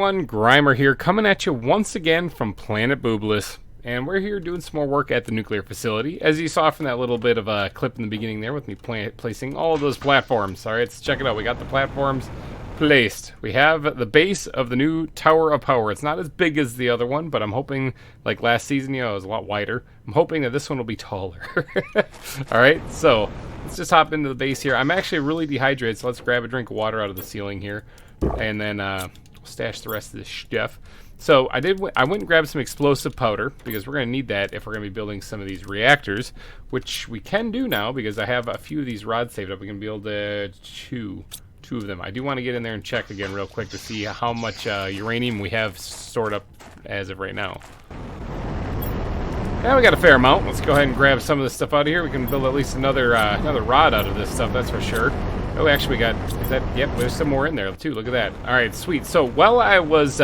everyone, GReimer here, coming at you once again from Planet Boobless, and we're here doing some more work at the nuclear facility, as you saw from that little bit of a clip in the beginning there with me placing all of those platforms. Alright, let's check it out. We got the platforms placed. We have the base of the new Tower of Power. It's not as big as the other one, but I'm hoping, like last season, you know, it was a lot wider. I'm hoping that this one will be taller. Alright, so let's just hop into the base here. I'm actually really dehydrated, so let's grab a drink of water out of the ceiling here, and then stash the rest of this stuff. So I went and grabbed some explosive powder because we're going to need that if we're going to be building some of these reactors, which we can do now because I have a few of these rods saved up. We can build two of them. I do want to get in there and check again real quick to see how much uranium we have stored up as of right now. Yeah, we got a fair amount. Let's go ahead and grab some of this stuff out of here. We can build at least another rod out of this stuff, that's for sure. Oh, actually, we got, yep, there's some more in there, too. Look at that. All right, sweet. So, while I was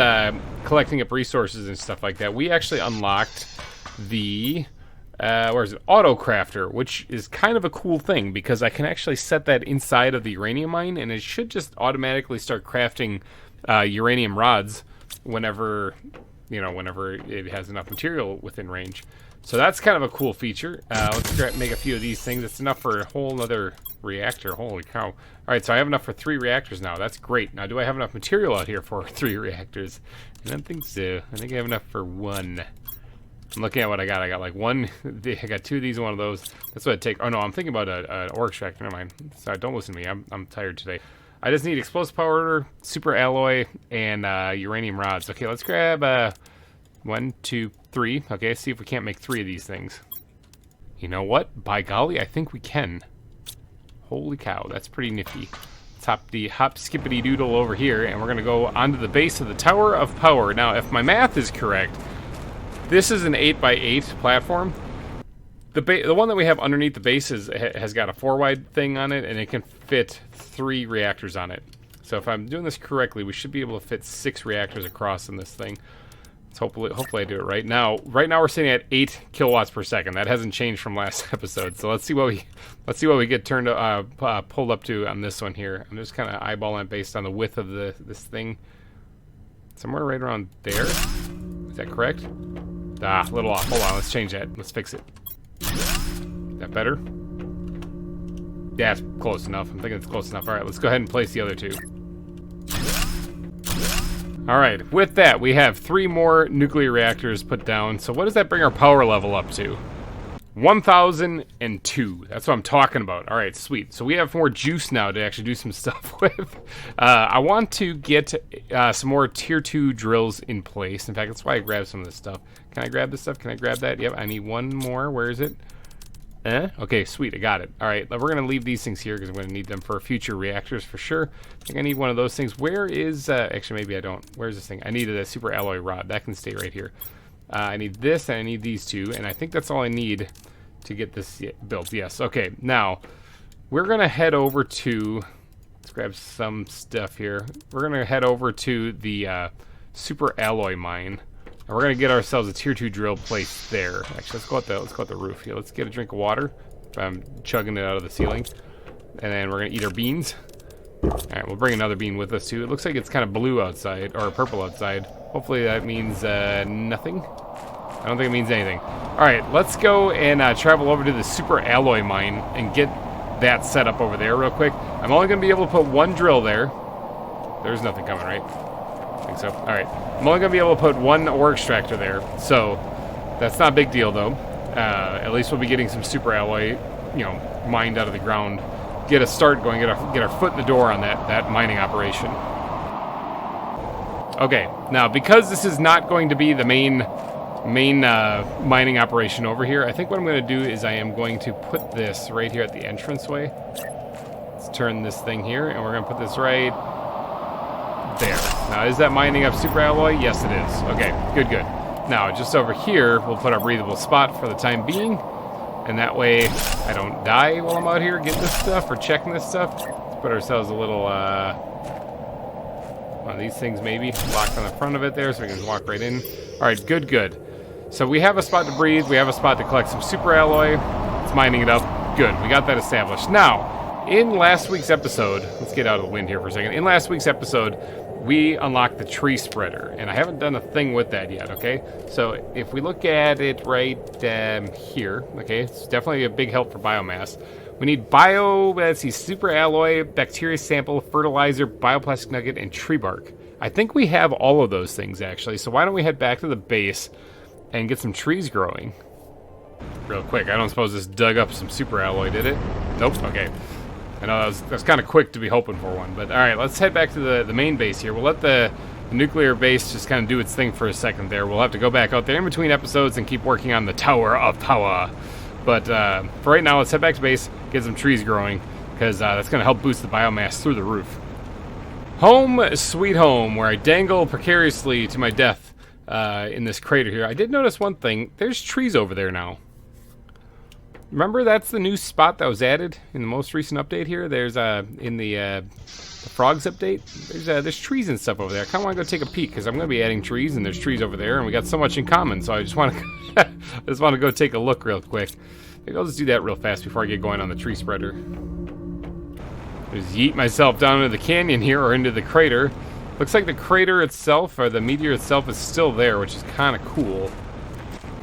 collecting up resources and stuff like that, we actually unlocked the, where is it? Auto Crafter, which is kind of a cool thing, because I can actually set that inside of the uranium mine, and it should just automatically start crafting uranium rods whenever, you know, whenever it has enough material within range. So that's kind of a cool feature. Let's make a few of these things. It's enough for a whole other reactor. Holy cow. All right, so I have enough for 3 reactors now. That's great. Now, do I have enough material out here for 3 reactors? I don't think so. I think I have enough for 1. I'm looking at what I got. I got like 1. I got 2 of these and 1 of those. That's what I take. Oh, no, I'm thinking about an ore extractor. Never mind. Sorry, don't listen to me. I'm tired today. I just need explosive powder, super alloy, and uranium rods. Okay, let's grab 1, 2, 3. Okay, see if we can't make 3 of these things. You know what? By golly, I think we can. Holy cow, that's pretty nifty. Let's hop skippity doodle over here, and we're gonna go onto the base of the Tower of Power. Now, if my math is correct, this is an 8x8 platform. The one that we have underneath the base has got a 4-wide thing on it, and it can fit 3 reactors on it. So if I'm doing this correctly, we should be able to fit 6 reactors across in this thing. So hopefully I do it right now. Right now we're sitting at 8 kilowatts per second. That hasn't changed from last episode. So let's see what we get turned pulled up to on this one here. I'm just kind of eyeballing it based on the width of this thing. Somewhere right around there. Is that correct? Ah, a little off. Hold on, let's change that. Let's fix it. Is that better? Yeah, it's close enough. I'm thinking it's close enough. All right, let's go ahead and place the other 2. Alright, with that, we have 3 more nuclear reactors put down. So what does that bring our power level up to? 1,002. That's what I'm talking about. Alright, sweet. So we have more juice now to actually do some stuff with. I want to get some more tier 2 drills in place. In fact, that's why I grabbed some of this stuff. Can I grab this stuff? Can I grab that? Yep, I need 1 more. Where is it? Okay, sweet, I got it. Alright, we're going to leave these things here because I'm going to need them for future reactors for sure. I think I need one of those things. Where is, actually maybe I don't. Where's this thing? I needed a super alloy rod. That can stay right here. I need this and I need these 2, and I think that's all I need to get this built. Yes, okay. Now, we're going to head over to, let's grab some stuff here. We're going to head over to the super alloy mine. And we're gonna get ourselves a tier 2 drill placed there. Actually, let's go at the roof here. Let's get a drink of water. I'm chugging it out of the ceiling, and then we're gonna eat our beans. All right, we'll bring another bean with us too. It looks like it's kind of blue outside or purple outside. Hopefully that means nothing. I don't think it means anything. All right, let's go and travel over to the super alloy mine and get that set up over there real quick. I'm only gonna be able to put 1 drill there. There's nothing coming, right? I think so. All right. I'm only going to be able to put 1 ore extractor there, so that's not a big deal, though. At least we'll be getting some super alloy, you know, mined out of the ground. Get a start going, get our foot in the door on that mining operation. Okay, now, because this is not going to be the main mining operation over here, I think what I'm going to do is I am going to put this right here at the entranceway. Let's turn this thing here, and we're going to put this right there. Now, is that mining up super alloy? Yes, it is. Okay, good. Now, just over here, we'll put our breathable spot for the time being, and that way I don't die while I'm out here getting this stuff or checking this stuff. Let's put ourselves a little, one of these things maybe, locked on the front of it there so we can just walk right in. All right, good. So we have a spot to breathe. We have a spot to collect some super alloy. It's mining it up. Good, we got that established. Now, in last week's episode, let's get out of the wind here for a second. In last week's episode, we unlock the tree spreader, and I haven't done a thing with that yet, okay? So if we look at it right here, okay, it's definitely a big help for biomass. We need let's see, super alloy, bacteria sample, fertilizer, bioplastic nugget, and tree bark. I think we have all of those things, actually, so why don't we head back to the base and get some trees growing real quick. I don't suppose this dug up some super alloy, did it? Nope, okay. I know that was kind of quick to be hoping for one, but all right, let's head back to the main base here. We'll let the nuclear base just kind of do its thing for a second there. We'll have to go back out there in between episodes and keep working on the Tower of Power. But for right now, let's head back to base, get some trees growing, because that's going to help boost the biomass through the roof. Home, sweet home, where I dangle precariously to my death in this crater here. I did notice one thing. There's trees over there now. Remember, that's the new spot that was added in the most recent update here. There's in the frogs update. There's trees and stuff over there. I kind of want to go take a peek because I'm going to be adding trees, and there's trees over there, and we got so much in common. So I just want to go take a look real quick. Maybe I'll just do that real fast before I get going on the tree spreader. Just yeet myself down into the canyon here, or into the crater. Looks like the crater itself, or the meteor itself, is still there, which is kind of cool.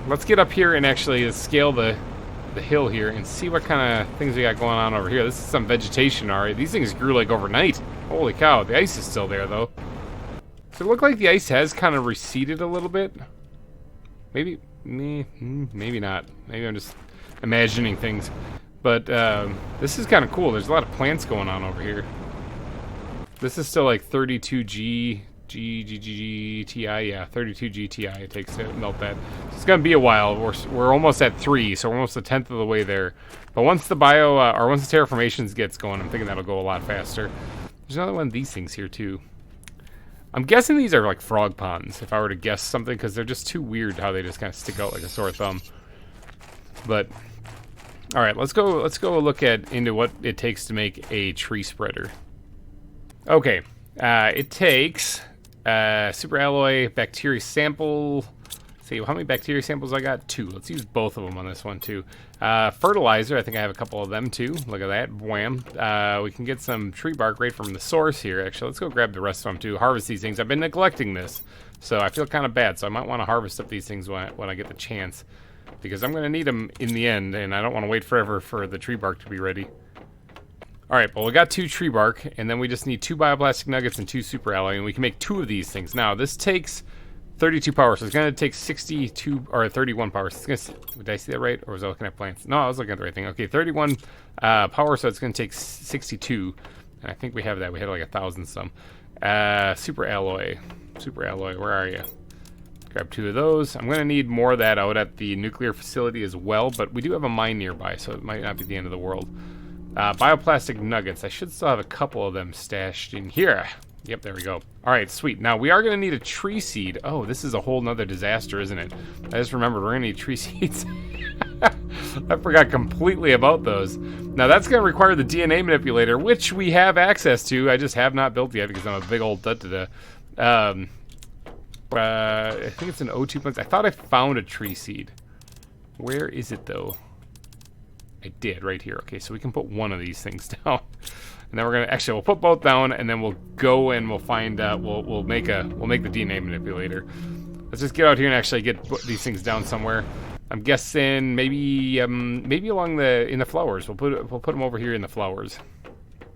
Let's get up here and actually scale the hill here and see what kind of things we got going on over here. This is some vegetation already. These things grew like overnight. Holy cow, the ice is still there though. So it looked like the ice has kind of receded a little bit. Maybe not. Maybe I'm just imagining things. But this is kind of cool. There's a lot of plants going on over here. This is still like 32G TI, yeah, 32G TI it takes to melt that. So it's gonna be a while. We're almost at 3, so we're almost a tenth of the way there. But once the once the terraformations gets going, I'm thinking that'll go a lot faster. There's another one of these things here too. I'm guessing these are like frog ponds, if I were to guess something, because they're just too weird how they just kind of stick out like a sore thumb. But all right, let's go look into what it takes to make a tree spreader. Okay, it takes super alloy, bacteria sample. Let's see, how many bacteria samples I got? 2. Let's use both of them on this one too. Fertilizer, I think I have a couple of them too. Look at that, wham. We can get some tree bark right from the source here. Actually, let's go grab the rest of them too. Harvest these things. I've been neglecting this, so I feel kind of bad. So I might want to harvest up these things when I get the chance, because I'm going to need them in the end, and I don't want to wait forever for the tree bark to be ready. Alright, well we got 2 tree bark, and then we just need 2 bioplastic nuggets and 2 super alloy, and we can make 2 of these things. Now, this takes 32 power, so it's going to take 62, or 31 power. So it's gonna, did I see that right, or was I looking at plants? No, I was looking at the right thing. Okay, 31 power, so it's going to take 62, and I think we have that. We had like 1,000 some. Super alloy, where are you? Grab 2 of those. I'm going to need more of that out at the nuclear facility as well, but we do have a mine nearby, so it might not be the end of the world. Bioplastic nuggets. I should still have a couple of them stashed in here. Yep, there we go. All right, sweet. Now, we are going to need a tree seed. Oh, this is a whole nother disaster, isn't it? I just remembered we're going to need tree seeds. I forgot completely about those. Now, that's going to require the DNA manipulator, which we have access to. I just have not built yet because I'm a big old da-da-da. I think it's an O2 plant. I thought I found a tree seed. Where is it, though? I did, right here. Okay, so we can put one of these things down. And then we're gonna, actually, we'll put both down, and then we'll go and we'll find, we'll make the DNA manipulator. Let's just get out here and actually get these things down somewhere. I'm guessing maybe along in the flowers. We'll put them over here in the flowers.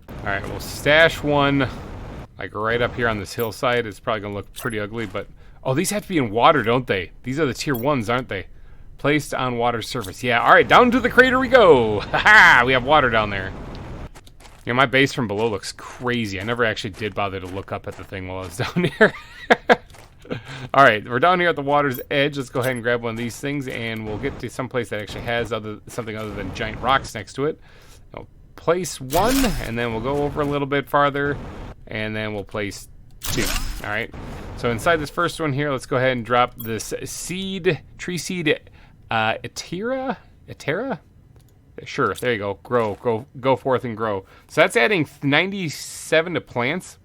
All right, we'll stash one, like right up here on this hillside. It's probably gonna look pretty ugly, but oh, these have to be in water, don't they? These are the tier 1s, aren't they? Placed on water surface. Yeah, all right, down to the crater we go. Ha-ha, we have water down there. You know, my base from below looks crazy. I never actually did bother to look up at the thing while I was down here. All right, we're down here at the water's edge. Let's go ahead and grab one of these things, and we'll get to some place that actually has something other than giant rocks next to it. I'll place 1, and then we'll go over a little bit farther, and then we'll place 2. All right. So inside this first one here, let's go ahead and drop this tree seed, Etera? Sure, there you go. Go forth and grow. So that's adding 97 to plants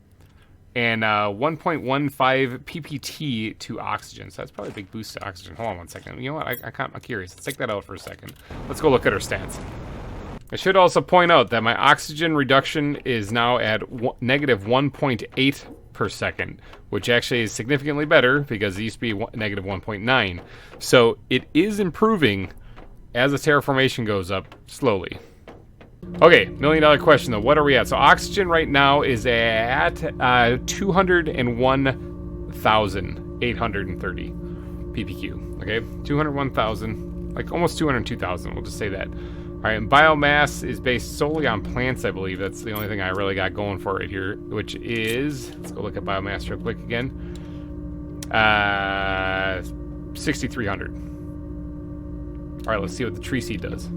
and 1.15 ppt to oxygen. So that's probably a big boost to oxygen. Hold on one second. You know what? I'm curious. Let's take that out for a second. Let's go look at our stats. I should also point out that my oxygen reduction is now at negative 1.8 per second, which actually is significantly better because it used to be negative 1.9. So it is improving as the terraformation goes up slowly. Okay, $1 million question though. What are we at? So oxygen right now is at 201,830 ppq. Okay, 201,000, like almost 202,000. We'll just say that. All right, and biomass is based solely on plants, I believe. That's the only thing I really got going for right here, which is, let's go look at biomass real quick again. 6,300. All right, let's see what the tree seed does.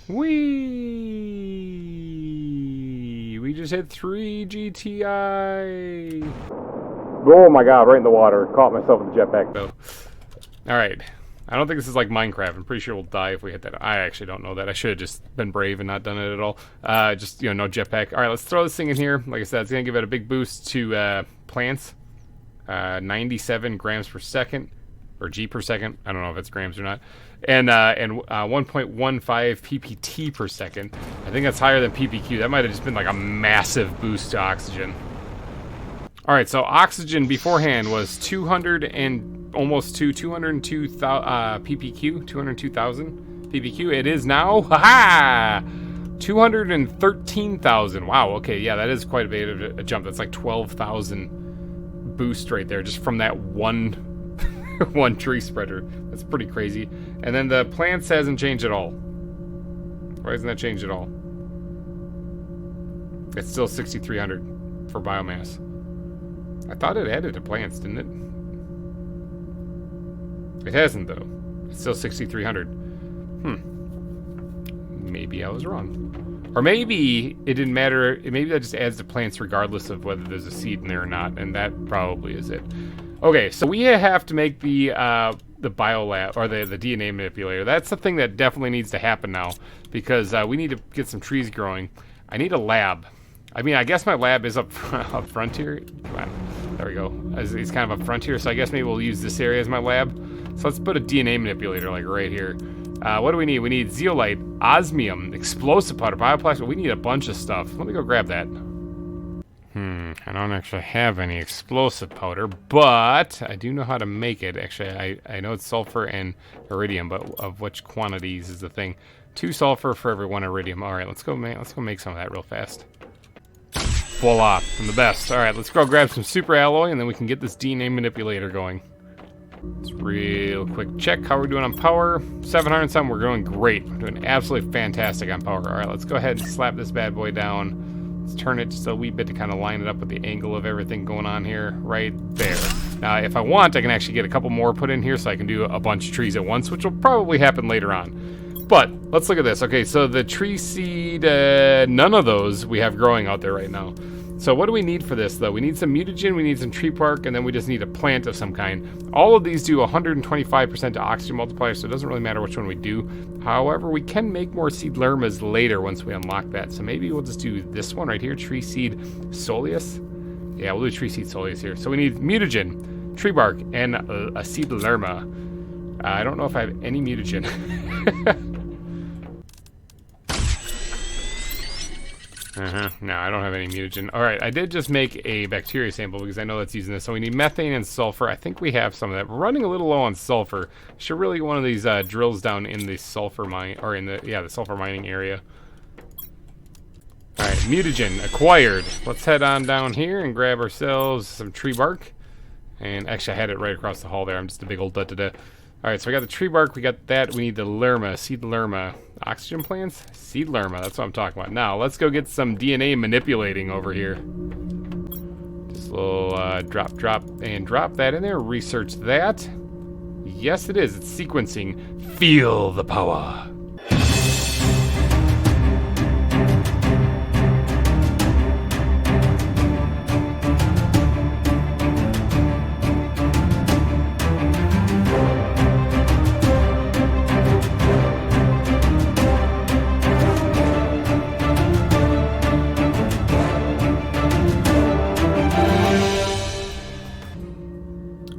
Whee! We just hit 3 GTI. Oh my god, right in the water. Caught myself with the jetpack though. All right. I don't think this is like Minecraft. I'm pretty sure we'll die if we hit that. I actually don't know that. I should have just been brave and not done it at all. Just, you know, no jetpack. All right, let's throw this thing in here. Like I said, it's going to give it a big boost to plants. 97 grams per second. Or G per second. I don't know if it's grams or not. And 1.15 ppt per second. I think that's higher than ppq. That might have just been like a massive boost to oxygen. All right, so oxygen beforehand was 202,000 ppq, 202,000 ppq. It is now, haha, 213,000. Wow. Okay, yeah, that is quite a bit of a jump. That's like 12,000 boost right there, just from that one one tree spreader. That's pretty crazy. And then the plants hasn't changed at all. Why hasn't that changed at all? It's still 6,300 for biomass. I thought it added to plants, didn't it? It hasn't, though. It's still 6,300. Maybe I was wrong. Or maybe it didn't matter. Maybe that just adds to plants regardless of whether there's a seed in there or not, and that probably is it. Okay, so we have to make the biolab, or the DNA manipulator. That's the thing that definitely needs to happen now, because we need to get some trees growing. I need a lab. I mean, I guess my lab is up front here. Come on. There we go. It's kind of up front here, so I guess maybe we'll use this area as my lab. So let's put a DNA manipulator, like, right here. What do we need? We need zeolite, osmium, explosive powder, bioplastic. We need a bunch of stuff. Let me go grab that. I don't actually have any explosive powder, but I do know how to make it. Actually, I know it's sulfur and iridium, but of which quantities is the thing. 2 sulfur for every 1 iridium. All right, let's go make some of that real fast. Voila, I'm the best. All right, let's go grab some super alloy, and then we can get this DNA manipulator going. Let's real quick check how we're doing on power. 700 something, we're doing great. We're doing absolutely fantastic on power. All right, let's go ahead and slap this bad boy down. Let's turn it just a wee bit to kind of line it up with the angle of everything going on here, right there. Now, if I want, I can actually get a couple more put in here so I can do a bunch of trees at once, which will probably happen later on. But let's look at this. Okay, so the tree seed, none of those we have growing out there right now. So what do we need for this, though? We need some mutagen, we need some tree bark, and then we just need a plant of some kind. All of these do 125% to oxygen multiplier, so it doesn't really matter which one we do. However, we can make more seed lermas later once we unlock that. So maybe we'll just do this one right here, tree seed soleus. Yeah, we'll do tree seed soleus here. So we need mutagen, tree bark, and a seed lerma. I don't know if I have any mutagen. No, I don't have any mutagen. All right, I did just make a bacteria sample because I know that's using this. So we need methane and sulfur. I think we have some of that. We're running a little low on sulfur. Should really get one of these drills down in the sulfur mine, or in the sulfur mining area. All right, mutagen acquired. Let's head on down here and grab ourselves some tree bark. And actually, I had it right across the hall there. I'm just a big old da-da-da. All right, so we got the tree bark, we got that. We need the lerma, seed lerma. Oxygen plants? Seed lerma, that's what I'm talking about. Now, let's go get some DNA manipulating over here. Just a little drop, and drop that in there. Research that. Yes, it is. It's sequencing. Feel the power.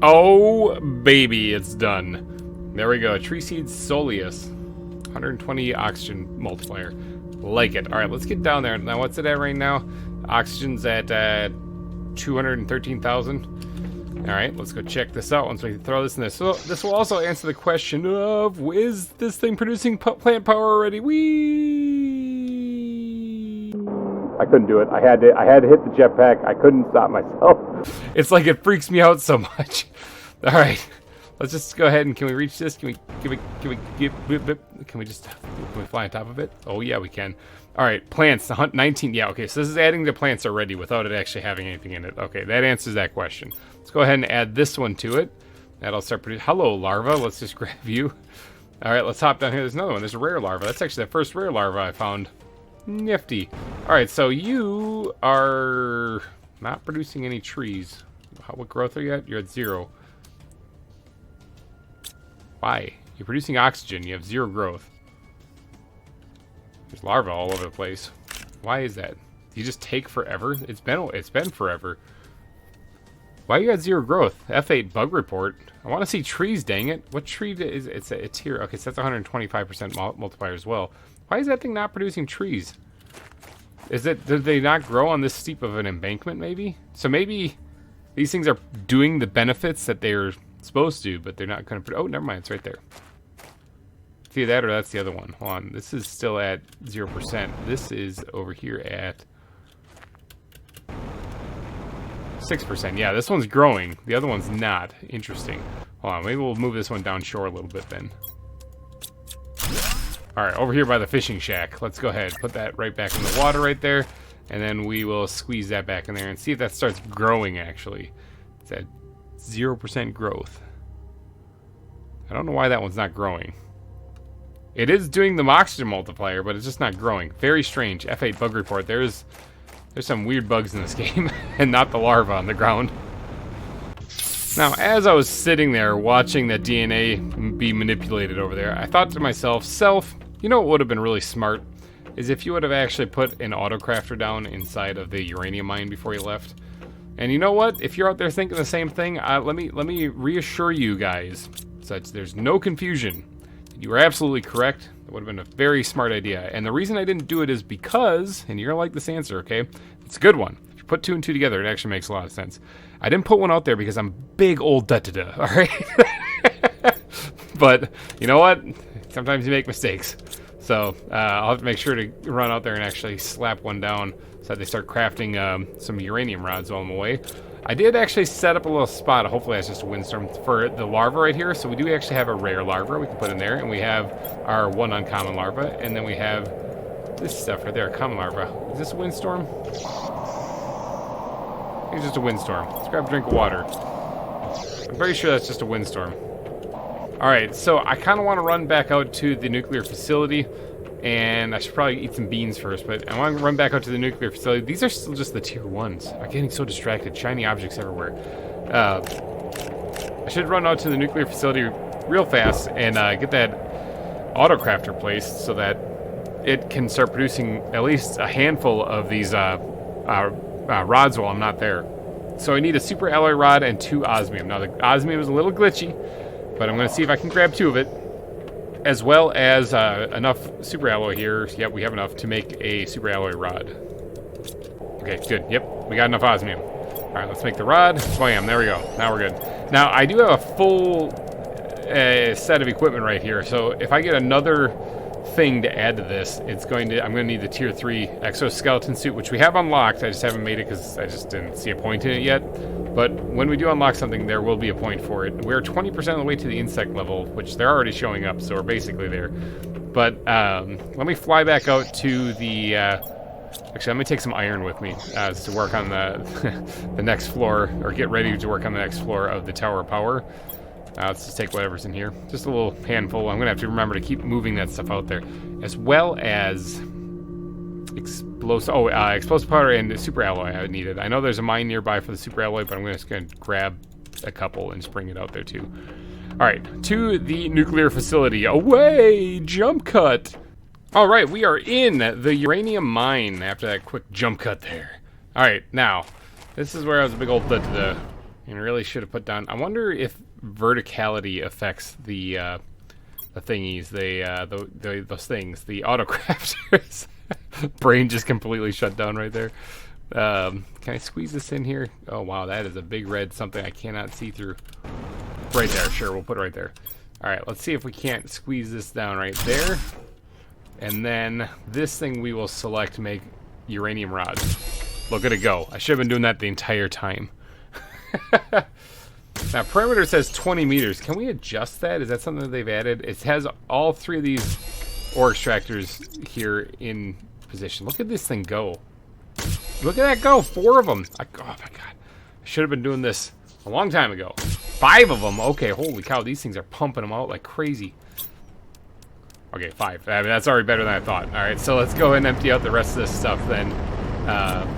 Oh, baby, it's done. There we go. Tree seed soleus. 120 oxygen multiplier. Like it. All right, let's get down there. Now, what's it at right now? Oxygen's at 213,000. All right, let's go check this out once we throw this in there. So this will also answer the question of, is this thing producing plant power already? Whee! I couldn't do it. I had to hit the jetpack. I couldn't stop myself. It's like it freaks me out so much. All right, let's just go ahead and can we reach this? Can we fly on top of it? Oh yeah, we can. All right, plants, 19. Yeah, okay, so this is adding the plants already without it actually having anything in it. Okay, that answers that question. Let's go ahead and add this one to it. That'll start producing. Hello, larva. Let's just grab you. All right, let's hop down here. There's another one. There's a rare larva. That's actually the first rare larva I found. Nifty. All right, so you are not producing any trees. What growth are you at? You're at 0. Why? You're producing oxygen. You have 0 growth. There's larvae all over the place. Why is that? You just take forever? It's been forever. Why you got 0 growth? F8 bug report. I want to see trees, dang it. What tree is it? It's here. Okay, so that's 125% multiplier as well. Why is that thing not producing trees? Did they not grow on this steep of an embankment maybe? So maybe these things are doing the benefits that they're supposed to, but they're not going to. Oh, never mind. It's right there. See that, or that's the other one. Hold on. This is still at 0%. This is over here at 6%. Yeah, this one's growing. The other one's not. Interesting. Hold on. Maybe we'll move this one down shore a little bit then. All right, over here by the fishing shack. Let's go ahead. Put that right back in the water right there. And then we will squeeze that back in there and see if that starts growing, actually. It's at 0% growth. I don't know why that one's not growing. It is doing the oxygen multiplier, but it's just not growing. Very strange. F8 bug report. There's some weird bugs in this game, and not the larva on the ground. Now, as I was sitting there watching that DNA be manipulated over there, I thought to myself, you know what would have been really smart? Is if you would have actually put an autocrafter down inside of the uranium mine before you left. And you know what? If you're out there thinking the same thing, let me reassure you guys, such there's no confusion. You were absolutely correct. That would have been a very smart idea. And the reason I didn't do it is because, and you're gonna like this answer, okay? It's a good one. If you put 2 and 2 together, it actually makes a lot of sense. I didn't put one out there because I'm big old da-da-da, all right? But you know what? Sometimes you make mistakes. So I'll have to make sure to run out there and actually slap one down so that they start crafting some uranium rods while I'm away. I did actually set up a little spot. Hopefully that's just a windstorm for the larva right here. So we do actually have a rare larva we can put in there. And we have our 1 uncommon larva. And then we have this stuff right there, a common larva. Is this a windstorm? It's just a windstorm. Let's grab a drink of water. I'm very sure that's just a windstorm. Alright, so I kind of want to run back out to the nuclear facility. And I should probably eat some beans first, but I want to run back out to the nuclear facility. These are still just the tier 1s. I'm getting so distracted. Shiny objects everywhere. I should run out to the nuclear facility real fast and get that autocrafter placed so that it can start producing at least a handful of these rods while I'm not there. So I need a super alloy rod and 2 osmium. Now the osmium is a little glitchy, but I'm going to see if I can grab 2 of it. As well as enough super alloy here. Yep, we have enough to make a super alloy rod. Okay, good. Yep, we got enough osmium. All right, let's make the rod. Bam, there we go. Now we're good. Now, I do have a full set of equipment right here. So if I get another thing to add to this, I'm going to need the tier 3 exoskeleton suit, which we have unlocked. I just haven't made it because I just didn't see a point in it yet. But when we do unlock something, there will be a point for it. We're 20% of the way to the insect level, which they're already showing up, so we're basically there. But let me fly back out to the... actually, let me take some iron with me to work on the, the next floor, or get ready to work on the next floor of the Tower of Power. Let's just take whatever's in here. Just a little handful. I'm going to have to remember to keep moving that stuff out there. As well as... explosive powder and super alloy I needed. I know there's a mine nearby for the super alloy, but I'm just going to grab a couple and just bring it out there too. Alright, to the nuclear facility. Away! Jump cut! Alright, we are in the uranium mine after that quick jump cut there. Alright, now, this is where I was a big old and really should have put down... I wonder if verticality affects the thingies, those things, the autocrafters. Brain just completely shut down right there. Can I squeeze this in here? Oh, wow, that is a big red something I cannot see through. Right there, sure, we'll put it right there. All right, let's see if we can't squeeze this down right there. And then this thing we will select make uranium rods. Look at it go. I should have been doing that the entire time. Now, perimeter says 20 meters. Can we adjust that? Is that something that they've added? It has all three of these ore extractors here in position. Look at this thing go. Look at that go. 4 of them. Oh, my God. I should have been doing this a long time ago. 5 of them. Okay, holy cow. These things are pumping them out like crazy. Okay, 5. I mean, that's already better than I thought. All right, so let's go ahead and empty out the rest of this stuff then,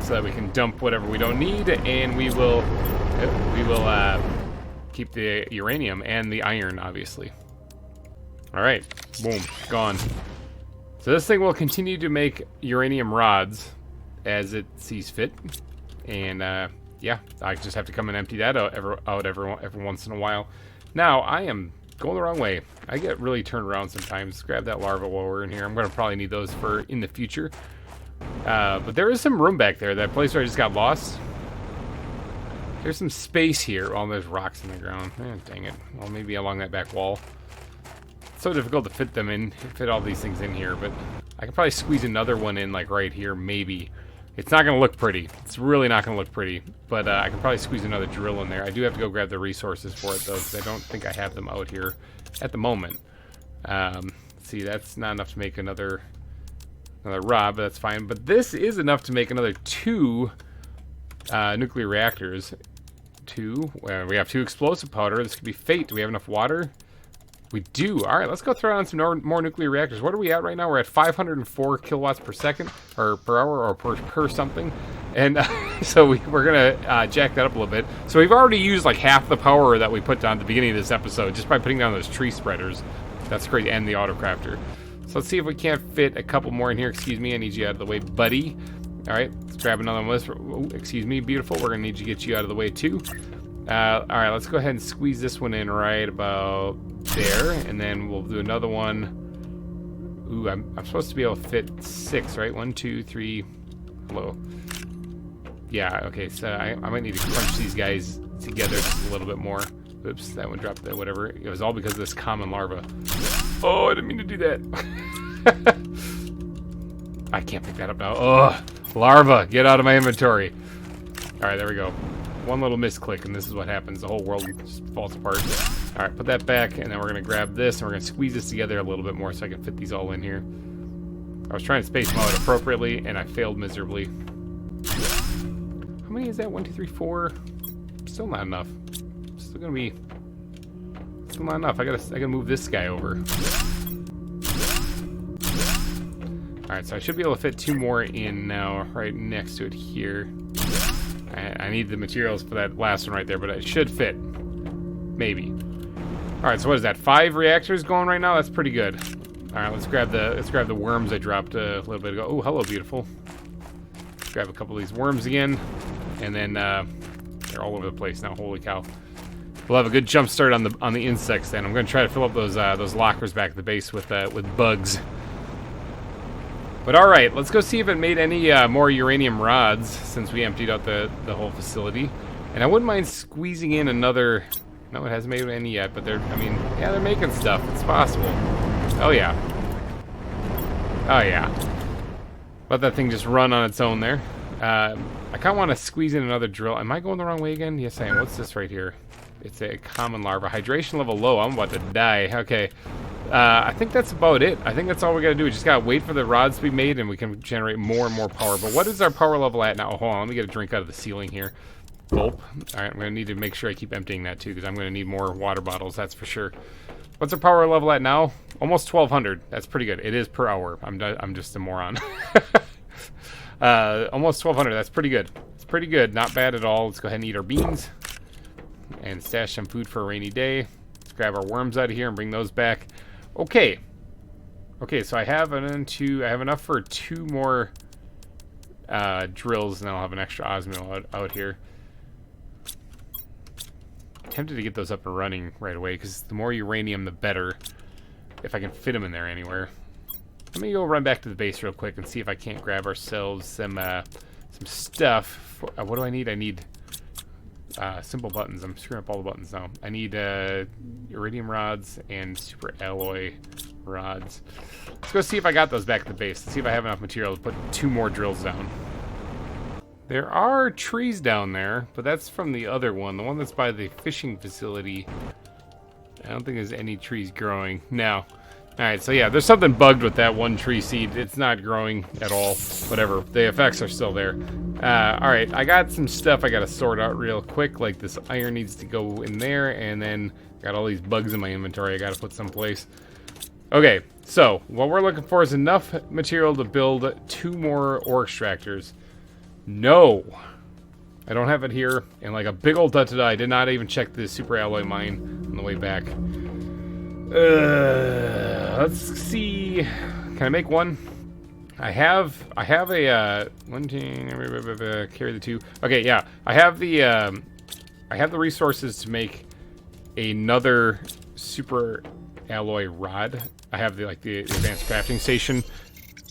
so that we can dump whatever we don't need, and we will keep the uranium and the iron, obviously. All right, boom, gone. So this thing will continue to make uranium rods as it sees fit, and yeah, I just have to come and empty that out every once in a while. Now I am going the wrong way. I get really turned around sometimes. Grab that larva while we're in here. I'm gonna probably need those for in the future. But there is some room back there. That place where I just got lost. There's some space here. Oh, there's rocks in the ground. Dang it. Well, maybe along that back wall. It's so difficult to fit them in, fit all these things in here, but I can probably squeeze another one in like right here, maybe. It's not gonna look pretty. It's really not gonna look pretty, but I can probably squeeze another drill in there. I do have to go grab the resources for it though, because I don't think I have them out here at the moment. See, that's not enough to make another rod, but that's fine. But this is enough to make another 2 nuclear reactors. 2. We have 2 explosive powder. This could be fate. Do we have enough water? We do. All right, let's go throw on some more nuclear reactors. What are we at right now? We're at 504 kilowatts per second, or per hour, or per something. And so we're going to jack that up a little bit. So we've already used like half the power that we put down at the beginning of this episode just by putting down those tree spreaders. That's great. And the autocrafter. So let's see if we can't fit a couple more in here. Excuse me, I need you out of the way, buddy. All right, let's grab another one. Oh, excuse me, beautiful. We're going to need to get you out of the way too. All right, let's go ahead and squeeze this one in right about there, and then we'll do another one. Ooh, I'm supposed to be able to fit 6, right? 1, 2, 3. Hello. Yeah, okay, so I might need to crunch these guys together just a little bit more. Oops, that one dropped that, whatever. It was all because of this common larva. Oh, I didn't mean to do that. I can't pick that up now. Ugh, larva, get out of my inventory. All right, there we go. One little misclick, and this is what happens. The whole world just falls apart. All right, put that back, and then we're going to grab this, and we're going to squeeze this together a little bit more so I can fit these all in here. I was trying to space them out appropriately, and I failed miserably. How many is that? 1, 2, 3, 4. Still not enough. Still going to be... Still not enough. I gotta move this guy over. All right, so I should be able to fit 2 more in now, right next to it here. I need the materials for that last one right there, but it should fit. Maybe. All right, so what is that? 5 reactors going right now? That's pretty good. All right, let's grab the worms I dropped a little bit ago. Oh, hello, beautiful. Let's grab a couple of these worms again, and then they're all over the place now. Holy cow! We'll have a good jump start on the insects. Then I'm going to try to fill up those lockers back at the base with bugs. But all right, let's go see if it made any more uranium rods since we emptied out the whole facility. And I wouldn't mind squeezing in another. No, it hasn't made any yet, but they're making stuff. It's possible. Oh yeah. Oh yeah. Let that thing just run on its own there. I kind of want to squeeze in another drill. Am I going the wrong way again? Yes, I am. What's this right here? It's a common larva. Hydration level low. I'm about to die. Okay. I think that's about it. I think that's all we gotta do. We just gotta wait for the rods to be made and we can generate more and more power. But what is our power level at now? Oh, hold on, let me get a drink out of the ceiling here. Gulp. Alright, I'm gonna need to make sure I keep emptying that too, because I'm gonna need more water bottles, that's for sure. What's our power level at now? Almost 1200. That's pretty good. It is per hour. I'm just a moron. Almost 1200. That's pretty good. It's pretty good. Not bad at all. Let's go ahead and eat our beans and stash some food for a rainy day. Let's grab our worms out of here and bring those back. Okay. Okay, so I have enough for 2 more drills, and then I'll have an extra osmo out here. Tempted to get those up and running right away, because the more uranium, the better. If I can fit them in there anywhere. Let me go run back to the base real quick and see if I can't grab ourselves some some stuff. For, what do I need? I need simple buttons. I'm screwing up all the buttons now. I need iridium rods and super alloy rods. Let's go see if I got those back at the base. Let's see if I have enough material to put 2 more drills down. There are trees down there, but that's from the other one. The one that's by the fishing facility. I don't think there's any trees growing. No. Alright, so yeah, there's something bugged with that one tree seed. It's not growing at all. Whatever. The effects are still there. Alright, I got some stuff I gotta sort out real quick. Like this iron needs to go in there, and then I got all these bugs in my inventory I gotta put someplace. Okay, so what we're looking for is enough material to build 2 more ore extractors. No! I don't have it here, and like a big old da-da-da, I did not even check the super alloy mine on the way back. Let's see. Can I make one? I have a one, two, carry the 2. Okay, yeah, I have the resources to make another super alloy rod. I have the advanced crafting station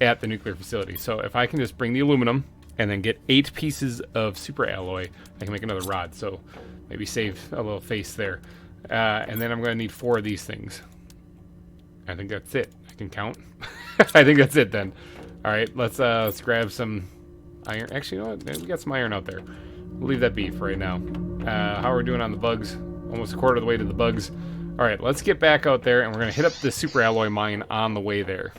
at the nuclear facility. So if I can just bring the aluminum and then get 8 pieces of super alloy, I can make another rod. So maybe save a little face there. And then I'm going to need 4 of these things. I think that's it. I can count. I think that's it then. All right, let's grab some iron. Actually, you know what? We got some iron out there. We'll leave that be for right now. How are we doing on the bugs? Almost a quarter of the way to the bugs. All right, let's get back out there, and we're going to hit up the super alloy mine on the way there.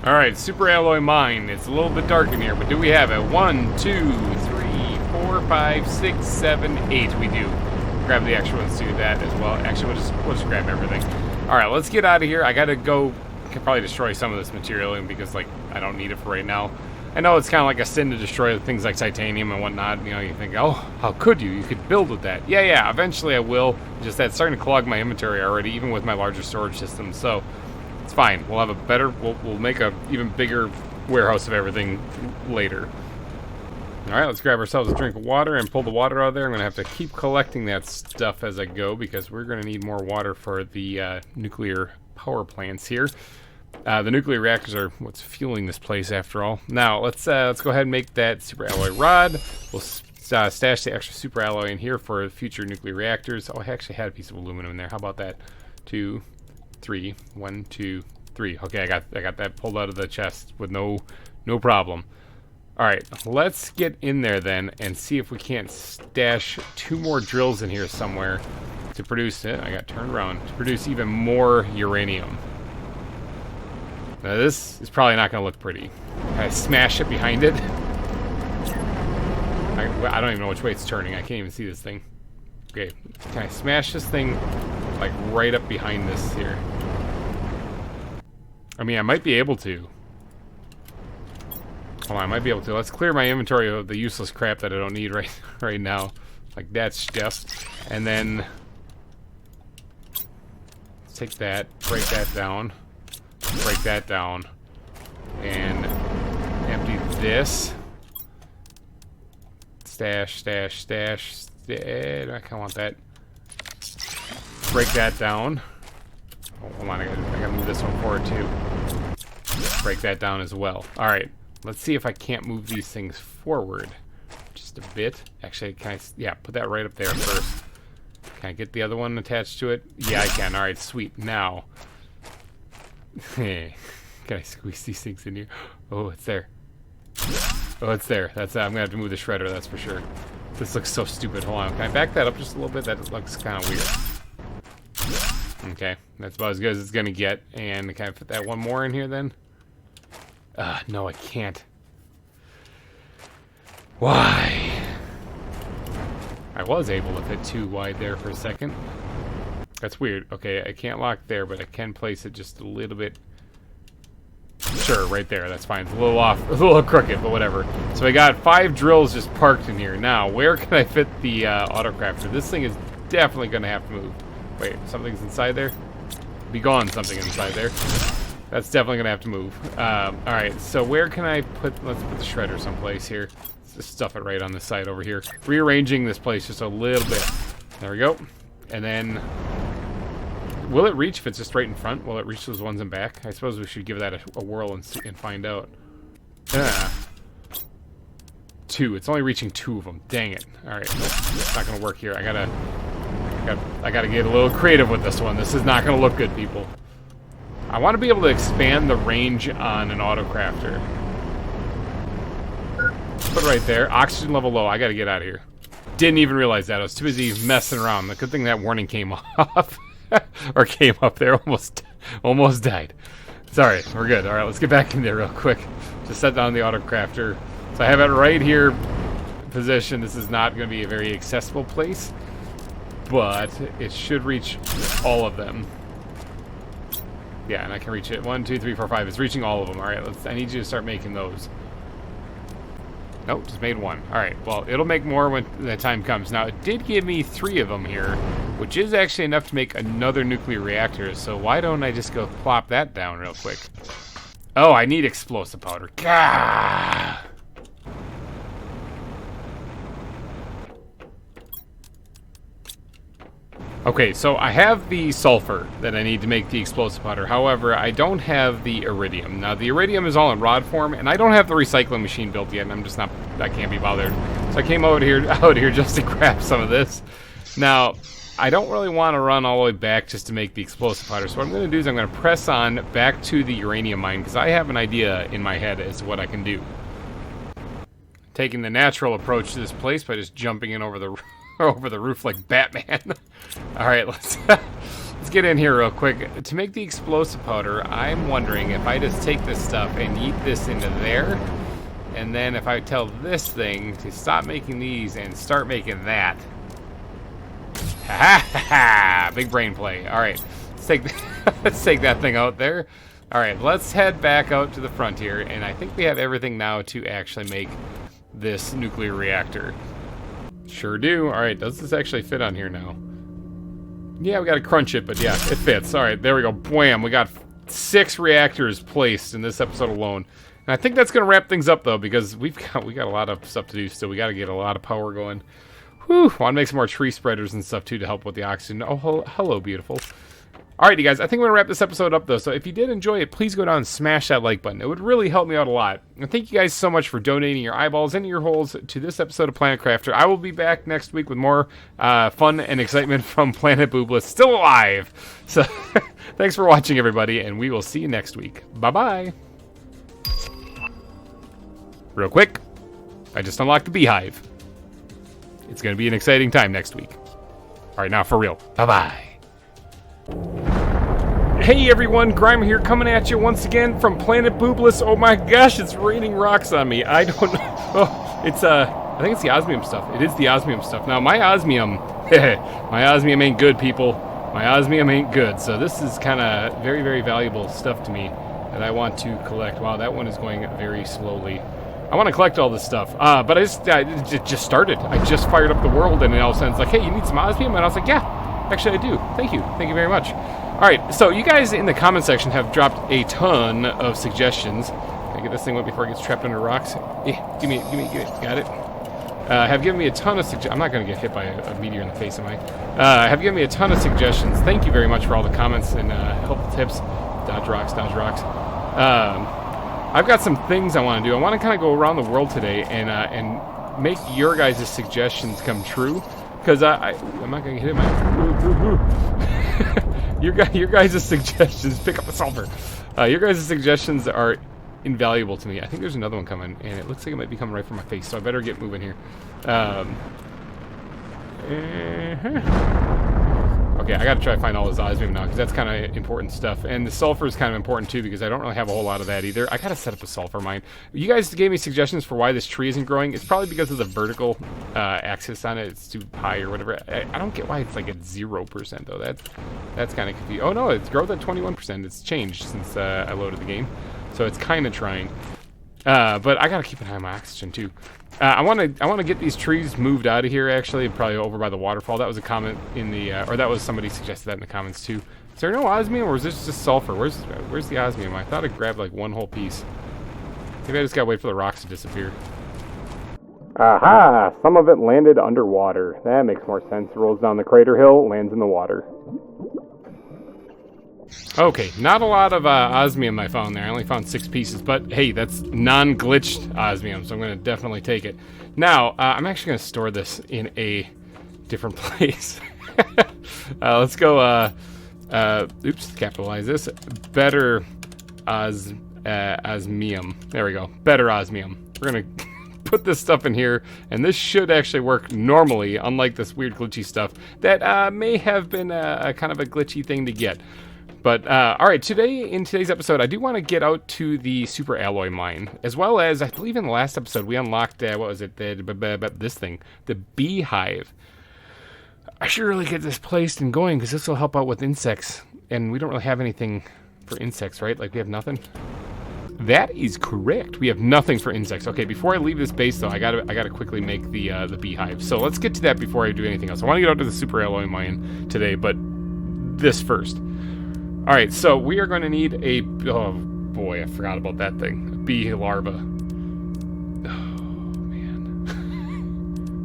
All right, super alloy mine. It's a little bit dark in here, but do we have it? 1, 2, 3, 4, 5, 6, 7, 8. We do. Grab the extra ones to do that as well. Actually, we'll just grab everything. All right, let's get out of here. I got to go. Can probably destroy some of this material because, like, I don't need it for right now. I know it's kind of like a sin to destroy things like titanium and whatnot. You know, you think, oh, how could you? You could build with that. Yeah, eventually I will. Just that's starting to clog my inventory already, even with my larger storage system. So it's fine. We'll have a better. We'll make a even bigger warehouse of everything later. All right, let's grab ourselves a drink of water and pull the water out of there. I'm gonna have to keep collecting that stuff as I go because we're gonna need more water for the nuclear power plants here. The nuclear reactors are what's fueling this place, after all. Now, let's go ahead and make that super alloy rod. We'll stash the extra super alloy in here for future nuclear reactors. Oh, I actually had a piece of aluminum in there. How about that? 2, 3. 1, 2, 3. Okay, I got that pulled out of the chest with no problem. All right, let's get in there then and see if we can't stash 2 more drills in here somewhere to produce it. I got turned around to produce even more uranium. Now this is probably not going to look pretty. Can I smash it behind it? I don't even know which way it's turning. I can't even see this thing. Okay, can I smash this thing like right up behind this here? I mean, I might be able to. Hold on, I might be able to. Let's clear my inventory of the useless crap that I don't need right now. Like that stuff. And then let's take that, break that down. Break that down and empty this. Stash. I kind of want that. Break that down. Oh, hold on, I gotta move this one forward too. Break that down as well. All right, let's see if I can't move these things forward just a bit. Actually, put that right up there first. Can I get the other one attached to it? Yeah, I can. All right, sweet. Now. Can I squeeze these things in here? Oh, it's there. Oh, it's there. That's I'm gonna have to move the shredder, that's for sure. This looks so stupid. Hold on. Can I back that up just a little bit? That looks kind of weird. Okay, that's about as good as it's gonna get. And can I fit that one more in here then? No, I can't. Why? I was able to fit 2 wide there for a second. That's weird. Okay, I can't lock there, but I can place it just a little bit. Sure, right there. That's fine. It's a little off, a little crooked, but whatever. So I got 5 drills just parked in here. Now, where can I fit the autocrafter? This thing is definitely going to have to move. Wait, something's inside there? Be gone, something inside there. That's definitely going to have to move. All right, so where can I put... Let's put the shredder someplace here. Let's just stuff it right on this side over here. Rearranging this place just a little bit. There we go. And then... Will it reach if it's just right in front? Will it reach those ones in back? I suppose we should give that a whirl and find out. 2. It's only reaching 2 of them. Dang it. Alright, it's not going to work here. I gotta get a little creative with this one. This is not going to look good, people. I want to be able to expand the range on an autocrafter. Put it right there. Oxygen level low. I got to get out of here. Didn't even realize that. I was too busy messing around. The good thing that warning came off. Or came up there. Almost died. Sorry. We're good. Alright, let's get back in there real quick. Just set down the autocrafter. So I have it right here positioned. This is not going to be a very accessible place. But it should reach all of them. Yeah, and I can reach it. 1, 2, 3, 4, 5. It's reaching all of them. Alright, I need you to start making those. Nope, just made 1. Alright, well, it'll make more when the time comes. Now, it did give me 3 of them here, which is actually enough to make another nuclear reactor, so why don't I just go plop that down real quick? Oh, I need explosive powder. Gah! Okay, so I have the sulfur that I need to make the explosive powder. However, I don't have the iridium. Now, the iridium is all in rod form, and I don't have the recycling machine built yet, and I'm just not, I can't be bothered. So I came out here just to grab some of this. Now, I don't really want to run all the way back just to make the explosive powder. So what I'm going to do is I'm going to press on back to the uranium mine, because I have an idea in my head as to what I can do. Taking the natural approach to this place by just jumping in over the over the roof like Batman. Alright, let's get in here real quick. To make the explosive powder, I'm wondering if I just take this stuff and yeet this into there, and then if I tell this thing to stop making these and start making that. Ha ha ha! Big brain play. Alright, let's take that thing out there. Alright, let's head back out to the front here, and I think we have everything now to actually make this nuclear reactor. Sure do. Alright, does this actually fit on here now? Yeah, we gotta crunch it, but yeah, it fits. Alright, there we go. Bwam! We got 6 reactors placed in this episode alone. And I think that's gonna wrap things up, though, because we got a lot of stuff to do still. We gotta get a lot of power going. Whew! Want to make some more tree spreaders and stuff, too, to help with the oxygen. Oh, hello, beautiful. Alright, you guys, I think we're going to wrap this episode up, though, so if you did enjoy it, please go down and smash that like button. It would really help me out a lot. And thank you guys so much for donating your eyeballs and your holes to this episode of Planet Crafter. I will be back next week with more fun and excitement from Planet Boobless, still alive! So, thanks for watching, everybody, and we will see you next week. Bye-bye! Real quick, I just unlocked the beehive. It's going to be an exciting time next week. Alright, now for real. Bye-bye! Hey everyone, GReimer here, coming at you once again from Planet Boobless. Oh my gosh, it's raining rocks on me. I don't know. Oh, it's I think it's the osmium stuff. It is the osmium stuff. Now my osmium ain't good, people. My osmium ain't good. So this is kind of very, very valuable stuff to me that I want to collect. Wow, that one is going very slowly. I want to collect all this stuff, but it just started. I just fired up the world, and all of a sudden it's like, hey, you need some osmium? And I was like, yeah, actually I do. Thank you very much. Alright, so you guys in the comment section have dropped a ton of suggestions. Can I get this thing up before it gets trapped under rocks? Yeah, give me it. Got it. Have given me a ton of suggestions. I'm not going to get hit by a meteor in the face, am I? Have given me a ton of suggestions. Thank you very much for all the comments and helpful tips. Dodge rocks. I've got some things I want to do. I want to kind of go around the world today and make your guys' suggestions come true. Because I'm not going to get hit by... Your guys' suggestions, pick up the sulfur. Your guys' suggestions are invaluable to me. I think there's another one coming, and it looks like it might be coming right for my face, so I better get moving here. Okay, I gotta try to find all this osmium now, because that's kind of important stuff. And the sulfur is kind of important, too, because I don't really have a whole lot of that either. I gotta set up a sulfur mine. You guys gave me suggestions for why this tree isn't growing. It's probably because of the vertical axis on it. It's too high or whatever. I don't get why it's like at 0%, though. That's kind of confusing. Oh, no, it's growth at 21%. It's changed since I loaded the game. So it's kind of trying. But I gotta keep an eye on my oxygen, too. I want to get these trees moved out of here, actually, probably over by the waterfall. That was a comment in the, or that was somebody suggested that in the comments, too. Is there no osmium, or is this just sulfur? Where's the osmium? I thought I grabbed, like, one whole piece. Maybe I just gotta wait for the rocks to disappear. Aha! Some of it landed underwater. That makes more sense. Rolls down the crater hill, lands in the water. Okay, not a lot of osmium I found there. I only found 6 pieces, but hey, that's non-glitched osmium, so I'm going to definitely take it. Now, I'm actually going to store this in a different place. Let's go, oops, capitalize this. Better osmium. There we go. Better osmium. We're going to put this stuff in here, and this should actually work normally, unlike this weird glitchy stuff that may have been a kind of a glitchy thing to get. But, all right, in today's episode, I do want to get out to the super alloy mine, as well as, I believe in the last episode, we unlocked, what was it, this thing, the beehive. I should really get this placed and going, because this will help out with insects, and we don't really have anything for insects, right? Like, we have nothing? That is correct. We have nothing for insects. Okay, before I leave this base, though, I gotta quickly make the beehive. So let's get to that before I do anything else. I want to get out to the super alloy mine today, but this first. All right, so we are going to need a... Oh, boy, I forgot about that thing. A bee larva. Oh, man.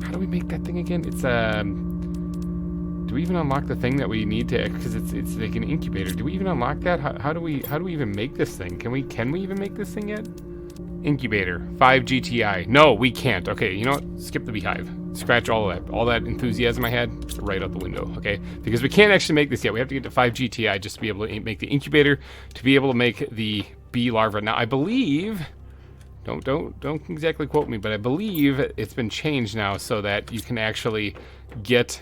How do we make that thing again? It's, do we even unlock the thing that we need to... Because it's like an incubator. Do we even unlock that? How do we even make this thing? Can we even make this thing yet? Incubator. 5 GTI. No, we can't. Okay, you know what? Skip the beehive. Scratch all of that. All that enthusiasm I had, right out the window, okay? Because we can't actually make this yet. We have to get to 5 GTI just to be able to make the incubator, to be able to make the bee larva. Now, I believe, don't exactly quote me, but I believe it's been changed now so that you can actually get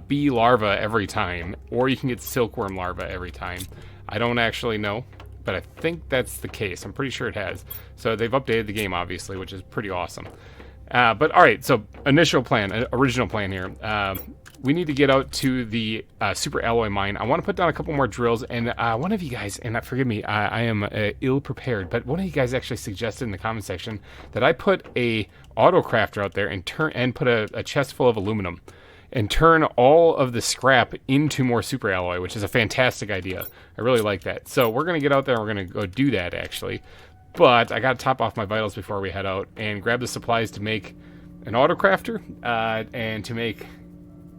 bee larva every time, or you can get silkworm larva every time. I don't actually know, but I think that's the case. I'm pretty sure it has. So they've updated the game, obviously, which is pretty awesome. But all right, so original plan here. We need to get out to the super alloy mine. I want to put down a couple more drills, and one of you guys, and forgive me, I am ill prepared, but one of you guys actually suggested in the comment section that I put a auto crafter out there and put a chest full of aluminum and turn all of the scrap into more super alloy, which is a fantastic idea. I really like that. So we're gonna get out there and we're gonna go do that actually. But I gotta top off my vitals before we head out and grab the supplies to make an auto crafter and to make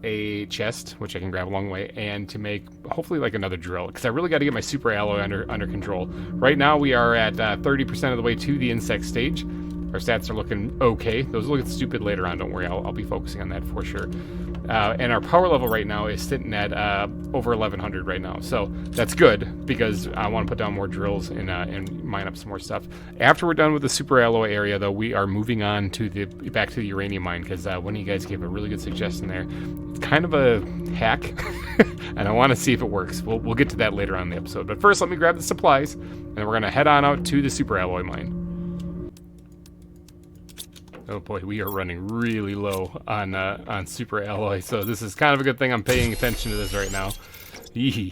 a chest, which I can grab along the way, and to make hopefully like another drill, because I really got to get my super alloy under control. Right now we are at 30% of the way to the insect stage. Our stats are looking okay. Those will look stupid later on, don't worry, I'll be focusing on that for sure. And our power level right now is sitting at over 1100 right now, so that's good because I want to put down more drills and mine up some more stuff. After we're done with the super alloy area, though, we are moving on to back to the uranium mine, because one of you guys gave a really good suggestion there. It's kind of a hack, and I want to see if it works. We'll get to that later on in the episode, but first let me grab the supplies, and then we're gonna head on out to the super alloy mine. Oh boy, we are running really low on super alloy, so this is kind of a good thing I'm paying attention to this right now. Eehee.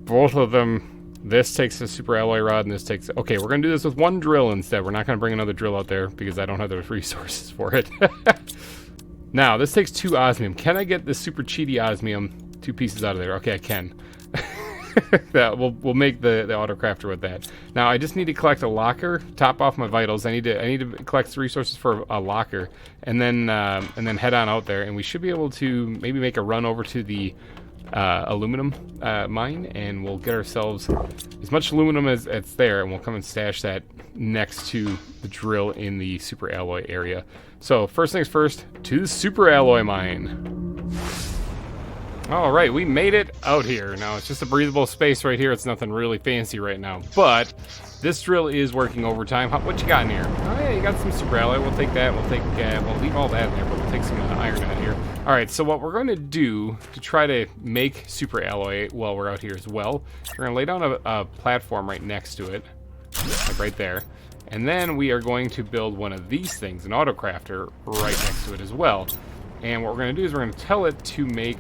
Both of them. This takes a super alloy rod, and this takes... Okay, we're going to do this with one drill instead. We're not going to bring another drill out there because I don't have the resources for it. Now, this takes 2 osmium. Can I get this super cheaty osmium 2 pieces out of there? Okay, I can. Yeah, we'll make the auto crafter with that. Now I just need to collect a locker, top off my vitals. I need to collect the resources for a locker, and then head on out there, and we should be able to maybe make a run over to the aluminum mine, and we'll get ourselves as much aluminum as it's there, and we'll come and stash that next to the drill in the super alloy area. So first things first, to the super alloy mine. All right, we made it out here. Now, it's just a breathable space right here. It's nothing really fancy right now, but this drill is working overtime. What you got in here? Oh, yeah, you got some super alloy. We'll take that. We'll leave all that in there, but we'll take some iron out here. All right, so what we're going to do to try to make super alloy while we're out here as well, we're going to lay down a platform right next to it, like right there. And then we are going to build one of these things, an auto crafter, right next to it as well. And what we're going to do is we're going to tell it to make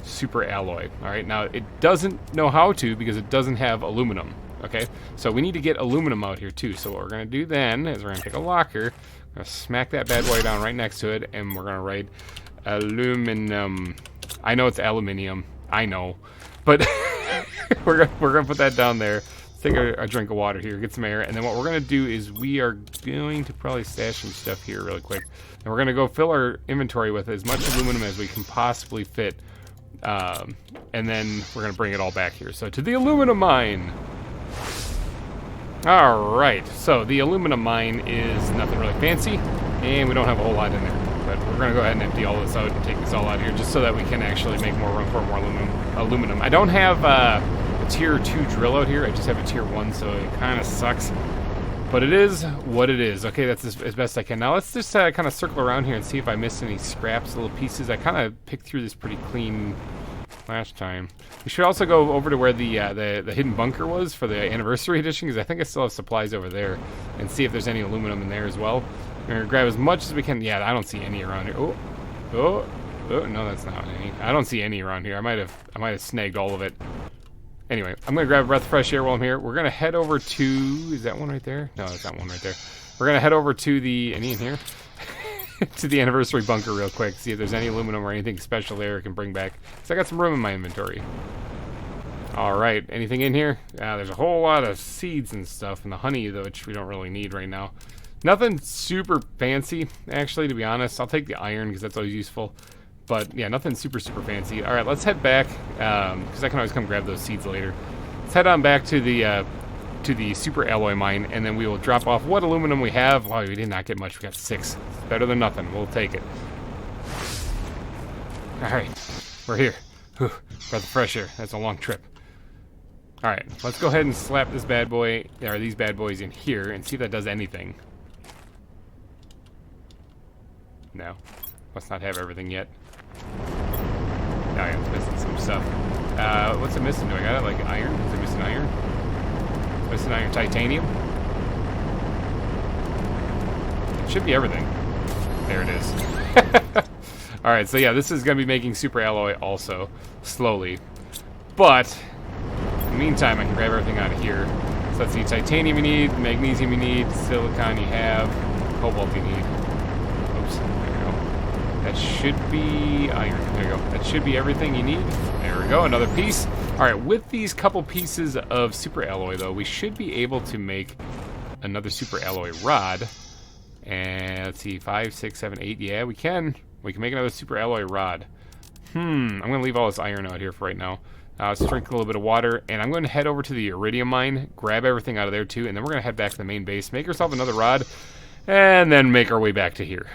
super alloy. All right, now it doesn't know how to because it doesn't have aluminum. Okay, so we need to get aluminum out here too. So what we're going to do then is we're going to take a locker, we're going to smack that bad boy down right next to it, and we're going to write aluminum. I know it's aluminium, I know, but we're gonna put that down there. Let's take a drink of water here, get some air, and then what we're going to do is we are going to probably stash some stuff here really quick, and we're going to go fill our inventory with as much aluminum as we can possibly fit And then we're going to bring it all back here. So to the aluminum mine. All right. So the aluminum mine is nothing really fancy, and we don't have a whole lot in there. But we're going to go ahead and empty all this out and take this all out here just so that we can actually make more room for more aluminum. I don't have a tier 2 drill out here. I just have a tier 1, so it kind of sucks. But it is what it is. Okay, that's as best I can. Now let's just kind of circle around here and see if I missed any scraps, little pieces. I kind of picked through this pretty clean last time. We should also go over to where the hidden bunker was for the anniversary edition, because I think I still have supplies over there, and see if there's any aluminum in there as well. We're gonna grab as much as we can. Yeah, I don't see any around here. Oh, no, that's not any. I don't see any around here. I might have snagged all of it. Anyway, I'm going to grab a breath of fresh air while I'm here. We're going to head over to... Is that one right there? No, that's not one right there. We're going to head over to the... Any in here? To the anniversary bunker real quick. See if there's any aluminum or anything special there I can bring back. So I got some room in my inventory. Alright, anything in here? There's a whole lot of seeds and stuff. And the honey, though, which we don't really need right now. Nothing super fancy, actually, to be honest. I'll take the iron because that's always useful. But yeah, nothing super fancy. All right, let's head back because I can always come grab those seeds later. Let's head on back to the super alloy mine, and then we will drop off what aluminum we have. Wow, we did not get much. We got 6. It's better than nothing. We'll take it. All right, we're here. Whew, breath of fresh air. That's a long trip. All right, let's go ahead and slap this bad boy, or these bad boys, in here and see if that does anything. No, let's not have everything yet. Oh yeah, it's missing some stuff. What's it missing? Do I got it like iron? Is it missing iron? It's missing iron. Titanium? It should be everything. There it is. Alright, so yeah, this is going to be making super alloy also, slowly. But, in the meantime, I can grab everything out of here. So let's see, titanium you need, magnesium you need, silicon you have, cobalt you need. Oops. That should be iron. There you go. That should be everything you need. There we go. Another piece. All right. With these couple pieces of super alloy, though, we should be able to make another super alloy rod. And let's see, 5, 6, 7, 8. Yeah, we can. We can make another super alloy rod. I'm going to leave all this iron out here for right now. Let's drink a little bit of water, and I'm going to head over to the Uranium mine, grab everything out of there too, and then we're going to head back to the main base, make ourselves another rod, and then make our way back to here.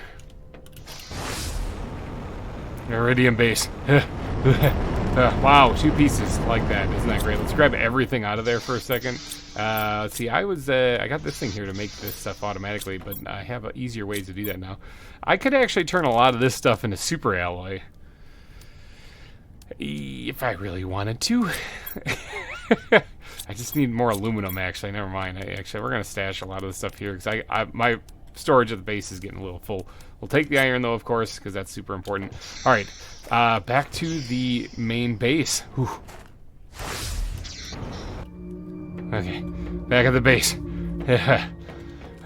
Iridium base. Wow, 2 pieces like that. Isn't that great? Let's grab everything out of there for a second. Let's see, I got this thing here to make this stuff automatically, but I have easier ways to do that now. I could actually turn a lot of this stuff into super alloy. If I really wanted to. I just need more aluminum, actually. Never mind. We're going to stash a lot of this stuff here, because my storage at the base is getting a little full. We'll take the iron, though, of course, because that's super important. All right, back to the main base. Whew. Okay, back at the base.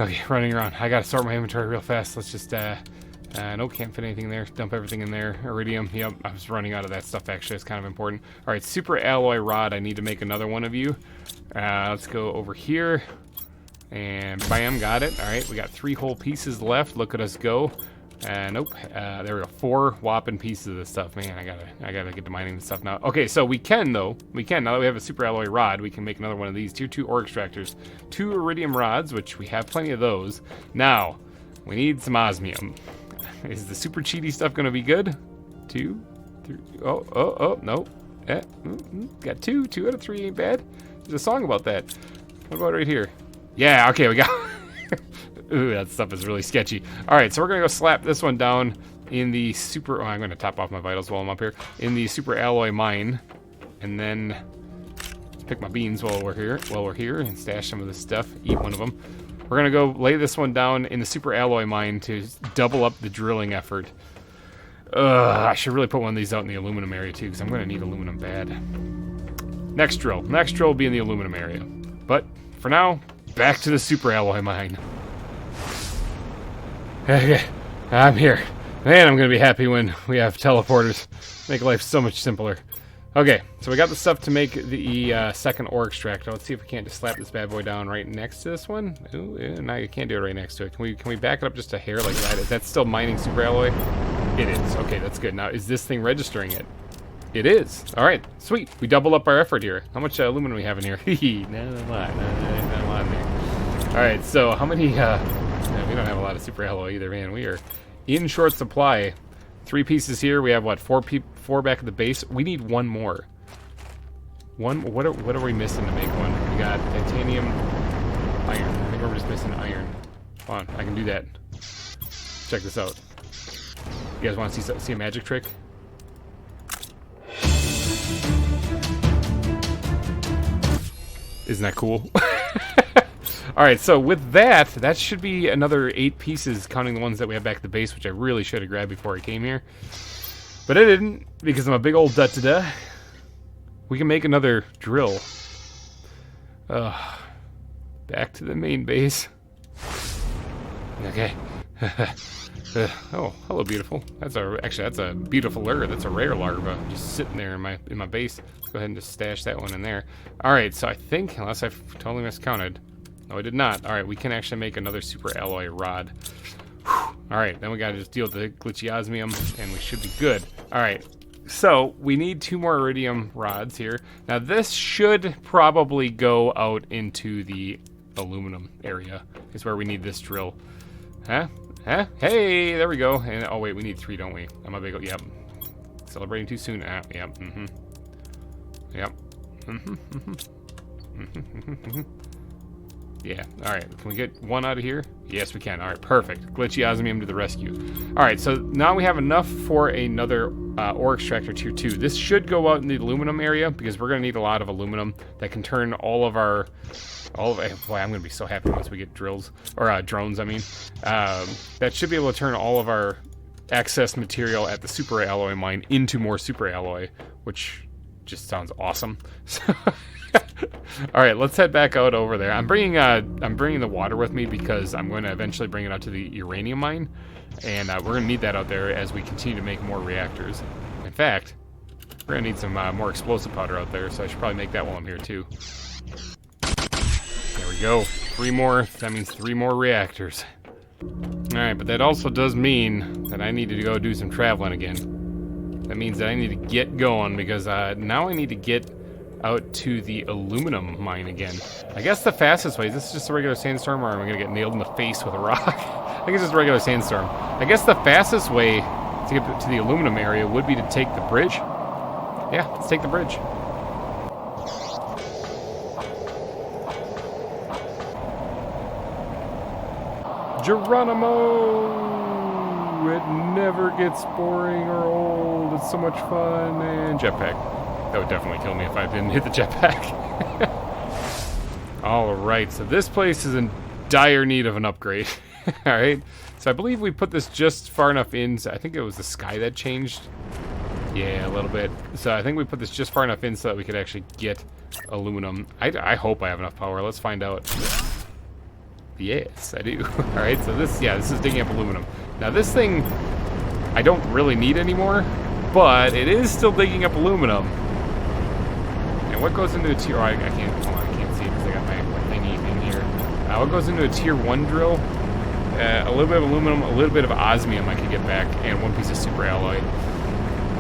Okay, running around. I gotta sort my inventory real fast. Let's just, nope, can't fit anything in there. Dump everything in there. Iridium, yep, I was running out of that stuff, actually. It's kind of important. All right, super alloy rod. I need to make another one of you. Let's go over here. And bam, got it. All right, we got 3 whole pieces left. Look at us go. Nope. There we go. 4 whopping pieces of this stuff. Man, I gotta get to mining this stuff now. Okay, so we can though. We can, now that we have a super alloy rod, we can make another one of these. Tier 2 ore extractors. 2 iridium rods, which we have plenty of those. Now, we need some osmium. Is the super cheaty stuff gonna be good? 2, 3. Oh, no. Got 2. 2 out of 3 ain't bad. There's a song about that. What about right here? Yeah, okay, we got... Ooh, that stuff is really sketchy. All right, so we're going to go slap this one down in the super... Oh, I'm going to top off my vitals while I'm up here. In the super alloy mine. And then let's pick my beans while we're here and stash some of this stuff. Eat one of them. We're going to go lay this one down in the super alloy mine to double up the drilling effort. I should really put one of these out in the aluminum area, too, because I'm going to need aluminum bad. Next drill. Next drill will be in the aluminum area. But for now... back to the super alloy mine. Okay, I'm here. Man, I'm gonna be happy when we have teleporters. Make life so much simpler. Okay, so we got the stuff to make the second ore extractor. Let's see if we can't just slap this bad boy down right next to this one. Ooh, no, you can't do it right next to it. Can we back it up just a hair like that? Is that still mining super alloy? It is. Okay, that's good. Now, is this thing registering it? It is. All right, sweet. We double up our effort here. How much aluminum do we have in here? Not a lot. Not a lot in there. All right, so how many... yeah, we don't have a lot of super alloy either, man. We are in short supply. 3 pieces here. We have, what, 4 back at the base? We need 1 more. What are we missing to make one? We got titanium, iron. I think we're just missing iron. Come on, I can do that. Check this out. You guys want to see a magic trick? Isn't that cool? Alright, so with that should be another 8 pieces, counting the ones that we have back at the base, which I really should have grabbed before I came here. But I didn't, because I'm a big old da-da-da. We can make another drill. Back to the main base. Okay. Oh, hello, beautiful. Actually, that's a beautiful lure. That's a rare larva just sitting there in my base. Let's go ahead and just stash that one in there. All right, so I think, unless I've totally miscounted, no, I did not. All right, we can actually make another super alloy rod. Whew. All right, then we gotta just deal with the glitchy osmium, and we should be good. All right. So, we need 2 more iridium rods here. Now, this should probably go out into the aluminum area. Is where we need this drill. Huh? Huh? Hey, there we go. And oh, wait, we need 3, don't we? I'm a big... Yep. Celebrating too soon. Yep. Mm-hmm. Yep. Mm-hmm. Yeah, alright. Can we get 1 out of here? Yes, we can. Alright, perfect. Glitchy osmium to the rescue. Alright, so now we have enough for another ore extractor tier 2. This should go out in the aluminum area, because we're going to need a lot of aluminum that can turn all of our... boy, I'm going to be so happy once we get drills. Or drones, I mean. That should be able to turn all of our excess material at the super alloy mine into more super alloy, which just sounds awesome. All right, let's head back out over there. I'm bringing the water with me because I'm going to eventually bring it out to the uranium mine, and we're going to need that out there as we continue to make more reactors. In fact, we're going to need some more explosive powder out there, so I should probably make that while I'm here too. There we go. 3 more. That means 3 more reactors. All right, but that also does mean that I need to go do some traveling again. That means that I need to get going because now I need to get out to the aluminum mine again. I guess the fastest way, is this just a regular sandstorm or am I gonna get nailed in the face with a rock? I think it's just a regular sandstorm. I guess the fastest way to get to the aluminum area would be to take the bridge. Yeah, let's take the bridge. Geronimo! It never gets boring or old. It's so much fun. And jetpack. That would definitely kill me if I didn't hit the jetpack. Alright, so this place is in dire need of an upgrade. Alright, so I believe we put this just far enough in. So I think it was the sky that changed. Yeah, a little bit. So I think we put this just far enough in so that we could actually get aluminum. I hope I have enough power. Let's find out. Yes, I do. Alright, so this is digging up aluminum. Now this thing, I don't really need anymore, but it is still digging up aluminum. And what goes into a tier... Oh, I can't see it because I got my thingy in here. What goes into a tier 1 drill? A little bit of aluminum, a little bit of osmium I can get back, and 1 piece of super alloy.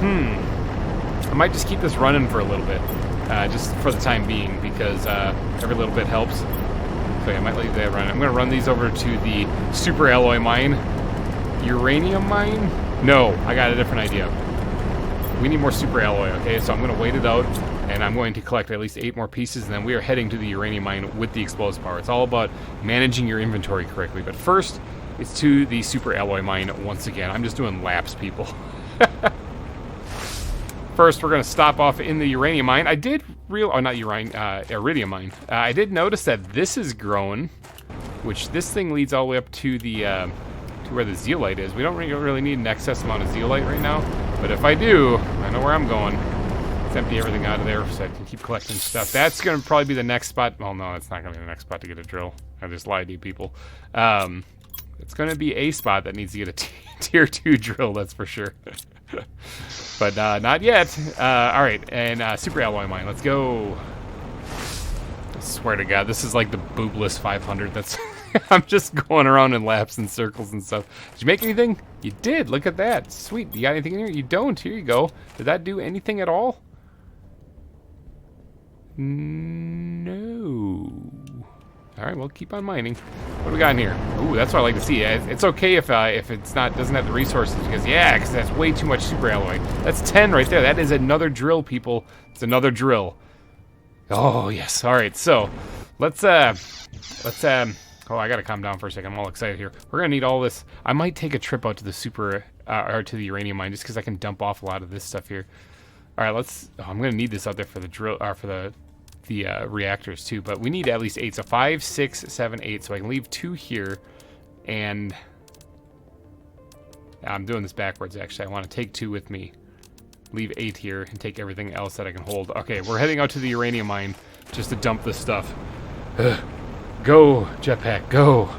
I might just keep this running for a little bit, just for the time being, because every little bit helps. So yeah, I might leave that running. I'm going to run these over to the super alloy mine. Uranium mine? No, I got a different idea. We need more super alloy, okay? So I'm going to wait it out, and I'm going to collect at least 8 more pieces, and then we are heading to the uranium mine with the explosive power. It's all about managing your inventory correctly. But first, it's to the super alloy mine once again. I'm just doing laps, people. First, we're going to stop off in the uranium mine. I did iridium mine. I did notice that this is growing, which this thing leads all the way up to the to where the zeolite is. We don't really need an excess amount of zeolite right now, but if I do, I know where I'm going. Let's empty everything out of there so I can keep collecting stuff. That's going to probably be the next spot. Well, no, it's not going to be the next spot to get a drill. I just lied to you people. It's going to be a spot that needs to get a tier 2 drill, that's for sure. But not yet. Alright, and super alloy mine. Let's go. I swear to God, this is like the boobless 500 that's I'm just going around in laps and circles and stuff. Did you make anything? You did. Look at that. Sweet. You got anything in here? You don't. Here you go. Did that do anything at all? No. All right, well, keep on mining. What do we got in here? Ooh, that's what I like to see. It's okay if it's not doesn't have the resources because that's way too much super alloy. That's 10 right there. That is another drill, people. It's another drill. Oh yes. All right, so let's oh, I gotta calm down for a second. I'm all excited here. We're gonna need all this. I might take a trip out to the or to the uranium mine just because I can dump off a lot of this stuff here. All right, I'm gonna need this out there for the drill, or for the reactors too, but we need at least 8. So 5, 6, 7, 8. So I can leave 2 here, and I'm doing this backwards actually. I want to take 2 with me, leave 8 here, and take everything else that I can hold. Okay, we're heading out to the uranium mine just to dump this stuff. Go, jetpack, go.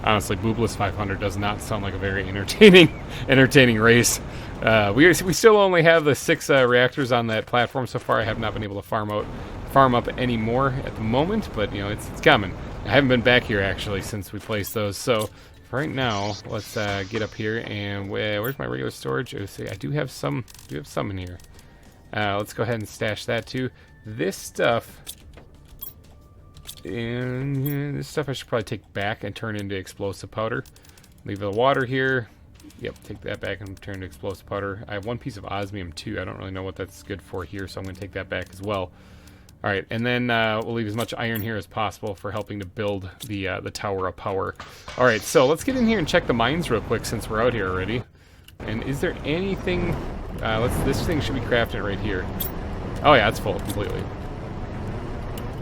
Honestly, Boobless 500 does not sound like a very entertaining race. We still only have the 6 reactors on that platform so far. I have not been able to farm up any more at the moment, but you know it's coming. I haven't been back here actually since we placed those. So for right now, let's get up here and where's my regular storage? Oh, see, I do have some in here. Let's go ahead and stash that too. This stuff. And this stuff I should probably take back and turn into explosive powder. Leave the water here. Yep, take that back and turn to explosive powder. I have 1 piece of osmium too. I don't really know what that's good for here, so I'm going to take that back as well. All right, and then we'll leave as much iron here as possible for helping to build the tower of power. All right, so let's get in here and check the mines real quick since we're out here already. And is there anything? This thing should be crafted right here. Oh yeah, it's full completely.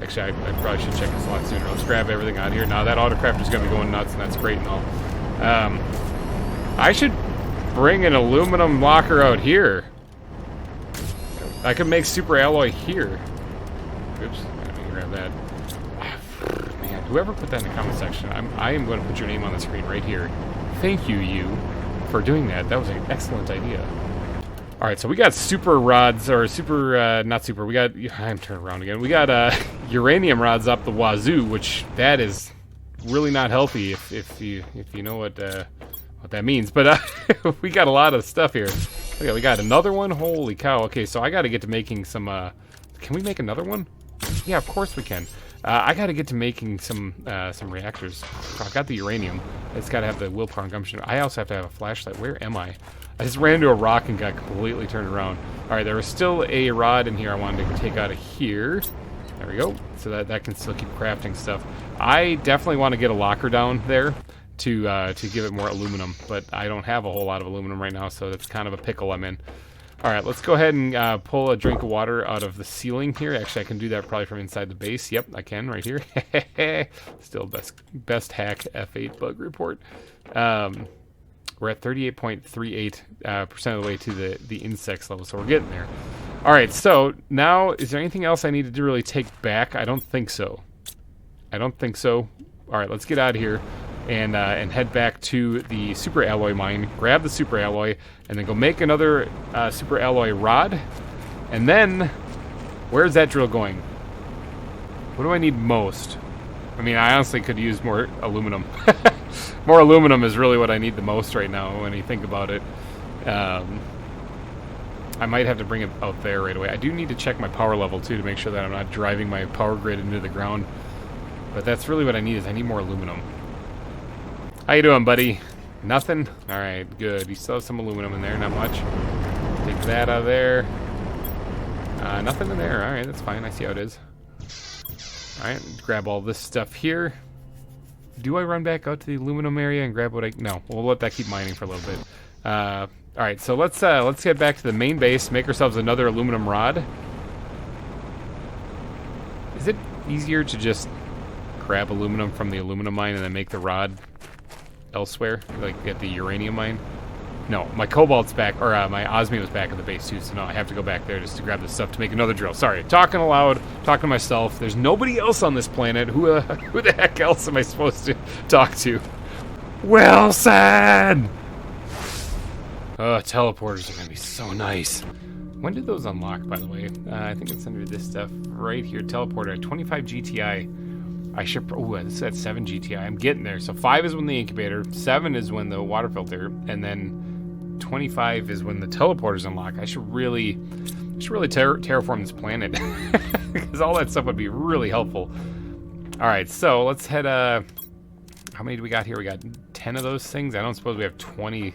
Actually, I probably should check this a lot sooner. Let's grab everything out of here. Now that autocrafter is going to be going nuts, and that's great and all. I should bring an aluminum locker out here. I could make super alloy here. Oops, let me grab that. Man, whoever put that in the comment section, I am going to put your name on the screen right here. Thank you, for doing that. That was an excellent idea. All right, so we got super rods, or super, not super, we got, I'm turning around again. We got uranium rods up the wazoo, which that is really not healthy if you know what that means. But we got a lot of stuff here. Okay, we got another one. Holy cow. Okay, so I got to get to making some, can we make another one? Yeah, of course we can. I got to get to making some reactors. I've got the uranium. It's got to have the willpower and gumption. I also have to have a flashlight. Where am I? I just ran into a rock and got completely turned around. All right, there was still a rod in here I wanted to take out of here. There we go. So that can still keep crafting stuff. I definitely want to get a locker down there to give it more aluminum, but I don't have a whole lot of aluminum right now, so that's kind of a pickle I'm in. All right, let's go ahead and pull a drink of water out of the ceiling here. Actually, I can do that probably from inside the base. Yep, I can right here. Still best hack F8 bug report. We're at 38.38% of the way to the insects level, so we're getting there. All right, so now is there anything else I need to really take back? I don't think so. I don't think so. All right, let's get out of here and head back to the super alloy mine, grab the super alloy, and then go make another super alloy rod. And then, where's that drill going? What do I need most? I mean, I honestly could use more aluminum. More aluminum is really what I need the most right now when you think about it. I might have to bring it out there right away. I do need to check my power level too to make sure that I'm not driving my power grid into the ground. But that's really what I need is I need more aluminum. How you doing, buddy? Nothing? Alright, good. You still have some aluminum in there, not much. Take that out of there. Nothing in there. Alright, that's fine. I see how it is. Alright, grab all this stuff here. Do I run back out to the aluminum area and grab what I... No, we'll let that keep mining for a little bit. Alright, so let's get back to the main base, make ourselves another aluminum rod. Is it easier to just grab aluminum from the aluminum mine and then make the rod elsewhere, like at the uranium mine? No, my cobalt's back, or my osmium is back at the base too, so no, I have to go back there just to grab this stuff to make another drill. Sorry, talking aloud, talking to myself. There's nobody else on this planet. Who the heck else am I supposed to talk to? Wilson! Teleporters are gonna be so nice. When did those unlock, by the way? I think it's under this stuff right here. Teleporter at 25 GTI. I should... Oh, this is at 7 GTI. I'm getting there. So 5 is when the incubator, 7 is when the water filter, and then 25 is when the teleporters unlock. I should really terraform this planet. Because all that stuff would be really helpful. Alright, so let's head... how many do we got here? We got 10 of those things. I don't suppose we have 20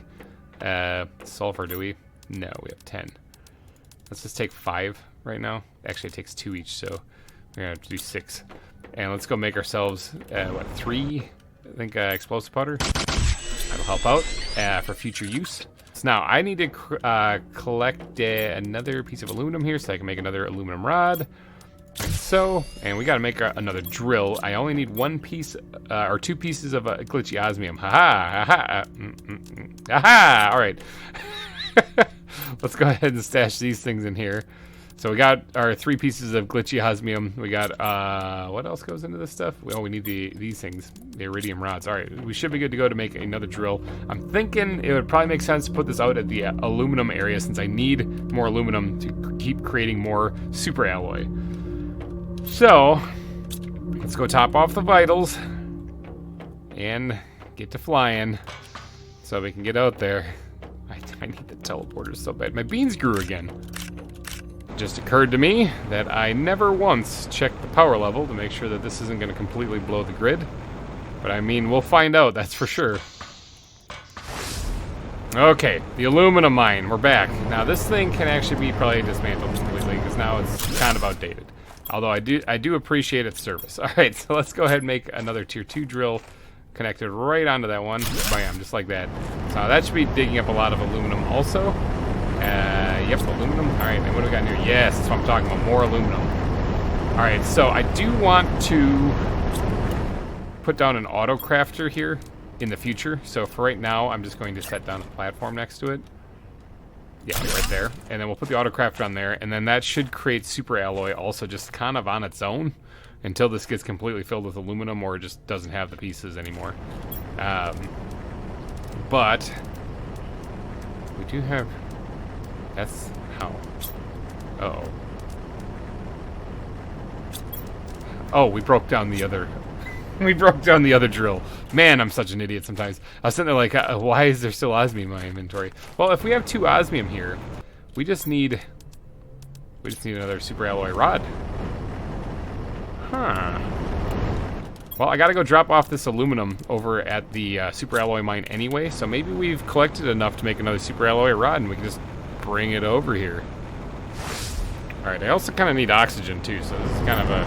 sulfur, do we? No, we have 10. Let's just take 5 right now. Actually, it takes 2 each, so we're gonna have to do 6. And let's go make ourselves, what, 3, I think, explosive powder. That'll help out for future use. So now, I need to collect another piece of aluminum here so I can make another aluminum rod. Like so, and we gotta make another drill. I only need 1 piece, or 2 pieces of glitchy osmium. Haha, haha, haha, alright. Let's go ahead and stash these things in here. So we got our 3 pieces of glitchy osmium. We got, what else goes into this stuff? Oh, we need these things, the iridium rods. All right, we should be good to go to make another drill. I'm thinking it would probably make sense to put this out at the aluminum area since I need more aluminum to keep creating more super alloy. So, let's go top off the vitals and get to flying so we can get out there. I need the teleporters so bad. My beans grew again. It just occurred to me that I never once checked the power level to make sure that this isn't going to completely blow the grid. But I mean, we'll find out, that's for sure. Okay, the aluminum mine, we're back. Now this thing can actually be probably dismantled completely because now it's kind of outdated. Although I do appreciate its service. All right, so let's go ahead and make another tier 2 drill connected right onto that one. Bam, just like that. So that should be digging up a lot of aluminum also. Yep, aluminum. All right, and what do we got in here? Yes, that's what I'm talking about, more aluminum. All right, so I do want to put down an auto crafter here in the future. So for right now, I'm just going to set down a platform next to it. Yeah, right there. And then we'll put the auto crafter on there, and then that should create super alloy also just kind of on its own until this gets completely filled with aluminum or it just doesn't have the pieces anymore. But we do have... That's how... Uh-oh. Oh, we broke down the other... We broke down the other drill. Man, I'm such an idiot sometimes. I was sitting there like, why is there still osmium in my inventory? Well, if we have 2 osmium here, we just need another super alloy rod. Huh. Well, I gotta go drop off this aluminum over at the super alloy mine anyway, so maybe we've collected enough to make another super alloy rod and we can just bring it over here. Alright, I also kind of need oxygen too, so this is kind of a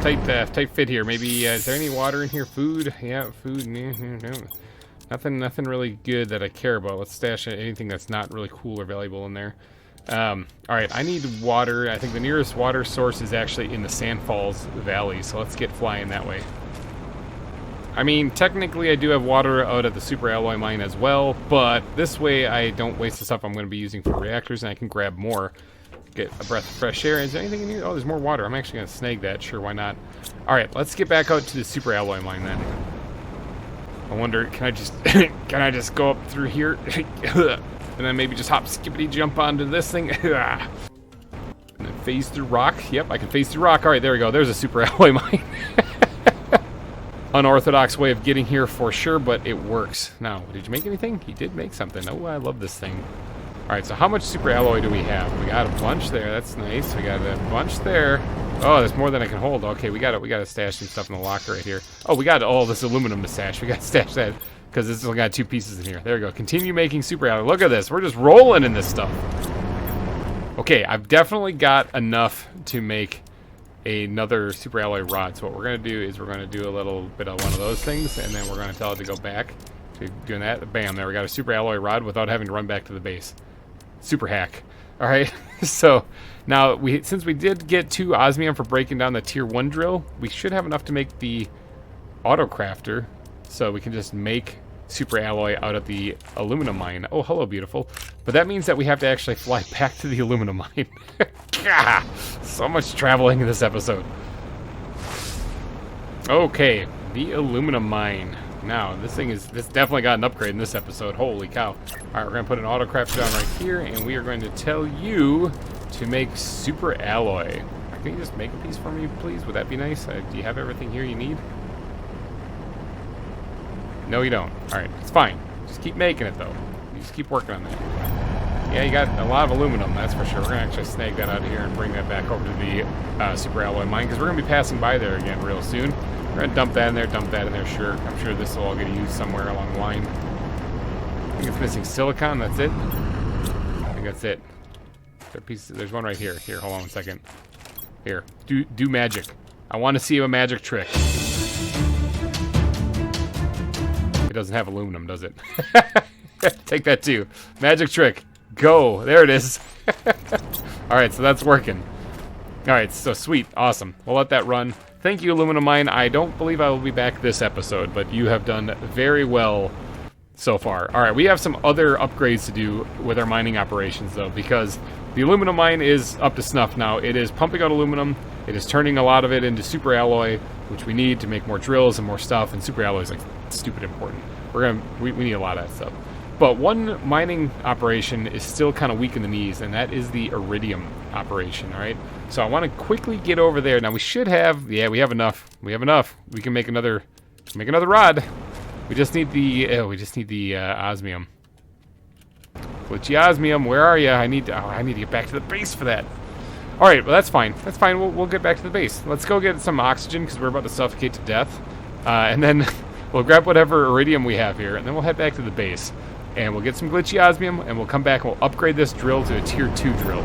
tight fit here. Maybe, is there any water in here? Food? Yeah, food. No. Nothing really good that I care about. Let's stash anything that's not really cool or valuable in there. Alright, I need water. I think the nearest water source is actually in the Sand Falls Valley, so let's get flying that way. I mean, technically I do have water out at the super alloy mine as well, but this way I don't waste the stuff I'm going to be using for reactors and I can grab more. Get a breath of fresh air. Is there anything in here? Oh, there's more water. I'm actually going to snag that. Sure, why not? Alright, let's get back out to the super alloy mine then. I wonder, can I just go up through here? And then maybe just hop, skippity, jump onto this thing. And then phase through rock. Yep, I can phase through rock. Alright, there we go. There's a super alloy mine. Unorthodox way of getting here for sure, but it works. Now, did you make anything? He did make something. Oh, I love this thing. Alright, so how much super alloy do we have? We got a bunch there. That's nice. We got a bunch there. Oh, there's more than I can hold. Okay, we gotta stash some stuff in the locker right here. Oh, we got all this aluminum to stash. We gotta stash that because this only got 2 pieces in here. There we go. Continue making super alloy. Look at this. We're just rolling in this stuff. Okay, I've definitely got enough to make another super alloy rod. So what we're gonna do is we're gonna do a little bit of one of those things, and then we're gonna tell it to go back to doing that. Bam! There we got a super alloy rod without having to run back to the base. Super hack. All right. So now since we did get 2 osmium for breaking down the tier 1 drill, we should have enough to make the auto crafter. So we can just make super alloy out of the aluminum mine. Oh, hello, beautiful. But that means that we have to actually fly back to the aluminum mine. Gah, so much traveling in this episode. Okay, the aluminum mine. Now, this definitely got an upgrade in this episode. Holy cow. Alright, we're going to put an autocraft down right here, and we are going to tell you to make super alloy. can you just make a piece for me, please? Would that be nice? Do you have everything here you need? No, you don't. All right, it's fine. Just keep making it, though. You just keep working on that. Yeah, you got a lot of aluminum, that's for sure. We're going to actually snag that out of here and bring that back over to the super alloy mine, because we're going to be passing by there again real soon. We're going to dump that in there, sure. I'm sure this will all get used somewhere along the line. I think it's missing silicon, that's it. I think that's it. There's one right here. Here, hold on 1 second. Here, do magic. I want to see a magic trick. It doesn't have aluminum, does it? Take that too. Magic trick. Go. There it is. Alright, so that's working. Alright, so sweet. Awesome. We'll let that run. Thank you, Aluminum Mine. I don't believe I will be back this episode, but you have done very well so far. Alright, we have some other upgrades to do with our mining operations, though, because the aluminum mine is up to snuff now. It is pumping out aluminum. It is turning a lot of it into super alloy, which we need to make more drills and more stuff, and super alloy is like stupid important. We need a lot of that stuff. But one mining operation is still kind of weak in the knees, and that is the Iridium operation, all right? So I want to quickly get over there. Now we should have, yeah, we have enough. We have enough. We can make another rod. We just need the osmium. Glitchy osmium, where are you? I need to get back to the base for that. All right, well that's fine. That's fine. We'll get back to the base. Let's go get some oxygen because we're about to suffocate to death, and then we'll grab whatever iridium we have here, and then we'll head back to the base. And we'll get some glitchy osmium, and we'll come back and we'll upgrade this drill to a tier 2 drill.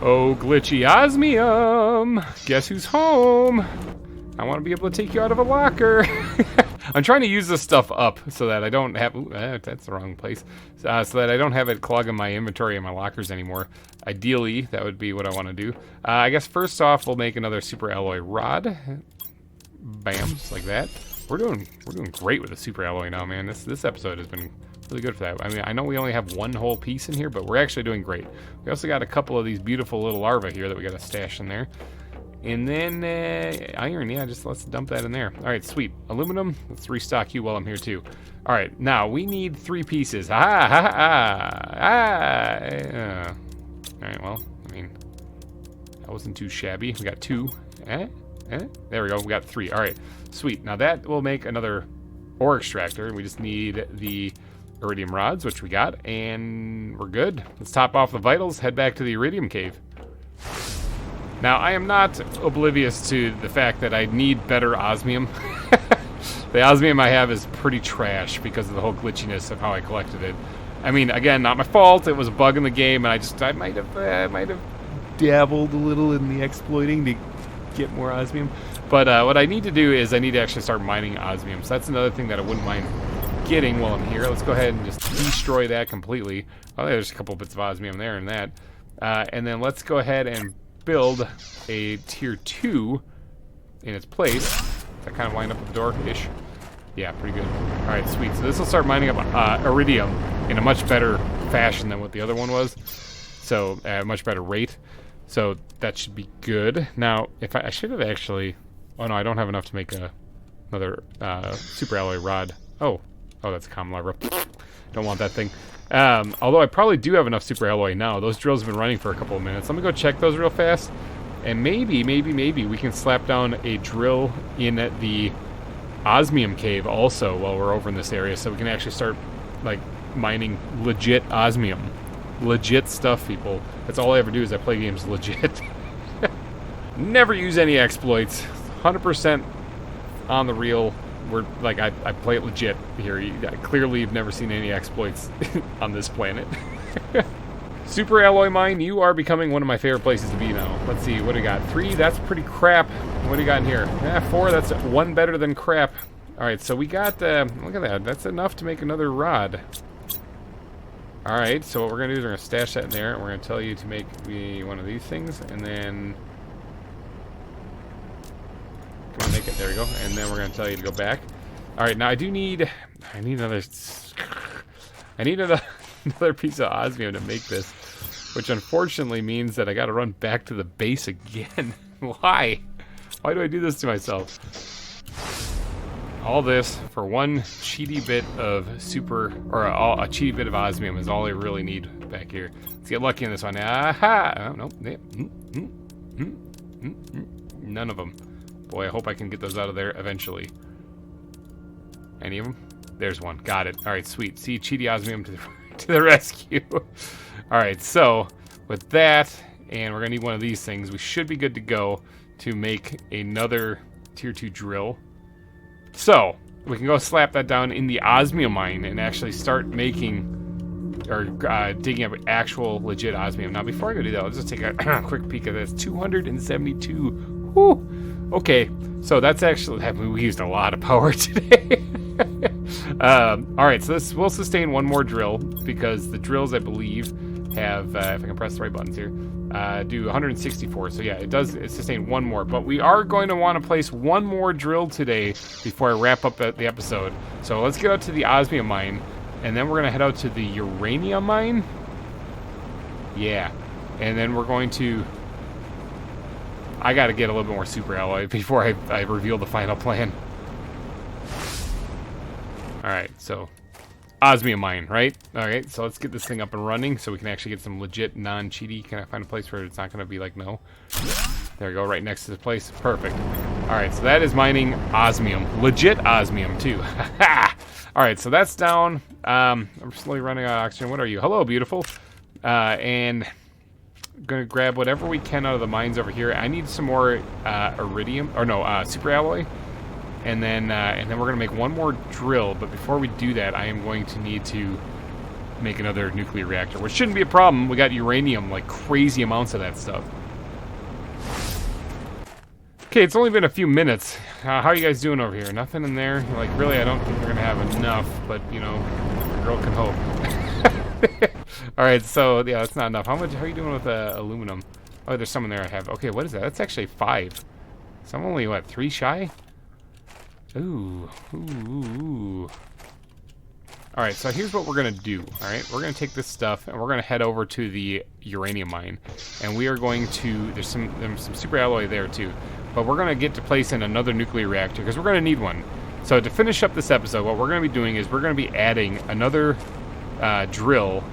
Oh, glitchy osmium! Guess who's home? I want to be able to take you out of a locker. I'm trying to use this stuff up so that I don't have... Ooh, that's the wrong place. So that I don't have it clogging my inventory and my lockers anymore. Ideally, that would be what I want to do. I guess first off, we'll make another super alloy rod. Bam, just like that. We're doing great with the super alloy now, man. This episode has been really good for that. I mean, I know we only have one whole piece in here, but we're actually doing great. We also got a couple of these beautiful little larvae here that we got to stash in there. And then iron, yeah, just let's dump that in there. All right, sweet. Aluminum, let's restock you while I'm here too. All right, now we need 3 pieces. All right, well, I mean, that wasn't too shabby. We got 2. There we go. We got 3. All right, sweet. Now that will make another ore extractor. We just need the iridium rods, which we got, and we're good. Let's top off the vitals, head back to the iridium cave. Now, I am not oblivious to the fact that I need better osmium. The osmium I have is pretty trash because of the whole glitchiness of how I collected it. I mean, again, not my fault. It was a bug in the game, and I might have dabbled a little in the exploiting to get more osmium. But what I need to do is I need to actually start mining osmium. So that's another thing that I wouldn't mind getting while I'm here. Let's go ahead and just destroy that completely. Oh, there's a couple bits of osmium there and that. And then let's go ahead and build a tier 2 in its place. Does that kind of line up with the door-ish? Yeah, pretty good. All right, sweet. So this will start mining up iridium in a much better fashion than what the other one was. So a much better rate. So that should be good. Now, if I should have actually... Oh, no, I don't have enough to make another super alloy rod. Oh, that's a common larva. Don't want that thing. Although I probably do have enough super alloy now. Those drills have been running for a couple of minutes. Let me go check those real fast. And maybe we can slap down a drill in the osmium cave also while we're over in this area, so we can actually start, like, mining legit osmium. Legit stuff, people. That's all I ever do is I play games legit. Never use any exploits. 100% on the real. We're like I play it legit here. Clearly, you've never seen any exploits on this planet. Super alloy mine, you are becoming one of my favorite places to be now. Let's see, what do we got? 3, that's pretty crap. What do you got in here? 4, that's 1 better than crap. All right, so we got, look at that. That's enough to make another rod. All right, so what we're gonna do is we're gonna stash that in there, and we're gonna tell you to make me one of these things, and then come on, make it. There we go. And then we're gonna tell you to go back. All right, now I need another piece of osmium to make this, which unfortunately means that I got to run back to the base again. Why? Why do I do this to myself? All this for one cheaty bit of a cheaty bit of osmium is all I really need back here. Let's get lucky in this one. Aha! Oh, no. None of them. Boy, I hope I can get those out of there eventually. Any of them? There's one. Got it. All right, sweet. See, cheaty osmium to the rescue. All right, so with that, and we're gonna need one of these things, we should be good to go to make another tier 2 drill. So we can go slap that down in the osmium mine and actually start making or digging up actual legit osmium. Now, before I go do that, let's just take a quick peek at this. 272. Whew. Okay, so that's actually, I mean, we used a lot of power today. All right, so this will sustain one more drill because the drills, I believe, have, if I can press the right buttons here, do 164. So yeah, it sustain one more, but we are going to want to place one more drill today before I wrap up the episode. So let's get out to the osmium mine, and then we're going to head out to the uranium mine. Yeah, and then we're going to, I got to get a little bit more super alloy before I reveal the final plan. All right, so osmium mine, right? All right, so let's get this thing up and running so we can actually get some legit non-cheaty. Can I find a place where it's not going to be like no? There we go, right next to the place. Perfect. All right, so that is mining osmium. Legit osmium, too. All right, so that's down. I'm slowly running out of oxygen. What are you? Hello, beautiful. And I'm going to grab whatever we can out of the mines over here. I need some more iridium, or no, super alloy. And then we're gonna make one more drill. But before we do that, I am going to need to make another nuclear reactor, which shouldn't be a problem. We got uranium, like crazy amounts of that stuff. Okay, it's only been a few minutes. How are you guys doing over here? Nothing in there? Like, really, I don't think we're gonna have enough. But you know, a girl can hope. All right, so yeah, that's not enough. How are you doing with aluminum? Oh, there's some in there I have. Okay, what is that? That's actually 5. So I'm only what, 3 shy? Ooh. All right, so here's what we're gonna do. All right, we're gonna take this stuff and we're gonna head over to the uranium mine, and we are going to. There's some super alloy there too, but we're gonna get to place in another nuclear reactor because we're gonna need one. So to finish up this episode, what we're gonna be doing is we're gonna be adding another drill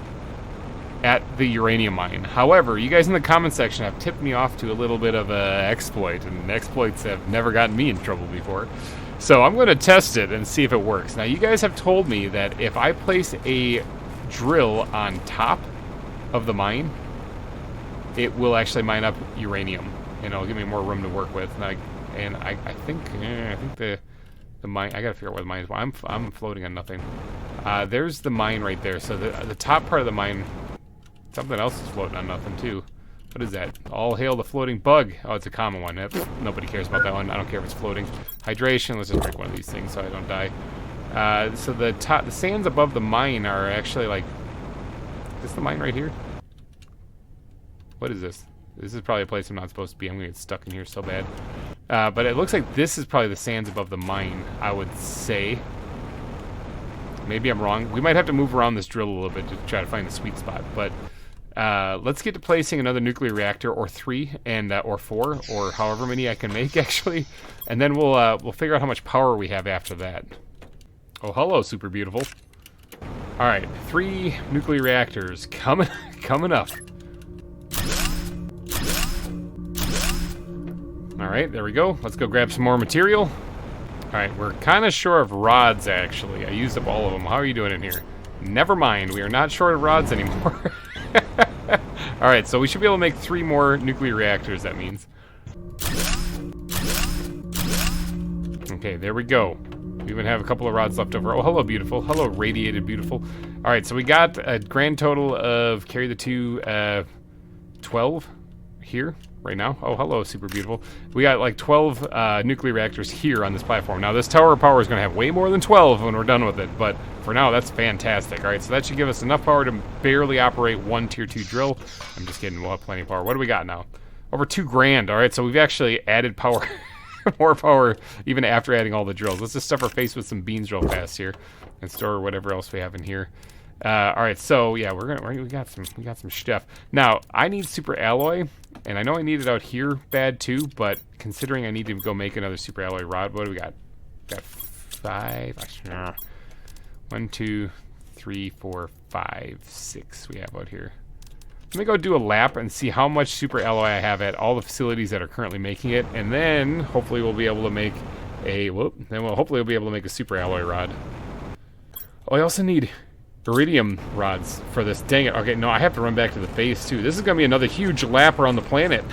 at the uranium mine. However, you guys in the comment section have tipped me off to a little bit of a exploit, and exploits have never gotten me in trouble before. So I'm going to test it and see if it works. Now, you guys have told me that if I place a drill on top of the mine, it will actually mine up uranium, and it'll give me more room to work with. And I think the mine. I got to figure out where the mine is. Well, I'm floating on nothing. There's the mine right there. So the top part of the mine, something else is floating on nothing too. What is that? All hail the floating bug. Oh, it's a common one. Nobody cares about that one. I don't care if it's floating. Hydration. Let's just break one of these things so I don't die. So the sands above the mine are actually like... Is this the mine right here? What is this? This is probably a place I'm not supposed to be. I'm going to get stuck in here so bad. But it looks like this is probably the sands above the mine, I would say. Maybe I'm wrong. We might have to move around this drill a little bit to try to find the sweet spot. But let's get to placing another nuclear reactor, or 3, and or 4, or however many I can make, actually. And then we'll figure out how much power we have after that. Oh, hello, super beautiful. All right, 3 nuclear reactors coming up. All right, there we go. Let's go grab some more material. All right, we're kind of short of rods, actually. I used up all of them. How are you doing in here? Never mind, we are not short of rods anymore. All right, so we should be able to make 3 more nuclear reactors, that means. Okay, there we go. We even have a couple of rods left over. Oh, hello, beautiful. Hello, radiated beautiful. All right, so we got a grand total of, carry the 2, 12 here right now. Oh, hello, super beautiful. We got like 12 nuclear reactors here on this platform. Now, this tower of power is going to have way more than 12 when we're done with it, but for now, that's fantastic. All right, so that should give us enough power to barely operate 1 tier 2 drill. I'm just kidding, we'll have plenty of power. What do we got now? Over 2 grand. All right, so we've actually added power, more power, even after adding all the drills. Let's just stuff our face with some beans real fast here and store whatever else we have in here. All right, so yeah, we got some stuff. Now, I need super alloy, and I know I need it out here bad too, but considering I need to go make another super alloy rod, what do we got? Got 5. 1, 2, 3, 4, 5, 6 we have out here. Let me go do a lap and see how much super alloy I have at all the facilities that are currently making it, and then hopefully we'll be able to make a hopefully we'll be able to make a super alloy rod. Oh, I also need iridium rods for this. Dang it. Okay, no, I have to run back to the base too. This is gonna be another huge lap around the planet.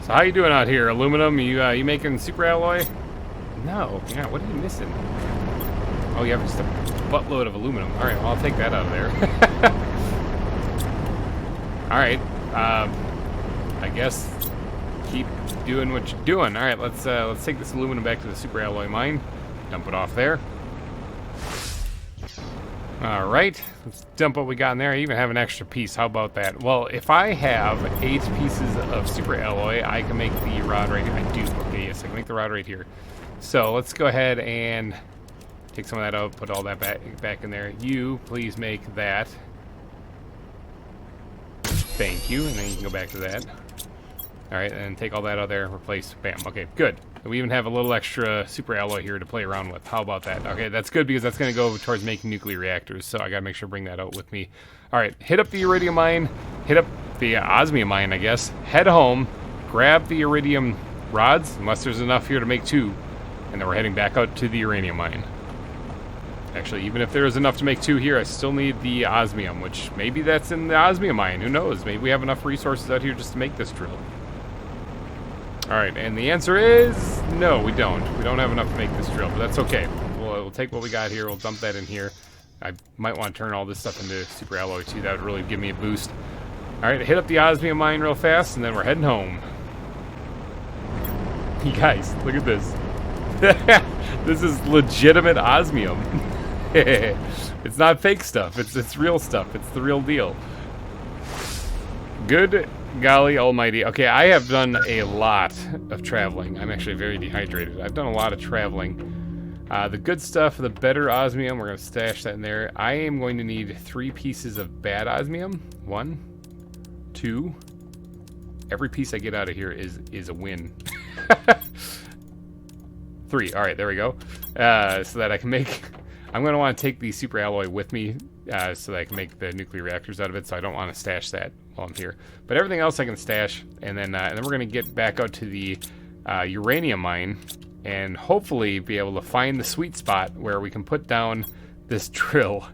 So how you doing out here, aluminum? You making super alloy? No. Yeah, what are you missing? Oh, you have just a buttload of aluminum. All right, well, I'll take that out of there. All right, I guess keep doing what you're doing. All right, let's take this aluminum back to the super alloy mine. Dump it off there. All right, let's dump what we got in there. I even have an extra piece. How about that? Well, if I have 8 pieces of super alloy, I can make the rod right here. I do. Okay, yes, I can make the rod right here. So let's go ahead and take some of that out, put all that back in there. You, please make that. Thank you, and then you can go back to that. All right, and take all that out there, replace, bam, okay, good. We even have a little extra super alloy here to play around with. How about that? Okay, that's good because that's gonna go towards making nuclear reactors, so I gotta make sure to bring that out with me. All right, hit up the iridium mine, hit up the osmium mine, I guess, head home, grab the iridium rods, unless there's enough here to make 2, and then we're heading back out to the uranium mine. Actually, even if there is enough to make 2 here, I still need the osmium, which maybe that's in the osmium mine. Who knows? Maybe we have enough resources out here just to make this drill. All right, and the answer is no, we don't. We don't have enough to make this drill, but that's okay. We'll take what we got here. We'll dump that in here. I might want to turn all this stuff into super alloy too. That would really give me a boost. All right, hit up the osmium mine real fast, and then we're heading home. You guys, look at this. This is legitimate osmium. It's not fake stuff. It's real stuff. It's the real deal. Good golly almighty. Okay, I have done a lot of traveling. I'm actually very dehydrated. I've done a lot of traveling. The good stuff, the better osmium, we're going to stash that in there. I am going to need 3 pieces of bad osmium. 1, 2. Every piece I get out of here is a win. 3. All right, there we go. So that I can make... I'm going to want to take the super alloy with me so that I can make the nuclear reactors out of it, so I don't want to stash that while I'm here. But everything else I can stash, and then we're going to get back out to the uranium mine and hopefully be able to find the sweet spot where we can put down this drill.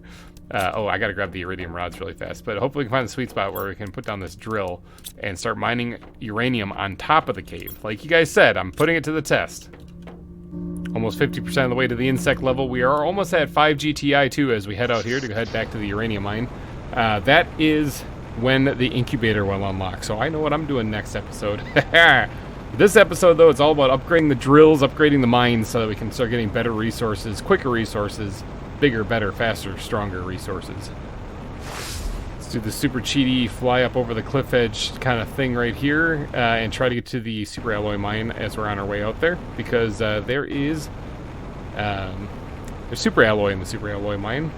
Oh, I got to grab the iridium rods really fast, but hopefully we can find the sweet spot where we can put down this drill and start mining uranium on top of the cave. Like you guys said, I'm putting it to the test. Almost 50% of the way to the insect level. We are almost at 5 GTI too as we head out here to head back to the uranium mine. That is when the incubator will unlock. So I know what I'm doing next episode. This episode though, it's all about upgrading the drills, upgrading the mines so that we can start getting better resources, quicker resources, bigger, better, faster, stronger resources. Let's do the super cheaty fly up over the cliff edge kind of thing right here and try to get to the super alloy mine as we're on our way out there, because there's super alloy in the super alloy mine,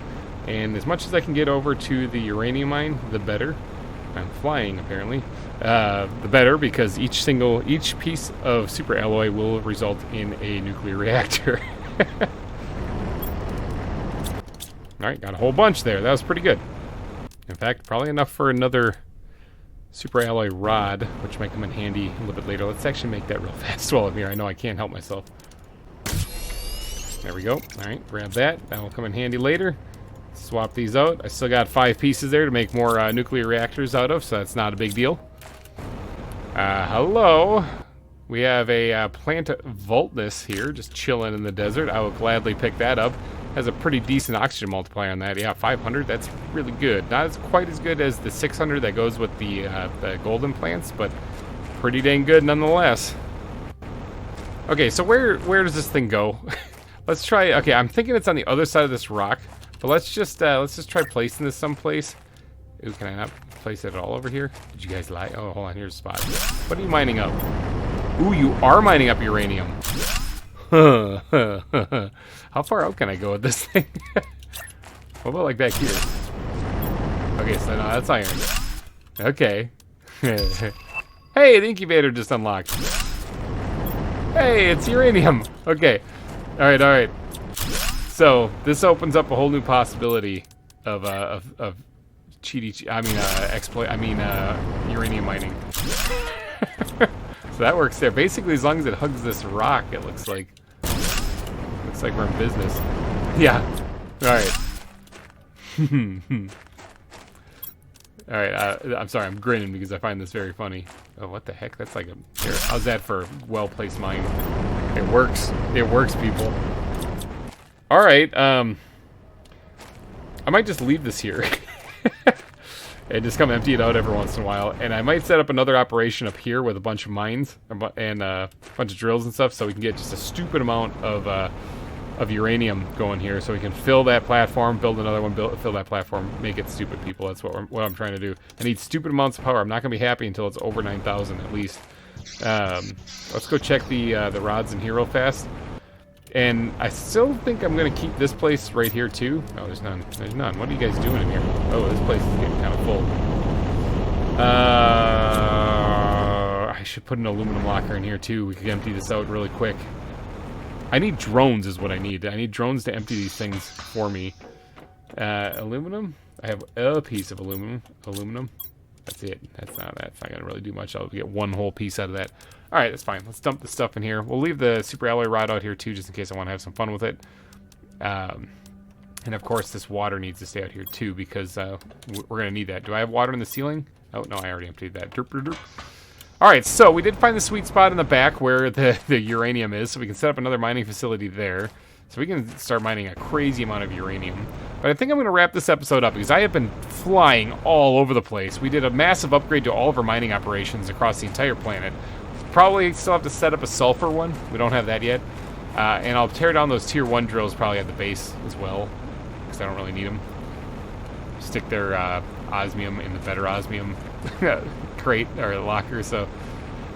and as much as I can get over to the uranium mine, the better. I'm flying apparently. The better, because each piece of super alloy will result in a nuclear reactor. All right, got a whole bunch there. That was pretty good. In fact, probably enough for another super alloy rod, which might come in handy a little bit later. Let's actually make that real fast while I'm here. I know I can't help myself. There we go. All right, grab that. That will come in handy later. Swap these out. I still got 5 pieces there to make more nuclear reactors out of, so that's not a big deal. Hello. We have a plant Voltness here, just chilling in the desert. I will gladly pick that up. Has a pretty decent oxygen multiplier on that. Yeah, 500, that's really good. Not as quite as good as the 600 that goes with the golden plants, but pretty dang good nonetheless. Okay, so where does this thing go? Let's try, okay, I'm thinking it's on the other side of this rock, but let's just try placing this someplace. Ooh, can I not place it at all over here? Did you guys lie? Oh, hold on, here's a spot. What are you mining up? Ooh, you are mining up uranium. How far out can I go with this thing? What about like back here? Okay, so no, that's iron. Okay. Hey, the incubator just unlocked. Hey, it's uranium. Okay. All right. So this opens up a whole new possibility of uranium mining. So that works there. Basically, as long as it hugs this rock, it looks like we're in business. Yeah. All right. All right. I'm sorry. I'm grinning because I find this very funny. Oh, what the heck? That's like a. How's that for a well-placed mine? It works. It works, people. All right. I might just leave this here. And just come empty it out every once in a while. And I might set up another operation up here with a bunch of mines and a bunch of drills and stuff, so we can get just a stupid amount of uranium going here, so we can fill that platform, build another one, fill that platform, make it stupid, people. That's what I'm trying to do. I need stupid amounts of power. I'm not going to be happy until it's over 9,000 at least. Let's go check the rods in here real fast. And I still think I'm going to keep this place right here, too. No, there's none. There's none. What are you guys doing in here? Oh, this place is getting kind of full. I should put an aluminum locker in here, too. We could empty this out really quick. I need drones is what I need. I need drones to empty these things for me. Aluminum? I have a piece of aluminum. That's it. That's not going to really do much. I'll get one whole piece out of that. All right, that's fine. Let's dump this stuff in here. We'll leave the super alloy rod out here too, just in case I want to have some fun with it. And of course, this water needs to stay out here too, because we're going to need that. Do I have water in the ceiling? Oh, no, I already emptied that. Derp, derp, derp. All right, so we did find the sweet spot in the back where the uranium is, so we can set up another mining facility there. So we can start mining a crazy amount of uranium. But I think I'm going to wrap this episode up because I have been flying all over the place. We did a massive upgrade to all of our mining operations across the entire planet. Probably still have to set up a sulfur one. We don't have that yet. And I'll tear down those tier 1 drills probably at the base as well, because I don't really need them. Stick their osmium in the better osmium crate or locker. So,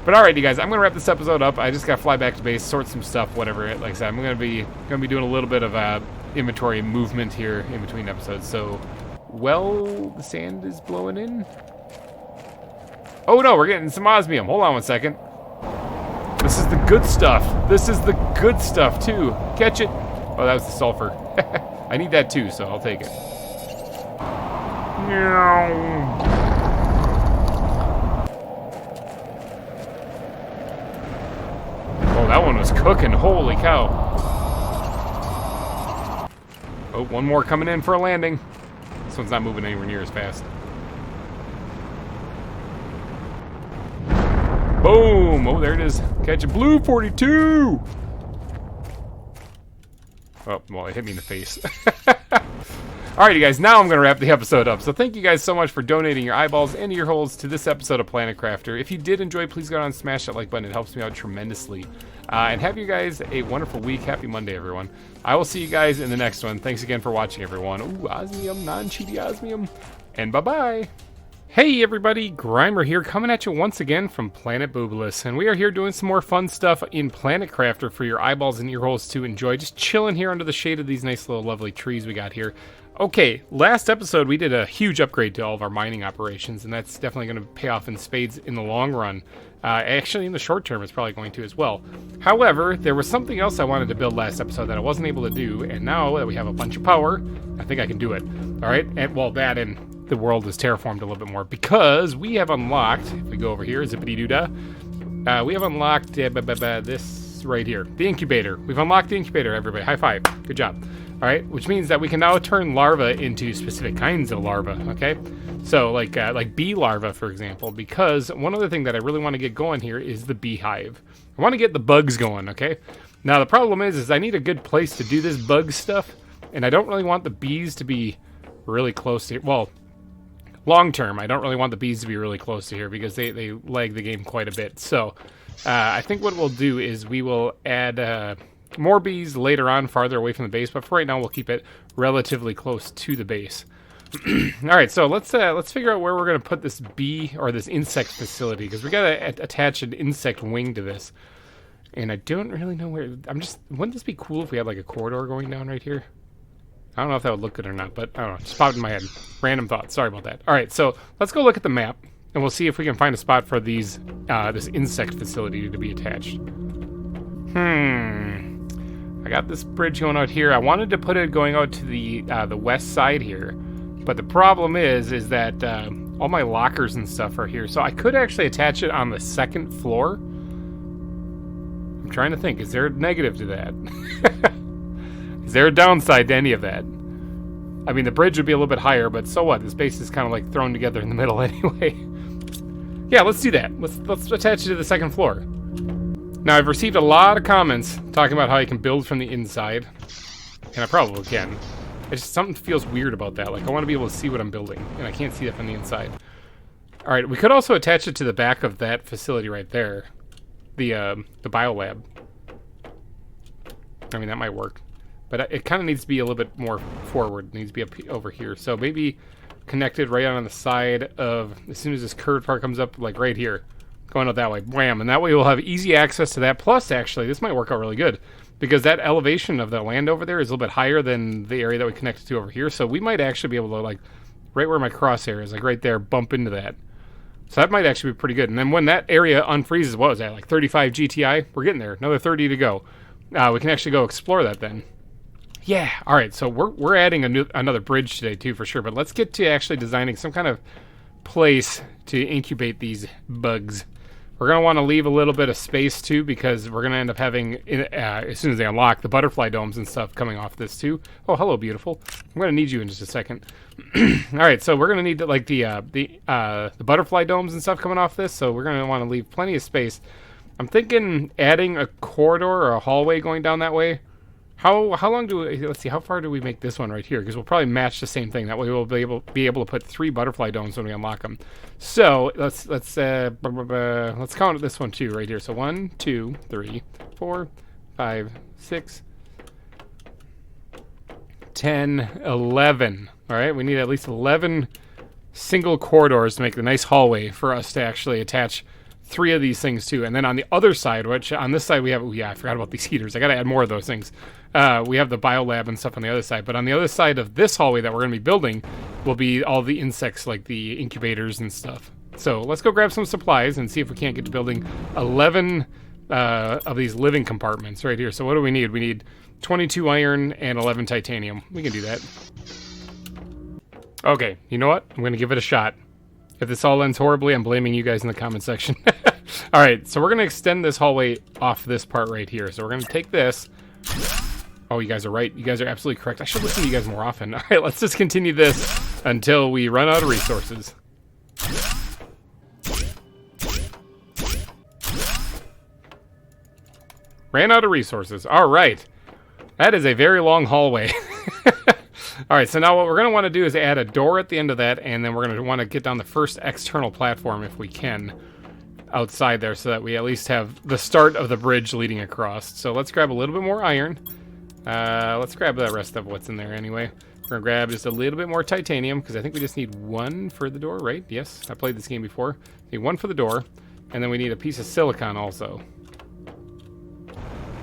but all right, you guys, I'm gonna wrap this episode up. I just gotta fly back to base, sort some stuff, whatever. Like I said, I'm gonna be doing a little bit of inventory movement here in between episodes. So, well, the sand is blowing in. Oh no, we're getting some osmium. Hold on one second. This is the good stuff. This is the good stuff too. Catch it. Oh, that was the sulfur. I need that too, so I'll take it. Oh, that one was cooking. Holy cow. Oh, one more coming in for a landing. This one's not moving anywhere near as fast. Boom! Oh, there it is. Catch a blue 42! Oh, well, it hit me in the face. Alright, you guys, now I'm going to wrap the episode up. So thank you guys so much for donating your eyeballs and ear holes to this episode of Planet Crafter. If you did enjoy, please go down and smash that like button. It helps me out tremendously. And have you guys a wonderful week. Happy Monday, everyone. I will see you guys in the next one. Thanks again for watching, everyone. Ooh, osmium, non-cheaty osmium. And bye-bye. Hey everybody, GReimer here, coming at you once again from Planet Boobalus, and we are here doing some more fun stuff in Planet Crafter for your eyeballs and ear holes to enjoy, just chilling here under the shade of these nice little lovely trees we got here. Okay, last episode we did a huge upgrade to all of our mining operations, and that's definitely going to pay off in spades in the long run. Actually, in the short term, it's probably going to as well. However, there was something else I wanted to build last episode that I wasn't able to do, and now that we have a bunch of power, I think I can do it. Alright, and well, that and the world is terraformed a little bit more, because we have unlocked, if we go over here, zippity-doo-dah, we have unlocked this right here, the incubator. We've unlocked the incubator, everybody. High five. Good job. Alright, which means that we can now turn larvae into specific kinds of larvae, okay? So, like bee larvae, for example, because one other thing that I really want to get going here is the beehive. I want to get the bugs going, okay? Now, the problem is I need a good place to do this bug stuff, and I don't really want the bees to be really close to, well, long term, I don't really want the bees to be really close to here because they lag the game quite a bit. So, I think what we'll do is we will add more bees later on, farther away from the base, but for right now, we'll keep it relatively close to the base. All right, so let's figure out where we're going to put this bee or this insect facility, because we got to attach an insect wing to this. And I don't really know where. Wouldn't this be cool if we had like a corridor going down right here? I don't know if that would look good or not, but I don't know. Just popped in my head. Random thoughts. Sorry about that. All right, so let's go look at the map, and we'll see if we can find a spot for these this insect facility to be attached. I got this bridge going out here. I wanted to put it going out to the west side here, but the problem is that all my lockers and stuff are here. So I could actually attach it on the second floor. I'm trying to think, is there a negative to that? Is there a downside to any of that? I mean, the bridge would be a little bit higher, but so what? This base is kind of like thrown together in the middle anyway. Yeah, let's do that. Let's attach it to the second floor. Now, I've received a lot of comments talking about how you can build from the inside, and I probably can. It's just something feels weird about that. Like, I want to be able to see what I'm building, and I can't see that from the inside. All right, we could also attach it to the back of that facility right there, the biolab. I mean, that might work. But it kind of needs to be a little bit more forward. It needs to be up over here. So maybe connected right on the side of, as soon as this curved part comes up, like right here. Going out that way. Wham. And that way we'll have easy access to that. Plus, actually, this might work out really good. Because that elevation of the land over there is a little bit higher than the area that we connected to over here. So we might actually be able to, like, right where my crosshair is, like right there, bump into that. So that might actually be pretty good. And then when that area unfreezes, what was that, like 35 GTI? We're getting there. Another 30 to go. We can actually go explore that then. Yeah, all right, so we're adding another bridge today too, for sure. But let's get to actually designing some kind of place to incubate these bugs. We're going to want to leave a little bit of space too, because we're going to end up having, as soon as they unlock, the butterfly domes and stuff coming off this too. Oh, hello, beautiful. I'm going to need you in just a second. All right, so we're going to need like the butterfly domes and stuff coming off this, so we're going to want to leave plenty of space. I'm thinking adding a corridor or a hallway going down that way. How long do we, let's see, how far do we make this one right here? Because we'll probably match the same thing. That way we'll be able to put 3 butterfly domes when we unlock them. So let's count this one too right here. So 1, 2, 3, 4, 5, 6, 10, 11. All right, we need at least 11 single corridors to make the nice hallway for us to actually attach 3 of these things too. And then on the other side, which on this side we have, yeah, I forgot about these heaters. I got to add more of those things. We have the biolab and stuff on the other side, but on the other side of this hallway that we're going to be building will be all the insects, like the incubators and stuff. So let's go grab some supplies and see if we can't get to building 11 of these living compartments right here. So what do we need? We need 22 iron and 11 titanium. We can do that. Okay, you know what? I'm going to give it a shot. If this all ends horribly, I'm blaming you guys in the comment section. All right, so we're going to extend this hallway off this part right here. So we're going to take this. Oh, you guys are right. You guys are absolutely correct. I should listen to you guys more often. All right, let's just continue this until we run out of resources. Ran out of resources. All right. That is a very long hallway. All right, so now what we're going to want to do is add a door at the end of that, and then we're going to want to get down the first external platform if we can outside there, so that we at least have the start of the bridge leading across. So let's grab a little bit more iron. Let's grab the rest of what's in there anyway. We're going to grab just a little bit more titanium, because I think we just need 1 for the door, right? Yes, I played this game before. Need 1 for the door, and then we need a piece of silicon also.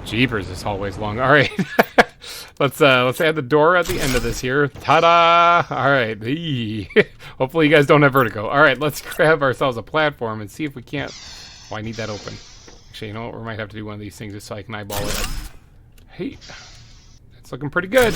Jeepers, this hallway's long. All right. Let's add the door at the end of this here. Ta-da! All right. Hopefully you guys don't have vertigo. All right, let's grab ourselves a platform and see if we can't... Oh, I need that open. Actually, you know what? We might have to do one of these things just so I can eyeball it up. Hey, that's looking pretty good.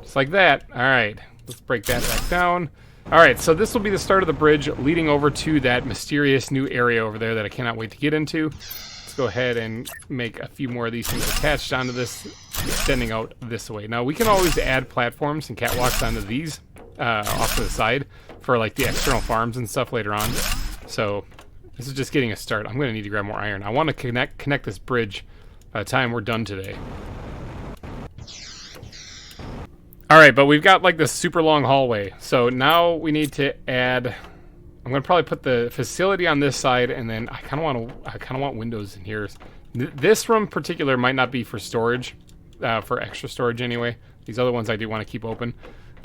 Just like that. All right, let's break that back down. All right, so this will be the start of the bridge leading over to that mysterious new area over there that I cannot wait to get into. Let's go ahead and make a few more of these things attached onto this, extending out this way. Now, we can always add platforms and catwalks onto these off to the side for like the external farms and stuff later on. So this is just getting a start. I'm going to need to grab more iron. I want to connect this bridge by the time we're done today. All right, but we've got like this super long hallway. So now we need to add... I'm gonna probably put the facility on this side, and then I kind of want windows in here. This room in particular might not be for storage, for extra storage anyway. These other ones I do want to keep open,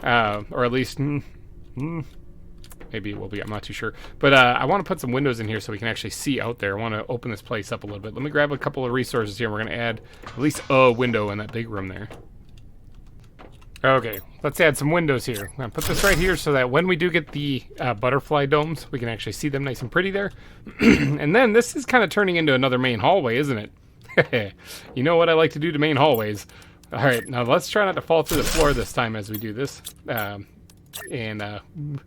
or at least maybe it will be. I'm not too sure, but I want to put some windows in here so we can actually see out there. I want to open this place up a little bit. Let me grab a couple of resources here. And we're gonna add at least a window in that big room there. Okay, let's add some windows here. I'm going to put this right here so that when we do get the butterfly domes, we can actually see them nice and pretty there. And then this is kind of turning into another main hallway, isn't it? You know what I like to do to main hallways. All right, now let's try not to fall through the floor this time as we do this. I know I'm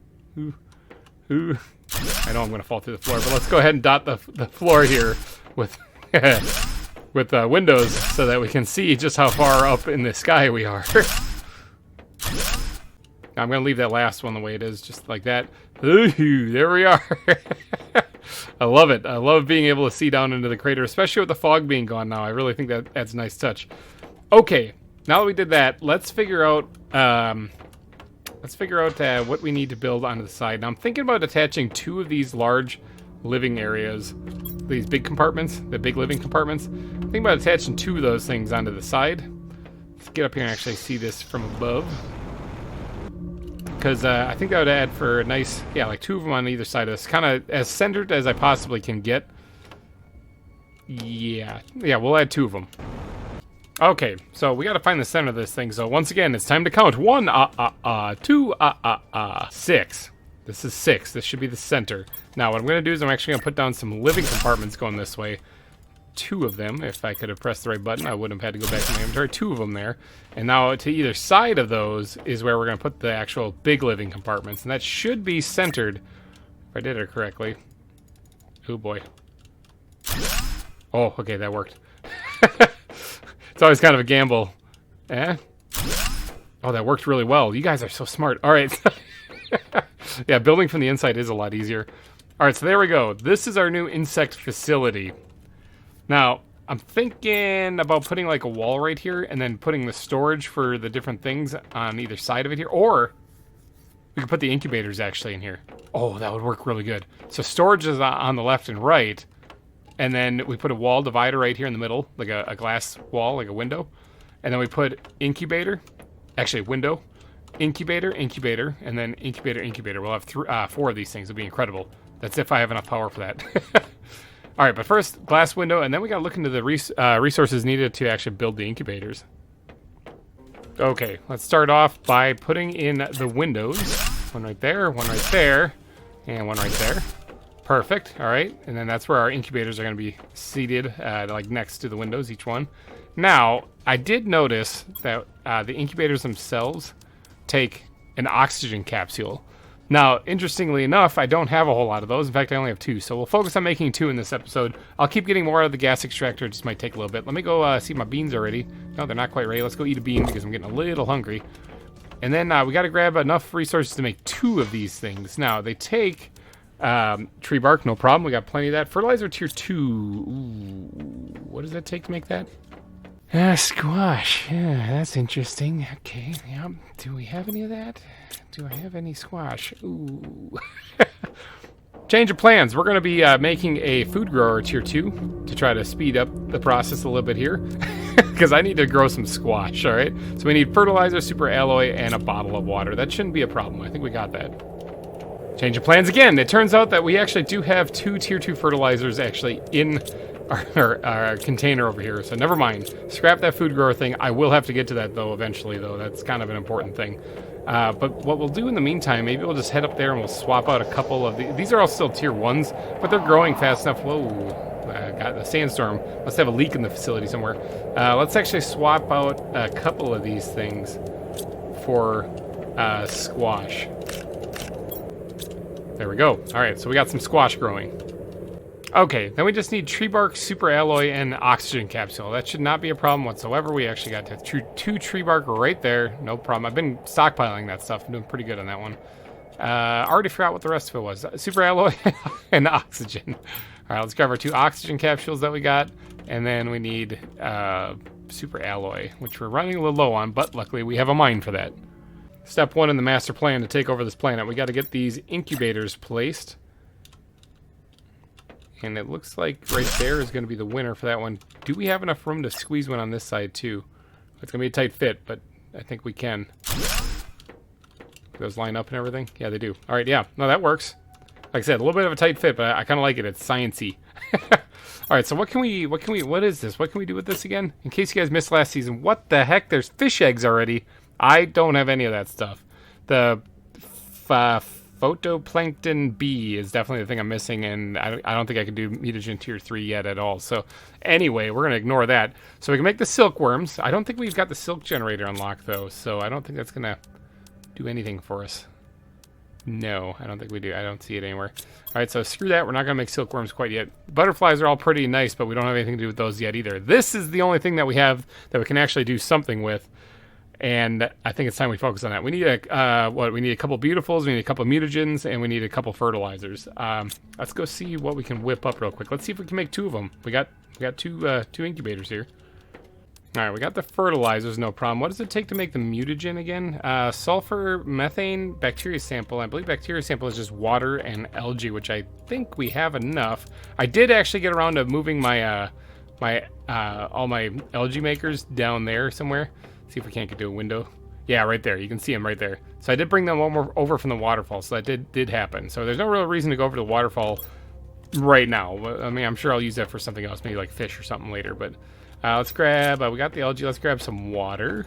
going to fall through the floor, but let's go ahead and dot the floor here with with windows so that we can see just how far up in the sky we are. I'm going to leave that last one the way it is, just like that. Ooh, there we are. I love it. I love being able to see down into the crater, especially with the fog being gone now. I really think that adds a nice touch. Okay, now that we did that, let's figure out what we need to build onto the side. Now I'm thinking about attaching 2 of these large living areas, these big compartments, the big living compartments. I'm thinking about attaching 2 of those things onto the side. Let's get up here and actually see this from above. Because I think that would add for a nice, yeah, like 2 of them on either side of this. Kind of as centered as I possibly can get. Yeah, we'll add 2 of them. Okay, so we got to find the center of this thing. So once again, it's time to count. 1, 2, 6. This is 6. This should be the center. Now what I'm going to do is I'm actually going to put down some living compartments going this way. 2 of them. If I could have pressed the right button, I wouldn't have had to go back to my inventory. 2 of them there. And now to either side of those is where we're going to put the actual big living compartments. And that should be centered, if I did it correctly. Oh boy. Oh, okay, that worked. It's always kind of a gamble. Eh? Oh, that worked really well. You guys are so smart. All right. Yeah, building from the inside is a lot easier. All right, so there we go. This is our new insect facility. Now, I'm thinking about putting like a wall right here and then putting the storage for the different things on either side of it here. Or we could put the incubators actually in here. Oh, that would work really good. So storage is on the left and right. And then we put a wall divider right here in the middle, like a glass wall, like a window. And then we put incubator, actually window, incubator, incubator, and then incubator, incubator. We'll have 4 of these things. It'll be incredible. That's if I have enough power for that. All right, but first, glass window, and then we got to look into the resources needed to actually build the incubators. Okay, let's start off by putting in the windows. 1 right there, and 1 right there. Perfect. All right, and then that's where our incubators are going to be seated, like next to the windows, each one. Now, I did notice that the incubators themselves take an oxygen capsule. Now, interestingly enough, I don't have a whole lot of those. In fact, I only have 2, so we'll focus on making 2 in this episode. I'll keep getting more out of the gas extractor. It just might take a little bit. Let me go see my beans are ready. No, they're not quite ready. Let's go eat a bean because I'm getting a little hungry. And then we got to grab enough resources to make 2 of these things. Now, they take tree bark, no problem. We got plenty of that. Fertilizer tier 2. Ooh, what does that take to make that? Squash. Yeah, that's interesting. Okay, yeah. Do we have any of that? Do I have any squash? Ooh. Change of plans. We're going to be making a food grower tier 2 to try to speed up the process a little bit here. Because I need to grow some squash, all right? So we need fertilizer, super alloy, and a bottle of water. That shouldn't be a problem. I think we got that. Change of plans again. It turns out that we actually do have 2 tier 2 fertilizers actually in our container over here. So never mind. Scrap that food grower thing. I will have to get to that, though, eventually, though. That's kind of an important thing. But what we'll do in the meantime, maybe we'll just head up there and we'll swap out a couple of these are all still tier 1s, but they're growing fast enough. Whoa, got a sandstorm. Let's have a leak in the facility somewhere. Let's actually swap out a couple of these things for squash. There we go. All right, so we got some squash growing. Okay, then we just need tree bark, super alloy, and oxygen capsule. That should not be a problem whatsoever. We actually got 2 tree bark right there. No problem. I've been stockpiling that stuff. I'm doing pretty good on that one. I already forgot what the rest of it was. Super alloy and oxygen. All right, let's grab our 2 oxygen capsules that we got. And then we need super alloy, which we're running a little low on, but luckily we have a mine for that. Step 1 in the master plan to take over this planet. We got to get these incubators placed. And it looks like right there is going to be the winner for that one. Do we have enough room to squeeze one on this side, too? It's going to be a tight fit, but I think we can. Those line up and everything? Yeah, they do. All right, yeah. No, that works. Like I said, a little bit of a tight fit, but I kind of like it. It's sciencey. All right, so what is this? What can we do with this again? In case you guys missed last season, what the heck? There's fish eggs already. I don't have any of that stuff. The Photoplankton B is definitely the thing I'm missing, and I don't think I can do mutagen tier 3 yet at all. So anyway, we're going to ignore that. So we can make the silkworms. I don't think we've got the silk generator unlocked, though, so I don't think that's going to do anything for us. No, I don't think we do. I don't see it anywhere. All right, so screw that. We're not going to make silkworms quite yet. Butterflies are all pretty nice, but we don't have anything to do with those yet either. This is the only thing that we have that we can actually do something with. And I think it's time we focus on that. We need we need a couple beautifuls, we need a couple mutagens, and we need a couple fertilizers. Let's go see what we can whip up real quick. Let's see if we can make 2 of them. We got two incubators here. All right, we got the fertilizers, no problem. What does it take to make the mutagen again? Sulfur, methane, bacteria sample. I believe bacteria sample is just water and algae, which I think we have enough. I did actually get around to moving my all my algae makers down there somewhere. See if we can't get to a window. Yeah, right there. You can see them right there. So I did bring them over from the waterfall, so that did happen. So there's no real reason to go over to the waterfall right now. I mean, I'm sure I'll use that for something else, maybe like fish or something later. But let's grab, we got the algae. Let's grab some water.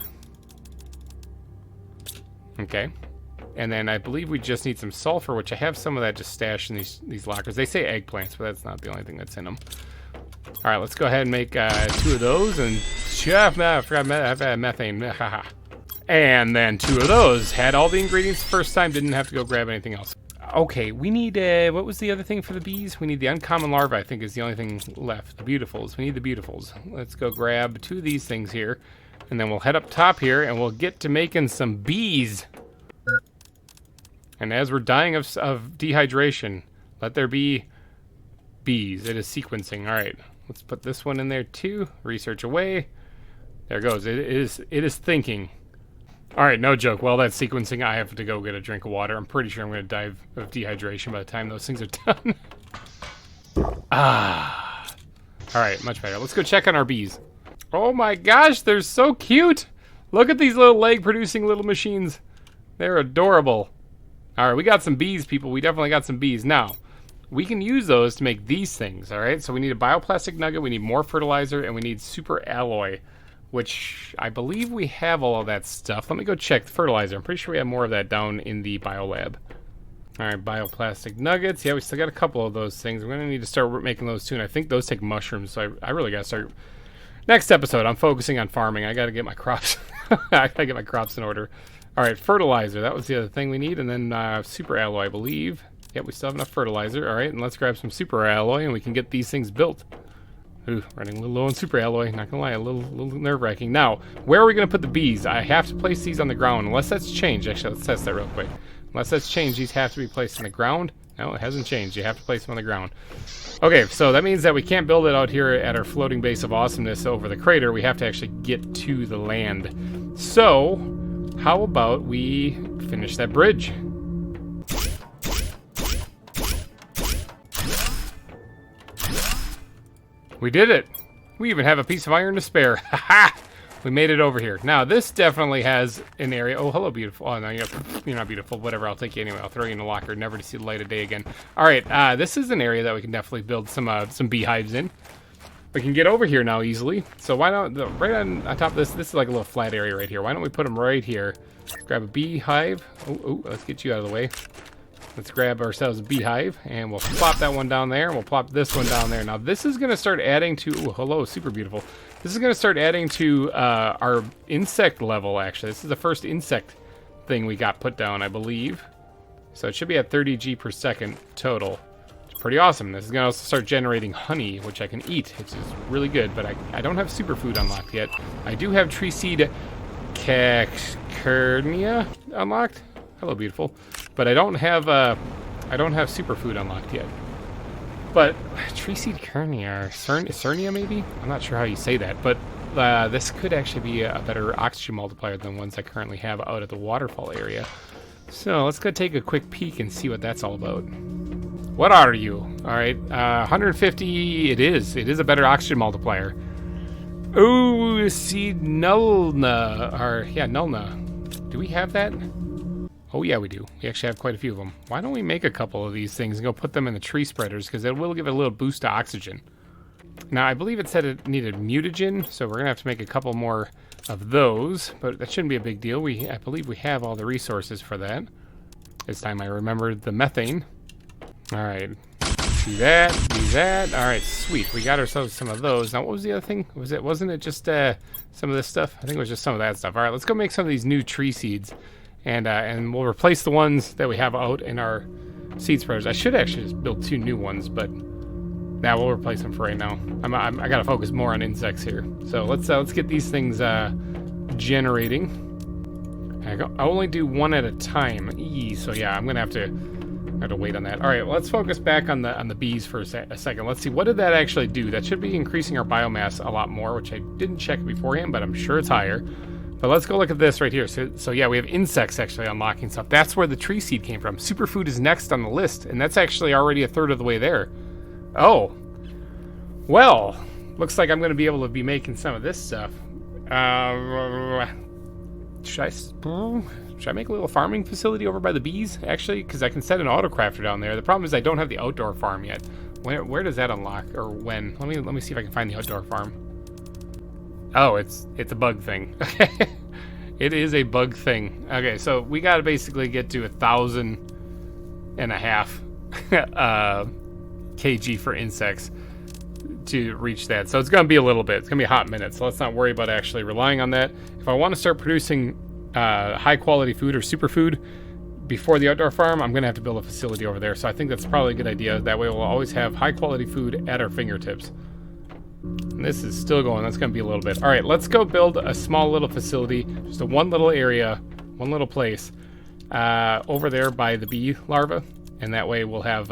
Okay. And then I believe we just need some sulfur, which I have some of that just stashed in these lockers. They say eggplants, but that's not the only thing that's in them. All right, let's go ahead and make 2 of those, and I forgot methane. And then 2 of those. Had all the ingredients the first time, didn't have to go grab anything else. Okay, we need, what was the other thing for the bees? We need the uncommon larvae, I think is the only thing left. The beautifuls, we need the beautifuls. Let's go grab 2 of these things here, and then we'll head up top here, and we'll get to making some bees. And as we're dying of dehydration, let there be bees. It is sequencing, all right. Let's put this one in there too. Research away. There it goes. It is thinking. All right, no joke. While that's sequencing, I have to go get a drink of water. I'm pretty sure I'm going to die of dehydration by the time those things are done. All right, much better. Let's go check on our bees. Oh my gosh, they're so cute. Look at these little leg-producing little machines. They're adorable. All right, we got some bees, people. We definitely got some bees. Now, we can use those to make these things, all right? So we need a bioplastic nugget, we need more fertilizer, and we need super alloy, which I believe we have all of that stuff. Let me go check the fertilizer. I'm pretty sure we have more of that down in the biolab. All right, bioplastic nuggets. Yeah, we still got a couple of those things. We're going to need to start making those too, and I think those take mushrooms, so I really got to start. Next episode, I'm focusing on farming. I got to get my crops. I got to get my crops in order. All right, fertilizer. That was the other thing we need, and then super alloy, I believe. Yep, we still have enough fertilizer. All right, and let's grab some super alloy, and we can get these things built. Ooh, running a little low on super alloy. Not gonna lie, a little nerve-wracking. Now, where are we gonna put the bees? I have to place these on the ground, unless that's changed. Actually, let's test that real quick. Unless that's changed, these have to be placed on the ground. No, it hasn't changed. You have to place them on the ground. Okay, so that means that we can't build it out here at our floating base of awesomeness over the crater. We have to actually get to the land. So, how about we finish that bridge? We did it. We even have a piece of iron to spare. Ha! We made it over here. Now, this definitely has an area. Oh, hello, beautiful. Oh, no, you're not beautiful. Whatever, I'll take you anyway. I'll throw you in the locker, never to see the light of day again. All right, this is an area that we can definitely build some beehives in. We can get over here now easily. So why not, right on top of this is like a little flat area right here. Why don't we put them right here? Let's grab a beehive. Oh, let's get you out of the way. Let's grab ourselves a beehive, and we'll plop that one down there, and we'll plop this one down there. Now, this is going to start adding to... Oh, hello, super beautiful. This is going to start adding to our insect level, actually. This is the first insect thing we got put down, I believe. So it should be at 30 G per second total. It's pretty awesome. This is going to also start generating honey, which I can eat, which is really good, but I don't have superfood unlocked yet. I do have tree seed cacurnia unlocked. Hello, beautiful. But I don't have superfood unlocked yet. But tree seed kernia, Cernia maybe? I'm not sure how you say that, but this could actually be a better oxygen multiplier than ones I currently have out at the waterfall area. So let's go take a quick peek and see what that's all about. What are you? All right, 150. It is a better oxygen multiplier. Ooh, seed Nulna, or yeah, Nulna. Do we have that? Oh yeah, we do. We actually have quite a few of them. Why don't we make a couple of these things and go put them in the tree spreaders, because it will give it a little boost to oxygen. Now, I believe it said it needed mutagen, so we're going to have to make a couple more of those, but that shouldn't be a big deal. I believe we have all the resources for that. This time I remembered the methane. All right. Do that, do that. All right, sweet. We got ourselves some of those. Now, what was the other thing? Wasn't it just some of this stuff? I think it was just some of that stuff. All right, let's go make some of these new tree seeds, and we'll replace the ones that we have out in our seed spreaders. I should actually just build 2 new ones, but now we'll replace them for right now. I gotta focus more on insects here. So let's get these things generating. I only do 1 at a time. So yeah, I'm gonna have to wait on that. All right, well, let's focus back on the bees for a second. Let's see, what did that actually do? That should be increasing our biomass a lot more, which I didn't check beforehand, but I'm sure it's higher. But let's go look at this right here. So yeah, we have insects actually unlocking stuff. That's where the tree seed came from. Superfood is next on the list, and that's actually already a third of the way there. Oh, well, looks like I'm going to be able to be making some of this stuff. Should I make a little farming facility over by the bees, actually? Because I can set an autocrafter down there. The problem is I don't have the outdoor farm yet. Where does that unlock, or when? Let me see if I can find the outdoor farm. Oh, it's a bug thing. Okay, it is a bug thing. Okay, so we got to basically get to 1,500 kg for insects to reach that. So it's going to be a little bit. It's going to be a hot minute. So let's not worry about actually relying on that. If I want to start producing high quality food or superfood before the outdoor farm, I'm going to have to build a facility over there. So I think that's probably a good idea. That way we'll always have high quality food at our fingertips. And this is still going. That's going to be a little bit. All right, let's go build a small little facility, just a one little area, one little place over there by the bee larva. And that way we'll have,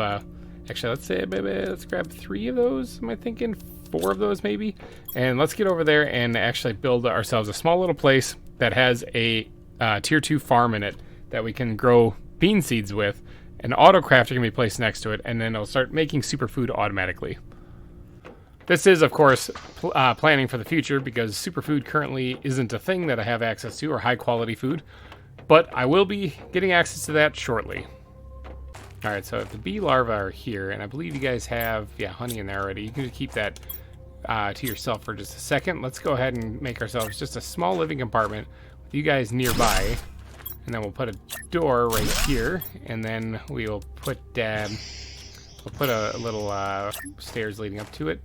actually, let's grab 3 of those. Am I thinking 4 of those maybe? And let's get over there and actually build ourselves a small little place that has a tier 2 farm in it that we can grow bean seeds with. An autocrafter can be placed next to it, and then it'll start making superfood automatically. This is, of course, planning for the future, because superfood currently isn't a thing that I have access to, or high quality food, but I will be getting access to that shortly. All right, so if the bee larvae are here, and I believe you guys have, honey in there already. You can just keep that to yourself for just a second. Let's go ahead and make ourselves just a small living compartment with you guys nearby. And then we'll put a door right here, and then we'll put a little stairs leading up to it,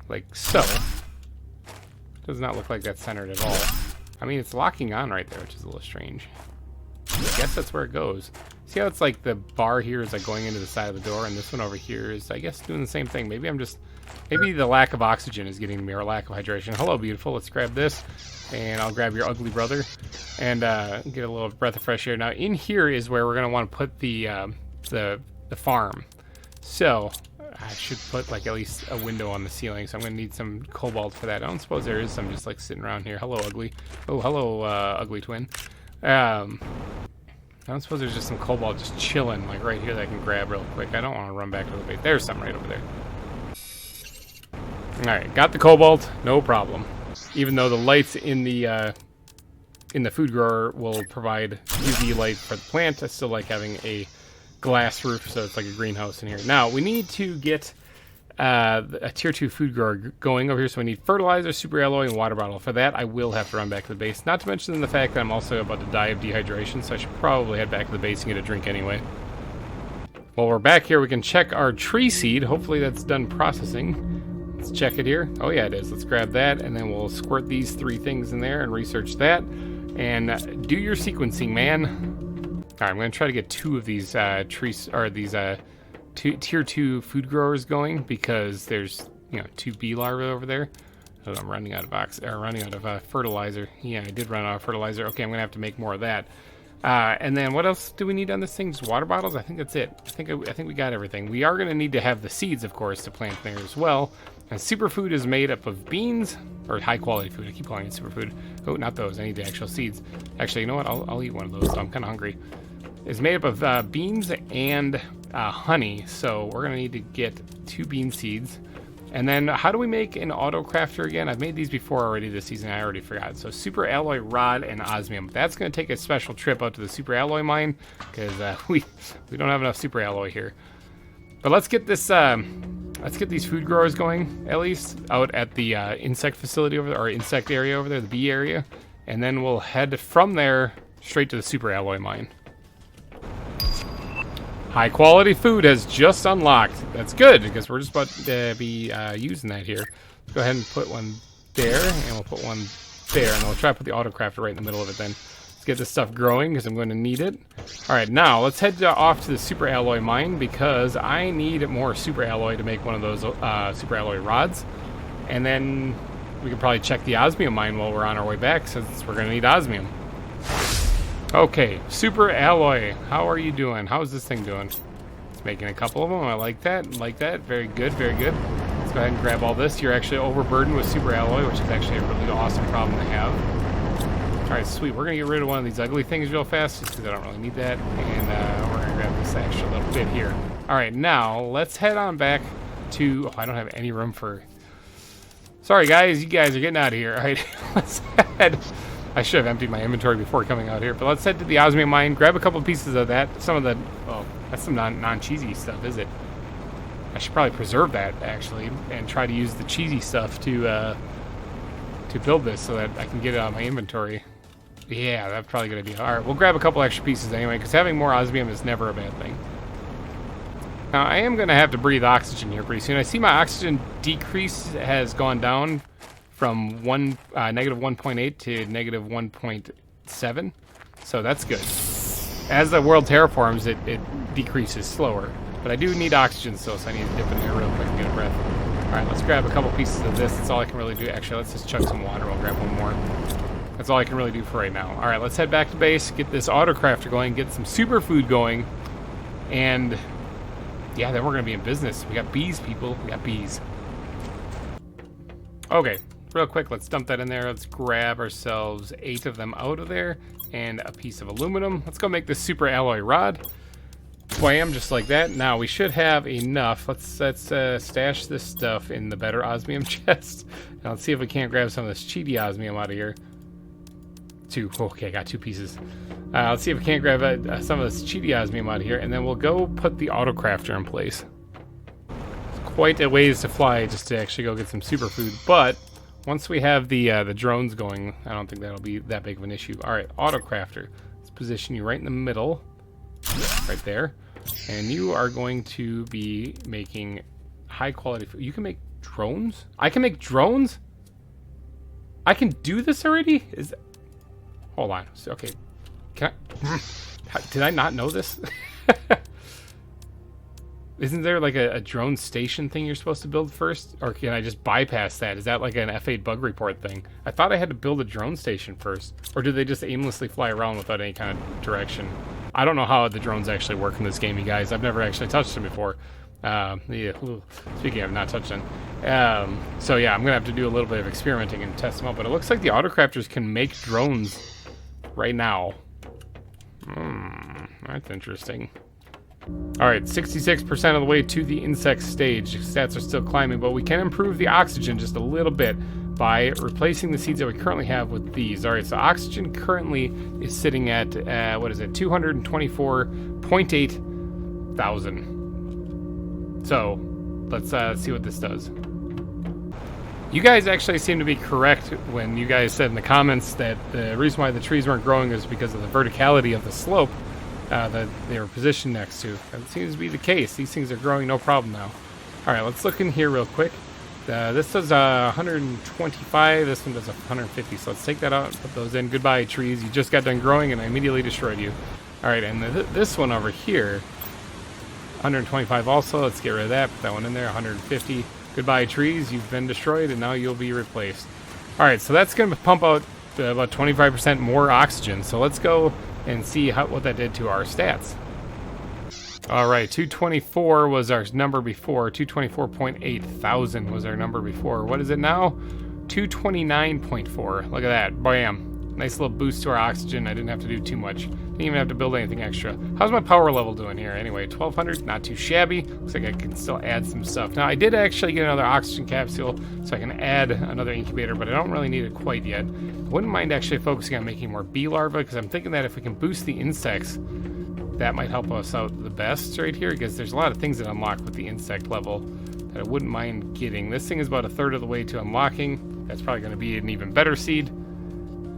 like so. Does not look like that's centered at all. I mean, it's locking on right there, which is a little strange. I guess that's where it goes. See how it's like the bar here is like going into the side of the door, and this one over here is, I guess, doing the same thing. Maybe the lack of oxygen is getting me, or lack of hydration. Hello, beautiful. Let's grab this, and I'll grab your ugly brother, and get a little breath of fresh air. Now, in here is where we're going to want to put the farm. So I should put like at least a window on the ceiling. So I'm going to need some cobalt for that. I don't suppose there is some just like sitting around here. Hello, ugly. Oh, hello, ugly twin. I don't suppose there's just some cobalt just chilling like right here that I can grab real quick. I don't want to run back to the base. There's some right over there. Alright, got the cobalt, no problem. Even though the lights in the food grower will provide UV light for the plant, I still like having a glass roof, so it's like a greenhouse in here. Now, we need to get a tier 2 food grower going over here, so we need fertilizer, super alloy, and water bottle. For that, I will have to run back to the base. Not to mention the fact that I'm also about to die of dehydration, so I should probably head back to the base and get a drink anyway. While we're back here, we can check our tree seed. Hopefully that's done processing. Let's check it here. Oh yeah, it is. Let's grab that, and then we'll squirt these 3 things in there and research that. And do your sequencing, man. All right, I'm going to try to get 2 of these tier 2 food growers going, because there's 2 bee larvae over there. Oh, I'm running out of fertilizer. Yeah, I did run out of fertilizer. Okay, I'm going to have to make more of that. And then what else do we need on this thing? Just water bottles? I think that's it. I think we got everything. We are going to need to have the seeds, of course, to plant there as well. And superfood is made up of beans, or high quality food. I keep calling it superfood. Oh, not those. I need the actual seeds. Actually, you know what? I'll eat one of those. So I'm kind of hungry. It's made up of beans and honey. So we're going to need to get 2 bean seeds. And then how do we make an auto crafter again? I've made these before already this season. I already forgot. So super alloy rod and osmium. That's going to take a special trip out to the super alloy mine, because we don't have enough super alloy here. But let's get this. Let's get these food growers going, at least out at the insect facility over there, or insect area over there, the bee area, and then we'll head from there straight to the super alloy mine. High quality food has just unlocked. That's good, because we're just about to be using that here. Let's go ahead and put one there, and we'll put one there, and we'll try to put the autocrafter right in the middle of it then. Let's get this stuff growing, because I'm going to need it. Alright, now let's head off to the super alloy mine, because I need more super alloy to make one of those super alloy rods. And then we can probably check the osmium mine while we're on our way back, since we're going to need osmium. Okay, super alloy. How are you doing? How is this thing doing? It's making a couple of them. I like that. Like that. Very good. Very good. Let's go ahead and grab all this. You're actually overburdened with super alloy, which is actually a really awesome problem to have. All right, sweet. We're gonna get rid of one of these ugly things real fast, just because I don't really need that. And we're gonna grab this extra little bit here. All right, now let's head on back to. Oh, I don't have any room for. Sorry, guys. You guys are getting out of here. All right, let's head. I should have emptied my inventory before coming out here, but let's head to the osmium mine, grab a couple pieces of that. Some of the, oh, that's some non-cheesy stuff, is it? I should probably preserve that, actually, and try to use the cheesy stuff to build this so that I can get it out of my inventory. Yeah, that's probably a good idea. All right, we'll grab a couple extra pieces anyway, because having more osmium is never a bad thing. Now, I am going to have to breathe oxygen here pretty soon. I see my oxygen decrease has gone down from negative 1.8 to negative 1.7, so that's good. As the world terraforms, it decreases slower, but I do need oxygen still, so I need to dip in there real quick and get a breath. All right, let's grab a couple pieces of this. That's all I can really do. Actually, let's just chug some water. I'll grab one more. That's all I can really do for right now. All right, let's head back to base, get this autocrafter going, get some superfood going, and yeah, then we're gonna be in business. We got bees, people. We got bees. Okay. Real quick, let's dump that in there. Let's grab ourselves 8 of them out of there and a piece of aluminum. Let's go make this super alloy rod. Wham, just like that. Now we should have enough. Let's stash this stuff in the better osmium chest. Now let's see if we can't grab some of this cheaty osmium out of here. 2. Okay, I got 2 pieces. Let's see if we can't grab some of this cheaty osmium out of here, and then we'll go put the autocrafter in place. It's quite a ways to fly just to actually go get some superfood, but once we have the drones going, I don't think that'll be that big of an issue. All right, autocrafter. Let's position you right in the middle, right there. And you are going to be making high quality food. You can make drones? I can make drones? I can do this already? Hold on. Okay. Can I... Did I not know this? Isn't there like a drone station thing you're supposed to build first? Or can I just bypass that? Is that like an F8 bug report thing? I thought I had to build a drone station first. Or do they just aimlessly fly around without any kind of direction? I don't know how the drones actually work in this game, you guys. I've never actually touched them before. Yeah, speaking of not touched them. So yeah, I'm going to have to do a little bit of experimenting and test them out. But it looks like the autocrafters can make drones right now. That's interesting. Alright, 66% of the way to the insect stage. Stats are still climbing, but we can improve the oxygen just a little bit by replacing the seeds that we currently have with these. Alright, so oxygen currently is sitting at, 224.8 thousand. So, let's see what this does. You guys actually seem to be correct when you guys said in the comments that the reason why the trees weren't growing is because of the verticality of the slope that they were positioned next to. That seems to be the case. These things are growing no problem now. Alright, let's look in here real quick. This does 125, this one does 150, so let's take that out and put those in. Goodbye, trees. You just got done growing and I immediately destroyed you. Alright, and this one over here, 125 also. Let's get rid of that. Put that one in there, 150. Goodbye, trees. You've been destroyed and now you'll be replaced. Alright, so that's going to pump out about 25% more oxygen. So let's go and see what that did to our stats. Alright, 224 was our number before. 224.8 thousand was our number before. What is it now? 229.4. Look at that. Bam. Nice little boost to our oxygen. I didn't have to do too much. Didn't even have to build anything extra. How's my power level doing here? Anyway, 1200. Not too shabby. Looks like I can still add some stuff. Now, I did actually get another oxygen capsule, so I can add another incubator, but I don't really need it quite yet. I wouldn't mind actually focusing on making more bee larvae, because I'm thinking that if we can boost the insects, that might help us out the best right here, because there's a lot of things that unlock with the insect level that I wouldn't mind getting. This thing is about a third of the way to unlocking. That's probably going to be an even better seed.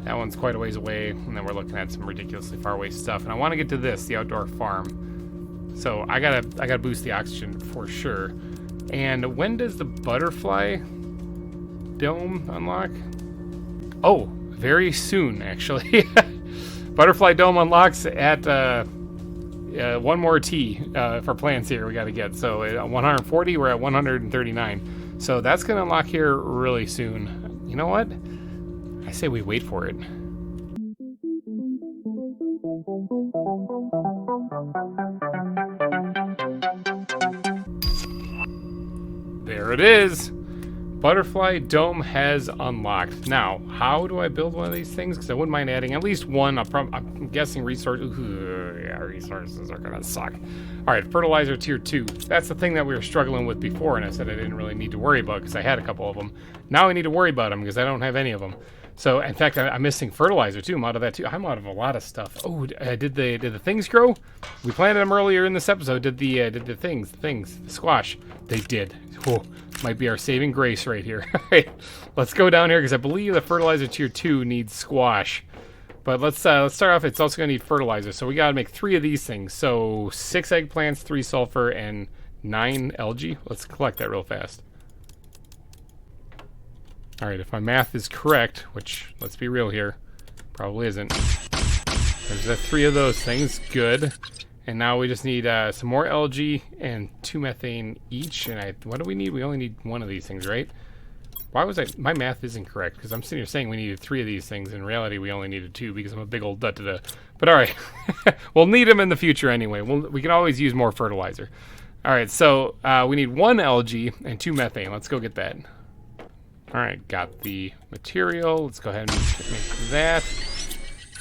That one's quite a ways away, and then we're looking at some ridiculously far away stuff. And I want to get to this, the outdoor farm. So I gotta boost the oxygen for sure. And when does the butterfly dome unlock? Oh, very soon, actually. Butterfly dome unlocks at one more T for plants here we got to get. So at 140, we're at 139. So that's going to unlock here really soon. You know what? I say we wait for it. There it is. Butterfly dome has unlocked. Now, how do I build one of these things? Because I wouldn't mind adding at least one. I'm guessing resources. Yeah, resources are gonna suck. All right, fertilizer tier 2. That's the thing that we were struggling with before, and I said I didn't really need to worry about because I had a couple of them. Now I need to worry about them because I don't have any of them. So, in fact, I'm missing fertilizer too. I'm out of that too. I'm out of a lot of stuff. Oh, did the things grow? We planted them earlier in this episode. Did the things, the squash? They did. Oh, might be our saving grace right here. All right, let's go down here because I believe the fertilizer tier 2 needs squash. But let's start off. It's also gonna need fertilizer. So we gotta make 3 of these things. So 6 eggplants, 3 sulfur, and 9 algae. Let's collect that real fast. All right, if my math is correct, which, let's be real here, probably isn't. There's the 3 of those things, good. And now we just need some more algae and 2 methane each. And what do we need? We only need 1 of these things, right? Why was my math isn't correct, because I'm sitting here saying we needed 3 of these things. In reality, we only needed 2 because I'm a big old da-da-da. But all right, we'll need them in the future anyway. We can always use more fertilizer. All right, so we need 1 algae and 2 methane. Let's go get that. All right, got the material. Let's go ahead and make that.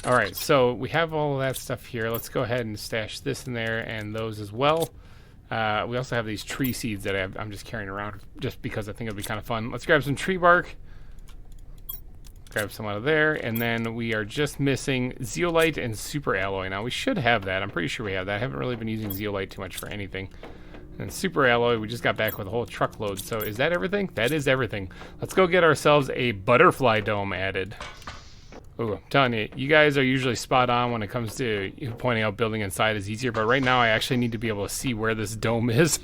All right, so we have all of that stuff here. Let's go ahead and stash this in there and those as well. We also have these tree seeds that I'm just carrying around just because I think it'll be kind of fun. Let's grab some tree bark. Grab some out of there. And then we are just missing zeolite and super alloy. Now, we should have that. I'm pretty sure we have that. I haven't really been using zeolite too much for anything. And super alloy, we just got back with a whole truckload. So is that everything? That is everything. Let's go get ourselves a butterfly dome added. Oh, I'm telling you, you guys are usually spot on when it comes to pointing out building inside is easier. But right now, I actually need to be able to see where this dome is.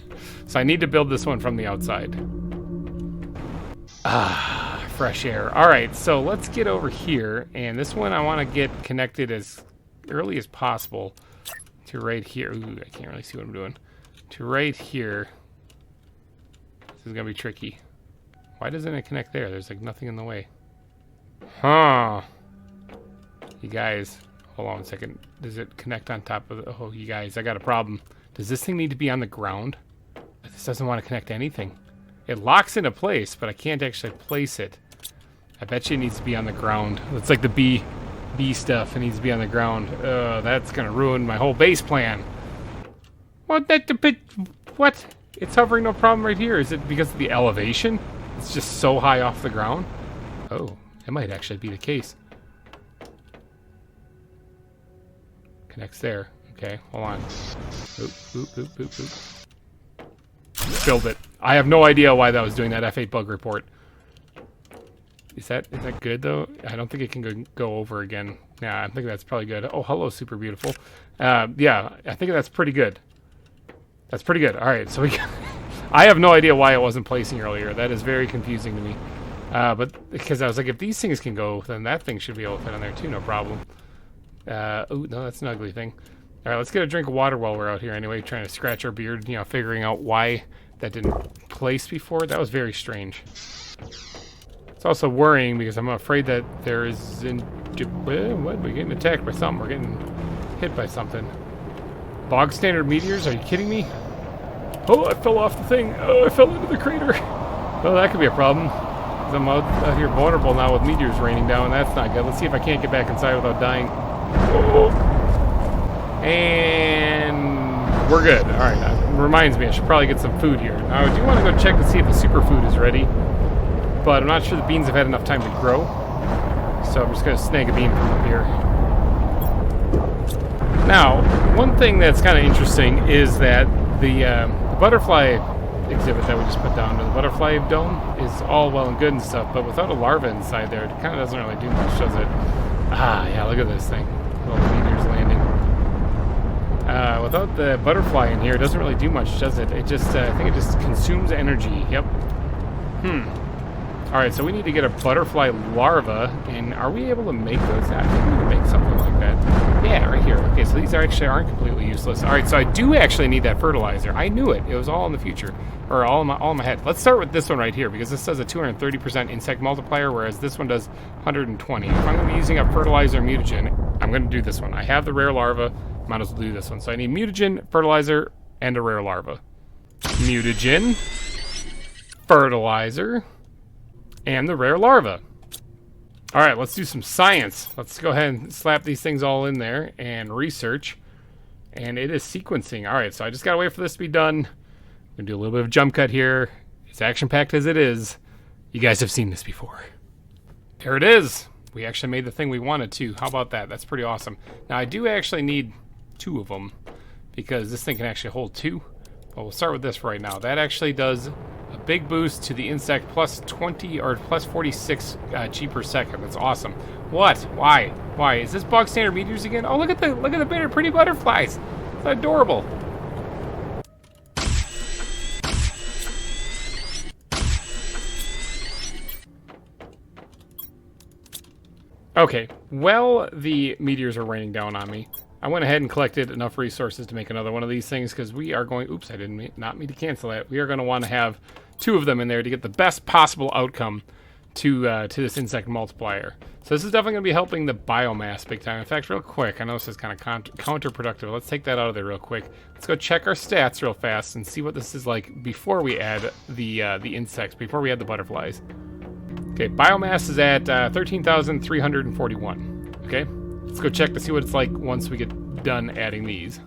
So I need to build this one from the outside. Ah, fresh air. All right, so let's get over here. And this one I want to get connected as early as possible to right here. Ooh, I can't really see what I'm doing. To right here. This is going to be tricky. Why doesn't it connect there? There's like nothing in the way. Huh. You guys, hold on a second. Does it connect on top of the... Oh, you guys, I got a problem. Does this thing need to be on the ground? This doesn't want to connect to anything. It locks into place, but I can't actually place it. I bet you it needs to be on the ground. It's like the bee stuff. It needs to be on the ground. That's going to ruin my whole base plan. What? What? It's hovering no problem right here. Is it because of the elevation? It's just so high off the ground? Oh, it might actually be the case. Connects there. Okay, hold on. Oop, oop, oop, oop, oop. Build it. I have no idea why that was doing that F8 bug report. Is that good though? I don't think it can go over again. Yeah, I think that's probably good. Oh, hello, super beautiful. Yeah, I think that's pretty good. That's pretty good. All right, so we. I have no idea why it wasn't placing earlier. That is very confusing to me. But because I was like, if these things can go, then that thing should be able to fit on there too, no problem. Oh no, that's an ugly thing. All right, let's get a drink of water while we're out here anyway, trying to scratch our beard, you know, figuring out why that didn't place before. That was very strange. It's also worrying because I'm afraid that there is... What? We're getting attacked by something. We're getting hit by something. Bog standard meteors? Are you kidding me? Oh, I fell off the thing. Oh, I fell into the crater. Oh, that could be a problem. I'm out here vulnerable now with meteors raining down. That's not good. Let's see if I can't get back inside without dying. Oh. And we're good. All right, that reminds me, I should probably get some food here. Now, I do want to go check to see if the superfood is ready, but I'm not sure the beans have had enough time to grow, so I'm just going to snag a bean from up here. Now, one thing that's kind of interesting is that the butterfly exhibit that we just put down, the butterfly dome, is all well and good and stuff, but without a larva inside there, it kind of doesn't really do much, does it? Ah, yeah, look at this thing. All the meteors landing. Without the butterfly in here, it doesn't really do much, does it? It just, I think it just consumes energy. Yep. Alright, so we need to get a butterfly larva, and are we able to make those? I think we can make something like that. Yeah, right here. Okay, so these actually aren't completely useless. Alright, so I do actually need that fertilizer. I knew it. It was all in the future. Or all in my head. Let's start with this one right here, because this does a 230% insect multiplier, whereas this one does 120. If I'm going to be using up fertilizer and mutagen, I'm going to do this one. I have the rare larva. Might as well do this one. So I need mutagen, fertilizer, and a rare larva. Mutagen, fertilizer, and the rare larva. Alright, let's do some science. Let's go ahead and slap these things all in there and research. And it is sequencing. Alright, so I just gotta wait for this to be done. I'm gonna do a little bit of jump cut here. As action-packed as it is, you guys have seen this before. There it is. We actually made the thing we wanted to. How about that? That's pretty awesome. Now, I do actually need 2 of them, because this thing can actually hold 2. But we'll start with this right now. That actually does a big boost to the insect, plus 20 or plus 46 G per second. That's awesome. What? Why? Why? Is this bog standard meteors again? Oh, look at the pretty butterflies. It's adorable. Okay, well, the meteors are raining down on me. I went ahead and collected enough resources to make another one of these things, because we are going... Oops, I didn't not mean to cancel that. We are going to want to have 2 of them in there to get the best possible outcome to this insect multiplier. So this is definitely going to be helping the biomass big time. In fact, real quick, I know this is kind of counterproductive. Let's take that out of there real quick. Let's go check our stats real fast and see what this is like before we add the insects, before we add the butterflies. Okay, biomass is at 13,341. Okay, let's go check to see what it's like once we get done adding these.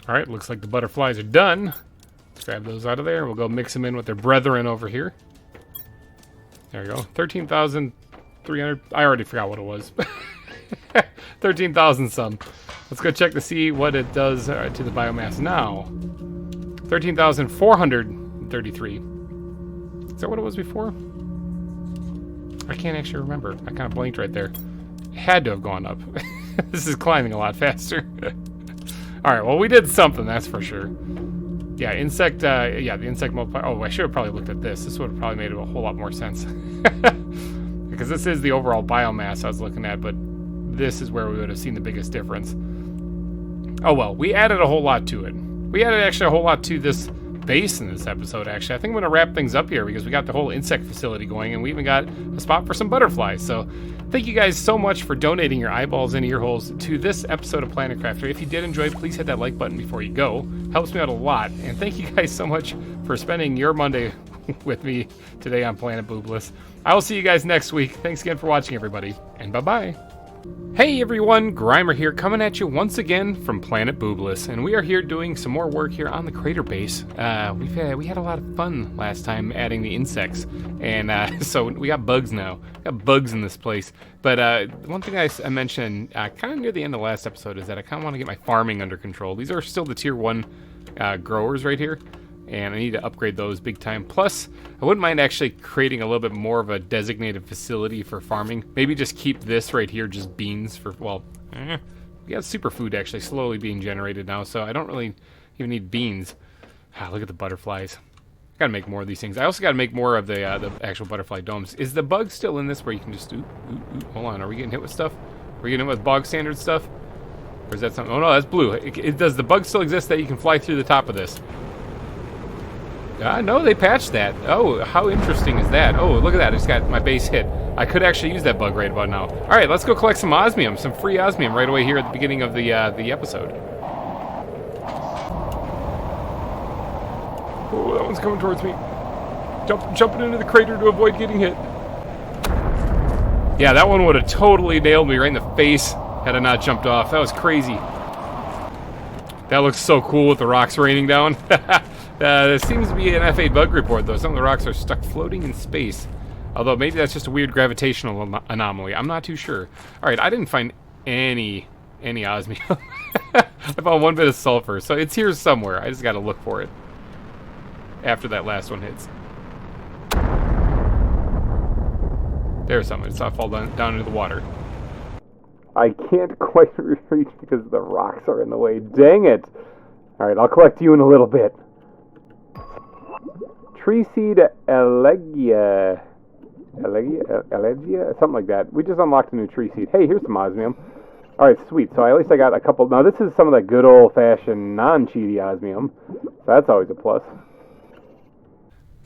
All right, looks like the butterflies are done. Let's grab those out of there. We'll go mix them in with their brethren over here. There we go, 13,300. I already forgot what it was. 13,000 some. Let's go check to see what it does to the biomass now. 13,433. Is that what it was before? I can't actually remember. I kind of blinked right there. It had to have gone up. This is climbing a lot faster. Alright, well, we did something, that's for sure. Yeah, insect, yeah, the insect multiplier. Oh, I should have probably looked at this. This would have probably made a whole lot more sense. Because this is the overall biomass I was looking at, but this is where we would have seen the biggest difference. Oh, well, we added a whole lot to it. We added actually a whole lot to this base in this episode, actually. I think I'm going to wrap things up here because we got the whole insect facility going, and we even got a spot for some butterflies. So thank you guys so much for donating your eyeballs and ear holes to this episode of Planet Crafter. If you did enjoy, please hit that like button before you go. Helps me out a lot. And thank you guys so much for spending your Monday with me today on Planet Boobless. I will see you guys next week. Thanks again for watching, everybody, and bye-bye. Hey everyone, GReimer here, coming at you once again from Planet Boobless, and we are here doing some more work here on the crater base. We had a lot of fun last time adding the insects, and so we got bugs now. We got bugs in this place. But one thing I mentioned kind of near the end of the last episode is that I kind of want to get my farming under control. These are still the tier 1 growers right here, and I need to upgrade those big time. Plus, I wouldn't mind actually creating a little bit more of a designated facility for farming. Maybe just keep this right here just beans for, well, we got superfood actually slowly being generated now, so I don't really even need beans. Look at the butterflies. I gotta make more of these things. I also gotta make more of the actual butterfly domes. Is the bug still in this where you can just, hold on, are we getting hit with stuff? Are we getting hit with bog standard stuff? Or is that something? Oh no, that's blue. Does the bug still exist that you can fly through the top of this? No, they patched that. Oh, how interesting is that? Oh, look at that. I just got my base hit. I could actually use that bug right about now. All right, let's go collect some osmium, some free osmium right away here at the beginning of the episode. Oh, that one's coming towards me. Jumping into the crater to avoid getting hit. Yeah, that one would have totally nailed me right in the face had I not jumped off. That was crazy. That looks so cool with the rocks raining down. There seems to be an F8 bug report, though. Some of the rocks are stuck floating in space. Although, maybe that's just a weird gravitational anomaly. I'm not too sure. Alright, I didn't find any osmium. I found one bit of sulfur, so it's here somewhere. I just gotta look for it. After that last one hits. There's something. It's not fall down into the water. I can't quite reach because the rocks are in the way. Dang it! Alright, I'll collect you in a little bit. Tree seed elegia. Elegia? Something like that. We just unlocked a new tree seed. Hey, here's some osmium. Alright, sweet. So at least I got a couple. Now, this is some of that good old-fashioned non-cheaty osmium. So that's always a plus.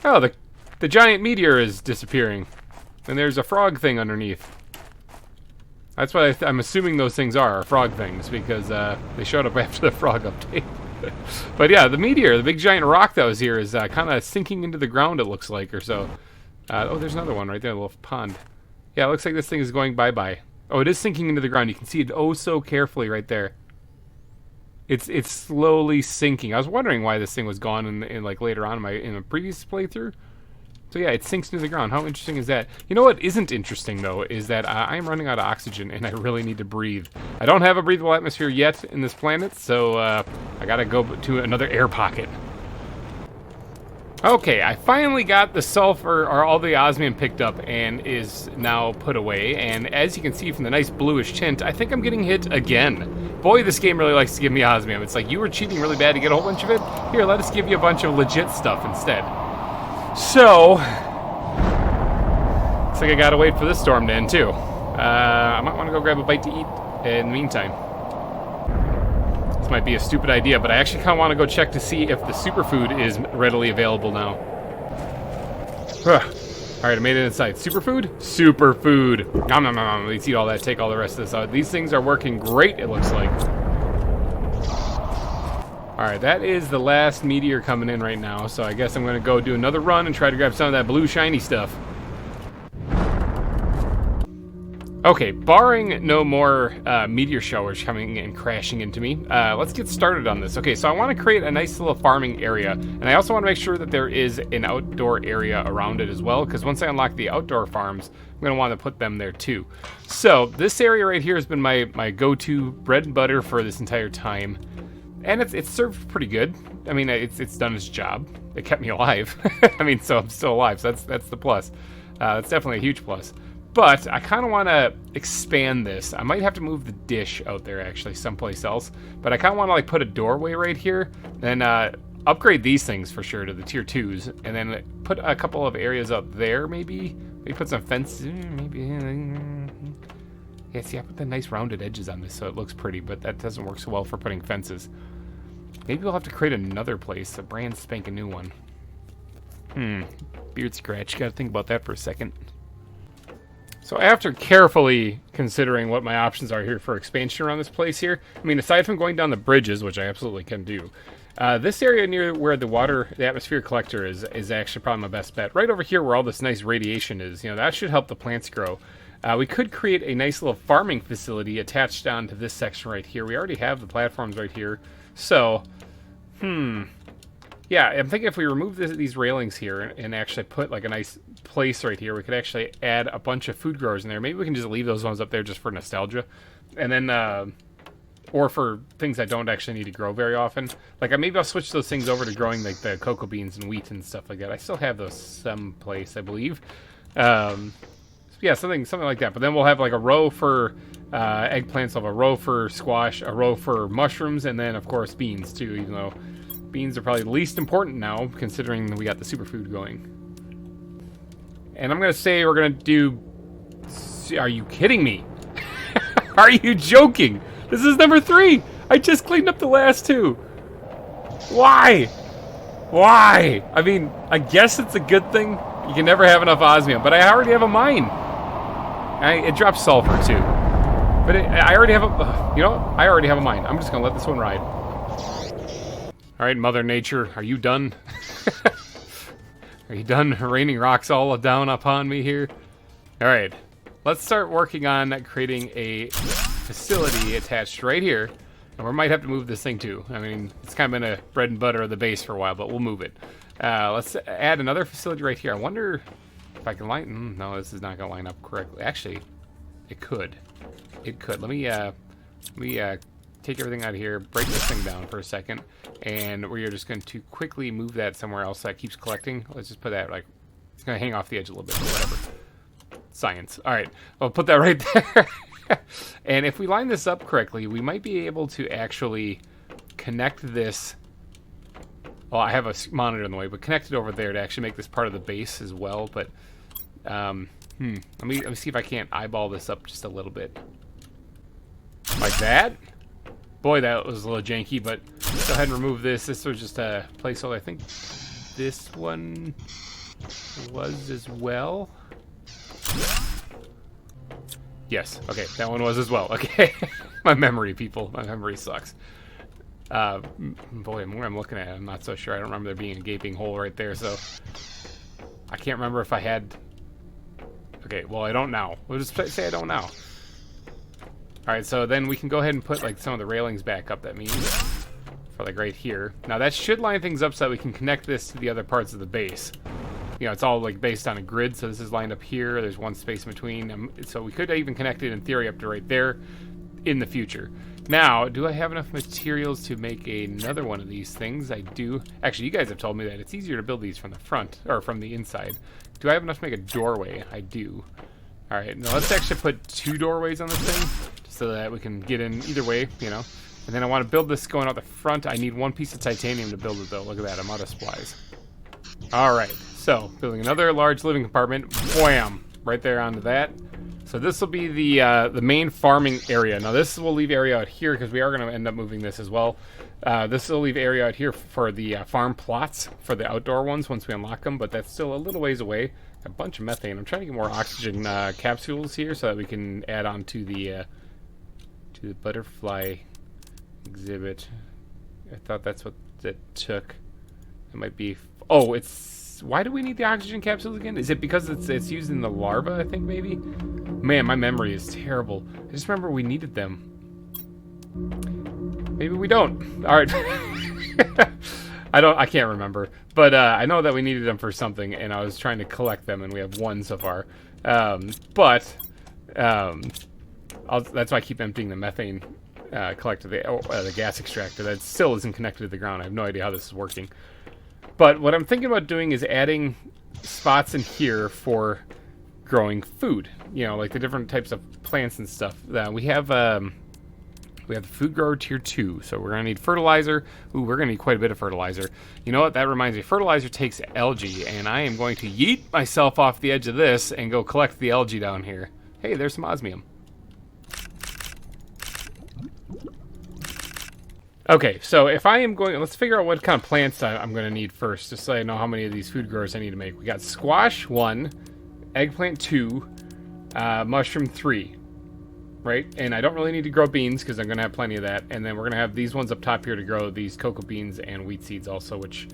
Oh, the giant meteor is disappearing. And there's a frog thing underneath. That's what I'm assuming those things are frog things, because they showed up after the frog update. But yeah, the meteor, the big giant rock that was here, is kind of sinking into the ground, it looks like, or so. Oh, there's another one right there, a little pond. Yeah, it looks like this thing is going bye-bye. Oh, it is sinking into the ground. You can see it oh so carefully right there. It's slowly sinking. I was wondering why this thing was gone in like later on in a previous playthrough. So yeah, it sinks into the ground. How interesting is that? You know what isn't interesting, though, is that I'm running out of oxygen, and I really need to breathe. I don't have a breathable atmosphere yet in this planet, so I gotta go to another air pocket. Okay, I finally got the sulfur, or all the osmium picked up, and is now put away. And as you can see from the nice bluish tint, I think I'm getting hit again. Boy, this game really likes to give me osmium. It's like, you were cheating really bad to get a whole bunch of it. Here, let us give you a bunch of legit stuff instead. So, looks like I gotta wait for this storm to end too. I might want to go grab a bite to eat in the meantime. This might be a stupid idea, but I actually kind of want to go check to see if the superfood is readily available now. Alright, I made it inside. Superfood? Superfood. Nom nom nom. Let's eat all that, take all the rest of this out. These things are working great, it looks like. Alright, that is the last meteor coming in right now, so I guess I'm going to go do another run and try to grab some of that blue shiny stuff. Okay, barring no more meteor showers coming and crashing into me, let's get started on this. Okay, so I want to create a nice little farming area, and I also want to make sure that there is an outdoor area around it as well, because once I unlock the outdoor farms, I'm going to want to put them there too. So, this area right here has been my go-to bread and butter for this entire time. And it's served pretty good. I mean, it's done its job. It kept me alive. I mean, so I'm still alive, so that's the plus. That's definitely a huge plus. But I kind of want to expand this. I might have to move the dish out there, actually, someplace else. But I kind of want to, like, put a doorway right here. Then upgrade these things, for sure, to the tier 2s. And then put a couple of areas up there, maybe. Maybe put some fences. Maybe. Yeah, see, I put the nice rounded edges on this, so it looks pretty. But that doesn't work so well for putting fences. Maybe we'll have to create another place, a brand spanking new one. Beard scratch. Gotta think about that for a second. So after carefully considering what my options are here for expansion around this place here, I mean, aside from going down the bridges, which I absolutely can do, this area near where the atmosphere collector is actually probably my best bet. Right over here where all this nice radiation is, you know, that should help the plants grow. We could create a nice little farming facility attached down to this section right here. We already have the platforms right here. So, yeah, I'm thinking if we remove these railings here and actually put like a nice place right here, we could actually add a bunch of food growers in there. Maybe we can just leave those ones up there just for nostalgia. And then, or for things I don't actually need to grow very often. Like, maybe I'll switch those things over to growing like the cocoa beans and wheat and stuff like that. I still have those someplace, I believe. Yeah, something like that. But then we'll have like a row for eggplants, we'll have a row for squash, a row for mushrooms, and then of course beans too, even though beans are probably the least important now, considering we got the superfood going. And I'm gonna say we're gonna do... Are you kidding me? Are you joking? This is number 3! I just cleaned up the last 2! Why? Why? I mean, I guess it's a good thing. You can never have enough osmium, but I already have a mine. It drops sulfur too. But I already have a... you know what? I already have a mine. I'm just gonna let this one ride. Alright, Mother Nature, are you done? Are you done raining rocks all down upon me here? Alright, let's start working on creating a facility attached right here. And we might have to move this thing too. I mean, it's kind of been a bread and butter of the base for a while, but we'll move it. Let's add another facility right here. I wonder if I can line... no, this is not going to line up correctly. Actually, it could. It could. Let me take everything out of here, break this thing down for a second, and we are just going to quickly move that somewhere else that keeps collecting. Let's just put that, like, it's going to hang off the edge a little bit, but whatever. Science. All right, I'll put that right there. And if we line this up correctly, we might be able to actually connect this. Well, I have a monitor in the way, but connect it over there to actually make this part of the base as well. But let me see if I can't eyeball this up just a little bit, like that. Boy, that was a little janky. But go ahead and remove this. This was just a placeholder. I think this one was as well. Yes. Okay, that one was as well. Okay, my memory, people. My memory sucks. Boy, the more I'm looking at it, I'm not so sure. I don't remember there being a gaping hole right there, so I can't remember if I had. Okay, well, I don't now. We'll just say I don't now. All right, so then we can go ahead and put like some of the railings back up. That means for like right here. Now that should line things up so that we can connect this to the other parts of the base. You know, it's all like based on a grid, so this is lined up here. There's one space in between, so we could even connect it in theory up to right there in the future. Now, do I have enough materials to make another one of these things? I do. Actually, you guys have told me that it's easier to build these from the front, or from the inside. Do I have enough to make a doorway? I do. All right, now let's actually put 2 doorways on this thing, just so that we can get in either way, you know. And then I want to build this going out the front. I need 1 piece of titanium to build it, though. Look at that, I'm out of supplies. All right, so building another large living compartment. Wham! Right there onto that. So this will be the main farming area. Now this will leave area out here because we are going to end up moving this as well. This will leave area out here for the farm plots for the outdoor ones once we unlock them, but that's still a little ways away. A bunch of methane. I'm trying to get more oxygen capsules here so that we can add on to the butterfly exhibit. I thought that's what that took. It might be. Oh, it's. Why do we need the oxygen capsules again? Is it because it's used in the larva, I think, maybe? Man, my memory is terrible. I just remember we needed them. Maybe we don't. All right. I can't remember. But I know that we needed them for something, and I was trying to collect them, and we have 1 so far. That's why I keep emptying the methane collector, the gas extractor. That still isn't connected to the ground. I have no idea how this is working. But what I'm thinking about doing is adding spots in here for growing food. You know, like the different types of plants and stuff. We have the food grower tier 2, so we're gonna need fertilizer. Ooh, we're gonna need quite a bit of fertilizer. You know what? That reminds me. Fertilizer takes algae, and I am going to yeet myself off the edge of this and go collect the algae down here. Hey, there's some osmium. Okay, so if I am going, let's figure out what kind of plants I'm going to need first, just so I know how many of these food growers I need to make. We got squash 1, eggplant 2, mushroom 3, right? And I don't really need to grow beans because I'm going to have plenty of that. And then we're going to have these ones up top here to grow these cocoa beans and wheat seeds also, which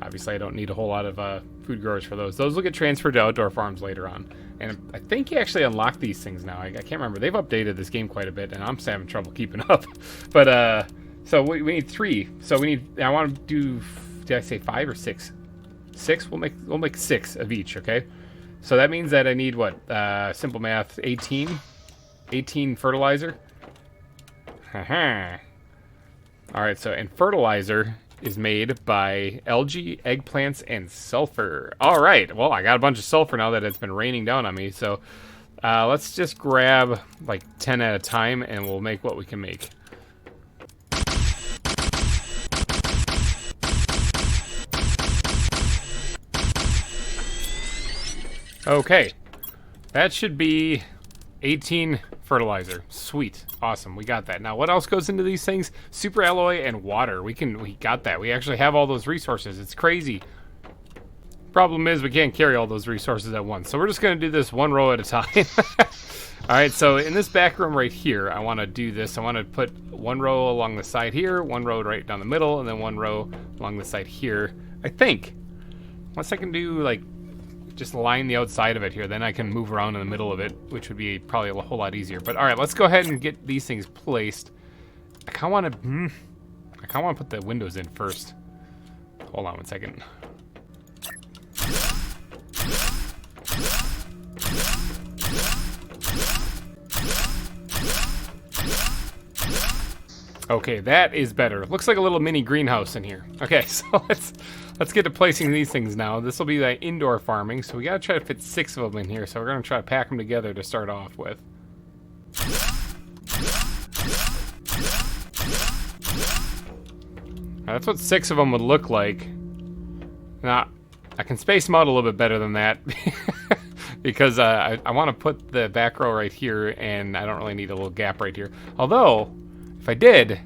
obviously I don't need a whole lot of food growers for those. Those will get transferred to outdoor farms later on. And I think you actually unlock these things now. I can't remember. They've updated this game quite a bit, and I'm just having trouble keeping up. But, so we need 3. So we need. I want to do. Did I say 5 or 6? 6. We'll make 6 of each. Okay. So that means that I need what? Simple math. 18. 18 fertilizer. Haha. All right. So and fertilizer is made by algae, eggplants, and sulfur. All right. Well, I got a bunch of sulfur now that it's been raining down on me. So let's just grab like 10 at a time, and we'll make what we can make. Okay, that should be 18 fertilizer. Sweet, awesome, we got that. Now, what else goes into these things? Super alloy and water. We got that. We actually have all those resources. It's crazy. Problem is, we can't carry all those resources at once. So we're just gonna do this 1 row at a time. All right. So in this back room right here, I want to do this. I want to put 1 row along the side here, 1 row right down the middle, and then 1 row along the side here. I think. Unless I can do like. Just line the outside of it here, then I can move around in the middle of it, which would be probably a whole lot easier. But all right, let's go ahead and get these things placed. I kind of want to put the windows in first. Hold on 1 second. Okay, that is better. Looks like a little mini greenhouse in here. Okay, so let's get to placing these things now. This will be the indoor farming, so we gotta try to fit 6 of them in here. So we're gonna try to pack them together to start off with. That's what 6 of them would look like. Now, I can space them out a little bit better than that. Because I want to put the back row right here, and I don't really need a little gap right here. Although, if I did,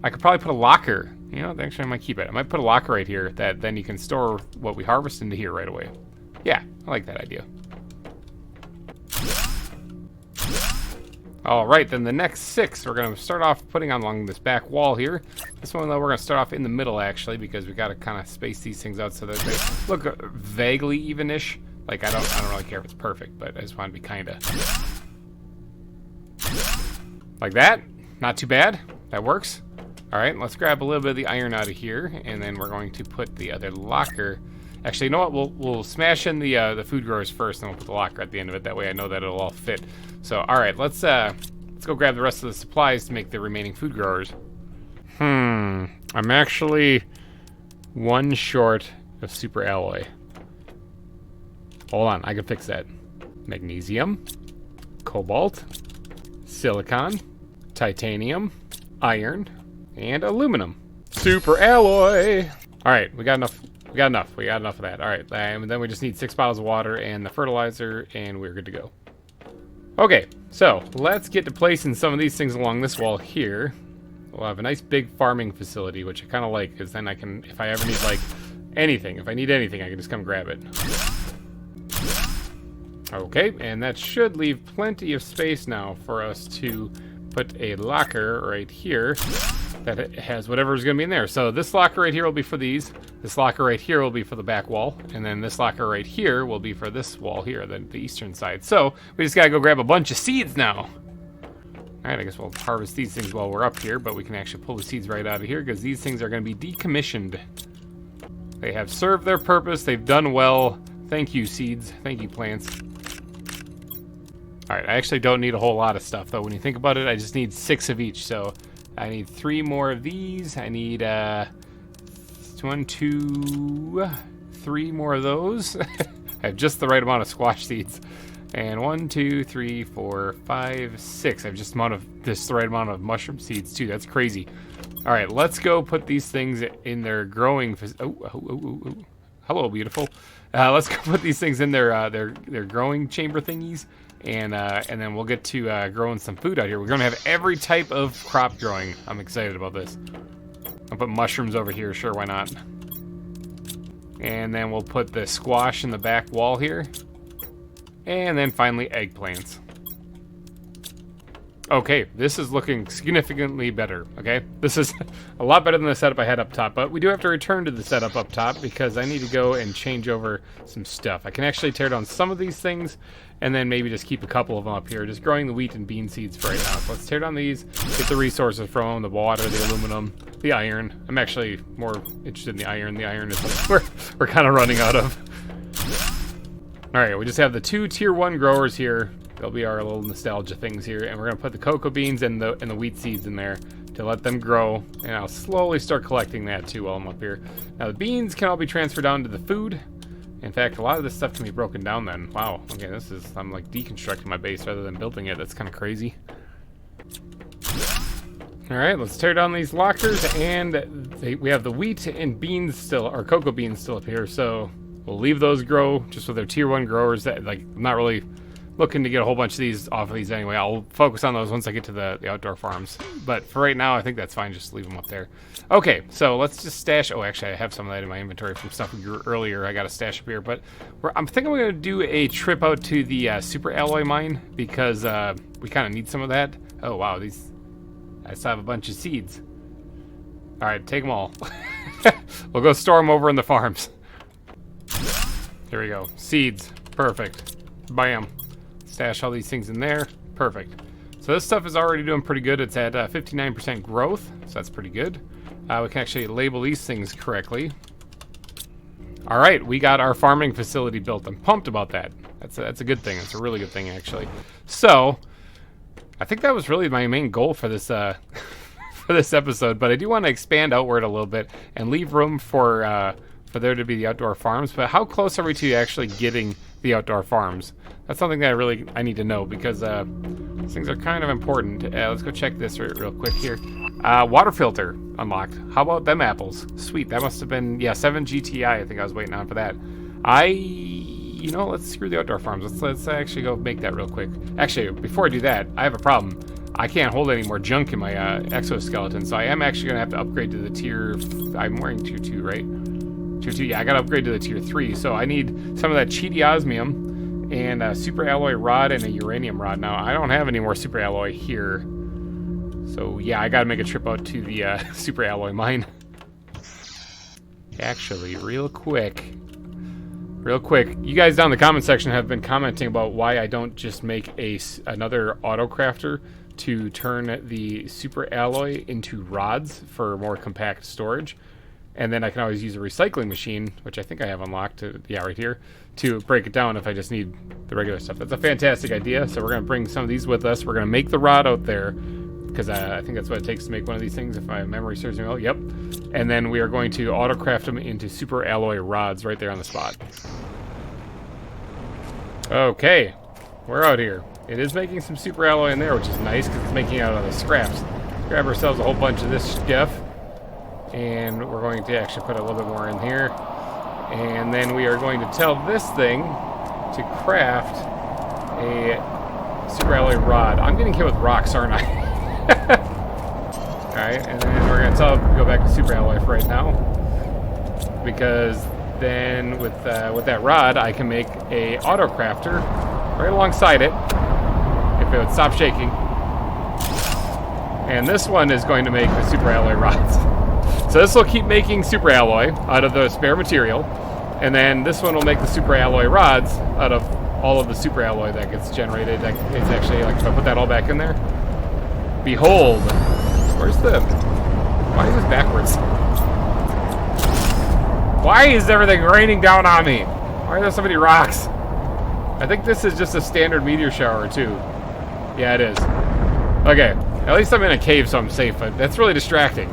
I could probably put a locker. You know, actually I might keep it. I might put a locker right here that then you can store what we harvest into here right away. Yeah, I like that idea. All right, then the next 6 we're going to start off putting on along this back wall here. This one, though, we're going to start off in the middle, actually, because we got to kind of space these things out so that they look vaguely even-ish. Like, I don't really care if it's perfect, but I just want to be kind of... like that. Not too bad. That works. All right, let's grab a little bit of the iron out of here, and then we're going to put the other locker... Actually, you know what? We'll smash in the food growers first, and we'll put the locker at the end of it. That way I know that it'll all fit. So, all right, let's go grab the rest of the supplies to make the remaining food growers. I'm actually 1 short of super alloy. Hold on, I can fix that. Magnesium, cobalt, silicon, titanium, iron, and aluminum. Super alloy. All right, we got enough. We got enough of that. All right, and then we just need 6 bottles of water and the fertilizer, and we're good to go. Okay, so let's get to placing some of these things along this wall here. We'll have a nice big farming facility, which I kind of like, because then I can, if I ever need like anything, if I need anything, I can just come grab it. Okay, and that should leave plenty of space now for us to put a locker right here that has whatever's going to be in there. So this locker right here will be for these. This locker right here will be for the back wall. And then this locker right here will be for this wall here, the eastern side. So we just got to go grab a bunch of seeds now. All right, I guess we'll harvest these things while we're up here, but we can actually pull the seeds right out of here because these things are going to be decommissioned. They have served their purpose. They've done well. Thank you, seeds. Thank you, plants. All right, I actually don't need a whole lot of stuff, though. When you think about it, I just need 6 of each. So I need 3 more of these. I need 1, 2, 3 more of those. I have just the right amount of squash seeds. And 1, 2, 3, 4, 5, 6. I have just the right amount of mushroom seeds, too. That's crazy. All right, let's go put these things in their growing... Oh. Hello, beautiful. Let's go put these things in their growing chamber thingies. And then we'll get to growing some food out here. We're going to have every type of crop growing. I'm excited about this. I'll put mushrooms over here. Sure, why not? And then we'll put the squash in the back wall here. And then finally, eggplants. Okay, this is looking significantly better, okay? This is a lot better than the setup I had up top, but we do have to return to the setup up top because I need to go and change over some stuff. I can actually tear down some of these things and then maybe just keep a couple of them up here, just growing the wheat and bean seeds for right now. So let's tear down these, get the resources from them, the water, the aluminum, the iron. I'm actually more interested in the iron. The iron is something we're kind of running out of. All right, we just have the 2 tier 1 growers here. They'll be our little nostalgia things here, and we're gonna put the cocoa beans and the wheat seeds in there to let them grow, and I'll slowly start collecting that too while I'm up here. Now the beans can all be transferred down to the food. In fact, a lot of this stuff can be broken down then. Wow, okay, I'm like deconstructing my base rather than building it. That's kind of crazy. All right, let's tear down these lockers, and we have the wheat and beans still, or cocoa beans still up here, so we'll leave those grow just with their tier 1 growers. That, like, I'm not really looking to get a whole bunch of these off of these anyway. I'll focus on those once I get to the outdoor farms. But for right now, I think that's fine. Just leave them up there. Okay, so let's just stash... Oh, actually, I have some of that in my inventory from stuff we grew earlier. I got a stash up here. But I'm thinking we're going to do a trip out to the super alloy mine because we kind of need some of that. Oh, wow. I still have a bunch of seeds. All right, take them all. We'll go store them over in the farms. Here we go. Seeds. Perfect. Bam. Stash all these things in there. Perfect. So this stuff is already doing pretty good. It's at 59% growth, so that's pretty good. We can actually label these things correctly. All right, we got our farming facility built. I'm pumped about that. That's a good thing. It's a really good thing, actually. So I think that was really my main goal for this for this episode. But I do want to expand outward a little bit and leave room for for there to be the outdoor farms, but how close are we to actually getting the outdoor farms? That's something that I need to know, because these things are kind of important. Let's go check this real quick here. Water filter unlocked. How about them apples? Sweet, that must have been, yeah, 7 GTI. I think I was waiting on for that. You know, let's screw the outdoor farms. Let's actually go make that real quick. Actually, before I do that, I have a problem. I can't hold any more junk in my exoskeleton, so I am actually going to have to upgrade to the tier... I'm wearing tier 2, right? Tier 2, yeah, I got to upgrade to the tier 3, so I need some of that cheaty osmium and a super alloy rod and a uranium rod. Now, I don't have any more super alloy here, so yeah, I got to make a trip out to the super alloy mine. Actually, real quick, you guys down in the comment section have been commenting about why I don't just make another auto crafter to turn the super alloy into rods for more compact storage, and then I can always use a recycling machine, which I think I have unlocked, yeah, right here, to break it down if I just need the regular stuff. That's a fantastic idea. So we're going to bring some of these with us. We're going to make the rod out there, because I think that's what it takes to make one of these things, if my memory serves me well. Yep. And then we are going to auto craft them into super alloy rods right there on the spot. Okay, we're out here. It is making some super alloy in there, which is nice, because it's making it out of the scraps. Grab ourselves a whole bunch of this stuff, and we're going to actually put a little bit more in here. And then we are going to tell this thing to craft a super alloy rod. I'm getting hit with rocks, aren't I? Alright, and then we're going to tell it to go back to super alloy for right now, because then with that rod, I can make a auto crafter right alongside it, if it would stop shaking. And this one is going to make the super alloy rods. So this will keep making super alloy out of the spare material, and then this one will make the super alloy rods out of all of the super alloy that gets generated. It's actually, like, if I put that all back in there, behold, where's the, why is this backwards? Why is everything raining down on me? Why are there so many rocks? I think this is just a standard meteor shower, too. Yeah, it is. Okay, at least I'm in a cave, so I'm safe, but that's really distracting.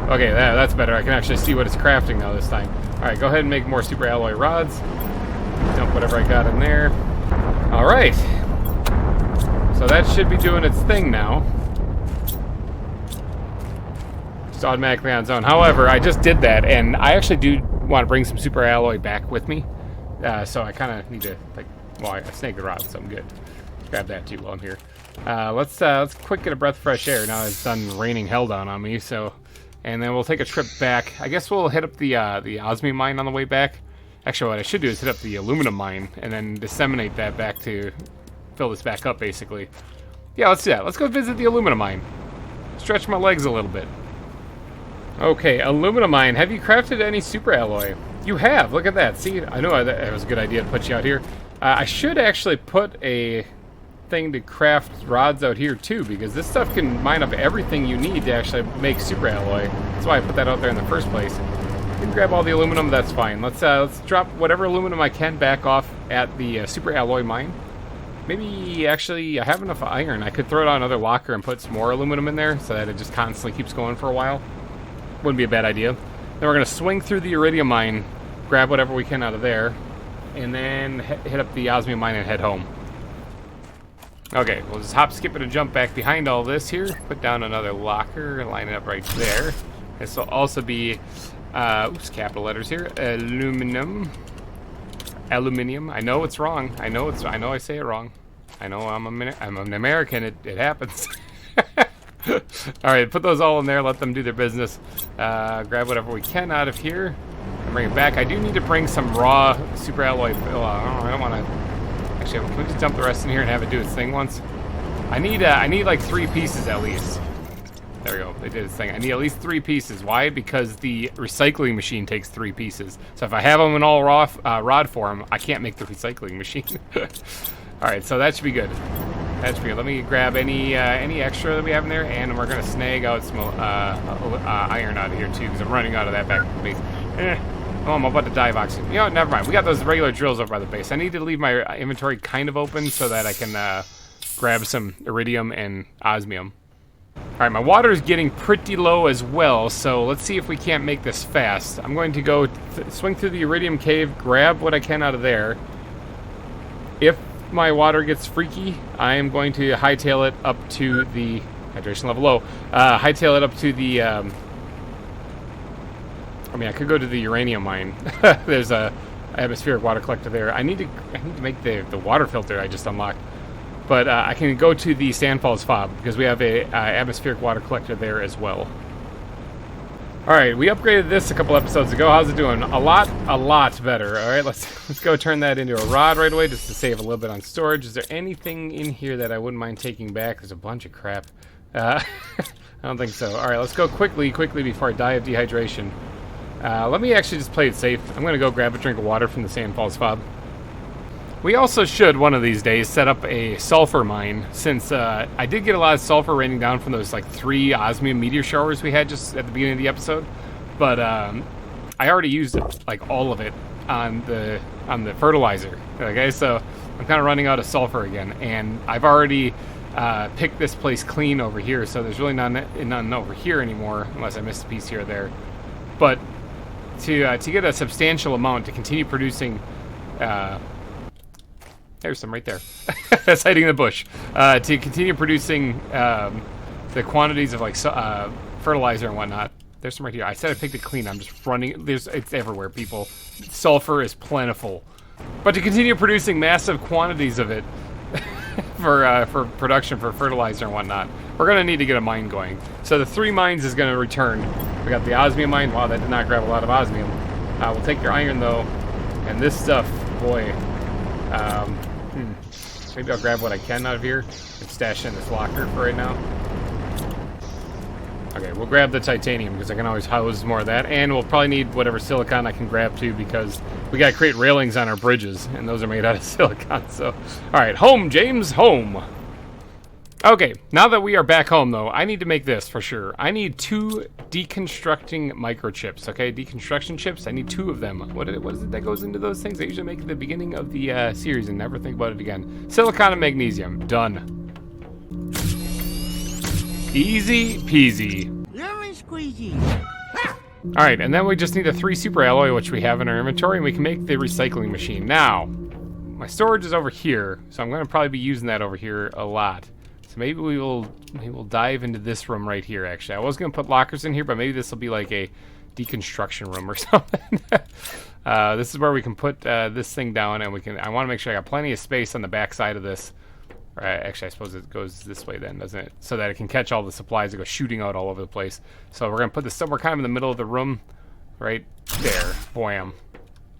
Okay, that's better. I can actually see what it's crafting now this time. Alright, go ahead and make more super alloy rods. Dump whatever I got in there. Alright. So that should be doing its thing now. Just automatically on its own. However, I just did that, and I actually do want to bring some super alloy back with me. So I kind of need to, like, well, I snaked the rod, so I'm good. Grab that too while I'm here. Let's quick get a breath of fresh air now that it's done raining hell down on me. So, and then we'll take a trip back. I guess we'll hit up the osmium mine on the way back. Actually, what I should do is hit up the aluminum mine and then disseminate that back to fill this back up, basically. Yeah, let's do that. Let's go visit the aluminum mine. Stretch my legs a little bit. Okay, aluminum mine. Have you crafted any super alloy? You have. Look at that. See, I know that was a good idea to put you out here. I should actually put a thing to craft rods out here too, because this stuff can mine up everything you need to actually make super alloy. That's why I put that out there in the first place. You can grab all the aluminum. That's fine. Let's drop whatever aluminum I can back off at the super alloy mine. Maybe, actually, I have enough iron. I could throw it on another locker and put some more aluminum in there so that it just constantly keeps going for a while. Wouldn't be a bad idea. Then we're going to swing through the Uranium mine, grab whatever we can out of there, and then hit up the osmium mine and head home. Okay, we'll just hop, skip, and jump back behind all this here. Put down another locker and line it up right there. This will also be, oops, capital letters here, aluminum. I know it's wrong. I know I say it wrong. I know I'm an American. It happens. All right, put those all in there. Let them do their business. Grab whatever we can out of here and bring it back. I do need to bring some raw super alloy. I don't want to. Actually, can we just dump the rest in here and have it do its thing once? I need like 3 pieces at least. There we go. It did its thing. I need at least 3 pieces. Why? Because the recycling machine takes 3 pieces. So if I have them in all raw rod form, I can't make the recycling machine. All right, so that should be good. That should be good. Let me grab any extra that we have in there, and we're gonna snag out some iron out of here too, because I'm running out of that back at the base. Oh, I'm about to die of oxygen. You know what? Never mind. We got those regular drills over by the base. I need to leave my inventory kind of open so that I can grab some iridium and osmium. All right, my water is getting pretty low as well, so let's see if we can't make this fast. I'm going to go swing through the Iridium cave, grab what I can out of there. If my water gets freaky, I am going to hightail it up to the hydration level low. Hightail it up to the. I mean, I could go to the uranium mine. There's a atmospheric water collector there. I need to make the water filter I just unlocked. But I can go to the Sandfalls fob because we have a atmospheric water collector there as well. All right, we upgraded this a couple episodes ago. How's it doing? A lot better. All right, let's go turn that into a rod right away just to save a little bit on storage. Is there anything in here that I wouldn't mind taking back? There's a bunch of crap. I don't think so. All right, let's go quickly before I die of dehydration. Let me actually just play it safe. I'm going to go grab a drink of water from the Sandfalls fob. We also should, one of these days, set up a sulfur mine, since I did get a lot of sulfur raining down from those, like, 3 osmium meteor showers we had just at the beginning of the episode. But I already used, like, all of it on the fertilizer, okay? So I'm kind of running out of sulfur again, and I've already picked this place clean over here, so there's really none over here anymore, unless I missed a piece here or there. But to get a substantial amount to continue producing... There's some right there. That's hiding in the bush. To continue producing the quantities of like fertilizer and whatnot. There's some right here. I said I picked it clean. I'm just running. It's everywhere, people. Sulfur is plentiful. But to continue producing massive quantities of it for production for fertilizer and whatnot, we're going to need to get a mine going. So the 3 mines is going to return. We got the osmium mine. Wow, that did not grab a lot of osmium. We'll take your iron, though. And this stuff, boy... maybe I'll grab what I can out of here and stash in this locker for right now. Okay, we'll grab the titanium because I can always house more of that, and we'll probably need whatever silicon I can grab too because we gotta create railings on our bridges, and those are made out of silicon. So, all right, home, James, home. Okay, now that we are back home, though, I need to make this for sure. I need 2 deconstructing microchips, okay? Deconstruction chips, I need 2 of them. What is it that goes into those things? I usually make at the beginning of the series and never think about it again. Silicon and magnesium, done. Easy peasy. Lemon squeezy. All right, and then we just need a 3 super alloy, which we have in our inventory, and we can make the recycling machine. Now, my storage is over here, so I'm gonna probably be using that over here a lot. So maybe we'll dive into this room right here, actually. I was going to put lockers in here, but maybe this will be like a deconstruction room or something. This is where we can put this thing down, and I want to make sure I got plenty of space on the back side of this. Actually, I suppose it goes this way then, doesn't it? So that it can catch all the supplies that go shooting out all over the place. So we're going to put this somewhere kind of in the middle of the room, right there. Bam.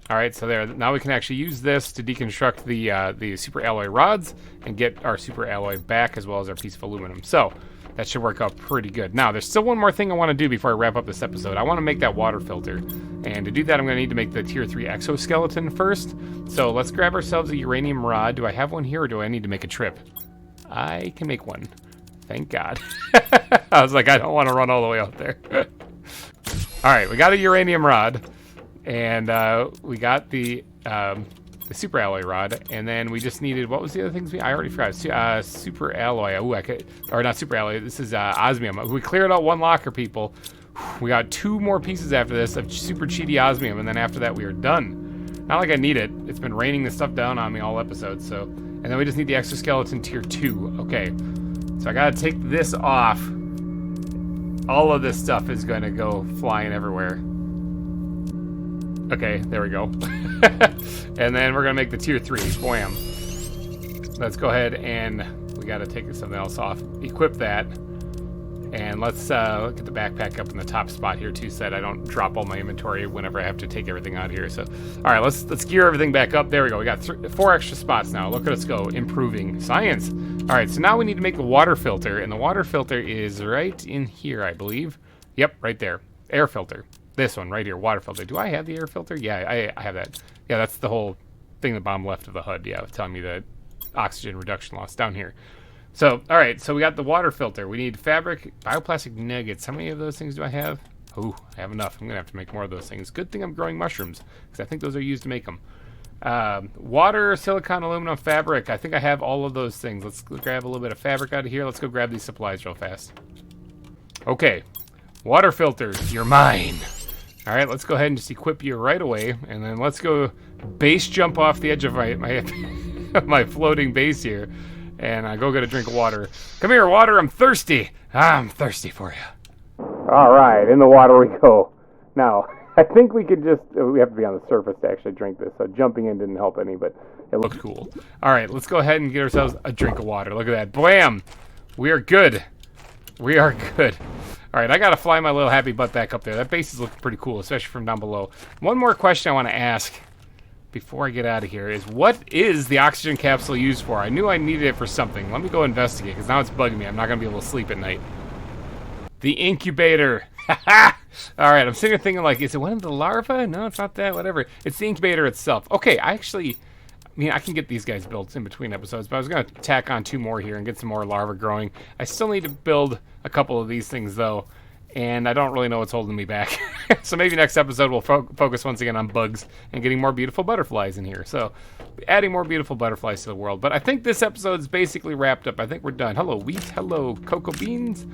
All right, so there. Now we can actually use this to deconstruct the super alloy rods and get our super alloy back, as well as our piece of aluminum. So that should work out pretty good. Now, there's still one more thing I want to do before I wrap up this episode. I want to make that water filter, and to do that, I'm going to need to make the tier 3 exoskeleton first. So let's grab ourselves a uranium rod. Do I have one here, or do I need to make a trip? I can make one. Thank God. I was like, I don't want to run all the way out there. All right, we got a uranium rod. And we got the super alloy rod, and then we just needed, what was the other things I already forgot? Super alloy. Ooh, or not super alloy. This is osmium. We cleared out 1 locker, people. We got 2 more pieces after this of super cheaty osmium, and then after that we are done. Not like I need it. It's been raining this stuff down on me all episode. So, and then we just need the exoskeleton tier 2. Okay, so I gotta take this off. All of this stuff is gonna go flying everywhere. Okay, there we go. And then we're gonna make the tier 3. Bam. Let's go ahead and we gotta take something else off. Equip that. And let's get the backpack up in the top spot here too, so that I don't drop all my inventory whenever I have to take everything out here. So, all right, let's gear everything back up. There we go. We got 4 extra spots now. Look at us go, improving science. All right, so now we need to make the water filter, and the water filter is right in here, I believe. Yep, right there. Air filter. This one right here, water filter. Do I have the air filter? Yeah, I have that. Yeah, that's the whole thing the bottom left of the HUD. Yeah, telling me the oxygen reduction loss down here. So, all right, so we got the water filter. We need fabric, bioplastic nuggets. How many of those things do I have? Oh, I have enough. I'm going to have to make more of those things. Good thing I'm growing mushrooms, because I think those are used to make them. Water, silicon, aluminum, fabric. I think I have all of those things. Let's grab a little bit of fabric out of here. Let's go grab these supplies real fast. Okay. Water filter, you're mine. All right, let's go ahead and just equip you right away, and then let's go base jump off the edge of my my floating base here, and I go get a drink of water. Come here, water. I'm thirsty. I'm thirsty for you. All right, in the water we go. Now, I think we could just we have to be on the surface to actually drink this. So jumping in didn't help any, but it looked cool. All right, let's go ahead and get ourselves a drink of water. Look at that. Blam! We are good. We are good. All right, I got to fly my little happy butt back up there. That base is looking pretty cool, especially from down below. One more question I want to ask before I get out of here is, what is the oxygen capsule used for? I knew I needed it for something. Let me go investigate, because now it's bugging me. I'm not going to be able to sleep at night. The incubator. All right, I'm sitting here thinking, like, is it one of the larvae? No, it's not that, whatever. It's the incubator itself. Okay, I mean, I can get these guys built in between episodes, but I was going to tack on 2 more here and get some more larvae growing. I still need to build a couple of these things, though, and I don't really know what's holding me back. So maybe next episode we'll focus once again on bugs and getting more beautiful butterflies in here. So adding more beautiful butterflies to the world. But I think this episode is basically wrapped up. I think we're done. Hello, wheat. Hello, cocoa beans.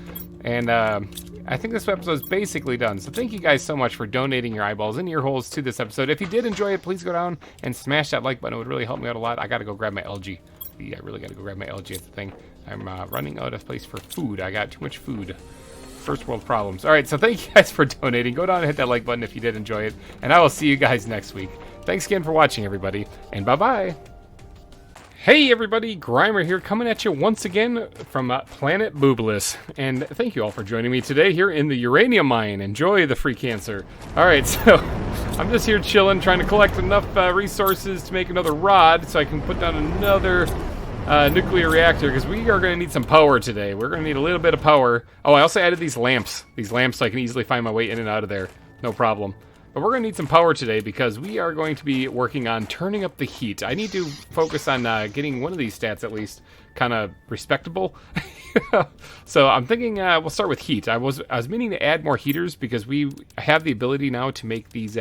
And I think this episode is basically done. So thank you guys so much for donating your eyeballs and ear holes to this episode. If you did enjoy it, please go down and smash that like button. It would really help me out a lot. I got to go grab my LG. Yeah, I really got to go grab my LG at the thing. I'm running out of place for food. I got too much food. First world problems. All right, so thank you guys for donating. Go down and hit that like button if you did enjoy it. And I will see you guys next week. Thanks again for watching, everybody. And bye-bye. Hey everybody, GReimer here, coming at you once again from Planet Boobless. And thank you all for joining me today here in the Uranium mine. Enjoy the free cancer. Alright, so I'm just here chilling, trying to collect enough resources to make another rod so I can put down another nuclear reactor, because we are going to need some power today. We're going to need a little bit of power. Oh, I also added these lamps. These lamps so I can easily find my way in and out of there. No problem. But we're going to need some power today because we are going to be working on turning up the heat. I need to focus on getting one of these stats at least kind of respectable. So I'm thinking we'll start with heat. I was meaning to add more heaters because we have the ability now to make these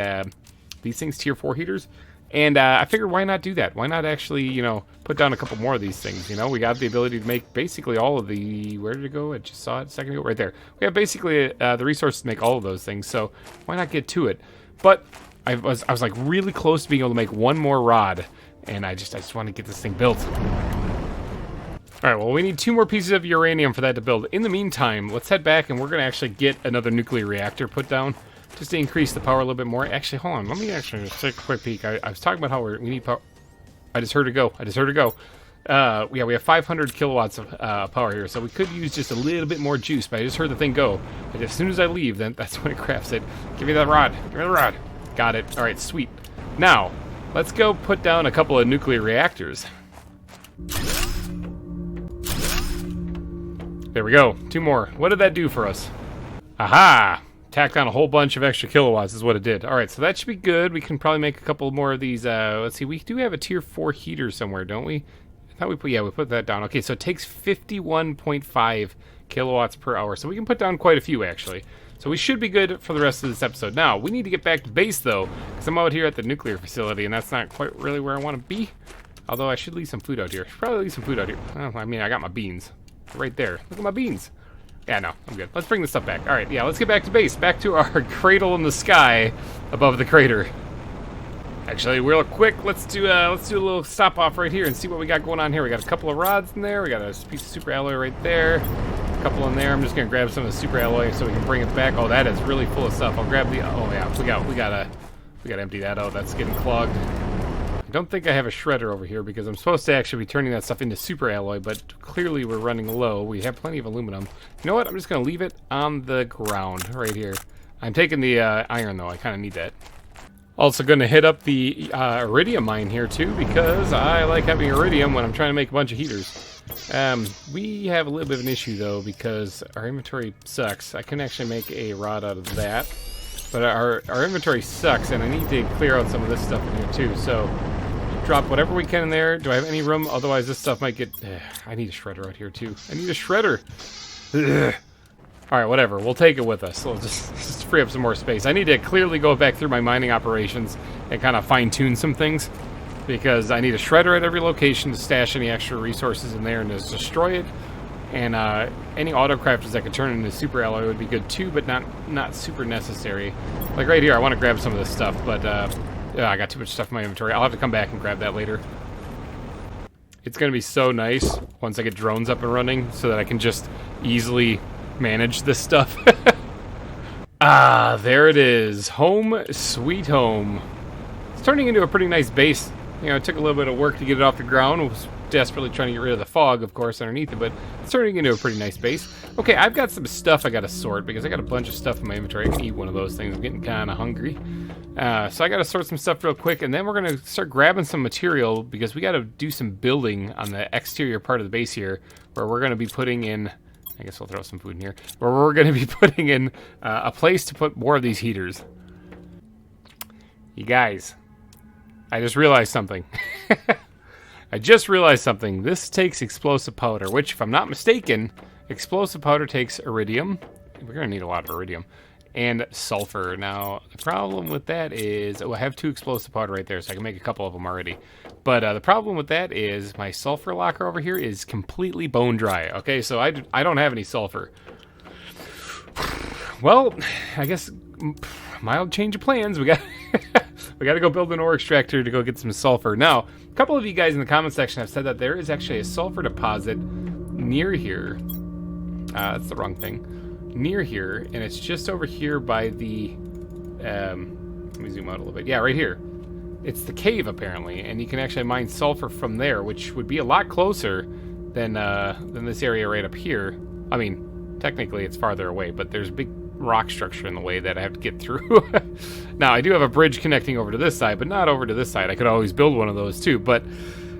things tier 4 heaters. And I figured, why not do that? Why not actually, you know, put down a couple more of these things? You know, we got the ability to make basically all of the... Where did it go? I just saw it a second ago. Right there. We have basically the resources to make all of those things. So why not get to it? But I was like really close to being able to make one more rod. And I just want to get this thing built. All right, well, we need 2 more pieces of uranium for that to build. In the meantime, let's head back and we're going to actually get another nuclear reactor put down. Just to increase the power a little bit more. Actually, hold on. Let me actually just take a quick peek. I was talking about how we need power. I just heard it go. Yeah, we have 500 kilowatts of power here, so we could use just a little bit more juice, but I just heard the thing go. And as soon as I leave, then that's when it crafts it. Give me that rod. Give me the rod. Got it. All right, sweet. Now, let's go put down a couple of nuclear reactors. There we go. 2 more. What did that do for us? Aha! Tacked on a whole bunch of extra kilowatts is what it did. All right, so that should be good. We can probably make a couple more of these. Let's see, we do have a tier 4 heater somewhere, don't we? I thought we put that down. Okay, so it takes 51.5 kilowatts per hour. So we can put down quite a few, actually. So we should be good for the rest of this episode. Now, we need to get back to base, though, because I'm out here at the nuclear facility, and that's not quite really where I want to be. Although I should leave some food out here. I should probably leave some food out here. Oh, I mean, I got my beans. Right there. Look at my beans. Yeah, no, I'm good. Let's bring this stuff back. All right, yeah, let's get back to base. Back to our cradle in the sky above the crater. Actually, real quick, let's do a little stop off right here and see what we got going on here. We got a couple of rods in there. We got a piece of super alloy right there. A couple in there. I'm just gonna grab some of the super alloy so we can bring it back. Oh, that is really full of stuff. I'll grab the. Oh yeah, we gotta empty that out. That's getting clogged. I don't think I have a shredder over here because I'm supposed to actually be turning that stuff into super alloy, but clearly we're running low. We have plenty of aluminum. You know what? I'm just going to leave it on the ground right here. I'm taking the iron, though. I kind of need that. Also going to hit up the iridium mine here, too, because I like having iridium when I'm trying to make a bunch of heaters. We have a little bit of an issue, though, because our inventory sucks. I can actually make a rod out of that. But our inventory sucks, and I need to clear out some of this stuff in here, too. So drop whatever we can in there. Do I have any room? Otherwise, this stuff might get... I need a shredder out here, too. I need a shredder. All right, whatever. We'll take it with us. We'll just free up some more space. I need to clearly go back through my mining operations and kind of fine-tune some things, because I need a shredder at every location to stash any extra resources in there and just destroy it. And any autocrafters that could turn into super alloy would be good too, but not super necessary. Like right here, I want to grab some of this stuff, but I got too much stuff in my inventory. I'll have to come back and grab that later. It's going to be so nice once I get drones up and running so that I can just easily manage this stuff. Ah, there it is. Home sweet home. It's turning into a pretty nice base. You know, it took a little bit of work to get it off the ground. I was desperately trying to get rid of the fog, of course, underneath it, but it's turning into a pretty nice base. Okay, I've got some stuff I got to sort because I got a bunch of stuff in my inventory. I can eat one of those things. I'm getting kind of hungry. So I got to sort some stuff real quick, and then we're going to start grabbing some material because we got to do some building on the exterior part of the base here where we're going to be putting in... I guess we'll throw some food in here. Where we're going to be putting in a place to put more of these heaters. You guys, I just realized something. I just realized something. This takes explosive powder, which, if I'm not mistaken, explosive powder takes iridium. We're going to need a lot of iridium. And sulfur. Now, the problem with that is... Oh, I have 2 explosive powder right there, so I can make a couple of them already. But the problem with that is my sulfur locker over here is completely bone dry. Okay, so I don't have any sulfur. Well, I guess mild change of plans. We got we got to go build an ore extractor to go get some sulfur. Now, a couple of you guys in the comment section have said that there is actually a sulfur deposit near here. That's the wrong thing. Near here, and it's just over here by the... let me zoom out a little bit. Yeah, right here. It's the cave, apparently, and you can actually mine sulfur from there, which would be a lot closer than this area right up here. I mean, technically it's farther away, but there's a big rock structure in the way that I have to get through. Now, I do have a bridge connecting over to this side, but not over to this side. I could always build one of those too, but...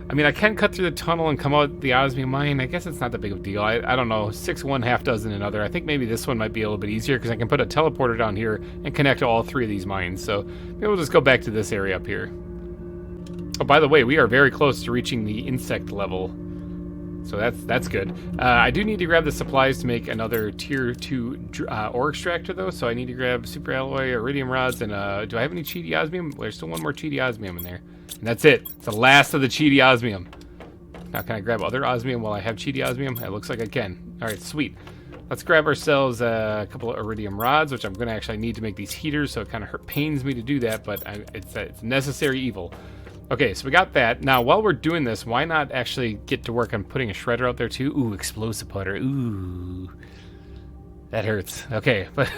I mean, I can cut through the tunnel and come out the osmium mine. I guess it's not that big of a deal. I don't know. 6 one, half dozen another. I think maybe this one might be a little bit easier because I can put a teleporter down here and connect to all 3 of these mines. So maybe we'll just go back to this area up here. Oh, by the way, we are very close to reaching the insect level. So that's good. I do need to grab the supplies to make another tier 2 ore extractor, though. So I need to grab super alloy, iridium rods, and do I have any cheaty osmium? There's still one more cheaty osmium in there. And that's it. It's the last of the cheaty osmium. Now, can I grab other osmium while I have cheaty osmium? It looks like I can. All right, sweet. Let's grab ourselves a couple of iridium rods, which I'm going to actually need to make these heaters, so it kind of pains me to do that, but it's necessary evil. Okay, so we got that. Now, while we're doing this, why not actually get to work on putting a shredder out there, too? Ooh, explosive powder. Ooh. That hurts. Okay, but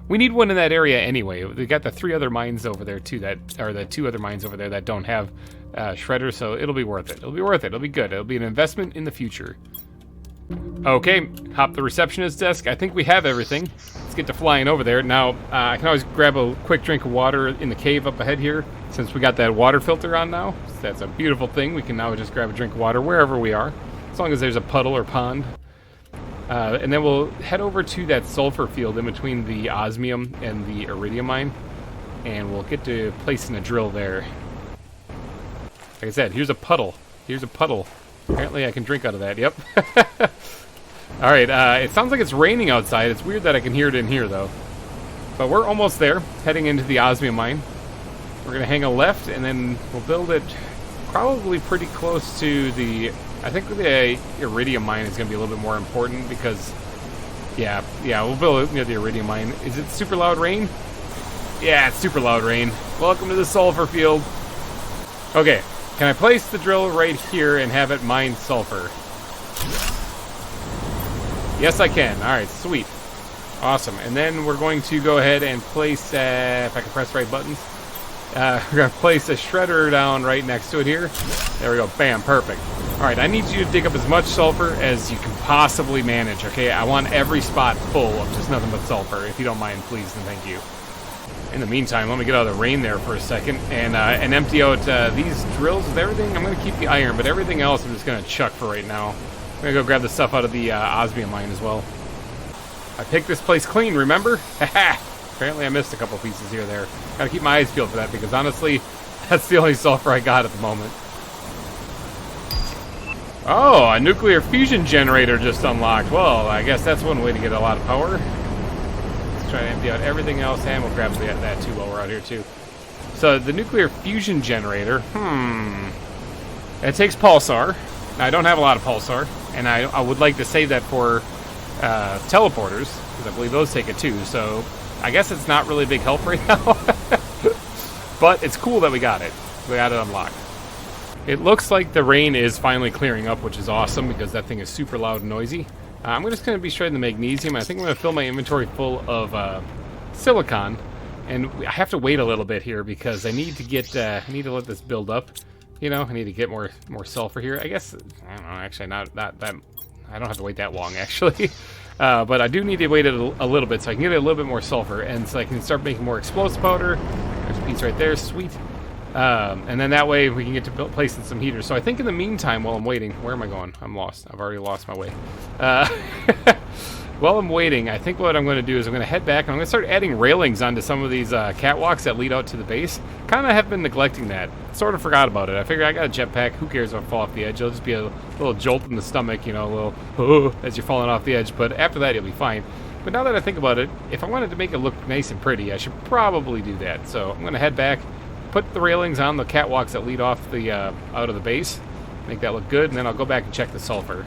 we need one in that area anyway. We got the 3 other mines over there too, the 2 other mines over there that don't have shredders, so it'll be worth it. It'll be worth it. It'll be good. It'll be an investment in the future. Okay, hop the receptionist desk. I think we have everything. Let's get to flying over there. Now, I can always grab a quick drink of water in the cave up ahead here, since we got that water filter on now. So that's a beautiful thing. We can now just grab a drink of water wherever we are, as long as there's a puddle or pond. And then we'll head over to that sulfur field in between the osmium and the iridium mine, and we'll get to placing a drill there. Like I said, here's a puddle. Here's a puddle. Apparently I can drink out of that, yep. Alright, it sounds like it's raining outside. It's weird that I can hear it in here, though. But we're almost there, heading into the osmium mine. We're going to hang a left, and then we'll build it probably pretty close to the... I think the iridium mine is going to be a little bit more important because... Yeah, we'll build it near the iridium mine. Is it super loud rain? Yeah, it's super loud rain. Welcome to the sulfur field. Okay, can I place the drill right here and have it mine sulfur? Yes, I can. Alright, sweet. Awesome. And then we're going to go ahead and place, if I can press the right buttons, we're going to place a shredder down right next to it here. There we go. Bam, perfect. Alright, I need you to dig up as much sulfur as you can possibly manage, okay? I want every spot full of just nothing but sulfur. If you don't mind, please, and thank you. In the meantime, let me get out of the rain there for a second and empty out these drills with everything. I'm going to keep the iron, but everything else I'm just going to chuck for right now. I'm going to go grab the stuff out of the osmium mine as well. I picked this place clean, remember? Haha! Apparently I missed a couple pieces here or there. Got to keep my eyes peeled for that because honestly, that's the only sulfur I got at the moment. Oh, a nuclear fusion generator just unlocked. Well, I guess that's one way to get a lot of power. Let's try to empty out everything else, and we'll grab that too while we're out here too. So the nuclear fusion generator, it takes pulsar. Now, I don't have a lot of pulsar, and I would like to save that for teleporters, because I believe those take it too, so I guess it's not really a big help right now. But it's cool that we got it. We got it unlocked. It looks like the rain is finally clearing up, which is awesome, because that thing is super loud and noisy. I'm just going to be shredding the magnesium. I think I'm going to fill my inventory full of silicon, and I have to wait a little bit here, because I need to get, I need to let this build up. You know, I need to get more sulfur here. I guess, I don't know, actually, not that, I don't have to wait that long, actually. But I do need to wait a little bit so I can get a little bit more sulfur, and so I can start making more explosive powder. There's a piece right there, sweet. And then that way we can get to placing some heaters. So I think in the meantime, while I'm waiting, where am I going? I'm lost. I've already lost my way. While I'm waiting, I think what I'm going to do is I'm going to head back and I'm going to start adding railings onto some of these catwalks that lead out to the base. Kind of have been neglecting that. Sort of forgot about it. I figured I got a jetpack. Who cares if I fall off the edge? It'll just be a little jolt in the stomach, you know, a little as you're falling off the edge. But after that, you'll be fine. But now that I think about it, if I wanted to make it look nice and pretty, I should probably do that. So I'm going to head back, put the railings on the catwalks that lead off the out of the base, make that look good, and then I'll go back and check the sulfur.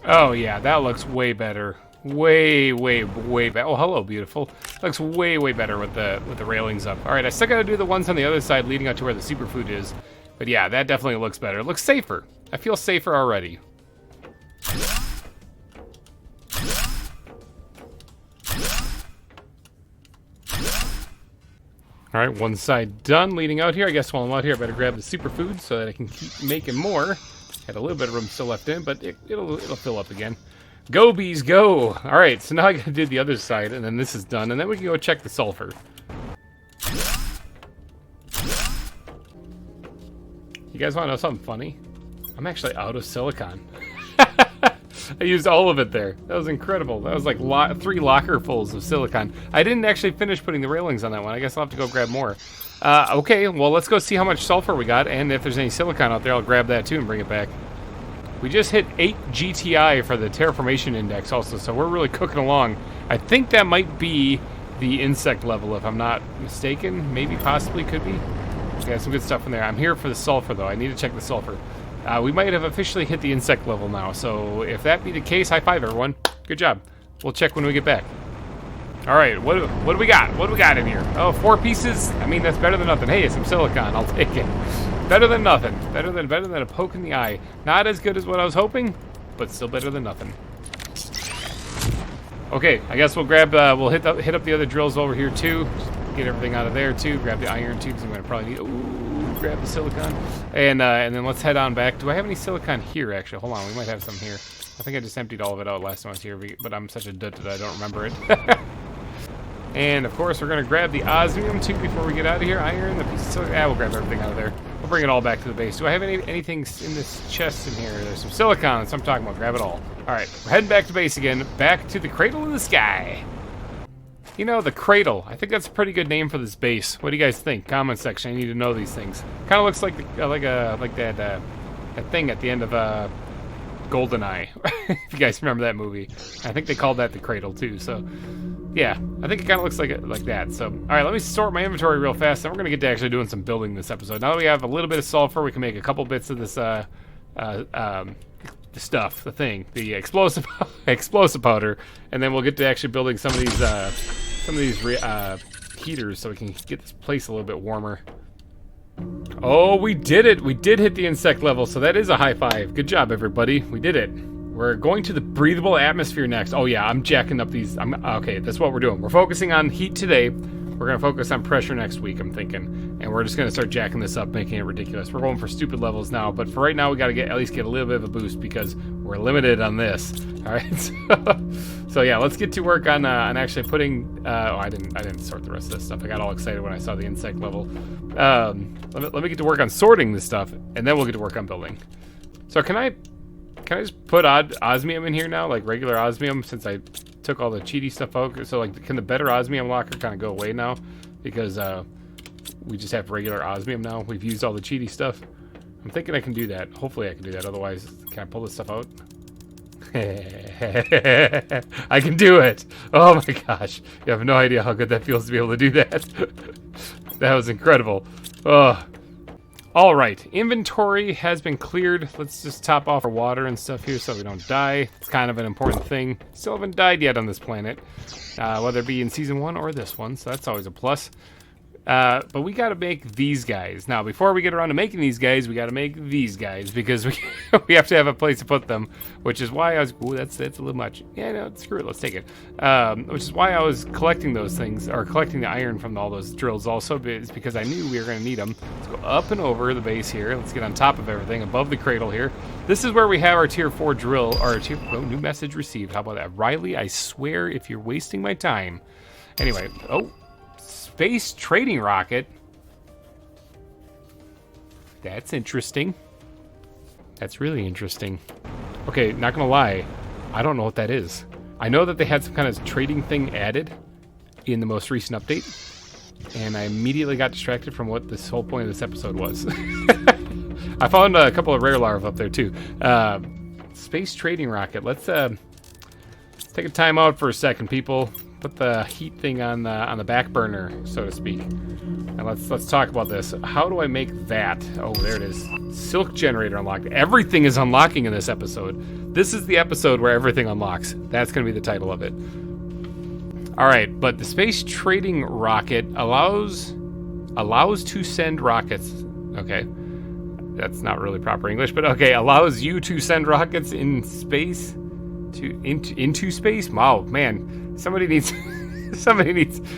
Oh yeah, that looks way better. Way better. Oh, hello, beautiful. Looks way better with the railings up. All right, I still got to do the ones on the other side leading out to where the superfood is. But yeah, that definitely looks better. It looks safer. I feel safer already. All right, one side done leading out here. I guess while I'm out here, I better grab the superfood so that I can keep making more. Had a little bit of room still left in, but it'll fill up again. Go, bees, go! All right, so now I gotta do the other side, and then this is done, and then we can go check the sulfur. You guys want to know something funny? I'm actually out of silicon. I used all of it there. That was incredible. That was like 3 lockerfuls of silicon. I didn't actually finish putting the railings on that one. I guess I'll have to go grab more. Okay, well, let's go see how much sulfur we got, and if there's any silicon out there, I'll grab that too and bring it back. We just hit 8 GTI for the terraformation index also, so we're really cooking along. I think that might be the insect level, if I'm not mistaken. Maybe, possibly, could be. Yeah, some good stuff in there. I'm here for the sulfur, though. I need to check the sulfur. We might have officially hit the insect level now, so if that be the case, high five, everyone. Good job. We'll check when we get back. All right, what do we got? What do we got in here? Oh, 4 pieces? I mean, that's better than nothing. Hey, it's some silicon. I'll take it. Better than nothing. Better than a poke in the eye. Not as good as what I was hoping, but still better than nothing. Okay, I guess we'll grab. We'll hit up the other drills over here too. Just get everything out of there too. Grab the iron tubes. I'm gonna probably need. Ooh, grab the silicon, and then let's head on back. Do I have any silicon here? Actually, hold on. We might have some here. I think I just emptied all of it out last time I was here, but I'm such a dud that I don't remember it. And of course, we're gonna grab the osmium too before we get out of here. Iron, the piece of silicon. We'll grab everything out of there. We'll bring it all back to the base. Do I have anything in this chest in here? There's some silicon. That's what I'm talking about. Grab it all. All right, we're heading back to base again. Back to the cradle in the sky. You know, the cradle. I think that's a pretty good name for this base. What do you guys think? Comment section. I need to know these things. Kind of looks like that thing at the end of GoldenEye. If you guys remember that movie. I think they called that the cradle too. So. Yeah, I think it kind of looks like that. So, all right, let me sort my inventory real fast, and we're gonna get to actually doing some building this episode. Now that we have a little bit of sulfur, we can make a couple bits of this the stuff, the explosive powder, and then we'll get to actually building some of these heaters, so we can get this place a little bit warmer. Oh, we did it! We did hit the insect level, so that is a high five. Good job, everybody. We did it. We're going to the breathable atmosphere next. Oh yeah, I'm jacking up these. Okay, that's what we're doing. We're focusing on heat today. We're gonna focus on pressure next week, I'm thinking. And we're just gonna start jacking this up, making it ridiculous. We're going for stupid levels now, but for right now, we gotta at least get a little bit of a boost because we're limited on this. All right, so yeah, let's get to work on actually putting, oh, I didn't sort the rest of this stuff. I got all excited when I saw the insect level. Let me get to work on sorting this stuff, and then we'll get to work on building. So can I just put osmium in here now, like regular osmium, since I took all the cheaty stuff out? So, like, can the better osmium locker kind of go away now? Because we just have regular osmium now. We've used all the cheaty stuff. I'm thinking I can do that. Hopefully I can do that. Otherwise, can I pull this stuff out? I can do it. Oh my gosh. You have no idea how good that feels to be able to do that. That was incredible. Oh. All right, inventory has been cleared. Let's just top off our water and stuff here so we don't die. It's kind of an important thing. Still haven't died yet on this planet, whether it be in season 1 or this one, so that's always a plus. But we got to make these guys. Now, before we get around to making these guys, we got to make these guys because we have to have a place to put them, which is why I was... Ooh, that's a little much. Yeah, no, screw it. Let's take it. Which is why I was collecting those things, or collecting the iron from all those drills also, is because I knew we were going to need them. Let's go up and over the base here. Let's get on top of everything, above the cradle here. This is where we have our tier 4 drill, or tier... Oh, new message received. How about that? Riley, I swear if you're wasting my time. Anyway, oh... Space trading rocket. That's interesting. That's really interesting. Okay, not gonna lie, I don't know what that is. I know that they had some kind of trading thing added in the most recent update, and I immediately got distracted from what this whole point of this episode was. I found a couple of rare larvae up there too. Space trading rocket. Let's take a time out for a second, people. Put the heat thing on the back burner, so to speak. And let's talk about this. How do I make that? Oh, there it is. Silk generator unlocked. Everything is unlocking in this episode. This is the episode where everything unlocks. That's going to be the title of it. All right, but the space trading rocket allows to send rockets. Okay, that's not really proper English, but okay, allows you to send rockets in space into space. Wow, man. Somebody needs,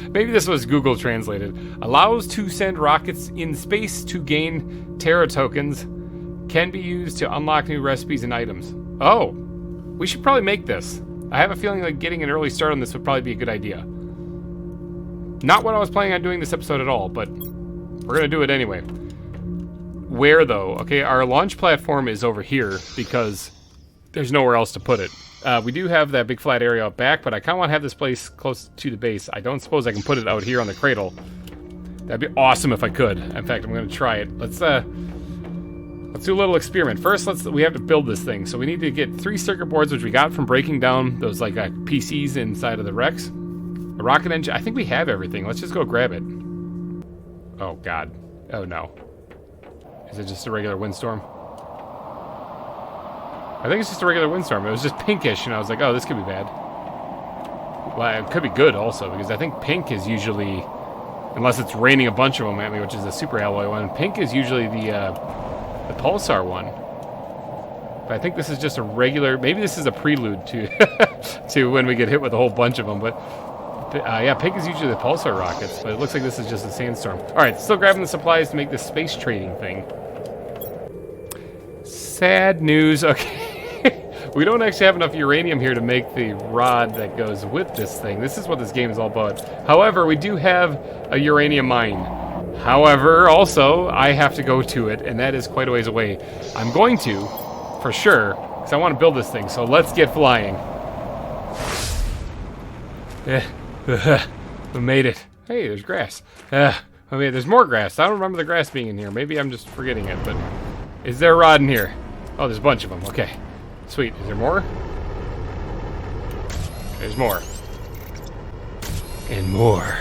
maybe this was Google translated. Allows to send rockets in space to gain Terra tokens. Can be used to unlock new recipes and items. Oh, we should probably make this. I have a feeling like getting an early start on this would probably be a good idea. Not what I was planning on doing this episode at all, but we're gonna do it anyway. Where though? Okay, our launch platform is over here because there's nowhere else to put it. We do have that big flat area out back, but I kind of want to have this place close to the base. I don't suppose I can put it out here on the cradle. That'd be awesome if I could. In fact, I'm going to try it. Let's do a little experiment. First, we have to build this thing. So we need to get 3 circuit boards, which we got from breaking down those like PCs inside of the Rex. A rocket engine. I think we have everything. Let's just go grab it. Oh God. Oh no. Is it just a regular windstorm? I think it's just a regular windstorm. It was just pinkish, and I was like, oh, this could be bad. Well, it could be good also, because I think pink is usually, unless it's raining a bunch of them at me, which is a super alloy one, pink is usually the pulsar one. But I think this is just a regular, maybe this is a prelude to to when we get hit with a whole bunch of them. But yeah, pink is usually the pulsar rockets, but it looks like this is just a sandstorm. All right, still grabbing the supplies to make this space trading thing. Sad news. Okay. We don't actually have enough uranium here to make the rod that goes with this thing. This is what this game is all about. However, we do have a uranium mine. However, also, I have to go to it, and that is quite a ways away. I'm going to, for sure, because I want to build this thing, so let's get flying. We made it. Hey, there's grass. I mean, there's more grass. I don't remember the grass being in here. Maybe I'm just forgetting it, but is there a rod in here? Oh, there's a bunch of them. Okay. Sweet. Is there more? There's more. And more.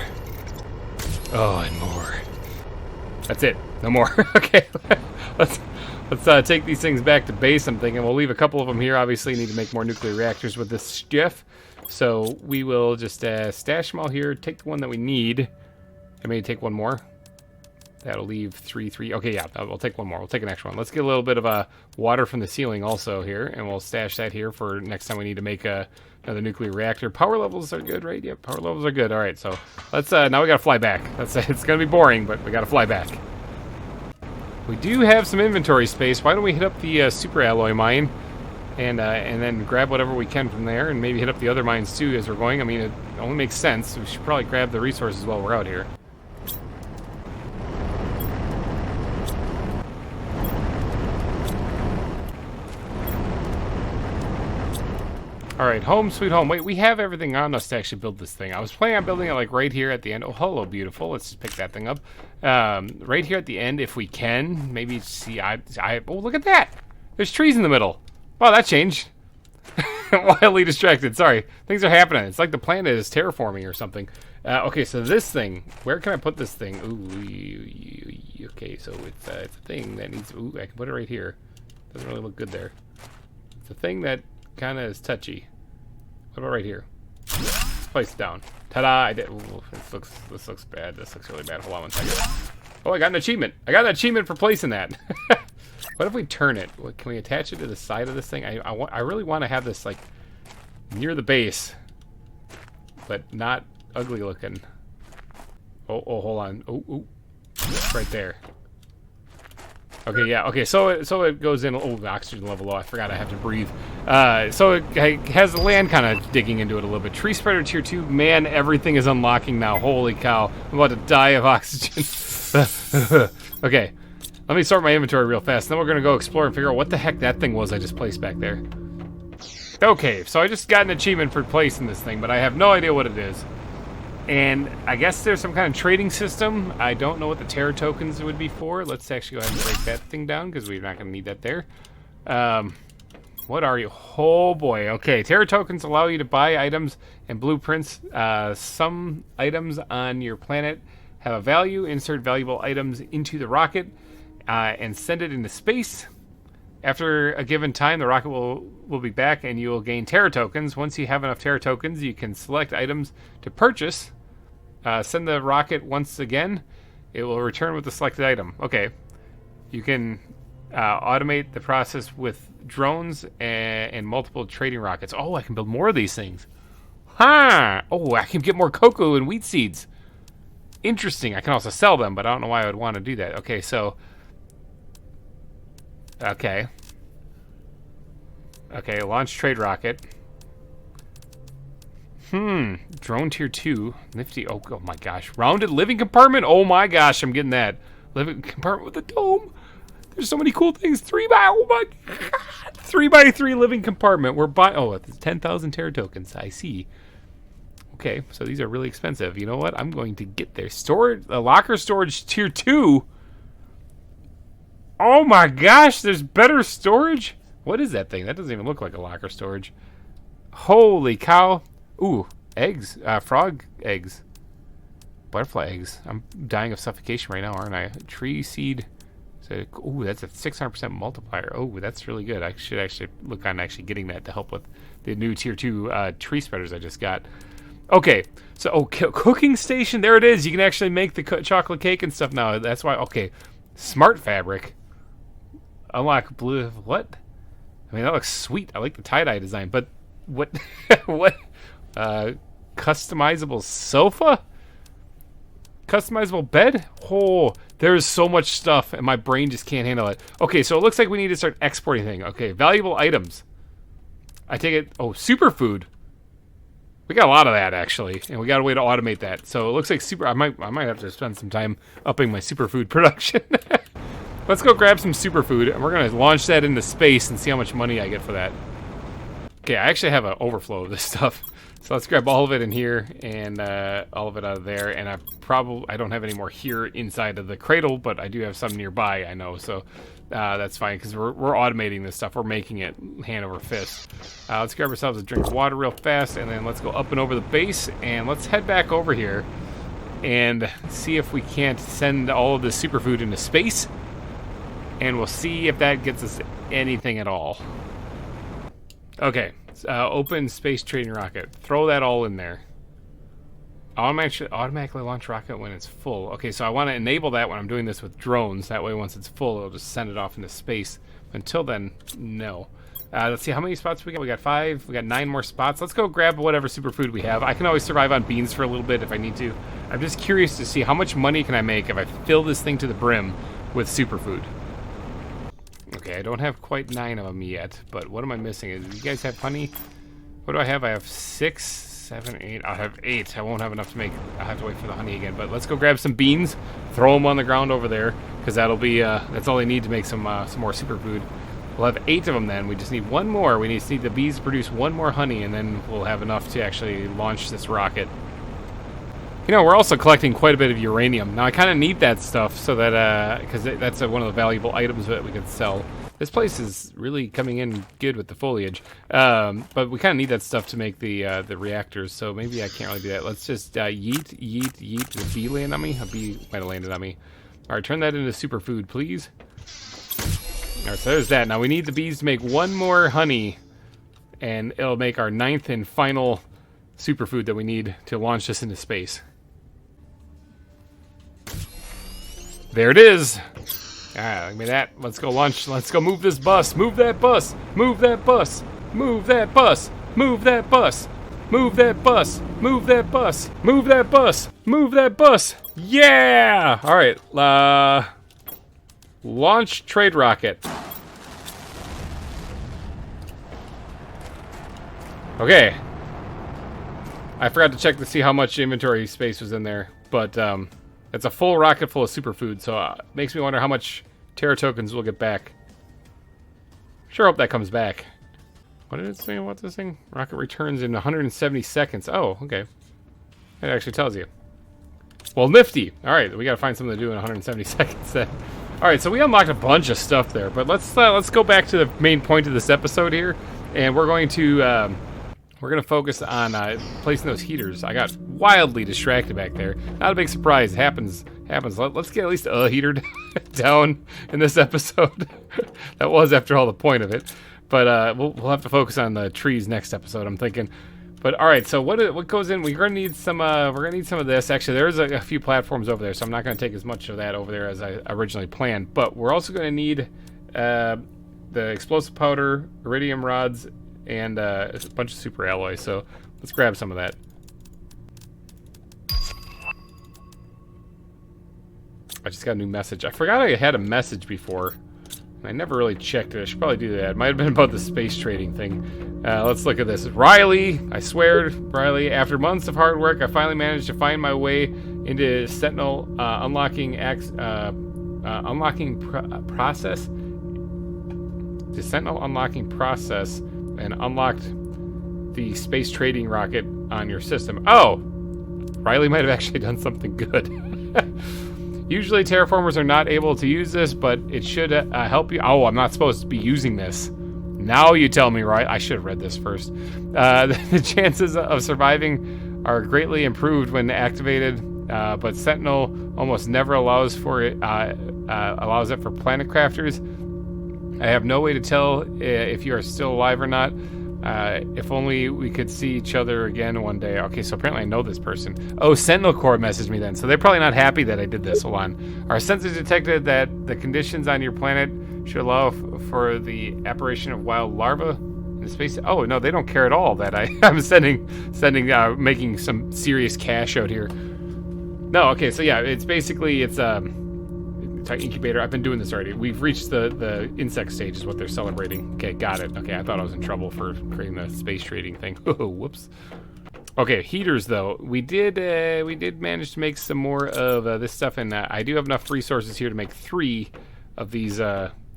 Oh, and more. That's it. No more. Okay. Let's take these things back to base. I'm thinking we'll leave a couple of them here. Obviously, need to make more nuclear reactors with this stuff. So we will just stash them all here. Take the one that we need. And maybe take one more. That'll leave 3. Okay, yeah, we'll take one more. We'll take an extra one. Let's get a little bit of water from the ceiling also here, and we'll stash that here for next time we need to make another nuclear reactor. Power levels are good, right? Yep, power levels are good. All right, so let's now we gotta fly back. It's gonna be boring, but we gotta fly back. We do have some inventory space. Why don't we hit up the super alloy mine, and then grab whatever we can from there, and maybe hit up the other mines too as we're going. I mean, it only makes sense. We should probably grab the resources while we're out here. All right, home sweet home. Wait, we have everything on us to actually build this thing. I was planning on building it like right here at the end. Oh, hello, beautiful. Let's just pick that thing up. Right here at the end, if we can. Maybe see, oh, look at that. There's trees in the middle. Wow, that changed. Wildly distracted. Sorry. Things are happening. It's like the planet is terraforming or something. Okay, so this thing. Where can I put this thing? Ooh. Okay, so it's a thing that needs... Ooh, I can put it right here. Doesn't really look good there. It's a thing that kind of is touchy. What about right here? Place it down. Ta-da! I did. Ooh, this looks bad. This looks really bad. Hold on one second. Oh, I got an achievement. I got an achievement for placing that. What if we turn it? Can we attach it to the side of this thing? I really want to have this like near the base, but not ugly looking. Oh, hold on. Oh, right there. Okay, yeah. Okay, so it goes in. Oh, the oxygen level low. I forgot I have to breathe. So it has the land kind of digging into it a little bit. Tree spreader tier 2. Man, everything is unlocking now. Holy cow! I'm about to die of oxygen. Okay, let me sort my inventory real fast. Then we're gonna go explore and figure out what the heck that thing was I just placed back there. Okay, so I just got an achievement for placing this thing, but I have no idea what it is. And I guess there's some kind of trading system. I don't know what the Terra tokens would be for. Let's actually go ahead and break that thing down because we're not going to need that there. What are you? Oh boy. Okay, Terra tokens allow you to buy items and blueprints. Some items on your planet have a value. Insert valuable items into the rocket and send it into space. After a given time, the rocket will be back and you will gain Terra tokens. Once you have enough Terra tokens, you can select items to purchase. Send the rocket once again. It will return with the selected item. Okay. You can automate the process with drones and multiple trading rockets. Oh, I can build more of these things. Huh! Oh, I can get more cocoa and wheat seeds. Interesting. I can also sell them, but I don't know why I would want to do that. Okay, so... Okay, launch trade rocket. Drone tier 2. Nifty. Oh my gosh. Rounded living compartment. Oh my gosh, I'm getting that. Living compartment with a dome. There's so many cool things. 3x3 living compartment. We're buying. Oh, it's 10,000 Terra tokens. I see. Okay, so these are really expensive. You know what? I'm going to get there. Storage. Locker storage tier 2. Oh my gosh, there's better storage? What is that thing? That doesn't even look like a locker storage. Holy cow. Ooh, eggs. Frog eggs. Butterfly eggs. I'm dying of suffocation right now, aren't I? Tree seed. So, ooh, that's a 600% multiplier. Oh, that's really good. I should actually look on actually getting that to help with the new tier 2 tree spreaders I just got. Okay, so cooking station. There it is. You can actually make the chocolate cake and stuff now. That's why. Okay, smart fabric. Unlock blue. What? I mean, that looks sweet. I like the tie-dye design, but what? What? Customizable sofa? Customizable bed? Oh, there's so much stuff, and my brain just can't handle it. Okay, so it looks like we need to start exporting things. Okay, valuable items. I take it. Oh, superfood. We got a lot of that actually, and we got a way to automate that. So it looks like I might have to spend some time upping my superfood production. Let's go grab some superfood, and we're gonna launch that into space and see how much money I get for that. Okay, I actually have an overflow of this stuff. So let's grab all of it in here and all of it out of there. And I don't have any more here inside of the cradle, but I do have some nearby, I know. So that's fine because we're automating this stuff. We're making it hand over fist. Let's grab ourselves a drink of water real fast, and then let's go up and over the base, and let's head back over here and see if we can't send all of this superfood into space. And we'll see if that gets us anything at all. Okay, open space trading rocket. Throw that all in there. Automatically launch rocket when it's full. Okay, so I want to enable that when I'm doing this with drones. That way, once it's full, it'll just send it off into space. Until then, no. Let's see how many spots we got. We got 5. We got 9 more spots. Let's go grab whatever superfood we have. I can always survive on beans for a little bit if I need to. I'm just curious to see how much money can I make if I fill this thing to the brim with superfood. Okay, I don't have quite 9 of them yet, but what am I missing? Do you guys have honey? What do I have? I have 6, 7, 8. I'll have 8. I won't have enough to make. I'll have to wait for the honey again. But let's go grab some beans, throw them on the ground over there, because that'll be that's all I need to make some more superfood. We'll have 8 of them then. We just need 1 more. We just need the bees to produce 1 more honey, and then we'll have enough to actually launch this rocket. You know, we're also collecting quite a bit of uranium. Now, I kind of need that stuff so that, because that's one of the valuable items that we could sell. This place is really coming in good with the foliage. But we kind of need that stuff to make the reactors, so maybe I can't really do that. Let's just yeet. Did a bee land on me? A bee might have landed on me. All right, turn that into superfood, please. All right, so there's that. Now we need the bees to make one more honey, and it'll make our 9th and final superfood that we need to launch this into space. There it is. Ah, give me that. Let's go launch. Let's go move this bus. Move that bus. Move that bus. Move that bus. Move that bus. Move that bus. Move that bus. Move that bus. Move that bus. Yeah! All right. Launch trade rocket. Okay. I forgot to check to see how much inventory space was in there, but it's a full rocket full of superfood, so it makes me wonder how much Terra tokens we'll get back. Sure hope that comes back. What did it say about this thing? Rocket returns in 170 seconds. Oh, okay. It actually tells you. Well, nifty. All right, we got to find something to do in 170 seconds then. All right, so we unlocked a bunch of stuff there, but let's go back to the main point of this episode here, and we're going to focus on placing those heaters. I got wildly distracted back there. Not a big surprise. It happens. Let's get at least a heater down in this episode. That was, after all, the point of it. But we'll have to focus on the trees next episode, I'm thinking. But all right, so what goes in? We're gonna need some. We're gonna need some of this. Actually, there's a few platforms over there, so I'm not gonna take as much of that over there as I originally planned. But we're also gonna need the explosive powder, iridium rods, and a bunch of super alloys. So let's grab some of that. I just got a new message. I forgot I had a message before. I never really checked it. I should probably do that. It might have been about the space trading thing. Let's look at this. Riley, I swear, Riley, after months of hard work, I finally managed to find my way into Sentinel process. The Sentinel unlocking process, and unlocked the space trading rocket on your system. Oh! Riley might have actually done something good. Usually terraformers are not able to use this, but it should help you. Oh, I'm not supposed to be using this. Now you tell me, right? I should have read this first. The chances of surviving are greatly improved when activated, but Sentinel almost never allows for it. Allows it for planet crafters. I have no way to tell if you are still alive or not. If only we could see each other again one day. Okay, so apparently I know this person. Oh, Sentinel Corps messaged me then, so they're probably not happy that I did this. Hold on. Our sensors detected that the conditions on your planet should allow for the apparition of wild larvae in space. Oh, no, they don't care at all that I'm making some serious cash out here. No, okay, so yeah, it's basically, it's incubator. I've been doing this already. We've reached the insect stage is what they're celebrating. Okay, got it. Okay, I thought I was in trouble for creating the space trading thing. Oh, whoops. Okay, heaters though. We did manage to make some more of this stuff, and I do have enough resources here to make 3 of these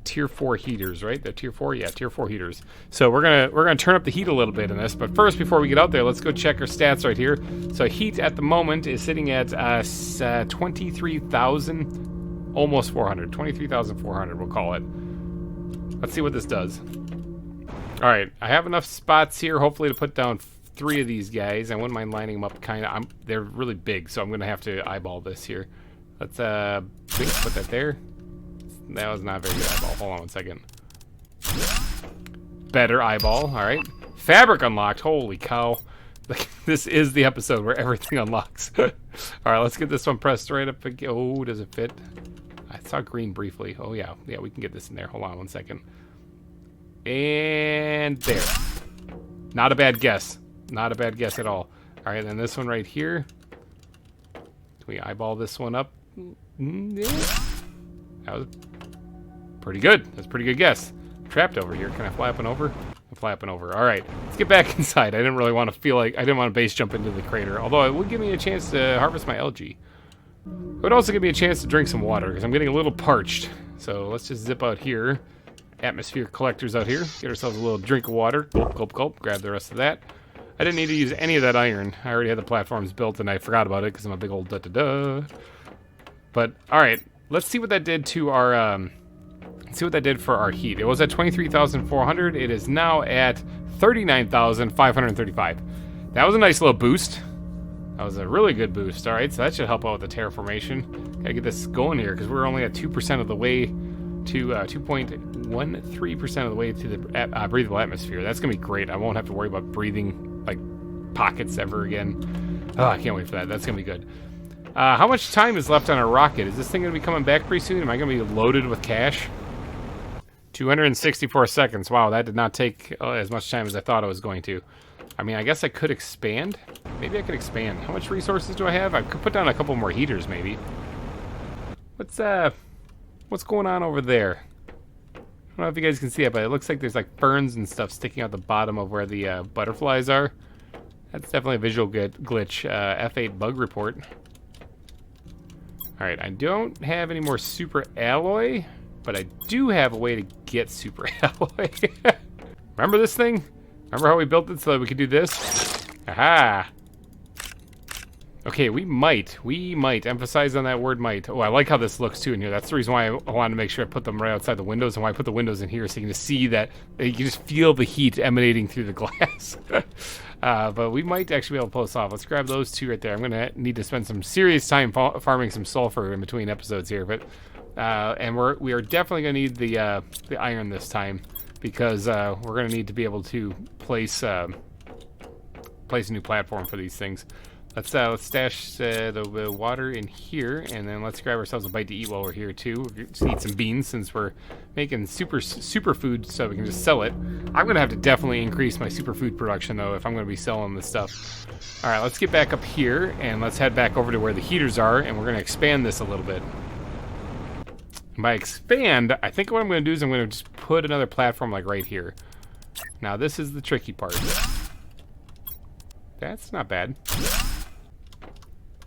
tier 4 heaters, right? The tier 4, yeah, tier 4 heaters. So we're gonna turn up the heat a little bit in this, but first, before we get out there, let's go check our stats right here. So heat at the moment is sitting at 23,000. Almost 400. 23,400, we'll call it. Let's see what this does. All right, I have enough spots here, hopefully, to put down 3 of these guys. I wouldn't mind lining them up kind of. They're really big, so I'm going to have to eyeball this here. Let's put that there. That was not a very good eyeball. Hold on one second. Better eyeball. All right. Fabric unlocked. Holy cow. This is the episode where everything unlocks. All right, let's get this one pressed right up again. Oh, does it fit? I saw green briefly. Oh, yeah. Yeah, we can get this in there. Hold on one second. And there. Not a bad guess. Not a bad guess at all. All right, then this one right here. Can we eyeball this one up? Yeah. That was pretty good. That's a pretty good guess. I'm trapped over here. Can I fly up and over? I'm flapping over. All right, let's get back inside. I didn't really want to feel like I didn't want to base jump into the crater, although it would give me a chance to harvest my algae. It would also give me a chance to drink some water because I'm getting a little parched. So let's just zip out here. Atmosphere collectors out here. Get ourselves a little drink of water. Gulp, gulp, gulp. Grab the rest of that. I didn't need to use any of that iron. I already had the platforms built and I forgot about it because I'm a big old da-da-da. But all right, let's see what that did to our Let's see what that did for our heat. It was at 23,400. It is now at 39,535. That was a nice little boost. That was a really good boost. All right, so that should help out with the terraformation. Gotta get this going here because we're only at 2% of the way to 2.13% of the way to the breathable atmosphere. That's gonna be great. I won't have to worry about breathing like pockets ever again. Oh, I can't wait for that. That's gonna be good. How much time is left on our rocket? Is this thing gonna be coming back pretty soon? Am I gonna be loaded with cash? 264 seconds. Wow, that did not take as much time as I thought it was going to. I mean, I guess I could expand. Maybe I could expand. How much resources do I have? I could put down a couple more heaters, maybe. What's going on over there? I don't know if you guys can see it, but it looks like there's like ferns and stuff sticking out the bottom of where the butterflies are. That's definitely a visual glitch. F8 bug report. All right, I don't have any more super alloy. But I do have a way to get super alloy. Remember this thing? Remember how we built it so that we could do this? Aha! Okay, we might emphasize on that word might. Oh, I like how this looks too in here. That's the reason why I wanted to make sure I put them right outside the windows, and why I put the windows in here so you can just see that, you can just feel the heat emanating through the glass. But we might actually be able to pull this off. Let's grab those two right there. I'm gonna need to spend some serious time farming some sulfur in between episodes here, but and we are definitely gonna need the iron this time, because we're gonna need to be able to place a new platform for these things. Let's stash the water in here, and then let's grab ourselves a bite to eat while we're here too. Just eat some beans since we're making super food, so we can just sell it. I'm gonna have to definitely increase my superfood production though if I'm gonna be selling this stuff. All right, let's get back up here and let's head back over to where the heaters are, and we're gonna expand this a little bit. And by expand, I think what I'm gonna do is I'm gonna just put another platform like right here. Now this is the tricky part. That's not bad.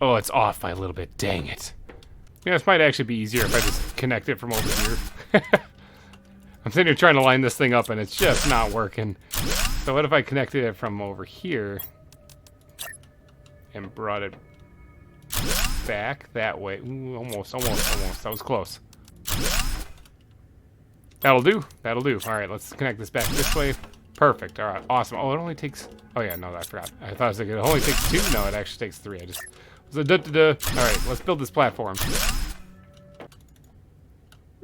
Oh, it's off by a little bit. Dang it. You know, this might actually be easier if I just connect it from over here. I'm sitting here trying to line this thing up, and it's just not working. So what if I connected it from over here and brought it back that way? Ooh, almost. That was close. That'll do. All right, let's connect this back this way. Perfect. All right, awesome. Oh, it only takes... Oh, yeah, no, I forgot. I thought it was like it only takes 2. No, it actually takes 3. I just... All right, let's build this platform.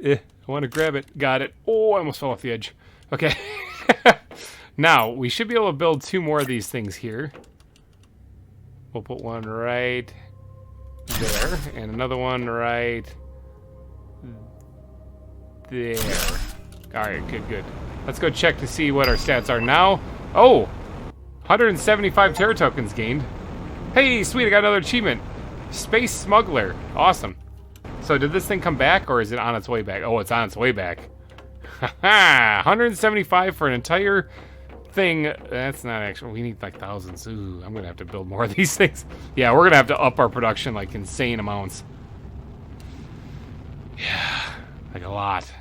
I want to grab it. Got it. Oh, I almost fell off the edge. Okay. Now, we should be able to build 2 more of these things here. We'll put one right there, and another one right there. All right, good. Let's go check to see what our stats are now. Oh, 175 Terra tokens gained. Hey, sweet, I got another achievement. Space Smuggler. Awesome. So did this thing come back, or is it on its way back? Oh, it's on its way back. Haha, 175 for an entire thing. That's not actually, we need like thousands. Ooh, I'm gonna have to build more of these things. Yeah, we're gonna have to up our production like insane amounts. Yeah, like a lot.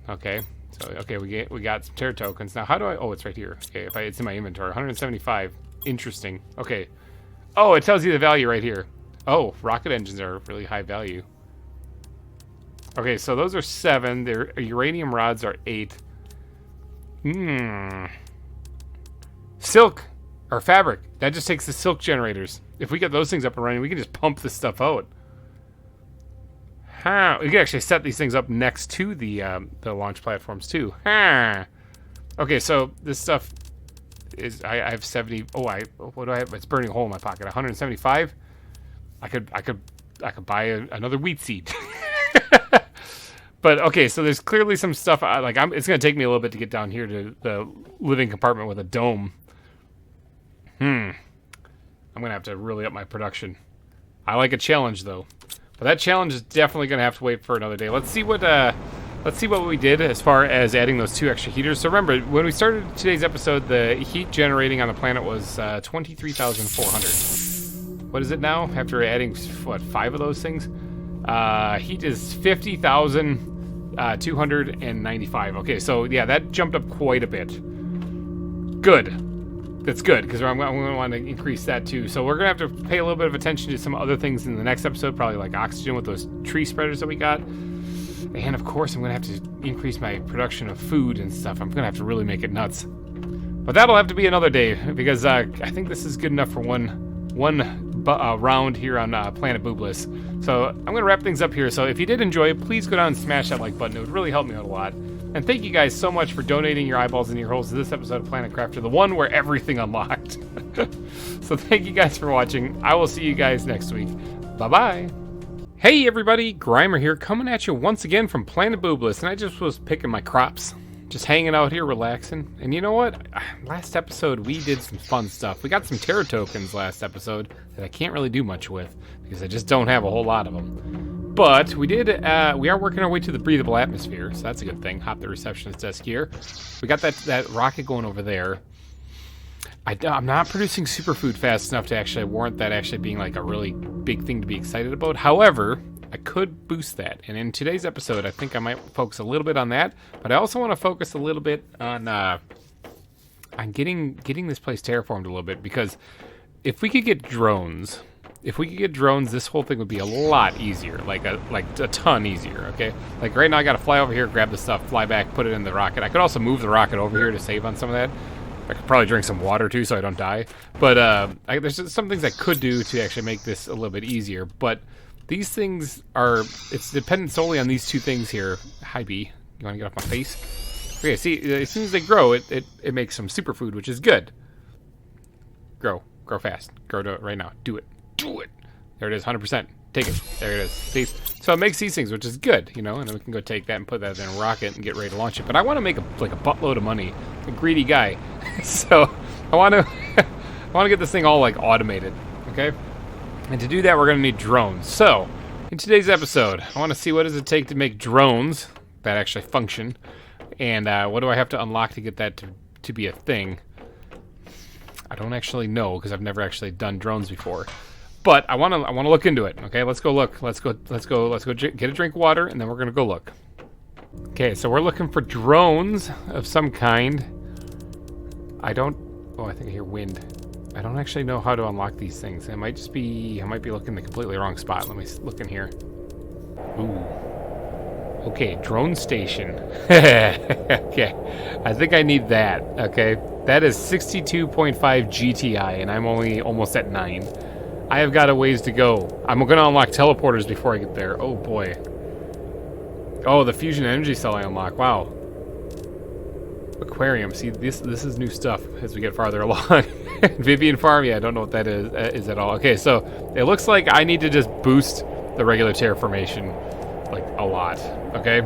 Okay. So, okay, we got some Terra tokens. Now, how do I... Oh, it's right here. Okay, it's in my inventory. 175. Interesting. Okay. Oh, it tells you the value right here. Oh, rocket engines are really high value. Okay, so those are 7. Their uranium rods are 8. Silk, or fabric. That just takes the silk generators. If we get those things up and running, we can just pump this stuff out. We can actually set these things up next to the launch platforms too. Okay, so this stuff is I have 70. Oh, what do I have? It's burning a hole in my pocket. 175. I could buy another wheat seed. But okay, so there's clearly some stuff. It's gonna take me a little bit to get down here to the living compartment with a dome. I'm gonna have to really up my production. I like a challenge though. But that challenge is definitely going to have to wait for another day. Let's see what we did as far as adding those 2 extra heaters. So remember, when we started today's episode, the heat generating on the planet was 23,400. What is it now? After adding, what, 5 of those things? Heat is 50,295. Okay, so yeah, that jumped up quite a bit. Good. That's good, because I'm going to want to increase that too. So we're going to have to pay a little bit of attention to some other things in the next episode, probably like oxygen with those tree spreaders that we got. And of course, I'm going to have to increase my production of food and stuff. I'm going to have to really make it nuts. But that'll have to be another day, because I think this is good enough for one round here on Planet Boobless. So I'm going to wrap things up here. So if you did enjoy it, please go down and smash that like button. It would really help me out a lot. And thank you guys so much for donating your eyeballs and ear holes to this episode of Planet Crafter, the one where everything unlocked. So thank you guys for watching. I will see you guys next week. Bye-bye. Hey everybody, GReimer here, coming at you once again from Planet Boobless, and I just was picking my crops. Just hanging out here, relaxing. And you know what? Last episode, we did some fun stuff. We got some Terra tokens last episode that I can't really do much with, because I just don't have a whole lot of them. But we did, we are working our way to the breathable atmosphere, so that's a good thing. Hop the receptionist desk here. We got that rocket going over there. I'm not producing superfood fast enough to actually warrant that actually being like a really big thing to be excited about. However, I could boost that. And in today's episode, I think I might focus a little bit on that. But I also want to focus a little bit on getting this place terraformed a little bit. Because if we could get drones, this whole thing would be a lot easier. Like a ton easier, okay? Like right now I got to fly over here, grab the stuff, fly back, put it in the rocket. I could also move the rocket over here to save on some of that. I could probably drink some water too so I don't die. But there's some things I could do to actually make this a little bit easier. But these things are, it's dependent solely on these two things here. Hi, bee. You want to get off my face? Okay, see, as soon as they grow, it makes some superfood, which is good. Grow fast. Grow to it right now. Do it. There it is, 100%. Take it. There it is. See? So it makes these things, which is good, you know, and then we can go take that and put that in a rocket and get ready to launch it. But I want to make a buttload of money. I'm a greedy guy. So I want to get this thing all like automated, okay? And to do that, we're going to need drones. So in today's episode, I want to see what does it take to make drones that actually function, and what do I have to unlock to get that to be a thing? I don't actually know, because I've never actually done drones before. But I want to look into it. Okay, let's go look. Let's go get a drink of water, and then we're gonna go look. Okay, so we're looking for drones of some kind. I think I hear wind. I don't actually know how to unlock these things. I might be looking in the completely wrong spot. Let me look in here. Ooh. Okay, drone station. Okay, I think I need that. Okay, that is 62.5 GTI, and I'm only almost at 9. I have got a ways to go. I'm going to unlock teleporters before I get there. Oh, boy. Oh, the fusion energy cell I unlock. Wow. Aquarium. See, this is new stuff as we get farther along. Vivian Farm, yeah, I don't know what that is at all. Okay, so it looks like I need to just boost the regular terraformation, like, a lot. Okay?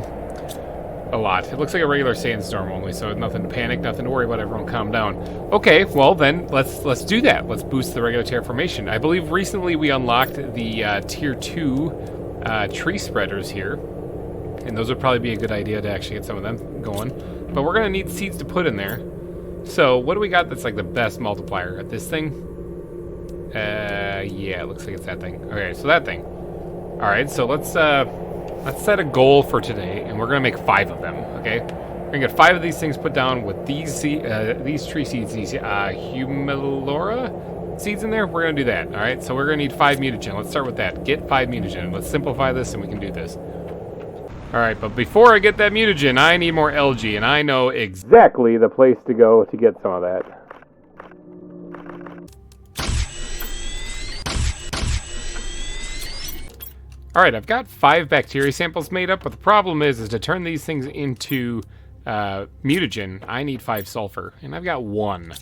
A lot. It looks like a regular sandstorm only, so nothing to panic, nothing to worry about. Everyone calm down. Okay, well then let's do that. Let's boost the regular terraformation. I believe recently we unlocked the tier 2 tree spreaders here, and those would probably be a good idea to actually get some of them going. But we're gonna need seeds to put in there. So what do we got that's like the best multiplier? This thing? Yeah, it looks like it's that thing. Okay, so that thing. All right, so let's set a goal for today, and we're gonna make 5 of them. Okay, we're gonna get 5 of these things put down with these tree seeds, these Humalora seeds in there. We're gonna do that. All right, so we're gonna need 5 mutagen. Let's start with that. Get 5 mutagen. Let's simplify this, and we can do this. All right, but before I get that mutagen, I need more LG, and I know exactly the place to go to get some of that. Alright, I've got 5 bacteria samples made up, but the problem is to turn these things into mutagen, I need 5 sulfur, and I've got 1.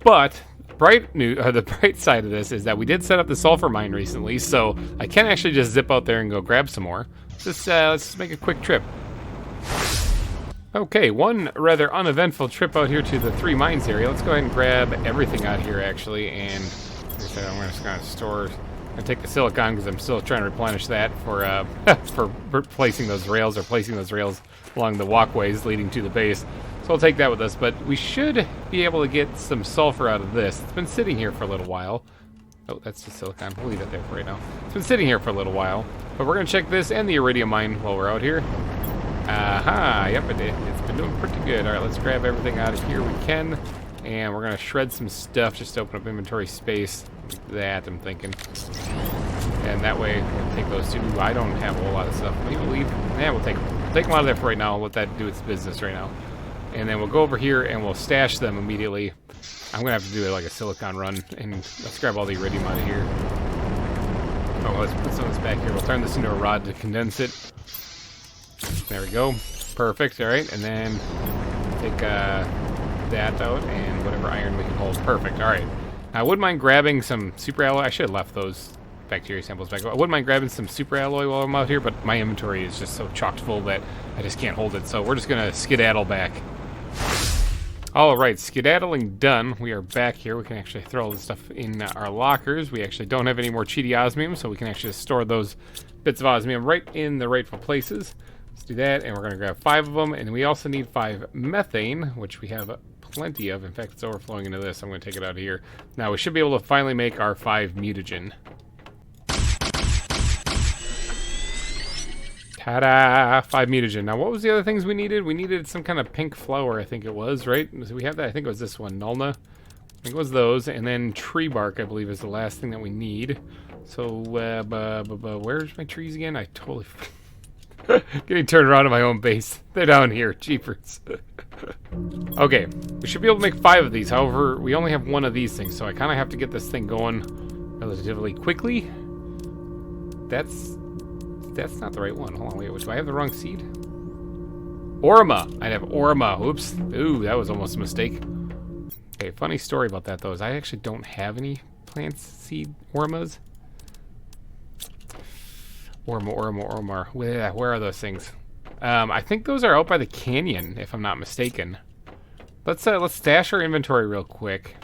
But the bright side of this is that we did set up the sulfur mine recently, so I can actually just zip out there and go grab some more. Let's just make a quick trip. Okay, one rather uneventful trip out here to the 3 mines area. Let's go ahead and grab everything out here, actually, and like I said, I'm just going to store... I take the silicon because I'm still trying to replenish that for placing those rails, or placing those rails along the walkways leading to the base. So I'll take that with us, but we should be able to get some sulfur out of this. It's been sitting here for a little while. Oh, that's the silicon. We'll leave it there for right now. It's been sitting here for a little while, but we're going to check this and the Uranium mine while we're out here. Aha, yep, it's been doing pretty good. All right, let's grab everything out of here we can. And we're going to shred some stuff just to open up inventory space. Like that, I'm thinking. And that way, we'll take those 2. I don't have a whole lot of stuff. Maybe we'll leave. Yeah, we'll take them. take them out of there for right now. I'll let that do its business right now. And then we'll go over here and we'll stash them immediately. I'm going to have to do like a silicon run. And let's grab all the iridium out of here. Oh, let's put some of this back here. We'll turn this into a rod to condense it. There we go. Perfect. All right. And then take that out and whatever iron we can hold. Perfect. All right. I wouldn't mind grabbing some super alloy. I should have left those bacteria samples back. I wouldn't mind grabbing some super alloy while I'm out here, but my inventory is just so chocked full that I just can't hold it. So we're just going to skedaddle back. All right, skedaddling done. We are back here. We can actually throw all this stuff in our lockers. We actually don't have any more cheaty osmium, so we can actually store those bits of osmium right in the rightful places. Let's do that, and we're going to grab 5 of them, and we also need 5 methane, which we have plenty of. In fact, it's overflowing into this. I'm going to take it out of here. Now, we should be able to finally make our 5 mutagen. Ta-da! 5 mutagen. Now, what was the other things we needed? We needed some kind of pink flower, I think it was, right? So we have that. I think it was this one, Nulna. I think it was those. And then tree bark, I believe, is the last thing that we need. So, where's my trees again? I totally... Getting turned around at my own base. They're down here. Jeepers. Okay. We should be able to make 5 of these. However, we only have 1 of these things, so I kind of have to get this thing going relatively quickly. That's not the right one. Hold on, wait. Do I have the wrong seed? Orma. I'd have Orma. Oops. Ooh, that was almost a mistake. Okay, funny story about that, though, is I actually don't have any plant seed Ormas. Orma. Where are those things? I think those are out by the canyon, if I'm not mistaken. Let's stash our inventory real quick.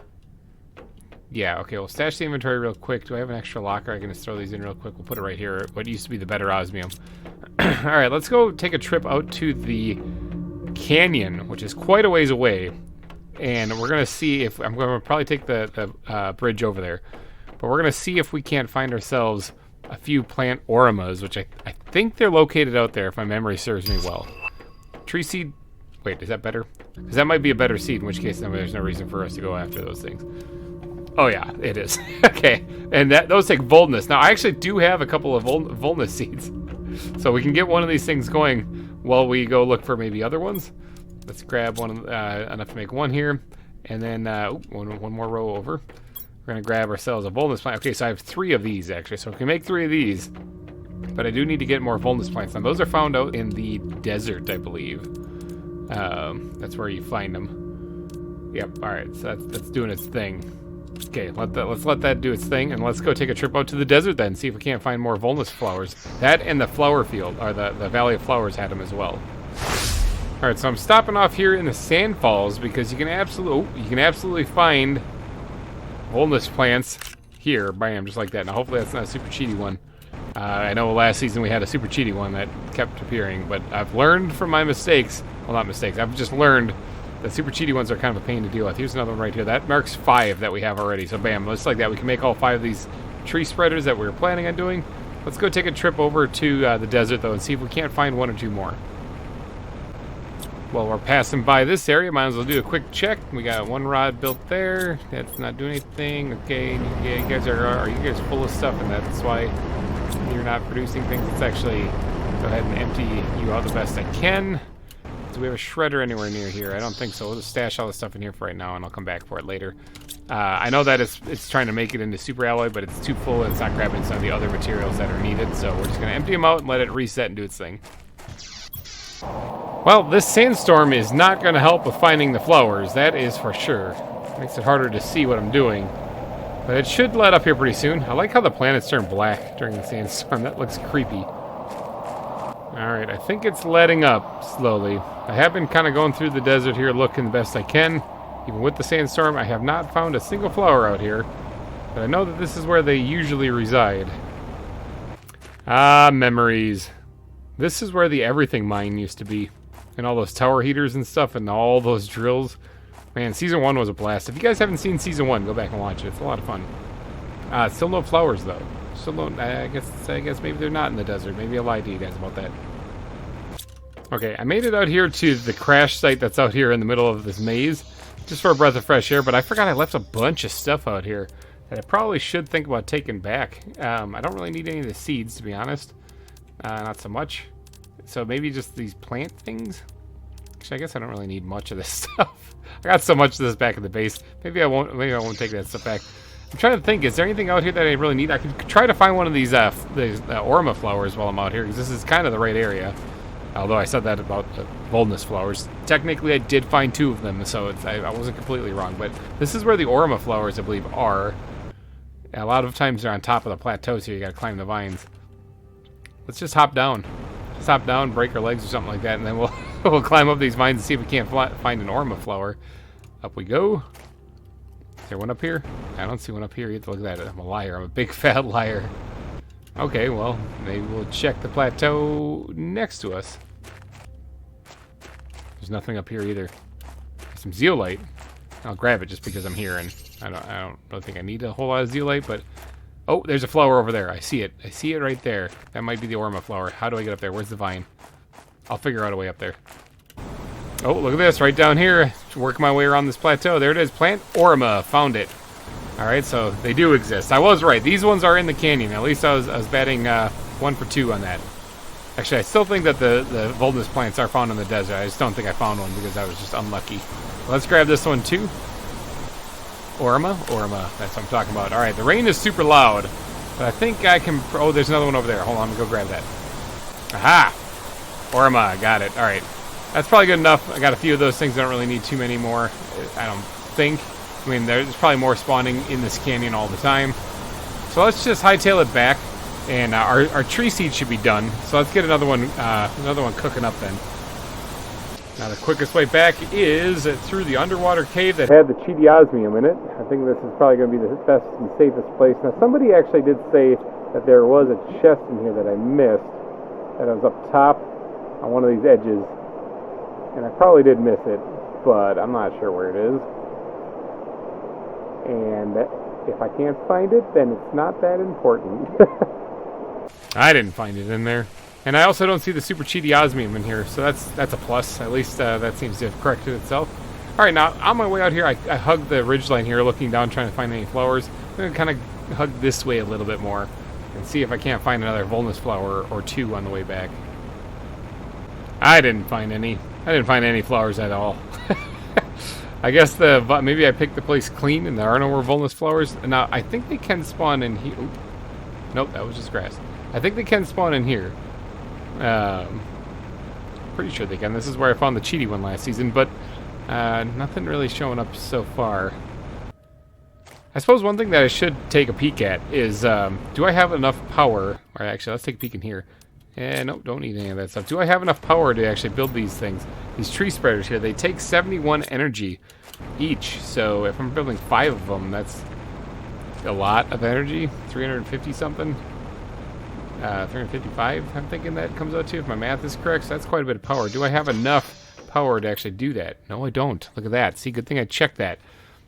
Yeah, okay, we'll stash the inventory real quick. Do I have an extra locker? I can just throw these in real quick. We'll put it right here. What used to be the better osmium. Alright, let's go take a trip out to the canyon, which is quite a ways away. And we're going to see if... I'm going to probably take the bridge over there. But we're going to see if we can't find ourselves a few plant Ormas, which I think they're located out there, if my memory serves me well. Tree seed... Wait, is that better? Because that might be a better seed, in which case there's no reason for us to go after those things. Oh yeah, it is. Okay, and those take Volnus. Now I actually do have a couple of Volnus seeds, so we can get one of these things going while we go look for maybe other ones. Let's grab one enough to make 1 here, and then one more row over. We're gonna grab ourselves a Volnus plant. Okay, so I have 3 of these actually, so we can make 3 of these. But I do need to get more Volnus plants. Now those are found out in the desert, I believe. That's where you find them. Yep. All right, so that's doing its thing. Okay, let's let that do its thing, and let's go take a trip out to the desert then, see if we can't find more Volnus flowers. That and the flower field, or the Valley of Flowers had them as well. Alright, so I'm stopping off here in the Sand Falls, because you can absolutely find Volnus plants here, bam, just like that. Now hopefully that's not a super cheaty one. I know last season we had a super cheaty one that kept appearing, but I've learned from my mistakes. Well, not mistakes, I've just learned the super cheaty ones are kind of a pain to deal with. Here's another one right here. That marks 5 that we have already. So bam, just like that, we can make all 5 of these tree spreaders that we were planning on doing. Let's go take a trip over to the desert, though, and see if we can't find 1 or 2 more. Well, we're passing by this area. Might as well do a quick check. We got 1 rod built there. That's not doing anything. Okay, yeah, you guys are you guys full of stuff, and that's why you're not producing things? Let's actually go ahead and empty you out the best I can. Do we have a shredder anywhere near here? I don't think so. We'll just stash all this stuff in here for right now, and I'll come back for it later. I know that it's trying to make it into super alloy, but it's too full, and it's not grabbing some of the other materials that are needed, so we're just going to empty them out and let it reset and do its thing. Well, this sandstorm is not going to help with finding the flowers, that is for sure. Makes it harder to see what I'm doing. But it should let up here pretty soon. I like how the planets turn black during the sandstorm. That looks creepy. Alright, I think it's letting up slowly. I have been kind of going through the desert here looking the best I can. Even with the sandstorm, I have not found a single flower out here. But I know that this is where they usually reside. Ah, memories. This is where the everything mine used to be. And all those tower heaters and stuff and all those drills. Man, Season 1 was a blast. If you guys haven't seen Season 1, go back and watch it. It's a lot of fun. Still no flowers, though. Still don't, I guess maybe they're not in the desert. Maybe I'll lie to you guys about that. Okay, I made it out here to the crash site that's out here in the middle of this maze. Just for a breath of fresh air, but I forgot I left a bunch of stuff out here that I probably should think about taking back. I don't really need any of the seeds, to be honest. Not so much. So maybe just these plant things? Actually, I guess I don't really need much of this stuff. I got so much of this back in the base. Maybe I won't take that stuff back. I'm trying to think, is there anything out here that I really need? I could try to find one of these Orma flowers while I'm out here, because this is kind of the right area. Although I said that about the Volnus flowers. Technically, I did find 2 of them, so I wasn't completely wrong. But this is where the Orma flowers, I believe, are. A lot of times they're on top of the plateaus here. You gotta climb the vines. Let's just hop down. Just hop down, break our legs or something like that, and then we'll we'll climb up these vines and see if we can't find an Orma flower. Up we go. Is there one up here? I don't see one up here either. Look at that. I'm a liar. I'm a big fat liar. Okay, well, maybe we'll check the plateau next to us. There's nothing up here either. There's some zeolite. I'll grab it just because I'm here, and I don't think I need a whole lot of zeolite, but oh, there's a flower over there. I see it. I see it right there. That might be the Orma flower. How do I get up there? Where's the vine? I'll figure out a way up there. Oh, look at this, right down here. Work my way around this plateau. There it is. Plant Orma. Found it. All right, so they do exist. I was right. These ones are in the canyon. At least I was batting 1 for 2 on that. Actually, I still think that the Volnus plants are found in the desert. I just don't think I found one because I was just unlucky. Let's grab this one too. Orma? Orma. That's what I'm talking about. All right, the rain is super loud, but I think I can... Oh, there's another one over there. Hold on, I'm going to go grab that. Aha! Orma, got it. All right. That's probably good enough. I got a few of those things. I don't really need too many more. I don't think. I mean, there's probably more spawning in this canyon all the time. So let's just hightail it back, and our tree seed should be done. So let's get another one cooking up then. Now the quickest way back is through the underwater cave that had the osmium in it. I think this is probably going to be the best and safest place. Now somebody actually did say that there was a chest in here that I missed, that was up top on one of these edges, and I probably did miss it, but I'm not sure where it is. And if I can't find it, then it's not that important. I didn't find it in there. And I also don't see the super cheaty osmium in here, so that's a plus. At least that seems to have corrected itself. All right, now on my way out here, I hugged the ridgeline here, looking down, trying to find any flowers. I'm going to kind of hug this way a little bit more and see if I can't find another Volnus flower or 2 on the way back. I didn't find any. I didn't find any flowers at all. I guess maybe I picked the place clean and there are no more Volnus flowers. Now, I think they can spawn in here. Nope, that was just grass. I think they can spawn in here. Pretty sure they can. This is where I found the cheaty one last season, but nothing really showing up so far. I suppose one thing that I should take a peek at is, do I have enough power? Or actually, let's take a peek in here. Nope, don't need any of that stuff. Do I have enough power to actually build these things? These tree spreaders here, they take 71 energy each. So if I'm building 5 of them, that's a lot of energy. 350 something. 355, I'm thinking that comes out to, if my math is correct. So that's quite a bit of power. Do I have enough power to actually do that? No, I don't. Look at that. See, good thing I checked that.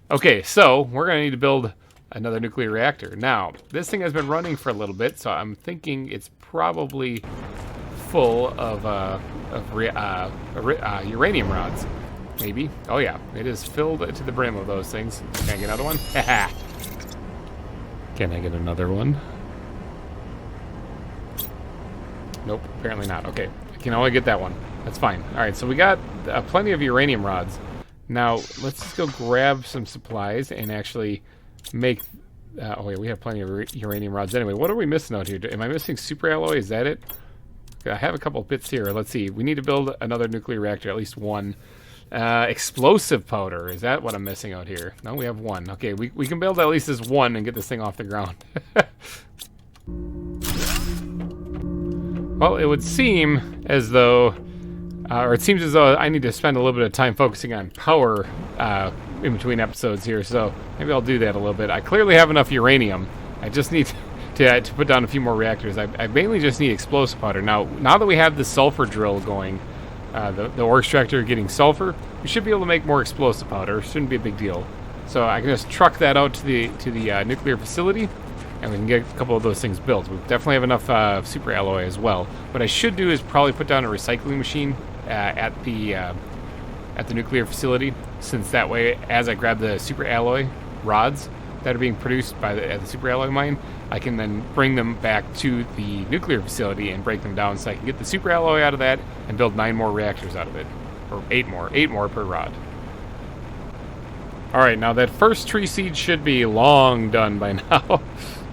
Okay, so we're going to need to build another nuclear reactor. Now, this thing has been running for a little bit, so I'm thinking it's probably full of uranium rods. Maybe. Oh yeah, it is filled to the brim of those things. Can I get another one? Haha. Can I get another one? Nope, apparently not. Okay, I can only get that one. That's fine. All right, so we got plenty of uranium rods. Now, let's just go grab some supplies and actually make... oh, wait, we have plenty of uranium rods anyway. What are we missing out here? Am I missing super alloy? Is that it? Okay, I have a couple of bits here. Let's see. We need to build another nuclear reactor, at least one. Explosive powder. Is that what I'm missing out here? No, we have one. Okay, we can build at least this one and get this thing off the ground. Well, it would seem as though... or it seems as though I need to spend a little bit of time focusing on power in between episodes here, so maybe I'll do that a little bit. I clearly have enough uranium. I just need to put down a few more reactors. I mainly just need explosive powder. Now that we have the sulfur drill going, the ore extractor getting sulfur, we should be able to make more explosive powder. Shouldn't be a big deal. So I can just truck that out to the nuclear facility, and we can get a couple of those things built. We definitely have enough super alloy as well. What I should do is probably put down a recycling machine at the nuclear facility, since that way, as I grab the super alloy rods, that are being produced by at the super alloy mine, I can then bring them back to the nuclear facility and break them down so I can get the super alloy out of that and build 9 more reactors out of it. Or 8 more per rod. Alright, now that first tree seed should be long done by now.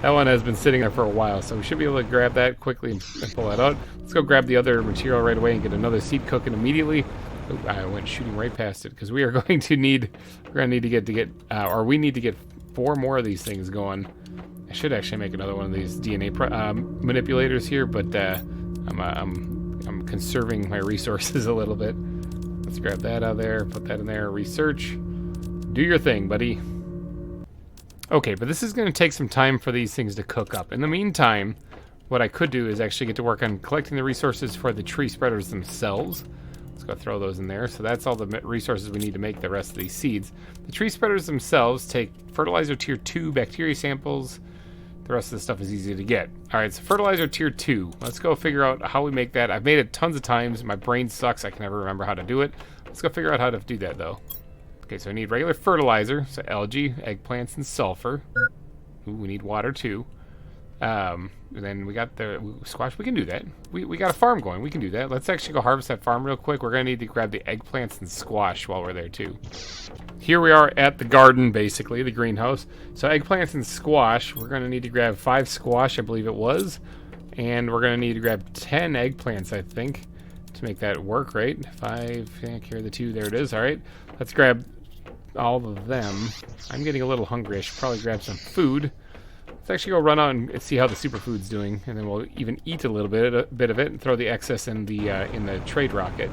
That one has been sitting there for a while, so we should be able to grab that quickly and pull that out. Let's go grab the other material right away and get another seed cooking immediately. Ooh, I went shooting right past it because we are going to need, we need to get 4 more of these things going. I should actually make another one of these DNA manipulators here, but I'm conserving my resources a little bit. Let's grab that out of there, put that in there, research. Do your thing, buddy. Okay, but this is going to take some time for these things to cook up. In the meantime, what I could do is actually get to work on collecting the resources for the tree spreaders themselves. Let's go throw those in there. So that's all the resources we need to make the rest of these seeds. The tree spreaders themselves take fertilizer tier 2, bacteria samples. The rest of the stuff is easy to get. Alright, so fertilizer tier 2. Let's go figure out how we make that. I've made it tons of times. My brain sucks. I can never remember how to do it. Let's go figure out how to do that, though. Okay, so I need regular fertilizer. So algae, eggplants, and sulfur. Ooh, we need water, too. And then we got the squash. We can do that. We got a farm going. We can do that. Let's actually go harvest that farm real quick. We're going to need to grab the eggplants and squash while we're there, too. Here we are at the garden, basically, the greenhouse. So eggplants and squash. We're going to need to grab 5 squash, I believe it was. And we're going to need to grab 10 eggplants, I think, to make that work, right? 5, yeah, carry the 2. There it is. All right. Let's grab all of them. I'm getting a little hungry. I should probably grab some food. Let's actually go run out and see how the superfood's doing, and then we'll even eat a little bit of it and throw the excess in the trade rocket.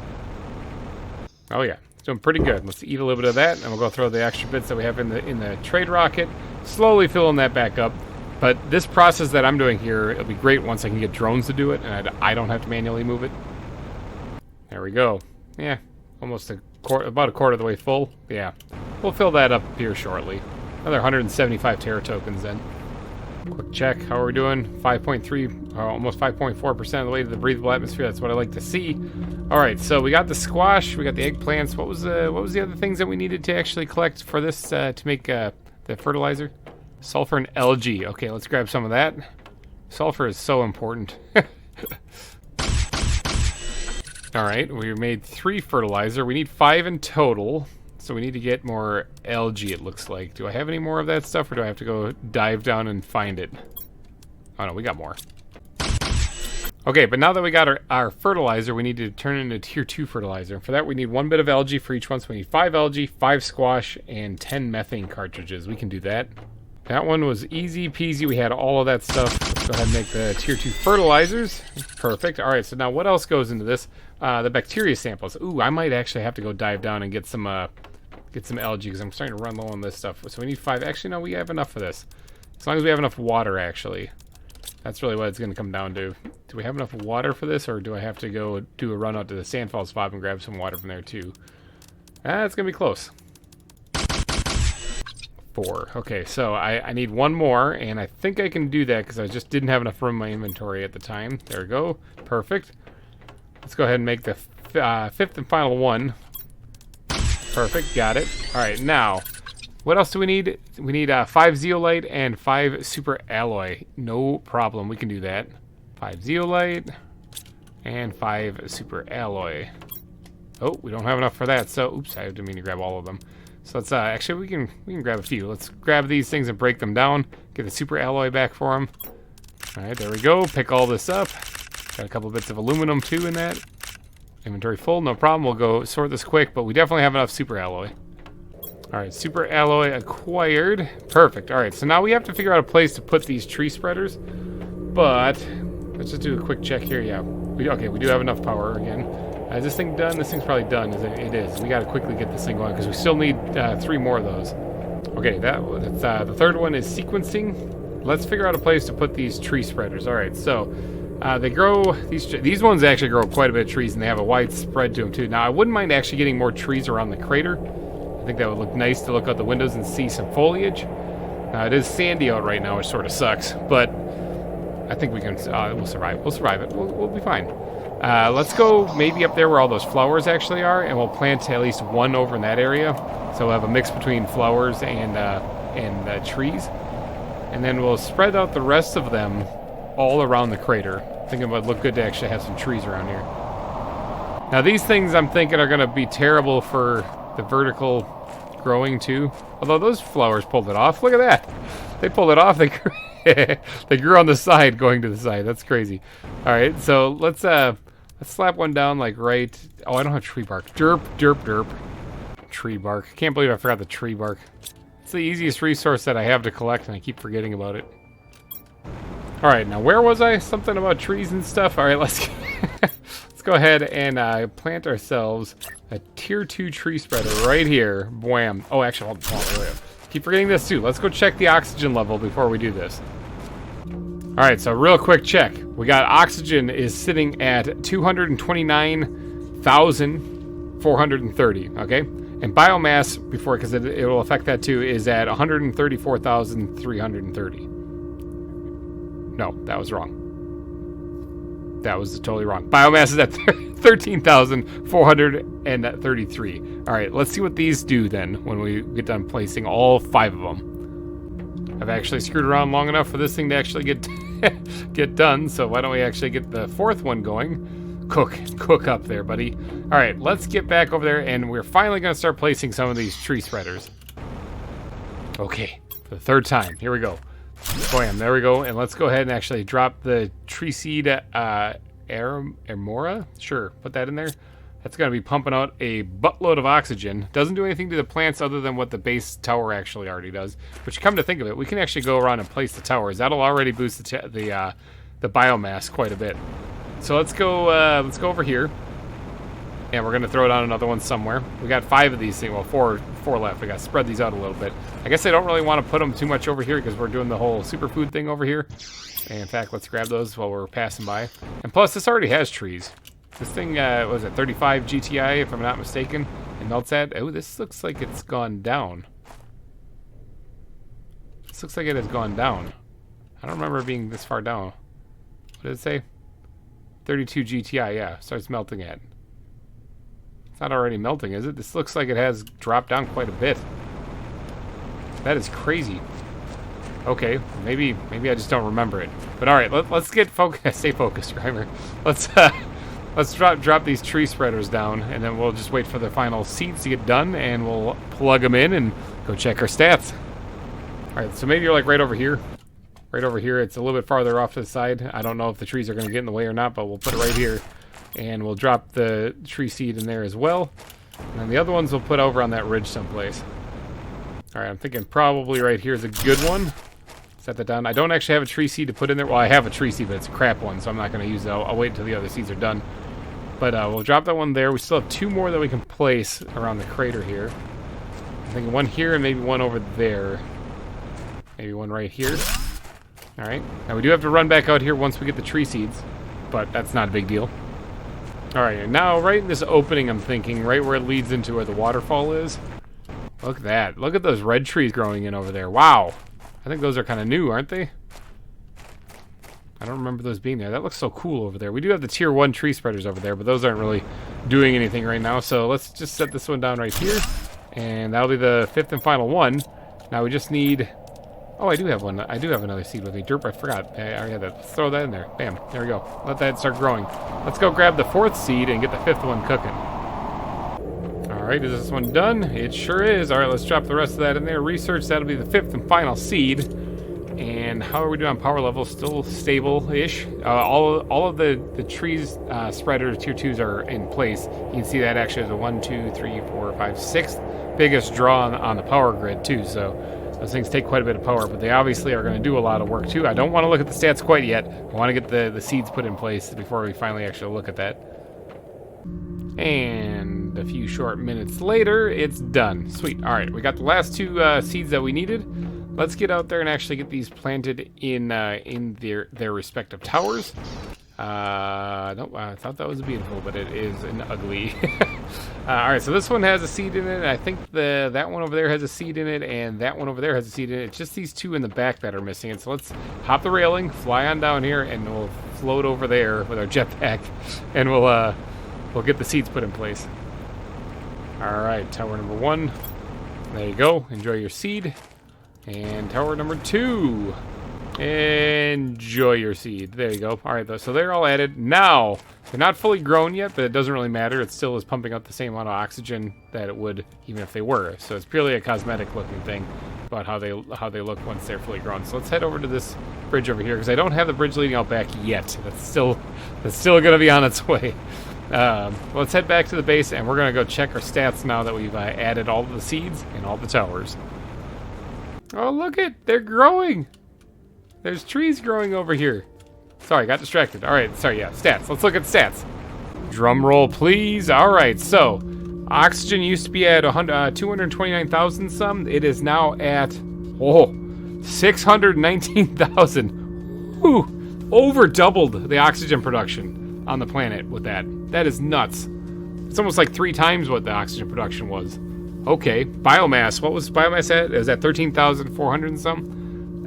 Oh yeah, it's doing pretty good. Let's eat a little bit of that, and we'll go throw the extra bits that we have in the trade rocket. Slowly filling that back up. But this process that I'm doing here, it'll be great once I can get drones to do it, and I don't have to manually move it. There we go. Yeah, almost about a quarter of the way full. Yeah, we'll fill that up here shortly. Another 175 Terra tokens then. Quick check. How are we doing? 5.3, almost 5.4% of the way to the breathable atmosphere. That's what I like to see. All right, so we got the squash, we got the eggplants. What was the other things that we needed to actually collect for this to make the fertilizer? Sulfur and algae. Okay, let's grab some of that. Sulfur is so important. All right, we made 3 fertilizer. We need 5 in total. So we need to get more algae, it looks like. Do I have any more of that stuff, or do I have to go dive down and find it? Oh no, we got more. Okay, but now that we got our fertilizer, we need to turn it into tier 2 fertilizer. And for that, we need 1 bit of algae for each one. So we need 5 algae, 5 squash, and 10 methane cartridges. We can do that. That one was easy peasy. We had all of that stuff. Let's go ahead and make the tier 2 fertilizers. Perfect. All right, so now what else goes into this? The bacteria samples. Ooh, I might actually have to go dive down and get some algae because I'm starting to run low on this stuff. So we need 5. Actually, no, we have enough for this. As long as we have enough water, actually. That's really what it's going to come down to. Do we have enough water for this, or do I have to go do a run out to the Sandfall spot and grab some water from there, too? It's going to be close. 4. Okay, so I need 1 more, and I think I can do that because I just didn't have enough room in my inventory at the time. There we go. Perfect. Let's go ahead and make the 5th and final one. Perfect, got it. All right, now, what else do we need? We need 5 zeolite and 5 super alloy. No problem, we can do that. 5 zeolite and 5 super alloy. Oh, we don't have enough for that, so oops, I didn't mean to grab all of them. So let's actually we can grab a few. Let's grab these things and break them down. Get the super alloy back for them. All right, there we go. Pick all this up. Got a couple bits of aluminum too in that. Inventory full, no problem. We'll go sort this quick, but we definitely have enough super alloy. All right, super alloy acquired. Perfect. All right, so now we have to figure out a place to put these tree spreaders. But let's just do a quick check here. Yeah, okay, we do have enough power again. Is this thing done? This thing's probably done. It is. We got to quickly get this thing going because we still need 3 more of those. Okay, that's the 3rd one is sequencing. Let's figure out a place to put these tree spreaders. All right, so they grow, these ones actually grow quite a bit of trees, and they have a wide spread to them too. Now, I wouldn't mind actually getting more trees around the crater. I think that would look nice to look out the windows and see some foliage. It is sandy out right now, which sort of sucks, but I think we can, we'll survive. We'll survive it. We'll be fine. Let's go maybe up there where all those flowers actually are, and we'll plant at least 1 over in that area. So we'll have a mix between flowers and and trees. And then we'll spread out the rest of them all around the crater. Thinking it would look good to actually have some trees around here. Now these things I'm thinking are going to be terrible for the vertical growing too. Although those flowers pulled it off. Look at that. They pulled it off. They grew, they grew on the side going to the side. That's crazy. Alright, so let's slap one down like right... Oh, I don't have tree bark. Derp, derp, derp. Tree bark. Can't believe I forgot the tree bark. It's the easiest resource that I have to collect and I keep forgetting about it. Alright, now where was I? Something about trees and stuff? Alright, let's go ahead and plant ourselves a tier 2 tree spreader right here. Bwam. Oh, actually, hold on. Keep forgetting this too. Let's go check the oxygen level before we do this. Alright, so real quick check. We got oxygen is sitting at 229,430, okay? And biomass, before, because it will affect that too, is at 134,330. No, that was wrong. That was totally wrong. Biomass is at 13,433. All right, let's see what these do then when we get done placing all 5 of them. I've actually screwed around long enough for this thing to actually get done, so why don't we actually get the 4th one going? Cook up there, buddy. All right, let's get back over there, and we're finally going to start placing some of these tree spreaders. Okay, for the 3rd time. Here we go. Bam, there we go. And let's go ahead and actually drop the tree seed Ermora. Sure, put that in there. That's going to be pumping out a buttload of oxygen. Doesn't do anything to the plants other than what the base tower actually already does. Which, come to think of it, we can actually go around and place the towers. That'll already boost the biomass quite a bit. So let's go over here. And we're going to throw down another one somewhere. We got 5 of these things. Well, four left. We got to spread these out a little bit. I guess I don't really want to put them too much over here because we're doing the whole superfood thing over here. And in fact, let's grab those while we're passing by. And plus, this already has trees. This thing, was it 35 GTI, if I'm not mistaken? It melts at... Oh, this looks like it's gone down. This looks like it has gone down. I don't remember it being this far down. What did it say? 32 GTI, yeah. Starts melting at. It's not already melting, is it? This looks like it has dropped down quite a bit. That is crazy. Okay, maybe I just don't remember it. But all right, let's get focused. Stay focused, GReimer. Let's drop these tree spreaders down, and then we'll just wait for the final seeds to get done, and we'll plug them in and go check our stats. All right, so maybe you're like right over here. Right over here. It's a little bit farther off to the side. I don't know if the trees are going to get in the way or not, but we'll put it right here. And we'll drop the tree seed in there as well. And then the other ones we'll put over on that ridge someplace. Alright, I'm thinking probably right here is a good one. Set that down. I don't actually have a tree seed to put in there. Well, I have a tree seed, but it's a crap one, so I'm not going to use it. I'll wait until the other seeds are done. But we'll drop that one there. We still have 2 more that we can place around the crater here. I'm thinking one here and maybe one over there. Maybe one right here. Alright. Now we do have to run back out here once we get the tree seeds, but that's not a big deal. Alright, and now right in this opening, I'm thinking, right where it leads into where the waterfall is. Look at that. Look at those red trees growing in over there. Wow. I think those are kind of new, aren't they? I don't remember those being there. That looks so cool over there. We do have the tier 1 tree spreaders over there, but those aren't really doing anything right now. So let's just set this one down right here. And that'll be the 5th and final one. Now we just need... Oh, I do have one. I do have another seed with me. Derp, I forgot. I already had that. Let's throw that in there. Bam. There we go. Let that start growing. Let's go grab the 4th seed and get the 5th one cooking. Alright, is this one done? It sure is. Alright, let's drop the rest of that in there. Research, that'll be the 5th and final seed. And how are we doing on power level? Still stable-ish. All of the trees, spreaders, tier 2s are in place. You can see that actually is a 1, 2, 3, 4, 5, 6th biggest draw on the power grid too, so those things take quite a bit of power, but they obviously are going to do a lot of work too. I don't want to look at the stats quite yet. I want to get the seeds put in place before we finally actually look at that. And a few short minutes later, it's done. Sweet. All right, we got the last 2 seeds that we needed. Let's get out there and actually get these planted in their respective towers. Nope, I thought that was beautiful, but it is an ugly. All right, so this one has a seed in it. I think that one over there has a seed in it, and that one over there has a seed in it. It's just these 2 in the back that are missing it. So let's hop the railing, fly on down here, and we'll float over there with our jetpack, and we'll get the seeds put in place. All right, tower number 1. There you go. Enjoy your seed. And tower number 2. Enjoy your seed. There you go. All right, so they're all added. Now, they're not fully grown yet, but it doesn't really matter. It still is pumping out the same amount of oxygen that it would even if they were. So it's purely a cosmetic looking thing about how they look once they're fully grown. So let's head over to this bridge over here because I don't have the bridge leading out back yet. That's still going to be on its way. Let's head back to the base and we're going to go check our stats now that we've added all the seeds and all the towers. Oh, look they're growing. There's trees growing over here. Sorry, got distracted. All right, sorry, yeah, stats. Let's look at stats. Drum roll, please. All right, so oxygen used to be at 229,000 some. It is now at 619,000. Whew, over doubled the oxygen production on the planet with that. That is nuts. It's almost like 3 times what the oxygen production was. Okay, biomass. What was biomass at? It was at 13,400 and some.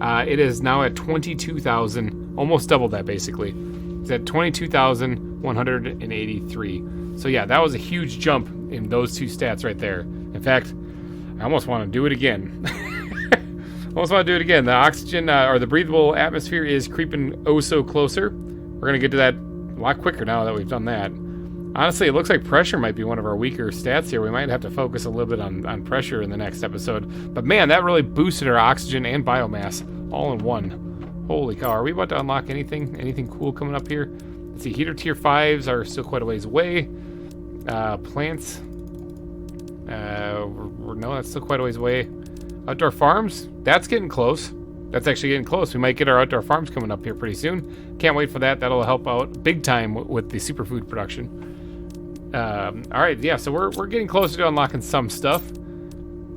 It is now at 22,000, almost double that basically. It's at 22,183. So yeah, that was a huge jump in those 2 stats right there. In fact, I almost want to do it again. The oxygen or the breathable atmosphere is creeping oh so closer. We're gonna get to that a lot quicker now that we've done that. Honestly, it looks like pressure might be one of our weaker stats here. We might have to focus a little bit on pressure in the next episode. But man, that really boosted our oxygen and biomass all in one. Holy cow, are we about to unlock anything? Anything cool coming up here? Let's see, heater tier 5s are still quite a ways away. Plants. No, that's still quite a ways away. Outdoor farms, that's getting close. That's actually getting close. We might get our outdoor farms coming up here pretty soon. Can't wait for that. That'll help out big time with the superfood production. All right, yeah, so we're getting closer to unlocking some stuff.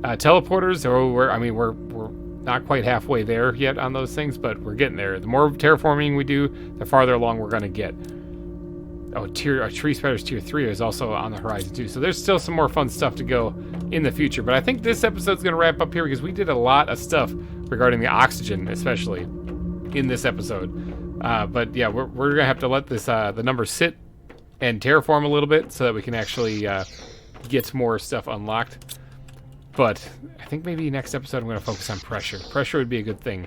Teleporters, we're not quite halfway there yet on those things, but we're getting there. The more terraforming we do, the farther along we're gonna get. Oh, tree spiders tier 3 is also on the horizon too. So there's still some more fun stuff to go in the future. But I think this episode's gonna wrap up here because we did a lot of stuff regarding the oxygen, especially in this episode. But yeah, we're gonna have to let this the numbers sit and terraform a little bit so that we can actually get more stuff unlocked. But I think maybe next episode I'm going to focus on pressure. Pressure would be a good thing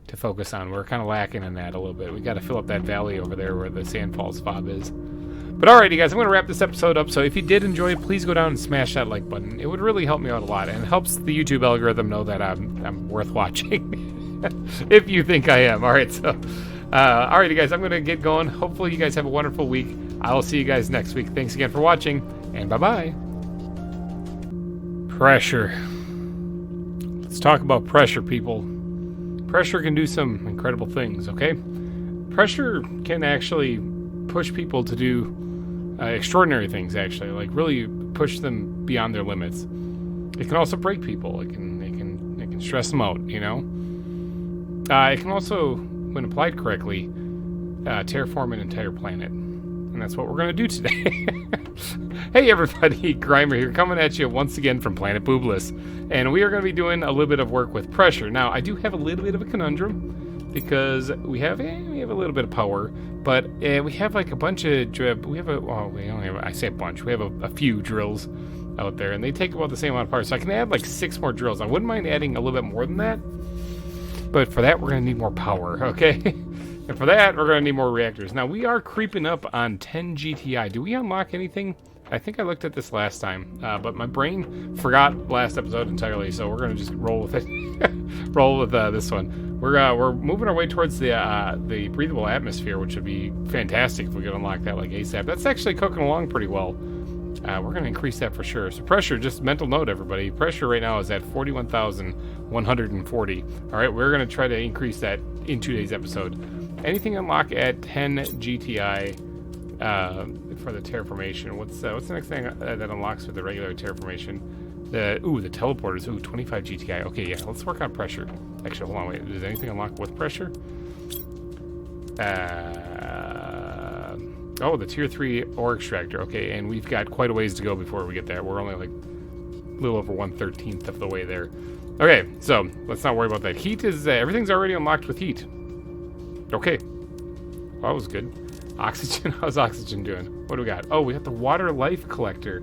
to focus on. We're kind of lacking in that a little bit. We got to fill up that valley over there where the Sand Falls fob is. But alrighty guys, I'm going to wrap this episode up. So if you did enjoy it, please go down and smash that like button. It would really help me out a lot, and it helps the YouTube algorithm know that I'm worth watching. If you think I am. Alright, so alrighty guys, I'm going to get going. Hopefully you guys have a wonderful week. I will see you guys next week. Thanks again for watching, and bye-bye. Pressure. Let's talk about pressure, people. Pressure can do some incredible things, okay? Pressure can actually push people to do extraordinary things, actually. Like, really push them beyond their limits. It can also break people. It can stress them out, you know? It can also, when applied correctly, terraform an entire planet. And that's what we're going to do today. Hey everybody, GReimer here, coming at you once again from Planet Boobless. And we are going to be doing a little bit of work with pressure. Now, I do have a little bit of a conundrum, because we have a little bit of power, but we have like a bunch of I say a bunch, we have a few drills out there, and they take about the same amount of power. So I can add like 6 more drills. I wouldn't mind adding a little bit more than that, but for that, we're going to need more power, okay? And for that, we're going to need more reactors. Now, we are creeping up on 10 GTI. Do we unlock anything? I think I looked at this last time, but my brain forgot last episode entirely, so we're going to just roll with it. Roll with this one. We're moving our way towards the breathable atmosphere, which would be fantastic if we could unlock that like ASAP. That's actually cooking along pretty well. We're going to increase that for sure. So pressure, just mental note, everybody. Pressure right now is at 41,140. All right, we're going to try to increase that in today's episode. Anything unlock at 10 GTI for the terraformation? What's the next thing that unlocks with the regular terraformation? The teleporters. 25 GTI. Okay, yeah, let's work on pressure. Actually, hold on, wait. Does anything unlock with pressure? The tier 3 ore extractor. Okay, and we've got quite a ways to go before we get there. We're only like a little over 1/13 of the way there. Okay, so let's not worry about that. Heat is everything's already unlocked with heat. Okay, well, that was good. Oxygen. How's oxygen doing? What do we got? Oh, we got the water life collector.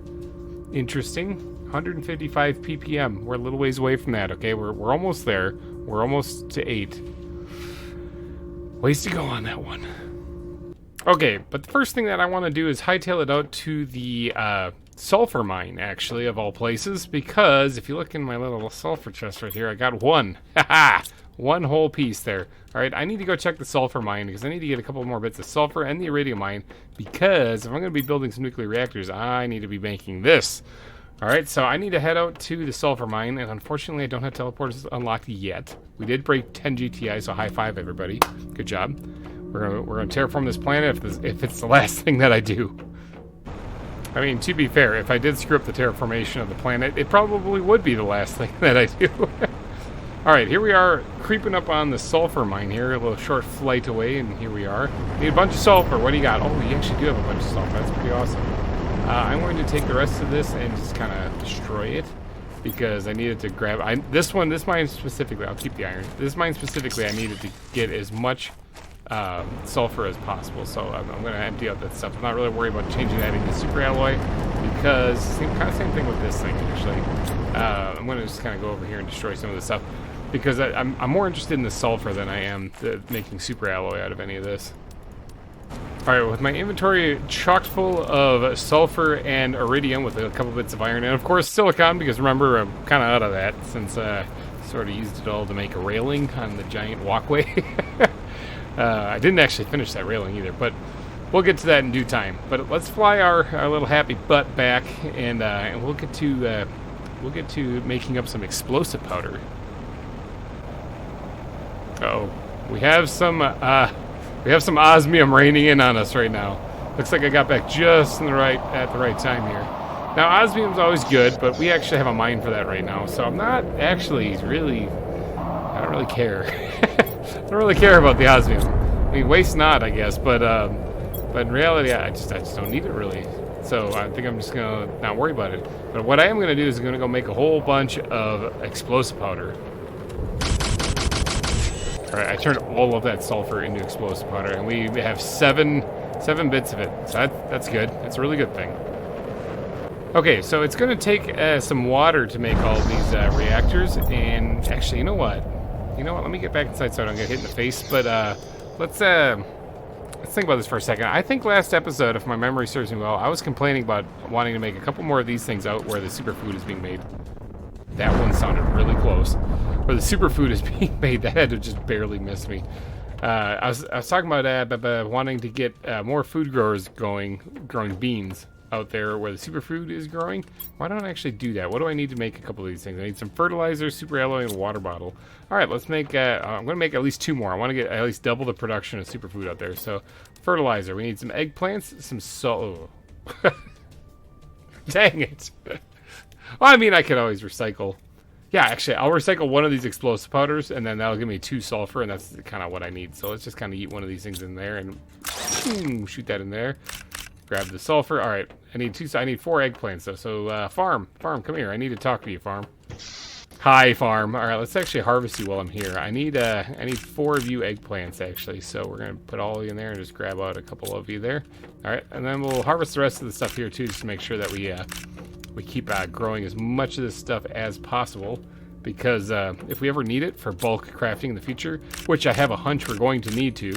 Interesting. 155 ppm. We're a little ways away from that, okay? We're almost there. We're almost to 8. Ways to go on that one. Okay, but the first thing that I want to do is hightail it out to the sulfur mine, actually, of all places, because if you look in my little sulfur chest right here, I got one. Haha! One whole piece there. Alright, I need to go check the sulfur mine, because I need to get a couple more bits of sulfur and the iridium mine, because if I'm going to be building some nuclear reactors, I need to be making this. Alright, so I need to head out to the sulfur mine, and unfortunately I don't have teleporters unlocked yet. We did break 10 GTI, so high five, everybody. Good job. We're gonna terraform this planet if it's the last thing that I do. I mean, to be fair, if I did screw up the terraformation of the planet, it probably would be the last thing that I do. Alright, here we are, creeping up on the sulfur mine here, a little short flight away, and here we are. Need a bunch of sulfur. What do you got? Oh, you actually do have a bunch of sulfur. That's pretty awesome. I'm going to take the rest of this and just kind of destroy it, because I needed to grab... this mine specifically, I'll keep the iron. This mine specifically, I needed to get as much sulfur as possible, so I'm going to empty out that stuff. I'm not really worried about changing that into super alloy, because same thing with this thing, actually. I'm going to just kind of go over here and destroy some of this stuff, because I'm more interested in the sulfur than I am making super alloy out of any of this. Alright, with my inventory chocked full of sulfur and iridium with a couple bits of iron, and of course silicon, because remember, I'm kind of out of that since I sort of used it all to make a railing on the giant walkway. I didn't actually finish that railing either, but we'll get to that in due time. But let's fly our little happy butt back, and we'll get to making up some explosive powder. Uh-oh, we have some osmium raining in on us right now. Looks like I got back just at the right time here. Now, osmium's always good, but we actually have a mine for that right now, so I'm not actually really... I don't really care. I don't really care about the osmium. I mean, waste not, I guess, but in reality, I just don't need it, really. So I think I'm just going to not worry about it. But what I am going to do is I'm going to go make a whole bunch of explosive powder. Alright, I turned all of that sulfur into explosive powder, and we have seven bits of it. So that's good. That's a really good thing. Okay, so it's going to take some water to make all these reactors, and actually, you know what? Let me get back inside so I don't get hit in the face, but let's think about this for a second. I think last episode, if my memory serves me well, I was complaining about wanting to make a couple more of these things out where the superfood is being made. That one sounded really close. Where the superfood is being made, that had to just barely miss me. I was talking about wanting to get more food growers growing beans out there where the superfood is growing. Why don't I actually do that? What do I need to make a couple of these things? I need some fertilizer, super alloy, and a water bottle. All right, let's make... I'm going to make at least 2 more. I want to get at least double the production of superfood out there. So, fertilizer. We need some eggplants, some salt... Oh. Dang it. Well, I mean, I could always recycle. Yeah, actually, I'll recycle one of these explosive powders, and then that'll give me 2 sulfur, and that's kind of what I need. So let's just kind of eat one of these things in there, and shoot that in there. Grab the sulfur. All right, I need 4 eggplants, though. So, farm, come here. I need to talk to you, farm. Hi, farm. All right, let's actually harvest you while I'm here. I need 4 of you eggplants, actually. So we're gonna put all of you in there and just grab out a couple of you there. All right, and then we'll harvest the rest of the stuff here too, just to make sure that we keep growing as much of this stuff as possible. Because if we ever need it for bulk crafting in the future, which I have a hunch we're going to need to,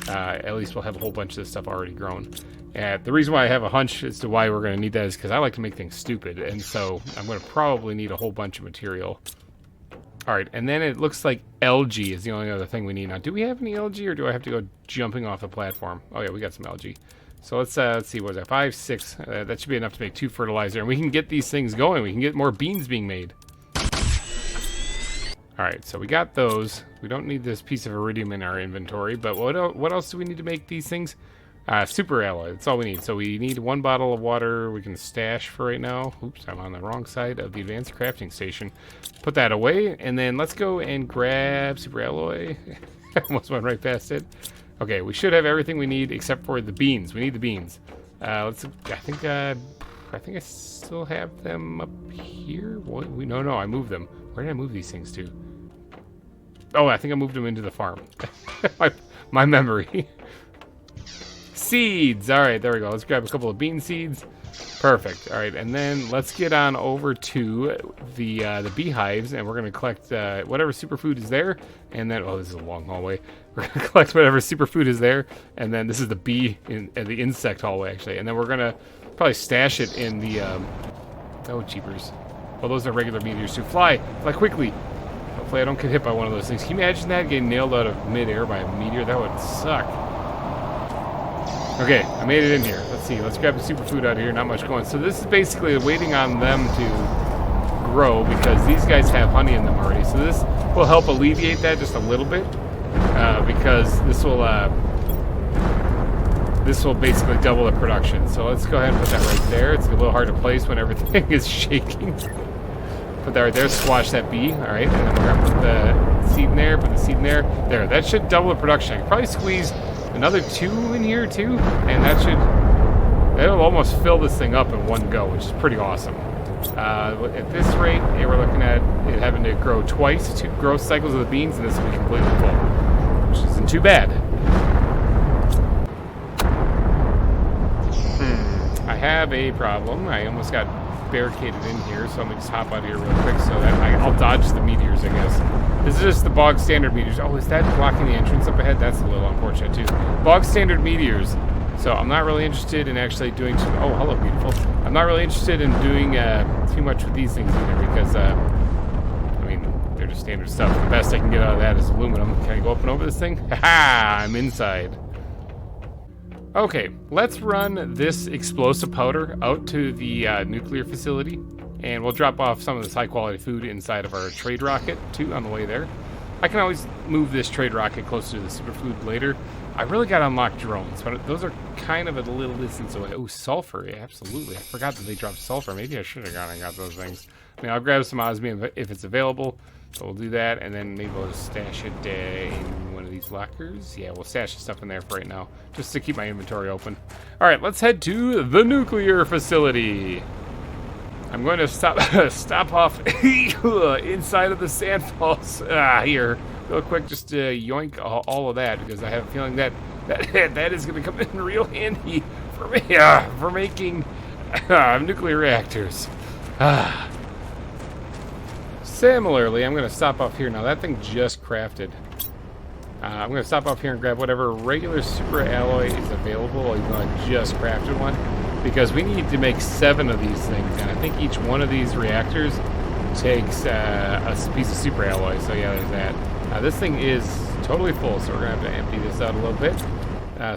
at least we'll have a whole bunch of this stuff already grown. The reason why I have a hunch as to why we're going to need that is because I like to make things stupid, and so I'm going to probably need a whole bunch of material. Alright, and then it looks like algae is the only other thing we need. Now, do we have any algae, or do I have to go jumping off the platform? Oh yeah, we got some algae. So let's see, what was that, 5, 6, that should be enough to make 2 fertilizer, and we can get these things going. We can get more beans being made. Alright, so we got those. We don't need this piece of iridium in our inventory, but what else do we need to make these things? Super alloy, that's all we need. So we need 1 bottle of water we can stash for right now. Oops, I'm on the wrong side of the advanced crafting station. Put that away, and then let's go and grab super alloy. Almost went right past it. Okay, we should have everything we need except for the beans. We need the beans. I think I still have them up here. What? No, I moved them. Where did I move these things to? Oh, I think I moved them into the farm. my memory. Seeds! Alright, there we go. Let's grab a couple of bean seeds. Perfect. All right, and then let's get on over to the beehives, and we're gonna collect whatever superfood is there, and then this is a long hallway. We're gonna collect whatever superfood is there, and then this is the the insect hallway actually, and then we're gonna probably stash it in the oh jeepers. Well, those are regular meteors too. Fly quickly. Hopefully I don't get hit by one of those things. Can you imagine that, getting nailed out of midair by a meteor? That would suck. Okay, I made it in here. Let's see. Let's grab the superfood out of here. Not much going. So this is basically waiting on them to grow because these guys have honey in them already. So this will help alleviate that just a little bit because this will basically double the production. So let's go ahead and put that right there. It's a little hard to place when everything is shaking. Put that right there. Squash that bee. All right, and then we're gonna put the seed in there. Put the seed in there. There. That should double the production. I can probably squeeze another 2 in here too, and that'll almost fill this thing up in one go, which is pretty awesome. At this rate, we're looking at it having to grow twice, 2 growth cycles of the beans, and this will be completely full, which isn't too bad. I have a problem. I almost got barricaded in here, so I'm gonna just hop out of here real quick so that I'll dodge the meteors, I guess. This is just the bog standard meteors. Oh, is that blocking the entrance up ahead? That's a little unfortunate too. Bog standard meteors. So I'm not really interested in actually doing too. Oh, hello, beautiful. I'm not really interested in doing too much with these things either because I mean they're just standard stuff. The best I can get out of that is aluminum. Can I go up and over this thing? Ha! I'm inside. Okay, let's run this explosive powder out to the nuclear facility, and we'll drop off some of this high-quality food inside of our trade rocket, too, on the way there. I can always move this trade rocket closer to the superfood later. I really got to unlock drones, but those are kind of at a little distance away. Oh, sulfur, yeah, absolutely. I forgot that they dropped sulfur. Maybe I should have gone and got those things. I mean, I'll grab some osmium if it's available. So we'll do that, and then maybe we'll stash it in one of these lockers. Yeah, we'll stash the stuff in there for right now, just to keep my inventory open. All right, let's head to the nuclear facility. I'm going to stop off inside of the sandfalls here real quick, just to yoink all of that, because I have a feeling that is going to come in real handy for me for making nuclear reactors. Similarly, I'm going to stop off here. Now, that thing just crafted. I'm going to stop off here and grab whatever regular super alloy is available, even though I just crafted one, because we need to make 7 of these things, and I think each one of these reactors takes a piece of super alloy. So yeah, there's that. This thing is totally full, so we're going to have to empty this out a little bit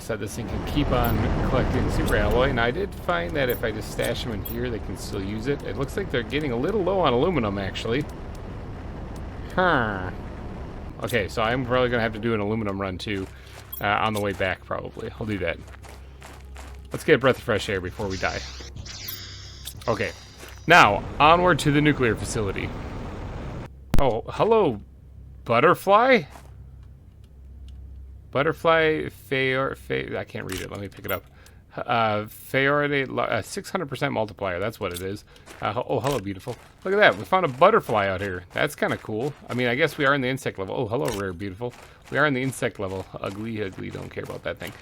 so this thing can keep on collecting super alloy. And I did find that if I just stash them in here, they can still use it. It looks like they're getting a little low on aluminum, actually. Okay, so I'm probably going to have to do an aluminum run, too, on the way back, probably. I'll do that. Let's get a breath of fresh air before we die. Okay. Now, onward to the nuclear facility. Oh, hello, butterfly? Butterfly, I can't read it. Let me pick it up. Faraday, 600% multiplier. That's what it is. Oh, hello, beautiful. Look at that. We found a butterfly out here. That's kind of cool. I mean, I guess we are in the insect level. Oh, hello, rare, beautiful. We are in the insect level. Ugly. Don't care about that thing.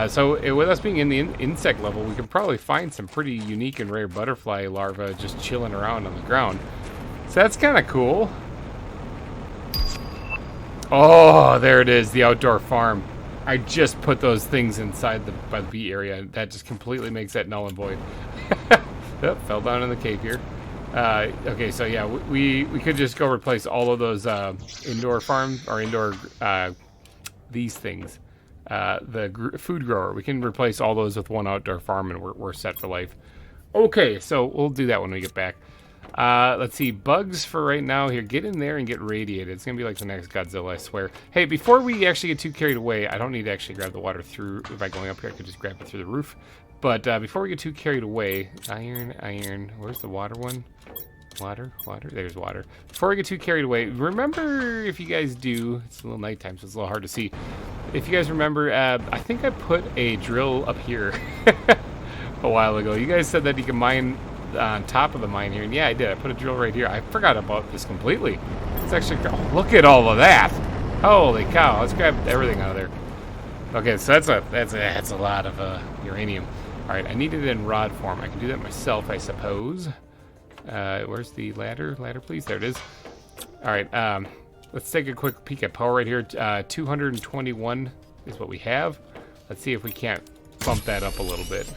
So with us being in the insect level, we can probably find some pretty unique and rare butterfly larvae just chilling around on the ground. So that's kind of cool. Oh, there it is. The outdoor farm. I just put those things inside by the bee area. That just completely makes that null and void. Yep, fell down in the cave here. Okay, so yeah, we could just go replace all of those indoor farm or indoor these things. The food grower. We can replace all those with one outdoor farm, and we're set for life. Okay, so we'll do that when we get back. Let's see, bugs for right now here. Get in there and get radiated. It's gonna be like the next Godzilla, I swear. Hey, before we actually get too carried away, I don't need to actually grab the water through. By going up here, I could just grab it through the roof. But before we get too carried away, iron. Where's the water one? Water. There's water. Before we get too carried away, remember, if you guys do, it's a little nighttime, so it's a little hard to see. If you guys remember, I think I put a drill up here a while ago. You guys said that you can mine on top of the mine here, and yeah, I did. I put a drill right here. I forgot about this completely. It's actually, oh, look at all of that. Holy cow. Let's grab everything out of there. Okay, so that's a lot of uranium. Alright, I need it in rod form. I can do that myself, I suppose. Where's the ladder? Ladder, please. There it is. Alright, let's take a quick peek at power right here. 221 is what we have. Let's see if we can't bump that up a little bit.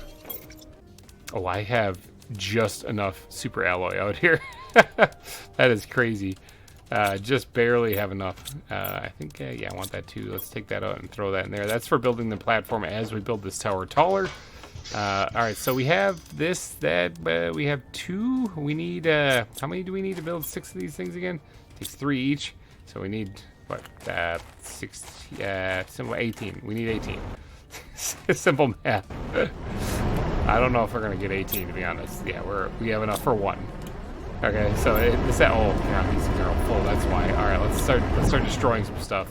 Oh, I have just enough super alloy out here. That is crazy. Just barely have enough. I think, yeah, I want that too. Let's take that out and throw that in there. That's for building the platform as we build this tower taller. Alright, so we have this, that, we have 2. We need, how many do we need to build 6 of these things again? Takes 3 each. So we need, what, 18. We need 18. Simple math. I don't know if we're going to get 18, to be honest. Yeah, we have enough for 1. Okay, so it's that, oh, yeah, these things are all full, that's why. Alright, let's start destroying some stuff.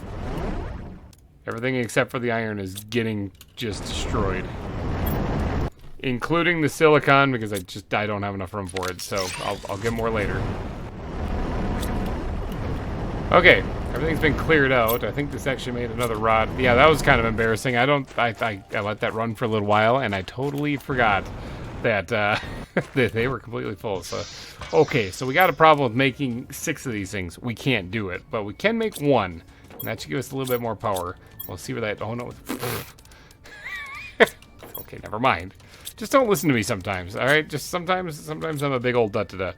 Everything except for the iron is getting just destroyed. Including the silicon, because I don't have enough room for it, so I'll get more later. Okay, everything's been cleared out. I think this actually made another rod. Yeah, that was kind of embarrassing. I let that run for a little while, and I totally forgot that that they were completely full. So, okay, so we got a problem with making 6 of these things. We can't do it, but we can make 1, and that should give us a little bit more power. We'll see where that. Oh no. Okay, never mind. Just don't listen to me sometimes, all right? Just sometimes I'm a big old da-da-da.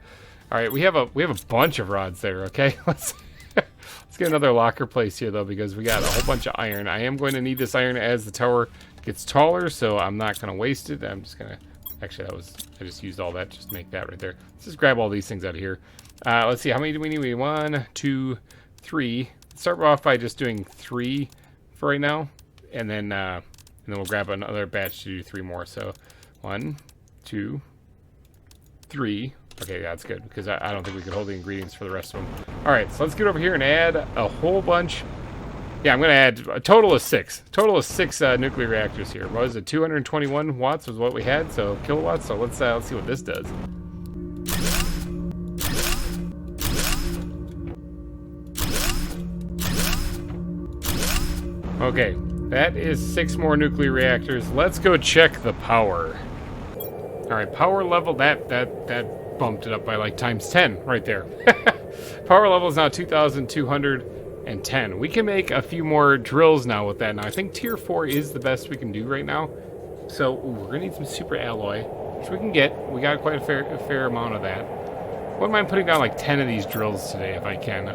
All right, we have a bunch of rods there, okay? Let's get another locker place here, though, because we got a whole bunch of iron. I am going to need this iron as the tower gets taller, so I'm not going to waste it. I'm just going to... Actually, I just used all that just to make that right there. Let's just grab all these things out of here. Let's see, how many do we need? We need 1, 2, 3. Let's start off by just doing 3 for right now, and then we'll grab another batch to do 3 more. So 1, 2, 3. Okay, that's good, because I don't think we can hold the ingredients for the rest of them. Alright, so let's get over here and add a whole bunch. Yeah, I'm going to add a total of 6. Total of 6 nuclear reactors here. What was it? 221 watts was what we had, so kilowatts. So let's see what this does. Okay, that is 6 more nuclear reactors. Let's go check the power. Alright, power level, that bumped it up by like times 10 right there. Power level is now 2,210. We can make a few more drills now with that. Now, I think tier 4 is the best we can do right now. So, we're going to need some super alloy, which we can get. We got quite a fair amount of that. Wouldn't mind putting down like 10 of these drills today if I can.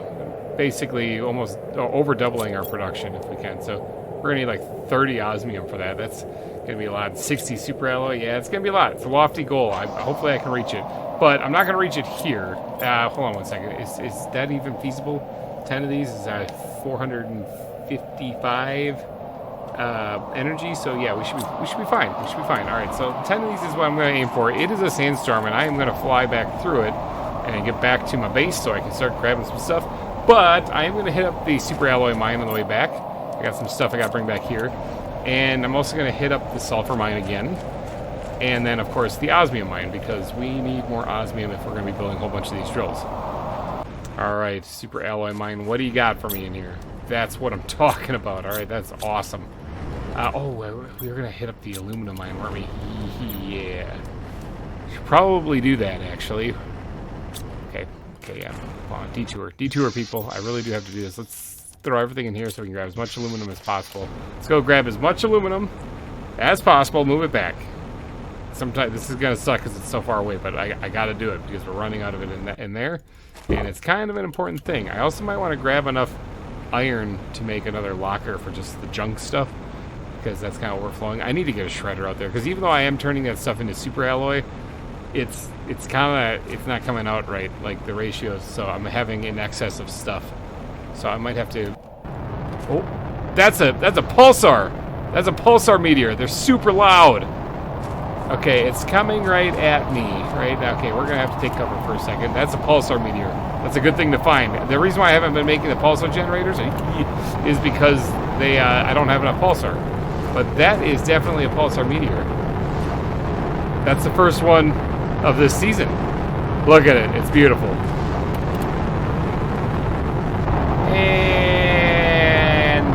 Basically, almost over doubling our production if we can. So, we're going to need like 30 osmium for that. That's going to be a lot. 60 super alloy. Yeah, it's going to be a lot. It's a lofty goal. Hopefully I can reach it. But I'm not going to reach it here. Hold on one second. Is that even feasible? 10 of these is 455 energy. So yeah, we should be fine. We should be fine. All right. So 10 of these is what I'm going to aim for. It is a sandstorm, and I am going to fly back through it and get back to my base so I can start grabbing some stuff. But I am going to hit up the super alloy mine on the way back. I got some stuff I got to bring back here, and I'm also going to hit up the sulfur mine again. And then, of course, the osmium mine, because we need more osmium if we're going to be building a whole bunch of these drills. All right, super alloy mine, what do you got for me in here? That's what I'm talking about. All right, that's awesome. We were going to hit up the aluminum mine, weren't we? Yeah. Should probably do that, actually. Okay, yeah. Come on, detour, people. I really do have to do this. Let's throw everything in here so we can grab as much aluminum as possible. Let's go grab as much aluminum as possible, move it back. Sometimes this is gonna suck because it's so far away, but I gotta do it because we're running out of it in there, and it's kind of an important thing. I also might want to grab enough iron to make another locker for just the junk stuff, because that's kind of overflowing. I need to get a shredder out there, because even though I am turning that stuff into super alloy, it's not coming out right, like the ratios. So I'm having in excess of stuff. So I might have to. Oh, that's a pulsar. That's a pulsar meteor. They're super loud. Okay, it's coming right at me, right? Okay, we're going to have to take cover for a second. That's a pulsar meteor. That's a good thing to find. The reason why I haven't been making the pulsar generators is because I don't have enough pulsar. But that is definitely a pulsar meteor. That's the first one of this season. Look at it. It's beautiful. And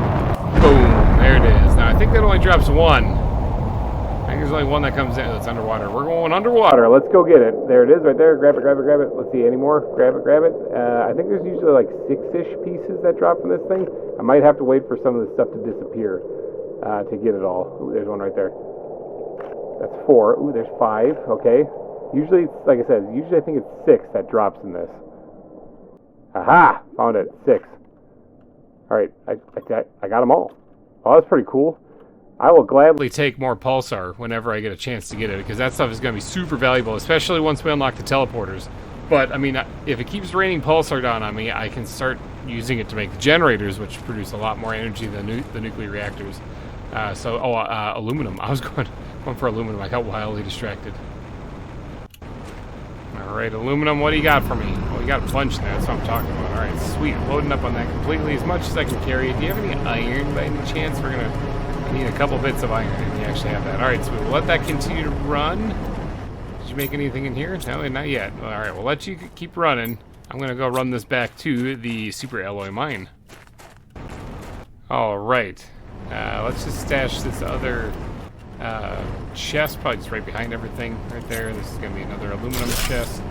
boom. There it is. Now, I think that only drops 1. I can there's only one that comes in. It's underwater. We're going underwater. Let's go get it. There it is right there. Grab it, grab it, grab it. Let's see, any more? Grab it, grab it. I think there's usually like 6-ish pieces that drop from this thing. I might have to wait for some of the stuff to disappear to get it all. Ooh, there's one right there. That's 4. Ooh, there's 5. Okay. Usually, like I said, usually I think it's 6 that drops in this. Aha! Found it. 6. Alright, I got them all. Oh, that's pretty cool. I will gladly take more pulsar whenever I get a chance to get it, because that stuff is going to be super valuable, especially once we unlock the teleporters. But, I mean, if it keeps raining pulsar down on me, I can start using it to make the generators, which produce a lot more energy than the nuclear reactors. Aluminum. I was going for aluminum. I got wildly distracted. Alright, aluminum, what do you got for me? Oh, you got a bunch there, that's what I'm talking about. Alright, sweet. Loading up on that completely, as much as I can carry. Do you have any iron by any chance? We're going to need a couple bits of iron, and you actually have that. Alright, so we'll let that continue to run. Did you make anything in here? No, not yet. Alright, we'll let you keep running. I'm going to go run this back to the super alloy mine. Alright. Let's just stash this other chest, probably just right behind everything, right there. This is going to be another aluminum chest.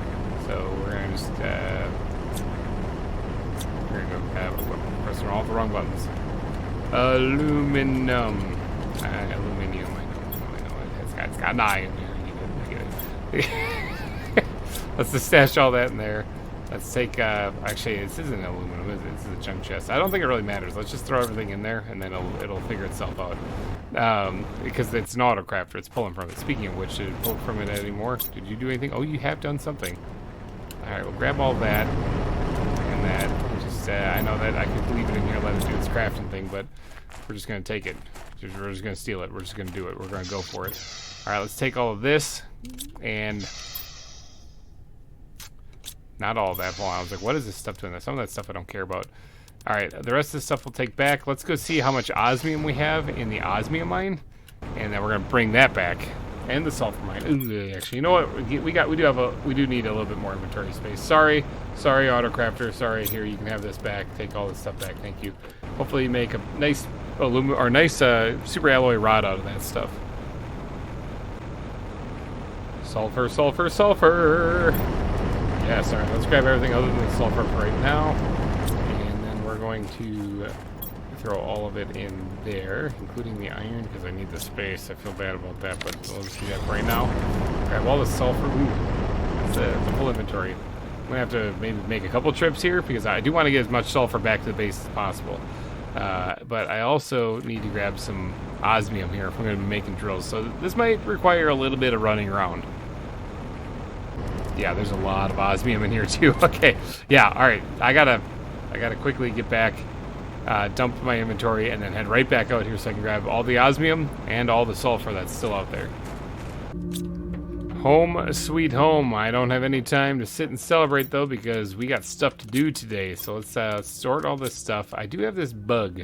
So we're going to just, we're going to go, pressing all the wrong buttons. Aluminum. Aluminium, I know. It's got an eye in there. I get it. Let's just stash all that in there. Let's take, actually, this isn't aluminum, is it? This is a junk chest. I don't think it really matters. Let's just throw everything in there, and then it'll figure itself out. Because it's an autocrafter. It's pulling from it. Speaking of which, did it pull from it anymore? Did you do anything? Oh, you have done something. Alright, we'll grab all that. And that. Just, I know that I could leave it in here and let it do its crafting thing, but we're just going to take it. We're just going to steal it. We're just going to do it. We're going to go for it. Alright, let's take all of this, and... Not all of that. Hold on. I was like, what is this stuff doing? Some of that stuff I don't care about. Alright, the rest of this stuff we'll take back. Let's go see how much osmium we have in the osmium mine. And then we're going to bring that back. And the sulfur mine. Ooh, actually, you know what? We do need a little bit more inventory space. Sorry, autocrafter. Sorry, here, you can have this back. Take all this stuff back. Thank you. Hopefully you make a nice super alloy rod out of that stuff. Sulfur, sulfur, sulfur. Yeah, sorry, let's grab everything other than the sulfur for right now. And then we're going to throw all of it in there, including the iron, because I need the space. I feel bad about that, but we'll just do that right now. Grab all the sulfur. Ooh, that's the full inventory. I'm going to have to maybe make a couple trips here, because I do want to get as much sulfur back to the base as possible. But I also need to grab some osmium here if I'm going to be making drills. So this might require a little bit of running around. Yeah, there's a lot of osmium in here too. Okay, yeah, all right. I gotta quickly get back, dump my inventory, and then head right back out here so I can grab all the osmium and all the sulfur that's still out there. Home sweet home. I don't have any time to sit and celebrate though, because we got stuff to do today. So let's sort all this stuff. I do have this bug.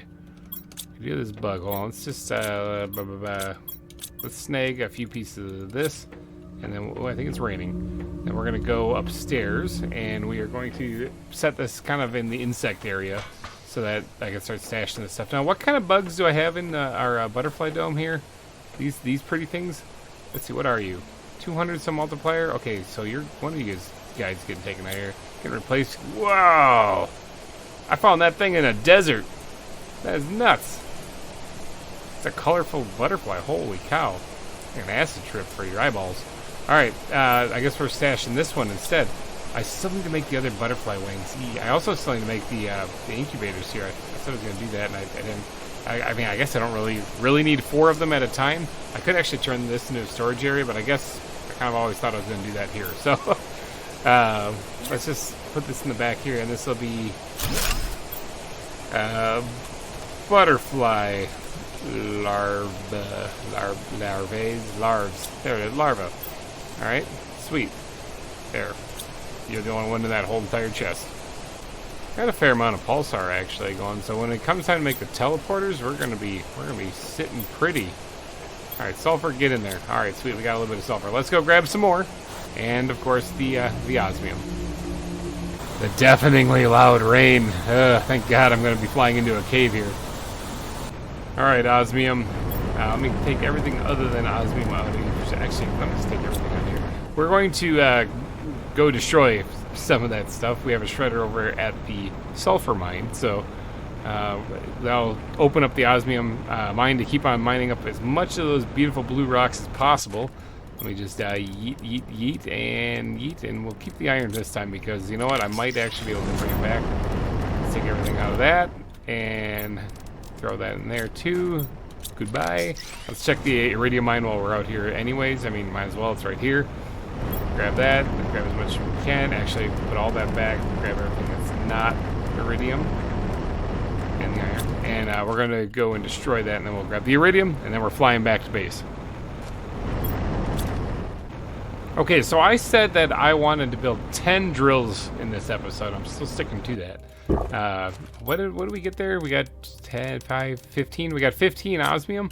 Hold on. Let's just let's snag a few pieces of this. And then, I think it's raining. Then we're going to go upstairs, and we are going to set this kind of in the insect area so that I can start stashing this stuff. Now, what kind of bugs do I have in our butterfly dome here? These pretty things? Let's see, what are you? 200 some multiplier? Okay, so you're one of you guys getting taken out here. Getting replaced. Wow! I found that thing in a desert. That is nuts. It's a colorful butterfly. Holy cow. An acid trip for your eyeballs. Alright, I guess we're stashing this one instead. I still need to make the other butterfly wings. I also still need to make the incubators here. I said I was going to do that, and I didn't. I mean, I guess I don't really need 4 of them at a time. I could actually turn this into a storage area, but I guess I kind of always thought I was going to do that here. So, let's just put this in the back here, and this will be butterfly larvae. There it is, larva. Alright, sweet. There. You're the only one in that whole entire chest. Got a fair amount of pulsar actually going, so when it comes time to make the teleporters, we're gonna be sitting pretty. Alright, sulfur, get in there. Alright, sweet, we got a little bit of sulfur. Let's go grab some more. And of course the osmium. The deafeningly loud rain. Thank God I'm gonna be flying into a cave here. Alright, osmium. Let me take everything other than osmium out of here. Actually, let me just take everything out of here. We're going to go destroy some of that stuff. We have a shredder over at the sulfur mine, so that'll open up the osmium mine to keep on mining up as much of those beautiful blue rocks as possible. Let me just yeet, yeet, yeet, and we'll keep the iron this time because, you know what, I might actually be able to bring it back. Let's take everything out of that and throw that in there too. Goodbye. Let's check the iridium mine while we're out here anyways. I mean, might as well. It's right here. Grab that. Grab as much as we can. Actually, put all that back. Grab everything that's not iridium and the iron. And we're going to go and destroy that, and then we'll grab the iridium, and then we're flying back to base. Okay, so I said that I wanted to build 10 drills in this episode. I'm still sticking to that. What did we get there? We got 10, 5, 15. We got 15 osmium.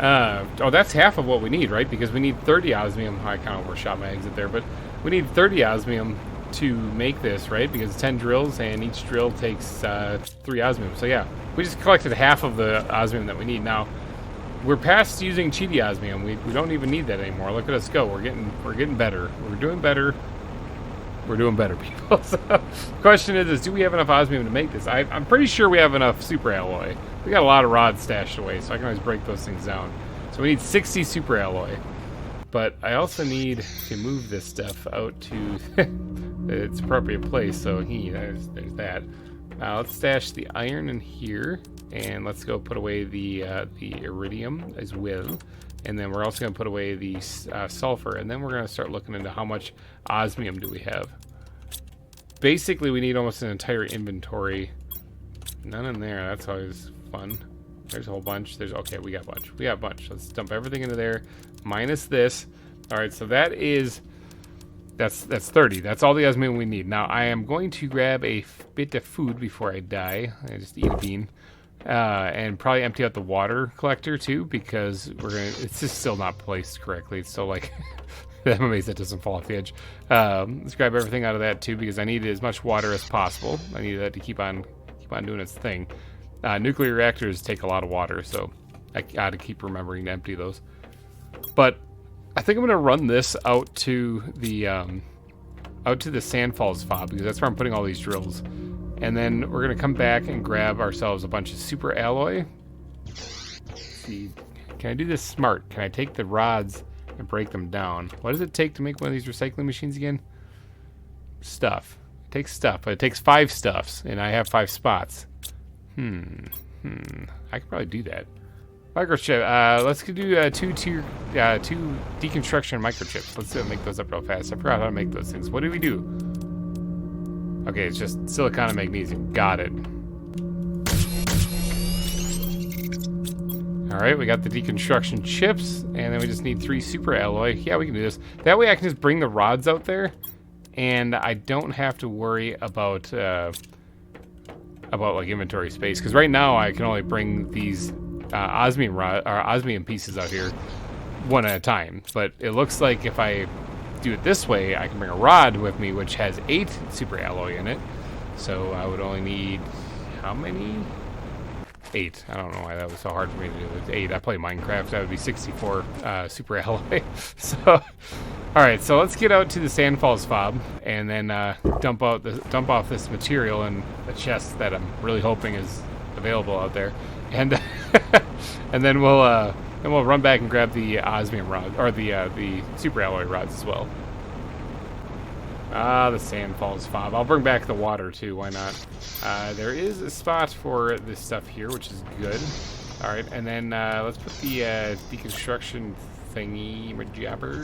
Oh, that's half of what we need, right? Because we need 30 osmium. I kind of overshot my exit there, but we need 30 osmium to make this, right? Because 10 drills, and each drill takes 3 osmium. So yeah, we just collected half of the osmium that we need. Now, we're past using cheaty osmium. We don't even need that anymore. Look at us go. We're getting better. We're doing better. We're doing better, people. So, the question is do we have enough osmium to make this? I'm pretty sure we have enough super alloy. We got a lot of rods stashed away, so I can always break those things down. So we need 60 super alloy. But I also need to move this stuff out to its appropriate place. So there's that. Let's stash the iron in here, and let's go put away the iridium as well. And then we're also going to put away the sulfur, and then we're going to start looking into how much osmium do we have. Basically, we need almost an entire inventory. None in there. That's always fun. There's a whole bunch. Okay, we got a bunch. We got a bunch. Let's dump everything into there, minus this. All right, so that's 30. That's all the osmium we need. Now, I am going to grab a bit of food before I die. I just eat a bean. And probably empty out the water collector too, because it's just still not placed correctly. It's still like, I'm amazed that doesn't fall off the edge. Let's grab everything out of that too, because I need as much water as possible. I need that to keep on doing its thing. Nuclear reactors take a lot of water, so I gotta keep remembering to empty those. But I think I'm gonna run this out to the Sand Falls fob, because that's where I'm putting all these drills. And then we're going to come back and grab ourselves a bunch of super alloy. Let's see, can I do this smart? Can I take the rods and break them down? What does it take to make one of these recycling machines again? Stuff. It takes stuff, but it takes 5 stuffs, and I have 5 spots. I could probably do that. Microchip. Let's do 2 deconstruction microchips. Let's make those up real fast. I forgot how to make those things. What do we do? Okay, it's just silicon and magnesium. Got it. Alright, we got the deconstruction chips, and then we just need 3 super alloy. Yeah, we can do this. That way I can just bring the rods out there, and I don't have to worry about like inventory space. Because right now I can only bring these osmium pieces out here one at a time. But it looks like if I do it this way, I can bring a rod with me, which has 8 super alloy in it. So I would only need how many? 8. I don't know why that was so hard for me to do. It's 8. I play Minecraft. That would be 64 super alloy. So, all right. So let's get out to the Sand Falls fob and then dump off this material in a chest that I'm really hoping is available out there, and and then we'll run back and grab the osmium rod, or the super alloy rods as well. The Sand Falls fob. I'll bring back the water too, why not? There is a spot for this stuff here, which is good. Alright, and then let's put the deconstruction thingy, majabber,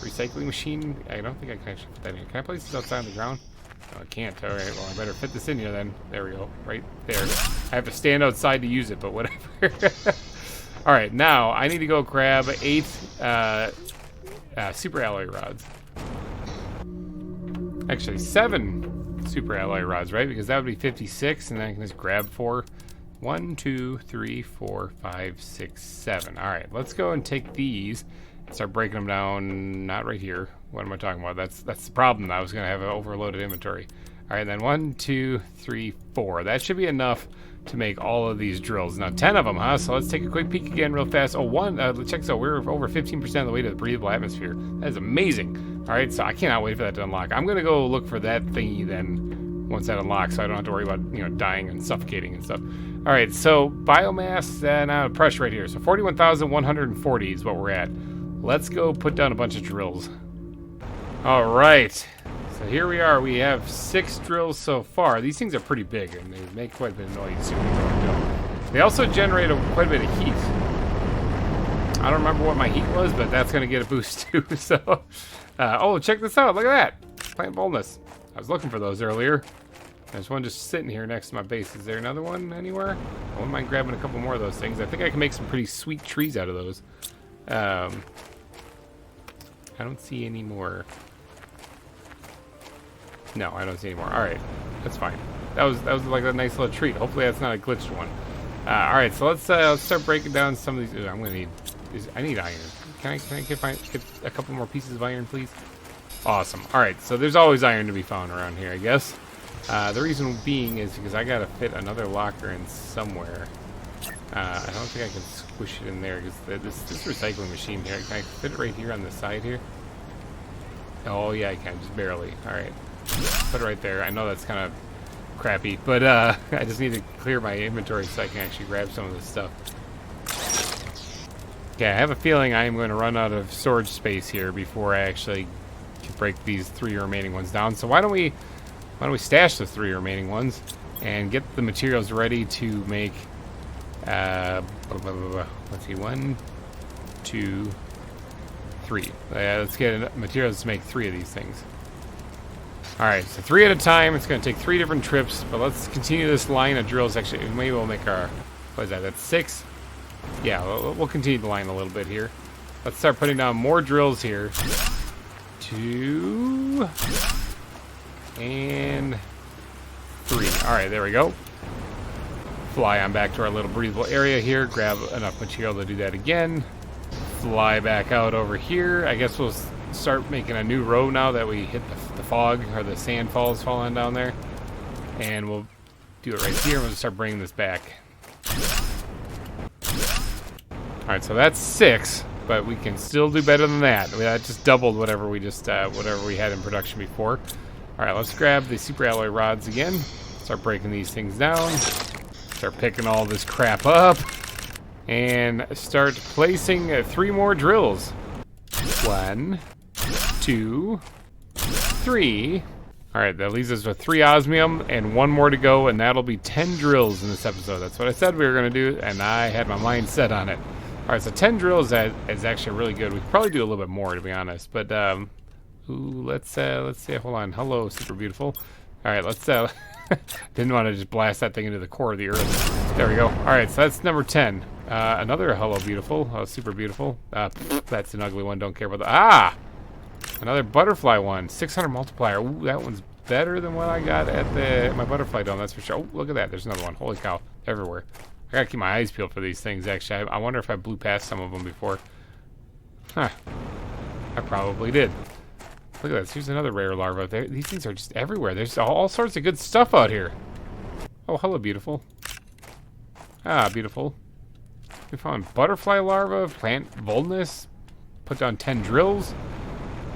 recycling machine. I don't think I can actually put that in. Can I place this outside on the ground? No, I can't. Alright, well, I better fit this in here then. There we go. Right there. I have to stand outside to use it, but whatever. Alright, now I need to go grab 8 super alloy rods. Actually, 7 super alloy rods, right? Because that would be 56, and then I can just grab 4. 1, 2, 3, 4, 5, 6, 7. Alright, let's go and take these and start breaking them down. Not right here. What am I talking about? That's the problem. I was going to have an overloaded inventory. All right, then 1, 2, 3, 4. That should be enough to make all of these drills. Now 10 of them, huh? So let's take a quick peek again real fast. Oh, check this out. We're over 15% of the way to the breathable atmosphere. That is amazing. All right, so I cannot wait for that to unlock. I'm gonna go look for that thingy then once that unlocks, so I don't have to worry about, you know, dying and suffocating and stuff. All right, so biomass, now pressure right here. So 41,140 is what we're at. Let's go put down a bunch of drills. All right, so here we are. We have 6 drills so far. These things are pretty big, and they make quite a bit of noise. So they also generate quite a bit of heat. I don't remember what my heat was, but that's going to get a boost too. So, oh, check this out. Look at that. Plant boldness. I was looking for those earlier. There's one just sitting here next to my base. Is there another one anywhere? I wouldn't mind grabbing a couple more of those things. I think I can make some pretty sweet trees out of those. I don't see any more. No, I don't see any more. All right, that's fine. That was like a nice little treat. Hopefully that's not a glitched one. All right, so let's start breaking down some of these. Ooh, I'm gonna need. I need iron. Can I get a couple more pieces of iron, please? Awesome. All right, so there's always iron to be found around here, I guess. The reason being is because I gotta fit another locker in somewhere. I don't think I can squish it in there because this recycling machine here. Can I fit it right here on the side here? Oh yeah, I can, just barely. All right, put it right there. I know that's kind of crappy, but I just need to clear my inventory so I can actually grab some of this stuff. Okay, I have a feeling I am going to run out of storage space here before I actually can break these 3 remaining ones down. So why don't we stash the 3 remaining ones and get the materials ready to make let's see, 1, 2, 3. Let's get materials to make 3 of these things. All right, so 3 at a time. It's going to take 3 different trips, but let's continue this line of drills. Actually, maybe we'll make our, what is that? That's 6. Yeah, we'll continue the line a little bit here. Let's start putting down more drills here. 2 and 3. All right, there we go. Fly on back to our little breathable area here. Grab enough material to do that again. Fly back out over here. I guess we'll start making a new row now that we hit the fog or the sand falls falling down there. And we'll do it right here. We'll start bringing this back. All right, so that's 6, but we can still do better than that. That just doubled whatever we had in production before. All right, let's grab the super alloy rods again. Start breaking these things down. Start picking all this crap up. And start placing 3 more drills. 1, 2, 3. All right, that leaves us with 3 osmium and 1 more to go, and that'll be 10 drills in this episode. That's what I said we were going to do, and I had my mind set on it. All right, so 10 drills is actually really good. We could probably do a little bit more, to be honest. But ooh, let's see. Hold on. Hello, super beautiful. All right, let's didn't want to just blast that thing into the core of the earth. There we go. All right, so that's number 10. Another hello beautiful. Oh, super beautiful. That's an ugly one. Don't care about that. Another butterfly one. 600 multiplier. Ooh, that one's better than what I got at my butterfly dome. That's for sure. Oh, look at that. There's another one. Holy cow! Everywhere. I gotta keep my eyes peeled for these things. Actually, I wonder if I blew past some of them before. Huh? I probably did. Look at this. Here's another rare larva. These things are just everywhere. There's all sorts of good stuff out here. Oh, hello, beautiful. Ah, beautiful. We found butterfly larva, plant boldness, put down 10 drills.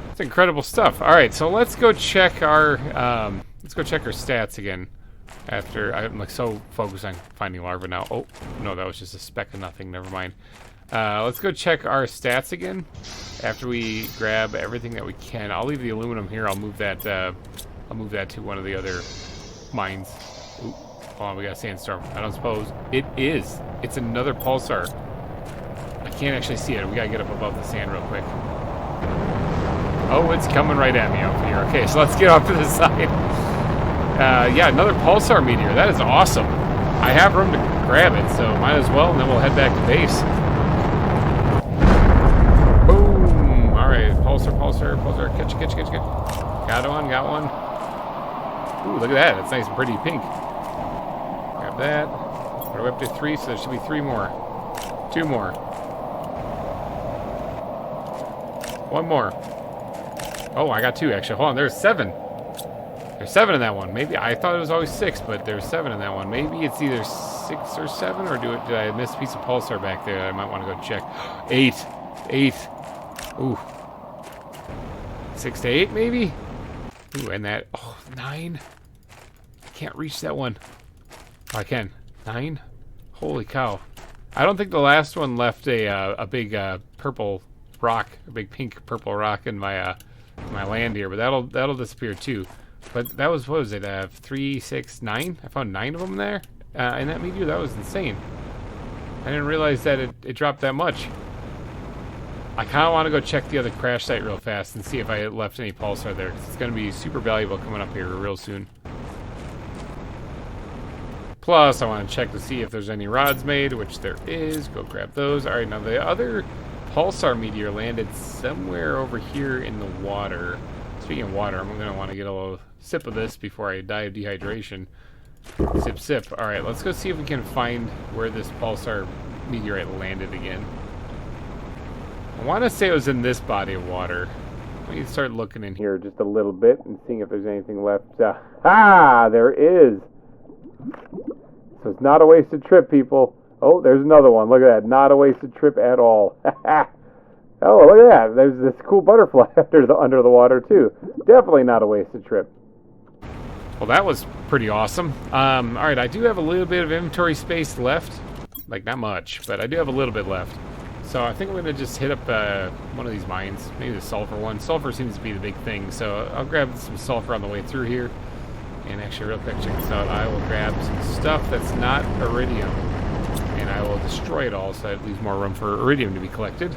That's incredible stuff. All right, so let's go check our stats again. After I'm like so focused on finding larva now. Oh no, that was just a speck of nothing. Never mind. Let's go check our stats again. After we grab everything that we can, I'll leave the aluminum here. I'll move that to one of the other mines. Ooh, hold on, we got a sandstorm. I don't suppose it is. It's another pulsar. I can't actually see it. We gotta get up above the sand real quick. Oh, it's coming right at me over here. Okay, so let's get off to the side. Yeah, another pulsar meteor. That is awesome. I have room to grab it, so might as well, and then we'll head back to base. Boom! All right, pulsar. Catch. Got one. Ooh, look at that. That's nice and pretty pink. Grab that. We're up to 3, so there should be 3 more. 2 more. 1 more. Oh, I got 2 actually. Hold on, there's 7. There's 7 in that one. Maybe I thought it was always 6, but there's 7 in that one. Maybe it's either 6 or 7, or did I miss a piece of pulsar back there that I might want to go check? 8. 8. Ooh. 6 to 8, maybe? Ooh, and that... Oh, 9. I can't reach that one. Oh, I can. 9? Holy cow. I don't think the last one left a big purple rock, a big pink purple rock in my land here, but that'll disappear too. But that was, what was it, 3, 6, 9? I found 9 of them there in that meteor. That was insane. I didn't realize that it dropped that much. I kind of want to go check the other crash site real fast and see if I left any pulsar there, because it's going to be super valuable coming up here real soon. Plus, I want to check to see if there's any rods made, which there is. Go grab those. All right, now the other pulsar meteor landed somewhere over here in the water. Speaking of water, I'm going to want to get a little sip of this before I die of dehydration. Sip, sip. All right, let's go see if we can find where this pulsar meteorite landed again. I want to say it was in this body of water. Let me start looking in here just a little bit and seeing if there's anything left. There is. So it's not a wasted trip, people. Oh, there's another one. Look at that. Not a wasted trip at all. Oh, look at that. There's this cool butterfly under the water, too. Definitely not a wasted trip. Well, that was pretty awesome. All right, I do have a little bit of inventory space left. Like, not much, but I do have a little bit left. So I think I'm going to just hit up one of these mines. Maybe the sulfur one. Sulfur seems to be the big thing, so I'll grab some sulfur on the way through here. And actually, real quick, check this out. I will grab some stuff that's not iridium, and I will destroy it all so that leaves more room for iridium to be collected.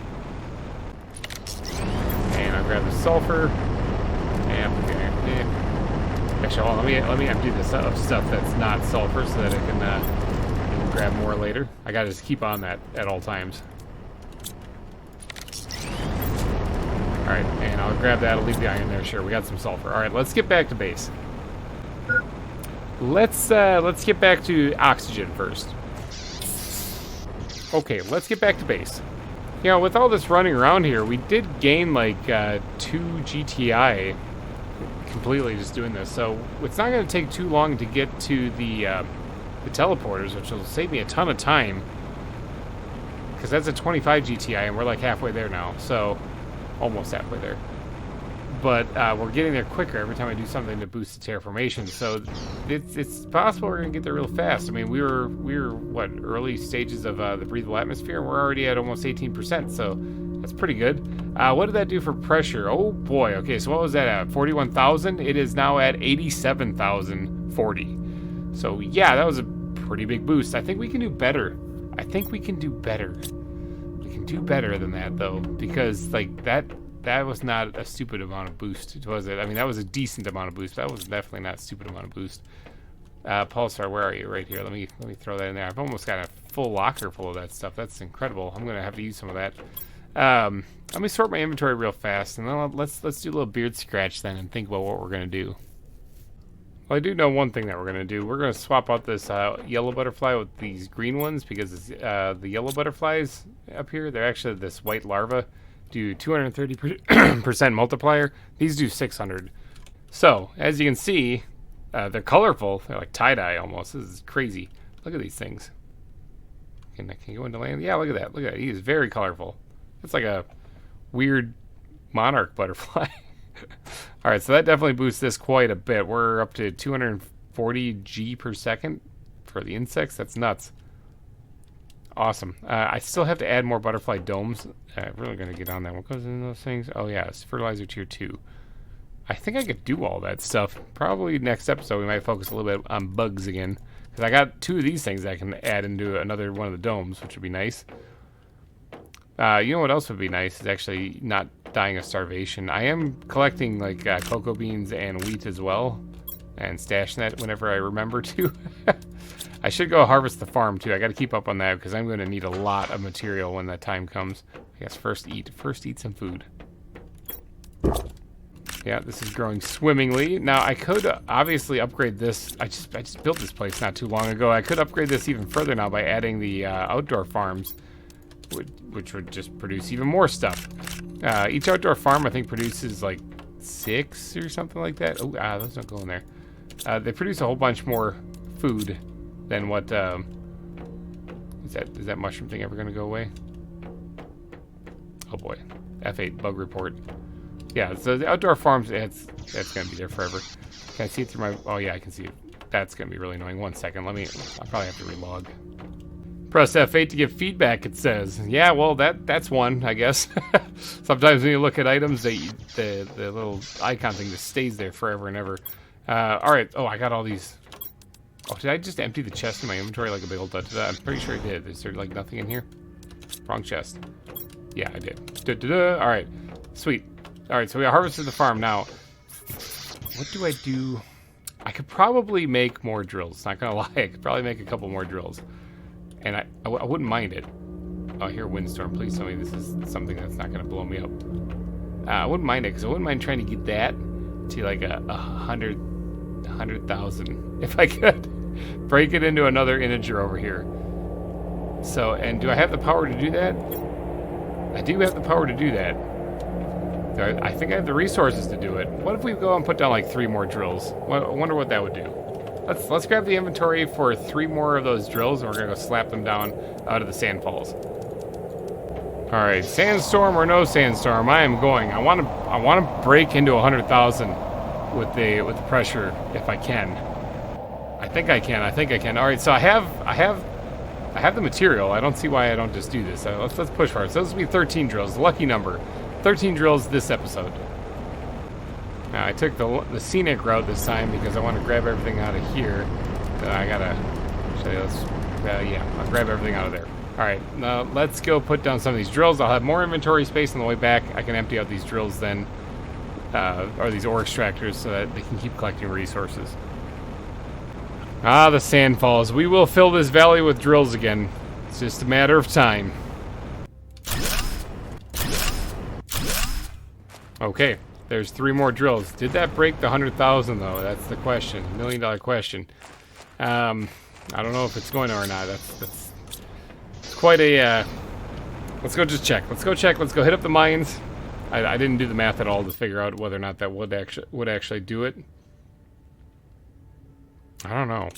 And I'll grab the sulfur. And actually, hold on, let me empty this of stuff that's not sulfur so that I can grab more later. I gotta just keep on that at all times. All right, and I'll grab that. I'll leave the iron there. Sure, we got some sulfur. All right, let's get back to base. Let's get back to oxygen first. Okay, let's get back to base. You know, with all this running around here, we did gain like 2 GTI completely just doing this. So it's not going to take too long to get to the teleporters, which will save me a ton of time. Because that's a 25 GTI, and we're like halfway there now. So almost halfway there. But we're getting there quicker every time I do something to boost the terraformation. So it's possible we're going to get there real fast. I mean, we were what, early stages of the breathable atmosphere, and we're already at almost 18%. So that's pretty good. What did that do for pressure? Oh boy. Okay, so what was that at? 41,000. It is now at 87,040. So yeah, that was a pretty big boost. I think we can do better. I think we can do better. We can do better than that though, because like that was not a stupid amount of boost, was it? I mean, that was a decent amount of boost. That was definitely not a stupid amount of boost. Pulsar, where are you? Right here. Let me throw that in there. I've almost got a full locker full of that stuff. That's incredible. I'm gonna have to use some of that. Let me sort my inventory real fast, and then let's do a little beard scratch then and think about what we're gonna do. Well, I do know one thing that we're gonna do. We're gonna swap out this yellow butterfly with these green ones, because the yellow butterflies up here, they're actually this white larva. Do 230% multiplier. These do 600. So, as you can see, they're colorful. They're like tie-dye almost. This is crazy. Look at these things. Can you go into land? Yeah, look at that. Look at that. He is very colorful. It's like a weird monarch butterfly. All right, so that definitely boosts this quite a bit. We're up to 240 G per second for the insects. That's nuts. Awesome. I still have to add more butterfly domes. I'm really going to get on that. What goes in those things? Oh, yeah, it's fertilizer tier 2. I think I could do all that stuff. Probably next episode we might focus a little bit on bugs again. Because I got 2 of these things I can add into another one of the domes, which would be nice. You know what else would be nice is actually not dying of starvation. I am collecting like cocoa beans and wheat as well. And stashing that whenever I remember to. I should go harvest the farm too. I got to keep up on that because I'm going to need a lot of material when that time comes. I guess first eat some food. Yeah, this is growing swimmingly. Now I could obviously upgrade this. I just built this place not too long ago. I could upgrade this even further now by adding the outdoor farms, which would just produce even more stuff. Each outdoor farm I think produces like 6 or something like that. Oh, those don't go in there. They produce a whole bunch more food than what, is that mushroom thing ever gonna go away? Oh boy, F8 bug report. Yeah, so the outdoor farms, that's gonna be there forever. Can I see it through my, oh yeah, I can see it. That's gonna be really annoying. 1 second, I'll probably have to relog. Press F8 to give feedback, it says. Yeah, well, that's one, I guess. Sometimes when you look at items, the little icon thing just stays there forever and ever. Alright, oh, I got all these. Oh, did I just empty the chest in my inventory like a big old da-da-da? I'm pretty sure I did. Is there, like, nothing in here? Wrong chest. Yeah, I did. Da-da-da. Alright, sweet. Alright, so we harvested the farm. Now, what do I do? I could probably make more drills. Not gonna lie, I could probably make a couple more drills. And I wouldn't mind it. Oh, I hear windstorm. Please tell me this is something that's not going to blow me up. I wouldn't mind it, because I wouldn't mind trying to get that to like 100,000. If I could break it into another integer over here. So, and do I have the power to do that? I do have the power to do that. I think I have the resources to do it. What if we go and put down like 3 more drills? I wonder what that would do. Let's grab the inventory for 3 more of those drills, and we're gonna go slap them down out of the sand falls. All right, sandstorm or no sandstorm, I am going. I want to break into 100,000 with the pressure if I can. I think I can. All right, so I have the material. I don't see why I don't just do this. Let's push for it. So this will be 13 drills, lucky number. 13 drills this episode. Now, I took the scenic route this time because I want to grab everything out of here. I gotta, actually, I'll grab everything out of there. Alright, now let's go put down some of these drills. I'll have more inventory space on the way back. I can empty out these drills then, or these ore extractors, so that they can keep collecting resources. Ah, the sand falls. We will fill this valley with drills again. It's just a matter of time. Okay. There's 3 more drills. Did that break the 100,000 though? That's the question. $1 million question. I don't know if it's going to or not. That's quite a. Let's go just check. Let's go check. Let's go hit up the mines. I didn't do the math at all to figure out whether or not that would actually do it. I don't know,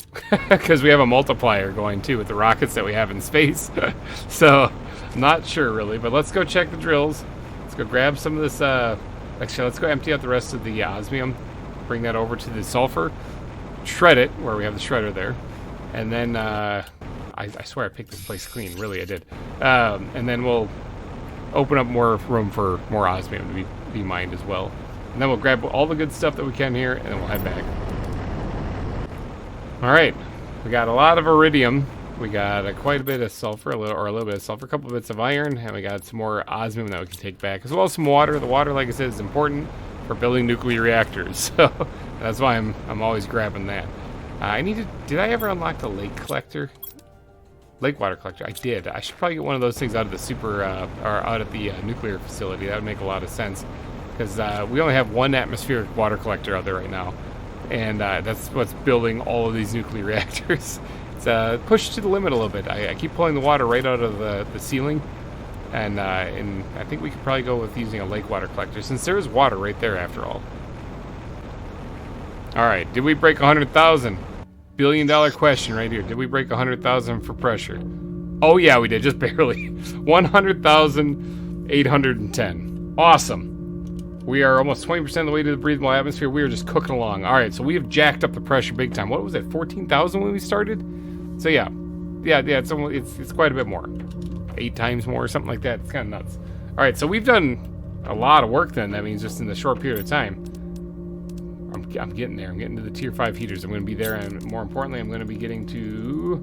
because we have a multiplier going too with the rockets that we have in space. So I'm not sure really, but let's go check the drills. Let's go grab some of this. Actually, let's go empty out the rest of the osmium, bring that over to the sulfur, shred it, where we have the shredder there, and then, I swear I picked this place clean, really I did, and then we'll open up more room for more osmium to be mined as well, and then we'll grab all the good stuff that we can here, and then we'll head back. Alright, we got a lot of iridium. We got quite a bit of sulfur, a little bit of sulfur, a couple bits of iron, and we got some more osmium that we can take back, as well as some water. The water, like I said, is important for building nuclear reactors, so that's why I'm always grabbing that. Did I ever unlock the lake collector? Lake water collector? I did. I should probably get one of those things out of the or out of the nuclear facility. That would make a lot of sense, because we only have 1 atmospheric water collector out there right now, and that's what's building all of these nuclear reactors. Pushed to the limit a little bit. I keep pulling the water right out of the ceiling, and I think we could probably go with using a lake water collector, since there is water right there after all. Alright, did we break 100,000? $1 billion question right here. Did we break 100,000 for pressure? Oh yeah, we did, just barely. 100,810. Awesome. We are almost 20% of the way to the breathable atmosphere. We are just cooking along. Alright, so we have jacked up the pressure big time. What was it, 14,000 when we started? So yeah, it's quite a bit more, 8 times more or something like that. It's kind of nuts. All right, so we've done a lot of work then. That means just in the short period of time. I'm getting there. I'm getting to the tier 5 heaters. I'm going to be there, and more importantly, I'm going to be getting to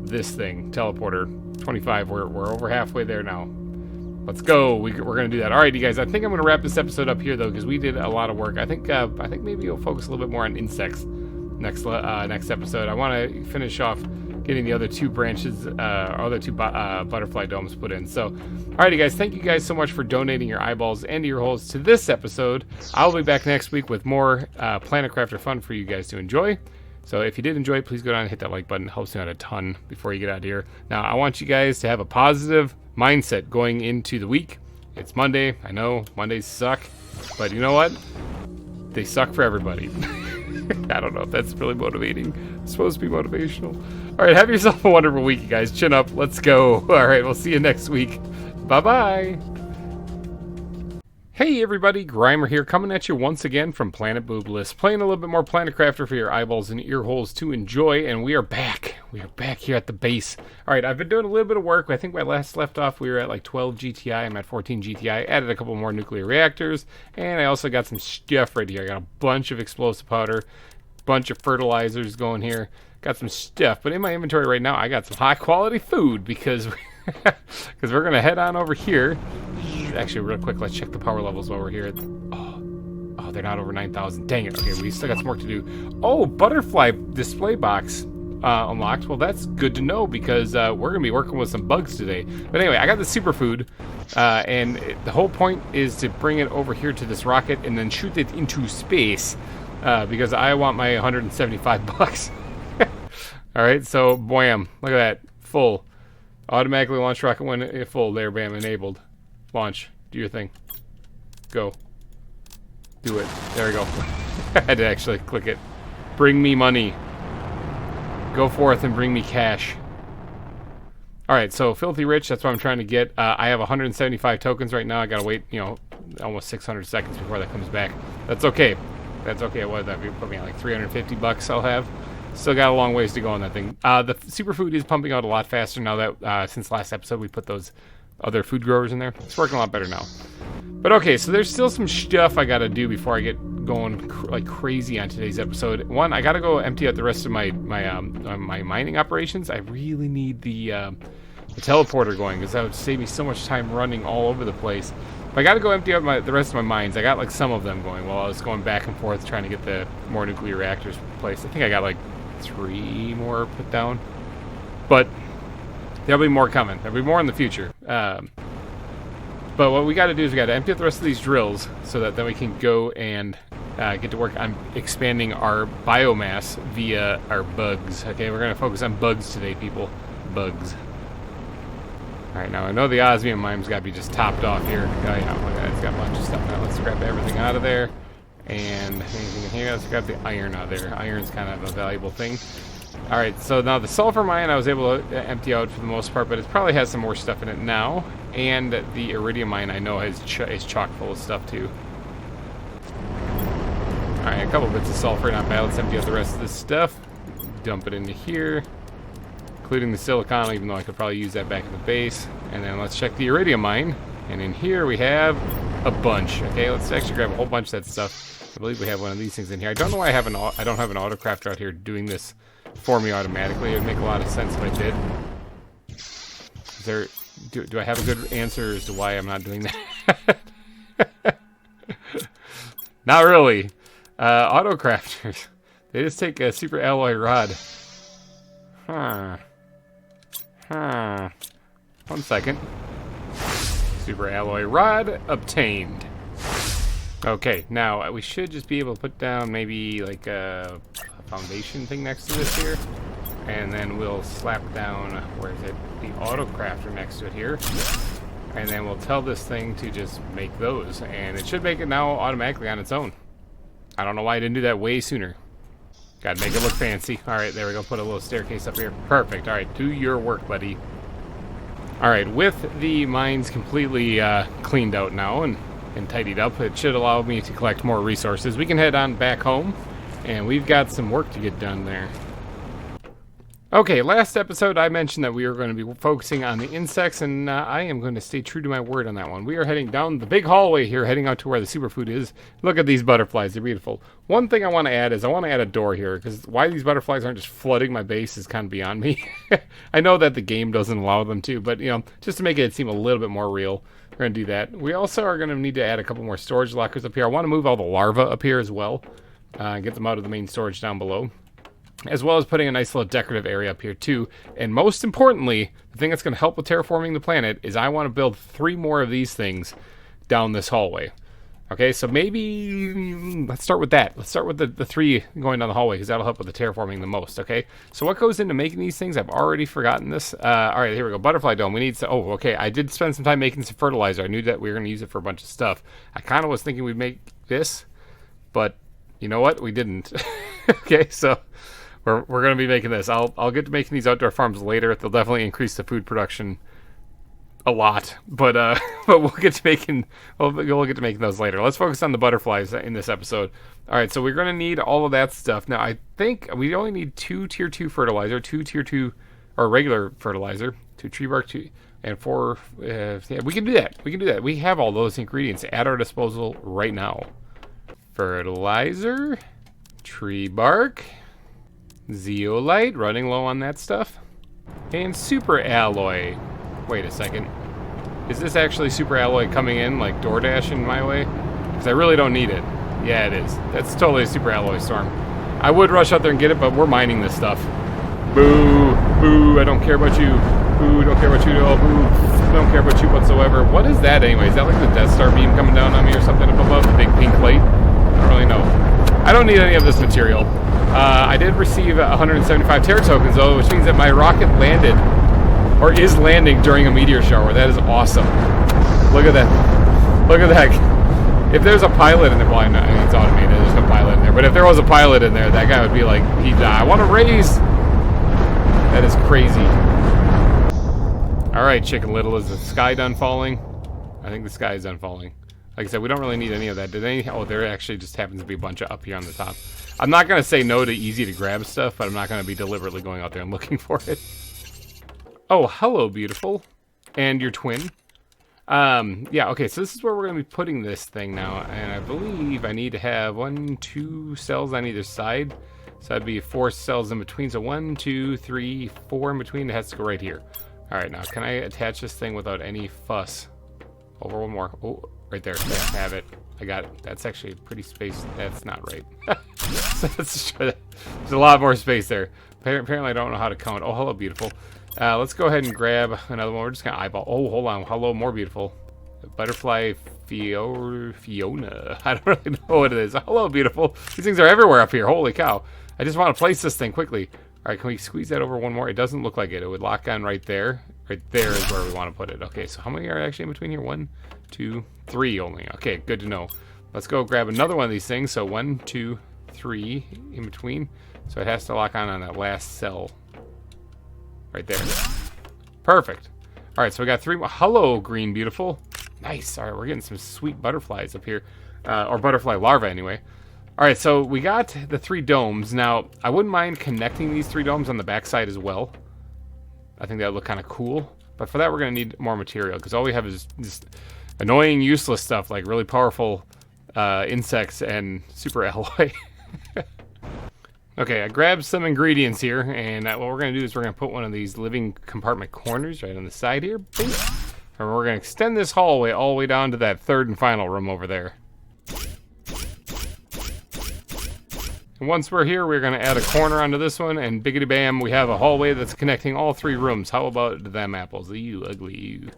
this thing, teleporter 25. We're over halfway there now. Let's go. We're going to do that. All right, you guys. I think I'm going to wrap this episode up here though, because we did a lot of work. I think maybe we'll focus a little bit more on insects next episode. I want to finish off getting the other 2 branches, other 2 butterfly domes put in. So, alrighty guys, thank you guys so much for donating your eyeballs and ear holes to this episode. I'll be back next week with more Planet Crafter fun for you guys to enjoy. So if you did enjoy it, please go down and hit that like button. It helps me out a ton before you get out of here. Now, I want you guys to have a positive mindset going into the week. It's Monday. I know Mondays suck. But you know what? They suck for everybody. I don't know if that's really motivating. It's supposed to be motivational. All right, have yourself a wonderful week, you guys. Chin up. Let's go. All right, we'll see you next week. Bye-bye. Hey everybody, GReimer here, coming at you once again from Planet Boobless, playing a little bit more Planet Crafter for your eyeballs and ear holes to enjoy, and we are back. We are back here at the base. Alright, I've been doing a little bit of work. I think when I last left off, we were at like 12 GTI. I'm at 14 GTI. Added a couple more nuclear reactors, and I also got some stuff right here. I got a bunch of explosive powder, bunch of fertilizers going here. Got some stuff, but in my inventory right now, I got some high quality food because we're going to head on over here. Actually, real quick, let's check the power levels while we're here. Oh, they're not over 9,000. Dang it. Okay, we still got some work to do. Oh, butterfly display box unlocked. Well, that's good to know because we're going to be working with some bugs today. But anyway, I got the superfood, and the whole point is to bring it over here to this rocket and then shoot it into space because I want my 175 bucks. All right, so bam. Look at that. Full. Automatically launch rocket when full. There, bam, enabled. Launch. Do your thing. Go. Do it. There we go. I had to actually click it. Bring me money. Go forth and bring me cash. Alright, so filthy rich, that's what I'm trying to get. I have 175 tokens right now. I gotta wait, almost 600 seconds before that comes back. That's okay. That's okay. What would that be? Put me at like 350 bucks I'll have. Still got a long ways to go on that thing. The superfood is pumping out a lot faster now that since last episode we put those other food growers in there. It's working a lot better now. But okay, so there's still some stuff I gotta do before I get going like crazy on today's episode. One, I gotta go empty out the rest of my mining operations. I really need the teleporter going because that would save me so much time running all over the place. But I gotta go empty out the rest of my mines. I got like some of them going while I was going back and forth trying to get the more nuclear reactors placed. I think I got like 3 more put down. But there'll be more coming. There'll be more in the future. But what we got to do is we got to empty out the rest of these drills so that then we can go and get to work on expanding our biomass via our bugs. Okay, we're going to focus on bugs today, people. Bugs. All right, now I know the osmium mine's got to be just topped off here. Oh yeah, look at that. It's got a bunch of stuff now. Let's grab everything out of there. And anything in here, let's grab the iron out of there. Iron's kind of a valuable thing. Alright, so now the sulfur mine I was able to empty out for the most part, but it probably has some more stuff in it now. And the iridium mine I know is chock full of stuff too. Alright, a couple bits of sulfur, not bad. Let's empty out the rest of this stuff. Dump it into here, including the silicon, even though I could probably use that back at the base. And then let's check the iridium mine. And in here we have a bunch. Okay, let's actually grab a whole bunch of that stuff. I believe we have one of these things in here. I don't know why I don't have an autocrafter out here doing this for me automatically. It would make a lot of sense if I did. Is there, do I have a good answer as to why I'm not doing that? Not really. Autocrafters. They just take a super alloy rod. One second. Super alloy rod obtained. Okay, now we should just be able to put down maybe like a foundation thing next to this here, and then we'll slap down, where is it, the autocrafter next to it here, and then we'll tell this thing to just make those, and it should make it now automatically on its own. I don't know why I didn't do that way sooner. Gotta make it look fancy. Alright, there we go. Put a little staircase up here. Perfect. Alright, do your work, buddy. Alright, with the mines completely cleaned out now and tidied up, it should allow me to collect more resources. We can head on back home, and we've got some work to get done there. Okay, last episode I mentioned that we were going to be focusing on the insects, and I am going to stay true to my word on that one. We are heading down the big hallway here, heading out to where the superfood is. Look at these butterflies, they're beautiful. One thing I want to add is I want to add a door here, because why these butterflies aren't just flooding my base is kind of beyond me. I know that the game doesn't allow them to, but just to make it seem a little bit more real, we're going to do that. We also are going to need to add a couple more storage lockers up here. I want to move all the larvae up here as well, get them out of the main storage down below, as well as putting a nice little decorative area up here too. And most importantly, the thing that's going to help with terraforming the planet is I want to build 3 more of these things down this hallway. Okay, so maybe let's start with that. Let's start with the 3 going down the hallway, because that'll help with the terraforming the most. Okay, so what goes into making these things? I've already forgotten this. All right, here we go. Butterfly dome. We need to. Oh, okay. I did spend some time making some fertilizer. I knew that we were going to use it for a bunch of stuff. I kind of was thinking we'd make this, but you know what? We didn't. Okay, so we're going to be making this. I'll get to making these outdoor farms later. They'll definitely increase the food production a lot, but we'll get to making those later. Let's focus on the butterflies in this episode. All right, so we're going to need all of that stuff. Now, I think we only need 2 tier 2 fertilizer, 2 tier 2 or regular fertilizer, 2 tree bark, 2 and 4. Yeah, we can do that. We can do that. We have all those ingredients at our disposal right now. Fertilizer, tree bark, zeolite, running low on that stuff, and super alloy. Wait a second. Is this actually super alloy coming in like DoorDash in my way? Because I really don't need it. Yeah, it is. That's totally a super alloy storm. I would rush out there and get it, but we're mining this stuff. Boo! Boo! I don't care about you. Boo! Don't care about you at all. Boo! Don't care about you whatsoever. What is that anyway? Is that like the Death Star beam coming down on me or something up above? The big pink light? I don't really know. I don't need any of this material. I did receive 175 terra tokens though, which means that my rocket landed or is landing during a meteor shower. That is awesome. Look at that. Look at that. If there's a pilot in there, well, I mean, it's automated. There's no pilot in there. But if there was a pilot in there, that guy would be like, I want to raise. That is crazy. All right, Chicken Little, is the sky done falling? I think the sky is done falling. Like I said, we don't really need any of that. Oh, there actually just happens to be a bunch of up here on the top. I'm not going to say no to easy to grab stuff, but I'm not going to be deliberately going out there and looking for it. Oh, hello, beautiful. And your twin. Yeah, okay, so this is where we're going to be putting this thing now. And I believe I need to have 1, 2 cells on either side. So that'd be 4 cells in between. So 1, 2, 3, 4 in between. It has to go right here. All right, now can I attach this thing without any fuss? Over one more. Oh, right there. Yeah, have it. I got it. That's actually pretty space. That's not right. There's a lot more space there. Apparently I don't know how to count. Oh, hello, beautiful. Let's go ahead and grab another one. We're just going to eyeball. Oh, hold on. Hello, more beautiful. Butterfly Fiona. I don't really know what it is. Hello, beautiful. These things are everywhere up here. Holy cow. I just want to place this thing quickly. All right, can we squeeze that over one more? It doesn't look like it. It would lock on right there. Right there is where we want to put it. Okay, so how many are actually in between here? 1, 2, 3 only. Okay, good to know. Let's go grab another one of these things. So 1, 2, 3 in between. So it has to lock on that last cell. Right there. Perfect. All right, so we got 3 more. Hello, green beautiful. Nice. All right, we're getting some sweet butterflies up here. Or butterfly larvae anyway. All right, so we got the 3 domes. Now, I wouldn't mind connecting these 3 domes on the backside as well. I think that would look kind of cool. But for that, we're going to need more material, because all we have is just annoying, useless stuff, like really powerful insects and super alloy. Okay, I grabbed some ingredients here, and what we're going to do is we're going to put one of these living compartment corners right on the side here. Bing. And we're going to extend this hallway all the way down to that 3rd and final room over there. And once we're here, we're going to add a corner onto this one, and biggity bam, we have a hallway that's connecting all 3 rooms. How about them apples? You ugly you.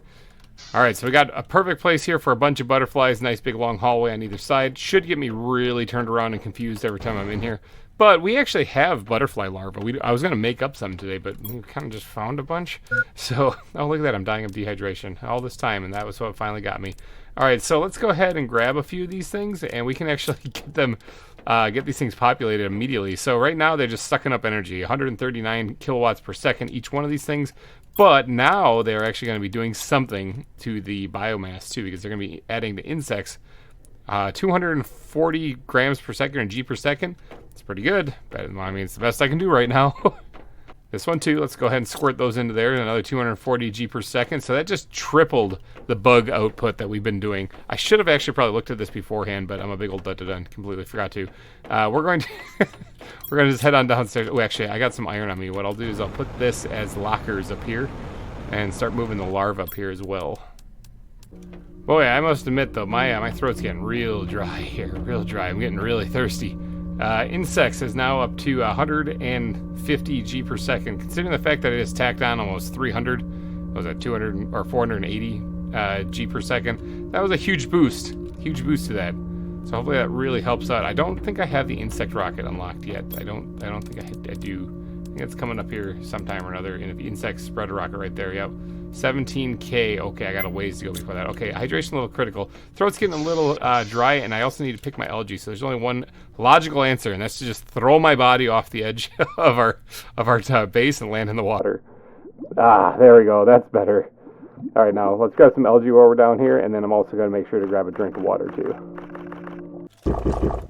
Alright, so we got a perfect place here for a bunch of butterflies. Nice big long hallway on either side. Should get me really turned around and confused every time I'm in here. But we actually have butterfly larvae. I was going to make up some today, but we kind of just found a bunch. So, oh, look at that. I'm dying of dehydration all this time, and that was what finally got me. All right, so let's go ahead and grab a few of these things, and we can actually get these things populated immediately. So right now, they're just sucking up energy, 139 kilowatts per second, each one of these things. But now they're actually going to be doing something to the biomass, too, because they're going to be adding the insects. 240 grams per second or G per second. It's pretty good. I mean, it's the best I can do right now. This one too. Let's go ahead and squirt those into there. Another 240 G per second. So that just tripled the bug output that we've been doing. I should have actually probably looked at this beforehand, but I'm a big old dun-dun-dun. Completely forgot to. We're going to we're going to just head on downstairs. Oh, actually, I got some iron on me. What I'll do is I'll put this as lockers up here and start moving the larvae up here as well. Boy, I must admit though, my throat's getting real dry here, real dry. I'm getting really thirsty. Insects is now up to 150 G per second. Considering the fact that it has tacked on almost 300, what was that, 200 or 480 G per second? That was a huge boost to that. So hopefully that really helps out. I don't think I have the insect rocket unlocked yet. I don't think I do. I think it's coming up here sometime or another. And the insect spreader rocket right there. Yep. 17K. Okay, I got a ways to go before that. Okay, hydration level critical. Throat's getting a little dry, and I also need to pick my algae. So there's only one logical answer, and that's to just throw my body off the edge of our base and land in the water. Ah, there we go. That's better. All right, now let's grab some algae while we're down here, and then I'm also going to make sure to grab a drink of water too.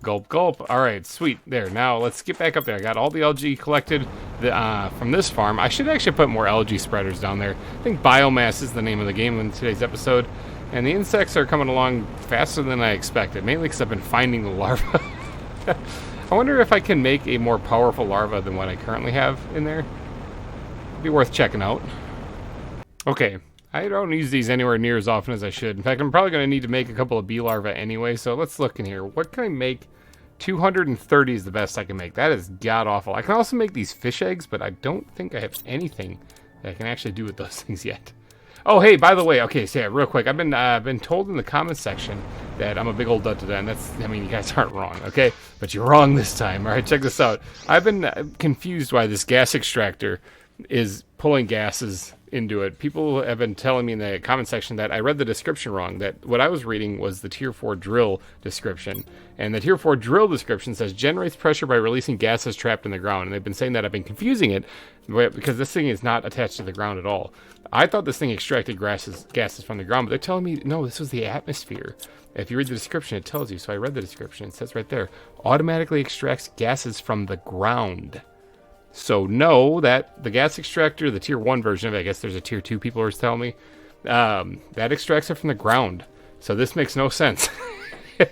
Gulp, gulp. All right, sweet. There. Now let's get back up there. I got all the algae collected from this farm. I should actually put more algae spreaders down there. I think biomass is the name of the game in today's episode. And the insects are coming along faster than I expected, mainly because I've been finding the larvae. I wonder if I can make a more powerful larva than what I currently have in there. It'd be worth checking out. Okay. I don't use these anywhere near as often as I should. In fact, I'm probably going to need to make a couple of bee larvae anyway, so let's look in here. What can I make? 230 is the best I can make. That is god-awful. I can also make these fish eggs, but I don't think I have anything that I can actually do with those things yet. Oh, hey, by the way, okay, so yeah, real quick. I've been told in the comments section that I'm a big old dud-da-da, and that's, I mean, you guys aren't wrong, okay? But you're wrong this time. All right, check this out. I've been confused why this gas extractor is pulling gases into it. People have been telling me in the comment section that I read the description wrong, that what I was reading was the tier 4 drill description, and the tier 4 drill description says generates pressure by releasing gases trapped in the ground, and they've been saying that. I've been confusing it because this thing is not attached to the ground at all. I thought this thing extracted gases from the ground, but they're telling me no, this was the atmosphere. If you read the description, it tells you. So I read the description. It says right there, automatically extracts gases from the ground. So no, that the gas extractor, the tier 1 version of it, I guess there's a tier 2 people were telling me, that extracts it from the ground. So this makes no sense.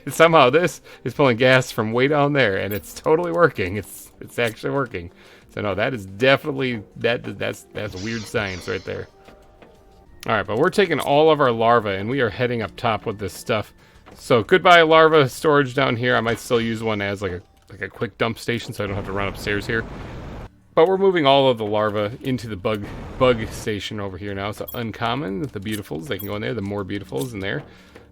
Somehow this is pulling gas from way down there, and it's totally working. It's actually working. So no, that is definitely, that's weird science right there. All right, but we're taking all of our larvae, and we are heading up top with this stuff. So goodbye larva storage down here. I might still use one as like a quick dump station, so I don't have to run upstairs here. But we're moving all of the larvae into the bug station over here now. So uncommon, the beautifuls, they can go in there. The more beautifuls in there.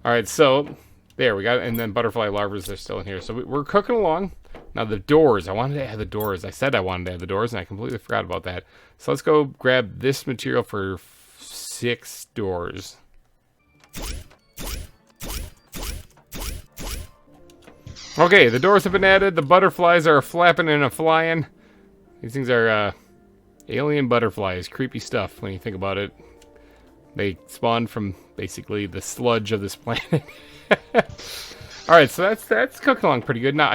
All right, so there we got it. And then butterfly larvae, they're still in here. So we're cooking along. Now the doors, I wanted to add the doors. I said I wanted to add the doors, and I completely forgot about that. So let's go grab this material for 6 doors. Okay, the doors have been added. The butterflies are flapping and a-flying. These things are alien butterflies. Creepy stuff when you think about it. They spawn from basically the sludge of this planet. Alright, so that's cooking along pretty good. Now,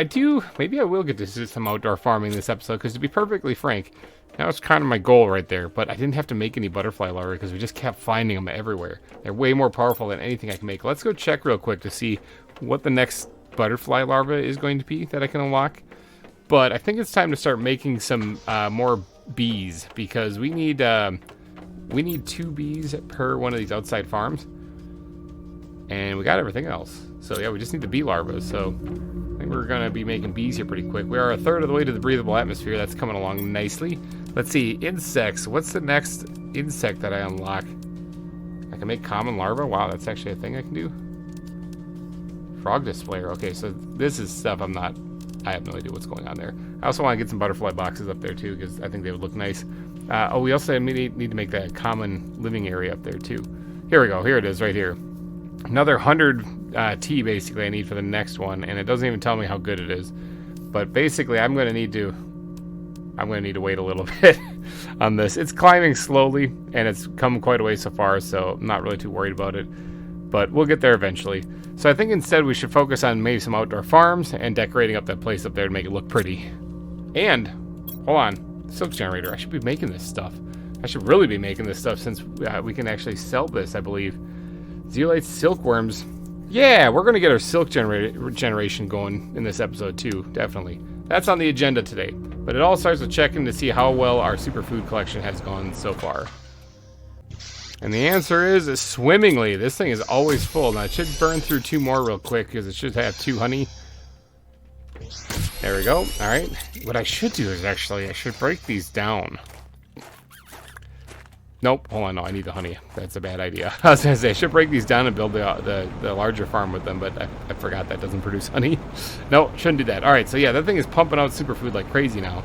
maybe I will get to do some outdoor farming this episode, because to be perfectly frank, that was kind of my goal right there. But I didn't have to make any butterfly larvae, because we just kept finding them everywhere. They're way more powerful than anything I can make. Let's go check real quick to see what the next butterfly larva is going to be that I can unlock. But I think it's time to start making some more bees, because we need 2 bees per one of these outside farms, and we got everything else. So yeah, we just need the bee larvae. So I think we're gonna be making bees here pretty quick. We are a third of the way to the breathable atmosphere. That's coming along nicely. Let's see, insects. What's the next insect that I unlock? I can make common larvae. Wow, that's actually a thing I can do. Frog displayer. Okay, so this is stuff I have no idea what's going on there. I also want to get some butterfly boxes up there too, because I think they would look nice. Oh, we also need to make that common living area up there too. Here we go. Here it is right here. Another 100 T basically I need for the next one, and it doesn't even tell me how good it is. But basically I'm going to need to wait a little bit on this. It's climbing slowly, and it's come quite a way so far, so I'm not really too worried about it. But we'll get there eventually. So I think instead we should focus on maybe some outdoor farms and decorating up that place up there to make it look pretty. And, hold on, silk generator. I should be making this stuff. I should really be making this stuff, since we can actually sell this, I believe. Zeolite silkworms. Yeah, we're going to get our silk generation going in this episode too, definitely. That's on the agenda today. But it all starts with checking to see how well our superfood collection has gone so far. And the answer is swimmingly. This thing is always full. Now, it should burn through 2 more real quick, because it should have 2 honey. There we go. All right. What I should do is I should break these down. Nope, hold on, no, I need the honey. That's a bad idea. I was gonna say, I should break these down and build the larger farm with them, but I forgot that doesn't produce honey. No, shouldn't do that. Alright, so yeah, that thing is pumping out superfood like crazy now.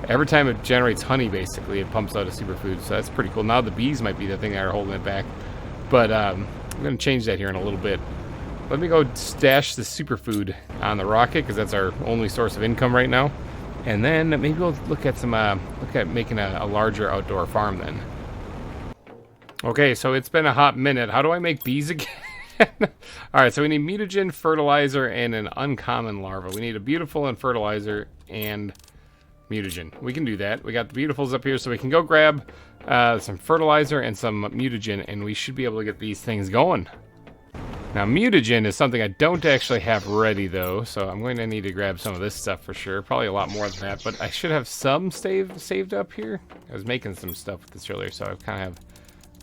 Every time it generates honey, basically, it pumps out a superfood, so that's pretty cool. Now the bees might be the thing that are holding it back. But I'm gonna change that here in a little bit. Let me go stash the superfood on the rocket, because that's our only source of income right now. And then maybe we'll look at making a larger outdoor farm then. Okay, so it's been a hot minute. How do I make bees again? Alright, so we need mutagen, fertilizer, and an uncommon larva. We need a beautiful and fertilizer and mutagen. We can do that. We got the beautifuls up here, so we can go grab some fertilizer and some mutagen, and we should be able to get these things going. Now, mutagen is something I don't actually have ready, though, so I'm going to need to grab some of this stuff for sure. Probably a lot more than that, but I should have some saved up here. I was making some stuff with this earlier, so I kind of have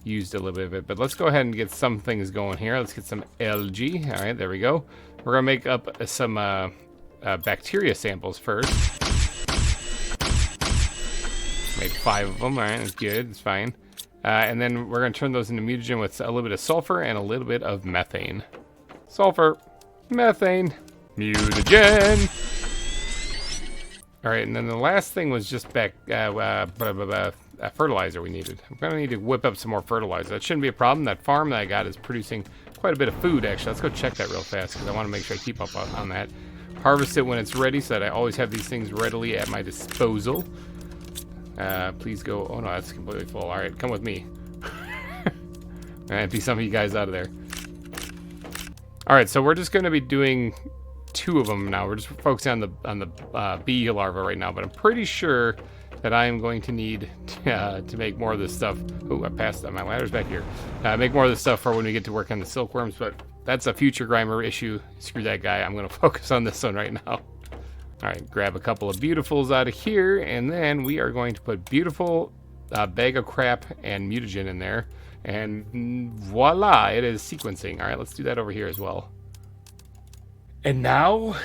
used a little bit of it. But let's go ahead and get some things going here. Let's get some algae. All right, there we go. We're going to make up some bacteria samples first. Made 5 of them. All right, that's good. It's fine. And then we're going to turn those into mutagen with a little bit of sulfur and a little bit of methane. Sulfur, methane, mutagen. All right, and then the last thing was just fertilizer we needed. I'm going to need to whip up some more fertilizer. That shouldn't be a problem. That farm that I got is producing quite a bit of food, actually. Let's go check that real fast, because I want to make sure I keep up on that. Harvest it when it's ready, so that I always have these things readily at my disposal. Please go. Oh no, that's completely full. All right, come with me. I'm gonna empty some of you guys out of there. All right, so we're just going to be doing 2 of them now. We're just focusing on the bee larva right now, but I'm pretty sure that I am going to need to make more of this stuff. Oh, I passed that. My ladder's back here. Make more of this stuff for when we get to work on the silkworms, but that's a future GReimer issue. Screw that guy. I'm going to focus on this one right now. All right, grab a couple of beautifuls out of here, and then we are going to put beautiful bag of crap and mutagen in there, and voila, it is sequencing. All right, let's do that over here as well. And now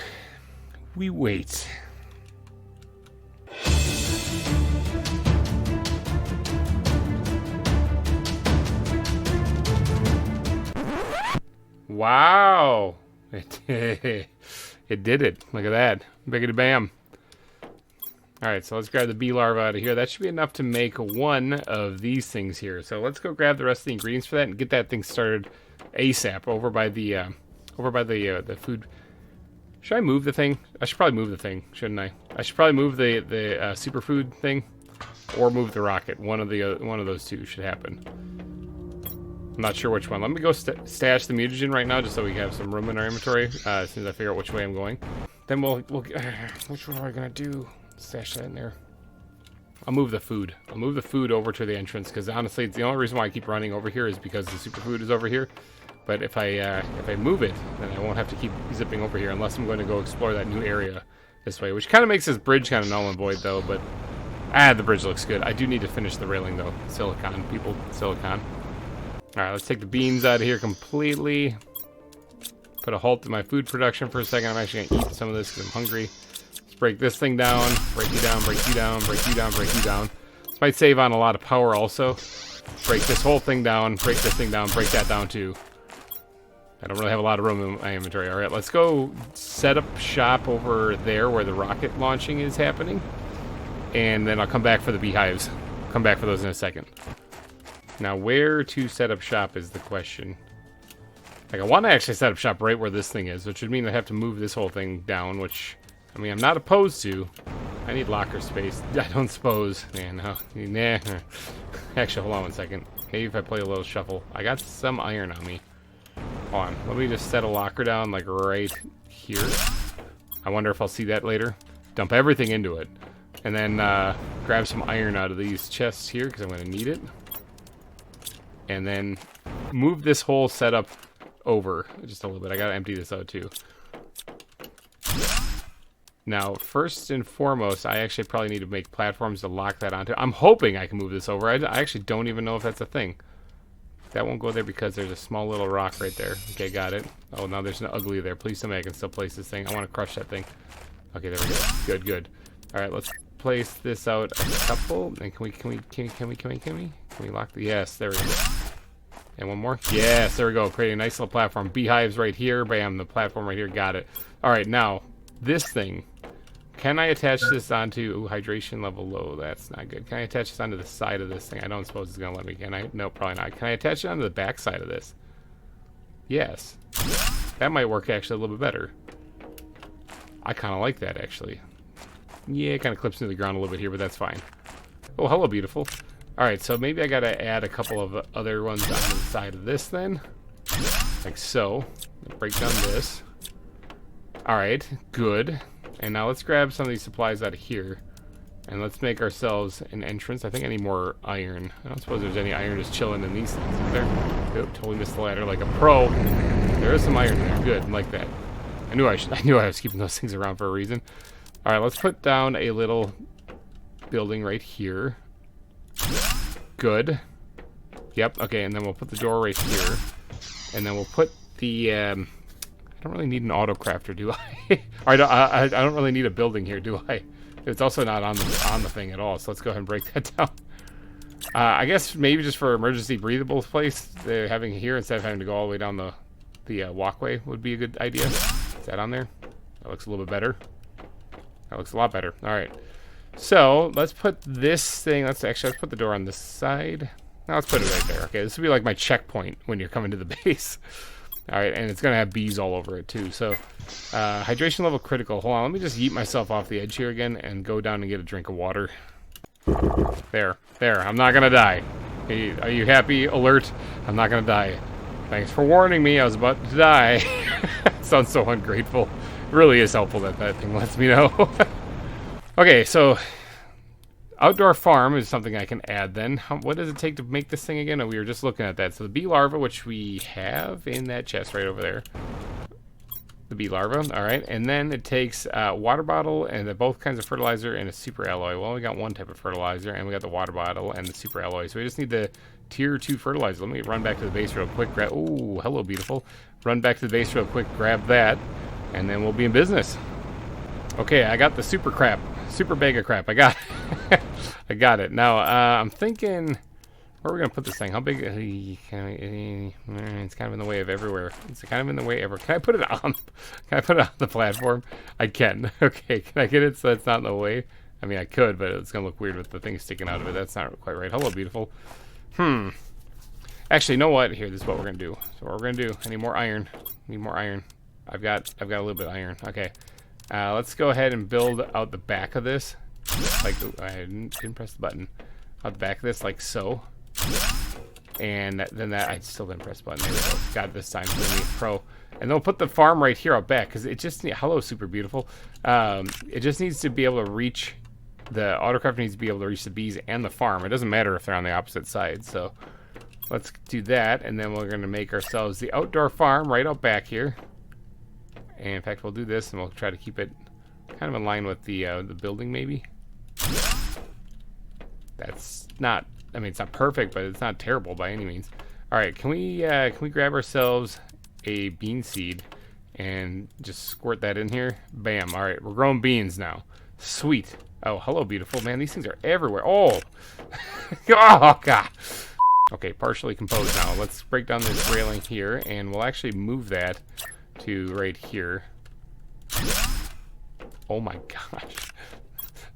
we wait. Wow, it did it. Look at that. Biggity bam. Alright, so let's grab the bee larva out of here. That should be enough to make 1 of these things here. So let's go grab the rest of the ingredients for that and get that thing started ASAP over by the food. Should I move the thing? I should probably move the thing, shouldn't I? I should probably move the superfood thing, or move the rocket. One of those 2 should happen. I'm not sure which one. Let me go stash the mutagen right now, just so we have some room in our inventory. As soon as I figure out which way I'm going, then we'll which one am I gonna do? Stash that in there. I'll move the food. I'll move the food over to the entrance, because honestly, it's the only reason why I keep running over here is because the superfood is over here. But if I move it, then I won't have to keep zipping over here unless I'm going to go explore that new area this way, which kind of makes this bridge kind of null and void though. But the bridge looks good. I do need to finish the railing though. Silicon, people, silicon. All right, let's take the beans out of here completely. Put a halt to my food production for a second. I'm actually gonna eat some of this because I'm hungry. Let's break this thing down, break you down, break you down, break you down, break you down. This might save on a lot of power also. Break this whole thing down, break this thing down, break that down too. I don't really have a lot of room in my inventory. All right, let's go set up shop over there where the rocket launching is happening. And then I'll come back for the beehives. Come back for those in a second. Now, where to set up shop is the question. Like, I want to actually set up shop right where this thing is, which would mean I have to move this whole thing down, which, I mean, I'm not opposed to. I need locker space. I don't suppose. Man, no. Nah. Actually, hold on one second. Maybe if I play a little shuffle. I got some iron on me. Hold on. Let me just set a locker down, like, right here. I wonder if I'll see that later. Dump everything into it. And then grab some iron out of these chests here, because I'm going to need it. And then move this whole setup over just a little bit. I gotta empty this out too. Now, first and foremost, I actually probably need to make platforms to lock that onto. I'm hoping I can move this over. I actually don't even know if that's a thing. That won't go there because there's a small little rock right there. Okay, got it. Oh, now there's an ugly there. Please tell me I can still place this thing. I want to crush that thing. Okay, there we go. Good, good. All right, let's place this out a couple. And can we Can we lock the... Yes, there we go. And one more. Yes, there we go. Create a nice little platform. Beehives right here. Bam, the platform right here. Got it. All right, now, this thing. Can I attach this onto... Ooh, hydration level low. That's not good. Can I attach this onto the side of this thing? I don't suppose it's going to let me. Can I? No, probably not. Can I attach it onto the back side of this? Yes. That might work actually a little bit better. I kind of like that, actually. Yeah, it kind of clips into the ground a little bit here, but that's fine. Oh, hello, beautiful. All right, so maybe I got to add a couple of other ones on the side of this then. Like so. Break down this. All right, good. And now let's grab some of these supplies out of here. And let's make ourselves an entrance. I think I need more iron. I don't suppose there's any iron just chilling in these things, is there? Oh, totally missed the ladder like a pro. There is some iron there. Good, I like that. I knew I was keeping those things around for a reason. All right, let's put down a little building right here. Good. Yep, okay, and then we'll put the door right here. And then we'll put the... I don't really need an auto crafter, do I? I don't really need a building here, do I? It's also not on the thing at all, so let's go ahead and break that down. I guess maybe just for emergency breathable place, they're having here instead of having to go all the way down the walkway would be a good idea. Is that on there? That looks a little bit better. That looks a lot better. All right. So let's put this thing. Let's put the door on this side. Now let's put it right there. Okay, this will be like my checkpoint when you're coming to the base. All right, and it's gonna have bees all over it too. So hydration level critical. Hold on, let me just yeet myself off the edge here again and go down and get a drink of water. There. I'm not gonna die. Hey, are you happy? Alert! I'm not gonna die. Thanks for warning me. I was about to die. Sounds so ungrateful. It really is helpful that that thing lets me know. Okay, so outdoor farm is something I can add then. What does it take to make this thing again? Oh, we were just looking at that. So the bee larva, which we have in that chest right over there. The bee larva, all right. And then it takes a water bottle and both kinds of fertilizer and a super alloy. Well, we got one type of fertilizer and we got the water bottle and the super alloy. So we just need the tier 2 fertilizer. Let me run back to the base real quick. Oh, hello, beautiful. Run back to the base real quick, grab that, and then we'll be in business. Okay, I got the super bag of crap. I got it. I got it. Now, I'm thinking, where are we going to put this thing? How big? It's kind of in the way of everywhere. It's kind of in the way ever. Can I put it on? Can I put it on the platform? I can. Okay, can I get it so it's not in the way? I mean, I could, but it's going to look weird with the thing sticking out of it. That's not quite right. Hello, beautiful. Actually, you know what? Here, this is what we're going to do. So what we're going to do, I need more iron. I've got a little bit of iron. Okay. Let's go ahead and build out the back of this. Like, ooh, I didn't press the button. Out the back of this, like so. And then I still didn't press the button. There we go. Got it this time. Pro. And then we'll put the farm right here out back because it just hello, super beautiful. It just needs to be able to reach the autocrafter needs to be able to reach the bees and the farm. It doesn't matter if they're on the opposite side. So let's do that, and then we're going to make ourselves the outdoor farm right out back here. And in fact, we'll do this, and we'll try to keep it kind of in line with the building, maybe. That's not. I mean, it's not perfect, but it's not terrible by any means. All right, can we grab ourselves a bean seed and just squirt that in here? Bam! All right, we're growing beans now. Sweet. Oh, hello, beautiful. Man, these things are everywhere. Oh, oh God. Okay, partially composed now. Let's break down this railing here, and we'll actually move that to right here. Oh my gosh.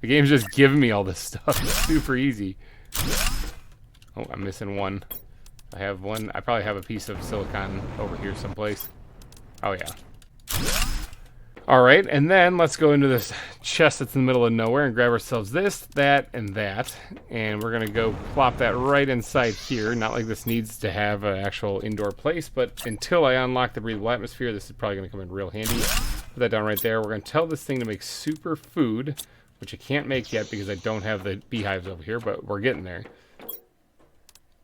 The game's just giving me all this stuff. It's super easy. Oh, I'm missing one. I have one. I probably have a piece of silicon over here someplace. Oh, yeah. All right, and then let's go into this chest that's in the middle of nowhere and grab ourselves this, that, and that. And we're going to go plop that right inside here. Not like this needs to have an actual indoor place, but until I unlock the breathable atmosphere, this is probably going to come in real handy. Put that down right there. We're going to tell this thing to make super food, which I can't make yet because I don't have the beehives over here, but we're getting there.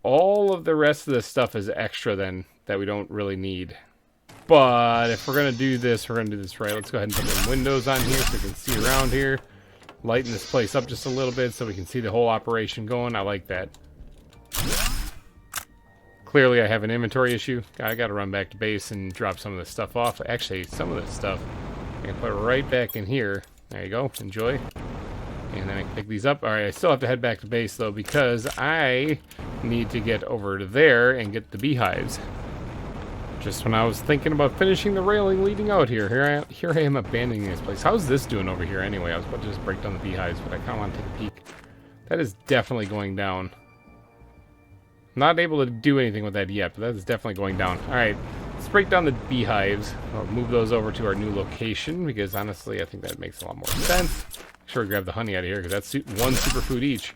All of the rest of this stuff is extra then that we don't really need. But if we're going to do this, we're going to do this right. Let's go ahead and put some windows on here so we can see around here. Lighten this place up just a little bit so we can see the whole operation going. I like that. Clearly I have an inventory issue. I got to run back to base and drop some of this stuff off. Actually, some of this stuff I can put right back in here. There you go. Enjoy. And then I can pick these up. All right, I still have to head back to base, though, because I need to get over to there and get the beehives. Just when I was thinking about finishing the railing leading out here. Here I am abandoning this place. How's this doing over here anyway? I was about to just break down the beehives, but I kind of want to take a peek. That is definitely going down. I'm not able to do anything with that yet, but that is definitely going down. All right, let's break down the beehives. I'll move those over to our new location, because honestly, I think that makes a lot more sense. Sure, grab the honey out of here, because that's one superfood each.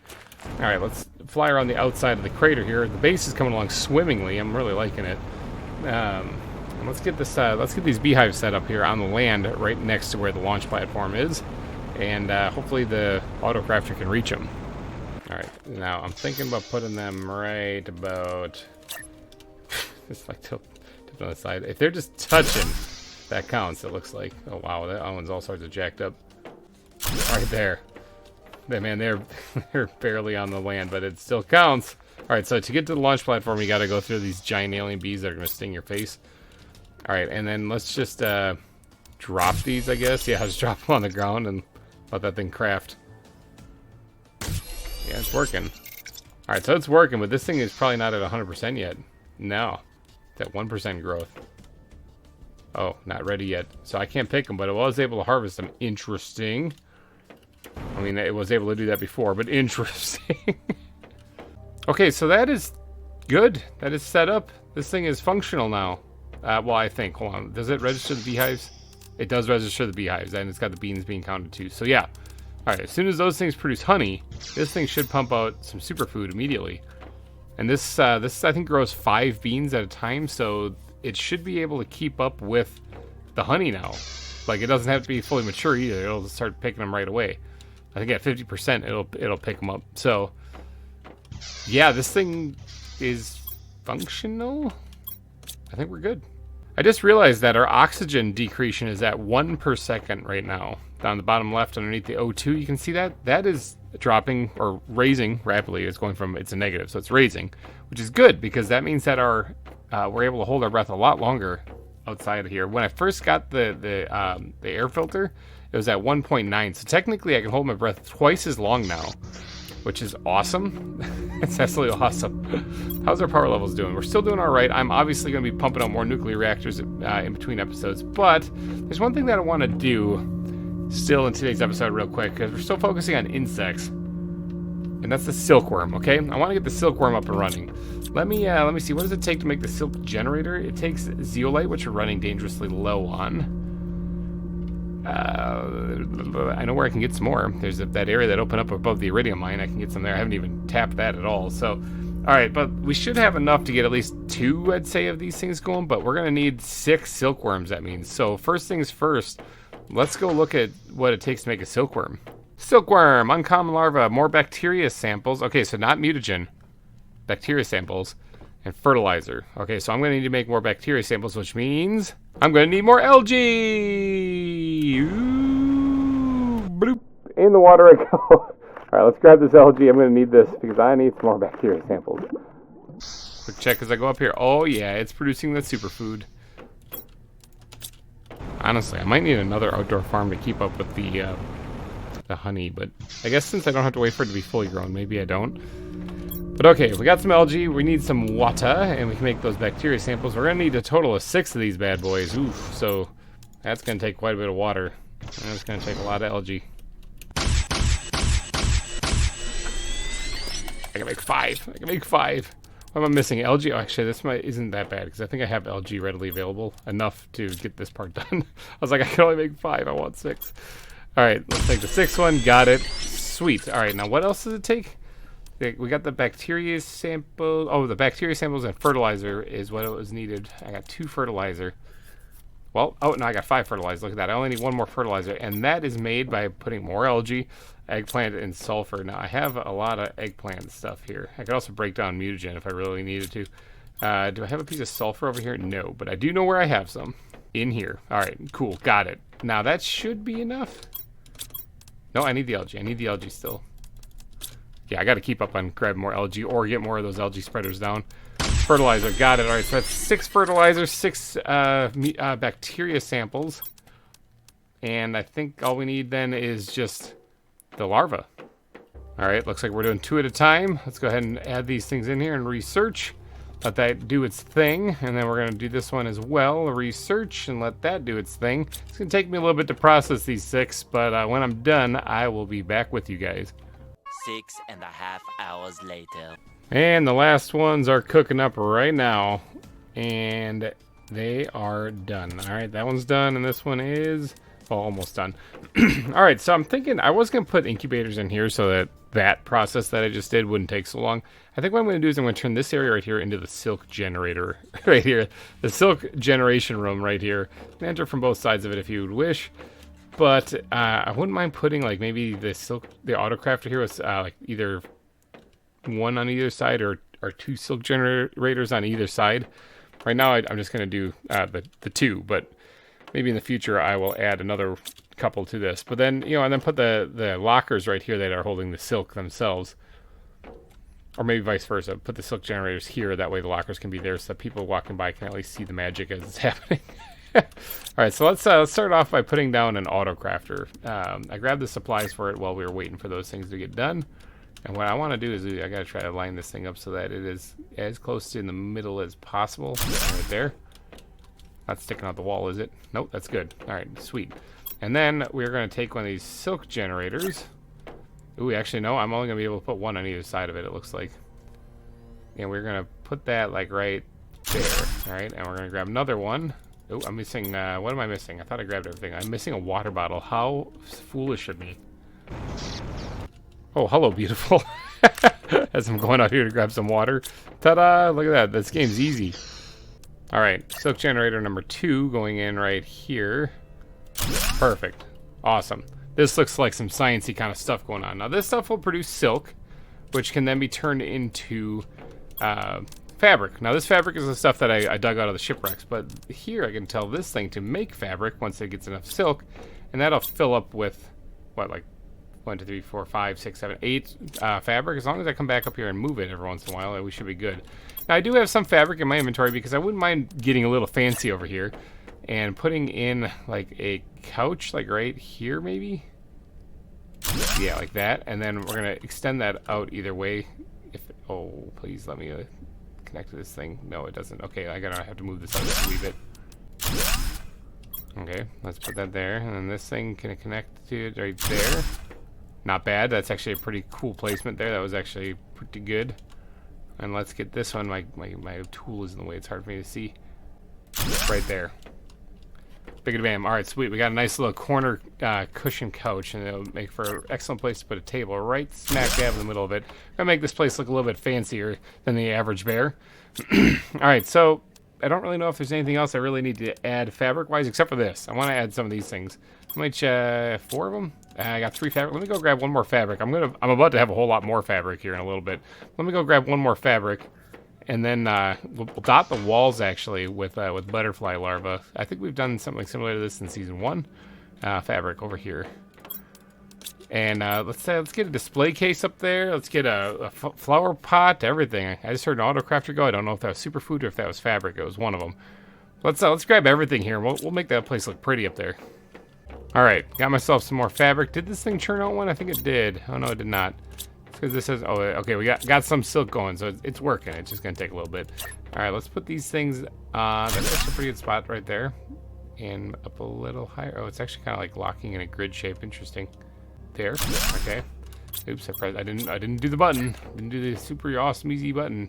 All right, let's fly around the outside of the crater here. The base is coming along swimmingly. I'm really liking it. And let's get this. Let's get these beehives set up here on the land, right next to where the launch platform is, and hopefully the autocrafter can reach them. All right, now I'm thinking about putting them right about. Just like tilt on the side. If they're just touching, that counts. It looks like. Oh wow, that one's all sorts of jacked up. Right there. Man, they're barely on the land, but it still counts. Alright, so to get to the launch platform, you gotta go through these giant alien bees that are gonna sting your face. Alright, and then let's just drop these, I guess. Yeah, just drop them on the ground and let that thing craft. Yeah, it's working. Alright, so it's working, but this thing is probably not at 100% yet. No. It's at 1% growth. Oh, not ready yet. So I can't pick them, but I was able to harvest them. Interesting. I mean, it was able to do that before, but interesting. Okay, so that is good. That is set up. This thing is functional now. Well, I think. Hold on. Does it register the beehives? It does register the beehives, and it's got the beans being counted too. So yeah. All right, as soon as those things produce honey, this thing should pump out some superfood immediately. And this I think grows 5 beans at a time, so it should be able to keep up with the honey now. Like, it doesn't have to be fully mature either. It'll start picking them right away. I think at 50%, it'll pick them up. So, yeah, this thing is functional. I think we're good. I just realized that our oxygen decretion is at 1 per second right now. Down the bottom left underneath the O2, you can see that. That is dropping or raising rapidly. It's going from, it's a negative, so it's raising, which is good because that means that our we're able to hold our breath a lot longer outside of here. When I first got the air filter, it was at 1.9. So technically I can hold my breath twice as long now, which is awesome. It's absolutely awesome. How's our power levels doing? We're still doing all right. I'm obviously going to be pumping out more nuclear reactors in between episodes, but there's one thing that I want to do still in today's episode real quick, because we're still focusing on insects, and that's the silkworm. Okay, I want to get the silkworm up and running. Let me see, what does it take to make the silk generator? It takes zeolite, which we're running dangerously low on. I know where I can get some more. There's that area that opened up above the iridium mine. I can get some there. I haven't even tapped that at all. So, all right, but we should have enough to get at least 2, I'd say, of these things going, but we're going to need 6 silkworms, that means. So first things first, let's go look at what it takes to make a silkworm. Silkworm, uncommon larva, more bacteria samples. Okay, so not mutagen. Bacteria samples and fertilizer. Okay, so I'm going to need to make more bacteria samples, which means I'm going to need more algae. Ooh, bloop. In the water I go. All right, let's grab this algae. I'm going to need this because I need some more bacteria samples. Quick check as I go up here. Oh, yeah, it's producing the superfood. Honestly, I might need another outdoor farm to keep up with the honey, but I guess since I don't have to wait for it to be fully grown, maybe I don't. But okay, we got some algae, we need some water, and we can make those bacteria samples. We're going to need a total of 6 of these bad boys. Oof, so that's going to take quite a bit of water. And it's going to take a lot of algae. I can make 5. I can make 5. What am I missing? Algae? Oh, actually, this isn't that bad, because I think I have algae readily available. Enough to get this part done. I was like, I can only make 5. I want 6. All right, let's take the 6th one. Got it. Sweet. All right, now what else does it take? We got the bacteria sample. Oh, the bacteria samples and fertilizer is what it was needed. I got 2 fertilizer. Well, oh, no, I got 5 fertilizer. Look at that. I only need 1 more fertilizer, and that is made by putting more algae, eggplant, and sulfur. Now, I have a lot of eggplant stuff here. I could also break down mutagen if I really needed to. Do I have a piece of sulfur over here? No, but I do know where I have some. In here. All right, cool. Got it. Now, that should be enough. No, I need the algae. I need the algae still. Yeah, I got to keep up on grabbing more algae or get more of those algae spreaders down. Fertilizer, got it. All right, so that's 6 fertilizers, 6 bacteria samples. And I think all we need then is just the larva. All right, looks like we're doing 2 at a time. Let's go ahead and add these things in here and research. Let that do its thing, and then we're going to do this one as well, research, and let that do its thing. It's going to take me a little bit to process these 6, but when I'm done, I will be back with you guys. 6.5 hours later. And the last ones are cooking up right now, and they are done. All right, that one's done, and this one is almost done. All right, so I'm thinking I was going to put incubators in here so that that process that I just did wouldn't take so long. I think what I'm going to do is I'm going to turn this area right here into the silk generator right here. The silk generation room right here. You can enter from both sides of it if you would wish. But I wouldn't mind putting like maybe the autocrafter here with like either one on either side or 2 silk generators on either side. Right now I'm just going to do the 2, but maybe in the future I will add another couple to this. But then, and then put the lockers right here that are holding the silk themselves. Or maybe vice versa. Put the silk generators here. That way the lockers can be there so that people walking by can at least see the magic as it's happening. Alright, so let's start off by putting down an autocrafter. I grabbed the supplies for it while we were waiting for those things to get done. And what I want to do is I got to try to line this thing up so that it is as close to in the middle as possible. Right there. Not sticking out the wall, is it? Nope, that's good. Alright, sweet. And then we're going to take one of these silk generators. Ooh, actually, no, I'm only going to be able to put one on either side of it, it looks like. And we're going to put that, like, right there. Alright, and we're going to grab another one. Oh, I'm missing, what am I missing? I thought I grabbed everything. I'm missing a water bottle. How foolish of me. Oh, hello, beautiful. As I'm going out here to grab some water. Ta-da! Look at that. This game's easy. Alright, silk generator number 2 going in right here. Perfect. Awesome. This looks like some sciencey kind of stuff going on. Now, this stuff will produce silk, which can then be turned into fabric. Now, this fabric is the stuff that I dug out of the shipwrecks, but here I can tell this thing to make fabric once it gets enough silk, and that'll fill up with, what, like 1, 2, 3, 4, 5, 6, 7, 8 fabric. As long as I come back up here and move it every once in a while, we should be good. Now, I do have some fabric in my inventory because I wouldn't mind getting a little fancy over here and putting in, like, a couch, like, right here, maybe? Yeah, like that. And then we're going to extend that out either way. Oh, please let me connect to this thing. No, it doesn't. Okay, I have to move this out just a wee bit. Okay, let's put that there. And then this thing can connect to it right there. Not bad. That's actually a pretty cool placement there. That was actually pretty good. And let's get this one. My tool is in the way. It's hard for me to see. Right there. Big bam. Alright, sweet. We got a nice little corner cushion couch, and it'll make for an excellent place to put a table right smack dab in the middle of it. Gonna make this place look a little bit fancier than the average bear. Alright, so I don't really know if there's anything else I really need to add fabric-wise, except for this. I want to add some of these things. How much? 4 of them? I got 3 fabric. Let me go grab one more fabric. I'm about to have a whole lot more fabric here in a little bit. Let me go grab one more fabric. And then we'll dot the walls actually with butterfly larvae. I think we've done something similar to this in season 1. Fabric over here. And let's get a display case up there. Let's get a flower pot, everything. I just heard an autocrafter go. I don't know if that was superfood or if that was fabric. It was one of them. Let's grab everything here. We'll make that place look pretty up there. All right, got myself some more fabric. Did this thing churn out one? I think it did. Oh no, it did not. Because this says, oh, okay, we got some silk going, so it's working. It's just gonna take a little bit. All right, let's put these things. That's actually a pretty good spot right there, and up a little higher. Oh, it's actually kind of like locking in a grid shape. Interesting. There. Okay. Oops, I didn't do the button. Didn't do the super awesome easy button.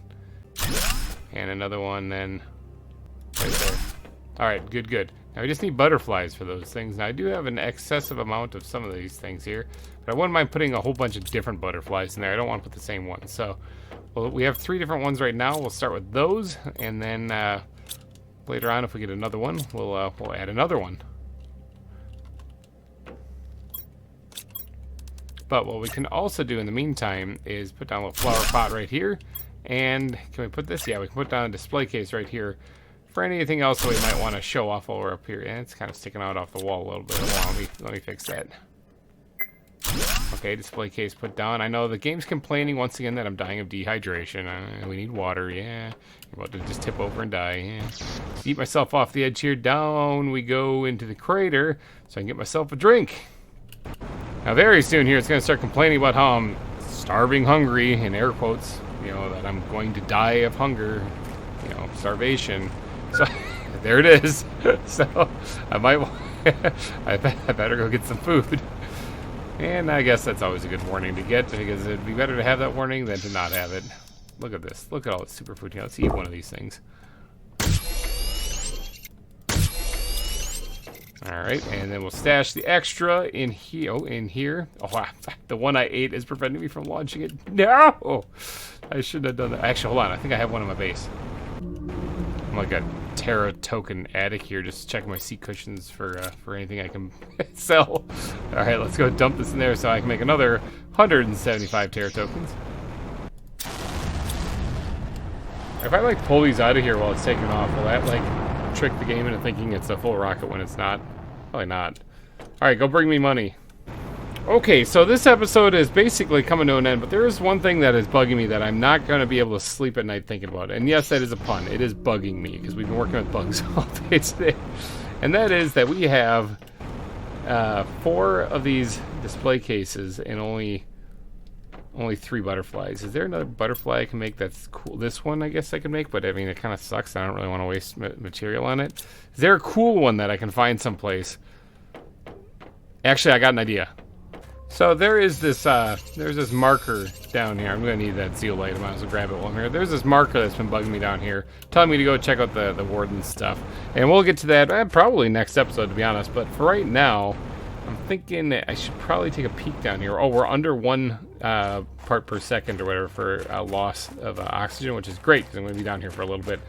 And another one then. Right there. All right, good. Now we just need butterflies for those things. Now I do have an excessive amount of some of these things here, but I wouldn't mind putting a whole bunch of different butterflies in there. I don't want to put the same one. So, well, we have 3 different ones right now. We'll start with those, and then later on, if we get another one, we'll add another one. But what we can also do in the meantime is put down a little flower pot right here, and can we put this? Yeah, we can put down a display case right here. For anything else that we might want to show off while we're up here. And it's kind of sticking out off the wall a little bit. Hold on, let me fix that. Okay, display case put down. I know the game's complaining once again that I'm dying of dehydration. We need water, yeah. I'm about to just tip over and die, yeah. Eat myself off the edge here. Down we go into the crater so I can get myself a drink. Now, very soon here, it's going to start complaining about how I'm starving hungry, in air quotes, you know, that I'm going to die of hunger, you know, starvation. So, there it is. So, I might, I better go get some food. And I guess that's always a good warning to get, because it'd be better to have that warning than to not have it. Look at this. Look at all this superfood here. Let's eat one of these things. Alright, and then we'll stash the extra in here. Oh, in here. Oh, wow. The one I ate is preventing me from launching it. No! Oh, I shouldn't have done that. Actually, hold on. I think I have one in my base. I'm like a Terra token addict here, just checking my seat cushions for anything I can sell. Alright, let's go dump this in there so I can make another 175 Terra tokens. If I, like, pull these out of here while it's taking off, will that, like, trick the game into thinking it's a full rocket when it's not? Probably not. Alright, go bring me money. Okay, so this episode is basically coming to an end, but there is one thing that is bugging me that I'm not going to be able to sleep at night thinking about. And yes, that is a pun. It is bugging me, because we've been working with bugs all day today. And that is that we have 4 of these display cases and only 3 butterflies. Is there another butterfly I can make that's cool? This one I guess I can make, but I mean, it kind of sucks. I don't really want to waste material on it. Is there a cool one that I can find someplace? Actually, I got an idea. So there is this, there's this marker down here. I'm going to need that zeolite. I might as well grab it while I'm here. There's this marker that's been bugging me down here, telling me to go check out the warden stuff. And we'll get to that probably next episode, to be honest. But for right now, I'm thinking that I should probably take a peek down here. Oh, we're under 1 part per second or whatever for loss of oxygen, which is great because I'm going to be down here for a little bit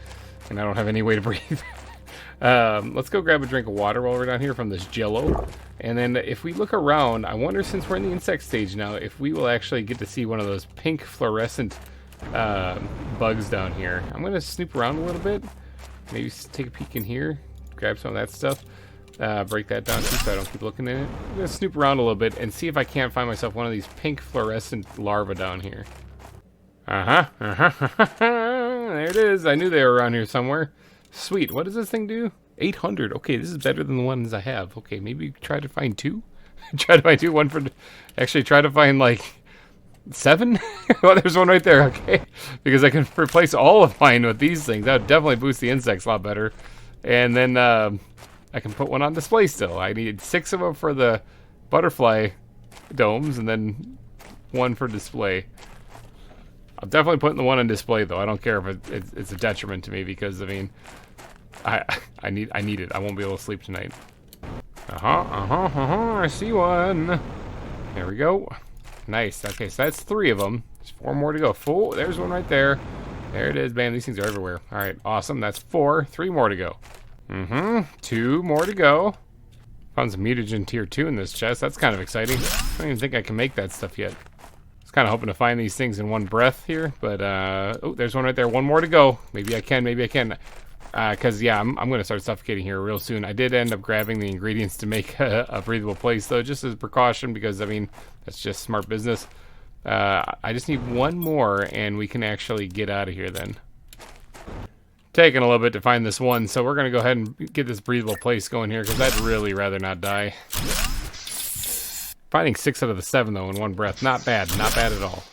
and I don't have any way to breathe. Let's go grab a drink of water while we're down here from this jello. And then if we look around, I wonder, since we're in the insect stage now, if we will actually get to see one of those pink fluorescent bugs down here. I'm going to snoop around a little bit. Maybe take a peek in here, grab some of that stuff. Break that down too so I don't keep looking in it. I'm going to snoop around a little bit and see if I can't find myself one of these pink fluorescent larvae down here. There it is. I knew they were around here somewhere. Sweet. What does this thing do? 800. Okay, this is better than the ones I have. Okay, maybe try to find 2? Try to find 2. One for... Actually, try to find, like, 7? Well, there's one right there, okay. Because I can replace all of mine with these things. That would definitely boost the insects a lot better. And then, I can put one on display still. I need 6 of them for the butterfly domes, and then 1 for display. I'm definitely putting the one on display, though. I don't care if it's a detriment to me, because, I mean... I need it. I won't be able to sleep tonight. I see one. There we go. Nice. Okay, so that's 3 of them. There's 4 more to go. 4. There's one right there. There it is. Bam, these things are everywhere. All right, awesome. That's 4. 3 more to go. 2 more to go. Found some mutagen tier 2 in this chest. That's kind of exciting. I don't even think I can make that stuff yet. I was kind of hoping to find these things in one breath here, but oh, there's one right there. 1 more to go. Maybe I can. Maybe I can. Because, yeah, I'm going to start suffocating here real soon. I did end up grabbing the ingredients to make a breathable place, though, just as a precaution, because, I mean, that's just smart business. I just need 1 more, and we can actually get out of here then. Taking a little bit to find this one, so we're going to go ahead and get this breathable place going here, because I'd really rather not die. Finding 6 out of the 7, though, in one breath. Not bad. Not bad at all.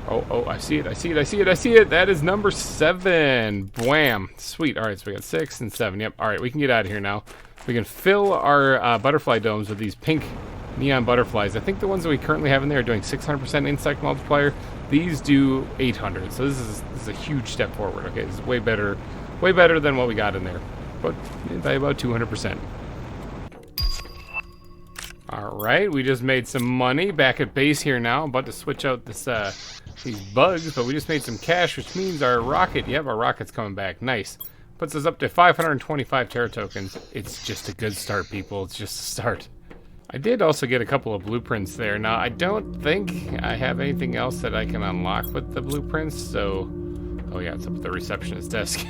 Oh, I see it, I see it, I see it, I see it. That is number 7. Bwam. Sweet. All right, so we got 6 and 7. Yep. All right, we can get out of here now. We can fill our butterfly domes with these pink neon butterflies. I think the ones that we currently have in there are doing 600% insect multiplier. These do 800, so this is a huge step forward. Okay, this is way better than what we got in there, but by about 200%. All right, we just made some money back at base here now. I'm about to switch out this these bugs, but we just made some cash, which means our rocket, yep, our rocket's coming back. Nice. Puts us up to 525 Terra tokens. It's just a good start, people. It's just a start. I did also get a couple of blueprints there. Now, I don't think I have anything else that I can unlock with the blueprints, so... Oh yeah, it's up at the receptionist's desk.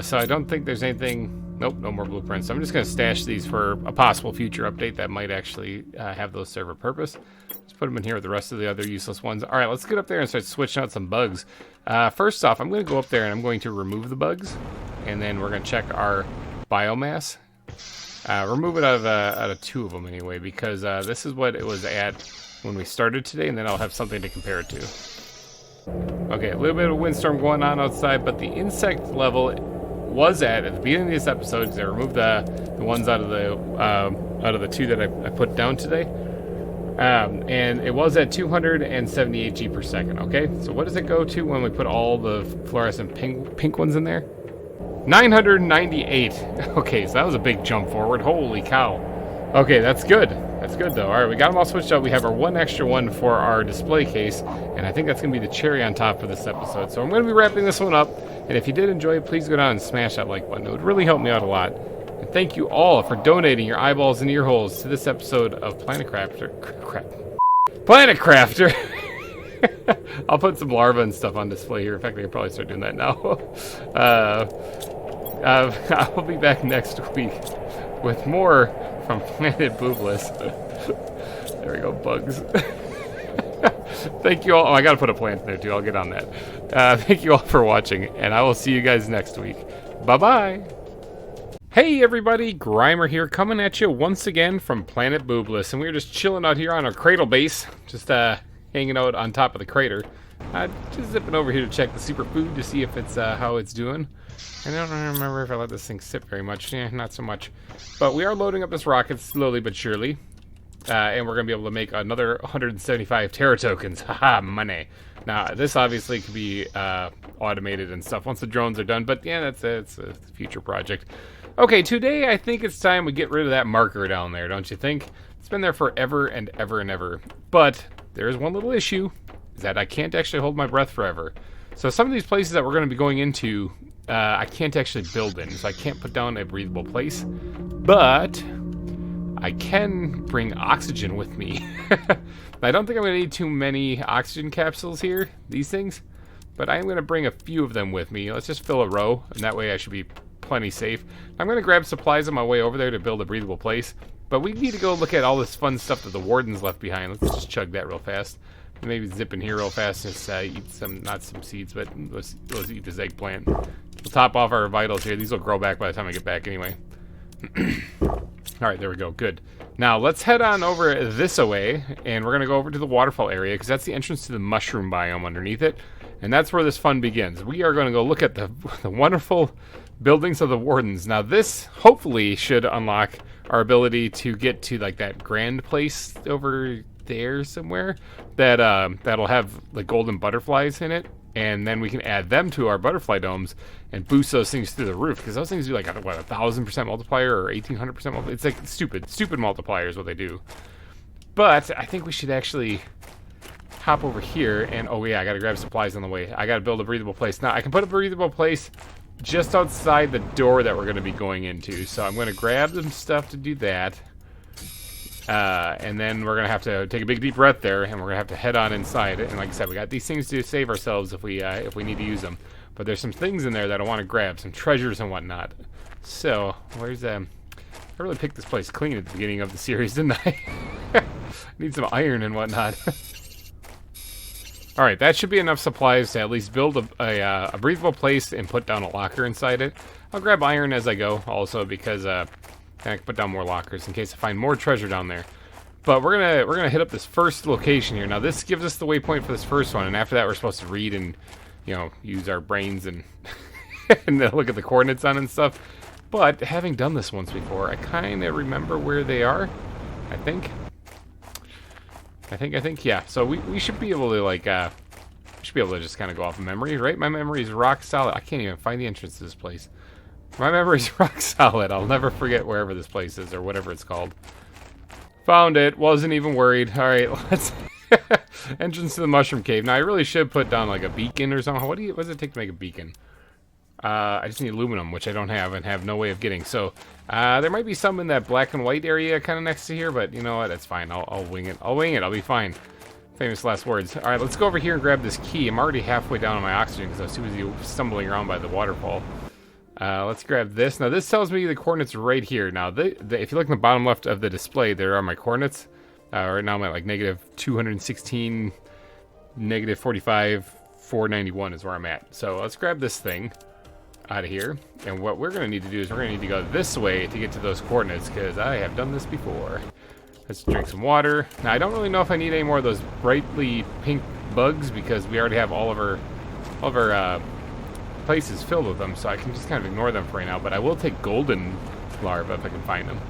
So I don't think there's anything... Nope, no more blueprints. So I'm just going to stash these for a possible future update that might actually have those serve a purpose. Let's put them in here with the rest of the other useless ones. All right, let's get up there and start switching out some bugs. First off, I'm going to go up there and I'm going to remove the bugs. And then we're going to check our biomass. Remove it out of 2 of them anyway, because this is what it was at when we started today, and then I'll have something to compare it to. Okay, a little bit of a windstorm going on outside, but the insect level was at the beginning of this episode, because I removed the ones out of the 2 that I put down today. And it was at 278 G per second, okay? So what does it go to when we put all the fluorescent pink ones in there? 998. Okay, so that was a big jump forward. Holy cow. Okay, that's good. That's good, though. All right, we got them all switched out. We have our one extra one for our display case, and I think that's going to be the cherry on top of this episode. So I'm going to be wrapping this one up, and if you did enjoy it, please go down and smash that like button. It would really help me out a lot. And thank you all for donating your eyeballs and ear holes to this episode of Planet Crafter. Planet Crafter! I'll put some larvae and stuff on display here. In fact, I can probably start doing that now. I'll be back next week with more from Planet Boobless. There we go, bugs. Thank you all. Oh, I gotta put a plant in there too. I'll get on that. Thank you all for watching, and I will see you guys next week. Bye-bye. Hey everybody, GReimer here, coming at you once again from Planet Boobless, and we're just chilling out here on our cradle base, just hanging out on top of the crater. Just zipping over here to check the superfood to see if it's how it's doing. I don't remember if I let this thing sit very much. Yeah, not so much. But we are loading up this rocket slowly but surely, and we're gonna be able to make another 175 Terra tokens. Haha, money. Now this obviously could be automated and stuff once the drones are done, but yeah, it's a future project. Okay, today I think it's time we get rid of that marker down there, don't you think? It's been there forever and ever and ever. But there is one little issue, is that I can't actually hold my breath forever. So some of these places that we're going to be going into, I can't actually build in, so I can't put down a breathable place. But I can bring oxygen with me. I don't think I'm going to need too many oxygen capsules here, these things. But I am going to bring a few of them with me. Let's just fill a row, and that way I should be plenty safe. I'm going to grab supplies on my way over there to build a breathable place, but we need to go look at all this fun stuff that the wardens left behind. Let's just chug that real fast. Maybe zip in here real fast and just eat some, not some seeds, but let's eat this eggplant. We'll top off our vitals here. These will grow back by the time I get back anyway. Alright, there we go. Good. Now, let's head on over this away, and we're going to go over to the waterfall area, because that's the entrance to the mushroom biome underneath it, and that's where this fun begins. We are going to go look at the wonderful buildings of the wardens. Now, this hopefully should unlock our ability to get to, like, that grand place over there somewhere that that'll have the golden butterflies in it, and then we can add them to our butterfly domes and boost those things through the roof, because those things do like what, 1,000% multiplier or 1,800% multiplier. It's like stupid multipliers what they do. But I think we should actually hop over here and oh yeah, I gotta grab supplies on the way. I gotta build a breathable place. Now I can put a breathable place just outside the door that we're going to be going into, so I'm going to grab some stuff to do that. And then we're going to have to take a big deep breath there, and we're going to have to head on inside it. And like I said, we got these things to save ourselves if we need to use them. But there's some things in there that I want to grab, some treasures and whatnot. So where's I really picked this place clean at the beginning of the series, didn't I? Need some iron and whatnot. All right, that should be enough supplies to at least build a breathable place and put down a locker inside it. I'll grab iron as I go, also because I can put down more lockers in case I find more treasure down there. But we're gonna hit up this first location here. Now this gives us the waypoint for this first one, and after that we're supposed to read and use our brains and and look at the coordinates on and stuff. But having done this once before, I kind of remember where they are. I think, yeah. So we should be able to just kind of go off of memory, right? My memory is rock solid. I can't even find the entrance to this place. My memory is rock solid. I'll never forget wherever this place is or whatever it's called. Found it. Wasn't even worried. All right, let's entrance to the mushroom cave. Now I really should put down like a beacon or something. What does it take to make a beacon? I just need aluminum, which I don't have and have no way of getting. So there might be some in that black and white area kind of next to here, but you know what? That's fine. I'll wing it. I'll wing it. I'll be fine. Famous last words. All right, let's go over here and grab this key. I'm already halfway down on my oxygen because I was too busy stumbling around by the waterfall. Let's grab this. Now this tells me the coordinates right here. Now if you look in the bottom left of the display, there are my coordinates. Right now I'm at like -216, -45, 491 is where I'm at. So let's grab this thing. out of here. And what we're going to need to do is we're going to need to go this way to get to those coordinates, because I have done this before. Let's drink some water. Now, I don't really know if I need any more of those brightly pink bugs, because we already have all of our places filled with them, so I can just kind of ignore them for right now. But I will take golden larvae if I can find them.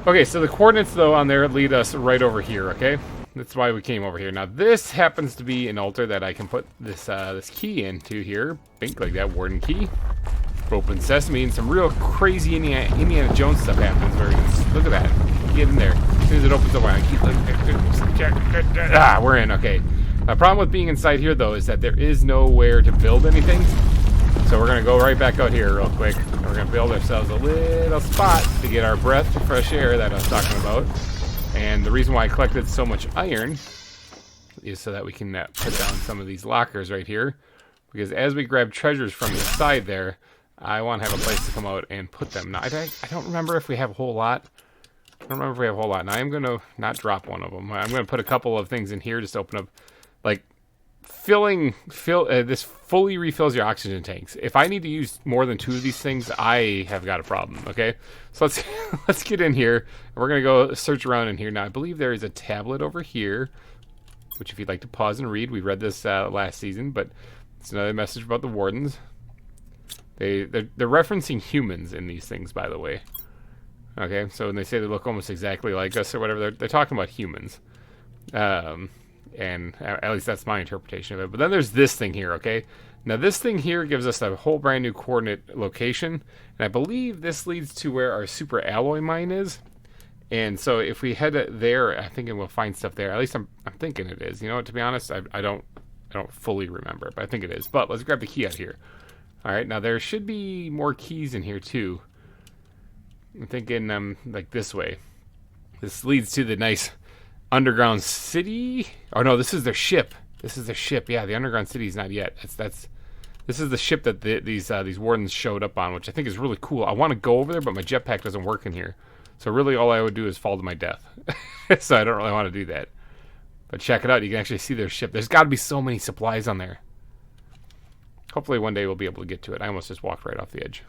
Okay, so the coordinates, though, on there lead us right over here, okay? That's why we came over here. Now, this happens to be an altar that I can put this this key into here. Think like that, warden key. Open sesame, and some real crazy Indiana Jones stuff happens. Where look at that. Get in there. As soon as it opens up, I keep like, we're in, okay. The problem with being inside here, though, is that there is nowhere to build anything. So we're going to go right back out here real quick. We're going to build ourselves a little spot to get our breath of fresh air that I was talking about. And the reason why I collected so much iron is so that we can put down some of these lockers right here. Because as we grab treasures from inside there, I want to have a place to come out and put them. Now, I don't remember if we have a whole lot. I don't remember if we have a whole lot. Now, I'm going to not drop one of them. I'm going to put a couple of things in here just to open up. Like, this fully refills your oxygen tanks. If I need to use more than 2 of these things, I have got a problem, okay? So let's get in here. We're going to go search around in here. Now, I believe there is a tablet over here, which if you'd like to pause and read, we read this last season, but it's another message about the wardens. They're referencing humans in these things, by the way. Okay, so when they say they look almost exactly like us or whatever, they're talking about humans. And at least that's my interpretation of it. But then there's this thing here, okay? Now this thing here gives us a whole brand new coordinate location. And I believe this leads to where our super alloy mine is. And so if we head there, I think we'll find stuff there. At least I'm thinking it is. You know what, to be honest, I don't fully remember, but I think it is. But let's grab the key out here. Alright, now there should be more keys in here too. I'm thinking like this way. This leads to the nice underground city. Oh no, this is their ship. This is their ship. Yeah, the underground city is not yet. This is the ship that these wardens showed up on, which I think is really cool. I want to go over there, but my jetpack doesn't work in here. So really, all I would do is fall to my death. So I don't really want to do that. But check it out. You can actually see their ship. There's got to be so many supplies on there. Hopefully one day we'll be able to get to it. I almost just walked right off the edge.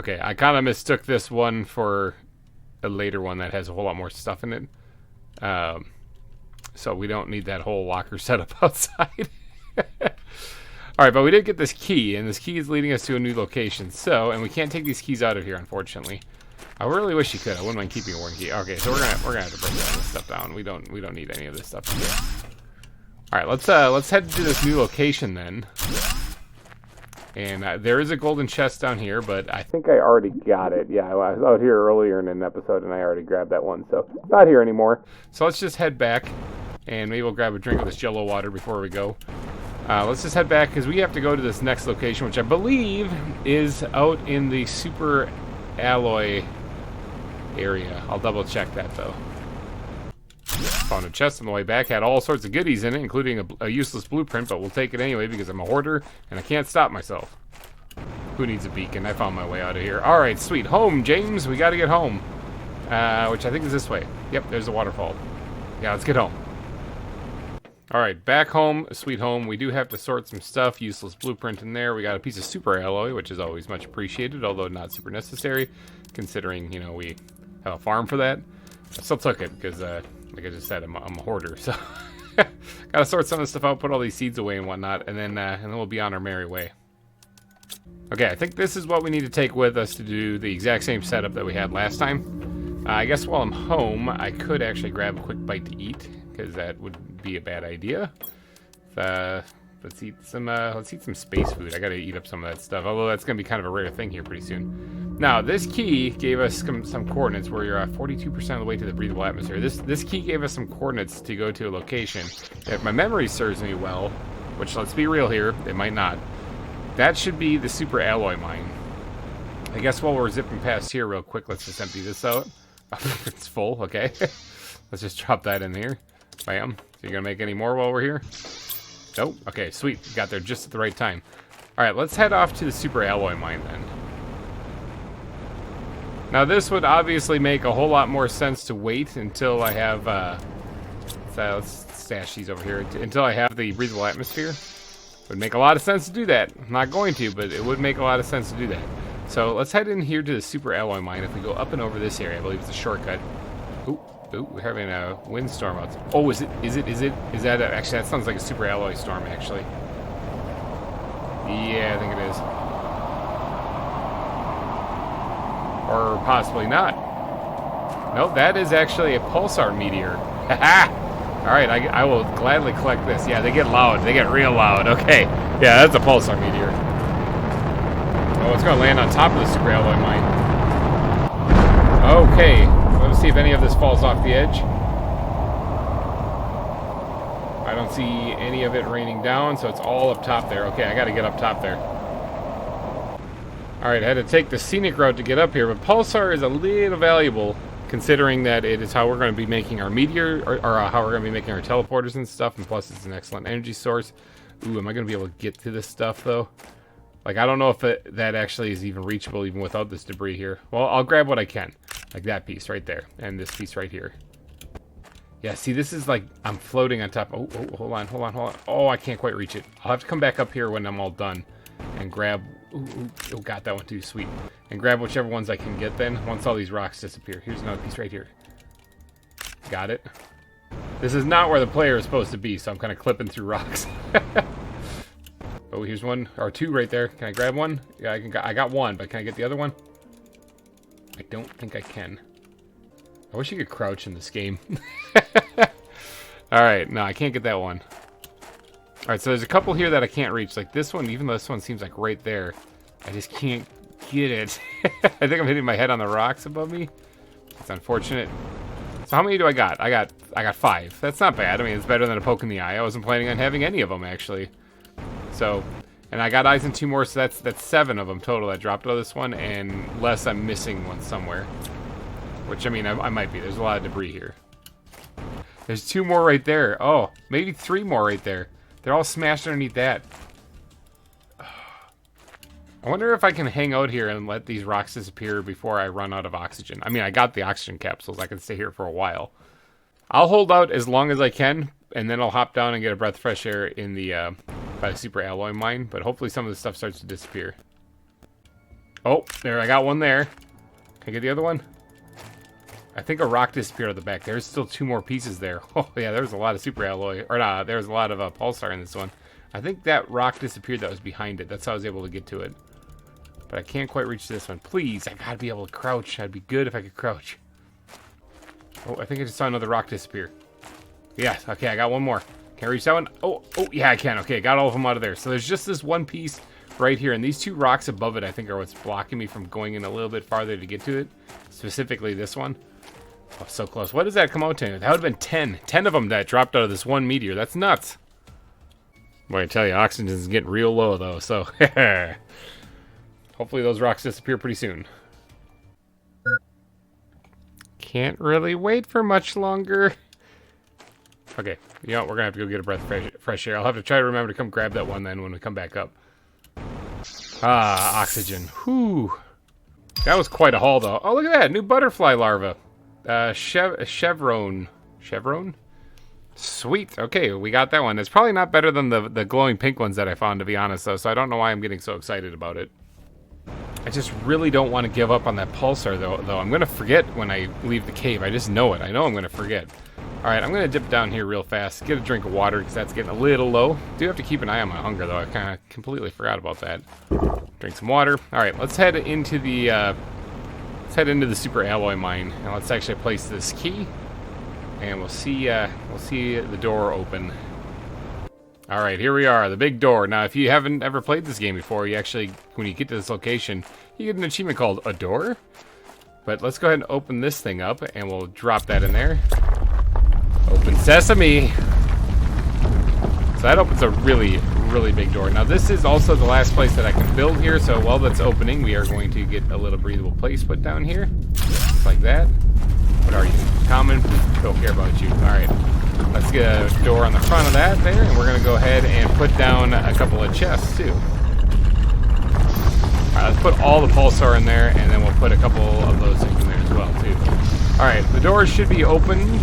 Okay, I kind of mistook this one for a later one that has a whole lot more stuff in it. So we don't need that whole locker setup outside. Alright, but we did get this key, and this key is leading us to a new location. So, and we can't take these keys out of here, unfortunately. I really wish you could. I wouldn't mind keeping a warden key. Okay, so we're gonna have to break all this stuff down. We don't need any of this stuff here. Alright, let's head to this new location then. And there is a golden chest down here, but I think I already got it. Yeah, I was out here earlier in an episode, and I already grabbed that one, so it's not here anymore. So let's just head back, and maybe we'll grab a drink of this Jello water before we go. Let's just head back, because we have to go to this next location, which I believe is out in the super alloy area. I'll double check that, though. Found a chest on the way back, had all sorts of goodies in it, including a useless blueprint, but we'll take it anyway because I'm a hoarder and I can't stop myself. Who needs a beacon? I found my way out of here. Alright, sweet. Home, James. We gotta get home. Which I think is this way. Yep, there's the waterfall. Yeah, let's get home. Alright, back home, sweet home. We do have to sort some stuff. Useless blueprint in there. We got a piece of super alloy, which is always much appreciated, although not super necessary, considering, you know, we have a farm for that. I still took it because, like I just said, I'm a hoarder, so gotta sort some of this stuff out, put all these seeds away and whatnot, and then we'll be on our merry way. Okay, I think this is what we need to take with us to do the exact same setup that we had last time. I guess while I'm home, I could actually grab a quick bite to eat, because that would be a bad idea. Let's eat some space food. I gotta eat up some of that stuff, although that's gonna be kind of a rare thing here pretty soon. Now, this key gave us some coordinates where you're 42% of the way to the breathable atmosphere. This key gave us some coordinates to go to a location. If my memory serves me well, which, let's be real here, it might not, that should be the super alloy mine. I guess while we're zipping past here real quick, let's just empty this out. It's full, okay. Let's just drop that in here. Bam. So you're gonna make any more while we're here? Nope. Okay, sweet. Got there just at the right time. Alright, let's head off to the super alloy mine then. Now this would obviously make a whole lot more sense to wait until I have, let's stash these over here, until I have the breathable atmosphere. Would make a lot of sense to do that. I'm not going to, but it would make a lot of sense to do that. So let's head in here to the super alloy mine. If we go up and over this area, I believe it's a shortcut. Ooh, we're having a windstorm out. Oh, is that actually, that sounds like a super alloy storm, actually. Yeah, I think it is. Or possibly not. Nope, that is actually a pulsar meteor. Haha! Alright, I will gladly collect this. Yeah, they get loud. They get real loud. Okay. Yeah, that's a pulsar meteor. Oh, it's going to land on top of the super alloy mine. Okay. Let's see if any of this falls off the edge. I don't see any of it raining down, so it's all up top there. Okay, I got to get up top there. Alright, I had to take the scenic route to get up here, but pulsar is a little valuable, considering that it is how we're going to be making our meteor, or how we're going to be making our teleporters and stuff, and plus it's an excellent energy source. Ooh, am I going to be able to get to this stuff, though? Like, I don't know if that actually is even reachable even without this debris here. Well, I'll grab what I can. Like that piece right there, and this piece right here. Yeah, see, this is like, I'm floating on top. Oh, hold on. Oh, I can't quite reach it. I'll have to come back up here when I'm all done and grab... Oh, got that one too, sweet. And grab whichever ones I can get then, once all these rocks disappear. Here's another piece right here. Got it. This is not where the player is supposed to be, so I'm kind of clipping through rocks. Oh, here's one, or two right there. Can I grab one? Yeah, I got one, but can I get the other one? I don't think I can. I wish you could crouch in this game. Alright, no, I can't get that one. Alright, so there's a couple here that I can't reach. Like this one, even though this one seems like right there, I just can't get it. I think I'm hitting my head on the rocks above me. It's unfortunate. So how many do I got? I got 5. That's not bad. I mean, it's better than a poke in the eye. I wasn't planning on having any of them, actually. So, and I got eyes in 2 more, so that's 7 of them total that dropped out of this one, and unless I'm missing one somewhere. Which, I mean, I might be. There's a lot of debris here. There's 2 more right there. Oh, maybe 3 more right there. They're all smashed underneath that. I wonder if I can hang out here and let these rocks disappear before I run out of oxygen. I mean, I got the oxygen capsules. I can stay here for a while. I'll hold out as long as I can, and then I'll hop down and get a breath of fresh air in the by the super alloy mine. But hopefully some of this stuff starts to disappear. Oh, there, I got one there. Can I get the other one? I think a rock disappeared at the back. There's still 2 more pieces there. Oh, yeah, there's a lot of super alloy. Or, nah, there's a lot of pulsar in this one. I think that rock disappeared that was behind it. That's how I was able to get to it. But I can't quite reach this one. Please, I gotta be able to crouch. That'd be good if I could crouch. Oh, I think I just saw another rock disappear. Yes, okay, I got one more. Can I reach that one? Oh, yeah, I can. Okay, got all of them out of there. So there's just this one piece right here. And these 2 rocks above it, I think, are what's blocking me from going in a little bit farther to get to it. Specifically this one. Oh, so close. What does that come out to? That would have been 10. 10 of them that dropped out of this one meteor. That's nuts. Boy, I tell you, oxygen is getting real low, though, so... Hopefully those rocks disappear pretty soon. Can't really wait for much longer. Okay, you know what? We're going to have to go get a breath of fresh air. I'll have to try to remember to come grab that one then when we come back up. Ah, oxygen. Whew. That was quite a haul, though. Oh, look at that. New butterfly larva. Chevron. Chevron? Sweet. Okay, we got that one. It's probably not better than the glowing pink ones that I found, to be honest, though, so I don't know why I'm getting so excited about it. I just really don't want to give up on that pulsar, though. I'm going to forget when I leave the cave. I just know it. I know I'm going to forget. Alright, I'm going to dip down here real fast, get a drink of water, because that's getting a little low. Do have to keep an eye on my hunger, though. I kind of completely forgot about that. Drink some water. Alright, let's head into the super alloy mine, and let's actually place this key, and we'll see the door open. Alright, here we are, the big door. Now, if you haven't ever played this game before, you actually, when you get to this location, you get an achievement called a door. But let's go ahead and open this thing up, and we'll drop that in there. Open sesame! So that opens a really, really big door. Now, this is also the last place that I can build here, so while that's opening, we are going to get a little breathable place put down here. Just like that. What are you? Common? Don't care about you. Alright. Let's get a door on the front of that there, and we're going to go ahead and put down a couple of chests, too. Alright, let's put all the pulsar in there, and then we'll put a couple of those things in there as well, too. Alright, the doors should be open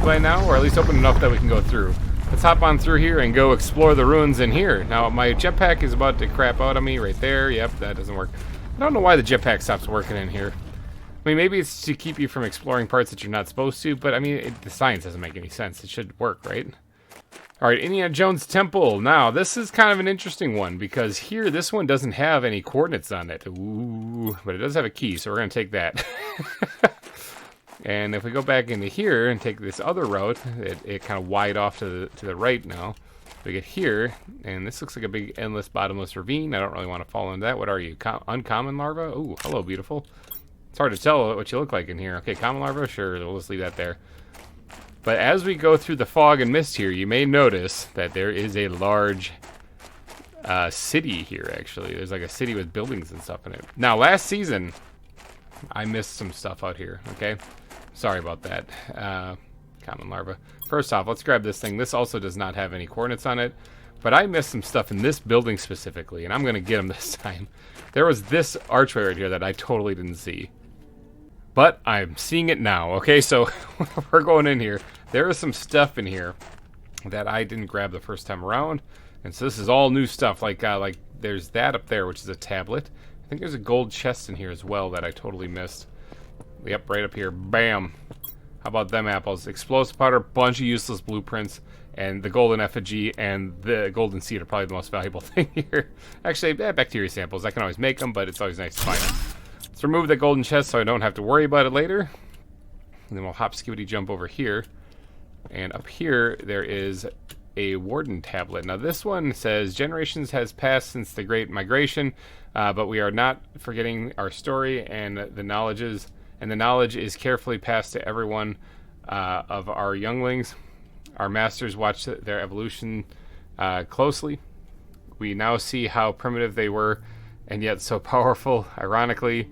by now, or at least open enough that we can go through. let's hop on through here and go explore the ruins in here. Now, my jetpack is about to crap out on me right there. Yep, that doesn't work. I don't know why the jetpack stops working in here. I mean, maybe it's to keep you from exploring parts that you're not supposed to, but I mean, the science doesn't make any sense. It should work, right? All right, Indiana Jones Temple. Now, this is kind of an interesting one because here, this one doesn't have any coordinates on it. Ooh, but it does have a key, so we're going to take that. And if we go back into here and take this other route, it kind of wide off to the right now. We get here, and this looks like a big endless bottomless ravine. I don't really want to fall into that. What are you? Uncommon larva? Ooh, hello, beautiful. It's hard to tell what you look like in here. Okay, common larva? Sure, we'll just leave that there. But as we go through the fog and mist here, you may notice that there is a large city here, actually. There's like a city with buildings and stuff in it. Now, last season, I missed some stuff out here, okay? Sorry about that. Common larva. First off, let's grab this thing. This also does not have any coordinates on it. But I missed some stuff in this building specifically, and I'm going to get them this time. There was this archway right here that I totally didn't see. But I'm seeing it now. Okay, so we're going in here. There is some stuff in here that I didn't grab the first time around. And so this is all new stuff. Like there's that up there, which is a tablet. I think there's a gold chest in here as well that I totally missed. Yep, right up here. Bam. How about them apples? Explosive powder, bunch of useless blueprints, and the golden effigy and the golden seed are probably the most valuable thing here. Actually, bacteria samples. I can always make them, but it's always nice to find them. Let's remove the golden chest so I don't have to worry about it later. And then we'll hop skibbity jump over here. And up here, there is a warden tablet. Now this one says, generations has passed since the Great Migration, but we are not forgetting our story, and the knowledge is carefully passed to everyone of our younglings. Our masters watched their evolution closely. We now see how primitive they were, and yet so powerful. Ironically,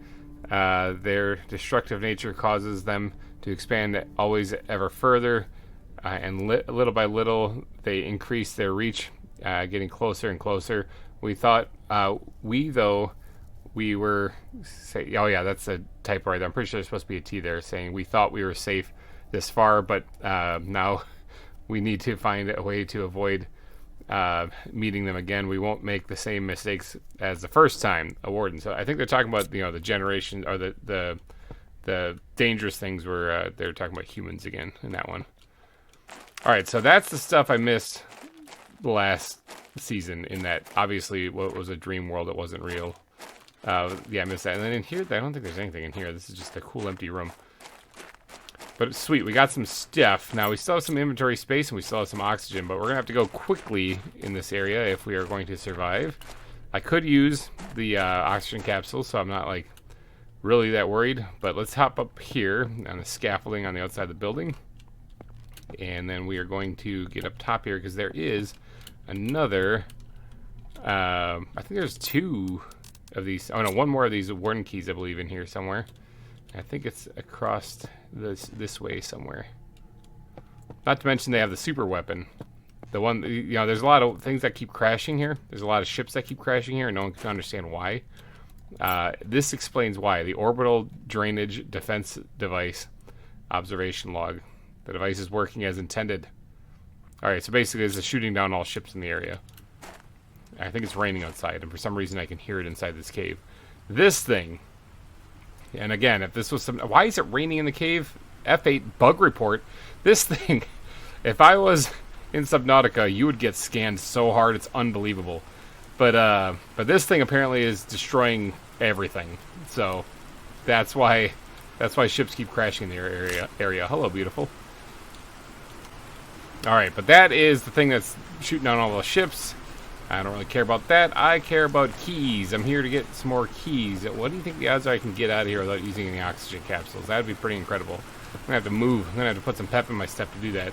their destructive nature causes them to expand always ever further, and little by little they increase their reach, getting closer and closer. We thought we were oh yeah, that's a typo right there. I'm pretty sure there's supposed to be a T there, saying we thought we were safe this far, but now we need to find a way to avoid meeting them again. We won't make the same mistakes as the first time, a warden. So I think they're talking about, the generation, or the dangerous things were they're talking about humans again in that one. All right, so that's the stuff I missed last season, in that obviously what was a dream world, it wasn't real. Yeah, I missed that. And then in here, I don't think there's anything in here. This is just a cool empty room. But it's sweet. We got some stuff. Now, we still have some inventory space, and we still have some oxygen, but we're going to have to go quickly in this area if we are going to survive. I could use the oxygen capsule, so I'm not, really that worried. But let's hop up here on the scaffolding on the outside of the building. And then we are going to get up top here, because there is another... I think there's two of these... Oh, no, one more of these warden keys, I believe, in here somewhere. I think it's across this way somewhere. Not to mention they have the super weapon. The one, there's a lot of things that keep crashing here. There's a lot of ships that keep crashing here, and no one can understand why. This explains why. The orbital drainage defense device observation log. The device is working as intended. Alright, so basically it's shooting down all ships in the area. I think it's raining outside, and for some reason I can hear it inside this cave. This thing... And again, if this was some... Why is it raining in the cave? F8 bug report. This thing, if I was in Subnautica, you would get scanned so hard, it's unbelievable. But this thing apparently is destroying everything. So that's why ships keep crashing in the area. Hello, beautiful. Alright, but that is the thing that's shooting down all those ships. I don't really care about that. I care about keys. I'm here to get some more keys. What do you think the odds are I can get out of here without using any oxygen capsules? That would be pretty incredible. I'm going to have to move. I'm going to have to put some pep in my step to do that.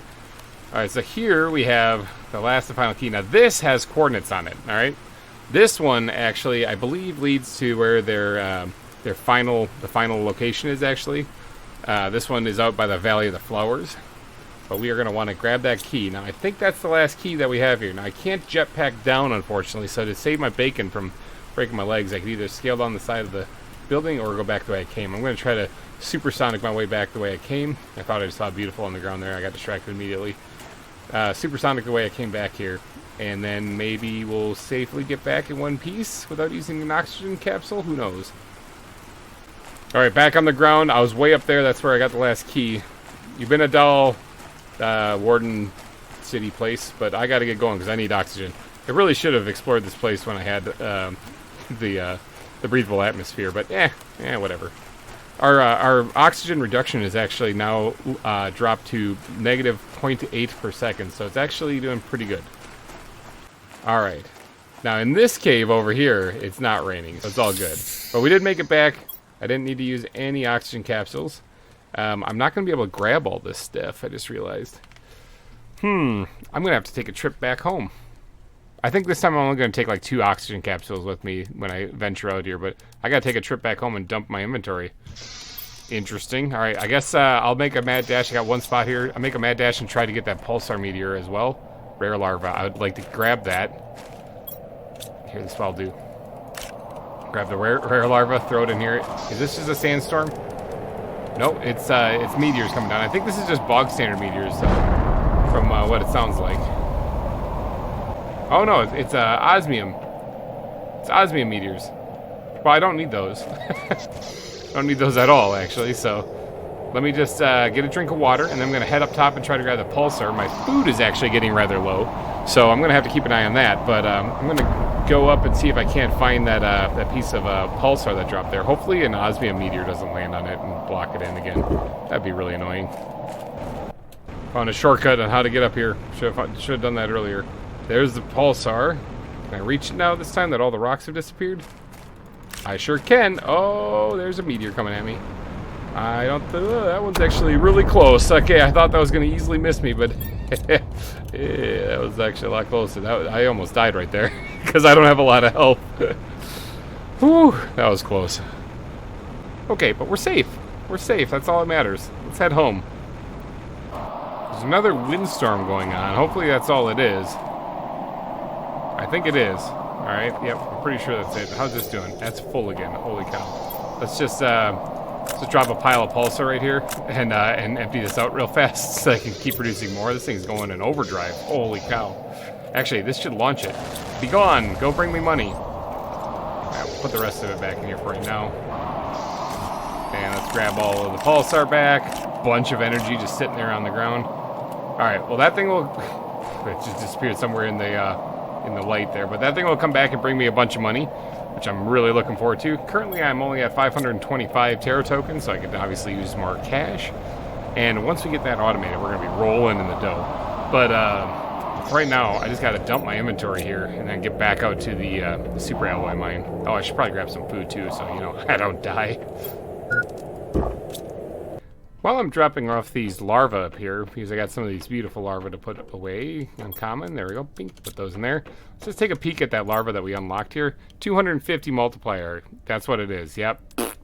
Alright, so here we have the last and final key. Now, this has coordinates on it, alright? This one, actually, I believe leads to where the final location is, actually. This one is out by the Valley of the Flowers. But we are going to want to grab that key. Now, I think that's the last key that we have here. Now, I can't jetpack down, unfortunately, so to save my bacon from breaking my legs, I could either scale down the side of the building or go back the way I came. I'm going to try to supersonic my way back the way I came. I thought I just saw beautiful on the ground there. I got distracted immediately. supersonic the way I came back here. And then maybe we'll safely get back in one piece without using an oxygen capsule. Who knows? Alright, back on the ground. I was way up there. That's where I got the last key. You've been a dull Warden City place, but I got to get going because I need oxygen. I really should have explored this place when I had the breathable atmosphere, but whatever. Our oxygen reduction is actually now dropped to negative 0.8 per second, so it's actually doing pretty good. Alright. Now in this cave over here, it's not raining, so it's all good. But we did make it back. I didn't need to use any oxygen capsules. I'm not going to be able to grab all this stuff, I just realized. I'm going to have to take a trip back home. I think this time I'm only going to take like 2 oxygen capsules with me when I venture out here, but I got to take a trip back home and dump my inventory. Interesting. Alright, I guess I'll make a mad dash. I got one spot here. I'll make a mad dash and try to get that pulsar meteor as well. Rare larva. I would like to grab that. Here, this is what I'll do. Grab the rare larva, throw it in here. Is this just a sandstorm? Nope, it's meteors coming down. I think this is just bog standard meteors, from what it sounds like. Oh no, it's osmium. It's osmium meteors. Well, I don't need those. I don't need those at all, actually, so let me just get a drink of water, and then I'm going to head up top and try to grab the pulsar. My food is actually getting rather low, so I'm going to have to keep an eye on that, but I'm going to go up and see if I can't find that piece of pulsar that dropped there. Hopefully an osmium meteor doesn't land on it and block it in again. That'd be really annoying. Found a shortcut on how to get up here. Should have done that earlier. There's the pulsar. Can I reach it now this time that all the rocks have disappeared? I sure can. Oh, there's a meteor coming at me. I don't that one's actually really close. Okay, I thought that was going to easily miss me, but yeah, that was actually a lot closer. I almost died right there because I don't have a lot of health. Whew, that was close. Okay, but we're safe. We're safe. That's all that matters. Let's head home. There's another windstorm going on. Hopefully that's all it is. I think it is. All right. Yep. I'm pretty sure that's it. How's this doing? That's full again. Holy cow. Let's just drop a pile of pulsar right here and empty this out real fast so I can keep producing more. This thing's going in overdrive. Holy cow. Actually, this should launch it. Be gone. Go bring me money. All right, we'll put the rest of it back in here for right now. And let's grab all of the pulsar back. Bunch of energy just sitting there on the ground. All right. Well, that thing will. It just disappeared somewhere in the light there, but that thing will come back and bring me a bunch of money, which I'm really looking forward to. Currently, I'm only at 525 Terra tokens, so I can obviously use more cash. And once we get that automated, we're going to be rolling in the dough. But right now, I just got to dump my inventory here and then get back out to the super alloy mine. Oh, I should probably grab some food too, so I don't die. While I'm dropping off these larvae up here, because I got some of these beautiful larvae to put away, uncommon, there we go, pink, put those in there. Let's just take a peek at that larva that we unlocked here. 250 multiplier, that's what it is, yep.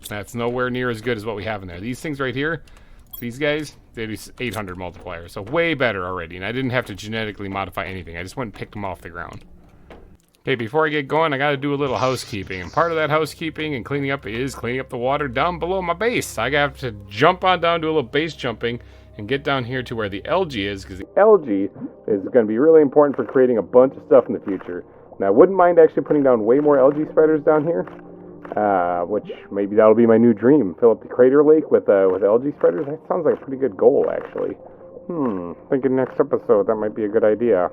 That's nowhere near as good as what we have in there. These things right here, these guys, they do 800 multiplier, so way better already, and I didn't have to genetically modify anything. I just went and picked them off the ground. Okay, before I get going, I got to do a little housekeeping. And part of that housekeeping and cleaning up is cleaning up the water down below my base. I have to jump on down, do a little base jumping, and get down here to where the algae is, because the algae is going to be really important for creating a bunch of stuff in the future. Now, I wouldn't mind actually putting down way more algae spiders down here, which maybe that'll be my new dream. Fill up the crater lake with algae spiders. That sounds like a pretty good goal, actually. Thinking next episode, that might be a good idea.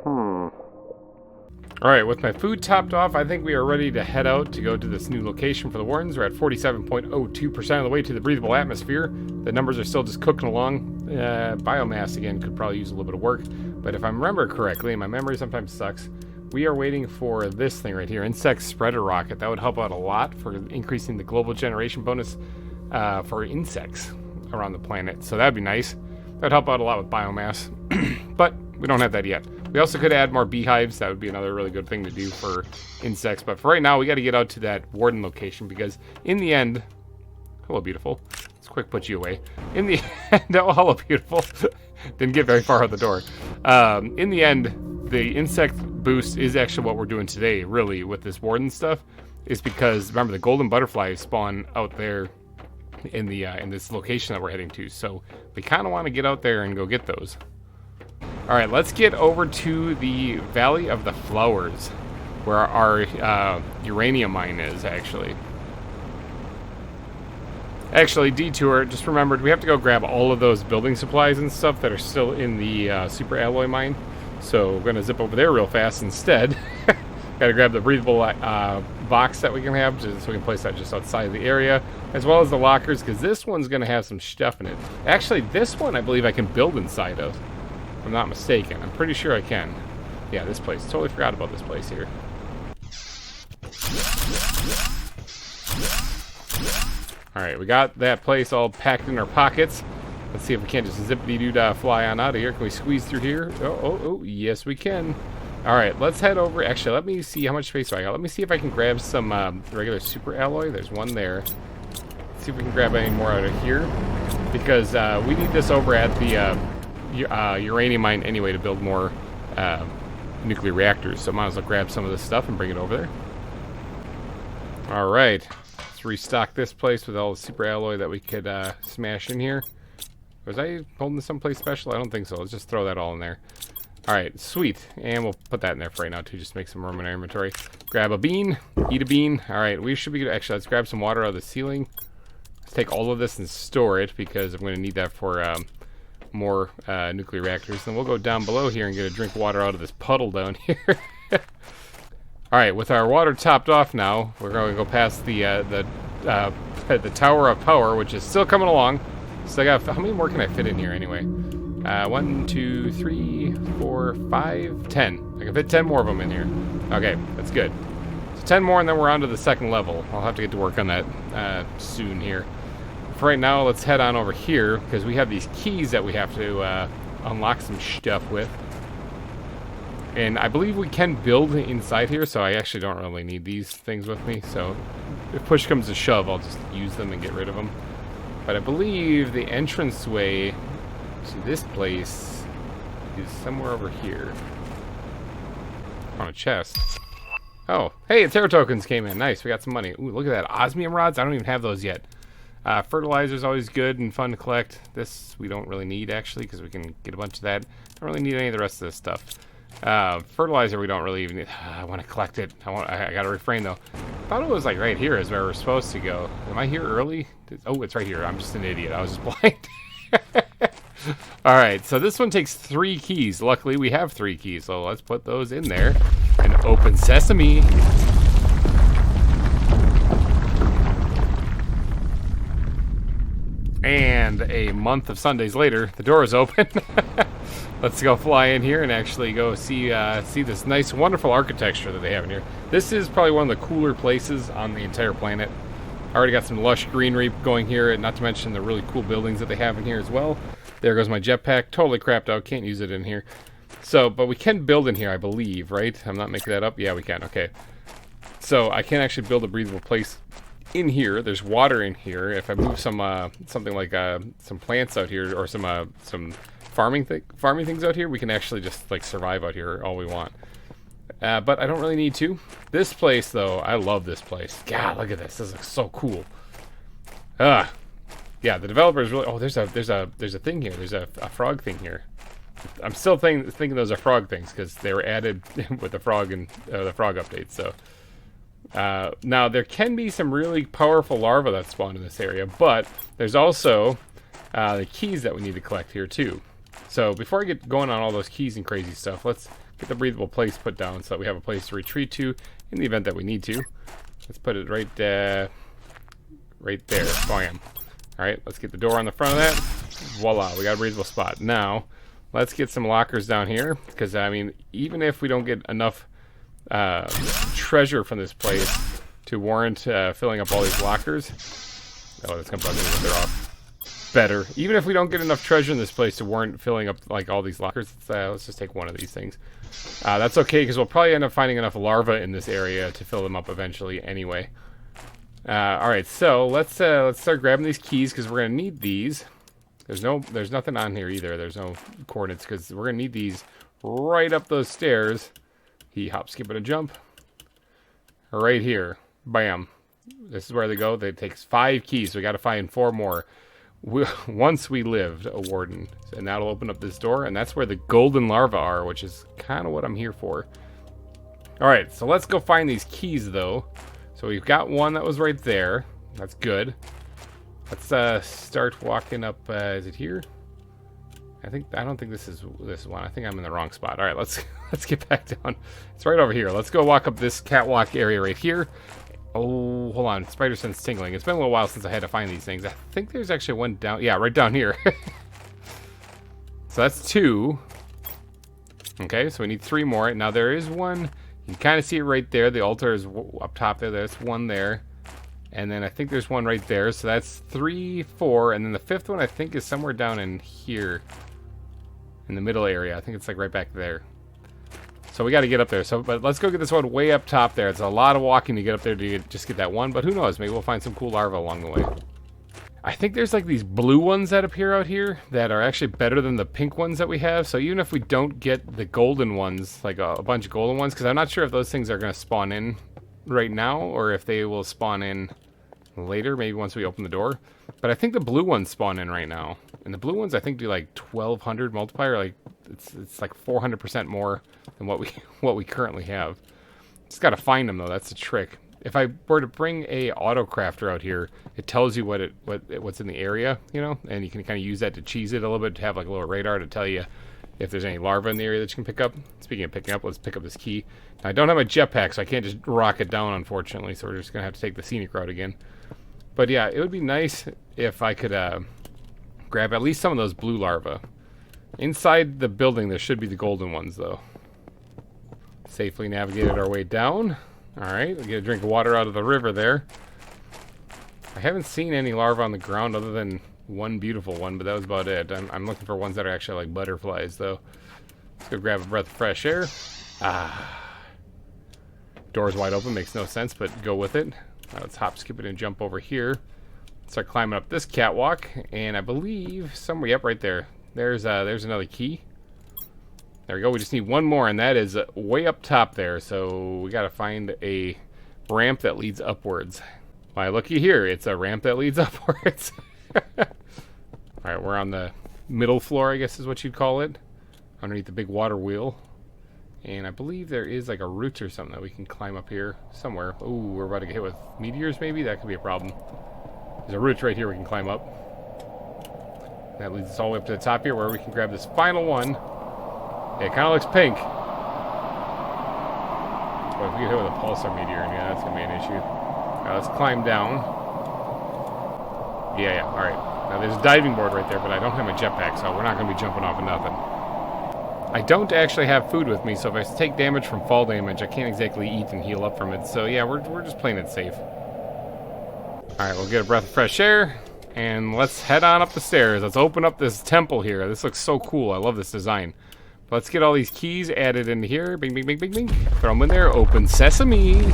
Alright, with my food topped off, I think we are ready to head out to go to this new location for the Wardens. We're at 47.02% of the way to the breathable atmosphere. The numbers are still just cooking along. Biomass, again, could probably use a little bit of work. But if I remember correctly, and my memory sometimes sucks, we are waiting for this thing right here, Insect Spreader Rocket. That would help out a lot for increasing the global generation bonus for insects around the planet. So that'd be nice. That would help out a lot with biomass. But we don't have that yet. We also could add more beehives. That would be another really good thing to do for insects. But for right now, we got to get out to that Warden location because in the end... Hello, beautiful. Let's quick put you away. In the end... Oh, hello, beautiful. Didn't get very far out the door. In the end, the insect boost is actually what we're doing today, really, with this Warden stuff. Is because, remember, the golden butterflies spawn out there in this location that we're heading to. So we kind of want to get out there and go get those. All right, let's get over to the Valley of the Flowers, where our uranium mine is, actually. Actually, detour, just remembered, we have to go grab all of those building supplies and stuff that are still in the super alloy mine. So we're going to zip over there real fast instead. Got to grab the breathable box that we can have, so we can place that just outside of the area, as well as the lockers, because this one's going to have some stuff in it. Actually, this one I believe I can build inside of, if I'm not mistaken. I'm pretty sure I can. Yeah, this place. Totally forgot about this place here. Alright, we got that place all packed in our pockets. Let's see if we can't just zippity-doo-dah fly on out of here. Can we squeeze through here? Oh, yes we can. Alright, let's head over. Actually, let me see how much space I got. Let me see if I can grab some regular super alloy. There's one there. Let's see if we can grab any more out of here. Because we need this over at the uranium mine anyway to build more nuclear reactors. So might as well grab some of this stuff and bring it over there. Alright. Restock this place with all the super alloy that we could smash in here. Was I holding someplace special? I don't think so. Let's just throw that all in there. Alright, sweet. And we'll put that in there for right now too, just make some room in our inventory. Grab a bean, eat a bean. Alright, we should be good. Actually, let's grab some water out of the ceiling. Let's take all of this and store it, because I'm going to need that for more nuclear reactors. Then we'll go down below here and get a drink of water out of this puddle down here. Alright, with our water topped off now, we're going to go past the Tower of Power, which is still coming along. So I got, how many more can I fit in here anyway? 1, 2, 3, 4, 5, 10. I can fit 10 more of them in here. Okay, that's good. So 10 more and then we're on to the second level. I'll have to get to work on that soon here. For right now, let's head on over here, because we have these keys that we have to unlock some stuff with. And I believe we can build inside here, so I actually don't really need these things with me. So if push comes to shove, I'll just use them and get rid of them. But I believe the entranceway to this place is somewhere over here. On a chest. Oh, hey, Terra tokens came in. Nice, we got some money. Ooh, look at that. Osmium rods? I don't even have those yet. Fertilizer's always good and fun to collect. This we don't really need, actually, because we can get a bunch of that. Don't really need any of the rest of this stuff. Fertilizer we don't really even need. I want to collect it. I gotta refrain though. I thought it was like right here is where we're supposed to go. Am I here early? Oh, it's right here. I'm just an idiot. I was just blind. Alright, so this one takes 3 keys. Luckily we have 3 keys, so let's put those in there and open sesame. And a month of Sundays later, the door is open. Let's go fly in here and actually go see this nice, wonderful architecture that they have in here. This is probably one of the cooler places on the entire planet. I already got some lush greenery going here, and not to mention the really cool buildings that they have in here as well. There goes my jetpack, totally crapped out, can't use it in here. So, but we can build in here, I believe, right? I'm not making that up? Yeah, we can, okay. So I can actually build a breathable place in here. There's water in here. If I move some something like some plants out here, or some farming things out here, we can actually just like survive out here all we want. But I don't really need to. This place though, I love this place. God, look at this. This looks so cool. Yeah, the developers really. Oh, there's a thing here. There's a frog thing here. I'm still thinking those are frog things because they were added with the frog and the frog update. So. Now, there can be some really powerful larvae that spawn in this area, but there's also the keys that we need to collect here, too. So, before I get going on all those keys and crazy stuff, let's get the breathable place put down so that we have a place to retreat to in the event that we need to. Let's put it right there. Bam. Alright, let's get the door on the front of that. Voila, we got a breathable spot. Now, let's get some lockers down here, because, I mean, even if we don't get enough treasure from this place to warrant filling up all these lockers. Oh, that's gonna bug me when they're off. Better. Even if we don't get enough treasure in this place to warrant filling up like all these lockers, let's just take one of these things. That's okay, because we'll probably end up finding enough larvae in this area to fill them up eventually anyway. Alright, so let's start grabbing these keys, because we're gonna need these. There's nothing on here either. There's no coordinates, because we're gonna need these right up those stairs. He hop, skip, and a jump. Right here. Bam. This is where they go. It takes 5 keys, so we got to find 4 more. Once we lived, a warden. And that'll open up this door, and that's where the golden larvae are, which is kind of what I'm here for. Alright, so let's go find these keys, though. So we've got one that was right there. That's good. Let's start walking up. Is it here? I don't think this is one. I think I'm in the wrong spot. All right, let's get back down. It's right over here. Let's go walk up this catwalk area right here. Oh, hold on. Spider sense tingling. It's been a little while since I had to find these things. I think there's actually one down. Yeah, right down here. So that's 2. Okay, so we need 3 more. Now there is one. You can kind of see it right there. The altar is up top there. There's one there. And then I think there's one right there. So that's 3, 4. And then the 5th one I think is somewhere down in here. In the middle area. I think it's like right back there. So we got to get up there. But let's go get this one way up top there. It's a lot of walking to get up there to just get that one. But who knows? Maybe we'll find some cool larvae along the way. I think there's like these blue ones that appear out here that are actually better than the pink ones that we have. So even if we don't get the golden ones, like a bunch of golden ones, because I'm not sure if those things are going to spawn in right now or if they will spawn in later, maybe once we open the door. But I think the blue ones spawn in right now. And the blue ones I think do like 1200 multiplier, like it's like 400% more than what we currently have. Just got to find them though, that's the trick. If I were to bring a auto crafter out here, it tells you what's in the area, you know, and you can kind of use that to cheese it a little bit, to have like a little radar to tell you if there's any larvae in the area that you can pick up. Speaking of picking up, let's pick up this key. Now, I don't have a jetpack, so I can't just rock it down, unfortunately, so we're just going to have to take the scenic route again. But yeah, it would be nice if I could grab at least some of those blue larvae. Inside the building, there should be the golden ones, though. Safely navigated our way down. Alright, we'll get a drink of water out of the river there. I haven't seen any larvae on the ground other than one beautiful one, but that was about it. I'm looking for ones that are actually like butterflies, though. Let's go grab a breath of fresh air. Door's wide open, makes no sense, but go with it. Let's hop, skip it, and jump over here. Start climbing up this catwalk, and I believe somewhere, yep, right there. There's another key. There we go. We just need one more, and that is way up top there. So we got to find a ramp that leads upwards. Why, looky here. It's a ramp that leads upwards. All right, we're on the middle floor, I guess is what you'd call it, underneath the big water wheel. And I believe there is like a root or something that we can climb up here somewhere. Ooh, we're about to get hit with meteors, maybe? That could be a problem. There's a root right here we can climb up. That leads us all the way up to the top here where we can grab this final one. Yeah, it kind of looks pink. Boy, if we get hit with a pulsar meteor, yeah, that's going to be an issue. All right, let's climb down. Yeah, all right. Now, there's a diving board right there, but I don't have a jetpack, so we're not going to be jumping off of nothing. I don't actually have food with me, so if I take damage from fall damage, I can't exactly eat and heal up from it. So, yeah, we're just playing it safe. All right, we'll get a breath of fresh air, and let's head on up the stairs. Let's open up this temple here. This looks so cool. I love this design. Let's get all these keys added into here. Bing, bing, bing, bing, bing. Throw them in there. Open sesame.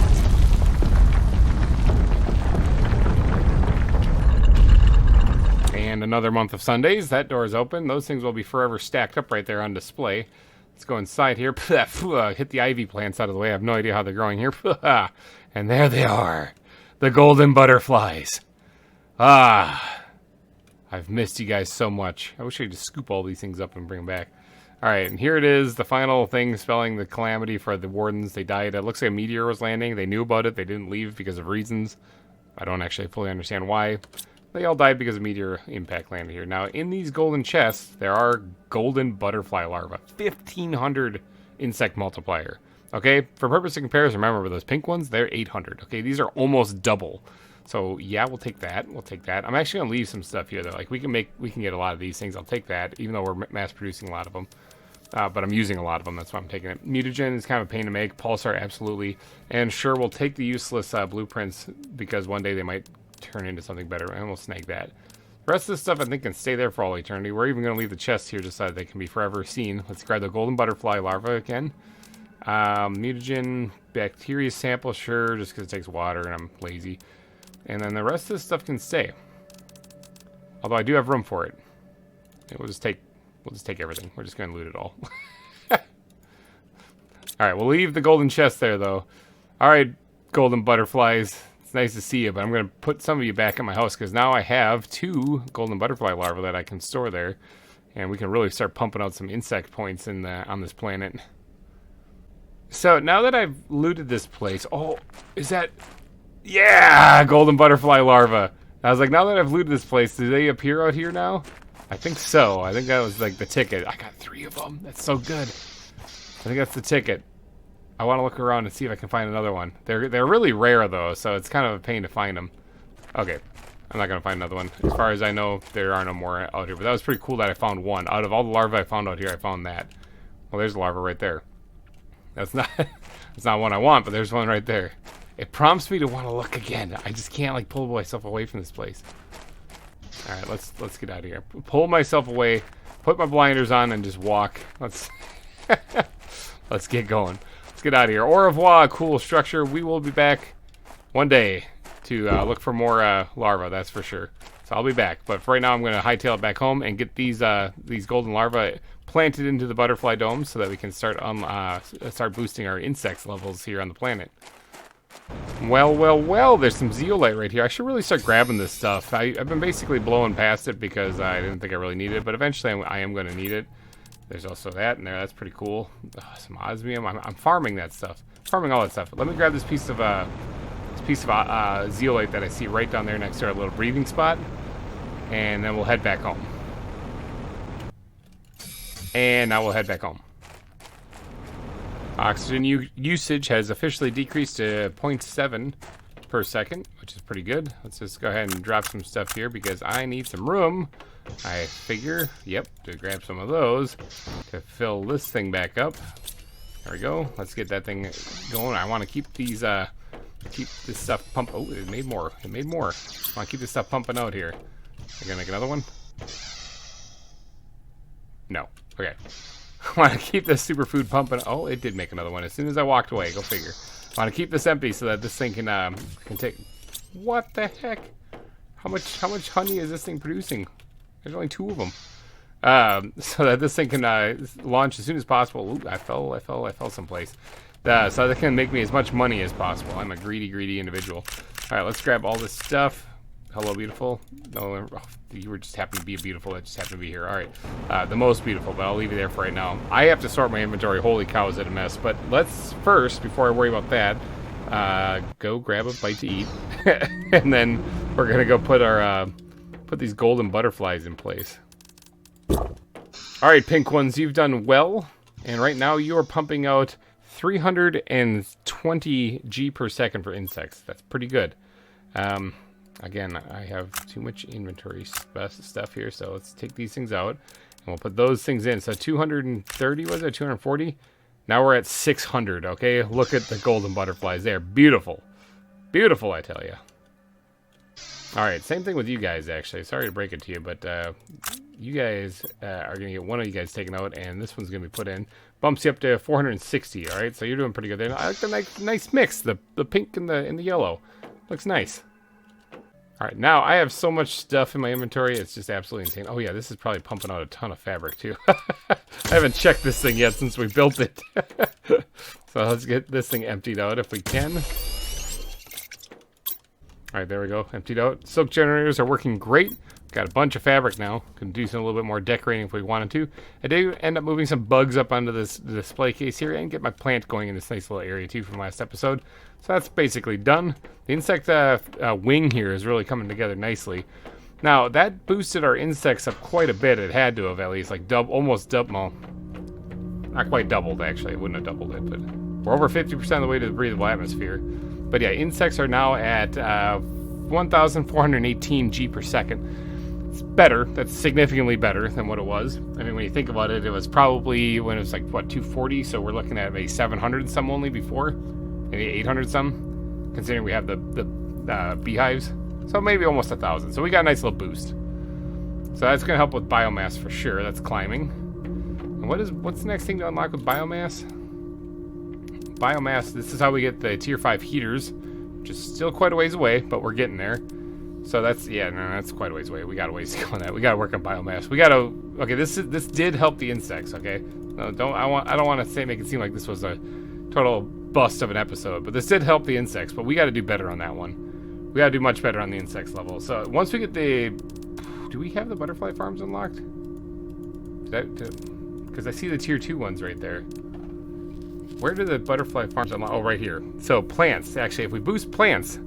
And another month of Sundays. That door is open. Those things will be forever stacked up right there on display. Let's go inside here. Hit the ivy plants out of the way. I have no idea how they're growing here. And there they are. The golden butterflies. I've missed you guys so much. I wish I could just scoop all these things up and bring them back. Alright, and here it is, the final thing spelling the calamity for the wardens. They died. It looks like a meteor was landing. They knew about it. They didn't leave because of reasons. I don't actually fully understand why. They all died because of meteor impact landed here. Now, in these golden chests, there are golden butterfly larvae. 1,500 insect multiplier. Okay, for purpose of comparison, remember those pink ones, they're 800. Okay, these are almost double. So yeah, we'll take that. We'll take that. I'm actually gonna leave some stuff here though. Like we can get a lot of these things. I'll take that, even though we're mass producing a lot of them. But I'm using a lot of them. That's why I'm taking it. Mutagen is kind of a pain to make. Pulsar, absolutely. And sure, we'll take the useless blueprints because one day they might turn into something better, and we'll snag that. The rest of this stuff I think can stay there for all eternity. We're even gonna leave the chests here just so that they can be forever seen. Let's grab the golden butterfly larva again. Mutagen, bacteria sample, sure, just because it takes water and I'm lazy. And then the rest of this stuff can stay. Although I do have room for it. We'll just take everything. We're just gonna loot it all. Alright, we'll leave the golden chest there though. Alright, golden butterflies. It's nice to see you, but I'm going to put some of you back in my house because now I have 2 golden butterfly larvae that I can store there. And we can really start pumping out some insect points on this planet. So now that I've looted this place... Oh, is that... Yeah! Golden butterfly larva. I was like, now that I've looted this place, do they appear out here now? I think so. I think that was like the ticket. I got 3 of them. That's so good. I think that's the ticket. I want to look around and see if I can find another one. They're really rare, though, so it's kind of a pain to find them. Okay. I'm not going to find another one. As far as I know, there are no more out here. But that was pretty cool that I found one. Out of all the larvae I found out here, I found that. Well, there's a larva right there. That's not that's not one I want, but there's one right there. It prompts me to want to look again. I just can't, like, pull myself away from this place. All right, let's get out of here. Pull myself away, put my blinders on, and just walk. Let's get going. Let's get out of here. Au revoir, cool structure. We will be back one day to look for more larvae, that's for sure. So I'll be back. But for right now, I'm going to hightail it back home and get these golden larvae planted into the butterfly dome so that we can start boosting our insects levels here on the planet. Well, there's some zeolite right here. I should really start grabbing this stuff. I've been basically blowing past it because I didn't think I really needed it, but eventually I am going to need it. There's also that in there. That's pretty cool. Some osmium. I'm farming that stuff. Farming all that stuff. Let me grab this piece of zeolite that I see right down there next to our little breathing spot, and then we'll head back home. And now we'll head back home. Oxygen usage has officially decreased to 0.7 per second, which is pretty good. Let's just go ahead and drop some stuff here because I need some room. I figure, yep, to grab some of those to fill this thing back up. There we go. Let's get that thing going. I want to keep these, keep this stuff pumping. Oh, it made more. It made more. I want to keep this stuff pumping out here. Are you gonna make another one? No. Okay. I want to keep this superfood pumping. Oh, it did make another one as soon as I walked away. Go figure. I want to keep this empty so that this thing can take. What the heck? How much honey is this thing producing? There's only 2 of them. So that this thing can launch as soon as possible. Ooh, I fell someplace. So that can make me as much money as possible. I'm a greedy individual. All right, let's grab all this stuff. Hello, beautiful. No, oh, you were just happened to be a beautiful that just happened to be here. All right, the most beautiful, but I'll leave you there for right now. I have to sort my inventory. Holy cow, is it a mess? But let's first, before I worry about that, go grab a bite to eat, and then we're gonna go put these golden butterflies in place. All right, pink ones, you've done well, and right now you are pumping out 320 G per second for insects. That's pretty good. Again, I have too much inventory stuff here, so let's take these things out, and we'll put those things in. So 230, was it 240? Now we're at 600, okay? Look at the golden butterflies there. Beautiful. Beautiful, I tell you. All right, same thing with you guys, actually. Sorry to break it to you, but you guys are going to get one of you guys taken out, and this one's going to be put in. Bumps you up to 460, all right? So you're doing pretty good there. I like the nice mix, the pink and the yellow. Looks nice. All right, now I have so much stuff in my inventory, it's just absolutely insane. Oh yeah, this is probably pumping out a ton of fabric too. I haven't checked this thing yet since we built it. So let's get this thing emptied out if we can. All right, there we go, emptied out. Silk generators are working great. Got a bunch of fabric now. Can do some a little bit more decorating if we wanted to. I did end up moving some bugs up onto this display case here and get my plant going in this nice little area too from last episode. So that's basically done. The insect wing here is really coming together nicely. Now that boosted our insects up quite a bit. It had to have at least like almost double. Well, not quite doubled actually. It wouldn't have doubled it, but we're over 50% of the way to the breathable atmosphere. But yeah, insects are now at 1,418 G per second. It's better. That's significantly better than what it was. I mean, when you think about it, it was probably when it was like, what, 240? So we're looking at maybe 700 some only before. Maybe 800 some, considering we have the beehives. So maybe almost 1,000. So we got a nice little boost. So that's going to help with biomass for sure. That's climbing. And what's the next thing to unlock with biomass? Biomass, this is how we get the tier 5 heaters, which is still quite a ways away, but we're getting there. So that's, yeah, no, that's quite a ways away. We got a ways to go on that. We got to work on biomass. We got to, okay, this did help the insects, okay? No, I don't want to make it seem like this was a total bust of an episode, but this did help the insects, but we got to do better on that one. We gotta do much better on the insects level. So once we get the... Do we have the butterfly farms unlocked? Because I see the tier 2 ones right there. Where do the butterfly farms unlock? Oh, right here. So plants. Actually, if we boost plants,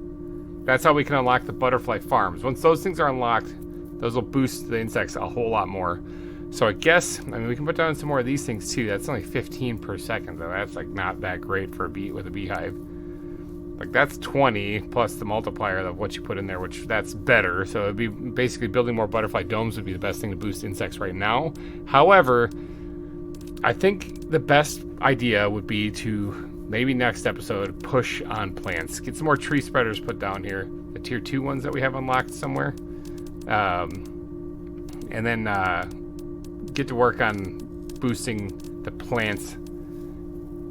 that's how we can unlock the butterfly farms. Once those things are unlocked, those will boost the insects a whole lot more. So I guess, I mean, we can put down some more of these things too. That's only 15 per second, though. That's like not that great for a bee with a beehive. Like that's 20 plus the multiplier of what you put in there, which that's better. So it'd be basically building more butterfly domes would be the best thing to boost insects right now. However, I think the best idea would be to maybe next episode push on plants. Get some more tree spreaders put down here. The tier 2 ones that we have unlocked somewhere. And then get to work on boosting the plants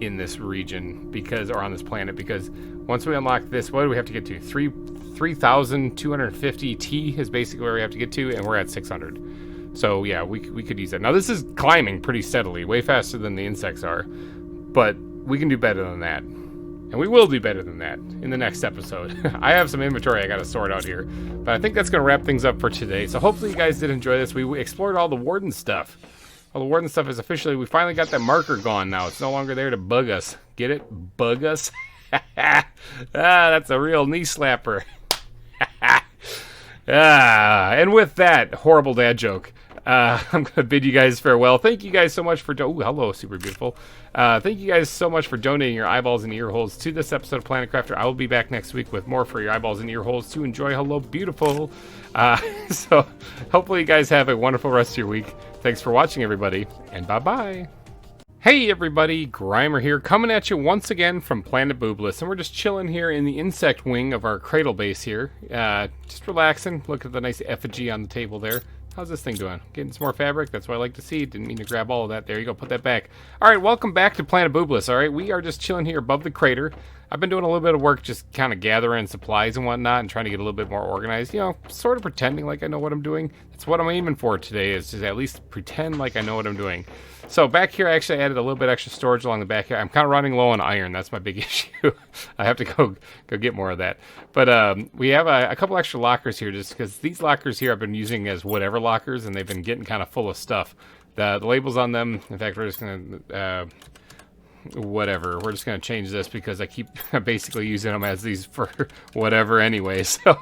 in this region or on this planet, because once we unlock this, what do we have to get to? 3,250 T is basically where we have to get to, and we're at 600. So yeah, we could use that. Now this is climbing pretty steadily, way faster than the insects are, but we can do better than that. And we will do better than that in the next episode. I have some inventory I gotta sort out here, but I think that's gonna wrap things up for today. So hopefully you guys did enjoy this. We explored all the warden stuff. All the warden stuff is officially, we finally got that marker gone now. It's no longer there to bug us. Get it? Bug us? That's a real knee slapper. And with that horrible dad joke, I'm going to bid you guys farewell. Thank you guys so much for... Oh, hello, super beautiful. Thank you guys so much for donating your eyeballs and ear holes to this episode of Planet Crafter. I will be back next week with more for your eyeballs and ear holes to enjoy. Hello, beautiful. So hopefully you guys have a wonderful rest of your week. Thanks for watching, everybody, and bye-bye. Hey everybody, GReimer here, coming at you once again from Planet Boobless, and we're just chilling here in the insect wing of our cradle base here. Just relaxing, look at the nice effigy on the table there. How's this thing doing? Getting some more fabric? That's what I like to see. Didn't mean to grab all of that. There you go, put that back. Alright, welcome back to Planet Boobless, alright? We are just chilling here above the crater. I've been doing a little bit of work just kind of gathering supplies and whatnot and trying to get a little bit more organized. You know, sort of pretending like I know what I'm doing. That's what I'm aiming for today, is to at least pretend like I know what I'm doing. So back here, I actually added a little bit extra storage along the back here. I'm kind of running low on iron. That's my big issue. I have to go get more of that. But we have a couple extra lockers here, just because these lockers here I've been using as whatever lockers, and they've been getting kind of full of stuff. The labels on them, in fact, we're just going to... whatever, we're just going to change this because I keep basically using them as these for whatever anyway. So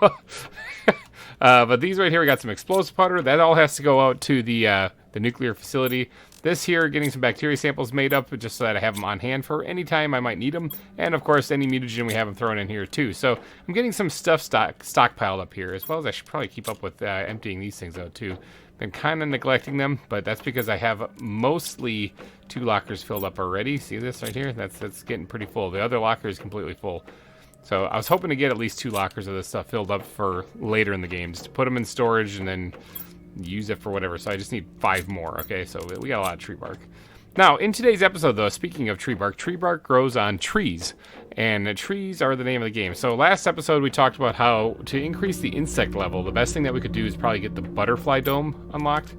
but these right here, we got some explosive powder. That all has to go out to the nuclear facility. This here, getting some bacteria samples made up just so that I have them on hand for any time I might need them. And of course, any mutagen we have them thrown in here too. So I'm getting some stuff stockpiled up here, as well as I should probably keep up with emptying these things out too. Been kind of neglecting them, but that's because I have mostly 2 lockers filled up already. See this right here? That's getting pretty full. The other locker is completely full. So I was hoping to get at least 2 lockers of this stuff filled up for later in the game, just to put them in storage and then use it for whatever. So I just need 5 more. Okay, so we got a lot of tree bark. Now, in today's episode, though, speaking of tree bark grows on trees, and trees are the name of the game. So last episode, we talked about how to increase the insect level. The best thing that we could do is probably get the butterfly dome unlocked,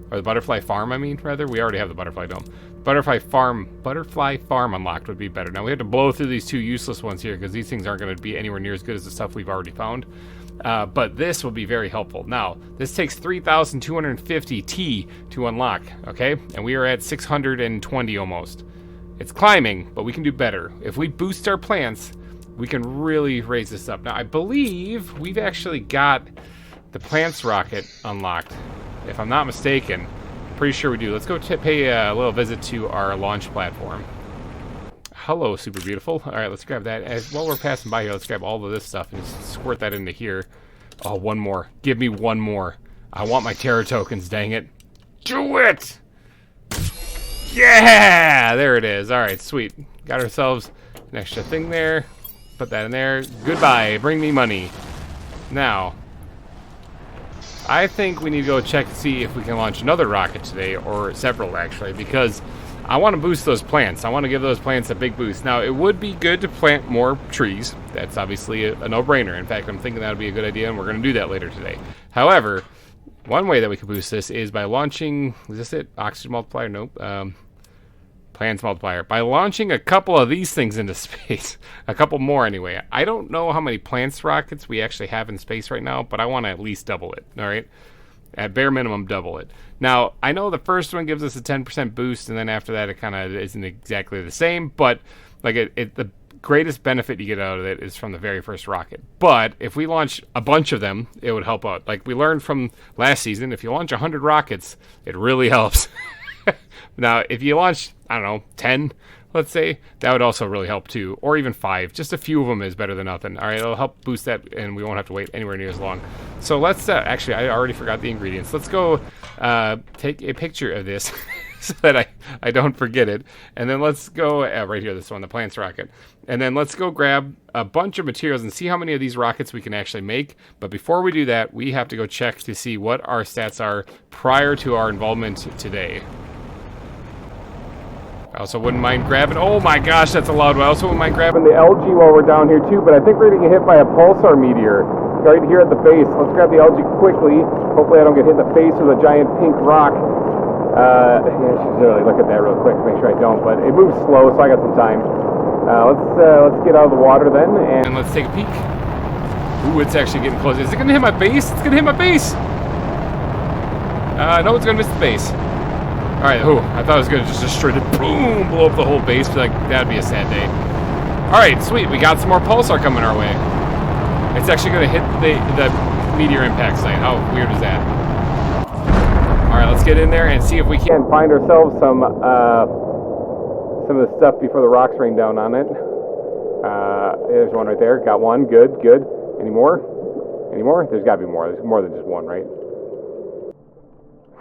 or the butterfly farm, I mean, rather. We already have the butterfly dome. Butterfly farm unlocked would be better. Now, we have to blow through these 2 useless ones here, because these things aren't going to be anywhere near as good as the stuff we've already found. But this will be very helpful. Now, this takes 3,250 T to unlock, okay? And we are at 620 almost. It's climbing, but we can do better. If we boost our plants, we can really raise this up. Now, I believe we've actually got the plants rocket unlocked, if I'm not mistaken. I'm pretty sure we do. Let's go pay a little visit to our launch platform. Hello, super beautiful. All right, let's grab that. While we're passing by here, let's grab all of this stuff and just squirt that into here. Oh, one more. Give me one more. I want my Terra tokens, dang it. Do it! Yeah! There it is. All right, sweet. Got ourselves an extra thing there. Put that in there. Goodbye. Bring me money. Now, I think we need to go check to see if we can launch another rocket today, or several, actually, because I want to boost those plants. I want to give those plants a big boost. Now, it would be good to plant more trees. That's obviously a no-brainer. In fact, I'm thinking that would be a good idea, and we're going to do that later today. However, one way that we could boost this is by launching... Is this it? Oxygen multiplier? Nope. Plants multiplier. By launching a couple of these things into space, a couple more anyway. I don't know how many plants rockets we actually have in space right now, but I want to at least double it, all right? At bare minimum, double it. Now, I know the first one gives us a 10% boost, and then after that, it kind of isn't exactly the same, but like the greatest benefit you get out of it is from the very first rocket. But if we launch a bunch of them, it would help out. Like we learned from last season, if you launch 100 rockets, it really helps. Now, if you launch, I don't know, 10, let's say, that would also really help too. Or even 5. Just a few of them is better than nothing. All right, it'll help boost that, and we won't have to wait anywhere near as long. So let's, actually, I already forgot the ingredients. Let's go take a picture of this so that I don't forget it. And then let's go, right here, this one, the plants rocket. And then let's go grab a bunch of materials and see how many of these rockets we can actually make. But before we do that, we have to go check to see what our stats are prior to our involvement today. I also wouldn't mind grabbing, oh my gosh, that's a loud one. I also wouldn't mind grabbing the algae while we're down here too, but I think we're gonna get hit by a pulsar meteor right here at the base. Let's grab the algae quickly. Hopefully I don't get hit in the face with a giant pink rock. Yeah, I should really look at that real quick to make sure I don't, but it moves slow, so I got some time. Let's get out of the water then, and let's take a peek. Ooh, it's actually getting close. Is it gonna hit my base? It's gonna hit my base! No, it's gonna miss the base. Alright, I thought it was going to just straight up boom, blow up the whole base. Like, that'd be a sad day. Alright, sweet. We got some more pulsar coming our way. It's actually going to hit the meteor impact site. How weird is that? Alright, let's get in there and see if we can find ourselves some of the stuff before the rocks rain down on it. There's one right there. Got one. Good, good. Any more? Any more? There's got to be more. There's more than just one, right?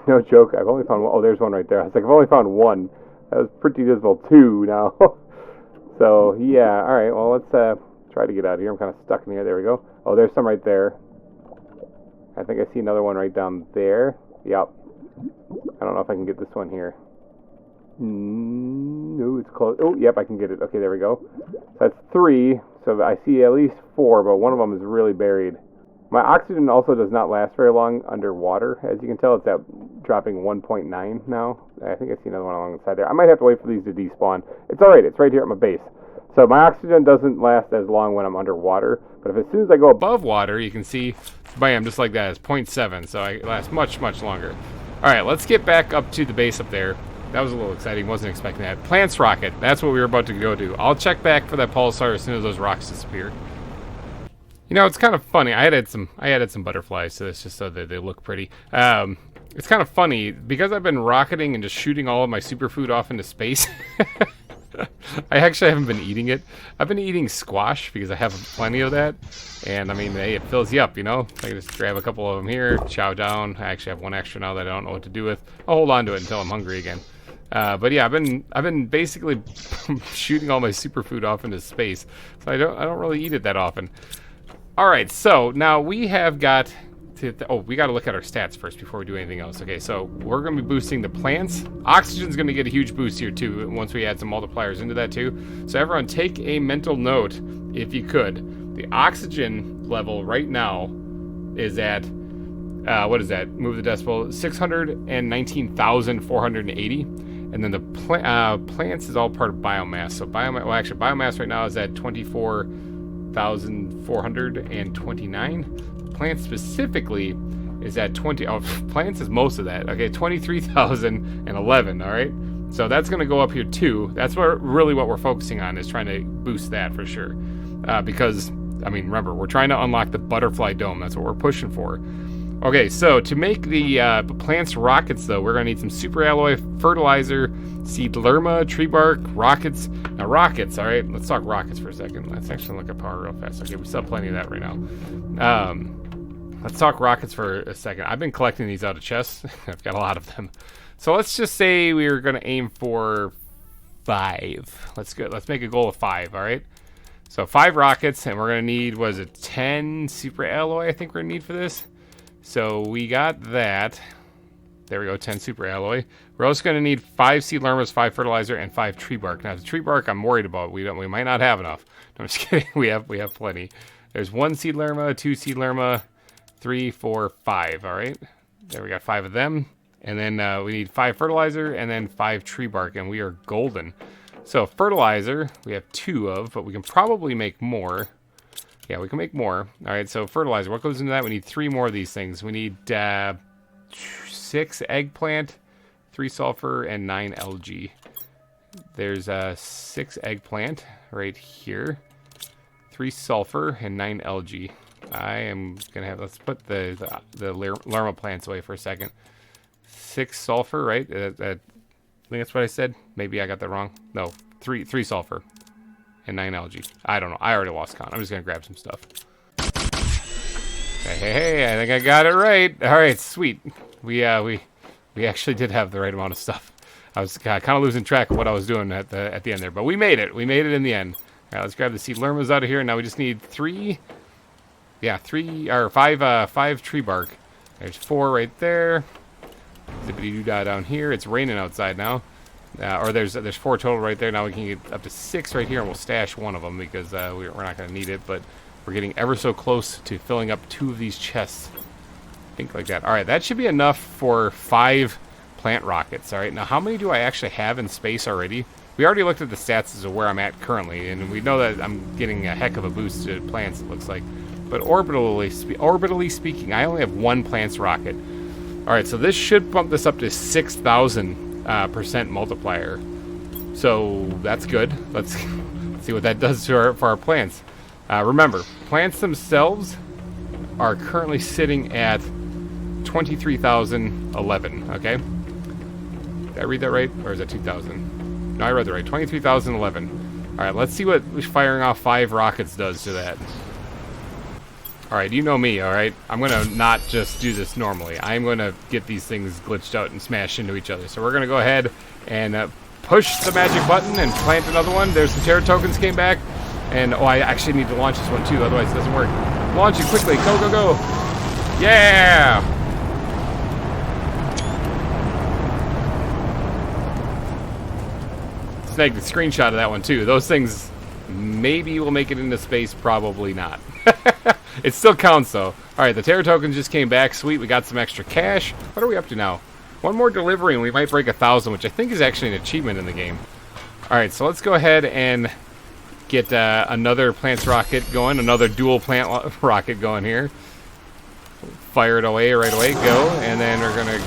No joke, I've only found one. Oh, there's one right there. I was like, I've only found one. That was pretty dismal. 2 now. So, yeah, alright, well, let's try to get out of here. I'm kind of stuck in here. There we go. Oh, there's some right there. I think I see another one right down there. Yep. I don't know if I can get this one here. No, it's close. Oh, yep, I can get it. Okay, there we go. So that's 3. So I see at least 4, but one of them is really buried. My oxygen also does not last very long underwater. As you can tell, it's at dropping 1.9 now. I think I see another one along the side there. I might have to wait for these to despawn. It's alright, it's right here at my base. So my oxygen doesn't last as long when I'm underwater, but as soon as I go above water, you can see, bam, just like that, it's 0.7, so I last much, much longer. Alright, let's get back up to the base up there. That was a little exciting, wasn't expecting that. Plants rocket, that's what we were about to go do. I'll check back for that pulsar as soon as those rocks disappear. You know, it's kind of funny. I added some butterflies to this just so that they look pretty. It's kind of funny because I've been rocketing and just shooting all of my superfood off into space. I actually haven't been eating it. I've been eating squash because I have plenty of that, and I mean, hey, it fills you up, you know. I can just grab a couple of them here, chow down. I actually have one extra now that I don't know what to do with. I'll hold on to it until I'm hungry again. But yeah, I've been basically shooting all my superfood off into space, so I don't really eat it that often. Alright, so now we have got to, we got to look at our stats first before we do anything else. Okay, so we're going to be boosting the plants. Oxygen's going to get a huge boost here too, once we add some multipliers into that too. So everyone take a mental note, if you could. The oxygen level right now is at, what is that? Move the decimal, 619,480. And then the plants is all part of biomass. So biomass right now is at 24,429. Plants specifically is at 20. Oh, plants is most of that. Okay, 23,011. All right. So that's going to go up here too. That's what we're focusing on, is trying to boost that for sure. Because I mean, remember, we're trying to unlock the butterfly dome. That's what we're pushing for. Okay, so to make the plants rockets, though, we're going to need some super alloy, fertilizer, seed lerma, tree bark, rockets. Now, rockets, all right? Let's talk rockets for a second. Let's actually look at power real fast. Okay, we still have plenty of that right now. Let's talk rockets for a second. I've been collecting these out of chests. I've got a lot of them. So let's just say we were going to aim for 5. Let's make a goal of 5, all right? So 5 rockets, and we're going to need, what is it, 10 super alloy I think we're going to need for this? So we got that. There we go, 10 super alloy. We're also going to need 5 seed lermas, 5 fertilizer, and 5 tree bark. Now the tree bark I'm worried about. We might not have enough. No, I'm just kidding. We have plenty. There's 1 seed lerma, 2 seed lerma, 3, 4, 5. All right. There we got 5 of them. And then we need 5 fertilizer and then 5 tree bark, and we are golden. So fertilizer, we have 2 of, but we can probably make more. Yeah, we can make more. All right, so fertilizer, what goes into that? We need 3 more of these things. We need 6 eggplant, 3 sulfur, and 9 algae. There's 6 eggplant right here, 3 sulfur, and 9 algae. I am gonna have, let's put the llama plants away for a second. 6 sulfur, right? I think that's what I said. Maybe I got that wrong. No, 3 sulfur and 9 algae. I don't know. I already lost count. I'm just gonna grab some stuff. Hey, I think I got it right. All right, sweet. We actually did have the right amount of stuff. I was kind of losing track of what I was doing at the end there, but we made it. We made it in the end. All right, let's grab the seed lermas out of here. Now we just need 5 tree bark. There's 4 right there. Zippity-doo-dah down here. It's raining outside now. Or there's 4 total right there. Now we can get up to 6 right here, and we'll stash 1 of them because we're not going to need it. But we're getting ever so close to filling up 2 of these chests. Think like that. All right, that should be enough for 5 plant rockets. All right, now how many do I actually have in space already? We already looked at the stats as to where I'm at currently, and we know that I'm getting a heck of a boost to plants, it looks like. But orbitally speaking, I only have 1 plants rocket. All right, so this should bump this up to 6,000% multiplier. So that's good. Let's see what that does to for our plants. Remember, plants themselves are currently sitting at 23,011. Okay, did I read that right, or is that 2,000? No, I read that right. 23,011. All right, let's see what firing off 5 rockets does to that. All right, you know me, all right? I'm going to not just do this normally. I'm going to get these things glitched out and smash into each other. So we're going to go ahead and push the magic button and plant another one. There's some terra tokens came back. And, oh, I actually need to launch this one too, otherwise it doesn't work. Launch it quickly. Go, go, go. Yeah! Snagged a screenshot of that one too. Those things maybe will make it into space, probably not. It still counts though. Alright, the terra tokens just came back. Sweet, we got some extra cash. What are we up to now? 1 more delivery and we might break 1,000, which I think is actually an achievement in the game. Alright, so let's go ahead and get another plants rocket going. Another dual plant rocket going here. Fire it away right away. Go. And then we're going to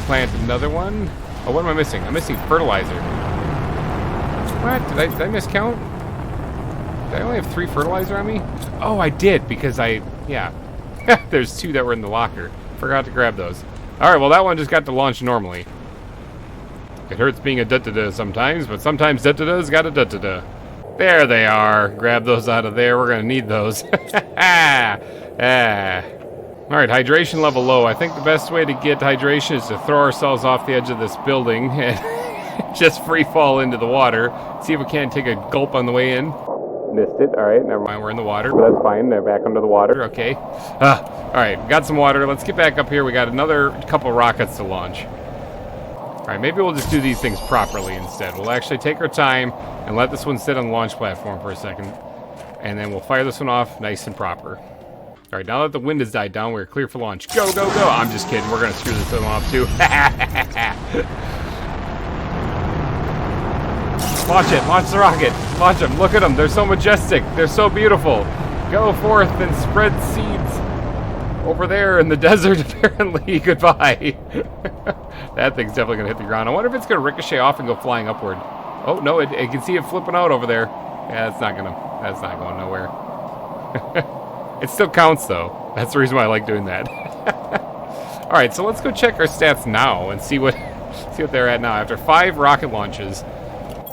plant another one. Oh, what am I missing? I'm missing fertilizer. What? Did I miscount? Did I only have 3 fertilizer on me? Oh, I did, because yeah. There's 2 that were in the locker. Forgot to grab those. Alright, well that one just got to launch normally. It hurts being a da-da-da sometimes, but sometimes da-da-da's got a da-da-da. There they are. Grab those out of there. We're going to need those. Alright, hydration level low. I think the best way to get hydration is to throw ourselves off the edge of this building and just free fall into the water. See if we can't take a gulp on the way in. Missed it. Alright, never mind. We're in the water, but that's fine. They're back under the water. Okay. Alright, got some water. Let's get back up here. We got another couple rockets to launch. Alright, maybe we'll just do these things properly instead. We'll actually take our time and let this one sit on the launch platform for a second. And then we'll fire this one off nice and proper. Alright, now that the wind has died down, we're clear for launch. Go, go, go! I'm just kidding. We're going to screw this one off too. Launch it. Launch the rocket. Launch them. Look at them. They're so majestic. They're so beautiful. Go forth and spread seeds over there in the desert, apparently. Goodbye. That thing's definitely going to hit the ground. I wonder if it's going to ricochet off and go flying upward. Oh, no, it can see it flipping out over there. Yeah, that's not going nowhere. It still counts, though. That's the reason why I like doing that. All right, so let's go check our stats now and see what they're at now. After 5 rocket launches,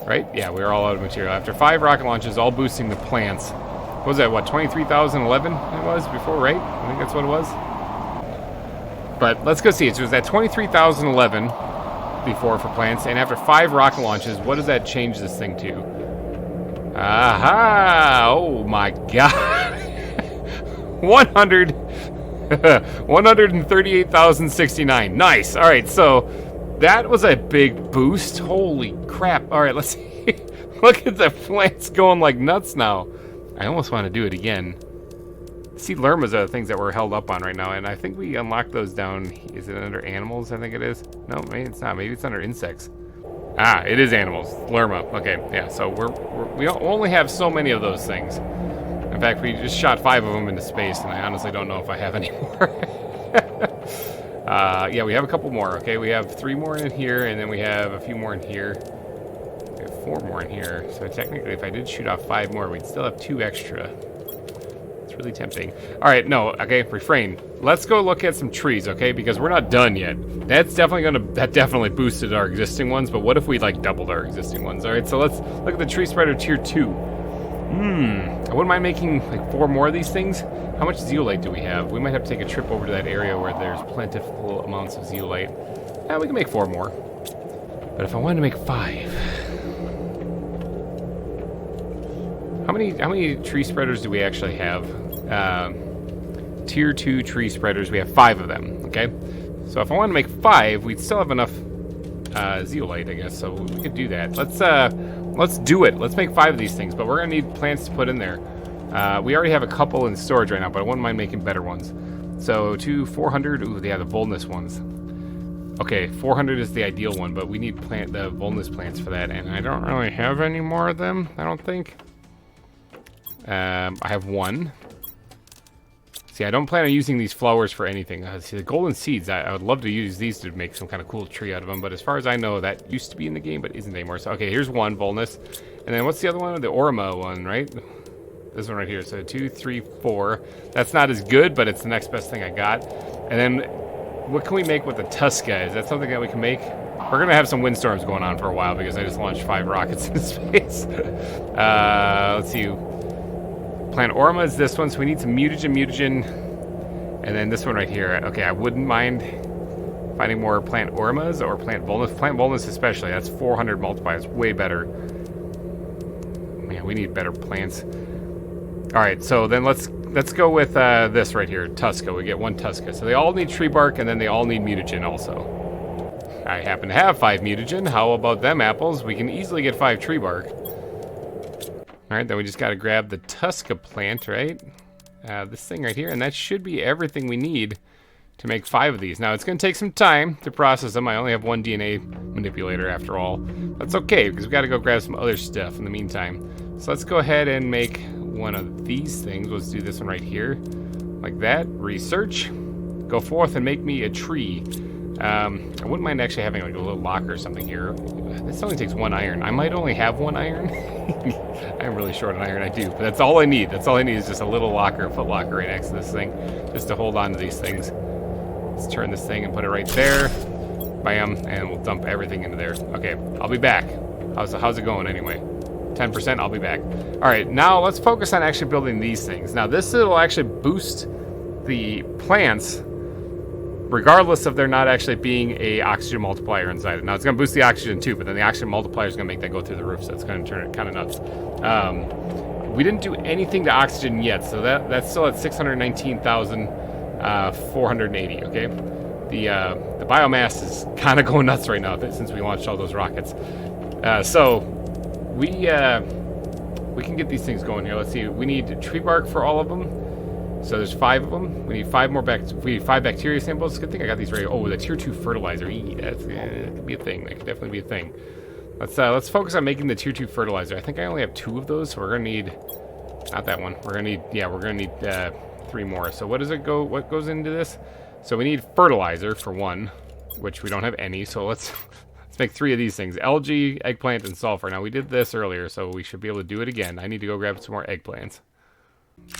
right? Yeah, we were all out of material. After 5 rocket launches, all boosting the plants. What was that, what, 23,011 it was before, right? I think that's what it was. But let's go see it. So it was at 23,011 before for plants, and after 5 rocket launches, what does that change this thing to? Aha! Oh my god! 138,069. Nice! Alright, so that was a big boost. Holy crap. Alright, let's see. Look at the plants going like nuts now. I almost want to do it again. Sea lermas are the things that we're held up on right now, and I think we unlocked those down. Is it under animals? I think it is. No, maybe it's not. Maybe it's under insects. Ah, it is animals. Lerma. Okay, yeah. So we only have so many of those things. In fact, we just shot 5 of them into space, and I honestly don't know if I have any more. Yeah, we have a couple more. Okay, we have 3 more in here, and then we have a few more in here. We have 4 more in here. So technically, if I did shoot off 5 more, we'd still have 2 extra. Really tempting. All right, no, okay, refrain. Let's go look at some trees, okay? Because we're not done yet. That definitely boosted our existing ones, but what if we like doubled our existing ones? All right, so let's look at the tree spreader tier 2. I wouldn't mind making like 4 more of these things. How much zeolite do we have? We might have to take a trip over to that area where there's plentiful amounts of zeolite. Yeah, we can make 4 more. But if I wanted to make 5, how many tree spreaders do we actually have? Tier 2 tree spreaders, we have 5 of them, okay? So if I want to make 5, we'd still have enough zeolite, I guess, so we could do that. Let's do it. Let's make 5 of these things, but we're gonna need plants to put in there. We already have a couple in storage right now, but I wouldn't mind making better ones. So 400, ooh, yeah, the Volnus ones. Okay, 400 is the ideal one, but we need the Volnus plants for that, and I don't really have any more of them, I don't think. I have 1. See, I don't plan on using these flowers for anything. See, the golden seeds, I would love to use these to make some kind of cool tree out of them, but as far as I know, that used to be in the game, but isn't anymore. So, okay, here's 1, Volnus. And then what's the other one? The Orma one, right? This one right here. So 2, 3, 4. That's not as good, but it's the next best thing I got. And then what can we make with the Tuska? Is that something that we can make? We're going to have some windstorms going on for a while because I just launched 5 rockets into space. Let's see. Plant Orma is this one, so we need some mutagen, and then this one right here. Okay, I wouldn't mind finding more plant Ormas or plant Volnus. Plant Volnus especially, that's 400 multipliers, way better. Man, we need better plants. All right, so then let's go with this right here, Tuska. We get 1 Tuska. So they all need tree bark, and then they all need mutagen also. I happen to have 5 mutagen. How about them apples? We can easily get 5 tree bark. Alright, then we just got to grab the Tuska plant, right? This thing right here, and that should be everything we need to make 5 of these. Now, it's going to take some time to process them. I only have 1 DNA manipulator after all. That's okay, because we got to go grab some other stuff in the meantime. So let's go ahead and make 1 of these things. Let's do this one right here. Like that. Research. Go forth and make me a tree. I wouldn't mind actually having like a little locker or something here. This only takes 1 iron. I might only have 1 iron. I'm really short on iron, I do. But that's all I need. That's all I need is just a little locker, foot locker right next to this thing. Just to hold on to these things. Let's turn this thing and put it right there. Bam. And we'll dump everything into there. Okay, I'll be back. How's it going anyway? 10%, I'll be back. Alright, now let's focus on actually building these things. Now this will actually boost the plants regardless of there not actually being a oxygen multiplier inside it. Now it's going to boost the oxygen too, but then the oxygen multiplier is going to make that go through the roof, so it's going to turn it kind of nuts. We didn't do anything to oxygen yet, so that's still at 619,480. Okay, the biomass is kind of going nuts right now since we launched all those rockets. So we can get these things going here. Let's see. We need tree bark for all of them. So there's 5 of them. We need 5 more we need 5 bacteria samples. Good thing I got these ready. Oh, the tier 2 fertilizer. That could be a thing. That could definitely be a thing. Let's focus on making the tier 2 fertilizer. I think I only have 2 of those, so we're gonna need not that one. We're gonna need 3 more. So what goes into this? So we need fertilizer for 1, which we don't have any. So let's make 3 of these things: algae, eggplant, and sulfur. Now we did this earlier, so we should be able to do it again. I need to go grab some more eggplants.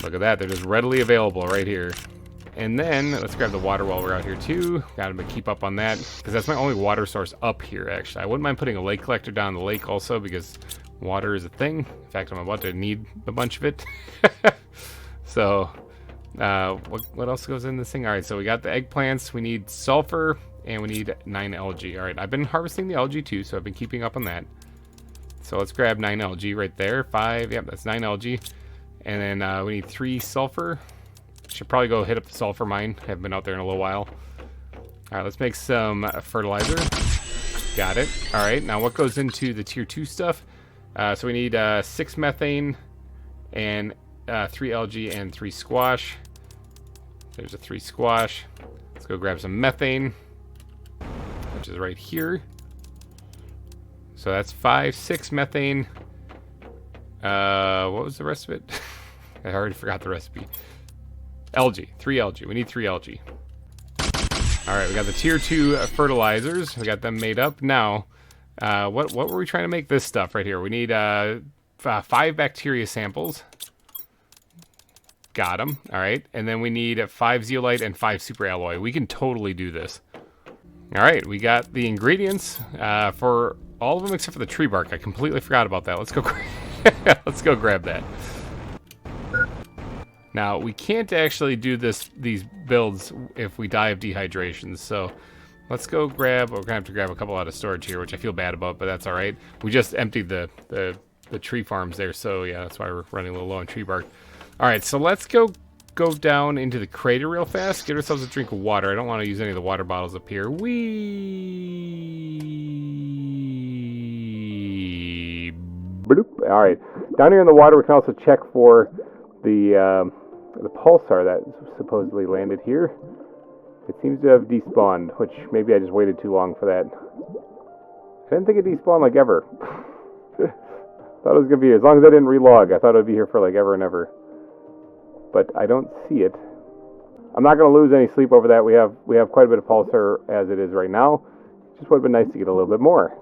Look at that, they're just readily available right here. And then let's grab the water while we're out here too. Gotta keep up on that, because that's my only water source up here actually. I wouldn't mind putting a lake collector down the lake also, because water is a thing. In fact, I'm about to need a bunch of it. So what else goes in this thing? All right, so we got the eggplants, we need sulfur, and we need 9 algae. All right, I've been harvesting the algae too, so I've been keeping up on that. So let's grab 9 algae right there. 5, yep, that's 9 algae. And then we need 3 sulfur. Should probably go hit up the sulfur mine. Haven't been out there in a little while. All right, let's make some fertilizer. Got it. All right, now what goes into the tier 2 stuff? So we need 6 methane and 3 algae and 3 squash. There's a 3 squash. Let's go grab some methane, which is right here. So that's 5, 6 methane. What was the rest of it? I already forgot the recipe. Algae, 3 algae. We need 3 algae. All right, we got the tier 2 fertilizers. We got them made up. Now, what were we trying to make this stuff right here? We need 5 bacteria samples. Got them. All right, and then we need 5 zeolite and 5 super alloy. We can totally do this. All right, we got the ingredients for all of them except for the tree bark. I completely forgot about that. Let's go. Let's go grab that. Now, we can't actually do these builds if we die of dehydration, so let's go grab, we're gonna have to grab a couple out of storage here, which I feel bad about, but that's all right. We just emptied the tree farms there, so yeah, that's why we're running a little low on tree bark. All right, so let's go down into the crater real fast, get ourselves a drink of water. I don't want to use any of the water bottles up here. Bloop. All right, down here in the water, we can also check for the pulsar that supposedly landed here. It seems to have despawned, which maybe I just waited too long for that. I didn't think it despawned like ever. Thought it was gonna be, as long as I didn't relog, I thought it would be here for like ever and ever. But I don't see it. I'm not gonna lose any sleep over that. We have quite a bit of pulsar as it is right now. Just would have been nice to get a little bit more.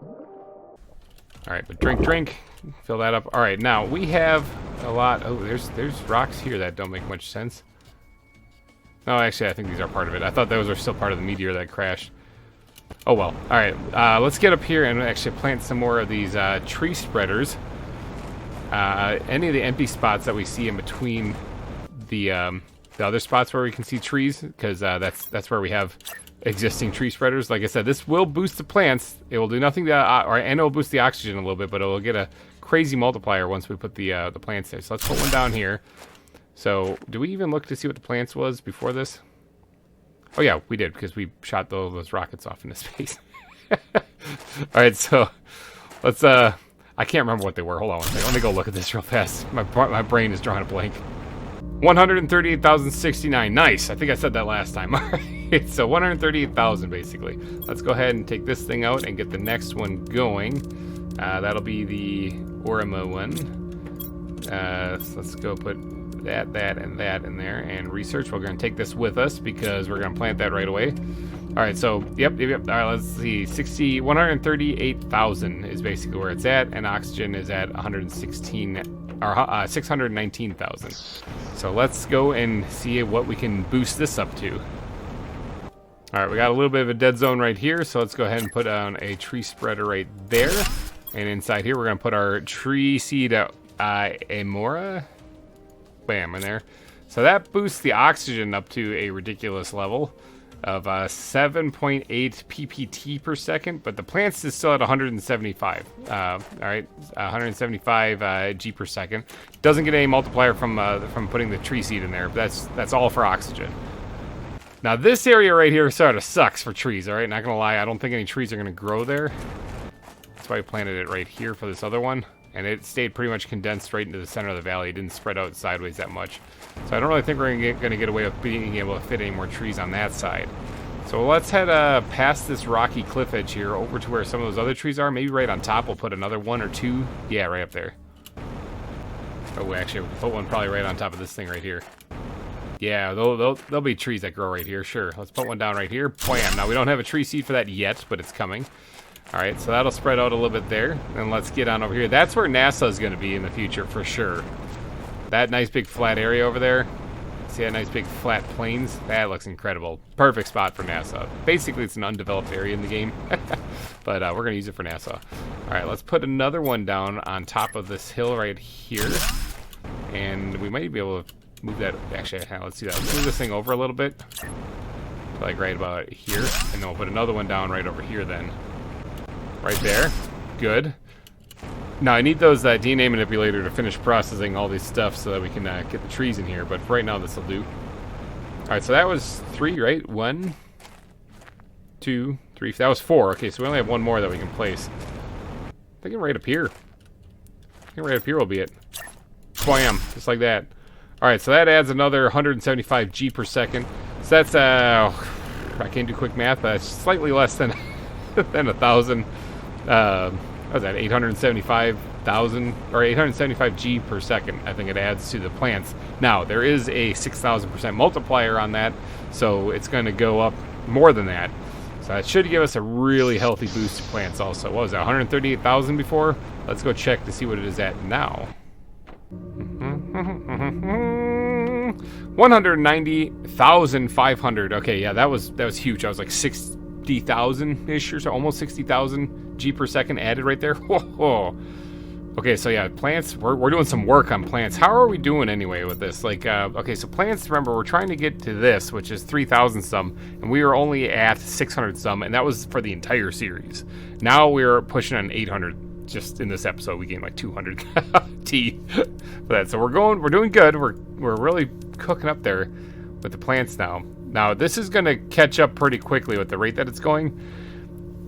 All right, but drink. Fill that up. All right, now we have a lot. Oh, there's rocks here that don't make much sense. Oh, actually, I think these are part of it. I thought those were still part of the meteor that crashed. Oh well. All right, let's get up here and actually plant some more of these tree spreaders. Any of the empty spots that we see in between the other spots where we can see trees, because that's where we have existing tree spreaders. Like I said, this will boost the plants. It will do nothing to, and it will boost the oxygen a little bit, but it will get a crazy multiplier once we put the plants there. So let's put one down here. So do we even look to see what the plants was before this? Oh yeah, we did, because we shot those rockets off into space. All right, so let's I can't remember what they were. Hold on one second. Let me go look at this real fast. My brain is drawing a blank. 138,069. Nice. I think I said that last time. All right, so 138,000 basically. Let's go ahead and take this thing out and get the next one going. That'll be the Uranium one. So let's go put that, and that in there. And research. We're going to take this with us because we're going to plant that right away. All right, so yep. All right, let's see. 138,000 is basically where it's at, and oxygen is at 619,000. So let's go and see what we can boost this up to. All right, we got a little bit of a dead zone right here, so let's go ahead and put down a tree spreader right there. And inside here, we're going to put our tree seed amora. Bam, in there. So that boosts the oxygen up to a ridiculous level of 7.8 ppt per second, but the plants is still at 175. All right, 175 g per second. Doesn't get any multiplier from putting the tree seed in there. But that's all for oxygen. Now this area right here sort of sucks for trees. All right, not gonna lie, I don't think any trees are gonna grow there. That's why I planted it right here for this other one, and it stayed pretty much condensed right into the center of the valley. It didn't spread out sideways that much. So I don't really think we're gonna get away with being able to fit any more trees on that side. So let's head past this rocky cliff edge here over to where some of those other trees are. Maybe right on top we'll put another 1 or 2. Yeah, right up there. Oh, actually, we'll put one probably right on top of this thing right here. Yeah, there'll be trees that grow right here. Sure, let's put one down right here. Bam. Now we don't have a tree seed for that yet, but it's coming. All right, so that'll spread out a little bit there. And let's get on over here. That's where NASA is going to be in the future for sure. That nice big flat area over there. See that nice big flat plains? That looks incredible. Perfect spot for NASA. Basically, it's an undeveloped area in the game. But we're going to use it for NASA. All right, let's put another one down on top of this hill right here. And we might be able to move that. Actually, let's do that. Let's move this thing over a little bit. Like right about here. And then we'll put another one down right over here then. Right there. Good. Now I need those DNA manipulator to finish processing all this stuff so that we can get the trees in here. But for right now, this will do. All right, so that was 3, right? 1, 2, 3. That was 4. Okay, so we only have one more that we can place. I think right up here. I think right up here will be it. Bam, just like that. All right, so that adds another 175 G per second. So that's, I can't do quick math, but it's slightly less than, than 1,000. What was that, 875,000, or 875 G per second, I think it adds to the plants. Now, there is a 6,000% multiplier on that, so it's going to go up more than that. So that should give us a really healthy boost to plants also. What was that, 138,000 before? Let's go check to see what it is at now. 190,500. Okay, yeah, that was huge. I was like 60,000-ish or so, almost 60,000 G per second added right there. Whoa. Okay, so yeah, plants, we're doing some work on plants. How are we doing anyway with this? Like, okay, so plants, remember, we're trying to get to this, which is 3,000 some, and we were only at 600 some, and that was for the entire series. Now we're pushing on 800. Just in this episode, we gained like 200 T for that. So we're doing good. We're really cooking up there with the plants now. Now this is going to catch up pretty quickly with the rate that it's going,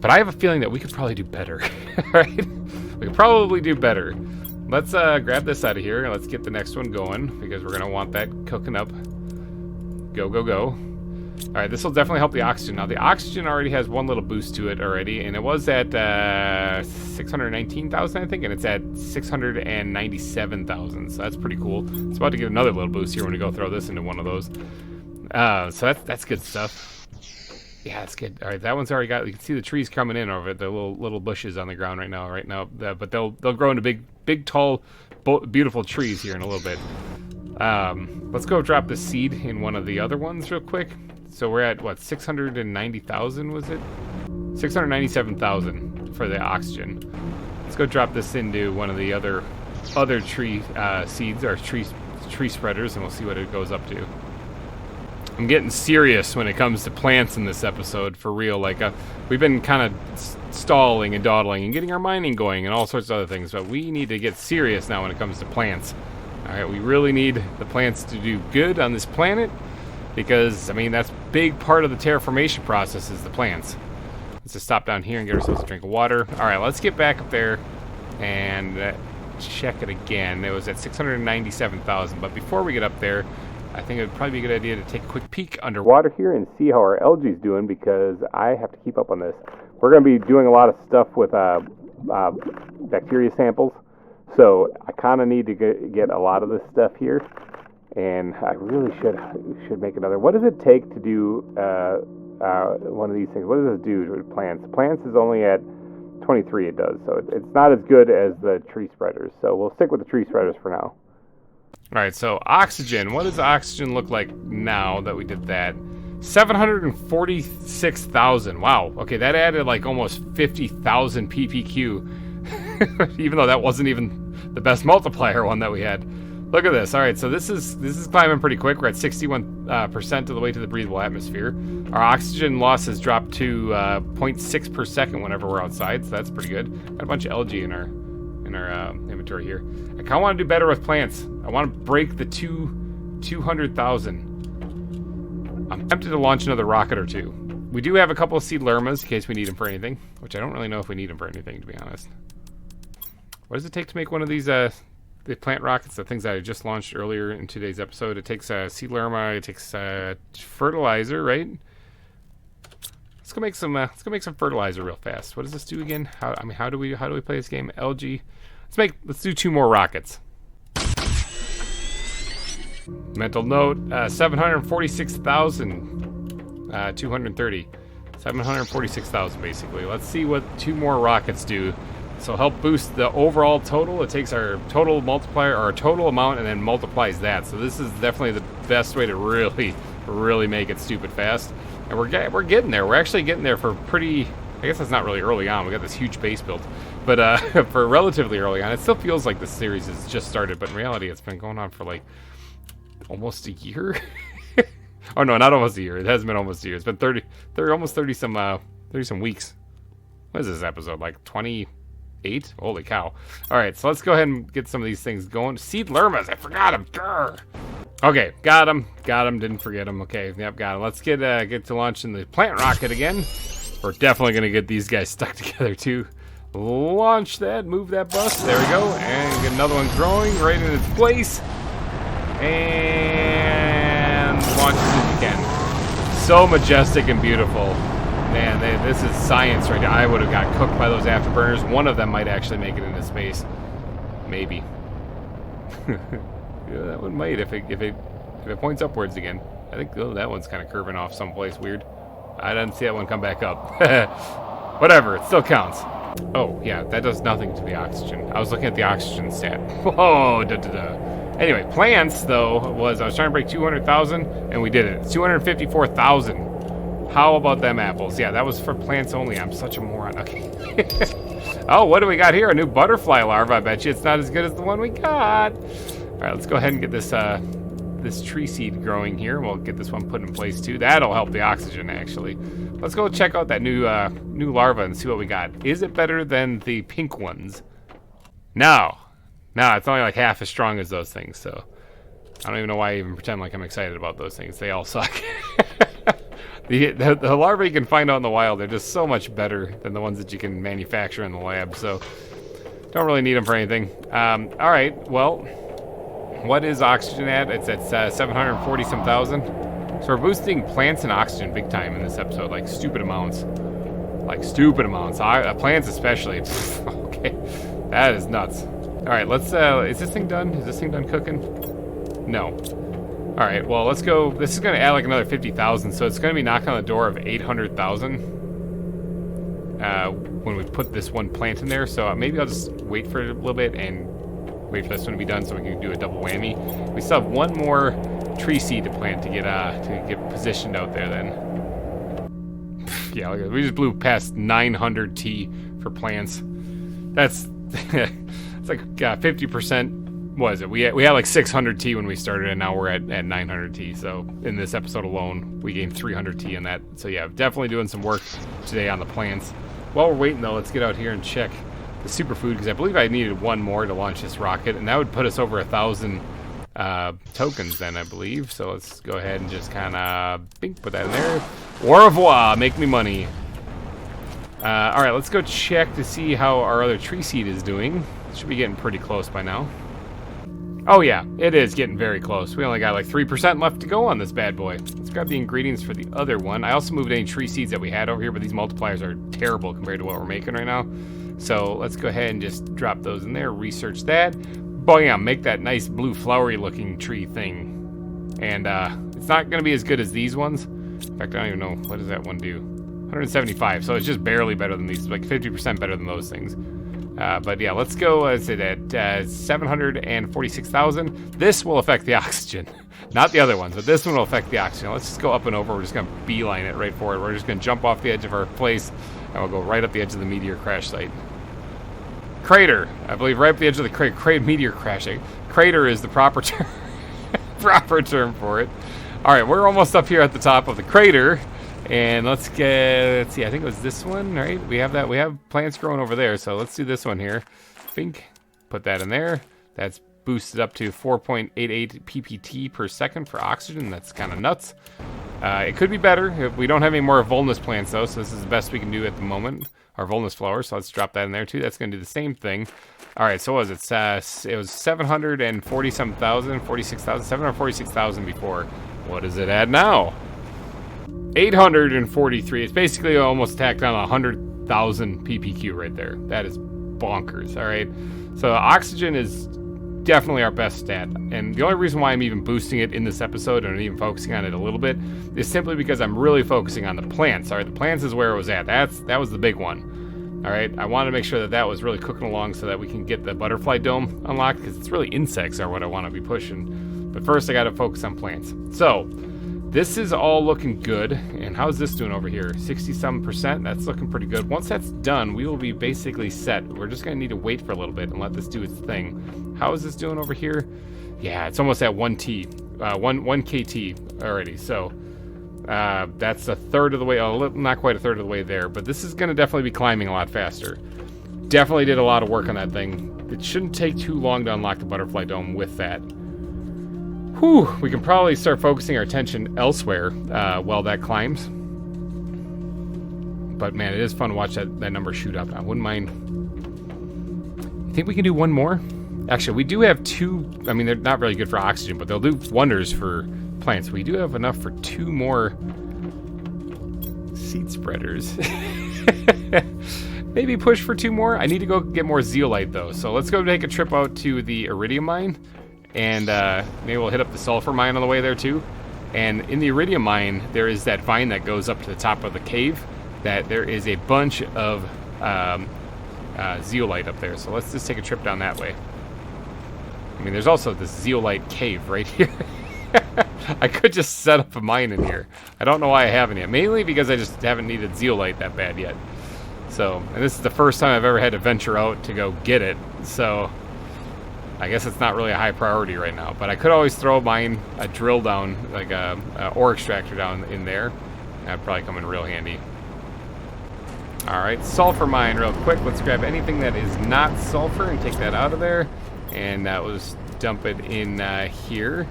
but I have a feeling that we could probably do better. Right? We could probably do better. Let's grab this out of here and let's get the next one going because we're going to want that cooking up. Go, go, go. All right, this will definitely help the oxygen. Now, the oxygen already has one little boost to it already, and it was at 619,000, I think, and it's at 697,000, so that's pretty cool. It's about to get another little boost here when we go throw this into one of those. So that's good stuff. Yeah, that's good. All right, that one's already got, you can see the trees coming in over it, the little bushes on the ground right now, but they'll grow into big, tall, beautiful trees here in a little bit. Let's go drop the seed in one of the other ones real quick. So we're at, what, 690,000 was it? 697,000 for the oxygen. Let's go drop this into one of the other tree seeds, or tree spreaders, and we'll see what it goes up to. I'm getting serious when it comes to plants in this episode, for real. Like, we've been kind of stalling and dawdling and getting our mining going and all sorts of other things, but we need to get serious now when it comes to plants. All right, we really need the plants to do good on this planet. Because, I mean, that's a big part of the terraformation process is the plants. Let's just stop down here and get ourselves a drink of water. All right, let's get back up there and check it again. It was at 697,000. But before we get up there, I think it would probably be a good idea to take a quick peek underwater here and see how our algae's doing because I have to keep up on this. We're going to be doing a lot of stuff with bacteria samples. So I kind of need to get a lot of this stuff here. And I really should make another. What does it take to do one of these things? What does this do to plants? Plants is only at 23, it does. So it's not as good as the tree spreaders. So we'll stick with the tree spreaders for now. All right, so oxygen. What does oxygen look like now that we did that? 746,000. Wow. Okay, that added like almost 50,000 ppq. Even though that wasn't even the best multiplier one that we had. Look at this. All right, so this is climbing pretty quick. We're at 61% of the way to the breathable atmosphere. Our oxygen loss has dropped to 0.6 per second whenever we're outside, so that's pretty good. Got a bunch of algae in our inventory here. I kind of want to do better with plants. I want to break the 200,000. I'm tempted to launch another rocket or two. We do have a couple of seed lermas in case we need them for anything, which I don't really know if we need them for anything, to be honest. What does it take to make one of these the plant rockets, the things that I just launched earlier in today's episode? It takes seed lerma, it takes fertilizer, right? Let's go make some fertilizer real fast. What does this do again? How do we play this game? Algae. Let's do 2 more rockets. Mental note, 746,230. 746,000 basically. Let's see what 2 more rockets do. So help boost the overall total. It takes our total multiplier, or our total amount, and then multiplies that. So this is definitely the best way to really make it stupid fast. And we're getting there. We're actually getting there for pretty, I guess that's not really early on. We got this huge base built. But for relatively early on, it still feels like the series has just started. But in reality, it's been going on for like almost a year. Oh no, not almost a year. It hasn't been almost a year. It's been 30 some weeks. What is this episode? Like 28? Holy cow. Alright, so let's go ahead and get some of these things going. Seed lermas, I forgot them. Grr. Okay, got them, didn't forget them. Okay, yep, got them. Let's get to launching the plant rocket again. We're definitely going to get these guys stuck together too. Launch that, move that bus. There we go. And get another one growing right in its place. And launch as soon as you can. So majestic and beautiful. Man, this is science right now. I would have got cooked by those afterburners. One of them might actually make it into space. Maybe. Yeah, that one might if it points upwards again. I think that one's kind of curving off someplace weird. I didn't see that one come back up. Whatever, it still counts. Oh, yeah, that does nothing to the oxygen. I was looking at the oxygen stat. Whoa, Anyway, plants, though, I was trying to break 200,000, and we did it. It's 254,000. How about them apples? Yeah, that was for plants only. I'm such a moron. Okay. Oh, what do we got here? A new butterfly larva. I bet you it's not as good as the one we got. All right, let's go ahead and get this this tree seed growing here. We'll get this one put in place, too. That'll help the oxygen, actually. Let's go check out that new larva and see what we got. Is it better than the pink ones? No. No, it's only like half as strong as those things, so I don't even know why I even pretend like I'm excited about those things. They all suck. The larvae you can find out in the wild, they're just so much better than the ones that you can manufacture in the lab, so don't really need them for anything. All right, well, what is oxygen at? It's at 740-some thousand. So we're boosting plants and oxygen big time in this episode, like stupid amounts. Like stupid amounts. Plants especially. Okay, that is nuts. All right, let's, is this thing done? Is this thing done cooking? No. All right, well, let's go. This is going to add like another 50,000, so it's going to be knocking on the door of 800,000 when we put this one plant in there. So maybe I'll just wait for a little bit and wait for this one to be done so we can do a double whammy. We still have one more tree seed to plant to get positioned out there then. Yeah, look at it. We just blew past 900 T for plants. That's it's like 50%. Was it? We had like 600 T when we started, and now we're at 900 T. So in this episode alone, we gained 300 T in that. So yeah, definitely doing some work today on the plants. While we're waiting though, let's get out here and check the superfood, because I believe I needed one more to launch this rocket, and that would put us over 1,000 tokens then, I believe. So let's go ahead and just kind of put that in there. Au revoir, make me money. All right, let's go check to see how our other tree seed is doing. Should be getting pretty close by now. Oh yeah, it is getting very close. We only got like 3% left to go on this bad boy. Let's grab the ingredients for the other one. I also moved any tree seeds that we had over here, but these multipliers are terrible compared to what we're making right now. So let's go ahead and just drop those in there, research that. Bam, make that nice blue flowery looking tree thing. And it's not gonna be as good as these ones. In fact, I don't even know, what does that one do? 175, so it's just barely better than these, like 50% better than those things. But yeah, let's go, at 746,000. This will affect the oxygen. Not the other ones, but this one will affect the oxygen. Let's just go up and over. We're just going to beeline it right for it. We're just going to jump off the edge of our place, and we'll go right up the edge of the meteor crash site. Crater. I believe right up the edge of the meteor crashing. Crater is the proper term, proper term for it. All right, we're almost up here at the top of the crater. And let's see, I think it was this one, right? We have plants growing over there, so let's do this one here. Think, put that in there. That's boosted up to 4.88 ppt per second for oxygen. That's kind of nuts. It could be better. We don't have any more Volnus plants though, so this is the best we can do at the moment. Our Volnus flowers, so let's drop that in there too. That's going to do the same thing. All right, so what was it? It was 740-some thousand, 46,000, 746,000 before. What does it add now? 843. It's basically almost tacked on 100,000 ppq right there. That is bonkers. All right, so oxygen is definitely our best stat, and the only reason why I'm even boosting it in this episode and even focusing on it a little bit is simply because I'm really focusing on the plants. All right, the plants is where it was at. That was the big one. All right, I want to make sure that was really cooking along so that we can get the butterfly dome unlocked, because it's really insects are what I want to be pushing. But first I got to focus on plants. So this is all looking good. And how's this doing over here? 60-some%. That's looking pretty good. Once that's done, we will be basically set. We're just going to need to wait for a little bit and let this do its thing. How is this doing over here? Yeah, it's almost at 1 KT already. So that's a third of the way. Not quite a third of the way there. But this is going to definitely be climbing a lot faster. Definitely did a lot of work on that thing. It shouldn't take too long to unlock the butterfly dome with that. Whew, we can probably start focusing our attention elsewhere while that climbs. But man, it is fun to watch that number shoot up. I wouldn't mind. You think we can do one more? Actually, we do have 2. I mean, they're not really good for oxygen, but they'll do wonders for plants. We do have enough for 2 more seed spreaders. Maybe push for 2 more. I need to go get more zeolite though, so let's go take a trip out to the iridium mine, and maybe we'll hit up the sulfur mine on the way there too. And in the iridium mine, there is that vine that goes up to the top of the cave. That there is a bunch of zeolite up there, so let's just take a trip down that way. I mean, there's also this zeolite cave right here. I could just set up a mine in here. I don't know why I haven't yet. Mainly because I just haven't needed zeolite that bad yet. So, and this is the first time I've ever had to venture out to go get it. So, I guess it's not really a high priority right now. But I could always throw a drill down, like a ore extractor down in there. That'd probably come in real handy. Alright, sulfur mine real quick. Let's grab anything that is not sulfur and take that out of there. And that was dump it in here.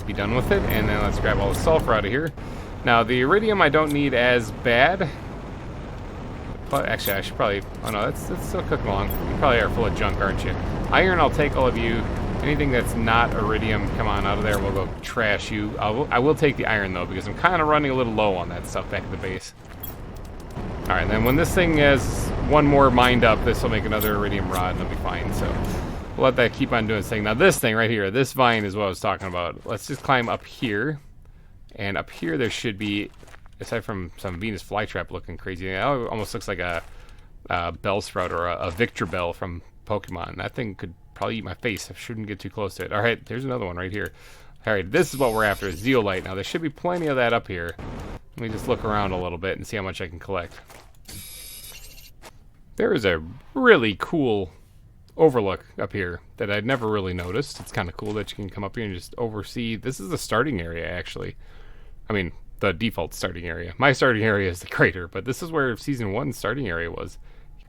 Be done with it. And then let's grab all the sulfur out of here. Now, the iridium I don't need as bad. Actually, I should probably... Oh no, that's still cooking along. You probably are full of junk, aren't you? Iron, I'll take all of you. Anything that's not iridium, come on out of there. We'll go trash you. I will take the iron, though, because I'm kind of running a little low on that stuff back at the base. Alright, then when this thing has 1 more mined up, this will make another iridium rod, and it'll be fine. So we'll let that keep on doing its thing. Now, this thing right here, this vine is what I was talking about. Let's just climb up here. And up here, there should be... Aside from some Venus flytrap looking crazy, it almost looks like a bell sprout or a Victor Bell from Pokemon. That thing could probably eat my face. I shouldn't get too close to it. All right, there's another one right here. All right, this is what we're after, zeolite. Now, there should be plenty of that up here. Let me just look around a little bit and see how much I can collect. There is a really cool overlook up here that I'd never really noticed. It's kind of cool that you can come up here and just oversee. This is the starting area, actually. I mean... the default starting area. My starting area is the crater, but this is where Season 1 starting area was.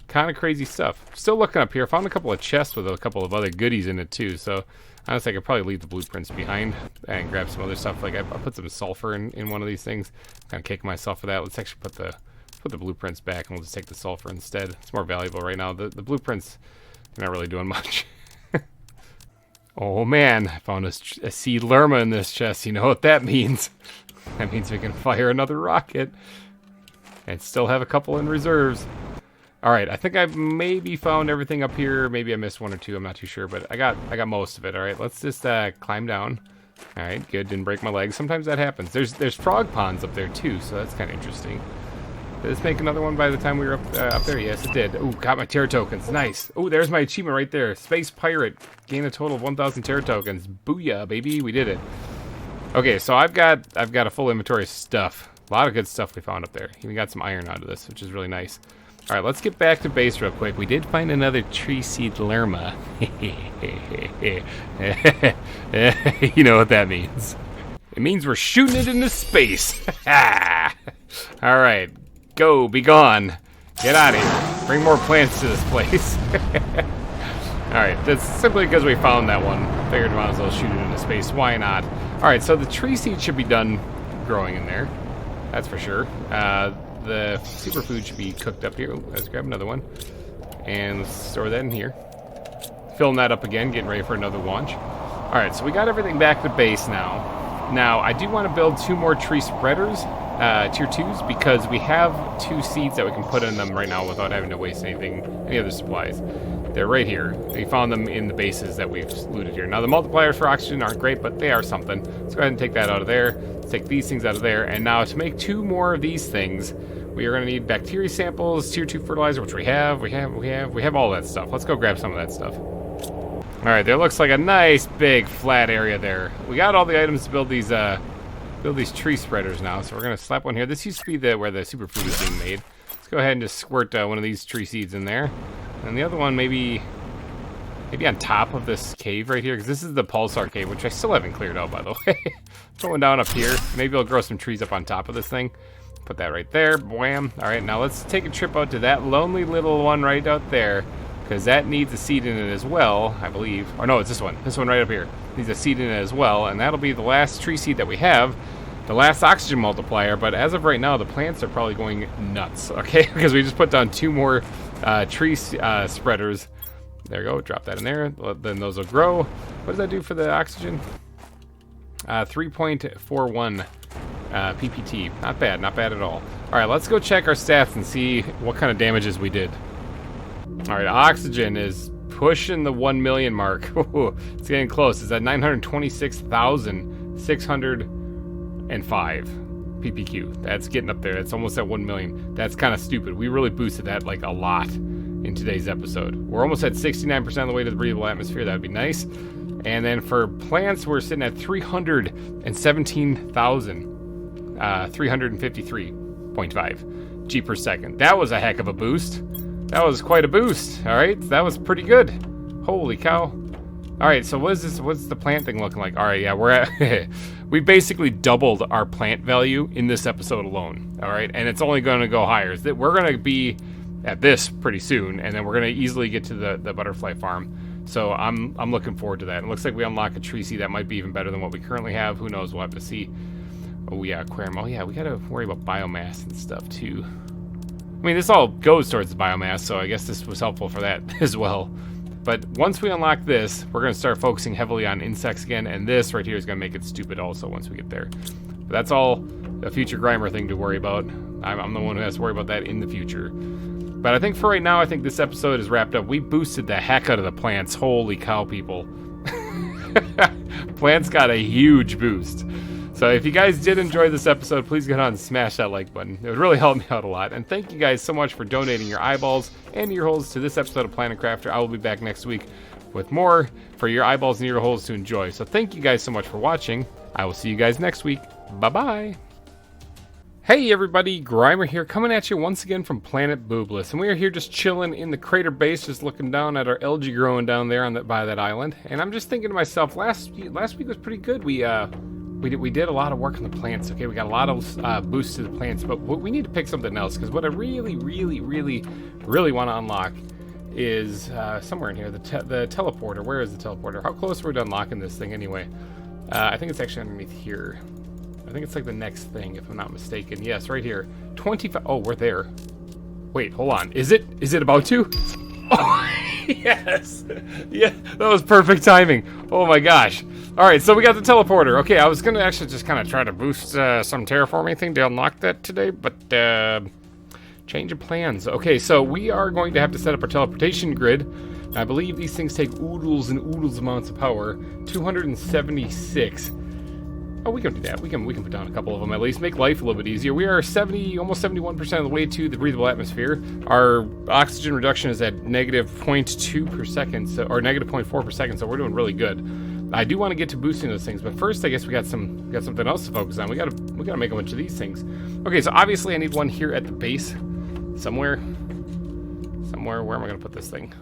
Kind of crazy stuff. Still looking up here. Found a couple of chests with a couple of other goodies in it too, so honestly I could probably leave the blueprints behind and grab some other stuff. Like I put some sulfur in one of these things. Kind of kicking myself for that. Let's actually put the blueprints back and we'll just take the sulfur instead. It's more valuable right now. The blueprints are not really doing much. Oh man, I found a seed lerma in this chest. You know what that means. That means we can fire another rocket and still have a couple in reserves. Alright, I think I've maybe found everything up here. Maybe I missed 1 or 2, I'm not too sure, but I got most of it. Alright, let's just climb down. Alright, good, didn't break my legs. Sometimes that happens. There's frog ponds up there too, so that's kind of interesting. Did this make another one by the time we were up there? Yes, it did. Ooh, got my terra tokens. Nice. Ooh, there's my achievement right there. Space Pirate. Gain a total of 1,000 terra tokens. Booyah, baby. We did it. Okay, so I've got a full inventory of stuff. A lot of good stuff we found up there. Even got some iron out of this, which is really nice. All right, let's get back to base real quick. We did find another tree seed lerma. You know what that means. It means we're shooting it into space. All right, go, be gone. Get out of here. Bring more plants to this place. All right, that's simply because we found that one. Figured might as well shoot it into space. Why not? All right, so the tree seed should be done growing in there. That's for sure. The superfood should be cooked up here. Let's grab another one. And let's store that in here. Filling that up again, getting ready for another launch. All right, so we got everything back to base now. Now, I do want to build 2 more tree spreaders, tier 2s, because we have 2 seeds that we can put in them right now without having to waste any other supplies. They're right here. We found them in the bases that we've looted here. Now, the multipliers for oxygen aren't great, but they are something. Let's go ahead and take that out of there. Let's take these things out of there. And now, to make 2 more of these things, we are going to need bacteria samples, tier 2 fertilizer, which we have. We have all that stuff. Let's go grab some of that stuff. All right, there looks like a nice big flat area there. We got all the items to build these tree spreaders now, so we're gonna slap one here. This used to be where the superfood is being made. Let's go ahead and just squirt one of these tree seeds in there, and the other one maybe on top of this cave right here, because this is the pulsar cave, which I still haven't cleared out, by the way. Put one down up here. Maybe I'll grow some trees up on top of this thing. Put that right there. Wham. All right, now let's take a trip out to that lonely little one right out there, because that needs a seed in it as well, I believe. Or no, it's this one. This one right up here needs a seed in it as well, and that'll be the last tree seed that we have, the last oxygen multiplier. But as of right now, the plants are probably going nuts, okay? Because we just put down 2 more tree spreaders, There we go. Drop that in there. Then those will grow. What does that do for the oxygen? 3.41 PPT. Not bad. Not bad at all. All right, let's go check our stats and see what kind of damages we did. All right, oxygen is pushing the 1 million mark. It's getting close. It's at 926,605 PPQ. That's getting up there. It's almost at 1 million. That's kind of stupid. We really boosted that like a lot in today's episode. We're almost at 69% of the way to the breathable atmosphere. That would be nice. And then for plants, we're sitting at 317,353.5 G per second. That was a heck of a boost. That was quite a boost. All right, that was pretty good. Holy cow. All right, so what is this? What's the plant thing looking like? All right, yeah, we're at we basically doubled our plant value in this episode alone. All right, and it's only going to go higher. We're going to be at this pretty soon, and then we're going to easily get to the butterfly farm. So I'm looking forward to that. It looks like we unlock a tree seed that might be even better than what we currently have. Who knows? We'll have to see. Oh yeah, aquarium. Oh yeah, we got to worry about biomass and stuff too. I mean, this all goes towards the biomass, so I guess this was helpful for that as well. But once we unlock this, we're going to start focusing heavily on insects again, and this right here is going to make it stupid also once we get there. But that's all a future GReimer thing to worry about. I'm the one who has to worry about that in the future. But I think for right now, I think this episode is wrapped up. We boosted the heck out of the plants. Holy cow, people. Plants got a huge boost. So if you guys did enjoy this episode, please go ahead and smash that like button. It would really help me out a lot. And thank you guys so much for donating your eyeballs and ear holes to this episode of Planet Crafter. I will be back next week with more for your eyeballs and ear holes to enjoy. So thank you guys so much for watching. I will see you guys next week. Bye-bye. Hey everybody, GReimer here, coming at you once again from Planet Boobless, and we are here just chilling in the crater base, just looking down at our algae growing down there on by that island. And I'm just thinking to myself, last week was pretty good. We did a lot of work on the plants. Okay, we got a lot of boosts to the plants, but we need to pick something else, because what I really want to unlock is somewhere in here, the teleporter. Where is the teleporter? How close are we to unlocking this thing anyway? I think it's actually underneath here. I think it's like the next thing, if I'm not mistaken. Yes, right here. 25. Oh, we're there. Wait, hold on. Is it about to? Oh, yes. Yeah, that was perfect timing. Oh my gosh. All right, so we got the teleporter. Okay, I was going to actually just kind of try to boost some terraforming thing to unlock that today, but change of plans. Okay, so we are going to have to set up our teleportation grid. I believe these things take oodles and oodles amounts of power. 276. Oh, we can do that. We can put down a couple of them at least. Make life a little bit easier. We are almost 71% of the way to the breathable atmosphere. Our oxygen reduction is at negative 0.2 per second, or negative 0.4 per second. So we're doing really good. I do want to get to boosting those things, but first I guess we got something else to focus on. We gotta make a bunch of these things. Okay, so obviously I need one here at the base, somewhere. Where am I gonna put this thing?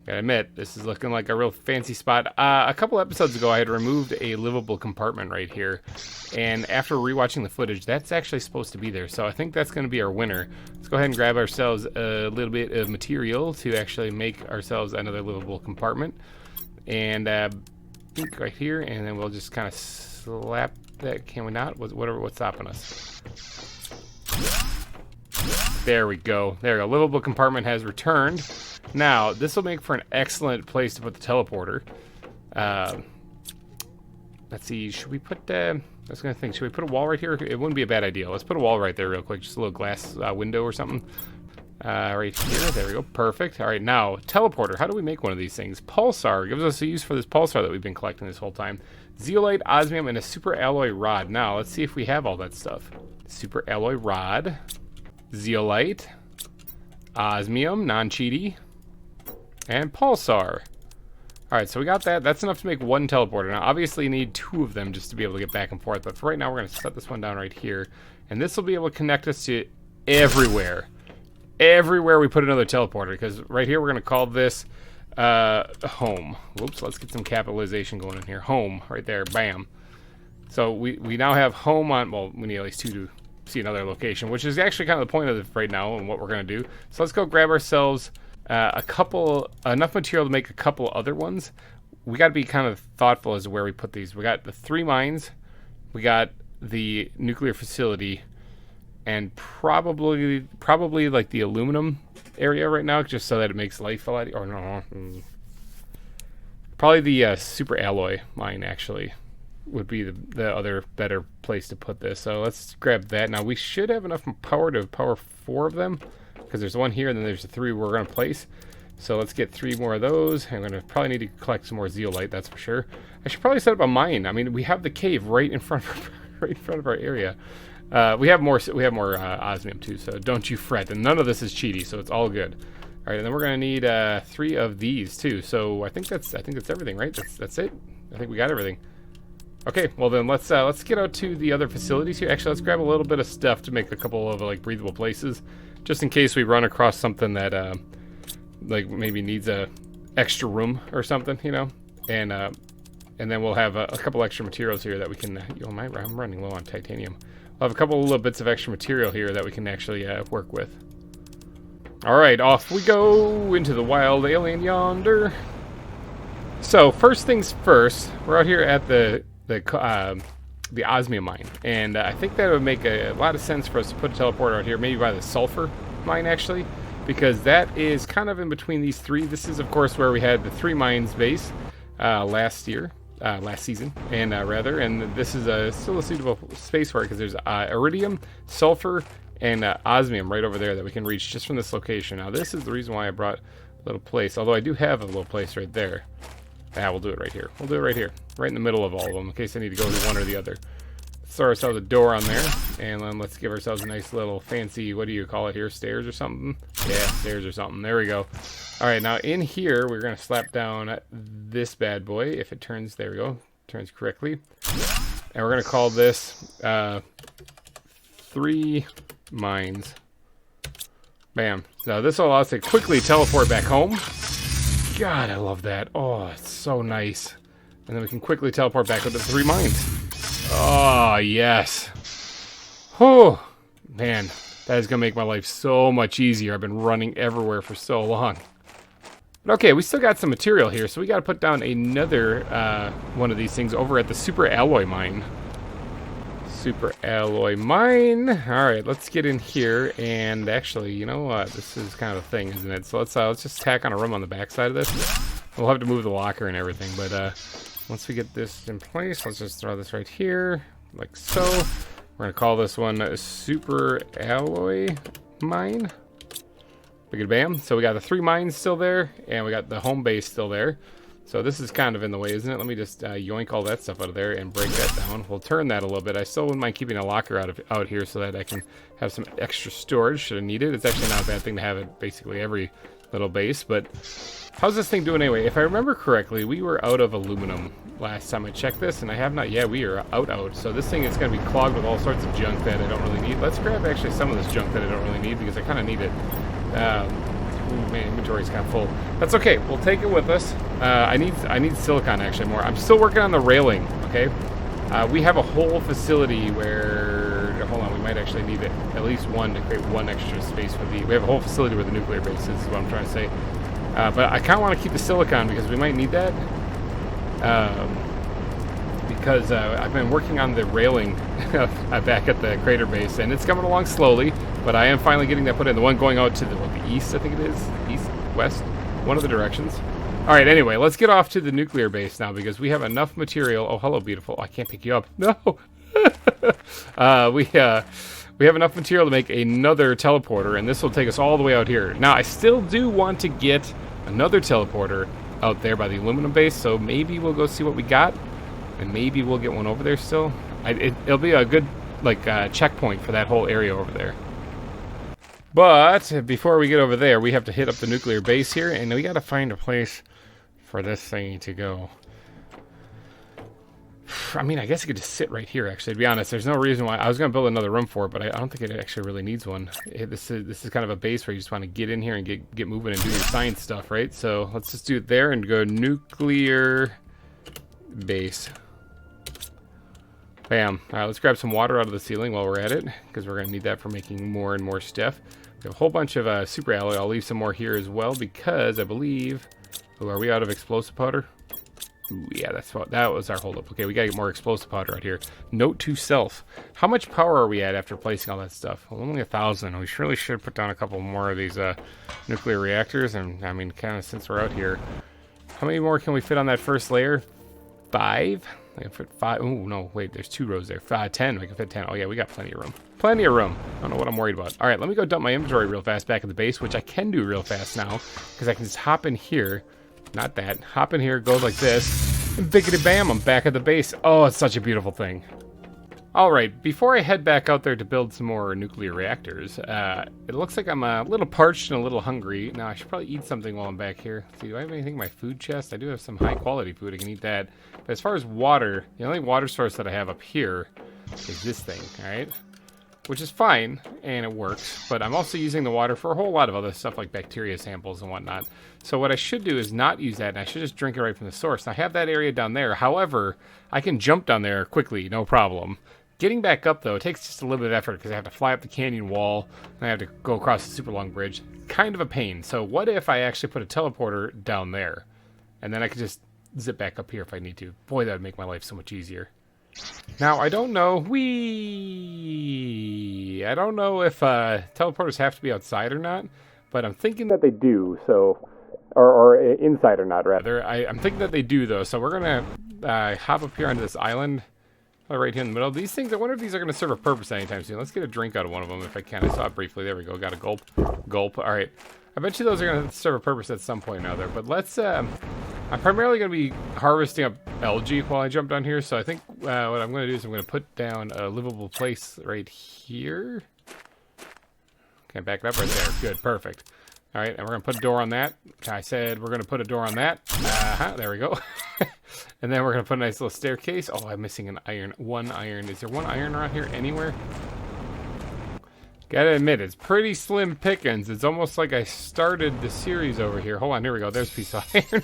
Gotta admit, this is looking like a real fancy spot. A couple episodes ago, I had removed a livable compartment right here, and after rewatching the footage, that's actually supposed to be there. So I think that's going to be our winner. Let's go ahead and grab ourselves a little bit of material to actually make ourselves another livable compartment, and right here, and then we'll just kind of slap that. Can we not? What's stopping us? There we go. There we go. Livable compartment has returned. Now, this will make for an excellent place to put the teleporter. Let's see, should we put, I was going to think, should we put a wall right here? It wouldn't be a bad idea. Let's put a wall right there real quick, just a little glass window or something. Right here, there we go, perfect. All right, now, teleporter, how do we make one of these things? Pulsar, gives us a use for this pulsar that we've been collecting this whole time. Zeolite, osmium, and a super alloy rod. Now, let's see if we have all that stuff. Super alloy rod, zeolite, osmium, non-cheaty, and pulsar. Alright, so we got that. That's enough to make one teleporter. Now, obviously, you need two of them just to be able to get back and forth. But for right now, we're going to set this one down right here. And this will be able to connect us to everywhere. Everywhere we put another teleporter. Because right here, we're going to call this home. Whoops, let's get some capitalization going in here. Home, right there. Bam. So we now have home on... Well, we need at least two to see another location. Which is actually kind of the point of it right now and what we're going to do. So let's go grab ourselves... enough material to make a couple other ones. We got to be kind of thoughtful as to where we put these. We got the 3 mines, we got the nuclear facility, and probably like the aluminum area right now, just so that it makes life a lot. Or no, probably the super alloy mine actually would be the other better place to put this. So let's grab that. Now we should have enough power to power 4 of them, because there's one here and then there's the 3 we're going to place. So let's get 3 more of those. I'm going to probably need to collect some more zeolite, that's for sure. I should probably set up a mine. I mean, we have the cave right in front of our area. We have more osmium too, so don't you fret. And none of this is cheaty, so it's all good. All right, and then we're going to need 3 of these too. So I think that's everything, right? That's it. I think we got everything. Okay, well then let's get out to the other facilities here. Actually, let's grab a little bit of stuff to make a couple of like breathable places, just in case we run across something that like maybe needs a extra room or something, you know. And then we'll have a couple extra materials here that we can. I'm running low on titanium. I'll have a couple little bits of extra material here that we can actually work with. All right, off we go into the wild alien yonder. So first things first, we're out here at the osmium mine, and I think that would make a lot of sense for us to put a teleporter out here, maybe by the sulfur mine actually, because that is kind of in between these 3. This is of course where we had the 3 mines base last season, and and this is still a suitable space for it, because there's iridium, sulfur, and osmium right over there that we can reach just from this location. Now this is the reason why I brought a little place, although I do have a little place right there. Yeah, we'll do it right here. We'll do it right here, right in the middle of all of them, in case I need to go to one or the other. Let's throw ourselves a door on there, and then let's give ourselves a nice little fancy, what do you call it here, stairs or something? Yeah, stairs or something. There we go. All right, now in here, we're going to slap down this bad boy. If it turns, there we go, turns correctly. And we're going to call this 3 mines. Bam. Now this will allow us to quickly teleport back home. God, I love that. Oh, it's so nice. And then we can quickly teleport back to the 3 mines. Oh, yes. Oh, man. That is going to make my life so much easier. I've been running everywhere for so long. But okay, we still got some material here, so we got to put down another one of these things over at the super alloy mine. Super alloy mine. All right, let's get in here, and actually, you know what? This is kind of a thing, isn't it? So let's just tack on a room on the back side of this. We'll have to move the locker and everything, but once we get this in place, let's just throw this right here, like so. We're gonna call this one a super alloy mine. Big bam. So we got the 3 mines still there, and we got the home base still there. So this is kind of in the way, isn't it? Let me just yoink all that stuff out of there and break that down. We'll turn that a little bit. I still wouldn't mind keeping a locker out here so that I can have some extra storage should I need it. It's actually not a bad thing to have it basically every little base. But how's this thing doing anyway? If I remember correctly, we were out of aluminum last time I checked this, and I have not. Yeah, we are out. So this thing is going to be clogged with all sorts of junk that I don't really need. Let's grab actually some of this junk that I don't really need, because I kind of need it. My inventory's kind of full. That's okay. We'll take it with us. I need silicon actually more. I'm still working on the railing. Okay. We have a whole facility where, hold on, we might actually need at least one to create one extra space for the. We have a whole facility where the nuclear base is what I'm trying to say. But I kind of want to keep the silicon because we might need that. Because I've been working on the railing back at the crater base, and it's coming along slowly, but I am finally getting that put in. The one going out to the east, I think it is, east, west, one of the directions. All right, anyway, let's get off to the nuclear base now, because we have enough material. Oh, hello, beautiful. I can't pick you up. No. We have enough material to make another teleporter, and this will take us all the way out here. Now, I still do want to get another teleporter out there by the aluminum base, so maybe we'll go see what we got. And maybe we'll get one over there still. It'll be a good checkpoint for that whole area over there. But before we get over there, we have to hit up the nuclear base here, and we got to find a place for this thing to go. I mean, I guess it could just sit right here, actually, to be honest. There's no reason why. I was going to build another room for it, but I don't think it actually really needs one. This is kind of a base where you just want to get in here and get moving and do your science stuff, right? So let's just do it there and go nuclear base. Bam. All right, let's grab some water out of the ceiling while we're at it, because we're going to need that for making more and more stuff. We have a whole bunch of super alloy. I'll leave some more here as well, because I believe... Oh, are we out of explosive powder? Ooh, yeah, that was our holdup. Okay, we gotta get more explosive powder out here. Note to self: how much power are we at after placing all that stuff? Well, only 1,000. We surely should put down a couple more of these nuclear reactors. And I mean, kind of since we're out here, how many more can we fit on that first layer? 5. I can fit 5. Oh no, wait, there's 2 rows there. 10. We can fit 10. Oh yeah, we got plenty of room. Plenty of room. I don't know what I'm worried about. All right, let me go dump my inventory real fast back at the base, which I can do real fast now because I can just hop in here. Not that. Hop in here, go like this, and biggity bam, I'm back at the base. Oh, it's such a beautiful thing. Alright, before I head back out there to build some more nuclear reactors, it looks like I'm a little parched and a little hungry. Now, I should probably eat something while I'm back here. Let's see, do I have anything in my food chest? I do have some high quality food, I can eat that. But as far as water, the only water source that I have up here is this thing, alright? Which is fine, and it works, but I'm also using the water for a whole lot of other stuff like bacteria samples and whatnot. So what I should do is not use that, and I should just drink it right from the source. Now, I have that area down there. However, I can jump down there quickly, no problem. Getting back up, though, it takes just a little bit of effort because I have to fly up the canyon wall, and I have to go across the super long bridge. Kind of a pain. So what if I actually put a teleporter down there, and then I could just zip back up here if I need to? Boy, that would make my life so much easier. Now, I don't know. I don't know if teleporters have to be outside or not, but I'm thinking that they do. So, or inside or not, rather. I'm thinking that they do, though. So we're gonna hop up here onto this island, right here in the middle. These things, I wonder if these are gonna serve a purpose anytime soon. Let's get a drink out of one of them if I can. I saw it briefly. There we go. Got a gulp. Gulp. All right. I bet you those are gonna serve a purpose at some point or another. But let's. I'm primarily going to be harvesting up algae while I jump down here, so I think what I'm going to do is I'm going to put down a livable place right here. Okay, back it up right there. Good, perfect. All right, and we're going to put a door on that. I said we're going to put a door on that. There we go. And then we're going to put a nice little staircase. Oh, I'm missing an iron. 1 iron. Is there 1 iron around here anywhere? Gotta admit, it's pretty slim pickings. It's almost like I started the series over here. Hold on, here we go. There's a piece of iron.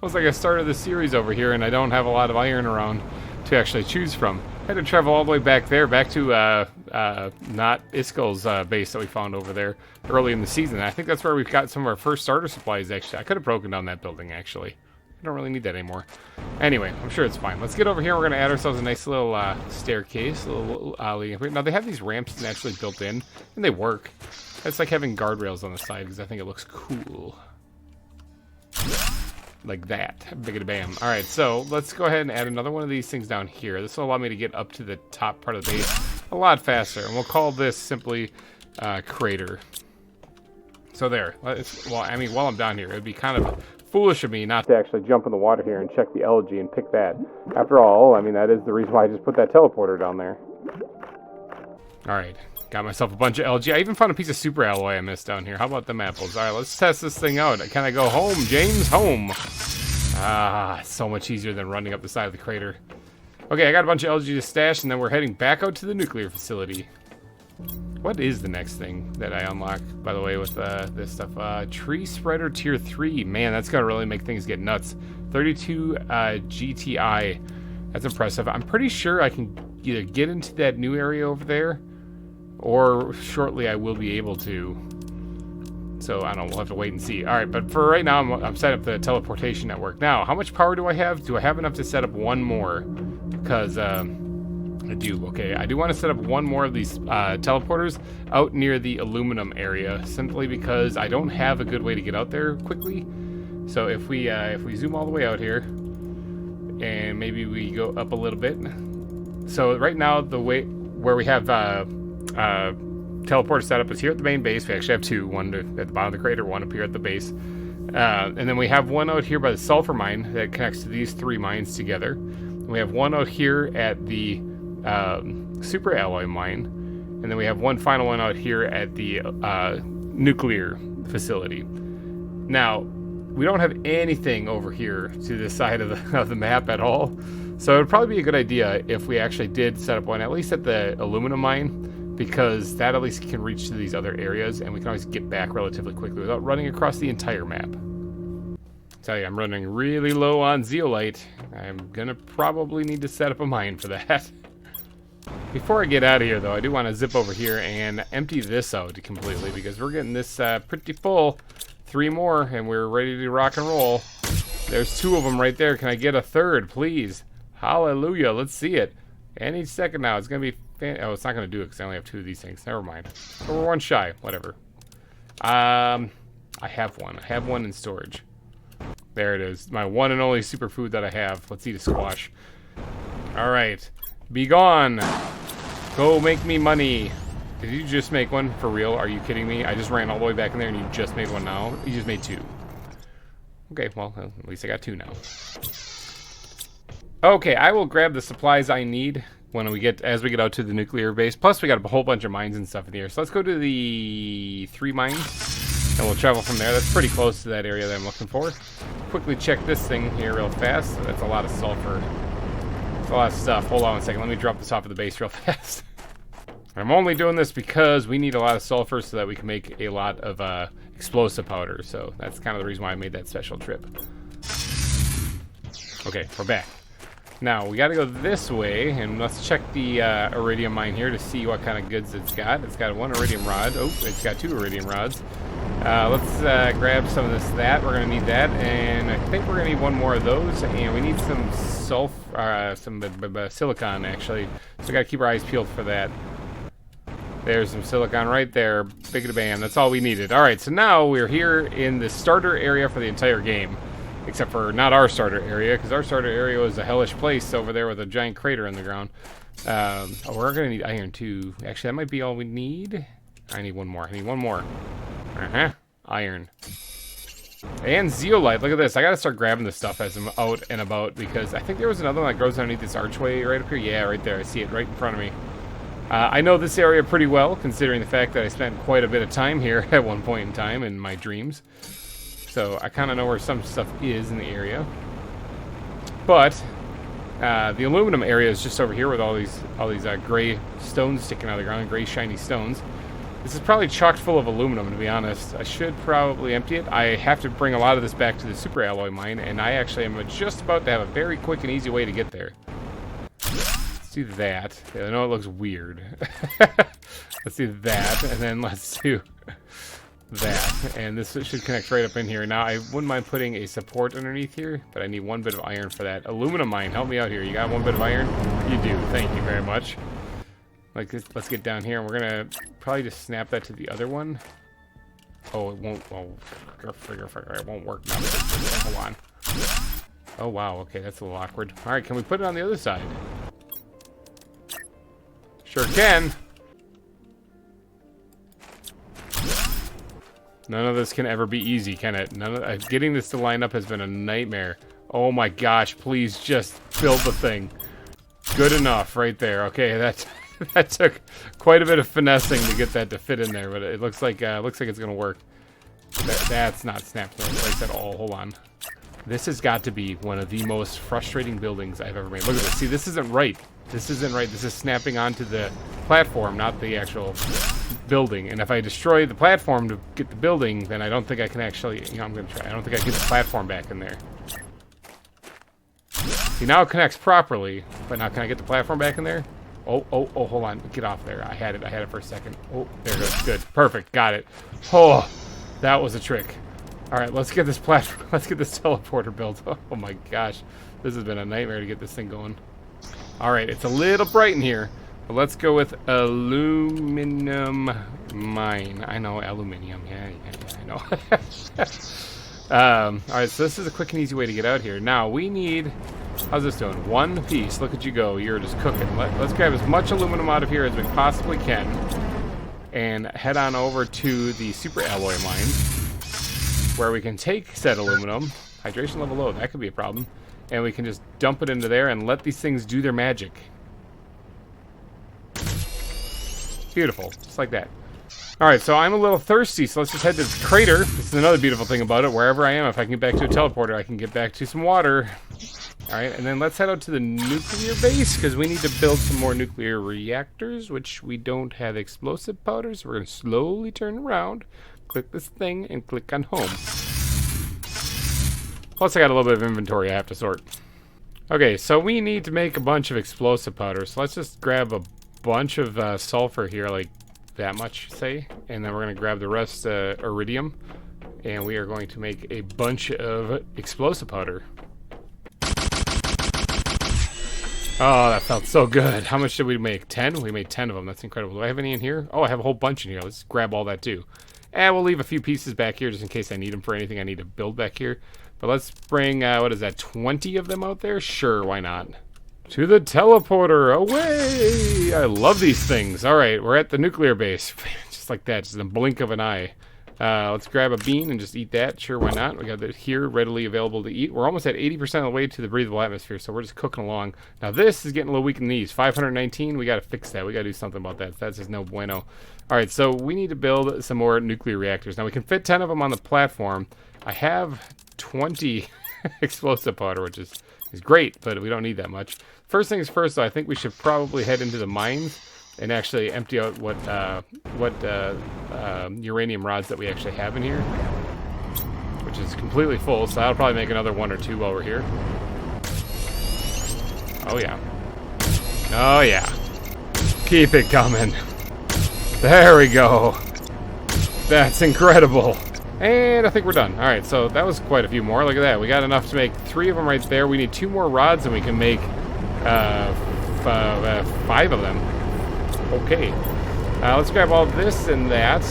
Almost like I started the series over here, and I don't have a lot of iron around to actually choose from. I had to travel all the way back there, back to not Iskel's base that we found over there early in the season. I think that's where we've got some of our first starter supplies, actually. I could have broken down that building, actually. I don't really need that anymore. Anyway, I'm sure it's fine. Let's get over here. We're going to add ourselves a nice little staircase, a little alley. Now, they have these ramps naturally built in, and they work. It's like having guardrails on the side because I think it looks cool. Like that. Biggity bam. All right, so let's go ahead and add another one of these things down here. This will allow me to get up to the top part of the base a lot faster, and we'll call this simply crater. So there. Well, I mean, while I'm down here, it would be kind of foolish of me not to actually jump in the water here and check the algae and pick that. After all, I mean, that is the reason why I just put that teleporter down there. Alright, got myself a bunch of algae. I even found a piece of super alloy I missed down here. How about them apples? Alright, let's test this thing out. Can I go home, James? Home! Ah, so much easier than running up the side of the crater. Okay, I got a bunch of algae to stash, and then we're heading back out to the nuclear facility. What is the next thing that I unlock, by the way, with this stuff? Tree Spreader Tier 3. Man, that's going to really make things get nuts. 32 GTI. That's impressive. I'm pretty sure I can either get into that new area over there, or shortly I will be able to. So, I don't know. We'll have to wait and see. All right, but for right now, I'm setting up the teleportation network. Now, how much power do I have? Do I have enough to set up one more? Because, I do. Okay, I do want to set up one more of these teleporters out near the aluminum area, simply because I don't have a good way to get out there quickly. So if we zoom all the way out here, and maybe we go up a little bit. So right now, the way where we have teleporter set up is here at the main base. We actually have 2, one at the bottom of the crater, one up here at the base. And then we have one out here by the sulfur mine that connects to these 3 mines together. And we have one out here at the super alloy mine, and then we have one final one out here at the nuclear facility. Now, we don't have anything over here to this side of the map at all, so it would probably be a good idea if we actually did set up one, at least at the aluminum mine, because that at least can reach to these other areas, and we can always get back relatively quickly without running across the entire map. Tell you, I'm running really low on zeolite. I'm gonna probably need to set up a mine for that. Before I get out of here, though, I do want to zip over here and empty this out completely, because we're getting this pretty full. 3 more, and we're ready to rock and roll. There's 2 of them right there. Can I get a third, please? Hallelujah. Let's see it. Any second now. It's going to be... Oh, it's not going to do it because I only have 2 of these things. Never mind. So we're 1 shy. Whatever. I have one. I have one in storage. There it is. My one and only superfood that I have. Let's eat a squash. Alright. Be gone. Go make me money. Did you just make one? For real? Are you kidding me? I just ran all the way back in there and you just made one now? You just made 2. Okay, well, at least I got 2 now. Okay, I will grab the supplies I need as we get out to the nuclear base. Plus, we got a whole bunch of mines and stuff in here. So let's go to the 3 mines, and we'll travel from there. That's pretty close to that area that I'm looking for. Quickly check this thing here real fast. That's a lot of sulfur. That's a lot of stuff. Hold on 1 second. Let me drop this off of the base real fast. I'm only doing this because we need a lot of sulfur so that we can make a lot of explosive powder. So that's kind of the reason why I made that special trip. Okay, we're back. Now, we got to go this way, and let's check the iridium mine here to see what kind of goods it's got. It's got 1 iridium rod. Oh, it's got 2 iridium rods. Let's grab some of that. We're going to need that, and I think we're going to need 1 more of those, and we need some silicon, actually. So we got to keep our eyes peeled for that. There's some silicon right there. Big-a-bam. That's all we needed. All right, so now we're here in the starter area for the entire game. Except for not our starter area, because our starter area was a hellish place over there with a giant crater in the ground. Oh, we're going to need iron too. Actually, that might be all we need. I need 1 more. I need 1 more. Iron. And zeolite. Look at this. I got to start grabbing this stuff as I'm out and about, because I think there was another one that grows underneath this archway right up here. Yeah, right there. I see it right in front of me. I know this area pretty well, considering the fact that I spent quite a bit of time here at one point in time in my dreams. So I kind of know where some stuff is in the area. But the aluminum area is just over here with all these gray stones sticking out of the ground, gray shiny stones. This is probably chock full of aluminum, to be honest. I should probably empty it. I have to bring a lot of this back to the super alloy mine, and I actually am just about to have a very quick and easy way to get there. Let's do that. Yeah, I know it looks weird. Let's do that, and then let's do that, and this should connect right up in here. Now, I wouldn't mind putting a support underneath here, but I need 1 bit of iron for that. Aluminum mine, help me out here. You got 1 bit of iron? You do. Thank you very much. Let's get down here, and we're gonna probably just snap that to the other one. Oh, it won't. Oh, it won't work now. Hold on. Oh wow. Okay, that's a little awkward. All right, can we put it on the other side? Sure can. None of this can ever be easy, can it? Getting this to line up has been a nightmare. Oh my gosh, please just build the thing. Good enough right there. Okay, that took quite a bit of finessing to get that to fit in there, but it looks like it's gonna work. That's not snapped in place at all. Hold on. This has got to be one of the most frustrating buildings I've ever made. Look at this. See, this isn't right. This isn't right. This is snapping onto the platform, not the actual building. And if I destroy the platform to get the building, then I don't think I can actually, I'm going to try. I don't think I can get the platform back in there. See, now it connects properly, but now can I get the platform back in there? Oh, hold on. Get off there. I had it for a second. Oh, there it goes. Good. Perfect. Got it. Oh, that was a trick. All right, let's get this platform. Let's get this teleporter built. Oh my gosh. This has been a nightmare to get this thing going. All right, it's a little bright in here, but let's go with aluminum mine. I know, aluminium. Yeah, I know. All right, so this is a quick and easy way to get out here. Now, we need... How's this doing? 1 piece. Look at you go. You're just cooking. Let's grab as much aluminum out of here as we possibly can and head on over to the super alloy mine where we can take said aluminum. Hydration level low. That could be a problem. And we can just dump it into there and let these things do their magic. Beautiful. Just like that. Alright, so I'm a little thirsty, so let's just head to the crater. This is another beautiful thing about it. Wherever I am, if I can get back to a teleporter, I can get back to some water. Alright, and then let's head out to the nuclear base, because we need to build some more nuclear reactors, which we don't have explosive powders. So we're going to slowly turn around, click this thing, and click on home. Plus, I got a little bit of inventory I have to sort. Okay, so we need to make a bunch of explosive powder. So let's just grab a bunch of sulfur here, like that much, say. And then we're going to grab the rest iridium. And we are going to make a bunch of explosive powder. Oh, that felt so good. How much did we make? 10? We made 10 of them. That's incredible. Do I have any in here? Oh, I have a whole bunch in here. Let's grab all that too. And we'll leave a few pieces back here just in case I need them for anything I need to build back here. But let's bring, what is that, 20 of them out there? Sure, why not? To the teleporter, away! I love these things. All right, we're at the nuclear base. Just like that, just in a blink of an eye. Let's grab a bean and just eat that. Sure, why not? We got that here readily available to eat. We're almost at 80% of the way to the breathable atmosphere, so we're just cooking along. Now this is getting a little weak in the knees. 519, we got to fix that. We got to do something about that. That's just no bueno. All right, so we need to build some more nuclear reactors. Now we can fit 10 of them on the platform. I have 20 explosive powder, which is great, but we don't need that much. First things first, though, I think we should probably head into the mines and actually empty out what uranium rods that we actually have in here, which is completely full, so I'll probably make another 1 or 2 while we're here. Oh yeah. Oh yeah. Keep it coming. There we go. That's incredible. And I think we're done. Alright, so that was quite a few more. Look at that. We got enough to make 3 of them right there. We need 2 more rods and we can make 5 of them. Okay. Let's grab all this and that.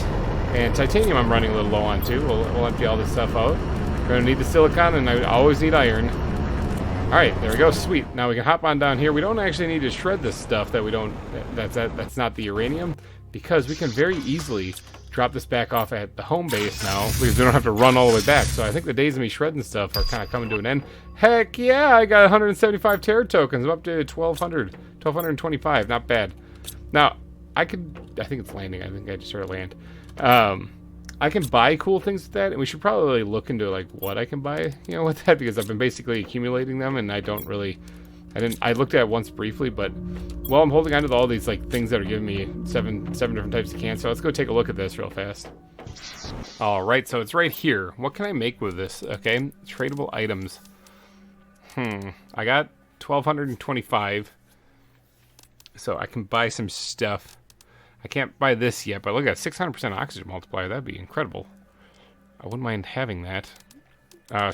And titanium I'm running a little low on too. We'll empty all this stuff out. We're going to need the silicon, and I always need iron. Alright, there we go. Sweet. Now we can hop on down here. We don't actually need to shred this stuff that we don't... That's not the uranium, because we can very easily drop this back off at the home base now, because we don't have to run all the way back. So I think the days of me shredding stuff are kind of coming to an end. Heck yeah, I got 175 terra tokens. I'm up to 1,225. Not bad. Now, I think it's landing. I think I just heard it land. I can buy cool things with that, and we should probably look into like what I can buy, you know, with that, because I've been basically accumulating them, and I looked at it once briefly, but well, I'm holding on to all these like things that are giving me seven different types of cans. So let's go take a look at this real fast. All right, so it's right here. What can I make with this? Okay, tradable items. I got 1,225, so I can buy some stuff. I can't buy this yet, but look at 600% oxygen multiplier. That'd be incredible. I wouldn't mind having that.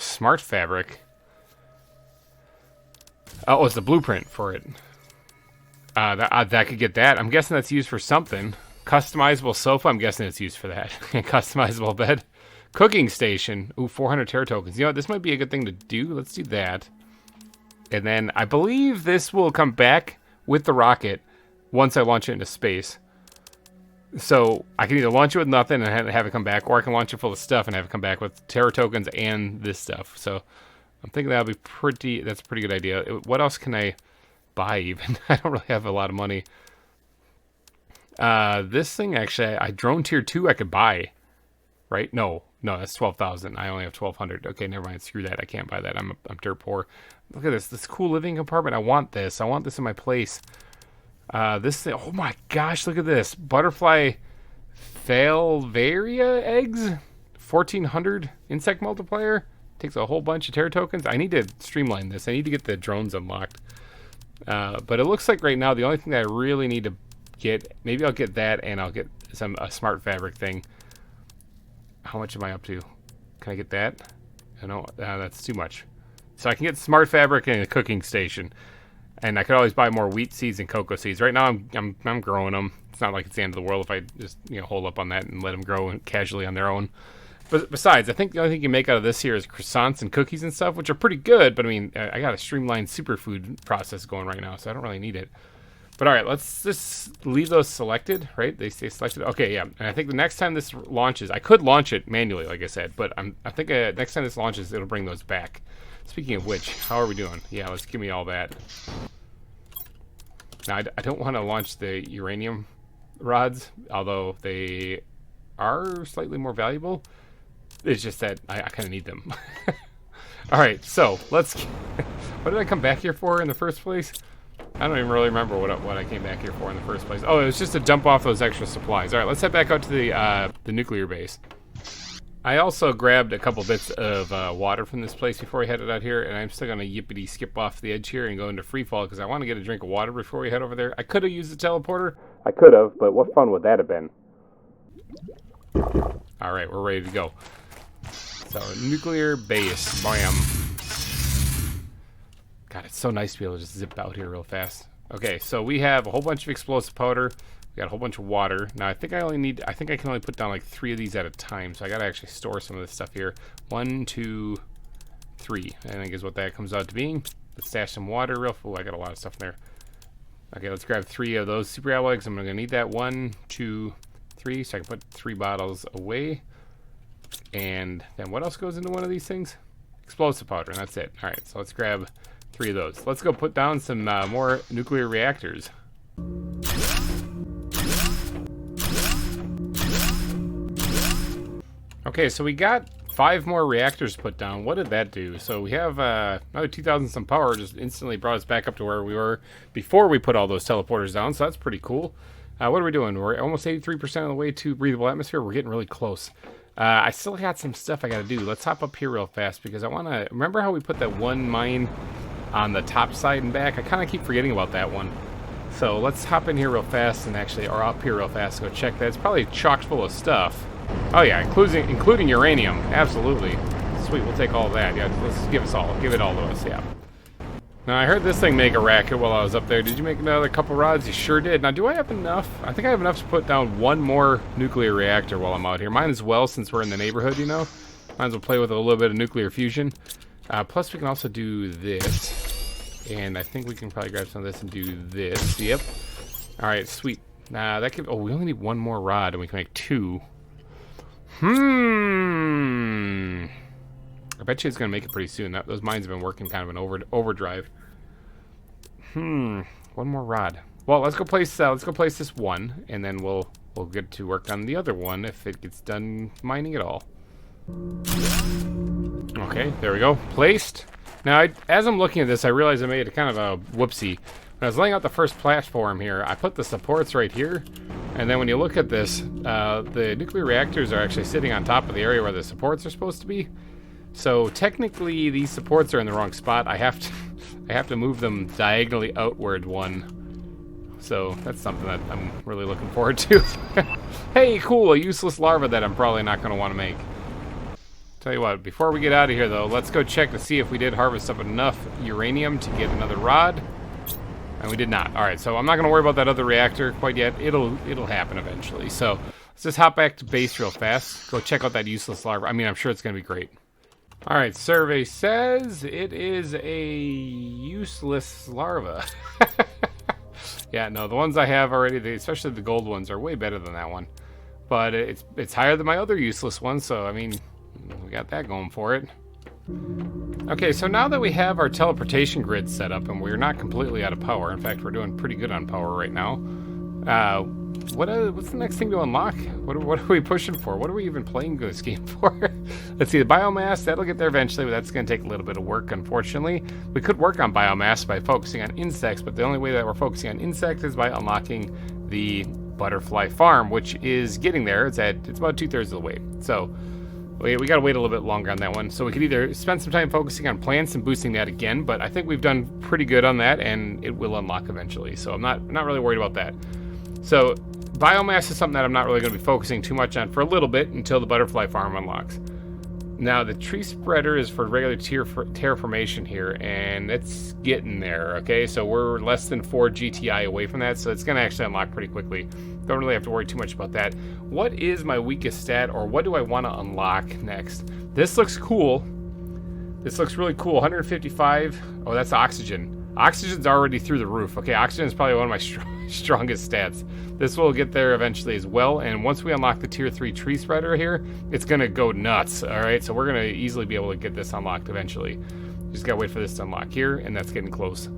Smart fabric. Oh, it's the blueprint for it. That could get that. I'm guessing that's used for something. Customizable sofa. I'm guessing it's used for that. Customizable bed. Cooking station. Ooh, 400 terra tokens. You know what? This might be a good thing to do. Let's do that. And then I believe this will come back with the rocket once I launch it into space. So I can either launch it with nothing and have it come back, or I can launch it full of stuff and have it come back with terra tokens and this stuff. So I'm thinking that'll be that's a pretty good idea. What else can I buy even? I don't really have a lot of money. This thing actually, drone tier 2 I could buy, right? No, that's 12,000. I only have 1,200. Okay, never mind. Screw that. I can't buy that. I'm dirt poor. Look at this cool living compartment. I want this in my place. This thing, oh my gosh, look at this. Butterfly Falvaria eggs? 1,400 insect multiplier? Takes a whole bunch of terra tokens. I need to streamline this. I need to get the drones unlocked. But it looks like right now the only thing that I really need to get, maybe I'll get that, and I'll get a smart fabric thing. How much am I up to? Can I get that? I know that's too much. So I can get smart fabric and a cooking station. And I could always buy more wheat seeds and cocoa seeds. Right now, I'm growing them. It's not like it's the end of the world if I just hold up on that and let them grow casually on their own. But besides, I think the only thing you can make out of this here is croissants and cookies and stuff, which are pretty good. But I mean, I got a streamlined superfood process going right now, so I don't really need it. But all right, let's just leave those selected, right? They stay selected. Okay, yeah. And I think the next time this launches, I could launch it manually, like I said. But I think next time this launches, it'll bring those back. Speaking of which, how are we doing? Yeah, let's give me all that. Now, I don't want to launch the uranium rods, although they are slightly more valuable. It's just that I kind of need them. All right, so let's... What did I come back here for in the first place? I don't even really remember what I came back here for in the first place. Oh, it was just to dump off those extra supplies. All right, let's head back out to the nuclear base. I also grabbed a couple bits of water from this place before we headed out here, and I'm still going to yippity skip off the edge here and go into free fall because I want to get a drink of water before we head over there. I could have used the teleporter. I could have, but what fun would that have been? All right, we're ready to go. So, nuclear base. Bam. God, it's so nice to be able to just zip out here real fast. Okay, so we have a whole bunch of explosive powder. We got a whole bunch of water. Now, I think I can only put down like 3 of these at a time. So I gotta actually store some of this stuff here. 1, 2, 3, I think is what that comes out to being. Let's stash some water real. Oh, I got a lot of stuff in there. Okay, let's grab 3 of those super alloys. I'm gonna need that. 1, 2, 3. So I can put 3 bottles away. And then what else goes into one of these things? Explosive powder, and that's it. All right, so let's grab 3 of those. Let's go put down some more nuclear reactors. Okay, so we got 5 more reactors put down. What did that do? So we have another 2,000 some power, just instantly brought us back up to where we were before we put all those teleporters down, so that's pretty cool. What are we doing? We're almost 83% of the way to breathable atmosphere. We're getting really close. I still got some stuff I gotta do. Let's hop up here real fast because I wanna... Remember how we put that one mine on the top side and back? I kind of keep forgetting about that one. So let's hop in here real fast and actually, or up here real fast, go check that. It's probably chock full of stuff. Oh yeah, including uranium. Absolutely. Sweet, we'll take all that. Yeah, let's give it all to us, yeah. Now I heard this thing make a racket while I was up there. Did you make another couple rods? You sure did. Now do I have enough? I think I have enough to put down 1 more nuclear reactor while I'm out here. Mine as well, since we're in the neighborhood, you know. Might as well play with a little bit of nuclear fusion. Plus we can also do this. And I think we can probably grab some of this and do this. Yep. Alright, sweet. That could... Oh, we only need 1 more rod and we can make 2. I bet you it's going to make it pretty soon. Those mines have been working kind of an overdrive. 1 more rod. Well, let's go place this one, and then we'll get to work on the other one if it gets done mining at all. Okay, there we go. Placed. Now, as I'm looking at this, I realize I made a kind of a whoopsie. When I was laying out the first platform here, I put the supports right here. And then when you look at this, the nuclear reactors are actually sitting on top of the area where the supports are supposed to be. So technically, these supports are in the wrong spot. I have to move them diagonally outward 1. So that's something that I'm really looking forward to. Hey, cool, a useless larva that I'm probably not going to want to make. Tell you what, before we get out of here though, let's go check to see if we did harvest up enough uranium to get another rod. And we did not. Alright, so I'm not going to worry about that other reactor quite yet. It'll happen eventually. So let's just hop back to base real fast. Go check out that useless larva. I mean, I'm sure it's going to be great. Alright, survey says it is a useless larva. Yeah, no, the ones I have already, especially the gold ones, are way better than that one. But it's higher than my other useless one, so I mean, we got that going for it. Okay, so now that we have our teleportation grid set up and we're not completely out of power, in fact, we're doing pretty good on power right now. What's the next thing to unlock? What are we pushing for? What are we even playing this game for? Let's see, the biomass, that'll get there eventually, but that's going to take a little bit of work, unfortunately. We could work on biomass by focusing on insects, but the only way that we're focusing on insects is by unlocking the butterfly farm, which is getting there. It's about 2/3 of the way. So we got to wait a little bit longer on that one. So we could either spend some time focusing on plants and boosting that again, but I think we've done pretty good on that, and it will unlock eventually. So I'm not really worried about that. So biomass is something that I'm not really going to be focusing too much on for a little bit until the butterfly farm unlocks. Now the tree spreader is for regular terraformation here, and it's getting there. Okay, so we're less than 4 GTI away from that, so it's going to actually unlock pretty quickly. Don't really have to worry too much about that. What is my weakest stat, or what do I want to unlock next? This looks cool. This looks really cool. 155. Oh, that's oxygen. Oxygen's already through the roof. Okay, oxygen is probably one of my strongest stats. This will get there eventually as well, and once we unlock the tier 3 tree spreader here, it's going to go nuts. All right, so we're going to easily be able to get this unlocked eventually. Just got to wait for this to unlock here, and that's getting close.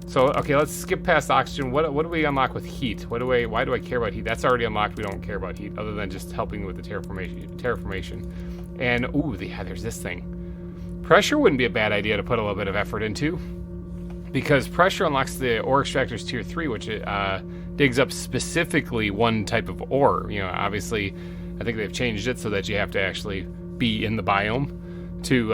So, okay, let's skip past oxygen. What do we unlock with heat? Why do I care about heat? That's already unlocked. We don't care about heat, other than just helping with the terraformation. And, ooh, yeah, there's this thing. Pressure wouldn't be a bad idea to put a little bit of effort into, because pressure unlocks the ore extractors tier 3, which digs up specifically one type of ore. You know, obviously, I think they've changed it so that you have to actually be in the biome to,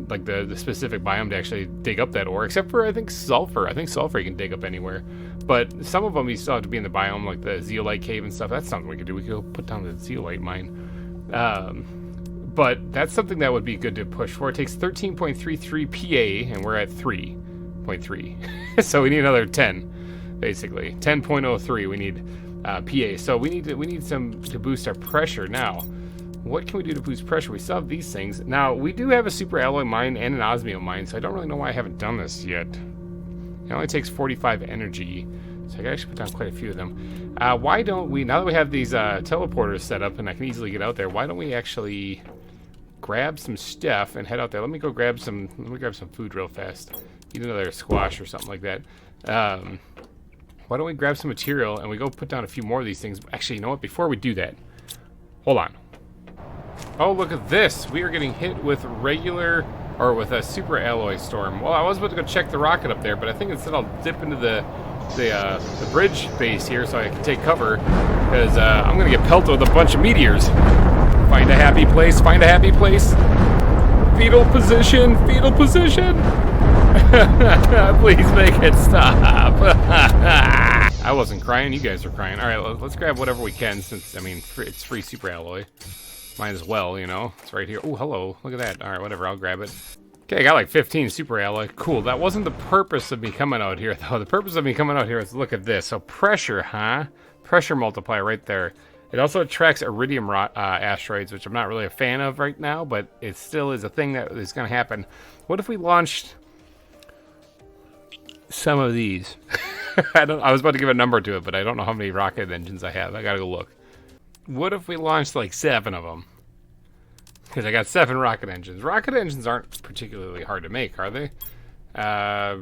like the specific biome to actually dig up that ore, except for, I think, sulfur. I think sulfur you can dig up anywhere. But some of them you still have to be in the biome, like the zeolite cave and stuff. That's something we could do. We could go put down the zeolite mine. But that's something that would be good to push for. It takes 13.33 PA, and we're at 3.3. So we need another 10, basically. 10.03 we need PA. So we need some to boost our pressure. Now, what can we do to boost pressure? We still have these things. Now, we do have a super alloy mine and an osmium mine, so I don't really know why I haven't done this yet. It only takes 45 energy, so I can actually put down quite a few of them. Why don't we, now that we have these teleporters set up and I can easily get out there, why don't we actually grab some stuff and head out there? Let me grab some food real fast. Eat another squash or something like that. Why don't we grab some material and we go put down a few more of these things? Actually, you know what? Before we do that, hold on. Oh, look at this. We are getting hit with with a super alloy storm. Well, I was about to go check the rocket up there, but I think instead I'll dip into the bridge base here so I can take cover, because I'm going to get pelted with a bunch of meteors. Find a happy place, find a happy place. Fetal position, fetal position. Please make it stop. I wasn't crying, you guys are crying. All right, let's grab whatever we can, since, I mean, it's free super alloy. Might as well, you know. It's right here. Oh, hello. Look at that. All right, whatever. I'll grab it. Okay, I got like 15 super alloy. Cool. That wasn't the purpose of me coming out here, though. The purpose of me coming out here is look at this. So pressure, huh? Pressure multiplier right there. It also attracts iridium asteroids, which I'm not really a fan of right now, but it still is a thing that is going to happen. What if we launched some of these? I was about to give a number to it, but I don't know how many rocket engines I have. I got to go look. What if we launched like 7 of them? Because I got 7 rocket engines. Rocket engines aren't particularly hard to make, are they? A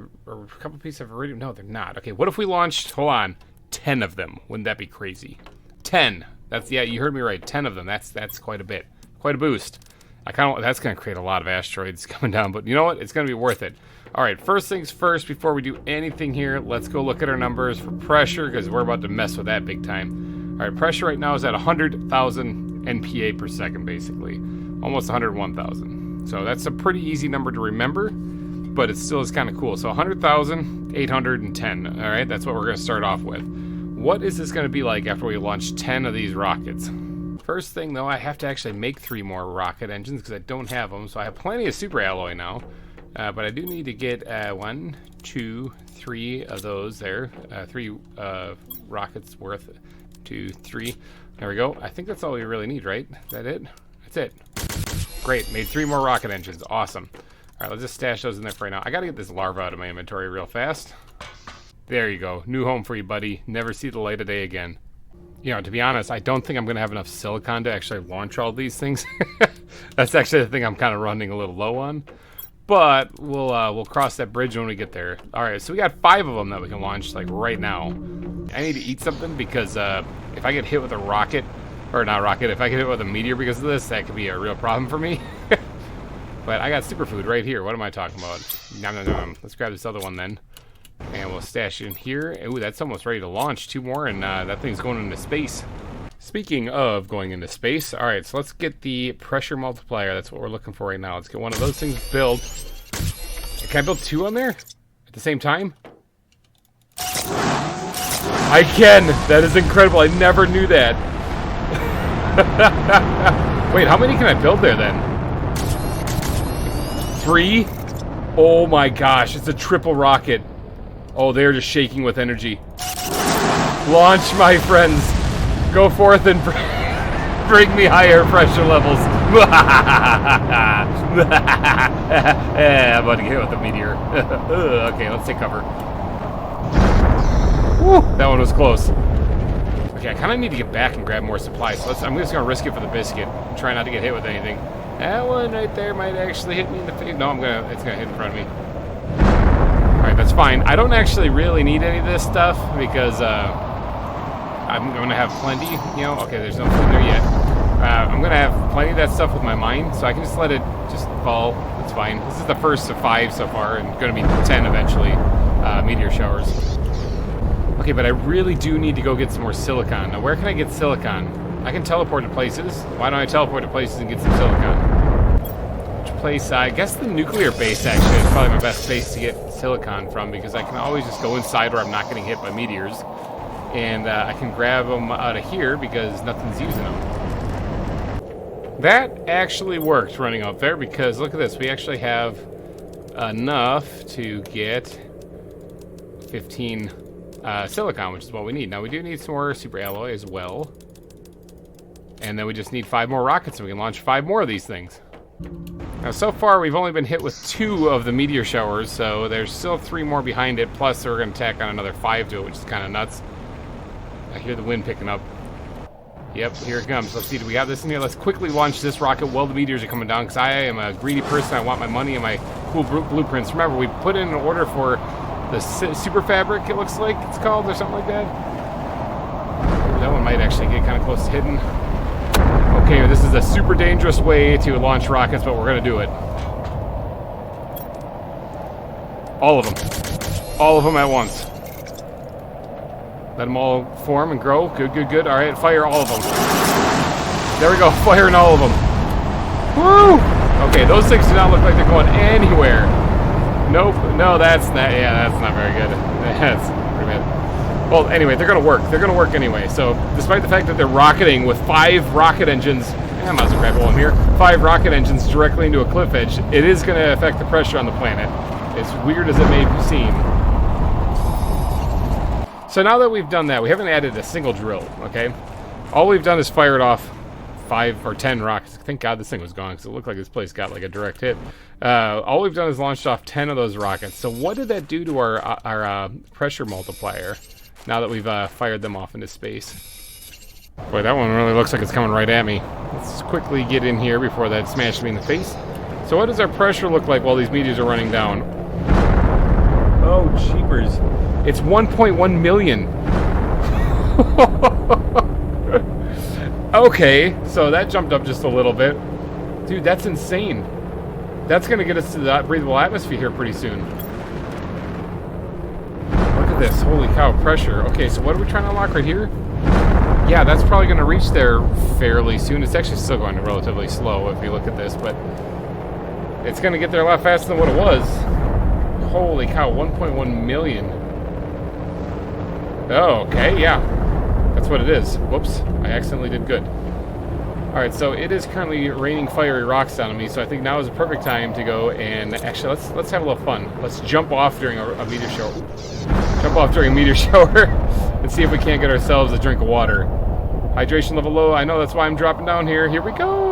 couple pieces of iridium. No, they're not. Okay, what if we launched, hold on, 10 of them? Wouldn't that be crazy? 10. That's, yeah, you heard me right. 10 of them. That's quite a bit. Quite a boost. That's going to create a lot of asteroids coming down, but you know what? It's going to be worth it. All right, first things first, before we do anything here, let's go look at our numbers for pressure, because we're about to mess with that big time. All right, pressure right now is at 100,000 NPA per second, basically. Almost 101,000. So that's a pretty easy number to remember, but it still is kind of cool. So 100,810. All right, that's what we're going to start off with. What is this going to be like after we launch 10 of these rockets? First thing, though, I have to actually make 3 more rocket engines because I don't have them. So I have plenty of super alloy now, but I do need to get 1, 2, 3 of those there. 3 rockets worth. 2, 3. There we go. I think that's all we really need, right? Is that it? That's it. Great. Made 3 more rocket engines. Awesome. All right, let's just stash those in there for right now. I got to get this larva out of my inventory real fast. There you go. New home for you, buddy. Never see the light of day again. You know, to be honest, I don't think I'm going to have enough silicon to actually launch all these things. That's actually the thing I'm kind of running a little low on. But we'll cross that bridge when we get there. All right, so we got 5 of them that we can launch like right now. I need to eat something because if I get hit with a rocket, or not rocket, if I get hit with a meteor because of this, that could be a real problem for me. But I got superfood right here. What am I talking about? Nom, nom, nom. Let's grab this other one then. And we'll stash it in here. Ooh, that's almost ready to launch. 2 more and that thing's going into space. Speaking of going into space, all right, so let's get the pressure multiplier. That's what we're looking for right now. Let's get one of those things built. Can I build 2 on there at the same time? I can! That is incredible. I never knew that. Wait, how many can I build there then? 3? Oh my gosh, it's a triple rocket. Oh, they're just shaking with energy. Launch, my friends. Go forth and bring me higher pressure levels. I'm about to get hit with a meteor. Okay, let's take cover. Woo, that one was close. Okay, I kind of need to get back and grab more supplies. So I'm just going to risk it for the biscuit and try not to get hit with anything. That one right there might actually hit me in the face. No, it's going to hit in front of me. Alright, that's fine. I don't actually really need any of this stuff because I'm going to have plenty, you know. Okay, there's no food there yet. I'm going to have plenty of that stuff with my mine, so I can just let it just fall. It's fine. This is the first of 5 so far, and going to be 10 eventually. Meteor showers. Okay, but I really do need to go get some more silicon. Now, where can I get silicon? I can teleport to places. Why don't I teleport to places and get some silicon? Which place? I guess the nuclear base, actually, is probably my best base to get silicon from, because I can always just go inside where I'm not getting hit by meteors. And I can grab them out of here because nothing's using them. That actually worked running up there because look at this. We actually have enough to get 15 silicon, which is what we need. Now we do need some more super alloy as well. And then we just need 5 more rockets and we can launch 5 more of these things. Now so far we've only been hit with 2 of the meteor showers, so there's still 3 more behind it, plus we're going to tack on another 5 to it, which is kind of nuts. I hear the wind picking up. Yep, here it comes. Let's see, do we have this in here? Let's quickly launch this rocket while the meteors are coming down, because I am a greedy person. I want my money and my cool blueprints. Remember, we put in an order for the super fabric, it looks like it's called, or something like that. That one might actually get kind of close to hitting. Okay, this is a super dangerous way to launch rockets, but we're going to do it. All of them. All of them at once. Let them all form and grow. Good, good, good. All right, fire all of them. There we go, firing all of them. Woo! Okay, those things do not look like they're going anywhere. Nope. No, that's not. Yeah, that's not very good. That's pretty bad. Well, anyway, they're going to work. They're going to work anyway. So, despite the fact that they're rocketing with 5 rocket engines, I might as well grab one here, 5 rocket engines directly into a cliff edge, it is going to affect the pressure on the planet. As weird as it may seem. So now that we've done that, we haven't added a single drill, okay? All we've done is fired off 5 or 10 rockets. Thank God this thing was gone, because it looked like this place got like a direct hit. All we've done is launched off 10 of those rockets. So what did that do to our pressure multiplier now that we've fired them off into space? Boy, that one really looks like it's coming right at me. Let's quickly get in here before that smashed me in the face. So what does our pressure look like while these meteors are running down? Oh, jeepers. It's 1.1 million. Okay, so that jumped up just a little bit. Dude, that's insane. That's going to get us to the breathable atmosphere here pretty soon. Look at this. Holy cow, pressure. Okay, so what are we trying to unlock right here? Yeah, that's probably going to reach there fairly soon. It's actually still going relatively slow if you look at this, but it's going to get there a lot faster than what it was. Holy cow, 1.1 million. Oh, okay, yeah. That's what it is. Whoops, I accidentally did good. Alright, so it is currently raining fiery rocks down on me, so I think now is the perfect time to go and... Actually, let's have a little fun. Let's jump off during a meteor shower. Jump off during a meteor shower and see if we can't get ourselves a drink of water. Hydration level low. I know, that's why I'm dropping down here. Here we go!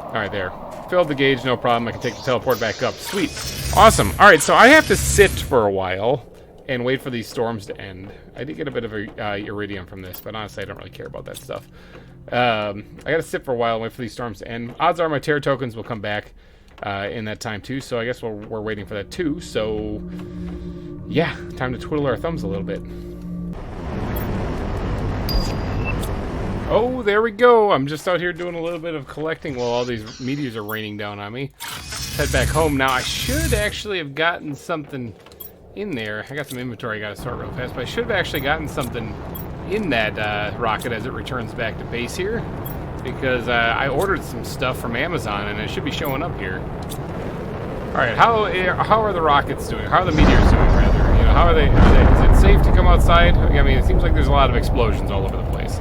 Alright, there. Filled the gauge, no problem. I can take the teleport back up. Sweet. Awesome. Alright, so I have to sit for a while and wait for these storms to end. I did get a bit of iridium from this, but honestly, I don't really care about that stuff. I gotta sit for a while and wait for these storms to end. Odds are my terror tokens will come back in that time too, so I guess we're waiting for that too. So, yeah, time to twiddle our thumbs a little bit. Oh, there we go. I'm just out here doing a little bit of collecting while all these meteors are raining down on me. Let's head back home. Now, I should actually have gotten something in there. I got some inventory I got to sort real fast, but I should have actually gotten something in that rocket as it returns back to base here, because I ordered some stuff from Amazon, and it should be showing up here. All right, how are the rockets doing? How are the meteors doing, rather? You know, how are they? Is it safe to come outside? I mean, it seems like there's a lot of explosions all over the place.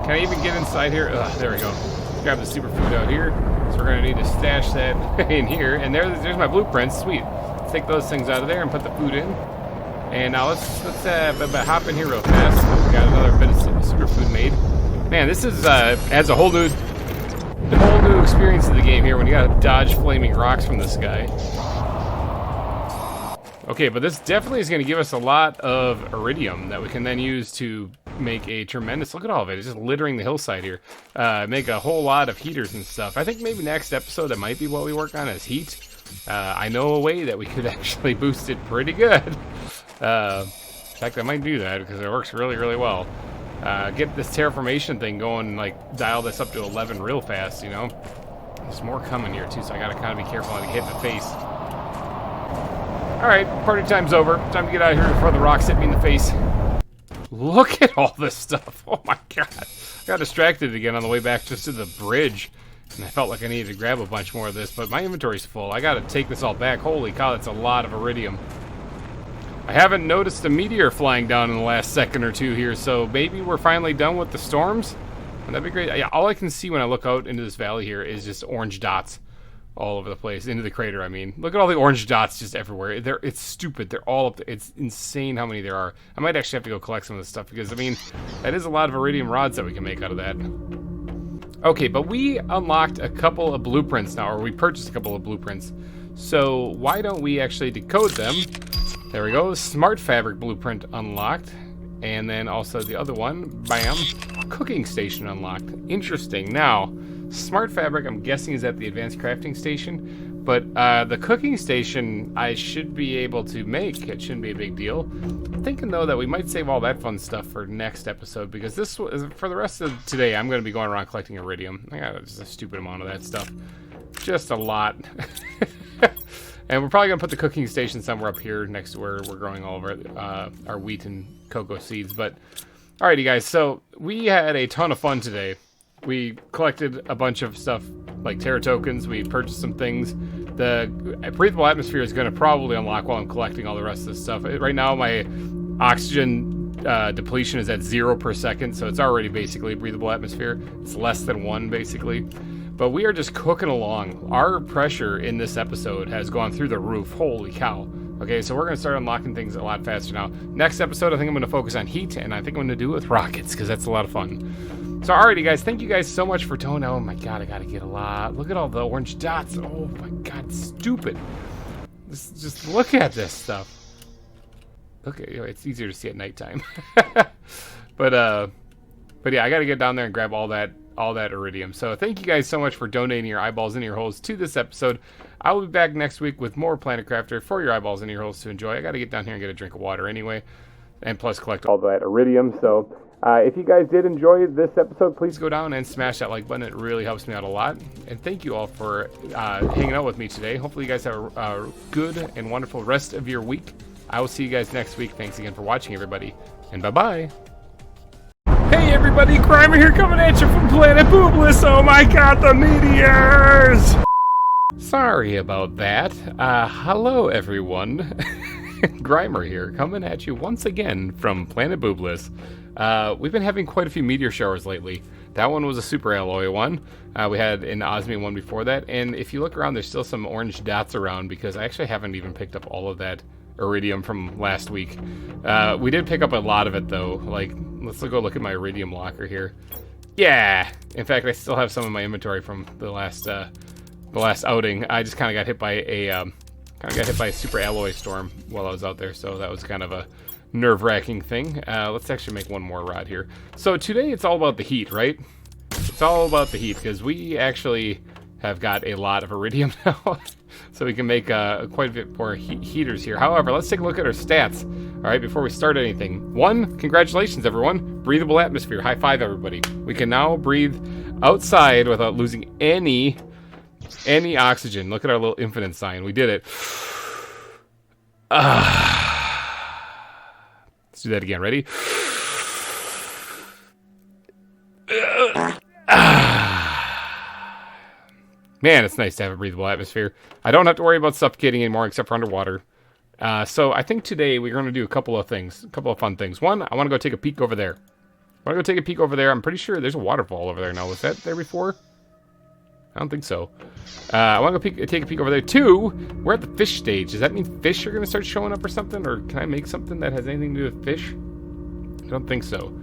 Can I even get inside here? Ugh, there we go. Let's grab the superfood out here. So we're gonna need to stash that in here. And there's my blueprints. Sweet. Let's take those things out of there and put the food in. And now let's hop in here real fast. We got another bit of superfood made. Man, this is adds a whole new experience to the game here when you gotta dodge flaming rocks from the sky. Okay, but this definitely is going to give us a lot of iridium that we can then use to make a tremendous... Look at all of it. It's just littering the hillside here. Make a whole lot of heaters and stuff. I think maybe next episode that might be what we work on is heat. I know a way that we could actually boost it pretty good. In fact, I might do that because it works really, really well. Get this terraformation thing going, like dial this up to 11 real fast, you know? There's more coming here too, so I got to kind of be careful not to hit in the face. Alright, party time's over. Time to get out of here before the rocks hit me in the face. Look at all this stuff. Oh my god. I got distracted again on the way back just to the bridge. And I felt like I needed to grab a bunch more of this, but my inventory's full. I gotta take this all back. Holy cow, that's a lot of iridium. I haven't noticed a meteor flying down in the last second or two here, so maybe we're finally done with the storms. And that'd be great. Yeah, all I can see when I look out into this valley here is just orange dots all over the place. Into the crater, I mean. Look at all the orange dots just everywhere. It's stupid. They're all up there. It's insane how many there are. I might actually have to go collect some of this stuff because, I mean, that is a lot of iridium rods that we can make out of that. Okay, but we unlocked a couple of blueprints now, or we purchased a couple of blueprints. So why don't we actually decode them? There we go. Smart fabric blueprint unlocked. And then also the other one, bam, cooking station unlocked. Interesting. Now, smart fabric, I'm guessing, is at the advanced crafting station. But the cooking station, I should be able to make. It shouldn't be a big deal. I'm thinking, though, that we might save all that fun stuff for next episode. Because this, for the rest of today, I'm going to be going around collecting iridium. I got just a stupid amount of that stuff. Just a lot. And we're probably going to put the cooking station somewhere up here next to where we're growing all of our wheat and cocoa seeds. But, alrighty guys, so we had a ton of fun today. We collected a bunch of stuff like Terra tokens. We purchased some things. The breathable atmosphere is going to probably unlock while I'm collecting all the rest of this stuff. Right now, my oxygen depletion is at 0 per second, so it's already basically a breathable atmosphere. It's less than 1, basically. But we are just cooking along. Our pressure in this episode has gone through the roof. Holy cow. Okay, so we're going to start unlocking things a lot faster now. Next episode, I think I'm going to focus on heat, and I think I'm going to do it with rockets, because that's a lot of fun. So, alrighty, guys. Thank you guys so much for toning. Oh, my God, I got to get a lot. Look at all the orange dots. Oh, my God, stupid. Just look at this stuff. Okay, it's easier to see at nighttime. But yeah, I got to get down there and grab all that iridium. So thank you guys so much for donating your eyeballs and ear holes to this episode. I will be back next week with more Planet Crafter for your eyeballs and ear holes to enjoy. I got to get down here and get a drink of water anyway, and plus collect all that iridium. So if you guys did enjoy this episode, please go down and smash that like button. It really helps me out a lot. And thank you all for hanging out with me today. Hopefully you guys have a good and wonderful rest of your week. I will see you guys next week. Thanks again for watching, everybody, and bye-bye. Hey everybody, GReimer here coming at you from Planet Boobless. Oh my God, the meteors! Sorry about that. Hello everyone. GReimer here, coming at you once again from Planet Boobless. We've been having quite a few meteor showers lately. That one was a super alloy one. We had an osmium one before that, and if you look around, there's still some orange dots around because I actually haven't even picked up all of that iridium from last week. We did pick up a lot of it though. Like, let's go look at my iridium locker here. Yeah, in fact, I still have some in my inventory from the last outing. I just kind of got hit by a super alloy storm while I was out there, so that was kind of a nerve-wracking thing. Let's actually make one more rod here. So today it's all about the heat, right? It's all about the heat because we actually have got a lot of iridium now. So we can make quite a bit more heaters here. However, let's take a look at our stats, all right, before we start anything. 1, congratulations, everyone. Breathable atmosphere. High five, everybody. We can now breathe outside without losing any oxygen. Look at our little infinite sign. We did it. Let's do that again. Ready? Man, it's nice to have a breathable atmosphere. I don't have to worry about suffocating anymore except for underwater. So I think today we're going to do a couple of things, a couple of fun things. One, I want to go take a peek over there. I'm pretty sure there's a waterfall over there now. Was that there before? I don't think so. I want to go take a peek over there. 2, we're at the fish stage. Does that mean fish are going to start showing up or something? Or can I make something that has anything to do with fish? I don't think so.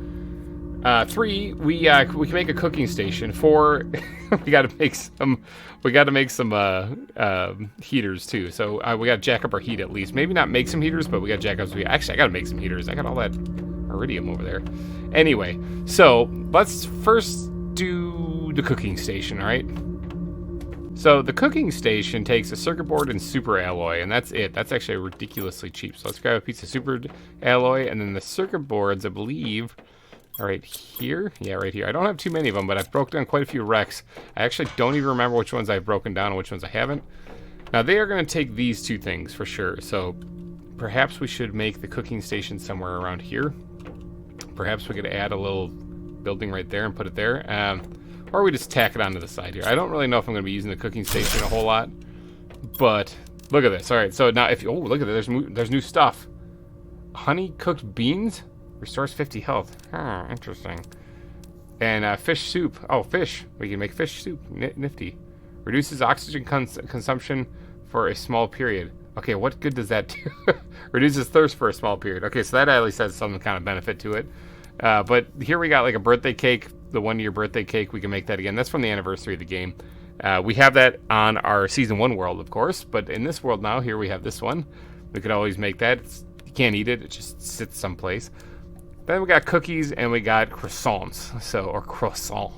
3, we can make a cooking station. 4, we got to make some heaters too. So we got to jack up our heat at least. Maybe not make some heaters, but we got to jack up some heat. Actually, I got to make some heaters. I got all that iridium over there. Anyway, so let's first do the cooking station, all right? So the cooking station takes a circuit board and super alloy, and that's it. That's actually ridiculously cheap. So let's grab a piece of super alloy, and then the circuit boards, I believe, are right here. Yeah, right here. I don't have too many of them, but I've broken down quite a few wrecks. I actually don't even remember which ones I've broken down and which ones I haven't. Now, they are going to take these 2 things for sure. So perhaps we should make the cooking station somewhere around here. Perhaps we could add a little building right there and put it there. Or we just tack it onto the side here. I don't really know if I'm going to be using the cooking station a whole lot. But look at this. All right, so now if you... Oh, look at that. There's new stuff. honey cooked beans restores 50 health. Huh, interesting. And fish soup. Oh, fish. We can make fish soup. Nifty. Reduces oxygen consumption for a small period. Okay, what good does that do? Reduces thirst for a small period. Okay, so that at least has some kind of benefit to it. But here we got like a birthday cake, the 1-year birthday cake. We can make that again. That's from the anniversary of the game. We have that on our Season 1 world, of course. But in this world now, here we have this one. We could always make that. You can't eat it. It just sits someplace. Then we got cookies and we got croissants. Or croissant.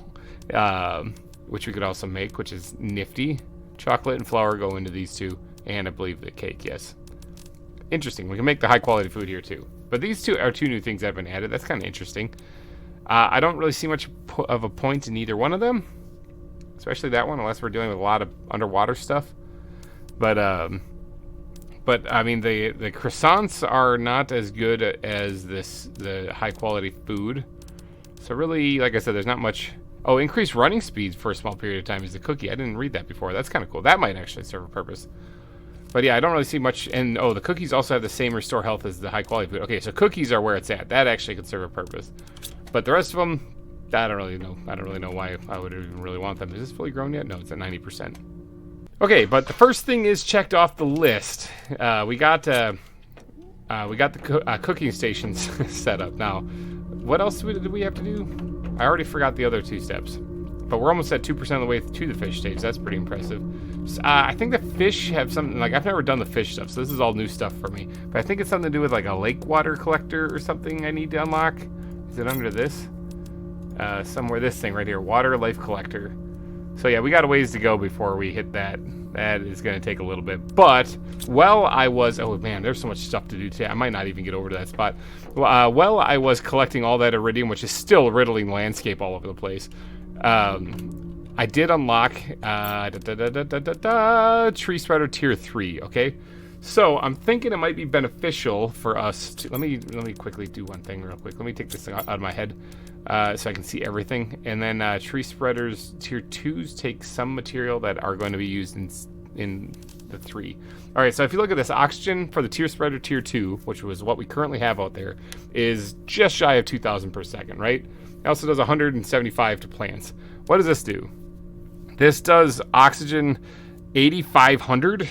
Which we could also make, which is nifty. Chocolate and flour go into these two. And I believe the cake, yes. Interesting. We can make the high quality food here too. But these two are 2 new things that have been added. That's kind of interesting. I don't really see much of a point in either one of them. Especially that one, unless we're dealing with a lot of underwater stuff. But I mean, the croissants are not as good as the high quality food. So really, like I said, there's not much. Oh, increased running speed for a small period of time is the cookie. I didn't read that before. That's kind of cool. That might actually serve a purpose. But yeah, I don't really see much. And oh, the cookies also have the same restore health as the high quality food. Okay, so cookies are where it's at. That actually could serve a purpose. But the rest of them, I don't really know. I don't really know why I would even really want them. Is this fully grown yet? No, it's at 90%. Okay, but the first thing is checked off the list. We got the cooking stations set up. Now, what else did we have to do? I already forgot the other 2 steps. But we're almost at 2% of the way to the fish stage. That's pretty impressive. I think the fish have something, like I've never done the fish stuff, so this is all new stuff for me. But I think it's something to do with like a lake water collector or something I need to unlock. Is it under this? Somewhere, this thing right here, water life collector. So yeah, we got a ways to go before we hit that. That is going to take a little bit. But while I was, oh man, there's so much stuff to do today. I might not even get over to that spot. While I was collecting all that iridium, which is still riddling the landscape all over the place, I did unlock tree spreader tier 3. Okay, so I'm thinking it might be beneficial for us to let me quickly do one thing real quick. Let me take this thing out of my head so I can see everything. And then tree spreaders tier 2s take some material that are going to be used in the 3. All right, so if you look at this, oxygen for the tier spreader tier 2, which was what we currently have out there, is just shy of 2,000 per second, right? It also does 175 to plants. What does this do? This does oxygen 8,500,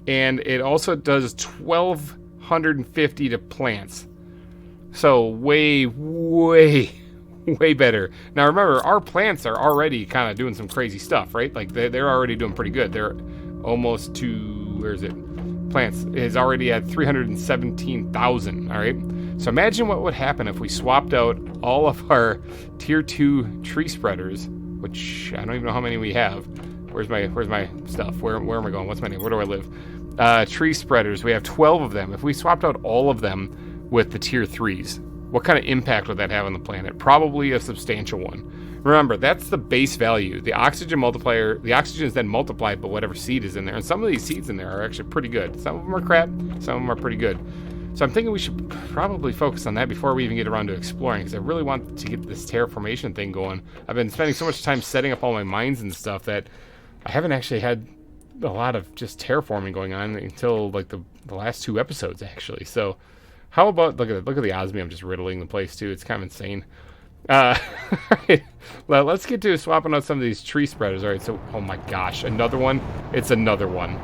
and it also does 1,250 to plants. So way better. Now remember, our plants are already kind of doing some crazy stuff, right? Like they're already doing pretty good. They're almost to, where is it? Plants is already at 317,000, all right? So imagine what would happen if we swapped out all of our tier 2 tree spreaders, which I don't even know how many we have. Where's my stuff? Where am I going? What's my name? Where do I live? Tree spreaders. We have 12 of them. If we swapped out all of them with the tier 3s, what kind of impact would that have on the planet? Probably a substantial one. Remember, that's the base value. The oxygen multiplier, the oxygen is then multiplied by whatever seed is in there. And some of these seeds in there are actually pretty good. Some of them are crap, some of them are pretty good. So I'm thinking we should probably focus on that before we even get around to exploring, because I really want to get this terraformation thing going. I've been spending so much time setting up all my mines and stuff that I haven't actually had a lot of just terraforming going on until like the last 2 episodes, actually. So how about, look at the osmium just riddling the place too. It's kind of insane. Right. Well, let's get to swapping out some of these tree spreaders. All right, so, oh my gosh, another one. It's another one.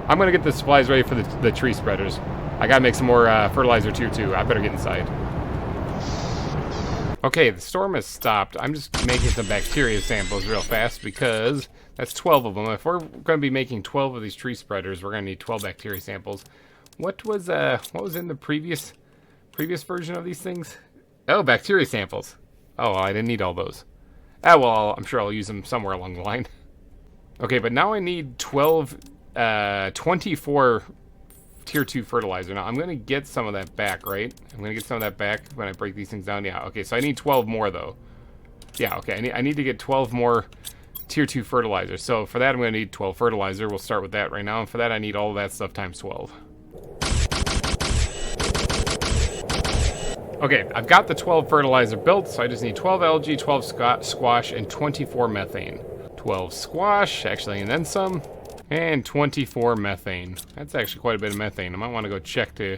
I'm gonna get the supplies ready for the tree spreaders. I gotta make some more fertilizer tier 2. I better get inside. Okay, the storm has stopped. I'm just making some bacteria samples real fast because that's 12 of them. If we're gonna be making 12 of these tree spreaders, we're gonna need 12 bacteria samples. What was in the previous version of these things? Oh, bacteria samples. Oh, well, I didn't need all those. Ah, well, I'm sure I'll use them somewhere along the line. Okay, but now I need 24 tier 2 fertilizer. Now, I'm going to get some of that back, right? I'm going to get some of that back when I break these things down. Yeah, okay, so I need 12 more, though. Yeah, okay, I need to get 12 more tier 2 fertilizer. So for that, I'm going to need 12 fertilizer. We'll start with that right now. And for that, I need all of that stuff times 12. Okay, I've got the 12 fertilizer built, so I just need 12 algae, 12 squash, and 24 methane. 12 squash, actually, and then some, and 24 methane. That's actually quite a bit of methane. I might want to go check to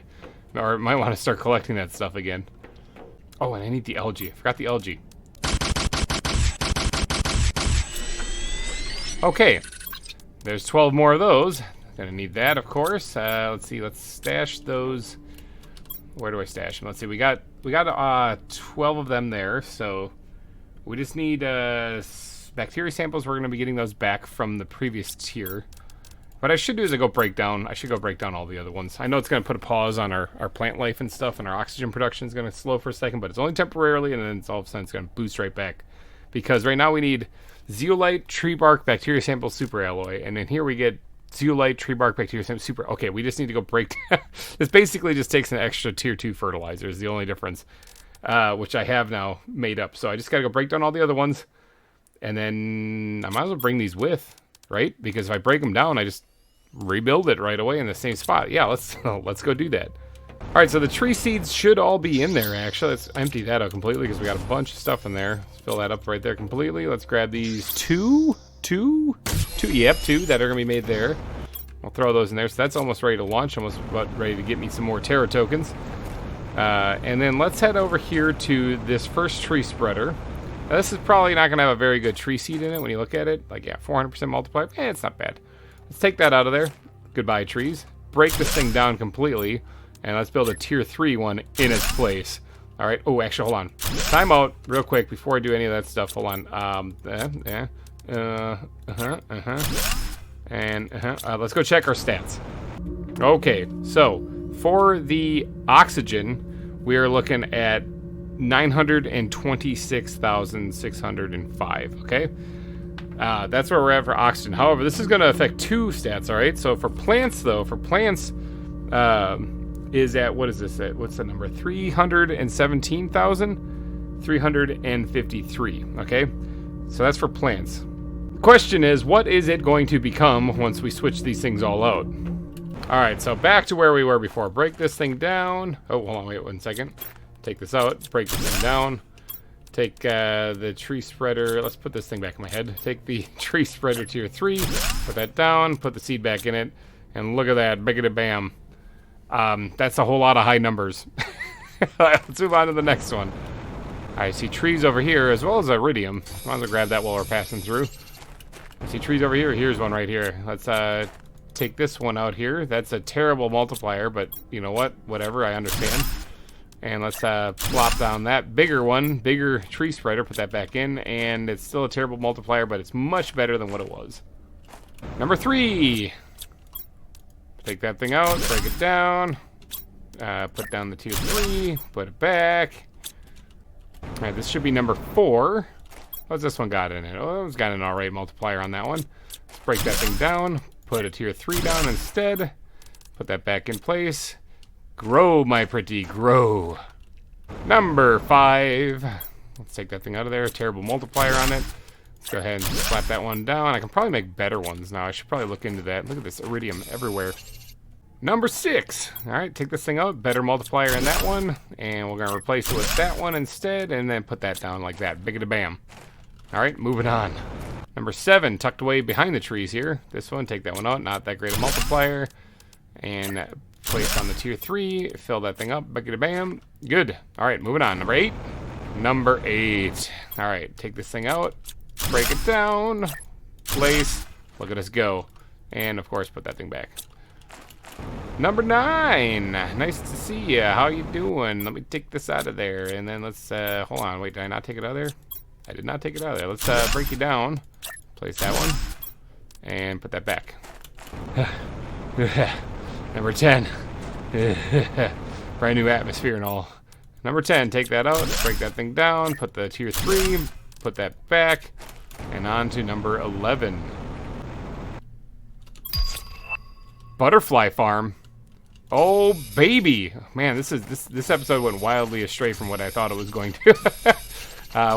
Or might want to start collecting that stuff again. Oh, and I need the algae. I forgot the algae. Okay. There's 12 more of those. Gonna need that, of course. Let's see. Let's stash those. Where do I stash them? Let's see. We got 12 of them there. So we just need bacteria samples. We're gonna be getting those back from the previous tier. What I should do is I should go break down all the other ones. I know it's going to put a pause on our plant life and stuff, and our oxygen production is going to slow for a second, but it's only temporarily, and then it's all of a sudden it's going to boost right back. Because right now we need zeolite, tree bark, bacteria sample, super alloy, and then here we get zeolite, tree bark, bacteria sample, super. Okay, we just need to go break. This basically just takes an extra tier 2 fertilizer is the only difference, which I have now made up. So I just got to go break down all the other ones, and then I might as well bring these with, right? Because if I break them down, I just rebuild it right away in the same spot. Yeah, let's go do that. All right, so the tree seeds should all be in there, actually. Let's empty that out completely because we got a bunch of stuff in there. Let's fill that up right there completely. Let's grab these two that are gonna be made there. I'll throw those in there. So that's almost ready to launch, almost about ready to get me some more Terra tokens. And then let's head over here to this first tree spreader. Now, this is probably not gonna have a very good tree seed in it when you look at it. Like, yeah, 400% multiplier. It's not bad. Let's take that out of there. Goodbye, trees. Break this thing down completely, and let's build a tier 3 one in its place. All right. Oh, actually, hold on. Time out real quick before I do any of that stuff. Hold on. Let's go check our stats. Okay, so for the oxygen, we are looking at 926,605. Okay. That's where we're at for oxygen. However, this is going to affect 2 stats, all right? So for plants, though, is at, what is this at? What's the number? 317,353, okay? So that's for plants. The question is, what is it going to become once we switch these things all out? All right, so back to where we were before. Break this thing down. Oh, hold on, wait 1 second. Take this out, break this thing down. Take the tree spreader. Let's put this thing back in my head. Take the tree spreader tier 3, put that down, put the seed back in it, and look at that, biggity bam. That's a whole lot of high numbers. Let's move on to the next one. I see trees over here as well as iridium. Might as well grab that while we're passing through. I see trees over here. Here's one right here. Let's take this one out here. That's a terrible multiplier, but you know what? Whatever, I understand. And let's plop down that bigger one, bigger tree spreader, put that back in, and it's still a terrible multiplier, but it's much better than what it was. Number 3. Take that thing out, break it down, put down the tier 3, put it back. All right, this should be number 4. What's this one got in it? Oh, it's got an alright multiplier on that one. Let's break that thing down, put a tier 3 down instead, put that back in place. Grow, my pretty, grow. Number 5. Let's take that thing out of there. Terrible multiplier on it. Let's go ahead and slap that one down. I can probably make better ones now. I should probably look into that. Look at this iridium everywhere. Number 6. All right, take this thing out. Better multiplier in that one. And we're going to replace it with that one instead. And then put that down like that. Biggity bam. All right, moving on. Number 7, tucked away behind the trees here. This one, take that one out. Not that great a multiplier. And place on the tier 3, fill that thing up, biggity bam. Good. All right, moving on. Number 8. Number 8. All right, take this thing out, break it down, place, look at us go. And of course, put that thing back. Number 9. Nice to see you. How you doing? Let me take this out of there. And then let's, hold on. Wait, did I not take it out of there? I did not take it out of there. Let's break you down. Place that one. And put that back. Number 10. Brand new atmosphere and all. Number 10, take that out, break that thing down, put the tier 3, put that back, and on to number 11. Butterfly farm. Oh baby. Man, this episode went wildly astray from what I thought it was going to.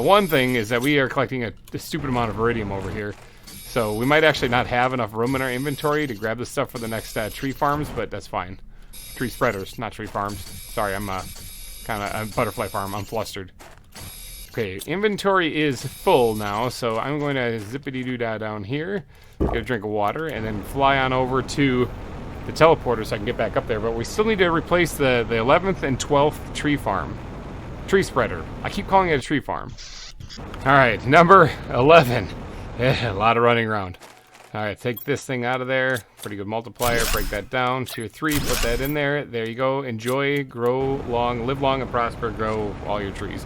One thing is that we are collecting a stupid amount of iridium over here. So we might actually not have enough room in our inventory to grab the stuff for the next tree farms, but that's fine. Tree spreaders, not tree farms. Sorry, I'm kind of butterfly farm. I'm flustered. Okay, inventory is full now, so I'm going to zippity-doo-dah down here, get a drink of water, and then fly on over to the teleporter so I can get back up there. But we still need to replace the 11th and 12th tree farm. Tree spreader. I keep calling it a tree farm. Alright, number 11. A lot of running around. Alright, take this thing out of there. Pretty good multiplier. Break that down. Tier 3, put that in there. There you go. Enjoy, grow long, live long and prosper, grow all your trees.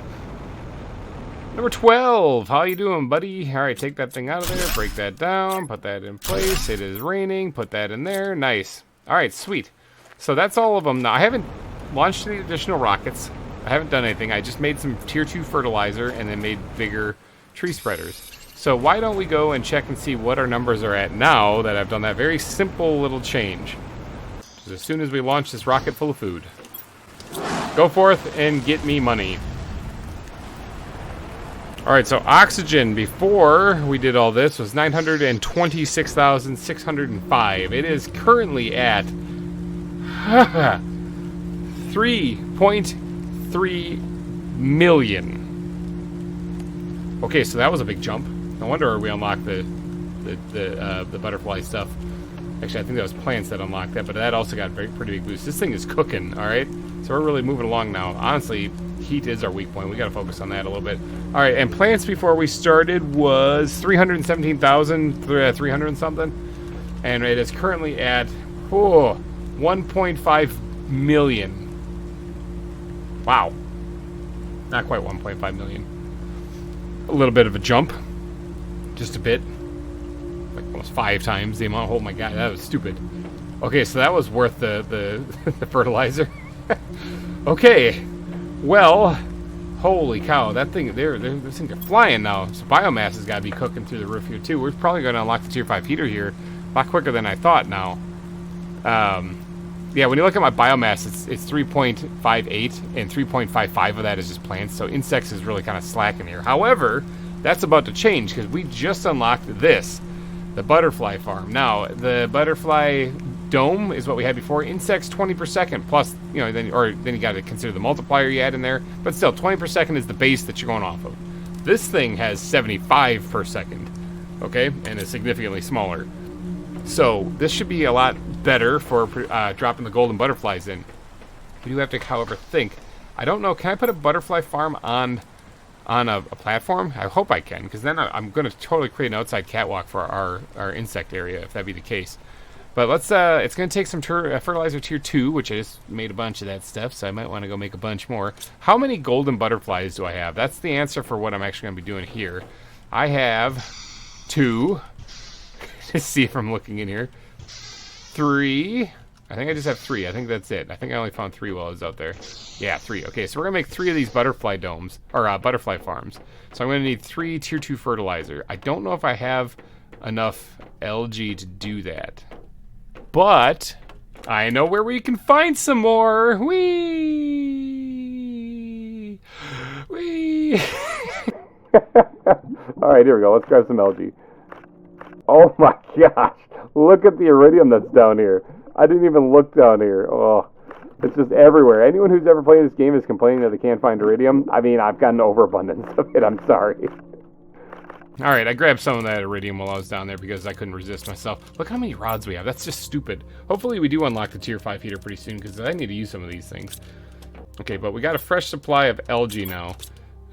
Number 12. How you doing, buddy? Alright, take that thing out of there. Break that down. Put that in place. It is raining. Put that in there. Nice. Alright, sweet. So that's all of them. Now, I haven't launched any additional rockets. I haven't done anything. I just made some tier 2 fertilizer and then made bigger tree spreaders. So why don't we go and check and see what our numbers are at now that I've done that very simple little change. As soon as we launch this rocket full of food. Go forth and get me money. Alright, so oxygen before we did all this was 926,605. It is currently at 3.3 million. Okay, so that was a big jump. No wonder we unlocked the butterfly stuff. Actually, I think that was plants that unlocked that, but that also got a pretty big boost. This thing is cooking, all right? So we're really moving along now. Honestly, heat is our weak point. We got to focus on that a little bit. All right, and plants before we started was 317,300 and something. And it is currently at 1.5 million. Wow. Not quite 1.5 million. A little bit of a jump. Just a bit. Like almost 5 times the amount. Oh my god, that was stupid. Okay, so that was worth the the fertilizer. Okay. Well, holy cow, that thing, those things are flying now. So biomass has got to be cooking through the roof here too. We're probably going to unlock the tier 5 heater here a lot quicker than I thought now. Yeah, when you look at my biomass, it's 3.58, and 3.55 of that is just plants, so insects is really kind of slacking here. However, that's about to change, because we just unlocked this, the butterfly farm. Now, the butterfly dome is what we had before. Insects 20 per second, plus, you know, then you got to consider the multiplier you add in there, but still, 20 per second is the base that you're going off of. This thing has 75 per second, okay, and is significantly smaller. So, this should be a lot better for dropping the golden butterflies in. We do have to, however, think. I don't know, can I put a butterfly farm on a platform? I hope I can, because then I'm going to totally create an outside catwalk for our insect area, if that be the case. But let's, it's going to take some fertilizer tier 2, which I just made a bunch of that stuff, so I might want to go make a bunch more. How many golden butterflies do I have? That's the answer for what I'm actually going to be doing here. I have 2. Just see if I'm looking in here. 3. I think I just have 3. I think that's it. I think I only found 3 while I was out there. Yeah, 3. Okay, so we're going to make 3 of these butterfly domes, or butterfly farms. So I'm going to need 3 tier 2 fertilizer. I don't know if I have enough algae to do that. But I know where we can find some more. Whee! Whee! All right, here we go. Let's grab some algae. Oh my gosh. Look at the iridium that's down here. I didn't even look down here. Oh, it's just everywhere. Anyone who's ever played this game is complaining that they can't find iridium. I mean, I've got an overabundance of it. I'm sorry. All right, I grabbed some of that iridium while I was down there because I couldn't resist myself. Look how many rods we have. That's just stupid. Hopefully we do unlock the tier 5 heater pretty soon because I need to use some of these things. Okay, but we got a fresh supply of algae now.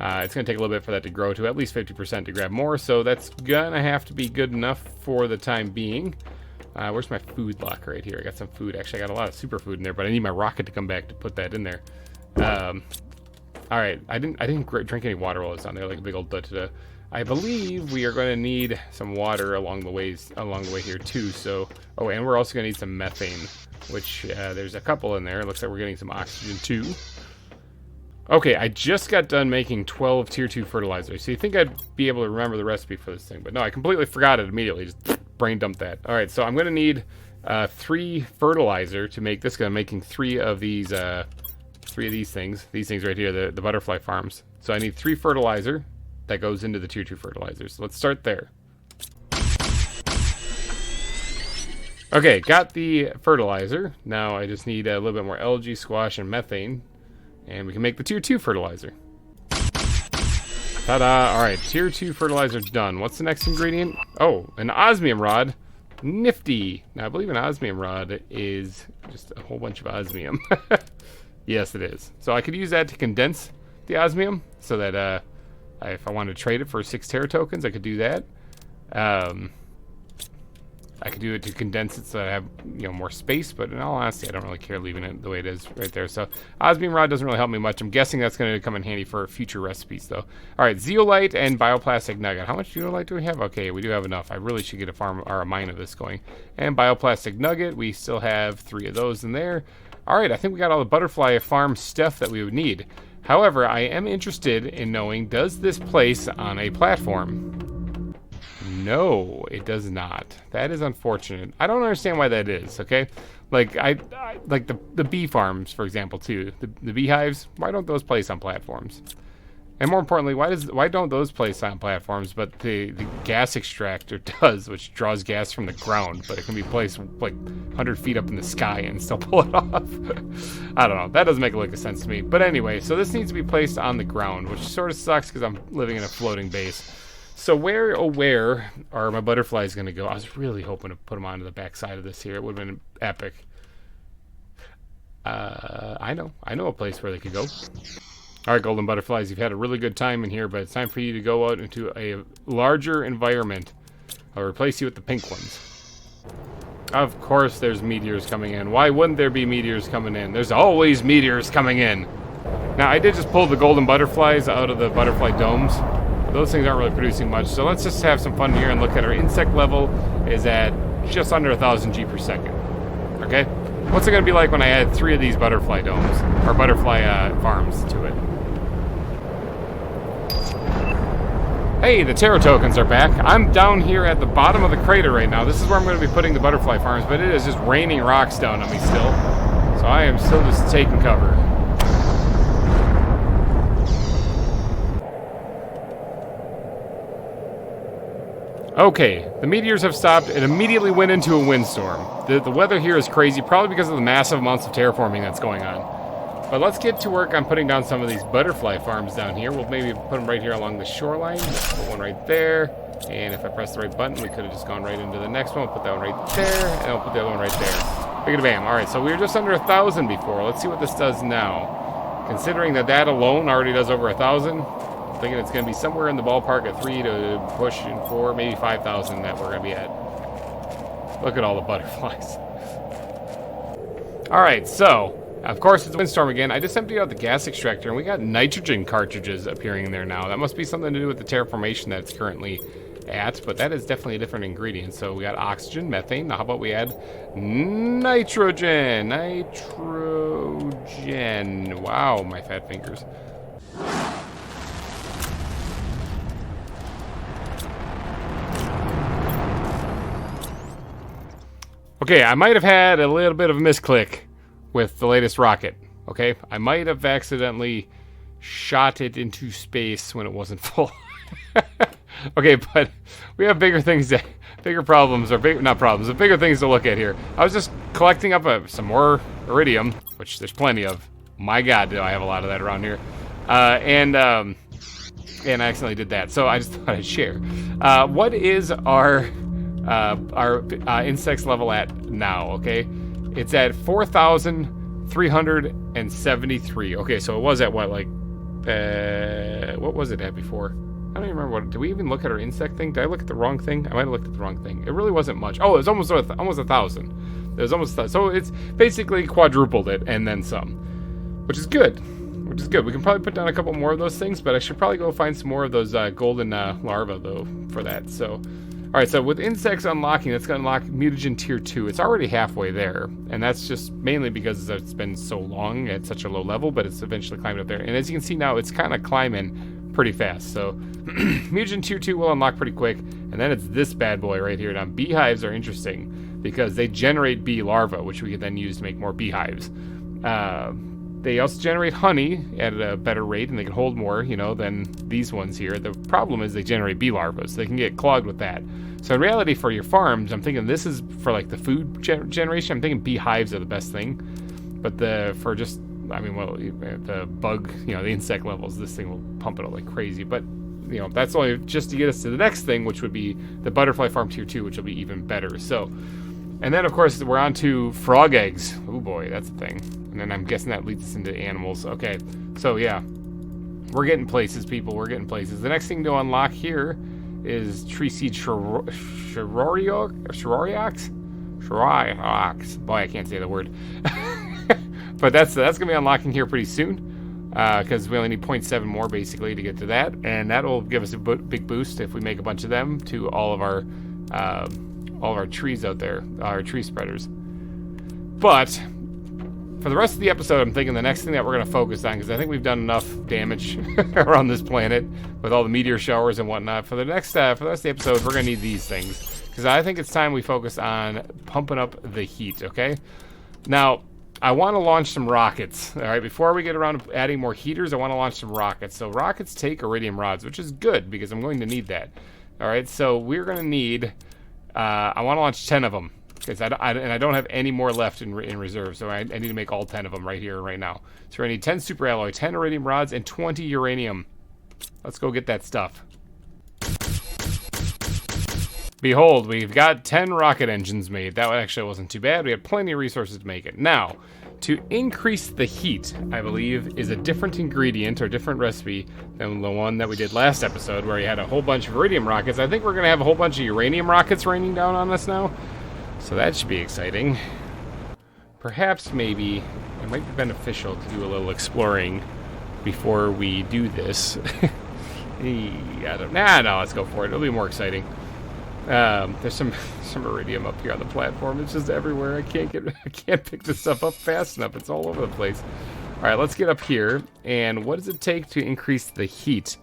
It's going to take a little bit for that to grow to at least 50% to grab more, so that's going to have to be good enough for the time being. Where's my food locker? Right here. I got some food. Actually, I got a lot of superfood in there, but I need my rocket to come back to put that in there. All right, I didn't drink any water while I was down there, like a big old da-da-da. I believe we are going to need some water along the way here too. So, oh, and we're also going to need some methane, which there's a couple in there. It looks like we're getting some oxygen too. Okay, I just got done making 12 tier 2 fertilizer. So you think I'd be able to remember the recipe for this thing, but no, I completely forgot it immediately. Just brain dumped that. All right, so I'm going to need 3 fertilizer to make this. I'm making 3 of these things. These things right here, the butterfly farms. So I need 3 fertilizer that goes into the tier 2 fertilizers. So let's start there. Okay, got the fertilizer. Now I just need a little bit more algae, squash, and methane. And we can make the tier 2 fertilizer. Ta-da! Alright, tier 2 fertilizer done. What's the next ingredient? Oh, an osmium rod. Nifty. Now, I believe an osmium rod is just a whole bunch of osmium. Yes, it is. So I could use that to condense the osmium so that if I wanted to trade it for 6 Terra tokens, I could do that. I could do it to condense it so that I have, you know, more space, but in all honesty, I don't really care leaving it the way it is right there. So osmium rod doesn't really help me much. I'm guessing that's going to come in handy for future recipes, though. All right, zeolite and bioplastic nugget. How much zeolite do we have? Okay, we do have enough. I really should get a farm or a mine of this going. And bioplastic nugget, we still have 3 of those in there. All right, I think we got all the butterfly farm stuff that we would need. However, I am interested in knowing, does this place on a platform? No, it does not. That is unfortunate. I don't understand why that is, okay? Like, I like the bee farms, for example, too. The beehives, why don't those place on platforms? And more importantly, why don't those place on platforms, but the gas extractor does, which draws gas from the ground, but it can be placed like 100 feet up in the sky and still pull it off. I don't know. That doesn't make a lick of sense to me. But anyway, so this needs to be placed on the ground, which sort of sucks because I'm living in a floating base. So where are my butterflies going to go? I was really hoping to put them onto the back side of this here. It would have been epic. I know a place where they could go. All right, golden butterflies, you've had a really good time in here, but it's time for you to go out into a larger environment. I'll replace you with the pink ones. Of course there's meteors coming in. Why wouldn't there be meteors coming in? There's always meteors coming in. Now, I did just pull the golden butterflies out of the butterfly domes. Those things aren't really producing much, so let's just have some fun here and look at our insect level is at just under 1,000 G per second. Okay? What's it going to be like when I add 3 of these butterfly domes, or butterfly farms to it? Hey, the Terra tokens are back. I'm down here at the bottom of the crater right now. This is where I'm going to be putting the butterfly farms, but it is just raining rocks down on me still. So I am still just taking cover. Okay, the meteors have stopped. It immediately went into a windstorm. The weather here is crazy, probably because of the massive amounts of terraforming that's going on. But let's get to work on putting down some of these butterfly farms down here. We'll maybe put them right here along the shoreline. Put one right there. And if I press the right button, we could have just gone right into the next one. We'll put that one right there, and I'll put the other one right there. Big bam. All right, so we were just under 1,000 before. Let's see what this does now. Considering that alone already does over 1,000, thinking it's going to be somewhere in the ballpark of 3 to push in 4, maybe 5,000 that we're going to be at. Look at all the butterflies. All right, so of course it's a windstorm again. I just emptied out the gas extractor and we got nitrogen cartridges appearing there now. That must be something to do with the terraformation that it's currently at, but that is definitely a different ingredient. So we got oxygen, methane. Now how about we add nitrogen? Nitrogen. Wow, my fat fingers. Okay, I might have had a little bit of a misclick with the latest rocket, okay? I might have accidentally shot it into space when it wasn't full. Okay, but we have bigger things, bigger problems, or not problems, but bigger things to look at here. I was just collecting up some more iridium, which there's plenty of. My God, do I have a lot of that around here. And I accidentally did that, so I just thought I'd share. What is our insects level at now? Okay, it's at 4,373. Okay, so it was at what, like what was it at before? I don't even remember. Did we even look at our insect thing? Did I look at the wrong thing? I might have looked at the wrong thing. It really wasn't much. Oh, it was almost 1,000. It was almost 1,000. So it's basically quadrupled it and then some, which is good. We can probably put down a couple more of those things, but I should probably go find some more of those golden larvae though for that. So all right, so with insects unlocking, that's going to unlock mutagen tier 2. It's already halfway there, and that's just mainly because it's been so long at such a low level, but it's eventually climbed up there. And as you can see now, it's kind of climbing pretty fast. So mutagen tier 2 will unlock pretty quick, and then it's this bad boy right here. Now, beehives are interesting because they generate bee larvae, which we can then use to make more beehives. They also generate honey at a better rate, and they can hold more, than these ones here. The problem is they generate bee larvae, so they can get clogged with that. So in reality, for your farms, I'm thinking this is for like the food generation. I'm thinking beehives are the best thing, but the bug, the insect levels, this thing will pump it out like crazy. But you know, that's only just to get us to the next thing, which would be the butterfly farm tier 2, which will be even better. So, and then of course we're on to frog eggs. Oh boy, that's a thing. And then I'm guessing that leads us into animals. Okay, so yeah, we're getting places, people. We're getting places. The next thing to unlock here is tree seed Shiroriox. Boy, I can't say the word. But that's gonna be unlocking here pretty soon, because we only need 0.7 more basically to get to that, and that will give us a big boost if we make a bunch of them to all of our trees out there, our tree spreaders. But for the rest of the episode, I'm thinking the next thing that we're going to focus on, because I think we've done enough damage around this planet with all the meteor showers and whatnot. For the rest of the episode, we're going to need these things, because I think it's time we focus on pumping up the heat, okay? Now, I want to launch some rockets, all right? Before we get around to adding more heaters, I want to launch some rockets. So rockets take iridium rods, which is good, because I'm going to need that, all right? So we're going to need, I want to launch 10 of them, because I don't have any more left in reserve, so I need to make all 10 of them right here, right now. So we're going to need 10 super alloy, 10 iridium rods, and 20 uranium. Let's go get that stuff. Behold, we've got 10 rocket engines made. That actually wasn't too bad. We had plenty of resources to make it. Now, to increase the heat, I believe, is a different ingredient or different recipe than the one that we did last episode, where we had a whole bunch of iridium rockets. I think we're going to have a whole bunch of uranium rockets raining down on us now. So that should be exciting. Perhaps, maybe, it might be beneficial to do a little exploring before we do this. No, let's go for it. It'll be more exciting. There's some iridium up here on the platform. It's just everywhere. I can't pick this stuff up fast enough. It's all over the place. All right, let's get up here. And what does it take to increase the heat?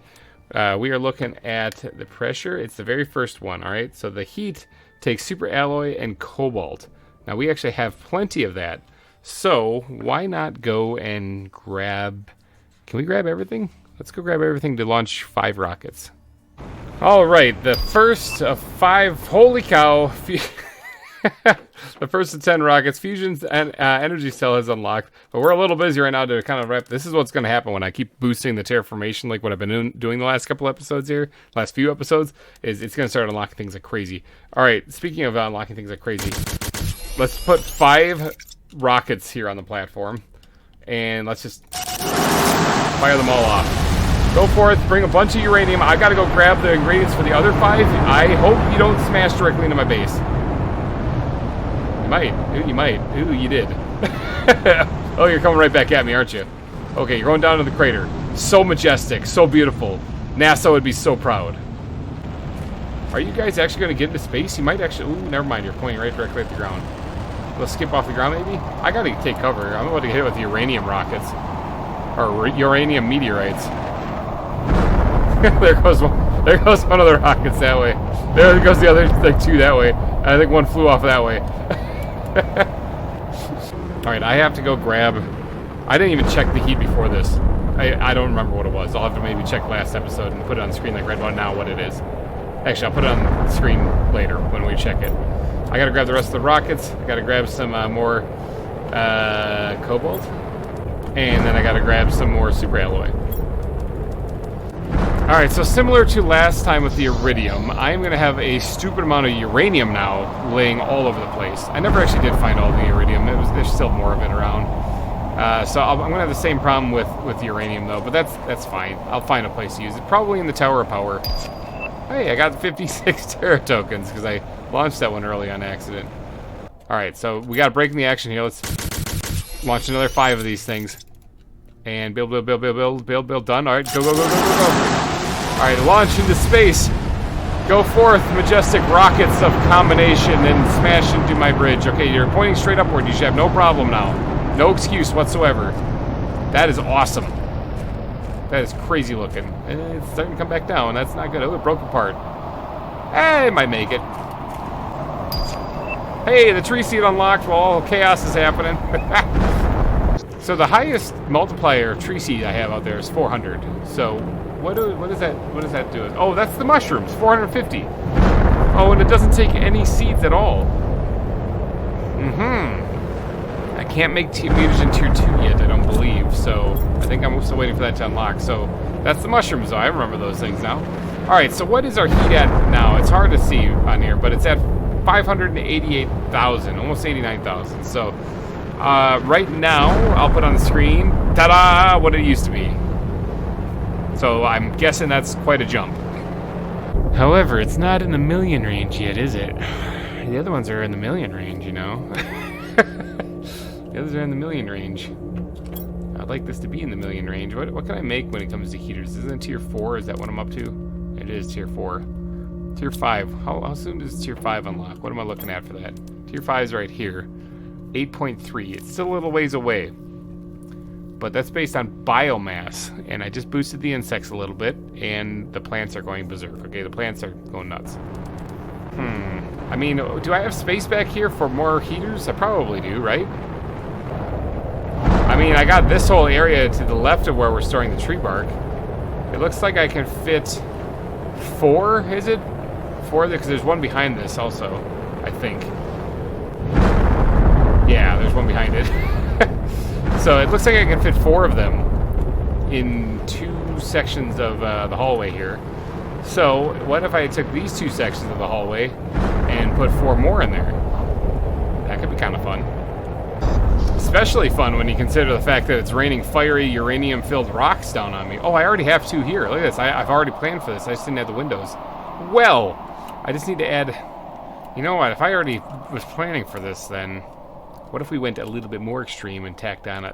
We are looking at the pressure. It's the very first one. All right, so the heat takes super alloy and cobalt. Now we actually have plenty of that. So why not go and grab? Can we grab everything? Let's go grab everything to launch 5 rockets. All right, the first of 5, holy cow, the first of 10 rockets, fusion's energy cell has unlocked, but we're a little busy right now to kind of wrap. This is what's going to happen when I keep boosting the terraformation, like what I've been doing the last couple episodes here, last few episodes, is it's going to start unlocking things like crazy. All right, speaking of unlocking things like crazy, let's put 5 rockets here on the platform, and let's just fire them all off. Go forth, bring a bunch of uranium. I gotta go grab the ingredients for the other 5. I hope you don't smash directly into my base. You might. Ooh, you might. Ooh, you did. Oh, you're coming right back at me, aren't you? Okay, you're going down to the crater. So majestic, so beautiful. NASA would be so proud. Are you guys actually going to get into space? You might actually... Ooh, never mind. You're pointing right directly at the ground. Let's skip off the ground, maybe? I gotta take cover. I'm about to get hit with the uranium rockets. Or uranium meteorites. There goes one of the rockets that way. There goes the other like 2 that way. I think one flew off that way. Alright, I have to go grab... I didn't even check the heat before this. I don't remember what it was. I'll have to maybe check last episode and put it on the screen like right about now what it is. Actually, I'll put it on the screen later when we check it. I gotta grab the rest of the rockets. I gotta grab some more cobalt. And then I gotta grab some more super alloy. Alright, so similar to last time with the iridium, I'm going to have a stupid amount of uranium now laying all over the place. I never actually did find all the iridium. There's still more of it around. So I'm going to have the same problem with the uranium, though, but that's fine. I'll find a place to use it. Probably in the Tower of Power. Hey, I got 56 Terra tokens because I launched that one early on accident. Alright, so we got a break in the action here. Let's launch another 5 of these things. And build, done. Alright, go. Alright, launch into space. Go forth, majestic rockets of combination, and smash into my bridge. Okay, you're pointing straight upward. You should have no problem now. No excuse whatsoever. That is awesome. That is crazy looking. And it's starting to come back down. That's not good. Oh, it broke apart. I might make it. Hey, the tree seed unlocked while all chaos is happening. So the highest multiplier of tree seed I have out there is 400. So what does that do? Oh, that's the mushrooms, 450. Oh, and it doesn't take any seeds at all. I can't make meters in tier 2 yet, I don't believe. So I think I'm still waiting for that to unlock. So that's the mushrooms, though. I remember those things now. All right, so what is our heat at now? It's hard to see on here, but it's at 588,000, almost 89,000. So right now, I'll put on the screen, ta-da, what it used to be. So I'm guessing that's quite a jump. However, it's not in the million range yet, is it? The other ones are in the million range, you know? The others are in the million range. I'd like this to be in the million range. What can I make when it comes to heaters? Isn't it tier 4? Is that what I'm up to? It is tier 4. Tier 5. How soon does tier 5 unlock? What am I looking at for that? Tier 5 is right here. 8.3. It's still a little ways away. But that's based on biomass. And I just boosted the insects a little bit. And the plants are going berserk. Okay, the plants are going nuts. I mean, do I have space back here for more heaters? I probably do, right? I mean, I got this whole area to the left of where we're storing the tree bark. It looks like I can fit 4, is it? 4, because there's one behind this also, I think. Yeah, there's one behind it. So it looks like I can fit 4 of them in 2 sections of the hallway here. So what if I took these 2 sections of the hallway and put 4 more in there? That could be kind of fun. Especially fun when you consider the fact that it's raining fiery uranium-filled rocks down on me. Oh, I already have 2 here. Look at this. I've already planned for this. I just didn't have the windows. Well, I just need to add... You know what? If I already was planning for this, then... What if we went a little bit more extreme and tacked on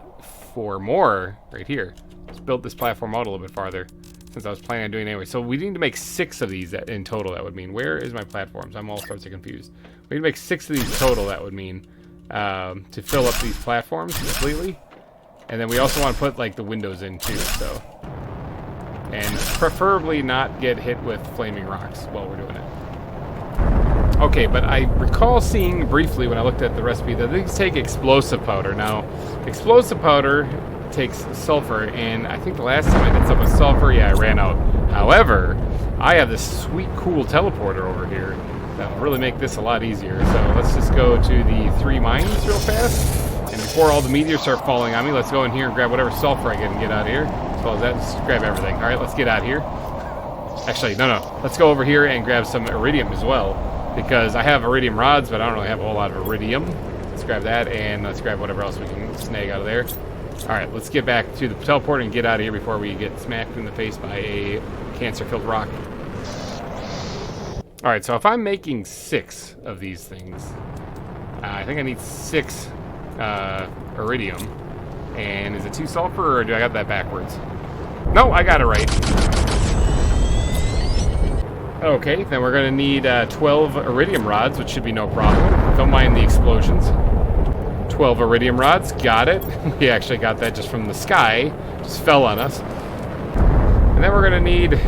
4 more right here? Just built this platform out a little bit farther, since I was planning on doing it anyway. So we need to make 6 of these in total, that would mean. Where is my platforms? I'm all sorts of confused. We need to make 6 of these total, that would mean, to fill up these platforms completely. And then we also want to put, like, the windows in, too, so. And preferably not get hit with flaming rocks while we're doing it. Okay, but I recall seeing briefly when I looked at the recipe that these take explosive powder. Now, explosive powder takes sulfur, and I think the last time I did something with sulfur, yeah, I ran out. However, I have this sweet, cool teleporter over here that will really make this a lot easier. So let's just go to the 3 mines real fast. And before all the meteors start falling on me, let's go in here and grab whatever sulfur I get and get out of here. As well as that, just grab everything. All right, let's get out of here. Actually, no. Let's go over here and grab some iridium as well. Because I have iridium rods, but I don't really have a whole lot of iridium. Let's grab that, and let's grab whatever else we can snag out of there. Alright, let's get back to the teleporter and get out of here before we get smacked in the face by a cancer-filled rock. Alright, so if I'm making 6 of these things, I think I need 6 iridium. And is it 2 sulfur, or do I got that backwards? No, I got it right. Okay, then we're going to need 12 iridium rods, which should be no problem. Don't mind the explosions. 12 iridium rods, got it. We actually got that just from the sky. Just fell on us. And then we're going to need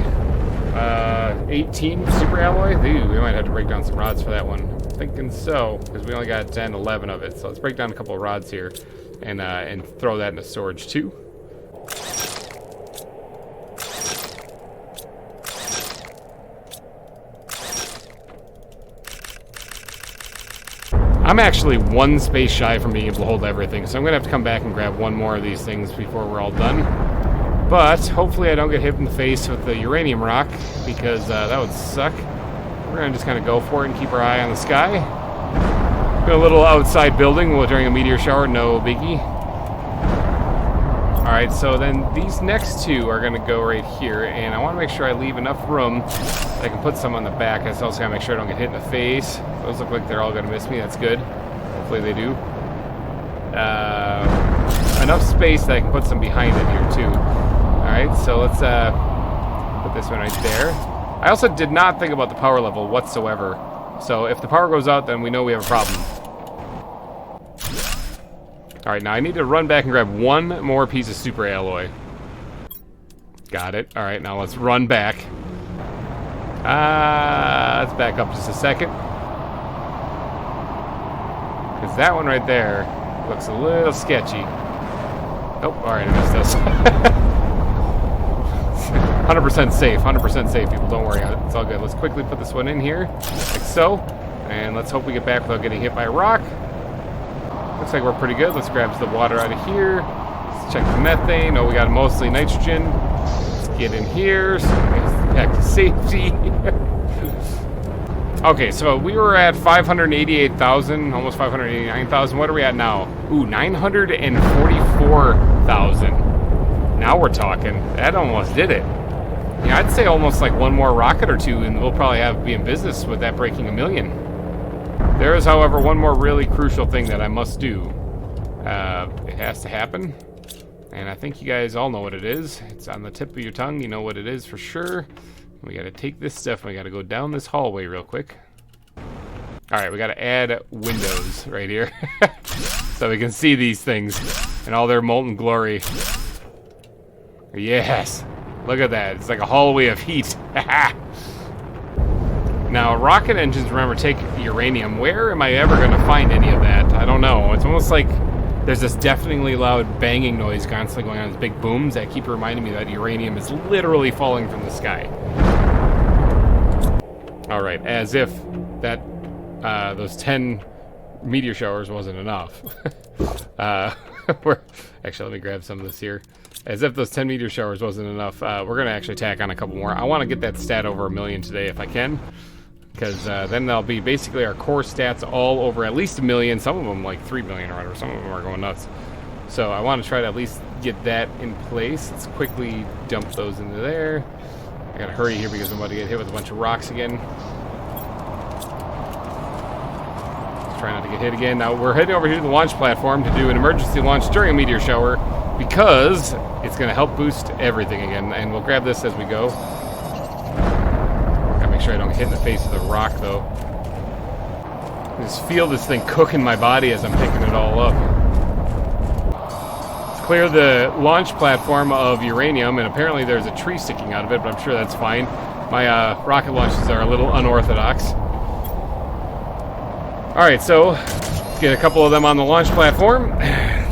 18 super alloy. Ooh, we might have to break down some rods for that one. I'm thinking so, because we only got 10, 11 of it. So let's break down a couple of rods here and throw that into storage too. I'm actually 1 space shy from being able to hold everything, so I'm going to have to come back and grab 1 more of these things before we're all done. But hopefully I don't get hit in the face with the uranium rock, because that would suck. We're going to just kind of go for it and keep our eye on the sky. Got a little outside building during a meteor shower, no biggie. Alright, so then these next 2 are going to go right here, and I want to make sure I leave enough room that I can put some on the back. I also got to make sure I don't get hit in the face. Those look like they're all going to miss me. That's good. Hopefully they do. Enough space that I can put some behind it here, too. Alright, so let's put this one right there. I also did not think about the power level whatsoever. So if the power goes out, then we know we have a problem. Alright, now I need to run back and grab 1 more piece of super alloy. Got it. Alright, now let's run back. Let's back up just a second. Because that one right there looks a little sketchy. Nope, alright, I missed this. 100% safe, 100% safe, people. Don't worry, it's all good. Let's quickly put this one in here, like so. And let's hope we get back without getting hit by a rock. Looks like we're pretty good. Let's grab the water out of here. Let's check the methane. Oh, we got mostly nitrogen. Let's get in here. So back to safety. Okay, so we were at 588,000, almost 589,000. What are we at now? Ooh, 944,000. Now we're talking. That almost did it. Yeah, I'd say almost like one more rocket or two, and we'll probably be in business with that breaking 1 million. There is, however, one more really crucial thing that I must do. It has to happen, and I think you guys all know what it is. It's on the tip of your tongue. You know what it is for sure. We got to take this stuff, and we got to go down this hallway real quick. All right, we got to add windows right here so we can see these things in all their molten glory. Yes, look at that. It's like a hallway of heat. Now, rocket engines, remember, take uranium. Where am I ever going to find any of that? I don't know. It's almost like there's this deafeningly loud banging noise constantly going on, these big booms that keep reminding me that uranium is literally falling from the sky. All right, as if that those 10 meteor showers wasn't enough. Actually, let me grab some of this here. As if those 10 meteor showers wasn't enough, we're going to actually tack on a couple more. I want to get that stat over 1 million today if I can, because then that'll be basically our core stats all over at least 1 million. Some of them like 3 million or whatever. Some of them are going nuts. So I want to try to at least get that in place. Let's quickly dump those into there. I gotta hurry here because I'm about to get hit with a bunch of rocks again. Let's try not to get hit again. Now we're heading over here to the launch platform to do an emergency launch during a meteor shower because it's gonna help boost everything again. And we'll grab this as we go. Gotta make sure I don't get hit in the face with a rock though. I just feel this thing cooking my body as I'm picking it all up. Clear the launch platform of uranium, and apparently there's a tree sticking out of it, but I'm sure that's fine. My rocket launches are a little unorthodox. Alright, so get a couple of them on the launch platform.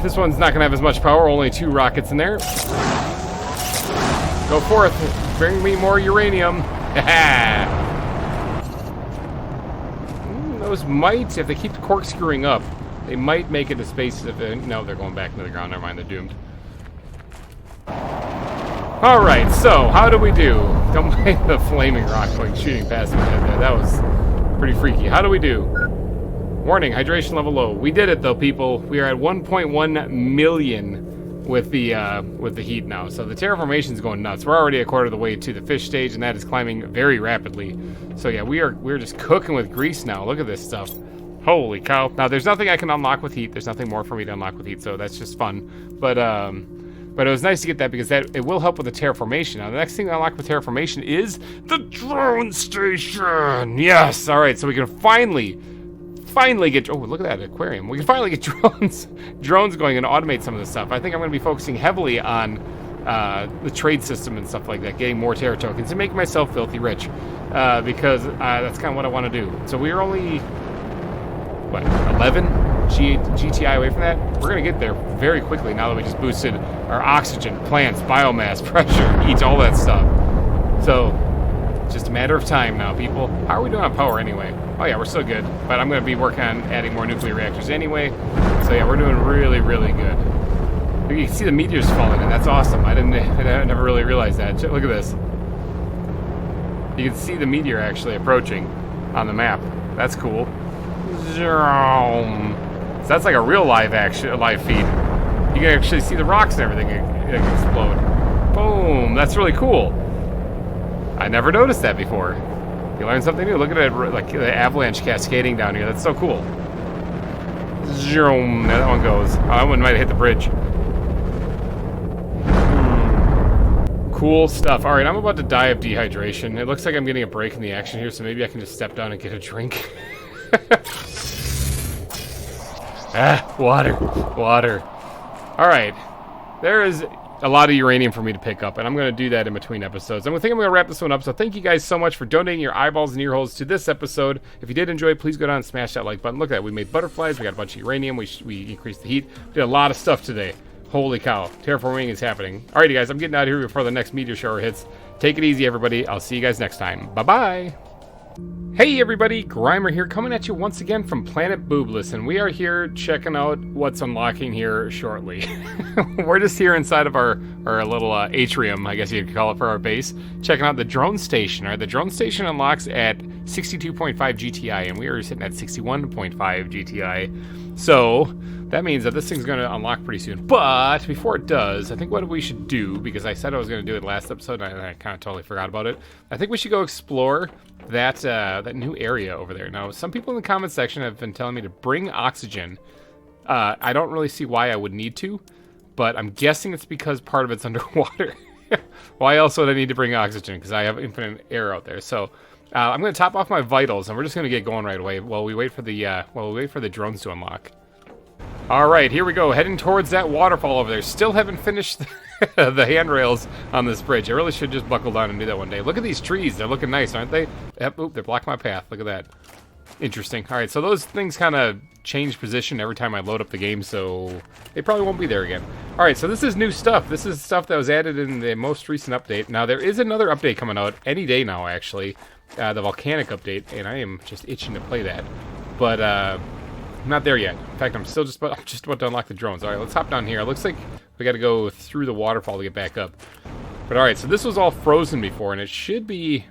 This one's not going to have as much power, only 2 rockets in there. Go forth, bring me more uranium. Those might, if they keep corkscrewing up, they might make it to space if they... No, they're going back into the ground. Never mind, they're doomed. Alright, so, how do we do? Don't mind the flaming rock going shooting past my head there. That was pretty freaky. How do we do? Warning, hydration level low. We did it, though, people. We are at 1.1 million with the heat now. So the terraformation's going nuts. We're already a quarter of the way to the fish stage, and that is climbing very rapidly. So, yeah, we're just cooking with grease now. Look at this stuff. Holy cow. Now, there's nothing I can unlock with heat. There's nothing more for me to unlock with heat, so that's just fun. But it was nice to get that because it will help with the terraformation. Now, the next thing I unlock with terraformation is the drone station. Yes. All right, so we can finally get... Oh, look at that aquarium. We can finally get drones going and automate some of this stuff. I think I'm going to be focusing heavily on the trade system and stuff like that, getting more terra tokens and making myself filthy rich because that's kind of what I want to do. So we're only... what, 11 GTI away from that? We're going to get there very quickly now that we just boosted our oxygen, plants, biomass, pressure, heat, all that stuff. So, it's just a matter of time now, people. How are we doing on power anyway? Oh yeah, we're still good. But I'm going to be working on adding more nuclear reactors anyway. So yeah, we're doing really, really good. You can see the meteors falling in. That's awesome. I never really realized that. Look at this. You can see the meteor actually approaching on the map. That's cool. So that's like a real live feed. You can actually see the rocks and everything explode. Boom! That's really cool. I never noticed that before. You learn something new. Look at it, like the avalanche cascading down here. That's so cool. Zoom! There that one goes. Oh, that one might have hit the bridge. Cool stuff. All right, I'm about to die of dehydration. It looks like I'm getting a break in the action here, so maybe I can just step down and get a drink. Water. All right, there is a lot of uranium for me to pick up, and I'm going to do that in between episodes. I think I'm going to wrap this one up, so thank you guys so much for donating your eyeballs and ear holes to this episode. If you did enjoy, please go down and smash that like button. Look at that. We made butterflies. We got a bunch of uranium. We increased the heat. Did a lot of stuff today. Holy cow. Terraforming is happening. All righty, guys. I'm getting out of here before the next meteor shower hits. Take it easy, everybody. I'll see you guys next time. Bye-bye. Hey everybody, GReimer here, coming at you once again from Planet Boobless, and we are here checking out what's unlocking here shortly. We're just here inside of our little atrium, I guess you could call it, for our base, checking out the drone station. Alright, the drone station unlocks at 62.5 GTI, and we are sitting at 61.5 GTI. So, that means that this thing's going to unlock pretty soon. But, before it does, I think what we should do, because I said I was going to do it last episode, and I kind of totally forgot about it, I think we should go explore that new area over there. Now, some people in the comment section have been telling me to bring oxygen. I don't really see why I would need to, but I'm guessing it's because part of it's underwater. Why else would I need to bring oxygen? Because I have infinite air out there. So I'm going to top off my vitals, and we're just going to get going right away while we wait for the drones to unlock. All right, here we go, heading towards that waterfall over there. Still haven't finished the handrails on this bridge. I really should just buckle down and do that one day. Look at these trees. They're looking nice, aren't they? Yep, oop, they're blocking my path. Look at that. Interesting. All right, so those things kind of change position every time I load up the game, so they probably won't be there again. All right, so this is new stuff. This is stuff that was added in the most recent update. Now, there is another update coming out any day now, actually, the volcanic update, and I am just itching to play that. But, I'm not there yet. In fact, I'm just about to unlock the drones. All right, let's hop down here. It looks like we got to go through the waterfall to get back up. But all right, so this was all frozen before, and it should be...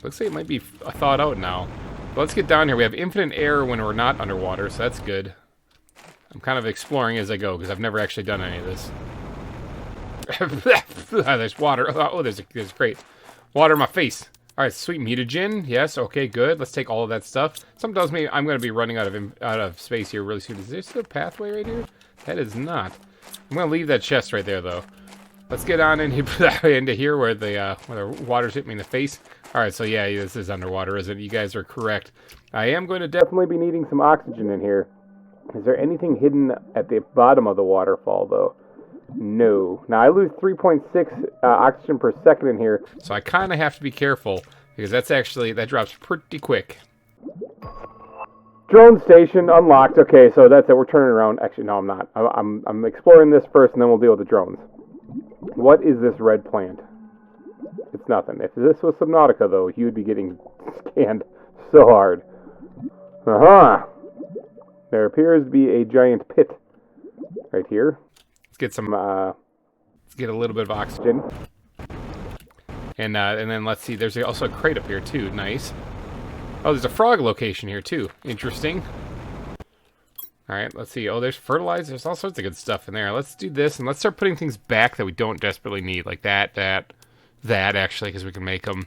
Looks like it might be thawed out now. But let's get down here. We have infinite air when we're not underwater, so that's good. I'm kind of exploring as I go, because I've never actually done any of this. There's water. Oh, there's great. Water in my face. All right, sweet mutagen. Yes, okay, good. Let's take all of that stuff. Something tells me I'm going to be running out of space here really soon. Is there still a pathway right here? That is not. I'm going to leave that chest right there, though. Let's get on into here where the water's hit me in the face. All right, so yeah, this is underwater, isn't it? You guys are correct. I am going to definitely be needing some oxygen in here. Is there anything hidden at the bottom of the waterfall, though? No. Now, I lose 3.6 oxygen per second in here, so I kind of have to be careful, because that drops pretty quick. Drone station unlocked. Okay, so that's it. We're turning around. Actually, no, I'm not. I'm exploring this first, and then we'll deal with the drones. What is this red plant? It's nothing. If this was Subnautica, though, you would be getting scanned so hard. There appears to be a giant pit right here. Get some, let's get a little bit of oxygen. And then let's see, there's also a crate up here too, nice. Oh, there's a frog location here too, interesting. Alright, let's see, oh, there's fertilizer, there's all sorts of good stuff in there. Let's do this, and let's start putting things back that we don't desperately need, like that, actually, because we can make them.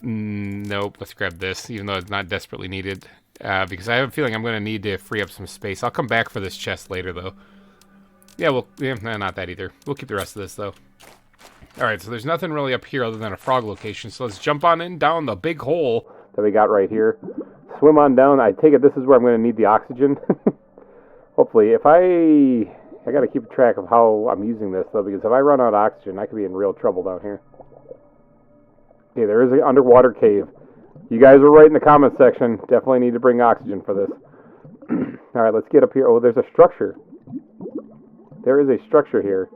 Nope, let's grab this, even though it's not desperately needed, because I have a feeling I'm going to need to free up some space. I'll come back for this chest later, though. Yeah, not that either. We'll keep the rest of this, though. Alright, so there's nothing really up here other than a frog location, so let's jump on in down the big hole that we got right here. Swim on down. I take it this is where I'm going to need the oxygen. Hopefully. If I got to keep track of how I'm using this, though, because if I run out of oxygen, I could be in real trouble down here. Okay, there is an underwater cave. You guys were right in the comment section. Definitely need to bring oxygen for this. Alright, let's get up here. Oh, there's a structure. There is a structure here.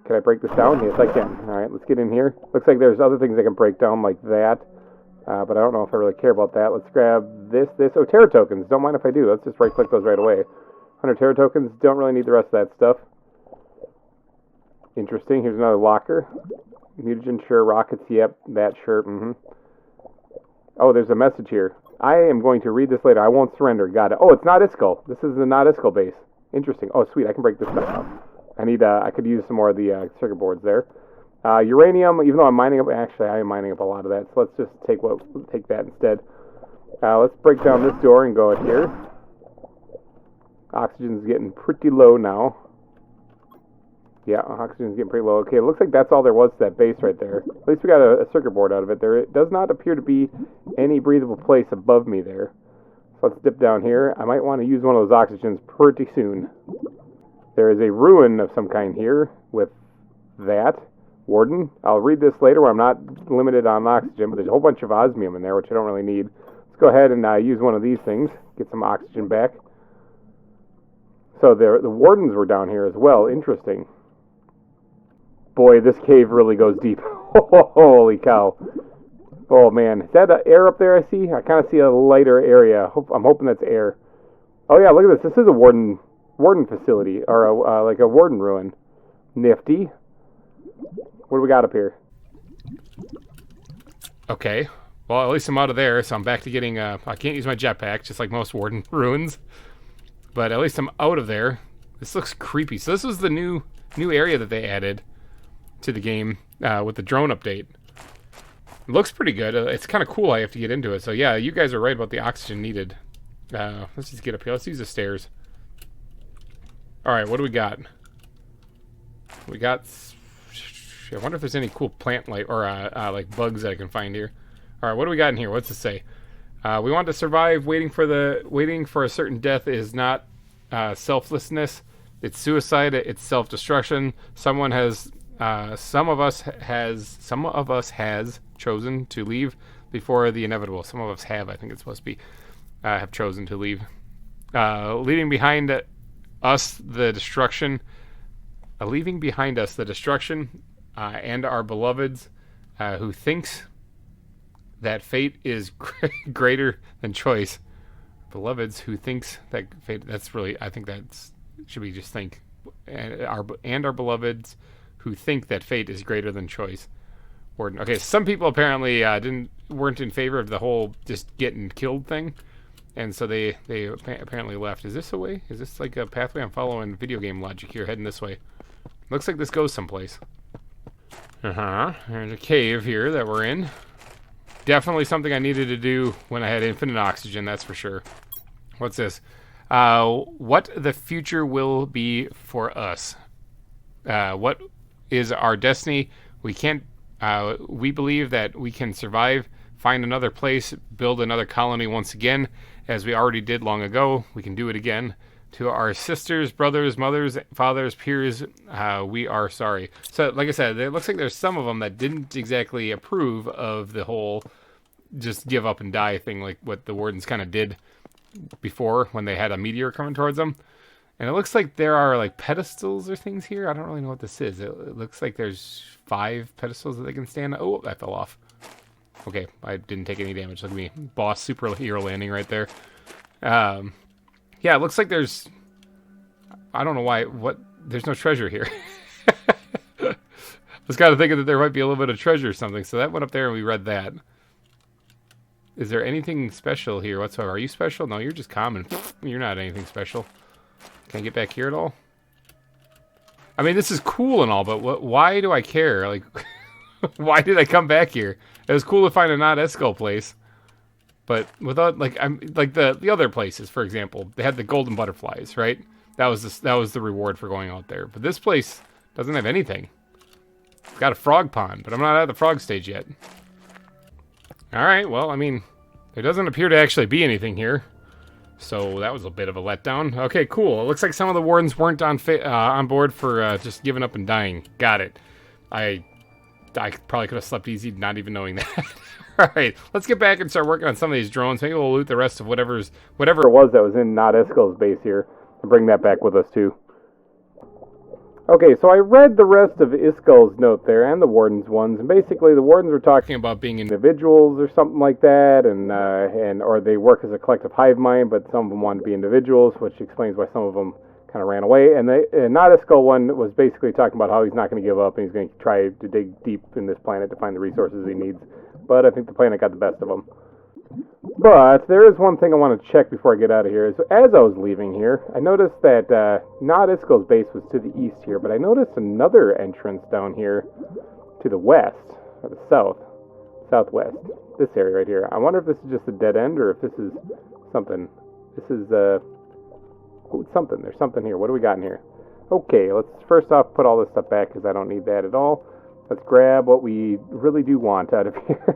Can I break this down? Yes, I can. Alright, let's get in here. Looks like there's other things I can break down like that. But I don't know if I really care about that. Let's grab this. Oh, terra tokens. Don't mind if I do. Let's just right-click those right away. 100 terra tokens. Don't really need the rest of that stuff. Interesting. Here's another locker. Mutagen, sure. Rockets, yep. That, sure. Oh, there's a message here. I am going to read this later. I won't surrender. Got it. Oh, it's not Iskall. This is the not Iskall base. Interesting. Oh, sweet. I can break this stuff out. I could use some more of the circuit boards there. Uranium, even though I'm mining up, actually I am mining up a lot of that, so let's just take that instead. Let's break down this door and go out here. Oxygen's getting pretty low now. Yeah, oxygen's getting pretty low. Okay, it looks like that's all there was to that base right there. At least we got a circuit board out of it. There does not appear to be any breathable place above me there. So let's dip down here. I might want to use one of those oxygens pretty soon. There is a ruin of some kind here with that. Warden. I'll read this later where I'm not limited on oxygen, but there's a whole bunch of osmium in there, which I don't really need. Let's go ahead and use one of these things. Get some oxygen back. So the wardens were down here as well. Interesting. Boy, this cave really goes deep. Holy cow. Oh man, is that air up there I see? I kind of see a lighter area. I'm hoping that's air. Oh yeah, look at this. This is a warden facility, or like a warden ruin. Nifty. What do we got up here? Okay. Well, at least I'm out of there, so I'm back to getting, I can't use my jetpack, just like most warden ruins. But at least I'm out of there. This looks creepy. So this was the new area that they added to the game with the drone update. It looks pretty good. It's kind of cool I have to get into it. So yeah, you guys are right about the oxygen needed. Let's just get up here. Let's use the stairs. Alright, what do we got? We got... I wonder if there's any cool plant life or like bugs that I can find here. Alright, what do we got in here? What's it say? We want to survive. Waiting for a certain death is not selflessness. It's suicide. It's self-destruction. Some of us has chosen to leave before the inevitable. Some of us have, I think it's supposed to be, have chosen to leave. Leaving behind us the destruction. Leaving behind us the destruction and our beloveds who thinks that fate is greater than choice. Beloveds who thinks that fate, that's really, I think that's, should we just think, and our beloveds who think that fate is greater than choice. Okay, some people apparently weren't in favor of the whole just getting killed thing, and so they apparently left. Is this a way? Is this like a pathway? I'm following video game logic here, heading this way. Looks like this goes someplace. There's a cave here that we're in. Definitely something I needed to do when I had infinite oxygen, that's for sure. What's this? What the future will be for us. What is our destiny? We can't. We believe that we can survive, find another place, build another colony once again, as we already did long ago. We can do it again. To our sisters, brothers, mothers, fathers, peers, we are sorry. So, like I said, it looks like there's some of them that didn't exactly approve of the whole just give up and die thing, like what the wardens kind of did before when they had a meteor coming towards them. And it looks like there are like pedestals or things here. I don't really know what this is. It looks like there's 5 pedestals that they can stand on. Oh, that fell off. Okay, I didn't take any damage. Look at me. Boss superhero landing right there. Yeah, it looks like there's... I don't know why... There's no treasure here. I was kind of thinking that there might be a little bit of treasure or something. So that went up there and we read that. Is there anything special here whatsoever? Are you special? No, you're just common. You're not anything special. Can I get back here at all? I mean, this is cool and all, but why do I care? Like, why did I come back here? It was cool to find a not Esco place. But without, like, the other places, for example, they had the golden butterflies, right? That was the reward for going out there. But this place doesn't have anything. It's got a frog pond, but I'm not at the frog stage yet. All right, well, I mean, there doesn't appear to actually be anything here. So that was a bit of a letdown. Okay, cool. It looks like some of the wardens weren't on board for just giving up and dying. Got it. I probably could have slept easy not even knowing that. Alright, let's get back and start working on some of these drones. Maybe we'll loot the rest of whatever it was that was in Not Esco's base here, and bring that back with us too. Okay, so I read the rest of Isco's note there, and the Warden's ones, and basically the Wardens were talking about being individuals or something like that, or they work as a collective hive mind, but some of them wanted to be individuals, which explains why some of them kind of ran away. And Not Esco one was basically talking about how he's not going to give up, and he's going to try to dig deep in this planet to find the resources he needs. But I think the planet got the best of him. But there is one thing I want to check before I get out of here. So as I was leaving here, I noticed that Not Isco's base was to the east here, but I noticed another entrance down here to the west, or the southwest. This area right here. I wonder if this is just a dead end, or if this is something. This is something. There's something here. What do we got in here? Okay, let's first off put all this stuff back because I don't need that at all. Let's grab what we really do want out of here.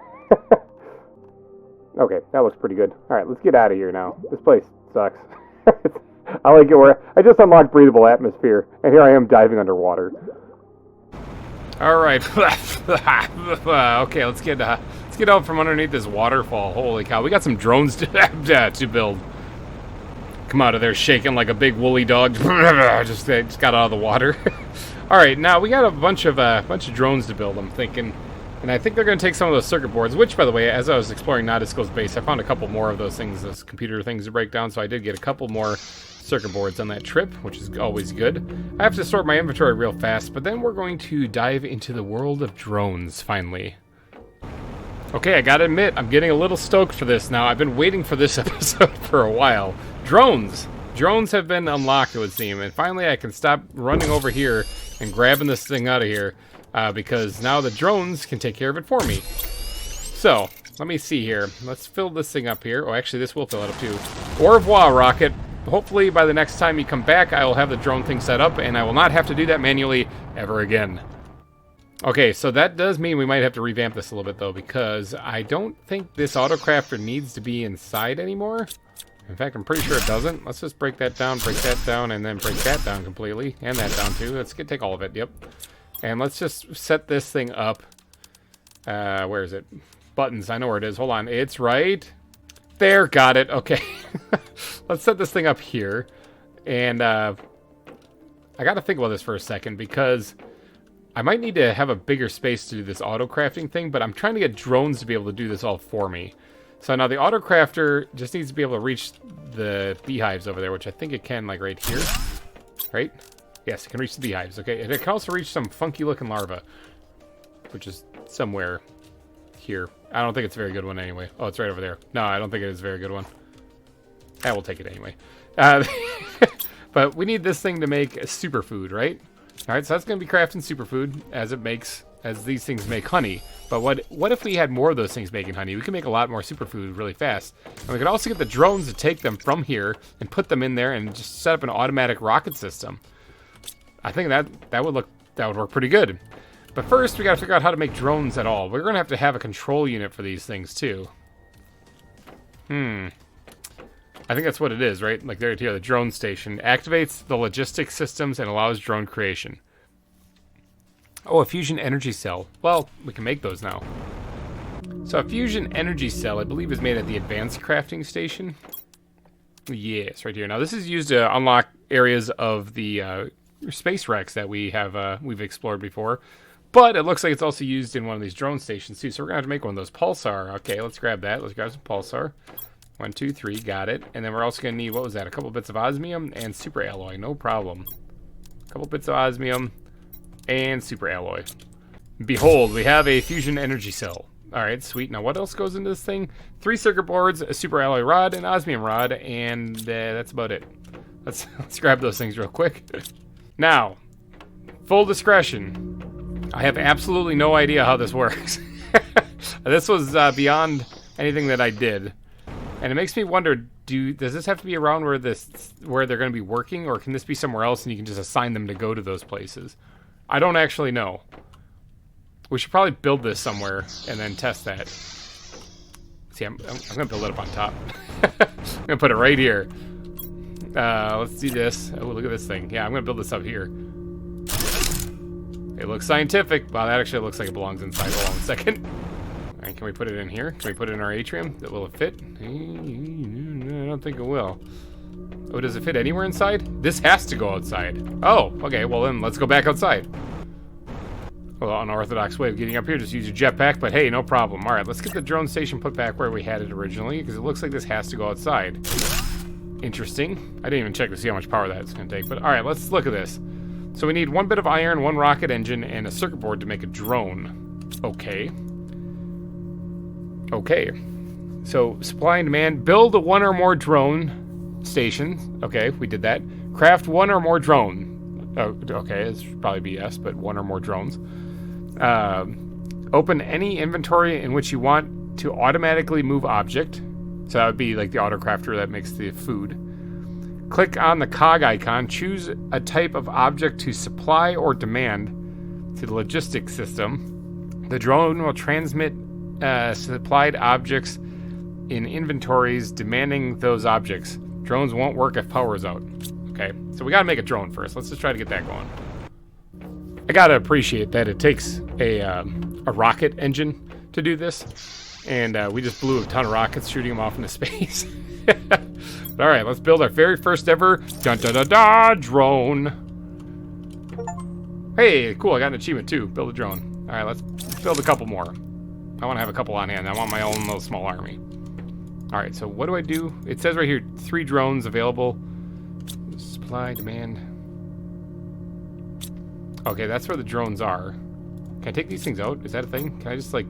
Okay, that looks pretty good. Alright, let's get out of here now. This place sucks. I like it where I just unlocked breathable atmosphere, and here I am diving underwater. Alright. Okay, let's get out from underneath this waterfall. Holy cow, we got some drones to build. Come out of there shaking like a big woolly dog. just got out of the water. All right, now we got a bunch of drones to build. I'm thinking, And I think they're going to take some of those circuit boards, which, by the way, as I was exploring Nautisko's base, I found a couple more of those things, those computer things to break down, so I did get a couple more circuit boards on that trip, which is always good. I have to sort my inventory real fast, but then we're going to dive into the world of drones, finally. Okay, I gotta admit, I'm getting a little stoked for this now. I've been waiting for this episode for a while. Drones! Drones have been unlocked, it would seem, and finally I can stop running over here and grabbing this thing out of here. Because now the drones can take care of it for me. So, let me see here. Let's fill this thing up here. Oh, actually, this will fill it up too. Au revoir, rocket. Hopefully, by the next time you come back, I will have the drone thing set up, and I will not have to do that manually ever again. Okay, so that does mean we might have to revamp this a little bit, though, because I don't think this autocrafter needs to be inside anymore. In fact, I'm pretty sure it doesn't. Let's just break that down, and then break that down completely. And that down, too. Let's take all of it. Yep. And let's just set this thing up. Where is it? Buttons. I know where it is. Hold on. It's right there. Got it. Okay. Let's set this thing up here. And I got to think about this for a second because I might need to have a bigger space to do this auto crafting thing, but I'm trying to get drones to be able to do this all for me. So now the auto crafter just needs to be able to reach the beehives over there, which I think it can, like right here. Right? Yes, it can reach the beehives, okay? And it can also reach some funky-looking larva, which is somewhere here. I don't think it's a very good one anyway. Oh, it's right over there. No, I don't think it is a very good one. I will take it anyway. But we need this thing to make a superfood, right? All right, so that's going to be crafting superfood as these things make honey. But what if we had more of those things making honey? We could make a lot more superfood really fast. And we could also get the drones to take them from here and put them in there and just set up an automatic rocket system. I think that would work pretty good. But first, we got to figure out how to make drones at all. We're going to have a control unit for these things too. I think that's what it is, right? Like there here, the drone station activates the logistics systems and allows drone creation. Oh, a fusion energy cell. Well, we can make those now. So a fusion energy cell, I believe, is made at the advanced crafting station. Yes, right here. Now this is used to unlock areas of the space wrecks that we've explored before, but it looks like it's also used in one of these drone stations too. So we're gonna have to make one of those pulsar. Okay, let's grab that. Let's grab some pulsar. 1, 2, 3, got it. And then we're also gonna need, what was that? A couple bits of osmium and super alloy. No problem. A couple bits of osmium and super alloy. Behold, we have a fusion energy cell. All right, sweet. Now what else goes into this thing? 3 circuit boards, a super alloy rod, an osmium rod, and that's about it. Let's grab those things real quick. Now, full discretion, I have absolutely no idea how this works. This was beyond anything that I did. And it makes me wonder, does this have to be around where they're going to be working, or can this be somewhere else and you can just assign them to go to those places? I don't actually know. We should probably build this somewhere and then test that. See, I'm going to build it up on top. I'm going to put it right here. Let's do this. Oh, look at this thing. Yeah, I'm going to build this up here. It looks scientific. Wow, that actually looks like it belongs inside. Hold on a second. All right, can we put it in here? Can we put it in our atrium? Will it fit? I don't think it will. Oh, does it fit anywhere inside? This has to go outside. Oh, okay. Well, then let's go back outside. Well, unorthodox way of getting up here. Just use your jetpack, but hey, no problem. All right, let's get the drone station put back where we had it originally, because it looks like this has to go outside. Interesting. I didn't even check to see how much power that's going to take, but all right, let's look at this. So we need 1 bit of iron, 1 rocket engine, and a circuit board to make a drone. Okay. Okay. So supply and demand. Build a 1 or more drone stations. Okay, we did that. Craft 1 or more drone. Oh, okay, it's probably BS, but 1 or more drones. Open any inventory in which you want to automatically move object. So that would be like the autocrafter that makes the food. Click on the cog icon. Choose a type of object to supply or demand to the logistics system. The drone will transmit supplied objects in inventories demanding those objects. Drones won't work if power is out. Okay, so we gotta make a drone first. Let's just try to get that going. I gotta appreciate that it takes a rocket engine to do this. And we just blew a ton of rockets shooting them off into space. All right, let's build our very first ever drone. Hey, cool, I got an achievement too. Build a drone. All right, let's build a couple more. I want to have a couple on hand. I want my own little small army. All right, so what do I do? It says right here, 3 drones available. Supply, demand. Okay, that's where the drones are. Can I take these things out? Is that a thing? Can I just, like...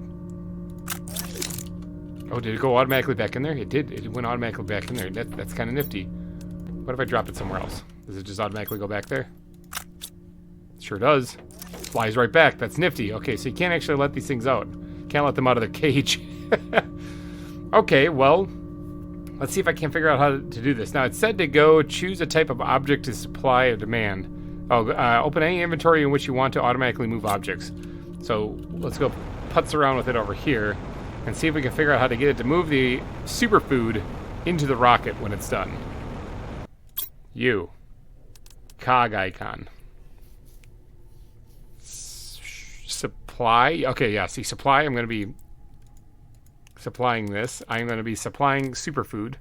Oh, did it go automatically back in there? It did. It went automatically back in there. That's kind of nifty. What if I drop it somewhere else? Does it just automatically go back there? Sure does. Flies right back. That's nifty. Okay, so you can't actually let these things out. Can't let them out of their cage. Okay, well, let's see if I can figure out how to do this. Now, it said to go choose a type of object to supply or demand. Oh, open any inventory in which you want to automatically move objects. So let's go putz around with it over here and see if we can figure out how to get it to move the superfood into the rocket when it's done. You. Cog icon. Supply. Okay, yeah, see, supply, I'm going to be supplying this. I'm going to be supplying superfood.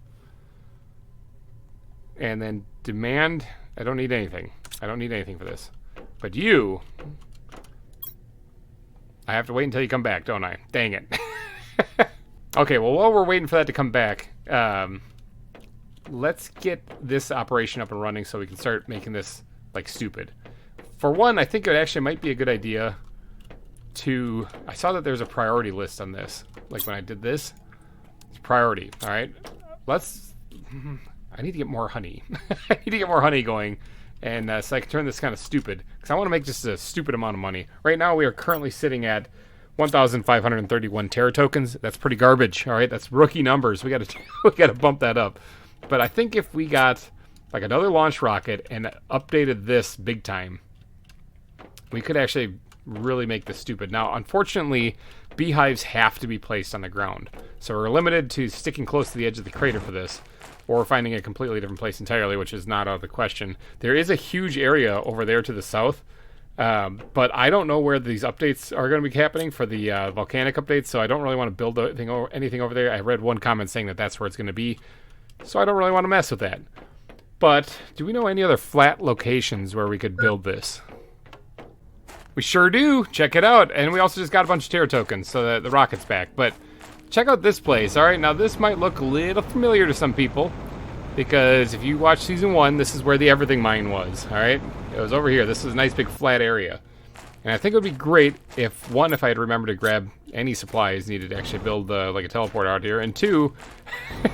And then demand, I don't need anything. I don't need anything for this. But you, I have to wait until you come back, don't I? Dang it. Okay, well, while we're waiting for that to come back, let's get this operation up and running so we can start making this, like, stupid. For one, I think it actually might be a good idea to... I saw that there's a priority list on this. Like, when I did this, it's priority, all right? Let's... I need to get more honey. I need to get more honey going, and so I can turn this kind of stupid, because I want to make just a stupid amount of money. Right now, we are currently sitting at 1,531 Terra tokens. That's pretty garbage, all right? That's rookie numbers. We got to bump that up. But I think if we got like another launch rocket and updated this big time, we could actually really make this stupid. Now, unfortunately, beehives have to be placed on the ground, so we're limited to sticking close to the edge of the crater for this, or finding a completely different place entirely, which is not out of the question. There is a huge area over there to the south, but I don't know where these updates are going to be happening for the volcanic updates, so I don't really want to build anything over there. I read one comment saying that that's where it's going to be, so I don't really want to mess with that. But do we know any other flat locations where we could build this? We sure do. Check it out. And we also just got a bunch of Terra tokens, so that the rocket's back. But check out this place. All right, now this might look a little familiar to some people, because if you watch Season 1, this is where the everything mine was. All right, it was over here. This is a nice big flat area. And I think it would be great if, one, if I had remembered to grab any supplies needed to actually build like a teleport out here, and two,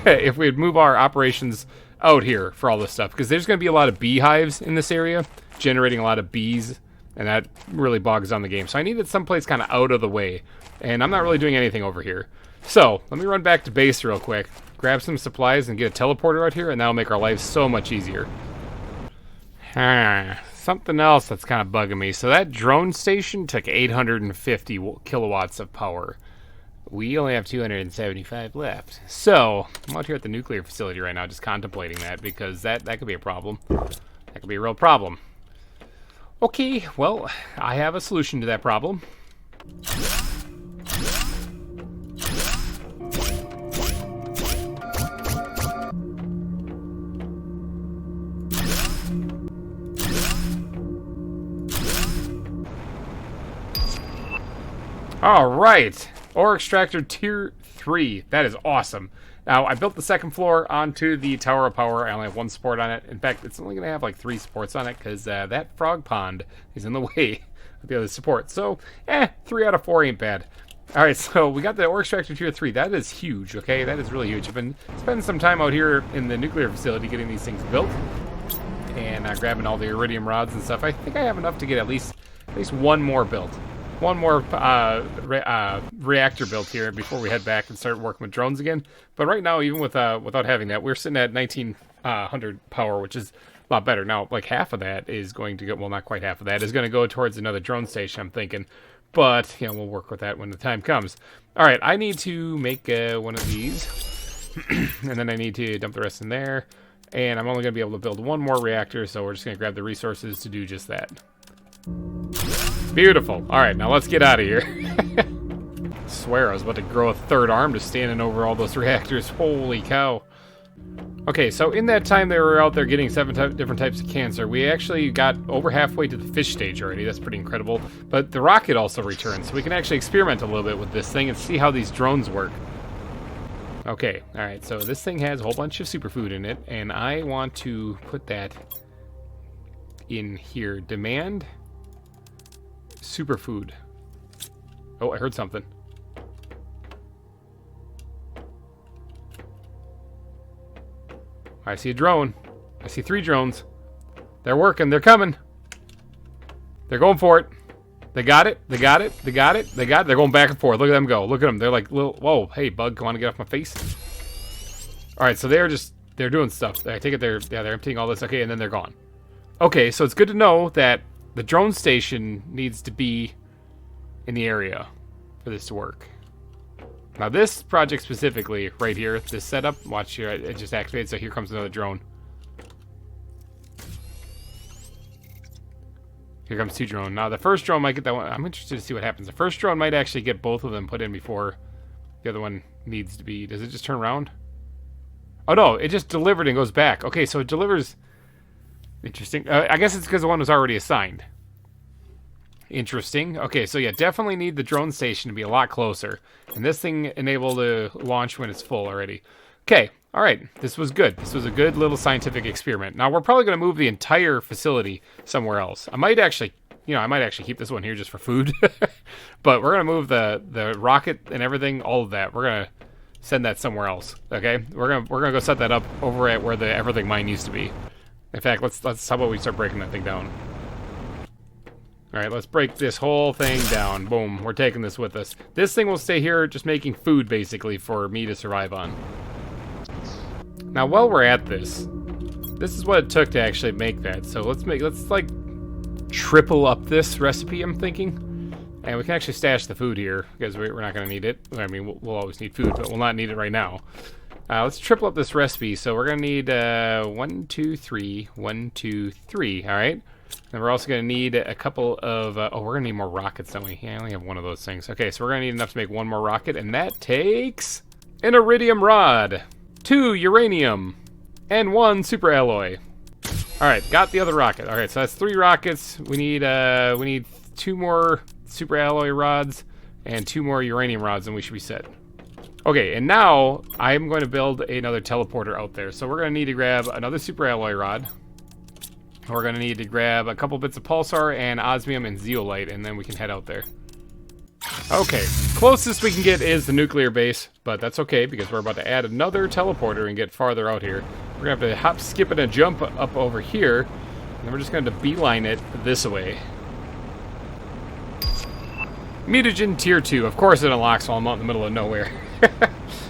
if we would move our operations out here for all this stuff, because there's going to be a lot of beehives in this area, generating a lot of bees, and that really bogs down the game. So I needed someplace kind of out of the way, and I'm not really doing anything over here. So let me run back to base real quick, grab some supplies, and get a teleporter out here, and that'll make our lives so much easier. Something else that's kind of bugging me. So that drone station took 850 kilowatts of power. We only have 275 left. So I'm out here at the nuclear facility right now just contemplating that, because that could be a problem. That could be a real problem. Okay, well, I have a solution to that problem. All right, ore extractor tier 3. That is awesome. Now, I built the second floor onto the tower of power. I only have 1 support on it. In fact, it's only going to have like 3 supports on it, because that frog pond is in the way of the other support. So, 3 out of 4 ain't bad. All right, so we got the ore extractor tier 3. That is huge, okay? That is really huge. I've been spending some time out here in the nuclear facility getting these things built and grabbing all the iridium rods and stuff. I think I have enough to get at least 1 more built. 1 more reactor built here before we head back and start working with drones again. But right now, even without having that, we're sitting at 1900 power, which is a lot better. Now, like half of that is going to go, well, not quite half of that, is going to go towards another drone station, I'm thinking. But, you know, we'll work with that when the time comes. All right, I need to make one of these. And then I need to dump the rest in there. And I'm only going to be able to build 1 more reactor, so we're just going to grab the resources to do just that. Beautiful. All right, now let's get out of here. I swear I was about to grow a 3rd arm just standing over all those reactors. Holy cow. Okay, so in that time they were out there getting different types of cancer, we actually got over halfway to the fish stage already. That's pretty incredible. But the rocket also returned, so we can actually experiment a little bit with this thing and see how these drones work. Okay, alright, so this thing has a whole bunch of superfood in it, and I want to put that in here. Demand superfood. Oh, I heard something. I see a drone. I see 3 drones. They're working. They're coming. They're going for it. They got it. They got it. They got it. They got it. They're going back and forth. Look at them go. Look at them. They're like little. Whoa, hey bug, come on and get off my face. All right, so they're doing stuff. I take it they're emptying all this. Okay, and then they're gone. Okay, so it's good to know that the drone station needs to be in the area for this to work. Now this project specifically, right here, this setup, watch here, it just activated, so here comes another drone. Here comes 2 drone. Now the first drone might get that one. I'm interested to see what happens. The first drone might actually get both of them put in before the other one needs to be. Does it just turn around? Oh no, it just delivered and goes back. Okay, so it delivers. Interesting. I guess it's because the one was already assigned. Interesting. Okay, so yeah, definitely need the drone station to be a lot closer. And this thing enabled to launch when it's full already. Okay, all right. This was good. This was a good little scientific experiment. Now, we're probably going to move the entire facility somewhere else. I might actually keep this one here just for food. But we're going to move the rocket and everything, all of that. We're going to send that somewhere else, okay? We're going to go set that up over at where the everything mine used to be. In fact, how about we start breaking that thing down? All right, let's break this whole thing down. Boom, we're taking this with us. This thing will stay here just making food, basically, for me to survive on. Now, while we're at this is what it took to actually make that. So let's like, triple up this recipe, I'm thinking. And we can actually stash the food here, because we're not going to need it. I mean, we'll always need food, but we'll not need it right now. Let's triple up this recipe. So we're going to need 1, 2, 3, 1, 2, 3, all right? And we're also going to need a couple of... oh, we're going to need more rockets, don't we? Yeah, I only have one of those things. Okay, so we're going to need enough to make 1 more rocket, and that takes an iridium rod, 2 uranium, and 1 super alloy. All right, got the other rocket. All right, so that's 3 rockets. We need 2 more super alloy rods and 2 more uranium rods, and we should be set. Okay, and now I'm going to build another teleporter out there. So we're going to need to grab another super alloy rod. We're going to need to grab a couple bits of pulsar and osmium and zeolite, and then we can head out there. Okay, closest we can get is the nuclear base, but that's okay because we're about to add another teleporter and get farther out here. We're going to have to hop, skip, and a jump up over here, and then we're just going to beeline it this way. Mutagen Tier 2. Of course it unlocks while I'm out in the middle of nowhere.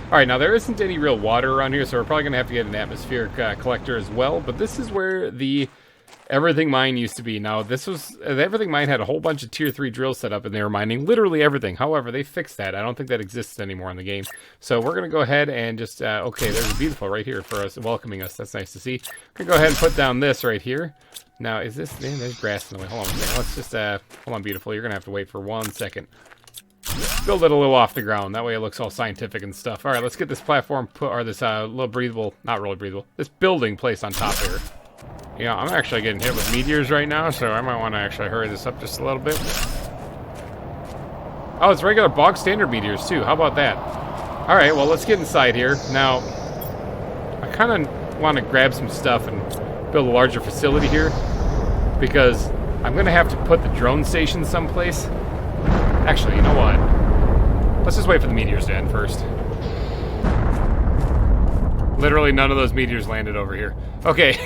Alright, now there isn't any real water around here, so we're probably going to have to get an atmospheric collector as well, but this is where the everything mine used to be. Now, this was... the everything mine had a whole bunch of Tier 3 drills set up, and they were mining literally everything. However, they fixed that. I don't think that exists anymore in the game. So we're going to go ahead and just... okay, there's a beautiful right here for us, welcoming us. That's nice to see. We're going to go ahead and put down this right here. Now, is this... man, there's grass in the way. Hold on a second. Let's just... hold on, beautiful. You're going to have to wait for 1 second. Build it a little off the ground. That way it looks all scientific and stuff. All right, let's get this platform put... or this little breathable... not really breathable. This building placed on top here. Yeah, I'm actually getting hit with meteors right now, so I might want to actually hurry this up just a little bit. Oh, it's regular bog standard meteors, too. How about that? All right, well, let's get inside here. Now, I kind of want to grab some stuff and build a larger facility here, because I'm going to have to put the drone station someplace. Actually, you know what? Let's just wait for the meteors to end first. Literally none of those meteors landed over here. Okay.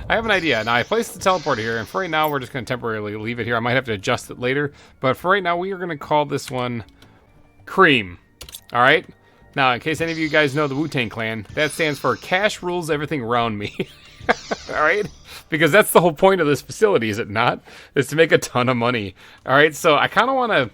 I have an idea. Now, I placed the teleporter here, and for right now, we're just going to temporarily leave it here. I might have to adjust it later, but for right now, we are going to call this one Cream. All right? Now, in case any of you guys know the Wu-Tang Clan, that stands for Cash Rules Everything Around Me. All right? Because that's the whole point of this facility, is it not? Is to make a ton of money. All right? So I kind of want to...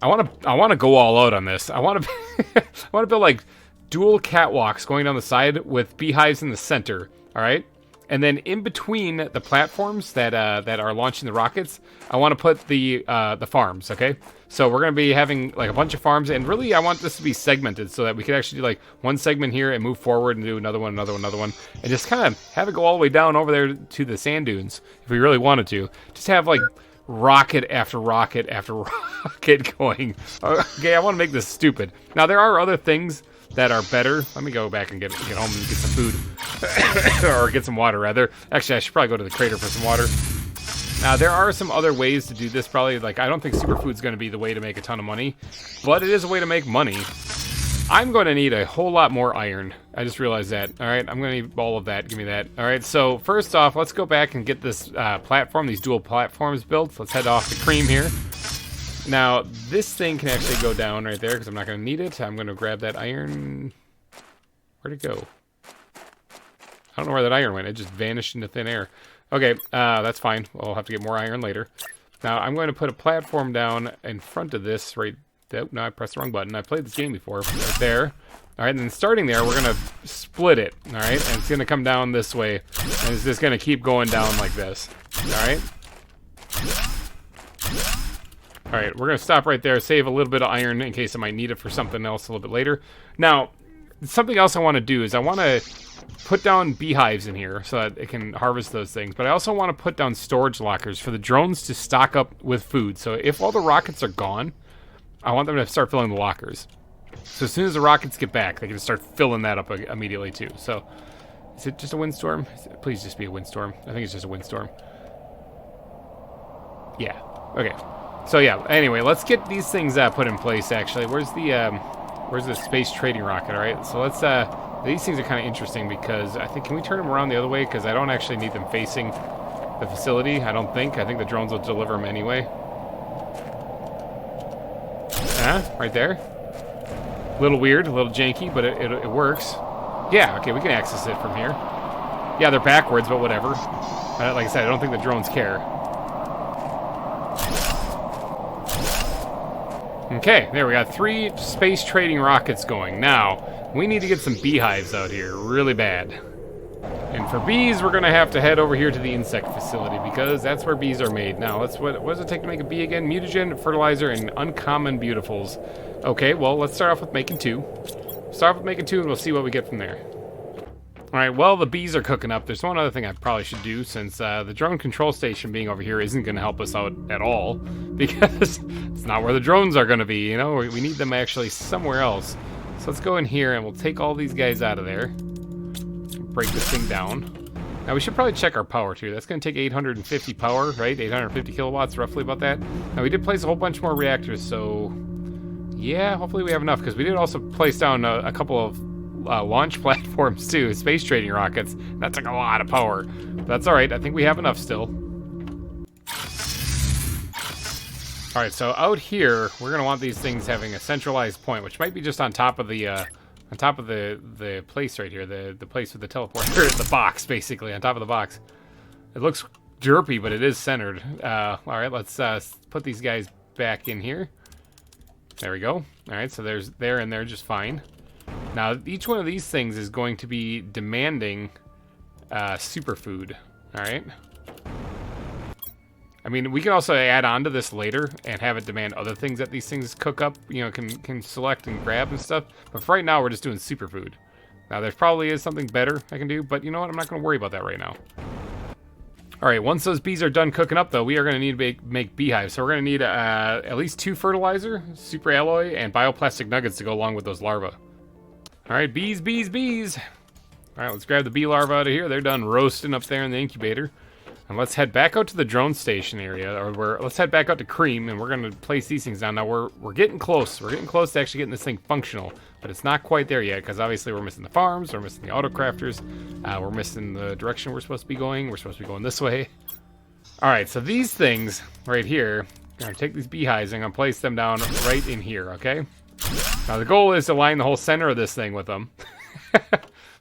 I want to go all out on this. I want to I want to build like dual catwalks going down the side with beehives in the center. All right? And then in between the platforms that are launching the rockets, I want to put the farms, okay? So we're going to be having like a bunch of farms, and really I want this to be segmented so that we could actually do like one segment here and move forward and do another one, and just kind of have it go all the way down over there to the sand dunes if we really wanted to. Just have like rocket after rocket after rocket going. Okay, I want to make this stupid. Now there are other things that are better. Let me go back and get home and get some food. Or get some water, rather. Actually, I should probably go to the crater for some water. Now, there are some other ways to do this, probably. Like, I don't think superfood's going to be the way to make a ton of money, but it is a way to make money. I'm going to need a whole lot more iron. I just realized that. All right, I'm going to need all of that. Give me that. All right, so first off, let's go back and get this platform, these dual platforms built. Let's head off to Cream here. Now, this thing can actually go down right there because I'm not going to need it. I'm going to grab that iron. Where'd it go? I don't know where that iron went. It just vanished into thin air. Okay, that's fine. We'll have to get more iron later. Now, I'm going to put a platform down in front of this right there. Oh, no, I pressed the wrong button. I played this game before. Right there. All right, and then starting there, we're going to split it. All right, and it's going to come down this way. And it's just going to keep going down like this. All right. All right, we're going to stop right there, save a little bit of iron in case I might need it for something else a little bit later. Now, something else I want to do is I want to put down beehives in here so that it can harvest those things. But I also want to put down storage lockers for the drones to stock up with food. So if all the rockets are gone, I want them to start filling the lockers. So as soon as the rockets get back, they can start filling that up immediately too. So is it just a windstorm? Please just be a windstorm. I think it's just a windstorm. Yeah, okay. So yeah, anyway, let's get these things put in place, actually. Where's the space trading rocket, all right? So let's, these things are kind of interesting because I think, can we turn them around the other way? Because I don't actually need them facing the facility, I don't think. I think the drones will deliver them anyway. Right there. A little weird, a little janky, but it works. Yeah, okay, we can access it from here. Yeah, they're backwards, but whatever. Like I said, I don't think the drones care. Okay, there we got 3 space trading rockets going. Now, we need to get some beehives out here really bad. And for bees, we're going to have to head over here to the insect facility because that's where bees are made. Now, what does it take to make a bee again? Mutagen, fertilizer, and uncommon beautifuls. Okay, well, let's start off with making 2. Start off with making 2 and we'll see what we get from there. Alright, well, the bees are cooking up. There's one other thing I probably should do since the drone control station being over here isn't going to help us out at all because it's not where the drones are going to be, you know? We need them actually somewhere else. So let's go in here and we'll take all these guys out of there. Break this thing down. Now, we should probably check our power, too. That's going to take 850 power, right? 850 kilowatts, roughly about that. Now, we did place a whole bunch more reactors, so yeah, hopefully we have enough because we did also place down a couple of launch platforms too, space trading rockets. That took a lot of power. But that's all right. I think we have enough still. All right, so out here, we're gonna want these things having a centralized point, which might be just on top of the place right here, the place with the teleporter, the box, basically on top of the box. It looks derpy, but it is centered. All right, let's put these guys back in here. There we go. All right, so they're in there just fine. Now, each one of these things is going to be demanding superfood, all right? I mean, we can also add on to this later and have it demand other things that these things cook up, you know, can select and grab and stuff. But for right now, we're just doing superfood. Now, there probably is something better I can do, but you know what? I'm not going to worry about that right now. All right, once those bees are done cooking up, though, we are going to need to make beehives. So we're going to need at least 2 fertilizer, super alloy, and bioplastic nuggets to go along with those larvae. All right, bees, bees, bees. All right, let's grab the bee larvae out of here. They're done roasting up there in the incubator. And let's head back out to the drone station area, or let's head back out to Cream, and we're going to place these things down. Now, we're getting close. We're getting close to actually getting this thing functional, but it's not quite there yet, because obviously we're missing the farms, we're missing the autocrafters, we're missing the direction we're supposed to be going. We're supposed to be going this way. All right, so these things right here, I'm going to take these beehives and I'm going to place them down right in here, okay? Now, the goal is to line the whole center of this thing with them.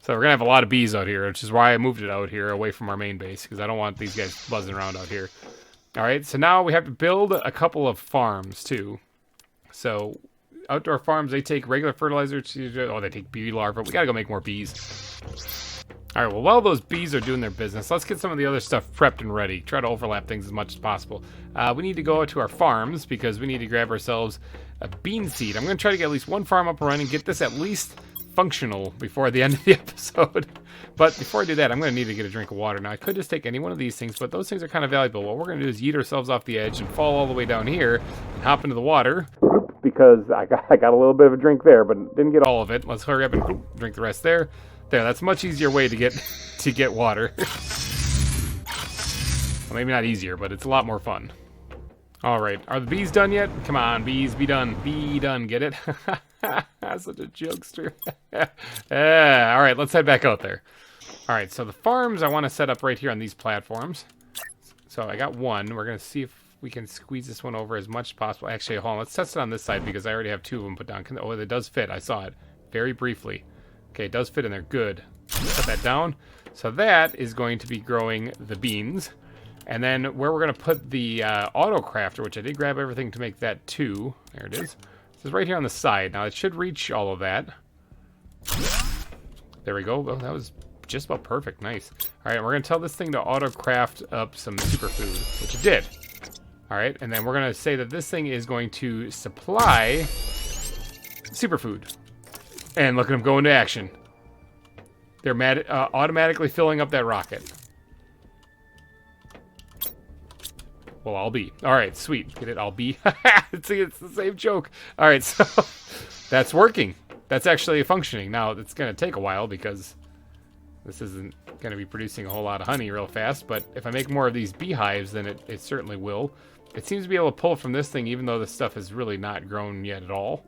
So we're going to have a lot of bees out here, which is why I moved it out here away from our main base, because I don't want these guys buzzing around out here. All right, so now we have to build a couple of farms, too. So outdoor farms, they take regular fertilizer. Oh, they take bee larvae. We got to go make more bees. All right, well, while those bees are doing their business, let's get some of the other stuff prepped and ready. Try to overlap things as much as possible. We need to go to our farms because we need to grab ourselves a bean seed. I'm going to try to get at least one farm up and running, get this at least functional before the end of the episode. But before I do that, I'm going to need to get a drink of water. Now, I could just take any one of these things, but those things are kind of valuable. What we're going to do is yeet ourselves off the edge and fall all the way down here and hop into the water. Because I got a little bit of a drink there, but didn't get all of it. Let's hurry up and drink the rest there. There, that's a much easier way to get water. Well, maybe not easier, but it's a lot more fun. All right, are the bees done yet? Come on, bees, be done. Be done, get it? Such a jokester. All right, let's head back out there. All right, so the farms I want to set up right here on these platforms. So I got one. We're going to see if we can squeeze this one over as much as possible. Actually, hold on, let's test it on this side because I already have two of them put down. Oh, it does fit. I saw it very briefly. Okay, it does fit in there. Good. Put that down. So that is going to be growing the beans. And then where we're going to put the auto crafter, which I did grab everything to make that too. There it is. This is right here on the side. Now, it should reach all of that. There we go. Well, that was just about perfect. Nice. All right, we're going to tell this thing to auto craft up some superfood, which it did. All right, and then we're going to say that this thing is going to supply superfood. And look at them go into action. They're automatically filling up that rocket. Well, I'll be. All right, sweet. Get it? I'll be. See, it's the same joke. All right, so that's working. That's actually functioning. Now, it's going to take a while because this isn't going to be producing a whole lot of honey real fast. But if I make more of these beehives, then it certainly will. It seems to be able to pull from this thing, even though this stuff is really not grown yet at all.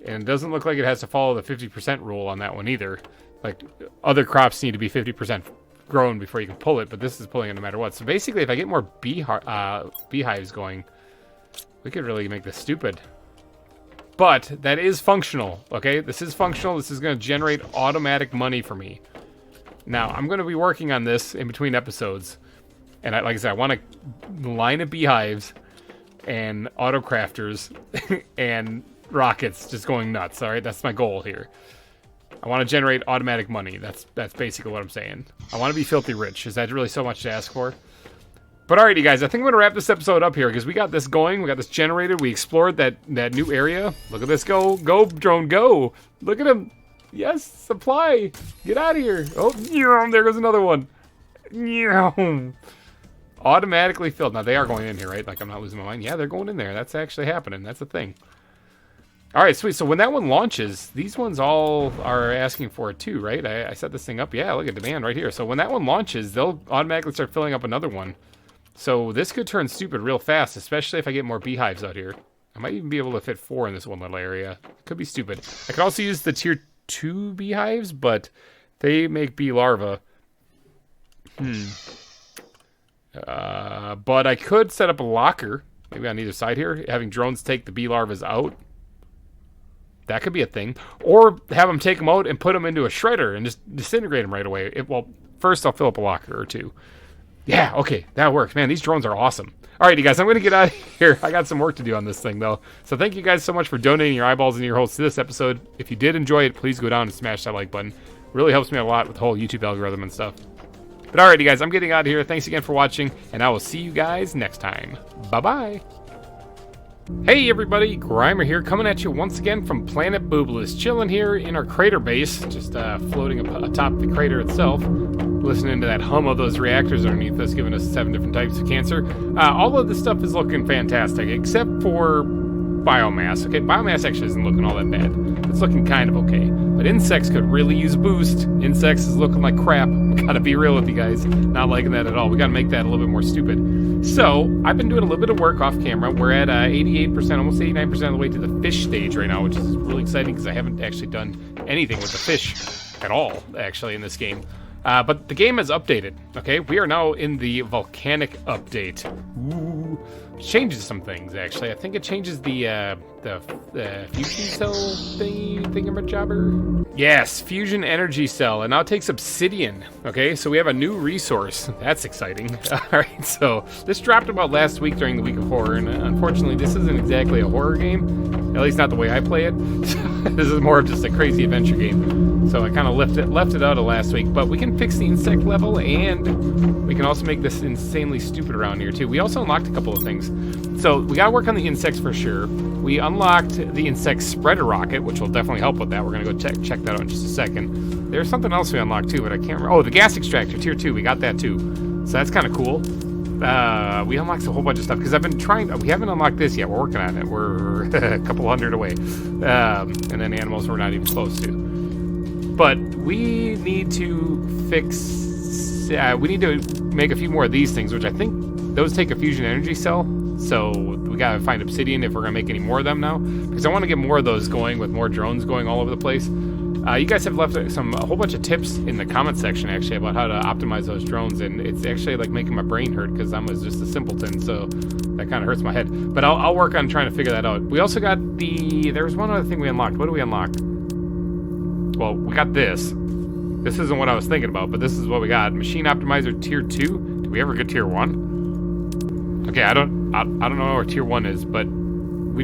And it doesn't look like it has to follow the 50% rule on that one either. Like, other crops need to be 50% grown before you can pull it, but this is pulling it no matter what. So basically, if I get more beehives going, we could really make this stupid. But that is functional, okay? This is functional. This is going to generate automatic money for me. Now, I'm going to be working on this in between episodes. And like I said, I want a line of beehives and auto crafters and rockets just going nuts, all right? That's my goal here. I want to generate automatic money. That's basically what I'm saying. I want to be filthy rich. Is that really so much to ask for? But alrighty, guys, I think I'm going to wrap this episode up here because we got this going. We got this generated. We explored that new area. Look at this go. Go, drone, go. Look at him. Yes, supply. Get out of here. Oh, there goes another one. Automatically filled. Now, they are going in here, right? Like, I'm not losing my mind. Yeah, they're going in there. That's actually happening. That's a thing. All right, sweet. So when that one launches, these ones all are asking for it too, right? I set this thing up. Yeah, look at demand right here. So when that one launches, they'll automatically start filling up another one. So this could turn stupid real fast, especially if I get more beehives out here. I might even be able to fit 4 in this one little area. Could be stupid. I could also use the tier 2 beehives, but they make bee larvae. But I could set up a locker, maybe on either side here, having drones take the bee larvae out. That could be a thing. Or have them take them out and put them into a shredder and just disintegrate them right away. Well, first I'll fill up a locker or 2. Yeah, okay, that works. Man, these drones are awesome. All right, you guys, I'm going to get out of here. I got some work to do on this thing, though. So thank you guys so much for donating your eyeballs and your holes to this episode. If you did enjoy it, please go down and smash that like button. It really helps me a lot with the whole YouTube algorithm and stuff. But all right, you guys, I'm getting out of here. Thanks again for watching, and I will see you guys next time. Bye-bye. Hey everybody, GReimer here, coming at you once again from Planet Boobless, chilling here in our crater base, just floating atop the crater itself, listening to that hum of those reactors underneath us, giving us 7 different types of cancer. All of this stuff is looking fantastic, except for biomass. Okay, biomass actually isn't looking all that bad. It's looking kind of okay, but insects could really use a boost. Insects is looking like crap. Gotta be real with you guys. Not liking that at all. We gotta make that a little bit more stupid. So, I've been doing a little bit of work off camera. We're at 88%, almost 89% of the way to the fish stage right now, which is really exciting because I haven't actually done anything with the fish at all, actually, in this game. But the game has updated, okay? We are now in the volcanic update. Ooh. changes some things, actually. I think it changes the fusion cell thingamajobber. Yes, fusion energy cell, and now it takes obsidian. Okay, so we have a new resource. That's exciting. All right, so this dropped about last week during the week of horror, and unfortunately, this isn't exactly a horror game. At least not the way I play it. This is more of just a crazy adventure game. So I kind of left it out of last week, but we can fix the insect level, and we can also make this insanely stupid around here too. We also unlocked a couple of things. So we gotta work on the insects for sure. We unlocked the insect spreader rocket, which will definitely help with that. We're gonna go check that out in just a second. There's something else we unlocked too, but I can't remember. Oh, the gas extractor, tier 2, we got that too. So that's kind of cool. We unlocked a whole bunch of stuff because I've been trying. We haven't unlocked this yet. We're working on it. We're a couple hundred away, and then animals we're not even close to. But we need to fix. We need to make a few more of these things, which I think those take a fusion energy cell. So we gotta find obsidian if we're gonna make any more of them now, because I want to get more of those going with more drones going all over the place. You guys have left a whole bunch of tips in the comment section actually about how to optimize those drones, and it's actually like making my brain hurt because I'm just a simpleton, so that kind of hurts my head. But I'll work on trying to figure that out. We also got there was one other thing we unlocked. What did we unlock? Well, we got this. This isn't what I was thinking about, but this is what we got. Machine optimizer tier 2. Did we ever get tier 1? Okay, I don't know where tier 1 is, but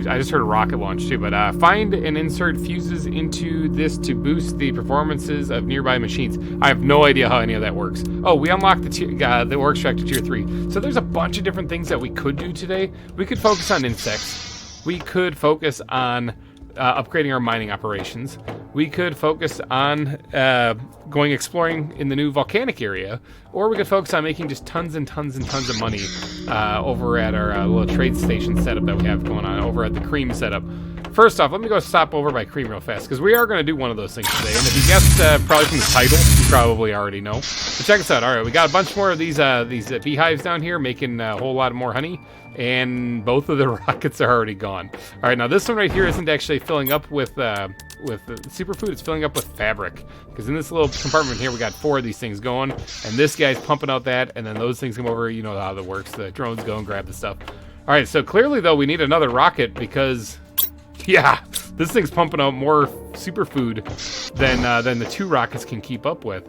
I just heard a rocket launch too, but find and insert fuses into this to boost the performances of nearby machines. I have no idea how any of that works. Oh, we unlocked the ore extractor tier 3. So there's a bunch of different things that we could do today. We could focus on insects. We could focus on upgrading our mining operations. We could focus on going exploring in the new volcanic area, or we could focus on making just tons and tons and tons of money over at our little trade station setup that we have going on over at the Cream setup. First off, let me go stop over by Cream real fast, because we are going to do one of those things today. And if you guessed probably from the title, you probably already know. But check us out. All right, we got a bunch more of these beehives down here, making a whole lot more honey. And both of the rockets are already gone. All right, now this one right here isn't actually filling up with superfood. It's filling up with fabric, because in this little compartment here we got 4 of these things going, and this guy's pumping out that, and then those things come over. You know how that works. The drones go and grab the stuff. All right, so clearly though we need another rocket, because yeah, this thing's pumping out more superfood than the 2 rockets can keep up with.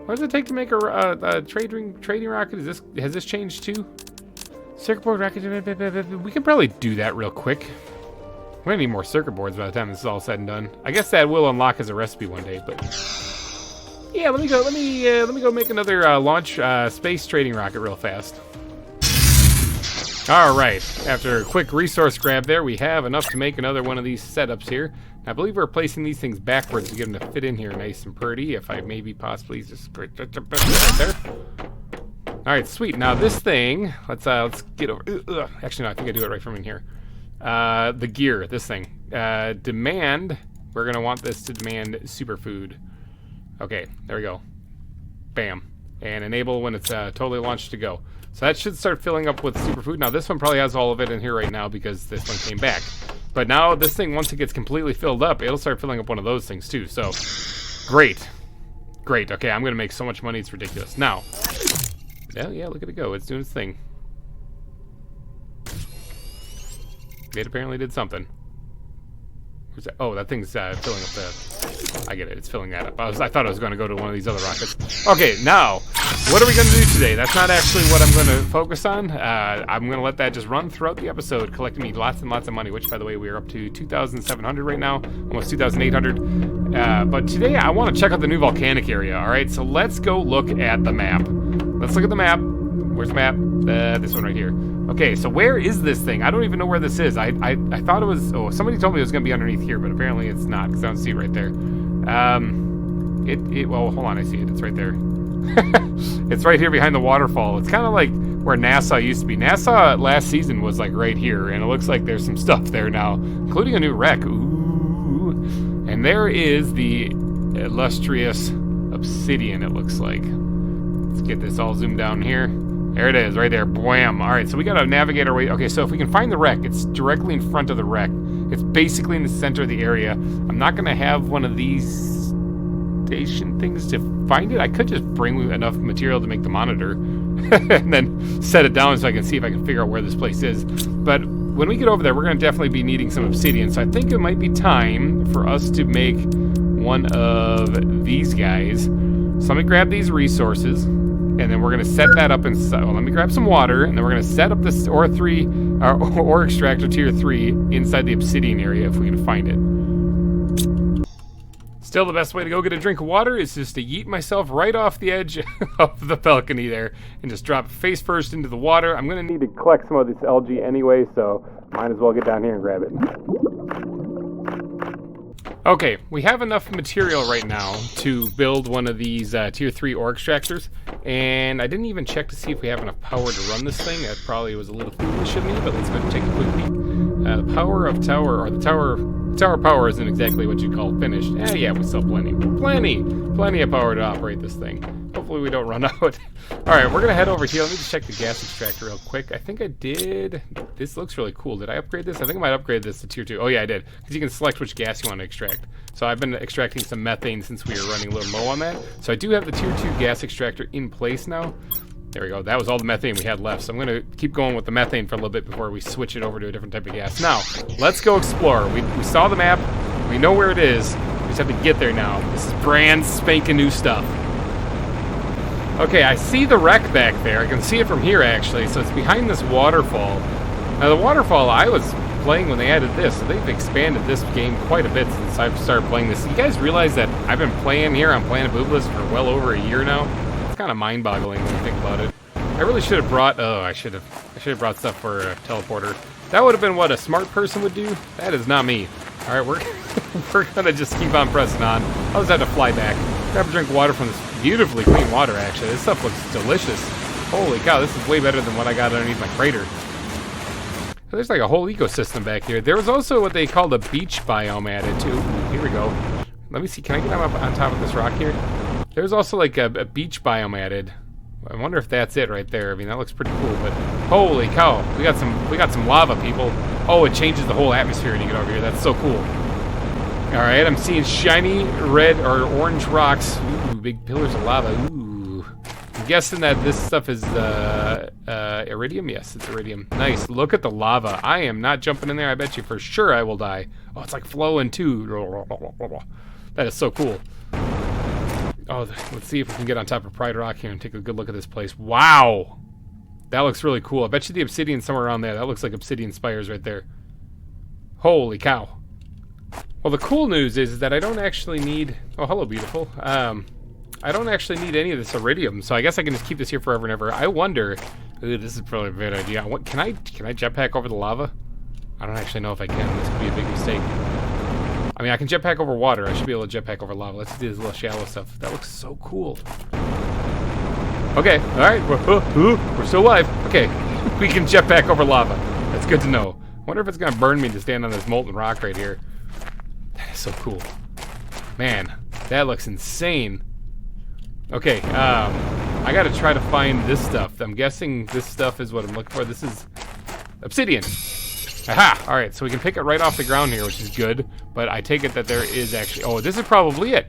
What does it take to make a trading rocket? Has this changed too? Circuit board rocket. We can probably do that real quick. We're gonna need more circuit boards by the time this is all said and done. I guess that will unlock as a recipe one day, but yeah, let me go make another launch space trading rocket real fast. All right, after a quick resource grab there, we have enough to make another one of these setups here. I believe we're placing these things backwards to get them to fit in here nice and pretty. If I maybe possibly just right there. All right, sweet. Now this thing, let's get over. Actually, no, I think I do it right from in here. The gear, this thing. Demand. We're gonna want this to demand superfood. Okay, there we go. Bam. And enable when it's totally launched to go. So that should start filling up with superfood. Now this one probably has all of it in here right now because this one came back. But now this thing, once it gets completely filled up, it'll start filling up one of those things too. So, great. Great. Okay, I'm gonna make so much money, it's ridiculous. Now. Yeah, look at it go. It's doing its thing. It apparently did something. Where's that? Oh, that thing's filling up the... I get it. It's filling that up. I thought I was going to go to one of these other rockets. Okay, now, what are we going to do today? That's not actually what I'm going to focus on. I'm going to let that just run throughout the episode, collecting me lots and lots of money, which, by the way, we are up to 2,700 right now, almost 2,800. But today, I want to check out the new volcanic area, all right? So let's go look at the map. Let's look at the map. Where's the map? This one right here. Okay, so where is this thing? I don't even know where this is. I thought it was... Oh, somebody told me it was going to be underneath here, but apparently it's not, because I don't see it right there. Well, hold on, I see it. It's right there. It's right here behind the waterfall. It's kind of like where NASA used to be. NASA last season was like right here, and it looks like there's some stuff there now, including a new wreck. Ooh. And there is the illustrious obsidian, it looks like. Let's get this all zoomed down here. There it is, right there. Bwam. All right, so we got to navigate our way. Okay, so if we can find the wreck, it's directly in front of the wreck. It's basically in the center of the area. I'm not going to have one of these teleportation things to find it. I could just bring enough material to make the monitor and then set it down so I can see if I can figure out where this place is. But when we get over there, we're going to definitely be needing some obsidian. So I think it might be time for us to make one of these guys. So let me grab these resources, and then we're going to set that up inside. Well, let me grab some water, and then we're going to set up this ore extractor tier 3 inside the obsidian area if we can find it. Still, the best way to go get a drink of water is just to yeet myself right off the edge of the balcony there and just drop face first into the water. I'm going to need to collect some of this algae anyway, so might as well get down here and grab it. Okay, we have enough material right now to build one of these tier 3 ore extractors, and I didn't even check to see if we have enough power to run this thing. That probably was a little foolish of me, but let's go and take a quick peek. The power of tower, or the tower power isn't exactly what you'd call finished. Yeah, we still have plenty of power to operate this thing. Hopefully we don't run out. Alright, we're gonna head over here. Let me just check the gas extractor real quick. I think I did. This looks really cool. Did I upgrade this? I think I might upgrade this to tier 2. Oh yeah, I did. Because you can select which gas you want to extract. So I've been extracting some methane since we were running a little low on that. So I do have the tier 2 gas extractor in place now. There we go. That was all the methane we had left. So I'm going to keep going with the methane for a little bit before we switch it over to a different type of gas. Now, let's go explore. We saw the map. We know where it is. We just have to get there now. This is brand spanking new stuff. Okay, I see the wreck back there. I can see it from here, actually. So it's behind this waterfall. Now, the waterfall, I was playing when they added this. So they've expanded this game quite a bit since I've started playing this. You guys realize that I've been playing here on Planet Boobless for well over a year now? It's kind of mind-boggling when you think about it. I really should have brought... Oh, I should have brought stuff for a teleporter. That would have been what a smart person would do. That is not me. All right, we're gonna just keep on pressing on. I'll just have to fly back. Grab a drink of water from this beautifully clean water, actually. This stuff looks delicious. Holy cow, this is way better than what I got underneath my crater. There's like a whole ecosystem back here. There was also what they called a beach biome added too. Here we go. Let me see. Can I get up on top of this rock here? There's also like a beach biome added. I wonder if that's it right there. I mean, that looks pretty cool. But holy cow, we got some lava, people. Oh, it changes the whole atmosphere when you get over here. That's so cool. All right, I'm seeing shiny red or orange rocks. Ooh, big pillars of lava. Ooh. I'm guessing that this stuff is iridium. Yes, it's iridium. Nice. Look at the lava. I am not jumping in there. I bet you for sure I will die. Oh, it's like flowing too. That is so cool. Oh, let's see if we can get on top of Pride Rock here and take a good look at this place. Wow! That looks really cool. I bet you the obsidian somewhere around there. That looks like obsidian spires right there. Holy cow. Well, the cool news is that I don't actually need... Oh, hello, beautiful. I don't actually need any of this iridium, so I guess I can just keep this here forever and ever. I wonder... Ooh, this is probably a bad idea. Can I jetpack over the lava? I don't actually know if I can. This could be a big mistake. I mean, I can jetpack over water. I should be able to jetpack over lava. Let's do this little shallow stuff. That looks so cool. Okay, all right. We're still alive. Okay, we can jetpack over lava. That's good to know. I wonder if it's going to burn me to stand on this molten rock right here. That is so cool. Man, that looks insane. Okay, I got to try to find this stuff. I'm guessing this stuff is what I'm looking for. This is obsidian. Aha! Alright, so we can pick it right off the ground here, which is good. But I take it that there is actually... Oh, this is probably it.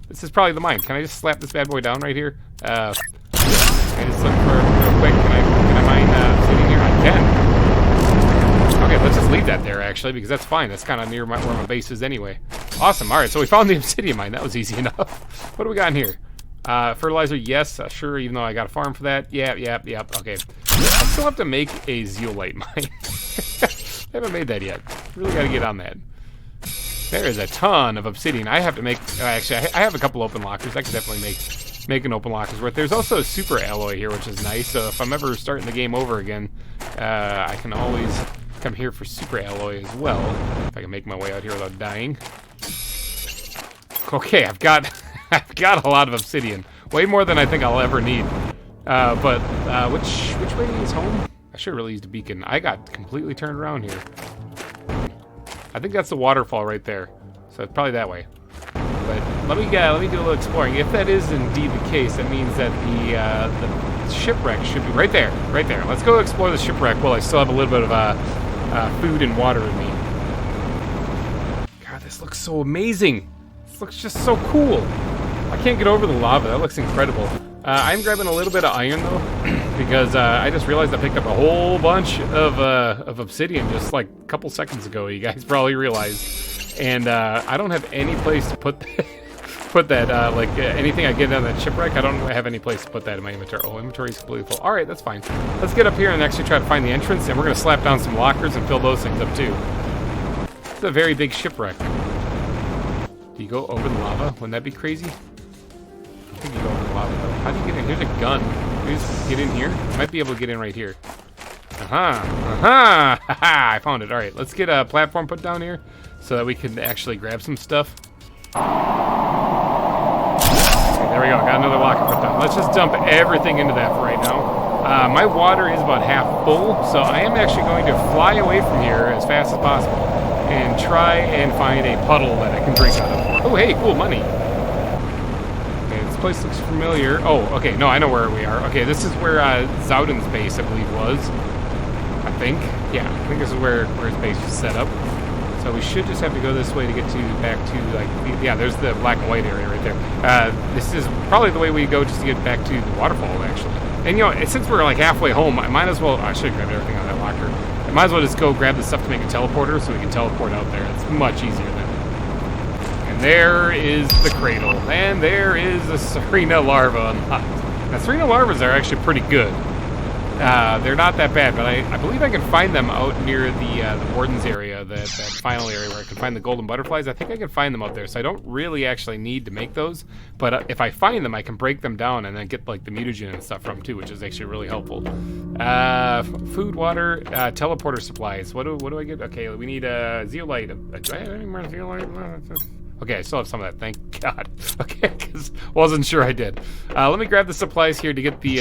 This is probably the mine. Can I just slap this bad boy down right here? I just look for it real quick. Can I mine obsidian here? I can. Okay, let's just leave that there, actually, because that's fine. That's kind of near where my base is anyway. Awesome. Alright, so we found the obsidian mine. That was easy enough. What do we got in here? Fertilizer, yes, sure, even though I got a farm for that. Yep. Okay. I still have to make a zeolite mine. I haven't made that yet. Really got to get on that. There is a ton of obsidian. I have to make... actually, I have a couple open lockers. I could definitely make an open locker's worth. There's also a super alloy here, which is nice. So if I'm ever starting the game over again, I can always come here for super alloy as well. If I can make my way out here without dying. Okay, I've got a lot of obsidian. Way more than I think I'll ever need. But which way is home? I should have really used a beacon. I got completely turned around here. I think that's the waterfall right there. So it's probably that way. But let me do a little exploring. If that is indeed the case, that means that the shipwreck should be right there. Right there. Let's go explore the shipwreck while I still have a little bit of food and water in me. God, this looks so amazing. This looks just so cool. I can't get over the lava. That looks incredible. I'm grabbing a little bit of iron, though, because I just realized I picked up a whole bunch of obsidian just like a couple seconds ago. You guys probably realized. And I don't have any place to put that. Anything I get on that shipwreck, I don't have any place to put that in my inventory. Oh, inventory is completely full. All right, that's fine. Let's get up here and actually try to find the entrance, and we're going to slap down some lockers and fill those things up, too. It's a very big shipwreck. Do you go over the lava? Wouldn't that be crazy? I think you go over the lava, though. How do you get in? Here's a gun. Can you just get in here? I might be able to get in right here. Aha! I found it. All right, let's get a platform put down here so that we can actually grab some stuff. Okay, there we go. Got another locker put down. Let's just dump everything into that for right now. My water is about half full, so I am actually going to fly away from here as fast as possible and try and find a puddle that I can drink out of. Oh, hey, cool, money. Okay, this place looks familiar. Oh, okay, no, I know where we are. Okay, this is where Zowden's base, I believe, was. I think. Yeah, I think this is where his base was set up. So we should just have to go this way to get back to, like, yeah, there's the black and white area right there. This is probably the way we go just to get back to the waterfall, actually. And, you know, since we're, like, halfway home, I might as well, I should have grabbed everything out of that locker. I might as well just go grab the stuff to make a teleporter so we can teleport out there. It's much easier then. And there is the cradle. And there is a Serena larva unlocked. Now, Serena larvas are actually pretty good. They're not that bad, but I believe I can find them out near the warden's area, that final area where I can find the golden butterflies. I think I can find them out there, so I don't really actually need to make those. But if I find them, I can break them down and then get like the mutagen and stuff from too, which is actually really helpful. Food, water, teleporter supplies. What do I get? Okay, we need a zeolite. Do I have any more zeolite? Okay, I still have some of that, thank God. Okay, because wasn't sure I did. Let me grab the supplies here to get the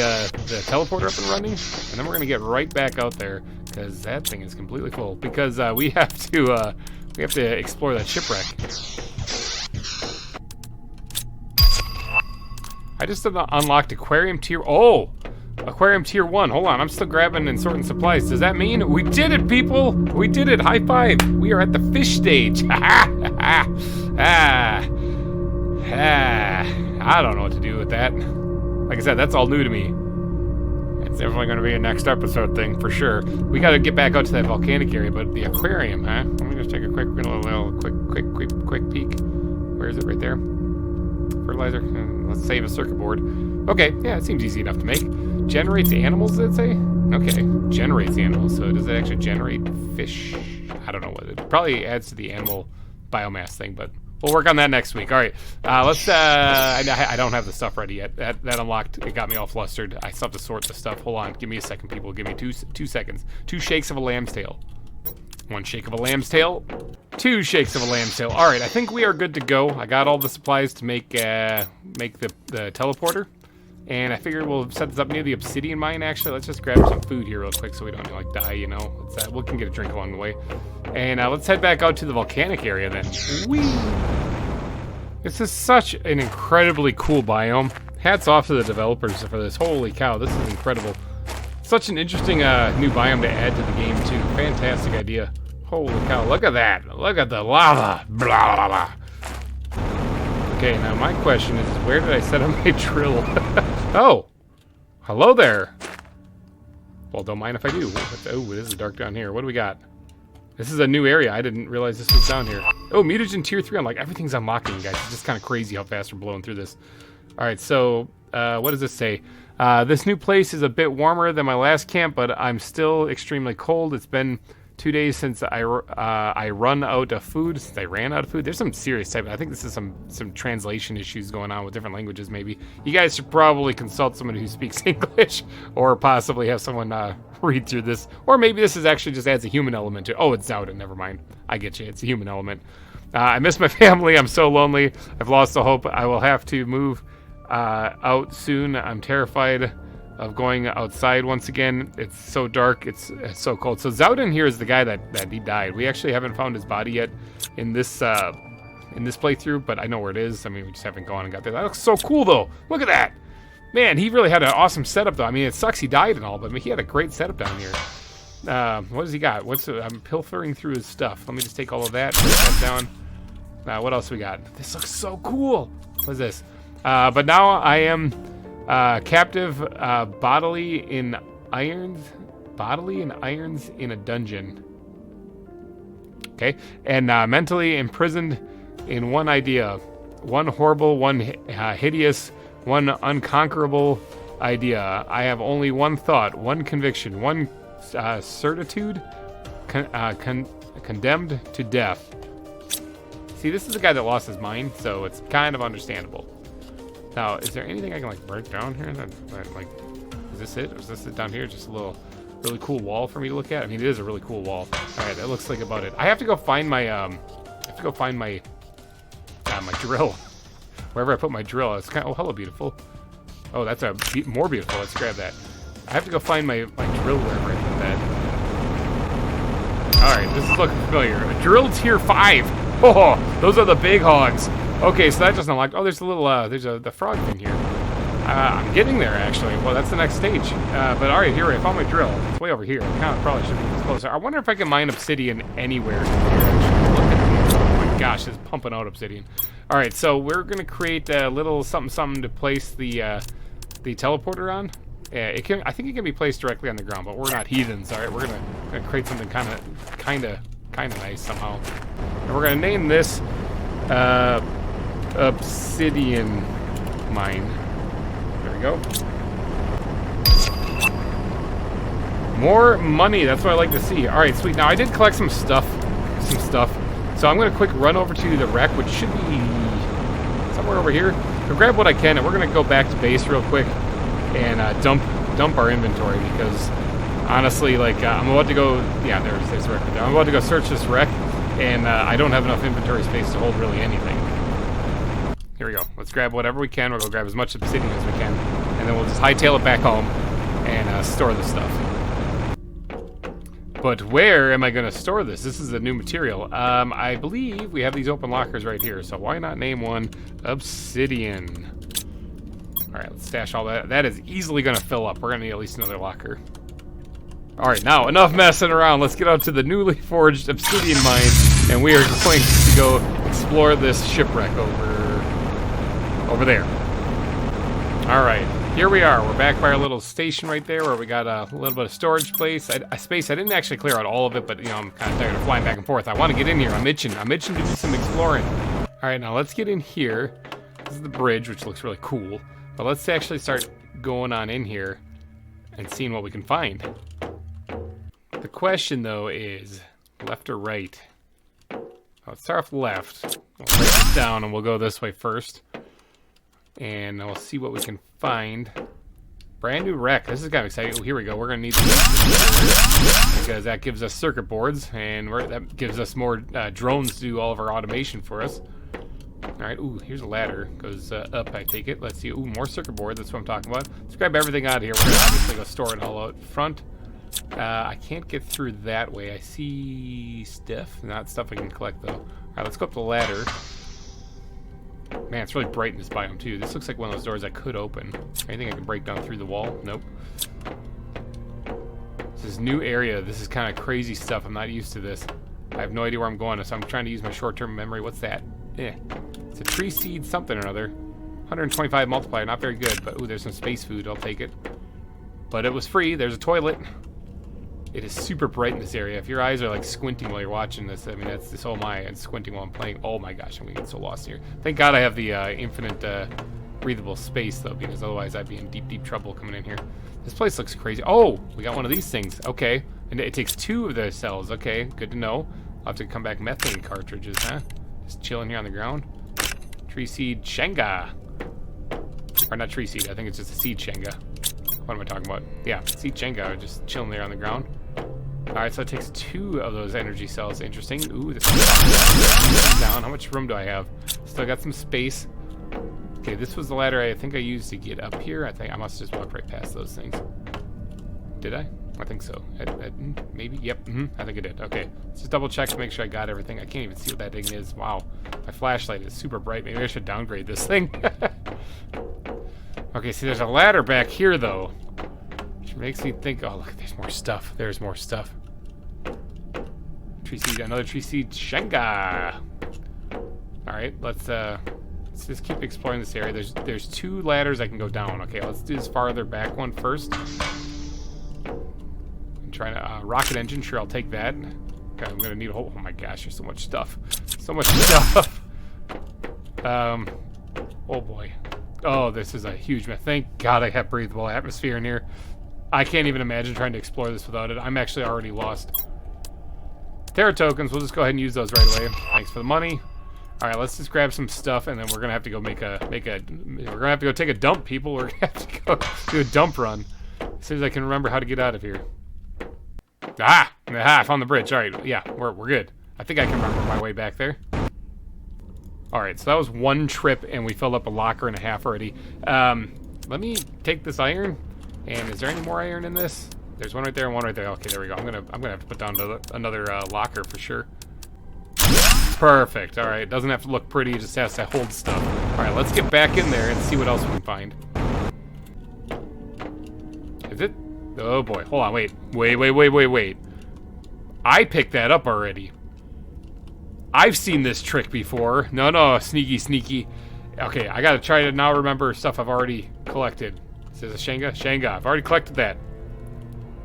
teleporter up and running, and then we're gonna get right back out there because that thing is completely full. Because we have to explore that shipwreck. I just unlocked Aquarium Tier. Oh, Aquarium Tier 1. Hold on, I'm still grabbing and sorting supplies. Does that mean we did it, people? We did it. High five. We are at the fish stage. I don't know what to do with that. Like I said, that's all new to me. It's definitely going to be a next episode thing for sure. We got to get back out to that volcanic area, but the aquarium, huh? Let me just take a quick peek. Where is it? Right there. Fertilizer. Let's save a circuit board. Okay, yeah, it seems easy enough to make. Generates animals, did it say? Okay, generates animals. So does it actually generate fish? I don't know what it probably adds to the animal biomass thing, but we'll work on that next week. All right, let's. I don't have the stuff ready yet. That unlocked. It got me all flustered. I still have to sort the stuff. Hold on. Give me a second, people. Give me two seconds. 2 shakes of a lamb's tail. 1 shake of a lamb's tail. 2 shakes of a lamb's tail. All right, I think we are good to go. I got all the supplies to make the teleporter. And I figured we'll set this up near the obsidian mine, actually. Let's just grab some food here real quick so we don't, like, die, you know. We can get a drink along the way. And let's head back out to the volcanic area then. Whee! This is such an incredibly cool biome. Hats off to the developers for this. Holy cow, this is incredible. Such an interesting new biome to add to the game, too. Fantastic idea. Holy cow, look at that. Look at the lava. Blah, blah, blah. Okay, now my question is where did I set up my drill? Oh, hello there. Well, don't mind if I do. Oh, this is dark down here. What do we got? This is a new area. I didn't realize this was down here. Oh, mutagen tier 3. I'm like, everything's unlocking, guys. It's just kind of crazy how fast we're blowing through this. All right, so what does this say? This new place is a bit warmer than my last camp, but I'm still extremely cold. It's been 2 days since I run out of food. Since I ran out of food. There's some serious type. I think this is some translation issues going on with different languages. Maybe you guys should probably consult someone who speaks English, or possibly have someone read through this. Or maybe this is actually just adds a human element to it. Oh, it's Zowden. Never mind. I get you. It's a human element. I miss my family. I'm so lonely. I've lost the hope. I will have to move out soon. I'm terrified of going outside once again. It's so dark. It's so cold. So Zowden here is the guy that he died. We actually haven't found his body yet in this playthrough, but I know where it is. I mean, we just haven't gone and got there. That looks so cool, though. Look at that. Man, he really had an awesome setup, though. I mean, it sucks he died and all, but I mean, he had a great setup down here. What does he got? I'm pilfering through his stuff. Let me just take all of that, put that down. What else we got? This looks so cool. What is this? But now I am captive bodily in irons in a dungeon. Okay, and mentally imprisoned in one idea, one horrible, one hideous, one unconquerable idea. I have only one thought, one conviction, one certitude, condemned to death. See, this is a guy that lost his mind, so it's kind of understandable. Now, is there anything I can like break down here? Like, is this it? Or is this it down here? Just a little really cool wall for me to look at. I mean, it is a really cool wall. All right, that looks like about it. I have to go find my my drill. Wherever I put my drill, it's kind of, oh, hello, beautiful. Oh, that's more beautiful. Let's grab that. I have to go find my drill wherever I put that. All right, this is looking familiar. A drill tier 5. Oh, those are the big hogs. Okay, so that just unlocked. Oh, there's a little, the frog thing here. I'm getting there, actually. Well, that's the next stage. But all right, here, I found my drill. It's way over here. I kind of probably should be closer. I wonder if I can mine obsidian anywhere. Look at this. Oh my gosh, it's pumping out obsidian. All right, so we're gonna create a little something to place the teleporter on. I think it can be placed directly on the ground, but we're not heathens. All right, we're gonna create something kind of nice somehow, and we're gonna name this obsidian mine. There we go. More money. That's what I like to see. All right, sweet. Now I did collect some stuff. So I'm gonna quick run over to the wreck, which should be somewhere over here. So grab what I can, and we're gonna go back to base real quick and dump our inventory, because honestly, like I'm about to go. Yeah, there's the wreck right there. I'm about to go search this wreck, and I don't have enough inventory space to hold really anything. Here we go. Let's grab whatever we can. We'll go grab as much obsidian as we can, and then we'll just hightail it back home and store the stuff. But where am I going to store this? This is a new material. I believe we have these open lockers right here, so why not name one obsidian? All right, let's stash all that. That is easily going to fill up. We're going to need at least another locker. All right, now enough messing around. Let's get out to the newly forged obsidian mine, and we are going to go explore this shipwreck over there. All right, here we are. We're back by our little station right there, where we got a little bit of storage space. I didn't actually clear out all of it, but you know, I'm kind of tired of flying back and forth. I want to get in here. I'm itching to do some exploring. All right, now let's get in here. This is the bridge, which looks really cool. But let's actually start going on in here and seeing what we can find. The question, though, is left or right? Let's start off left. We'll break this down, and we'll go this way first. And we'll see what we can find. Brand new wreck. This is kind of exciting. Oh, here we go. We're going to need this because that gives us circuit boards, and that gives us more drones to do all of our automation for us. All right. Ooh, here's a ladder. Goes up, I take it. Let's see. Ooh, more circuit board. That's what I'm talking about. Let's grab everything out of here. We're going to obviously go store it all out front. I can't get through that way. I see stuff. Not stuff I can collect, though. All right, let's go up the ladder. Man, it's really bright in this biome, too. This looks like one of those doors that could open. Anything I can break down through the wall? Nope. This is new area. This is kind of crazy stuff. I'm not used to this. I have no idea where I'm going, so I'm trying to use my short-term memory. What's that? It's a tree seed something or other. 125 multiplier, not very good, but ooh, there's some space food. I'll take it. But it was free. There's a toilet. It is super bright in this area. If your eyes are like squinting while you're watching this, I mean, so am I. And squinting while I'm playing. Oh my gosh, I'm gonna get so lost here. Thank God I have the infinite breathable space, though, because otherwise I'd be in deep, deep trouble coming in here. This place looks crazy. Oh, we got one of these things. Okay. And it takes 2 of the cells. Okay, good to know. I'll have to come back methane cartridges, huh? Just chilling here on the ground. Tree seed Shenga. Or not tree seed, I think it's just a seed Shenga. What am I talking about? Yeah, seed Shenga, just chilling there on the ground. Alright, so it takes 2 of those energy cells. Interesting. Ooh, this is down. How much room do I have? Still got some space. Okay, this was the ladder I think I used to get up here. I think I must just walk right past those things. Did I? I think so. Maybe? Yep. I think I did. Okay. Let's just double check to make sure I got everything. I can't even see what that thing is. Wow. My flashlight is super bright. Maybe I should downgrade this thing. Okay, see, there's a ladder back here, though. Which makes me think, oh, look, there's more stuff. There's more stuff. Tree seed, another tree seed. Shenga! Alright, let's Let's just keep exploring this area. There's 2 ladders I can go down. Okay, let's do this farther back one first. I'm trying to rocket engine. Sure, I'll take that. Okay, I'm gonna need a whole. Oh my gosh, there's so much stuff. So much stuff. Oh boy. Oh, this is a huge mess. Thank God I have breathable atmosphere in here. I can't even imagine trying to explore this without it. I'm actually already lost. Terra tokens, we'll just go ahead and use those right away. Thanks for the money. All right, let's just grab some stuff, and then we're gonna have to go we're gonna have to go take a dump, people. We're gonna have to go do a dump run as soon as I can remember how to get out of here. Ah, I found the bridge. All right, yeah, we're good. I think I can remember my way back there. All right, so that was 1 trip, and we filled up a locker and a half already. Let me take this iron. And is there any more iron in this? There's one right there and one right there. Okay, there we go. I'm gonna have to put down another locker for sure. Perfect. All right, doesn't have to look pretty. It just has to hold stuff. All right, let's get back in there and see what else we can find. Is it? Oh boy. Hold on. Wait. I picked that up already. I've seen this trick before. No, sneaky. Okay, I gotta try to now remember stuff I've already collected. Is this a Shanga? Shanga. I've already collected that.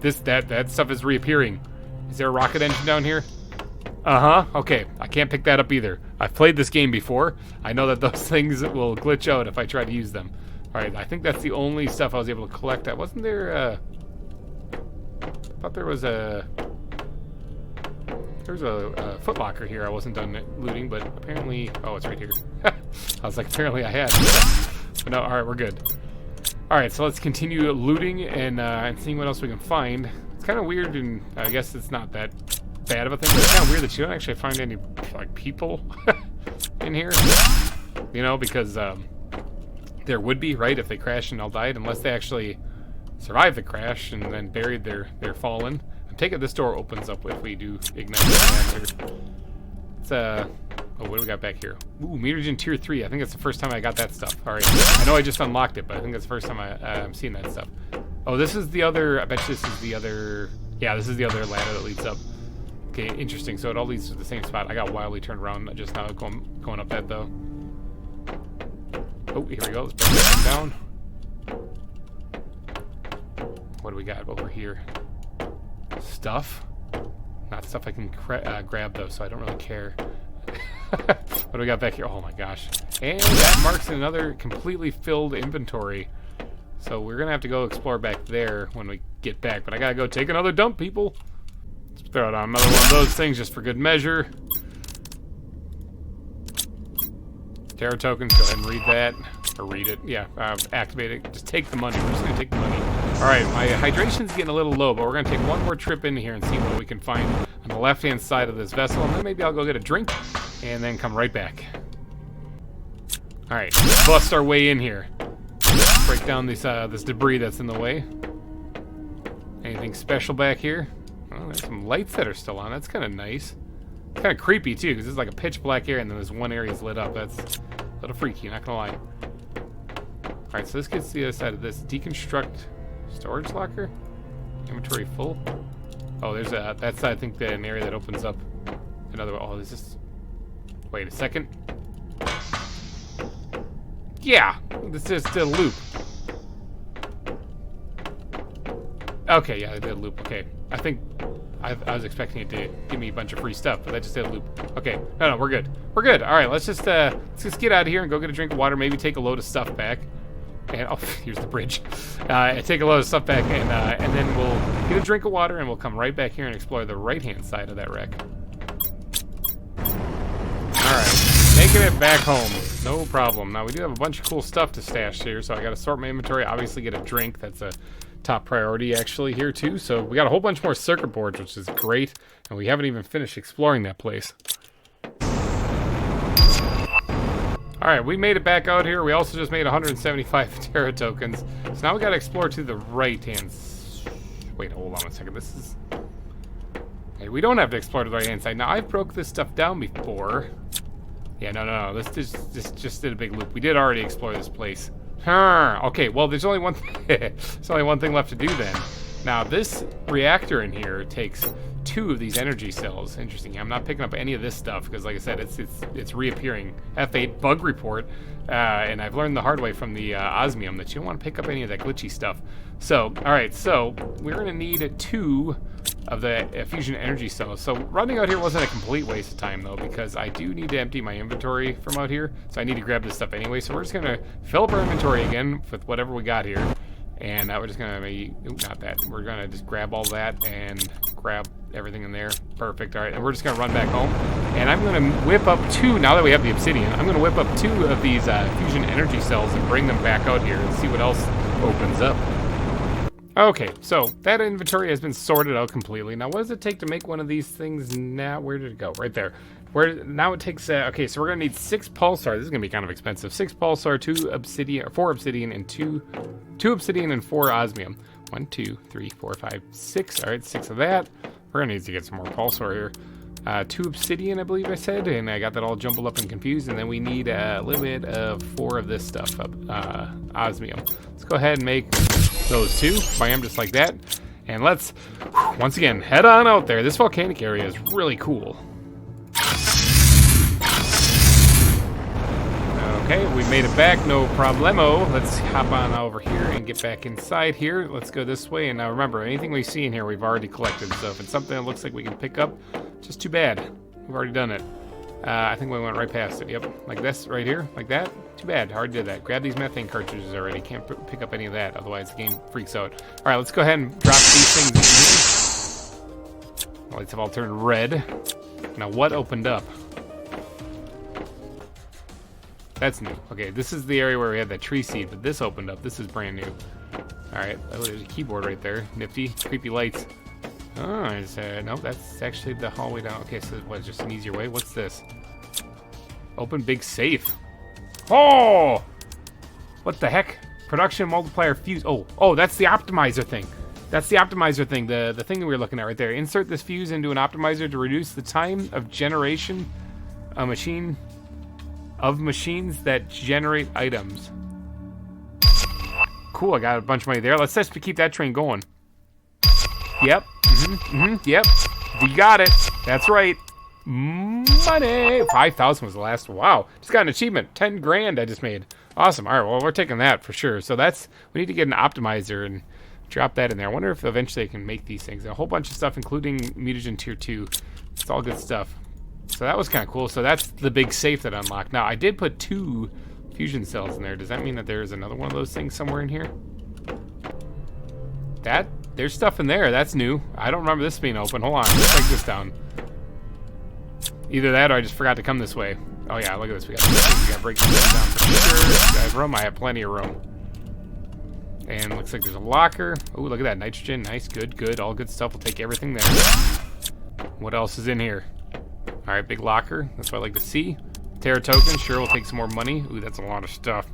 That stuff is reappearing. Is there a rocket engine down here? Uh-huh. Okay, I can't pick that up either. I've played this game before. I know that those things will glitch out if I try to use them. All right, I think that's the only stuff I was able to collect. Wasn't there I thought there was a footlocker here I wasn't done looting, but apparently... Oh, it's right here. I was like, apparently I had. But no, alright, we're good. Alright, so let's continue looting and seeing what else we can find. It's kind of weird, and I guess it's not that bad of a thing, but it's kind of weird that you don't actually find any, like, people in here. You know, because there would be, right, if they crashed and all died, unless they actually survived the crash and then buried their fallen. Take it this door opens up if we do ignite the reactor. It's oh, what do we got back here? Ooh, mutagen tier 3. I think that's the first time I got that stuff. All right, I know I just unlocked it, but I think that's the first time I'm seeing that stuff. Oh, this is the other. I bet this is the other. Yeah, this is the other ladder that leads up. Okay, interesting. So it all leads to the same spot. I got wildly turned around just now going up that though. Oh, here we go. Let's bring that one down. What do we got over here? Stuff. Not stuff I can grab though, so I don't really care. What do we got back here? Oh my gosh. And that marks another completely filled inventory. So we're gonna have to go explore back there when we get back, but I gotta go take another dump, people. Let's throw down another one of those things just for good measure. Terra tokens, go ahead and read that. Or read it. Yeah, activate it. Just take the money. We're just gonna take the money. Alright, my hydration's getting a little low, but we're gonna take one more trip in here and see what we can find on the left-hand side of this vessel, and then maybe I'll go get a drink and then come right back. Alright, bust our way in here. Break down this debris that's in the way. Anything special back here? Oh, there's some lights that are still on. That's kind of nice. Kind of creepy too, because it's like a pitch black area and then this one area is lit up. That's a little freaky, not gonna lie. Alright, so this gets to the other side of this. Deconstruct storage locker? Inventory full? Oh, there's a, that's I think an area that opens up another, oh, this is, wait a second. Yeah, this is the loop. Okay, yeah, I did a loop, okay. I think, I was expecting it to give me a bunch of free stuff, but that just did a loop. Okay, no, we're good. We're good, alright, let's just get out of here and go get a drink of water, maybe take a load of stuff back. And, oh, here's the bridge. Take a load of stuff back, and then we'll get a drink of water, and we'll come right back here and explore the right-hand side of that wreck. Alright, making it back home. No problem. Now, we do have a bunch of cool stuff to stash here, so I gotta sort my inventory. Obviously, get a drink. That's a top priority, actually, here, too. So, we got a whole bunch more circuit boards, which is great, and we haven't even finished exploring that place. Alright, we made it back out here. We also just made 175 Terra tokens. So now we gotta explore to the right-hand... Wait, hold on a second. This is... Hey, we don't have to explore to the right-hand side. Now, I've broke this stuff down before. Yeah, no. This just did a big loop. We did already explore this place. Okay, well, there's only one there's only one thing left to do then. Now, this reactor in here takes 2 2 of these energy cells. Interesting. I'm not picking up any of this stuff because, like I said, it's reappearing. F8 bug report, and I've learned the hard way from the osmium that you don't want to pick up any of that glitchy stuff. So, all right, so we're gonna need 2 of the fusion energy cells. So running out here wasn't a complete waste of time though, because I do need to empty my inventory from out here. So I need to grab this stuff anyway. So we're just gonna fill up our inventory again with whatever we got here. And we're just gonna maybe, not that. We're gonna just grab all that and grab everything in there. Perfect, all right. And we're just gonna run back home. And I'm gonna whip up 2, now that we have the obsidian, I'm gonna whip up 2 of these fusion energy cells and bring them back out here and see what else opens up. Okay, so that inventory has been sorted out completely. Now, what does it take to make one of these things now? Where did it go? Right there. Now it takes, okay, so we're gonna need 6 pulsar. This is gonna be kind of expensive. 6 pulsar, 2 obsidian, or 4 obsidian, and 2 obsidian and 4 osmium. 1, 2, 3, 4, 5, 6. All right, 6 of that. We're gonna need to get some more pulsar here. 2 obsidian, I believe I said, and I got that all jumbled up and confused. And then we need a little bit of 4 of this stuff, osmium. Let's go ahead and make those 2. Bam, just like that. And let's, once again, head on out there. This volcanic area is really cool. Okay, we made it back, no problemo. Let's hop on over here and get back inside here. Let's go this way. And now remember, anything we see in here, we've already collected. So if it's something that looks like we can pick up, just too bad. We've already done it. I think we went right past it. Yep, like this right here, like that. Too bad, already did that. Grab these methane cartridges already. Can't pick up any of that, otherwise the game freaks out. All right, let's go ahead and drop these things in here. Lights have all turned red. Now what opened up? That's new. Okay, this is the area where we had that tree seed, but this opened up. This is brand new. All right, oh, there's a keyboard right there. Nifty, creepy lights. Oh, no, that's actually the hallway down. Okay, so what, just an easier way? What's this? Open big safe. Oh! What the heck? Production multiplier fuse. Oh, that's the optimizer thing. That's the optimizer thing, the thing that we were looking at right there. Insert this fuse into an optimizer to reduce the time of generation of machines that generate items. Cool, I got a bunch of money there. Let's just keep that train going. Yep. Yep. You got it. That's right. Money. 5,000 was the last. Wow. Just got an achievement. 10 grand I just made. Awesome. All right. Well, we're taking that for sure. So we need to get an optimizer and drop that in there. I wonder if eventually I can make these things. A whole bunch of stuff, including mutagen tier 2. It's all good stuff. So that was kind of cool. So that's the big safe that unlocked. Now, I did put 2 fusion cells in there. Does that mean that there's another one of those things somewhere in here? There's stuff in there. That's new. I don't remember this being open. Hold on. Let's break this down. Either that or I just forgot to come this way. Oh, yeah. Look at this. We got to break this down for sure. I have room. I have plenty of room. And looks like there's a locker. Oh, look at that. Nitrogen. Nice. Good. Good. All good stuff. We'll take everything there. What else is in here? All right. Big locker. That's what I like to see. Terra token. Sure. We'll take some more money. Ooh, that's a lot of stuff.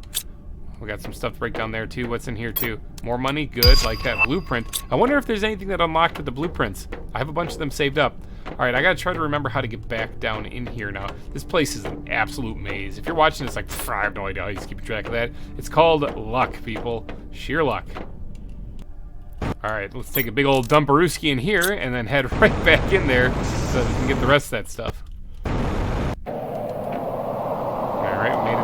We got some stuff to break down there too. What's in here too? More money, good, like that blueprint. I wonder if there's anything that unlocked with the blueprints. I have a bunch of them saved up. All right, I gotta try to remember how to get back down in here now. This place is an absolute maze. If you're watching this, like, I have no idea how you keep track of that. It's called luck, people. Sheer luck. All right, let's take a big old dumperooski in here and then head right back in there so we can get the rest of that stuff.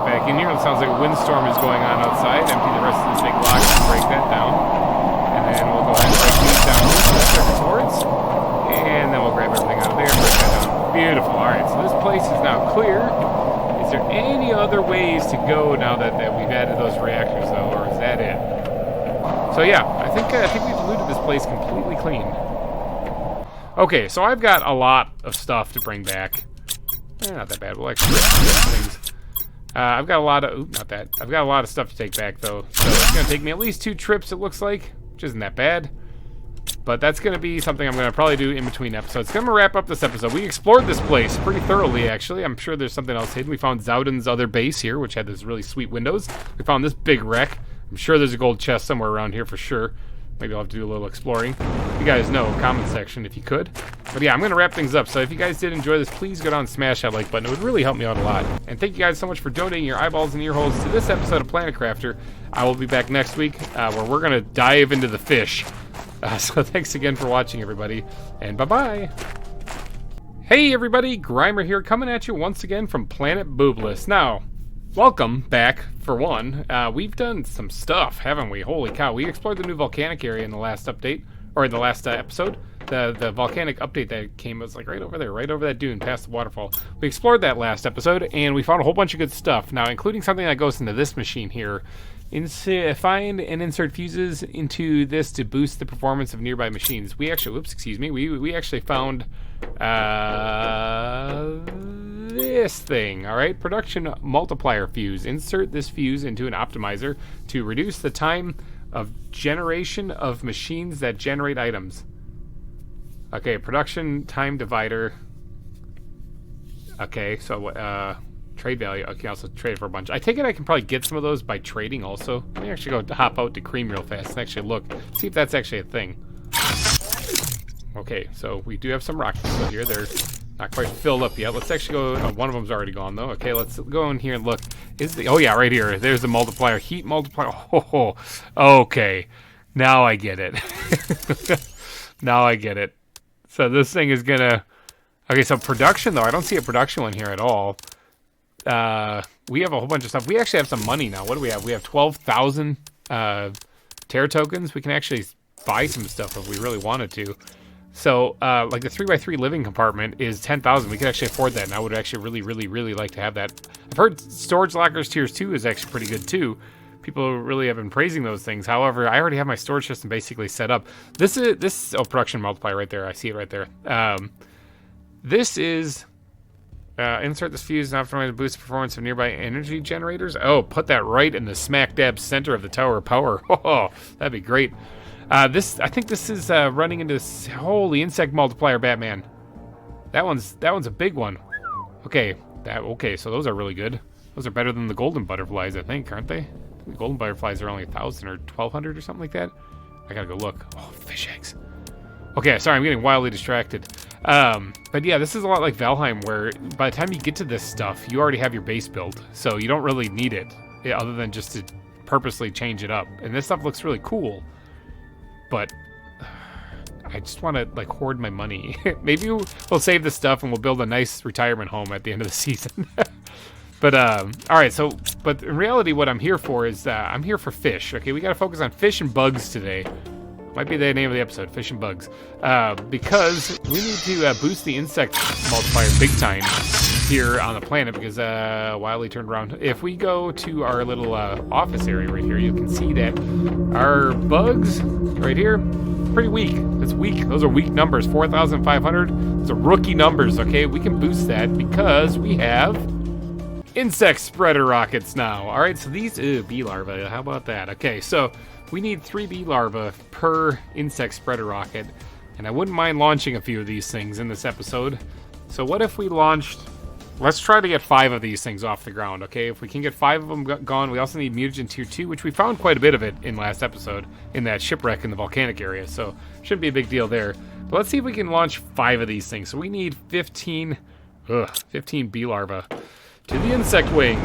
Back in here. It sounds like a windstorm is going on outside. Empty the rest of this big lock and break that down. And then we'll go ahead and break these down to the circuit boards. And then we'll grab everything out of there and break that down. Beautiful. Alright, so this place is now clear. Is there any other ways to go now that we've added those reactors though, or is that it? So yeah, I think we've looted this place completely clean. Okay, so I've got a lot of stuff to bring back. Not that bad. We'll actually break some things. I've got a lot of, I've got a lot of stuff to take back though. So it's gonna take me at least 2 trips, it looks like, which isn't that bad. But that's gonna be something I'm gonna probably do in between episodes. Gonna wrap up this episode. We explored this place pretty thoroughly, actually. I'm sure there's something else hidden. We found Zowden's other base here, which had those really sweet windows. We found this big wreck. I'm sure there's a gold chest somewhere around here for sure. Maybe I'll have to do a little exploring. You guys know, comment section if you could. But yeah, I'm going to wrap things up. So if you guys did enjoy this, please go down and smash that like button. It would really help me out a lot. And thank you guys so much for donating your eyeballs and ear holes to this episode of Planet Crafter. I will be back next week where we're going to dive into the fish. So thanks again for watching, everybody, and bye-bye. Hey, everybody, GReimer here, coming at you once again from Planet Boobless. Now, welcome back, for one. We've done some stuff, haven't we? Holy cow, we explored the new volcanic area in the last update, or in the last episode. The volcanic update that came was like right over there, right over that dune, past the waterfall. We explored that last episode, and we found a whole bunch of good stuff. Now, including something that goes into this machine here. Find and insert fuses into this to boost the performance of nearby machines. We actually, whoops, excuse me, we actually found this thing, all right? Production multiplier fuse. Insert this fuse into an optimizer to reduce the time of generation of machines that generate items. Okay, production time divider. Okay, so trade value. Okay, also trade for a bunch. I take it I can probably get some of those by trading also. Let me actually go hop out to Cream real fast and actually look, see if that's actually a thing. Okay, so we do have some rockets still here. They're not quite filled up yet. Let's actually go. Oh, one of them's already gone though. Okay, let's go in here and look. Oh yeah, right here. There's the multiplier, heat multiplier. Oh, okay. Now I get it. Now I get it. So this thing is gonna. Okay, so production though. I don't see a production one here at all. We have a whole bunch of stuff. We actually have some money now. What do we have? We have 12,000 Terra tokens. We can actually buy some stuff if we really wanted to. So, like the 3x3 living compartment is 10,000. We could actually afford that, and I would actually really like to have that. I've heard storage lockers tiers 2 is actually pretty good too. People really have been praising those things. However, I already have my storage system basically set up. This is production multiplier right there. I see it right there. This is insert this fuse and optimize the boost performance of nearby energy generators. Oh, put that right in the smack dab center of the tower of power. Oh, that'd be great. I think this is running into this holy insect multiplier, Batman. That one's a big one. Okay, so those are really good. Those are better than the golden butterflies, I think, aren't they? The golden butterflies are only 1,000 or 1,200 or something like that. I gotta go look. Oh, fish eggs. Okay, sorry, I'm getting wildly distracted. But yeah, this is a lot like Valheim, where by the time you get to this stuff, you already have your base built, so you don't really need it, other than just to purposely change it up. And this stuff looks really cool, but I just want to like hoard my money. Maybe we'll save this stuff and we'll build a nice retirement home at the end of the season. But all right, so but in reality, what I'm here for is I'm here for fish. Okay, we got to focus on fish and bugs today. Might be the name of the episode, Fish and Bugs. Because we need to boost the insect multiplier big time here on the planet, because Wiley turned around. If we go to our little office area right here, you can see that our bugs right here, pretty weak. It's weak. Those are weak numbers, 4,500. Those are rookie numbers, okay? We can boost that because we have insect spreader rockets now. All right, so these, bee larvae, how about that? Okay, so we need 3 bee larvae per insect spreader rocket, and I wouldn't mind launching a few of these things in this episode. So what if we launched, let's try to get 5 of these things off the ground, okay? If we can get 5 of them gone, we also need mutagen tier 2, which we found quite a bit of it in last episode, in that shipwreck in the volcanic area, so shouldn't be a big deal there. But let's see if we can launch 5 of these things. So we need 15 bee larvae to the insect wing.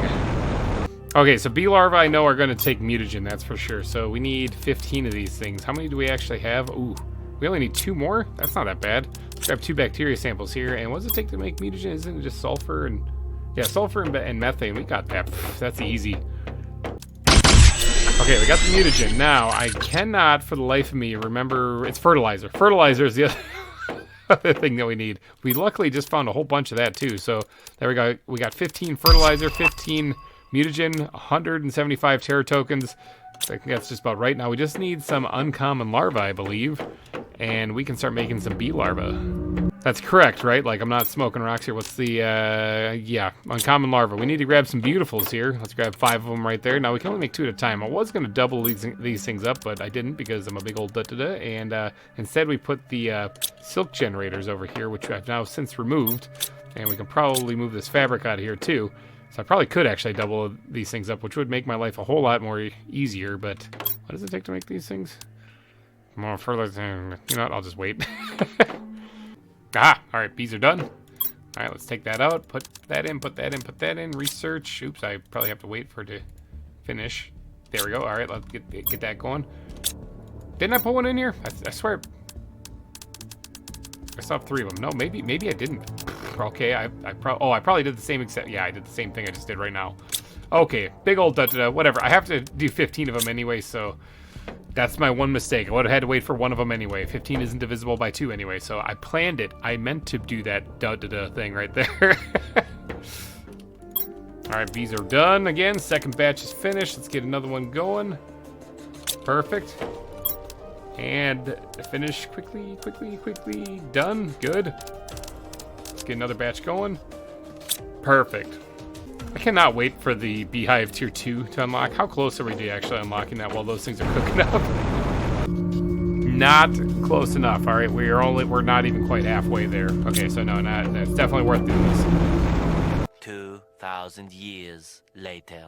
Okay, so bee larvae I know are going to take mutagen, that's for sure. So we need 15 of these things. How many do we actually have? Ooh, we only need 2 more? That's not that bad. Let's grab 2 bacteria samples here. And what does it take to make mutagen? Isn't it just sulfur and... Yeah, sulfur and methane. We got that. That's easy. Okay, we got the mutagen. Now, I cannot for the life of me remember... It's fertilizer. Fertilizer is the other thing that we need. We luckily just found a whole bunch of that too. So there we go. We got 15 fertilizer, 15... mutagen, 175 Terra tokens. I think that's just about right. Now we just need some uncommon larvae, I believe, and we can start making some bee larvae. That's correct, right? Like, I'm not smoking rocks here. What's the, yeah, uncommon larvae. We need to grab some beautifuls here. Let's grab 5 of them right there. Now, we can only make 2 at a time. I was going to double these things up, but I didn't because I'm a big old da-da-da, and instead we put the silk generators over here, which I've now since removed, and we can probably move this fabric out of here, too. So I probably could actually double these things up, which would make my life a whole lot more easier, but what does it take to make these things? More fertilizer. You know what? I'll just wait. Ah! Alright, bees are done. Alright, let's take that out. Put that in, put that in, put that in. Research. Oops, I probably have to wait for it to finish. There we go. Alright, let's get that going. Didn't I put one in here? I swear. I saw 3 of them. No, maybe I didn't. Okay, I probably did the same exact. Yeah, I did the same thing I just did right now. Okay, big old whatever. I have to do 15 of them anyway, so that's my one mistake. I would have had to wait for one of them anyway. 15 isn't divisible by 2 anyway, so I planned it. I meant to do that thing right there. All right, these are done again. Second batch is finished. Let's get another one going. Perfect. And finish quickly. Done. Good. Let's get another batch going. Perfect. I cannot wait for the Beehive Tier 2 to unlock. How close are we to actually unlocking that while those things are cooking up? Not close enough. All right, we're not even quite halfway there. Okay, so no, it's definitely worth doing this. 2,000 years later.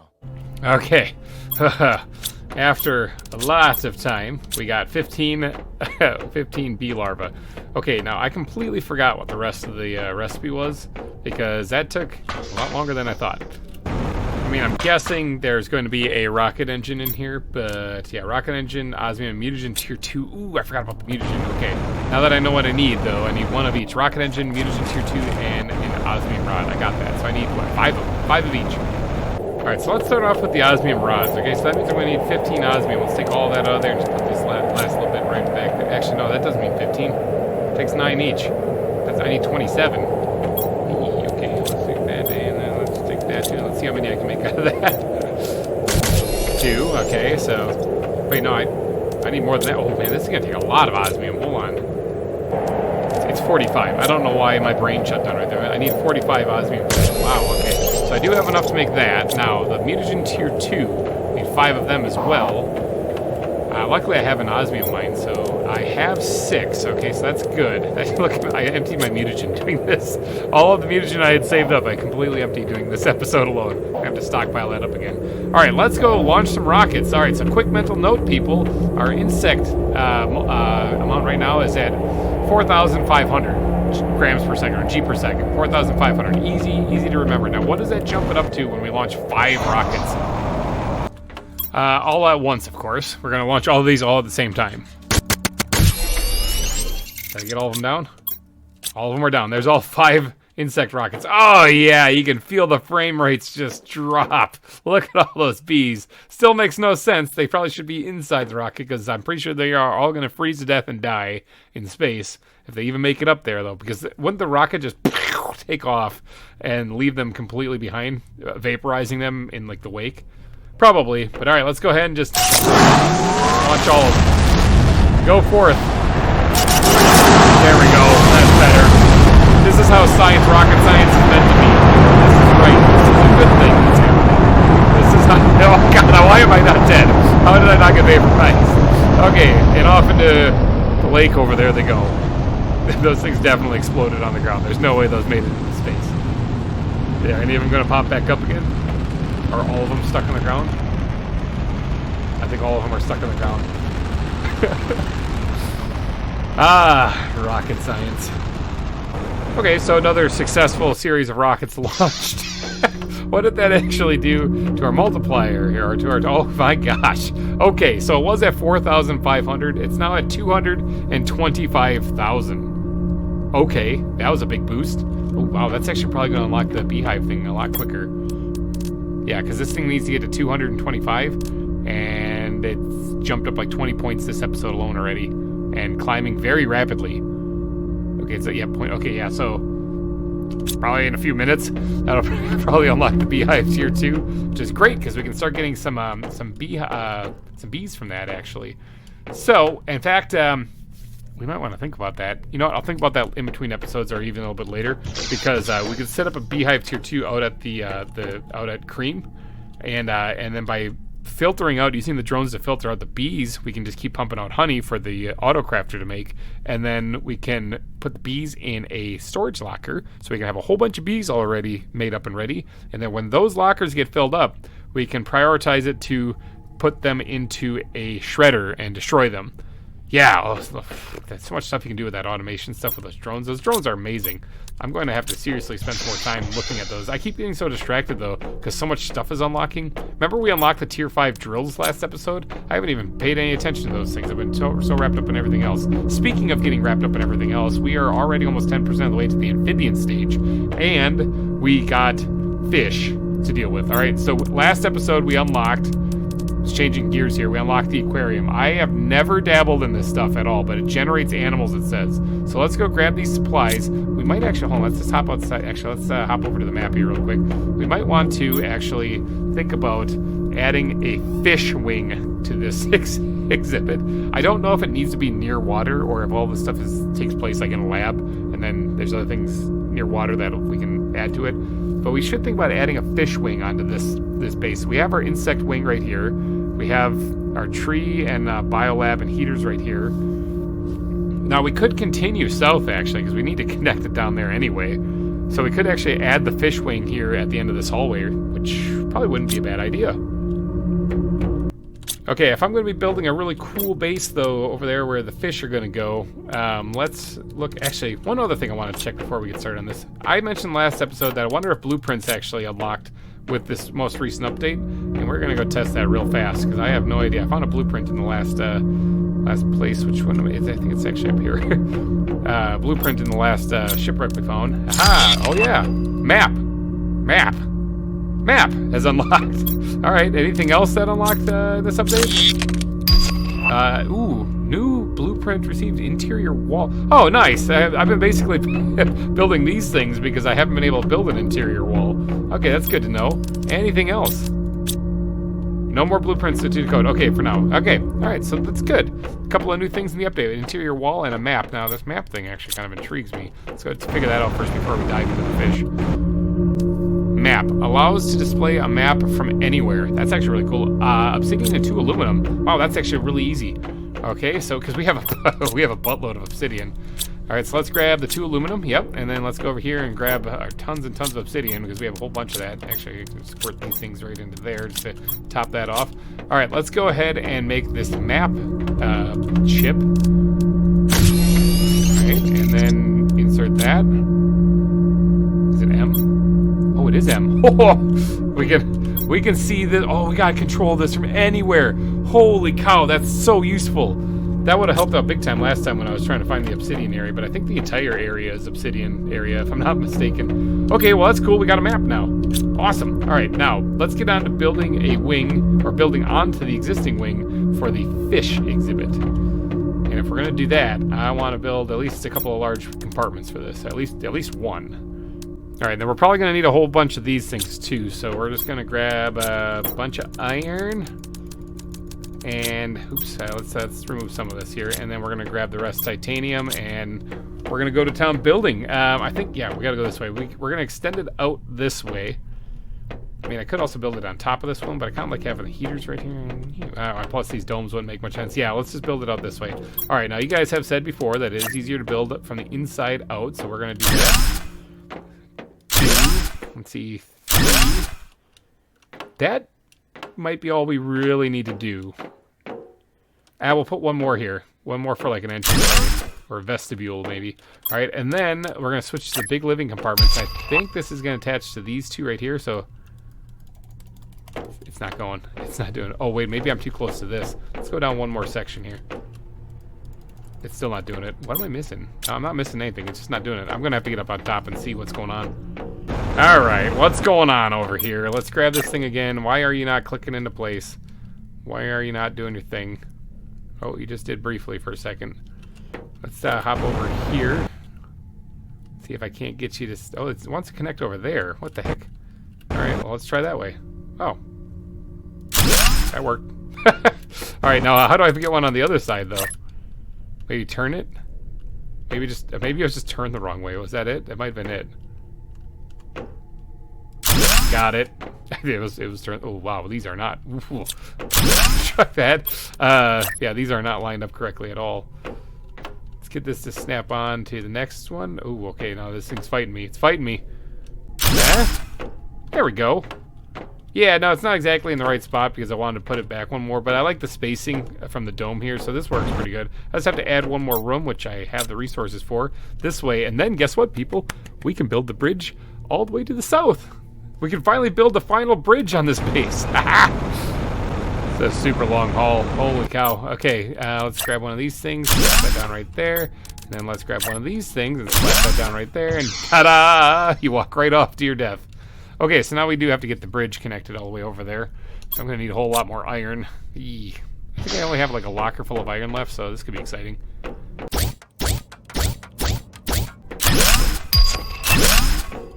Okay. After a lot of time, we got 15 bee larvae. Okay, now I completely forgot what the rest of the recipe was, because that took a lot longer than I thought. I mean, I'm guessing there's going to be a rocket engine in here, but yeah, rocket engine, osmium, mutagen tier 2. Ooh, I forgot about the mutagen. Okay, now that I know what I need, though, I need one of each. Rocket engine, mutagen tier 2, and an osmium rod. I got that. So I need, what, 5 of them? 5 of each. All right, so let's start off with the osmium rods. Okay, so that means I'm going to need 15 osmium. Let's take all that out of there and just put this last little bit right back there. Actually, no, that doesn't mean 15. It takes 9 each. I need 27. Okay, let's take that and then let's take that too. Let's see how many I can make out of that. 2, okay, so... Wait, no, I need more than that. Oh, man, this is going to take a lot of osmium. Hold on. It's 45. I don't know why my brain shut down right there. I need 45 osmium. Wow, okay. So I do have enough to make that. Now, the mutagen tier 2, I need 5 of them as well. Luckily, I have an osmium mine, so I have 6. Okay, so that's good. Look, I emptied my mutagen doing this. All of the mutagen I had saved up, I completely emptied doing this episode alone. I have to stockpile that up again. All right, let's go launch some rockets. All right, so quick mental note, people. Our insect amount right now is at 4,500 grams per second, or G per second. 4,500. Easy to remember. Now, what does that jump it up to when we launch 5 rockets? All at once, of course. We're going to launch all of these all at the same time. Did I get all of them down? All of them are down. There's all 5 insect rockets. Oh, yeah, you can feel the frame rates just drop. Look at all those bees. Still makes no sense. They probably should be inside the rocket, because I'm pretty sure they are all going to freeze to death and die in space, if they even make it up there, though. Because wouldn't the rocket just take off and leave them completely behind, vaporizing them in, like, the wake? Probably, but all right, let's go ahead and just launch all of them. Go forth. There we go, that's better. This is how rocket science is meant to be. This is right, this is a good thing that's happening. This is how, oh god, why am I not dead? How did I not get vaporized? Okay, and off into the lake over there they go. Those things definitely exploded on the ground. There's no way those made it into space. Yeah, any of them gonna pop back up again? Are all of them stuck on the ground? I think all of them are stuck on the ground. Rocket science. Okay, so another successful series of rockets launched. What did that actually do to our multiplier here? Or to our, oh my gosh. Okay, so it was at 4,500. It's now at 225,000. Okay, that was a big boost. Oh wow, that's actually probably going to unlock the beehive thing a lot quicker. Yeah, because this thing needs to get to 225, and it's jumped up like 20 points this episode alone already, and climbing very rapidly. Okay, so yeah, so probably in a few minutes, that'll probably unlock the beehive tier 2, which is great because we can start getting some bees from that actually. So, in fact, we might want to think about that. You know what? I'll think about that in between episodes, or even a little bit later, because we could set up a beehive tier 2 out at out at Cream, and then by filtering out, using the drones to filter out the bees, we can just keep pumping out honey for the auto crafter to make, and then we can put the bees in a storage locker, so we can have a whole bunch of bees already made up and ready, and then when those lockers get filled up, we can prioritize it to put them into a shredder and destroy them. Yeah, oh, there's so much stuff you can do with that automation stuff with those drones. Those drones are amazing. I'm going to have to seriously spend some more time looking at those. I keep getting so distracted, though, because so much stuff is unlocking. Remember we unlocked the tier 5 drills last episode? I haven't even paid any attention to those things. I've been so wrapped up in everything else. Speaking of getting wrapped up in everything else, we are already almost 10% of the way to the amphibian stage, and we got fish to deal with. All right, so last episode we unlocked... Changing gears here, we unlocked the aquarium. I have never dabbled in this stuff at all, but it generates animals, it says. So let's go grab these supplies. We might actually, hold on, let's just hop outside. Actually, let's hop over to the map here real quick. We might want to actually think about adding a fish wing to this exhibit. I don't know if it needs to be near water or if all this stuff takes place like in a lab, and then there's other things near water that we can add to it. But we should think about adding a fish wing onto this base. We have our insect wing right here. We have our tree and biolab and heaters right here. Now we could continue south actually, because we need to connect it down there anyway. So we could actually add the fish wing here at the end of this hallway, which probably wouldn't be a bad idea. Okay, if I'm going to be building a really cool base though over there where the fish are going to go, let's look. Actually, one other thing I want to check before we get started on this. I mentioned last episode that I wonder if blueprints actually unlocked with this most recent update, and we're gonna go test that real fast because I have no idea. I found a blueprint in the last place. Which one is? I think it's actually up here. Blueprint in the last shipwreck we found. Aha! Oh yeah, map has unlocked. All right. Anything else that unlocked this update? Ooh, new blueprint received, interior wall. Oh, nice. I've been basically building these things because I haven't been able to build an interior wall. Okay, that's good to know. Anything else? No more blueprints to decode. Okay, for now. Okay, all right, so that's good. A couple of new things in the update. An interior wall and a map. Now, this map thing actually kind of intrigues me. Let's go figure that out first before we dive into the fish. Map. Allows to display a map from anywhere. That's actually really cool. Obsidian and 2 aluminum. Wow, that's actually really easy. Okay, so because we have a buttload of obsidian. All right, so let's grab the 2 aluminum. Yep, and then let's go over here and grab tons and tons of obsidian because we have a whole bunch of that. Actually, you can squirt these things right into there just to top that off. All right, let's go ahead and make this map chip. All right, and then insert that. Is it M? Oh, it is M. Oh, we can see that. Oh, we gotta control this from anywhere. Holy cow, that's so useful. That would have helped out big time last time when I was trying to find the obsidian area, but I think the entire area is obsidian area, if I'm not mistaken. Okay, well, that's cool. We got a map now. Awesome. All right, now, let's get on to building a wing, or building onto the existing wing for the fish exhibit. And if we're going to do that, I want to build at least a couple of large compartments for this, at least one. All right, then we're probably going to need a whole bunch of these things, too, so we're just going to grab a bunch of iron. And oops, let's remove some of this here, and then we're gonna grab the rest titanium, and we're gonna go to town building. I think, yeah, we gotta go this way. We're gonna extend it out this way. I mean, I could also build it on top of this one, but I kind of like having the heaters right here. Plus, these domes wouldn't make much sense. Yeah, let's just build it out this way. All right, now you guys have said before that it is easier to build from the inside out, so we're gonna do that. 2, let's see, 3. That might be all we really need to do. We'll put one more here. One more for like an entryway or a vestibule maybe. All right, and then we're gonna switch to the big living compartments. I think this is gonna attach to these 2 right here, so it's not going. It's not doing it. Oh wait, maybe I'm too close to this. Let's go down one more section here. It's still not doing it. What am I missing? No, I'm not missing anything. It's just not doing it. I'm gonna have to get up on top and see what's going on. All right, what's going on over here? Let's grab this thing again. Why are you not clicking into place? Why are you not doing your thing? Oh, you just did briefly for a second. Let's hop over here. See if I can't get you to... Oh, it wants to connect over there. What the heck? All right, well, let's try that way. Oh. That worked. All right, now how do I get one on the other side, though? Maybe turn it? Maybe I was just turned the wrong way. Was that it? That might have been it. Got it. It was turned. Oh wow, these are not. Chuck that. Yeah, these are not lined up correctly at all. Let's get this to snap on to the next one. Oh, okay. Now this thing's fighting me. It's fighting me. Yeah. There we go. Yeah, no, it's not exactly in the right spot because I wanted to put it back one more, but I like the spacing from the dome here, so this works pretty good. I just have to add one more room, which I have the resources for, this way, and then guess what, people? We can build the bridge all the way to the south. We can finally build the final bridge on this base. It's a super long haul. Holy cow. Okay, let's grab one of these things, slap that down right there, and then let's grab one of these things and slap that down right there, and ta-da! You walk right off to your death. Okay, so now we do have to get the bridge connected all the way over there. So I'm going to need a whole lot more iron. Eee. I think I only have like a locker full of iron left, so this could be exciting.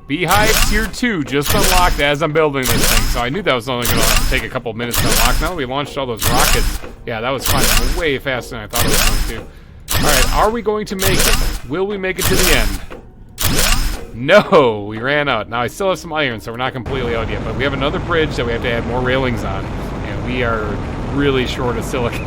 Beehive Tier 2 just unlocked as I'm building this thing, so I knew that was only going to take a couple minutes to unlock. Now that we launched all those rockets, yeah, that was fine. Way faster than I thought it was going to. Alright, are we going to make it? Will we make it to the end? No, we ran out. Now I still have some iron, so we're not completely out yet, but we have another bridge that we have to add more railings on, and we are really short of silicon.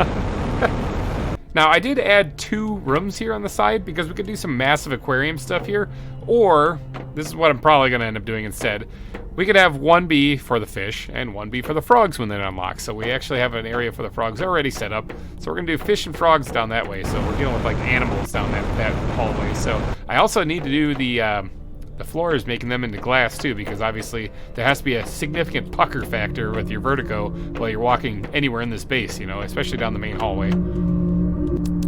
Now I did add 2 rooms here on the side because we could do some massive aquarium stuff here, or this is what I'm probably going to end up doing instead. We could have 1B for the fish and 1B for the frogs when they unlock. So we actually have an area for the frogs already set up. So we're going to do fish and frogs down that way. So we're dealing with like animals down that hallway. So I also need to do the floors, making them into glass too, because obviously there has to be a significant pucker factor with your vertigo while you're walking anywhere in this base, you know, especially down the main hallway.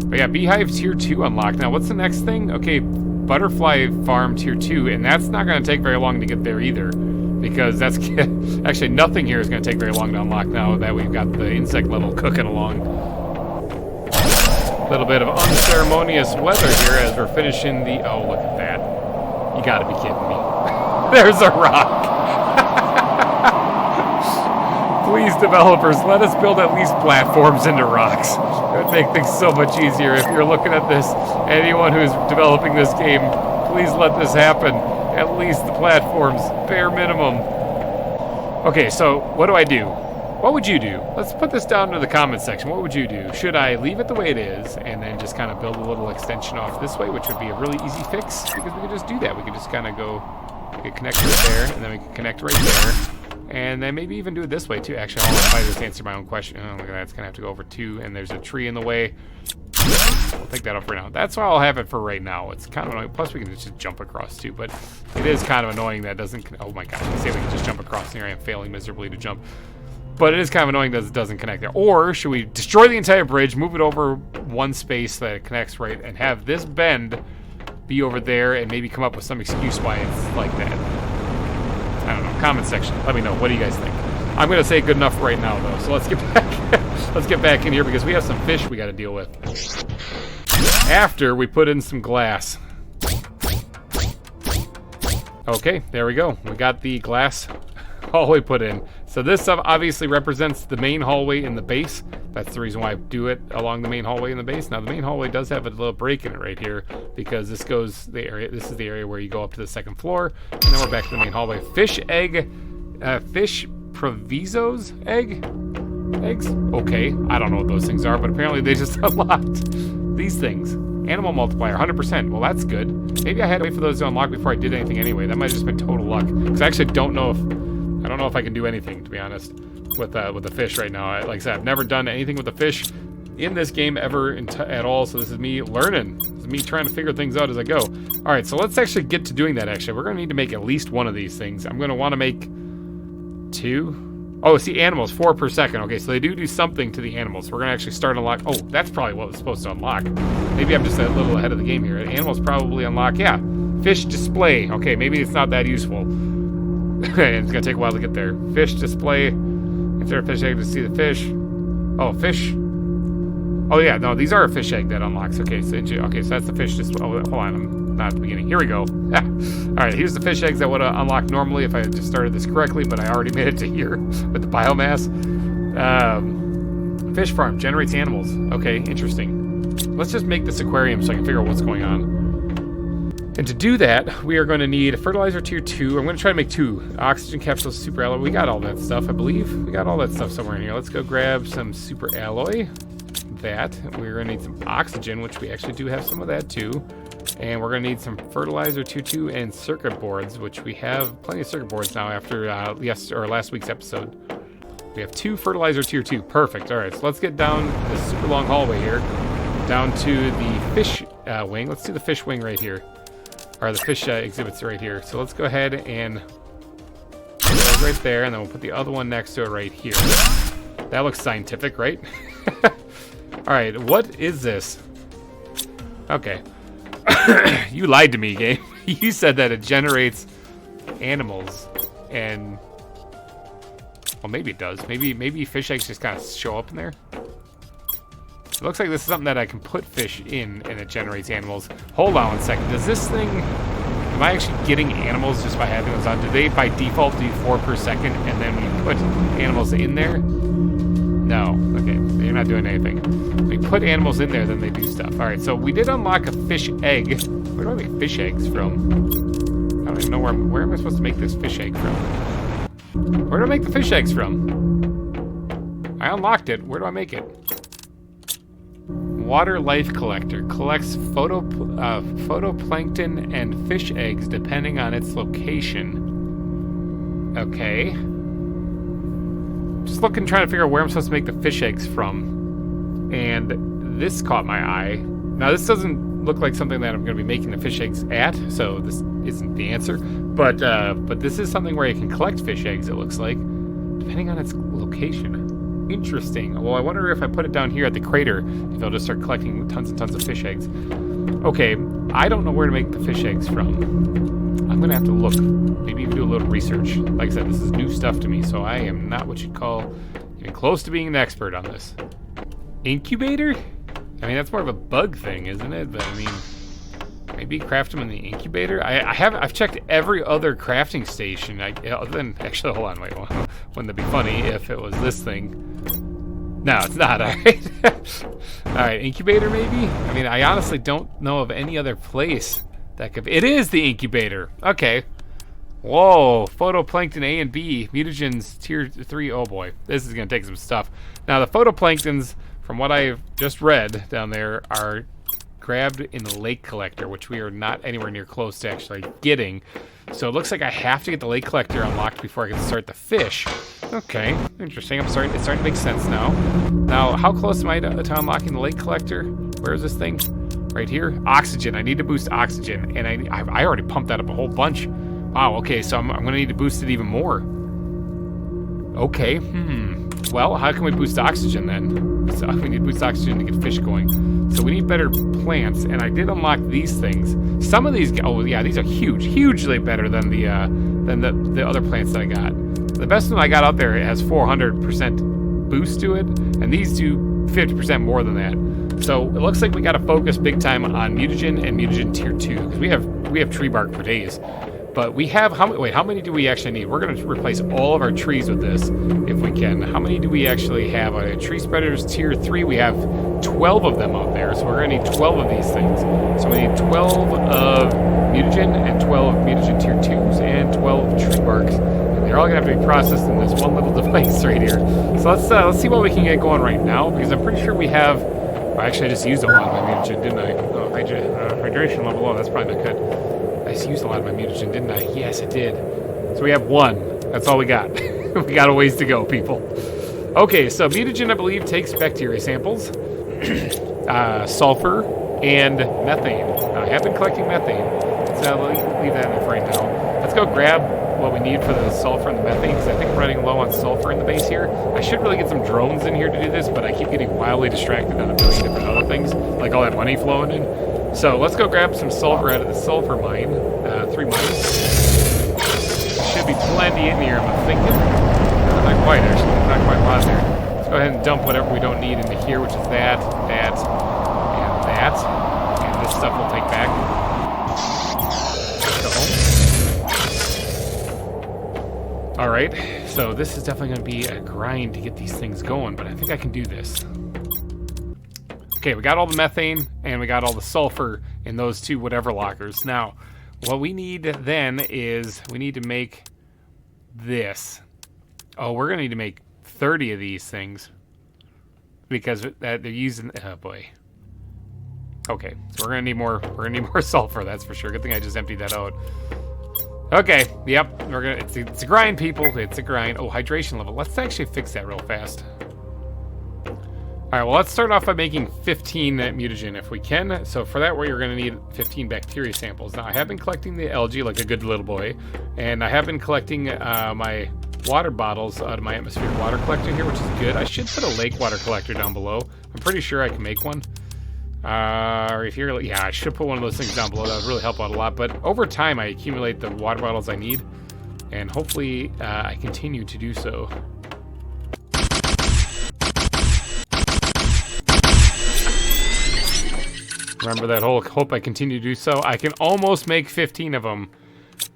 But yeah, Beehive Tier 2 unlocked. Now what's the next thing? Okay, Butterfly Farm Tier 2, and that's not going to take very long to get there either, because that's actually nothing here is going to take very long to unlock now that we've got the insect level cooking along. A little bit of unceremonious weather here as we're finishing the... Oh, look at that. You gotta be kidding me. There's a rock. Please, developers, let us build at least platforms into rocks. It would make things so much easier. If you're looking at this, anyone who's developing this game, please let this happen. At least the platforms, bare minimum. Okay, so what do I do? What would you do? Let's put this down to the comment section. What would you do? Should I leave it the way it is and then just kind of build a little extension off this way, which would be a really easy fix? Because we could just do that. We could just kind of go, we could connect right there, and then we could connect right there. And then maybe even do it this way too. Actually, hold on, if I just answer my own question. Oh, look at that. It's going to have to go over 2, and there's a tree in the way. I'll take that off for now. That's why I'll have it for right now. It's kind of annoying. Plus, we can just jump across too, but it is kind of annoying that doesn't... Oh my gosh, I say we can just jump across here. I am failing miserably to jump. But it is kind of annoying that it doesn't connect there. Or should we destroy the entire bridge, move it over one space so that it connects right, and have this bend be over there and maybe come up with some excuse why it's like that? I don't know. Comment section. Let me know. What do you guys think? I'm going to say good enough right now, though. So let's get back. Let's get back in here because we have some fish we got to deal with. After we put in some glass. Okay, there we go. We got the glass hallway put in. So this stuff obviously represents the main hallway in the base. That's the reason why I do it along the main hallway in the base. Now the main hallway does have a little break in it right here because this goes the area. This is the area where you go up to the second floor, and then we're back to the main hallway. Fish egg, fish provisos eggs. Okay, I don't know what those things are, but apparently they just unlocked these things. Animal multiplier, 100%. Well, that's good. Maybe I had to wait for those to unlock before I did anything anyway. That might have just been total luck because I actually don't know if I can do anything, to be honest, with the fish right now. Like I said, I've never done anything with the fish in this game ever at all, so this is me learning. This is me trying to figure things out as I go. All right, so let's actually get to doing that, actually. We're going to need to make at least one of these things. I'm going to want to make 2. Oh, see, animals, 4 per second. Okay, so they do something to the animals. So we're going to actually start unlock. Oh, that's probably what was supposed to unlock. Maybe I'm just a little ahead of the game here. Animals probably unlock, yeah. Fish display. Okay, maybe it's not that useful. And it's going to take a while to get there. Fish display. Insert a fish egg to see the fish. Oh, fish. Oh, yeah, no, these are a fish egg that unlocks. Okay, so that's the fish display. Oh, hold on, I'm not at the beginning. Here we go. All right, here's the fish eggs that would have unlocked normally if I had just started this correctly, but I already made it to here with the biomass. Fish farm generates animals. Okay, interesting. Let's just make this aquarium so I can figure out what's going on. And to do that, we are going to need fertilizer tier 2. I'm going to try to make 2. Oxygen capsules, super alloy. We got all that stuff, I believe. We got all that stuff somewhere in here. Let's go grab some super alloy. that. We're going to need some oxygen, which we actually do have some of that too. And we're going to need some fertilizer tier 2 and circuit boards, which we have plenty of circuit boards now after last week's episode. We have 2 fertilizer tier 2. Perfect. All right, so let's get down this super long hallway here, down to the fish wing. Let's do the fish wing right here, or the fish exhibits right here. So let's go ahead and put those right there, and then we'll put the other one next to it right here. That looks scientific, right? All right, what is this? Okay. You lied to me, game. You said that it generates animals, and well, maybe it does. Maybe fish eggs just kind of show up in there. It looks like this is something that I can put fish in, and it generates animals. Hold on one second. Does this thing? Am I actually getting animals just by having those on? Do they by default do 4 per second, and then when you put animals in there? No. Okay, you're not doing anything. When you put animals in there, then they do stuff. All right, so we did unlock a fish egg. Where do I make fish eggs from? I don't even know where am I supposed to make this fish egg from? Where do I make the fish eggs from? I unlocked it. Where do I make it? Water life collector collects photoplankton and fish eggs depending on its location. Okay. Just looking, trying to figure out where I'm supposed to make the fish eggs from. And this caught my eye. Now, this doesn't look like something that I'm going to be making the fish eggs at, so this isn't the answer. But this is something where you can collect fish eggs, it looks like, depending on its location. Interesting. Well, I wonder if I put it down here at the crater, if I'll just start collecting tons and tons of fish eggs. Okay, I don't know where to make the fish eggs from. I'm going to have to look. Maybe even do a little research. Like I said, this is new stuff to me, so I am not what you'd call even close to being an expert on this. Incubator? I mean, that's more of a bug thing, isn't it? But I mean, maybe craft them in the incubator? I've checked every other crafting station. Other than, actually, hold on, wait. Wouldn't that be funny if it was this thing? No, it's not, alright. Alright, incubator maybe? I mean, I honestly don't know of any other place that could be. It is the incubator. Okay. Whoa, photoplankton A and B, mutagens tier 3. Oh boy, this is going to take some stuff. Now, the photoplanktons, from what I've just read down there, are grabbed in the lake collector, which we are not anywhere near close to actually getting. So it looks like I have to get the lake collector unlocked before I can start the fish. Okay, interesting. It's starting to make sense now. Now, how close am I to unlocking the lake collector? Where is this thing? Right here. Oxygen. I need to boost oxygen, and I already pumped that up a whole bunch. Wow. Okay, so I'm going to need to boost it even more. Okay. Well, how can we boost oxygen then? So we need to boost oxygen to get fish going. So we need better plants, and I did unlock these things. Some of these, oh yeah, these are huge, hugely better than the other plants that I got. The best one I got out there, it has 400% boost to it, and these do 50% more than that. So it looks like we got to focus big time on mutagen and mutagen tier 2, because we have tree bark for days. But we have, how many do we actually need? We're going to replace all of our trees with this, if we can. How many do we actually have? Tree spreaders tier 3, we have 12 of them out there, so we're going to need 12 of these things. So we need 12 of mutagen, and 12 mutagen tier 2s, and 12 tree barks. And they're all going to have to be processed in this one little device right here. So let's see what we can get going right now, because I'm pretty sure we have, well, actually I just used a lot of my mutagen, didn't I? Oh, hydration level low, that's probably not good. I just used a lot of my mutagen, didn't I? Yes, I did. So we have 1. That's all we got. We got a ways to go, people. Okay, so mutagen, I believe, takes bacteria samples, sulfur, and methane. I have been collecting methane, so I'll leave that in for right now. Let's go grab what we need for the sulfur and the methane, because I think I'm running low on sulfur in the base here. I should really get some drones in here to do this, but I keep getting wildly distracted on a million different other things, like all that money flowing in. So let's go grab some sulfur out of the sulfur mine. 3 mines. Should be plenty in here, I'm thinking. Not quite, actually. Not quite a lot there. Let's go ahead and dump whatever we don't need into here, which is that, and that. And this stuff we'll take back. Alright, so this is definitely going to be a grind to get these things going, but I think I can do this. Okay, we got all the methane, and we got all the sulfur in those 2 whatever lockers. Now, what we need then is we need to make this. Oh, we're going to need to make 30 of these things. because they're using. Oh boy. Okay, so we're gonna need more. We're gonna need more sulfur. That's for sure. Good thing I just emptied that out. Okay. Yep. We're gonna. It's a grind, people. It's a grind. Oh, hydration level. Let's actually fix that real fast. All right, well, let's start off by making 15 mutagen if we can. So for that, we're going to need 15 bacteria samples. Now, I have been collecting the algae like a good little boy, and I have been collecting my water bottles out of my atmospheric water collector here, which is good. I should put a lake water collector down below. I'm pretty sure I can make one. Or if you're, yeah, I should put one of those things down below. That would really help out a lot. But over time, I accumulate the water bottles I need, and hopefully I continue to do so. Remember that whole hope I continue to do so? I can almost make 15 of them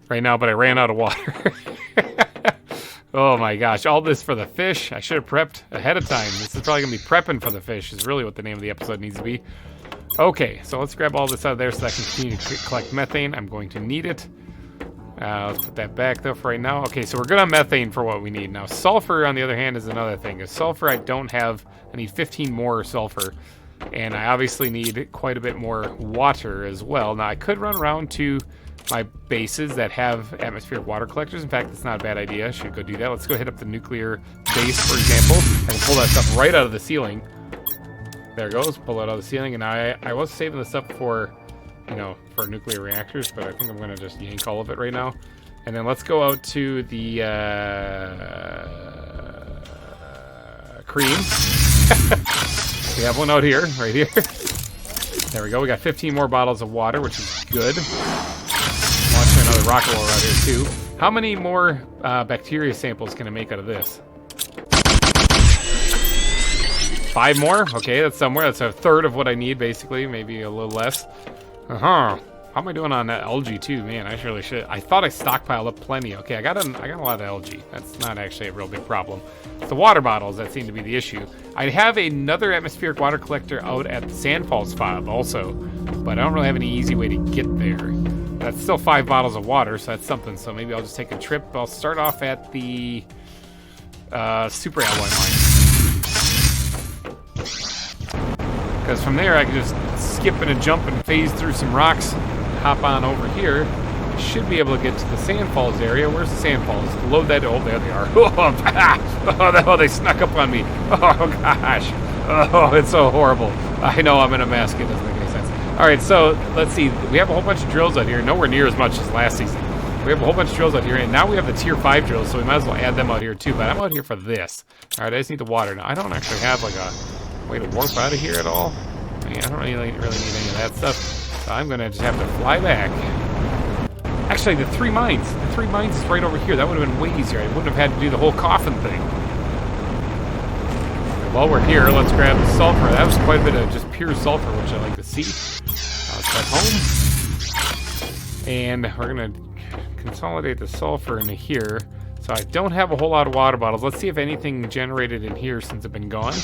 right now, but I ran out of water. Oh my gosh, all this for the fish. I should have prepped ahead of time. This is probably going to be prepping for the fish is really what the name of the episode needs to be. Okay, so let's grab all this out of there so that I can continue to collect methane. I'm going to need it. Let's put that back though for right now. Okay, so we're good on methane for what we need. Now sulfur, on the other hand, is another thing. Because sulfur I don't have. I need 15 more sulfur. And I obviously need quite a bit more water as well. Now, I could run around to my bases that have atmospheric water collectors. In fact, it's not a bad idea. I should go do that. Let's go hit up the nuclear base, for example, and pull that stuff right out of the ceiling. There it goes. Pull it out of the ceiling. And I was saving this up for, you know, for nuclear reactors, but I think I'm going to just yank all of it right now. And then let's go out to the cream. We have one out here, right here. There we go. We got 15 more bottles of water, which is good. Launching another rocket roller out here, too. How many more bacteria samples can I make out of this? 5 more? Okay, that's somewhere. That's a third of what I need, basically. Maybe a little less. Uh-huh. How am I doing on that algae, too? Man, I surely should. I thought I stockpiled up plenty. Okay, I got a lot of algae. That's not actually a real big problem. It's the water bottles that seem to be the issue. I have another atmospheric water collector out at the Sand Falls fob also, but I don't really have any easy way to get there. That's still 5 bottles of water, so that's something. So maybe I'll just take a trip. I'll start off at the super alloy mine. Because from there I can just skip and a jump and phase through some rocks, hop on over here. I should be able to get to the Sand Falls area. Where's the Sand Falls? Load that. Oh, there they are. Oh, they snuck up on me. Oh, gosh. Oh, it's so horrible. I know I'm in a mask. It doesn't make any sense. All right, so let's see. We have a whole bunch of drills out here. Nowhere near as much as last season. We have a whole bunch of drills out here, and now we have the tier 5 drills, so we might as well add them out here, too. But I'm out here for this. All right, I just need the water. Now, I don't actually have, like, a way to warp out of here at all. I mean, I don't really need any of that stuff. So I'm going to just have to fly back. Actually, the 3 mines. The 3 mines is right over here. That would have been way easier. I wouldn't have had to do the whole coffin thing. While we're here, let's grab the sulfur. That was quite a bit of just pure sulfur, which I like to see. Let's head home. And we're going to consolidate the sulfur into here. So I don't have a whole lot of water bottles. Let's see if anything generated in here since I've been gone.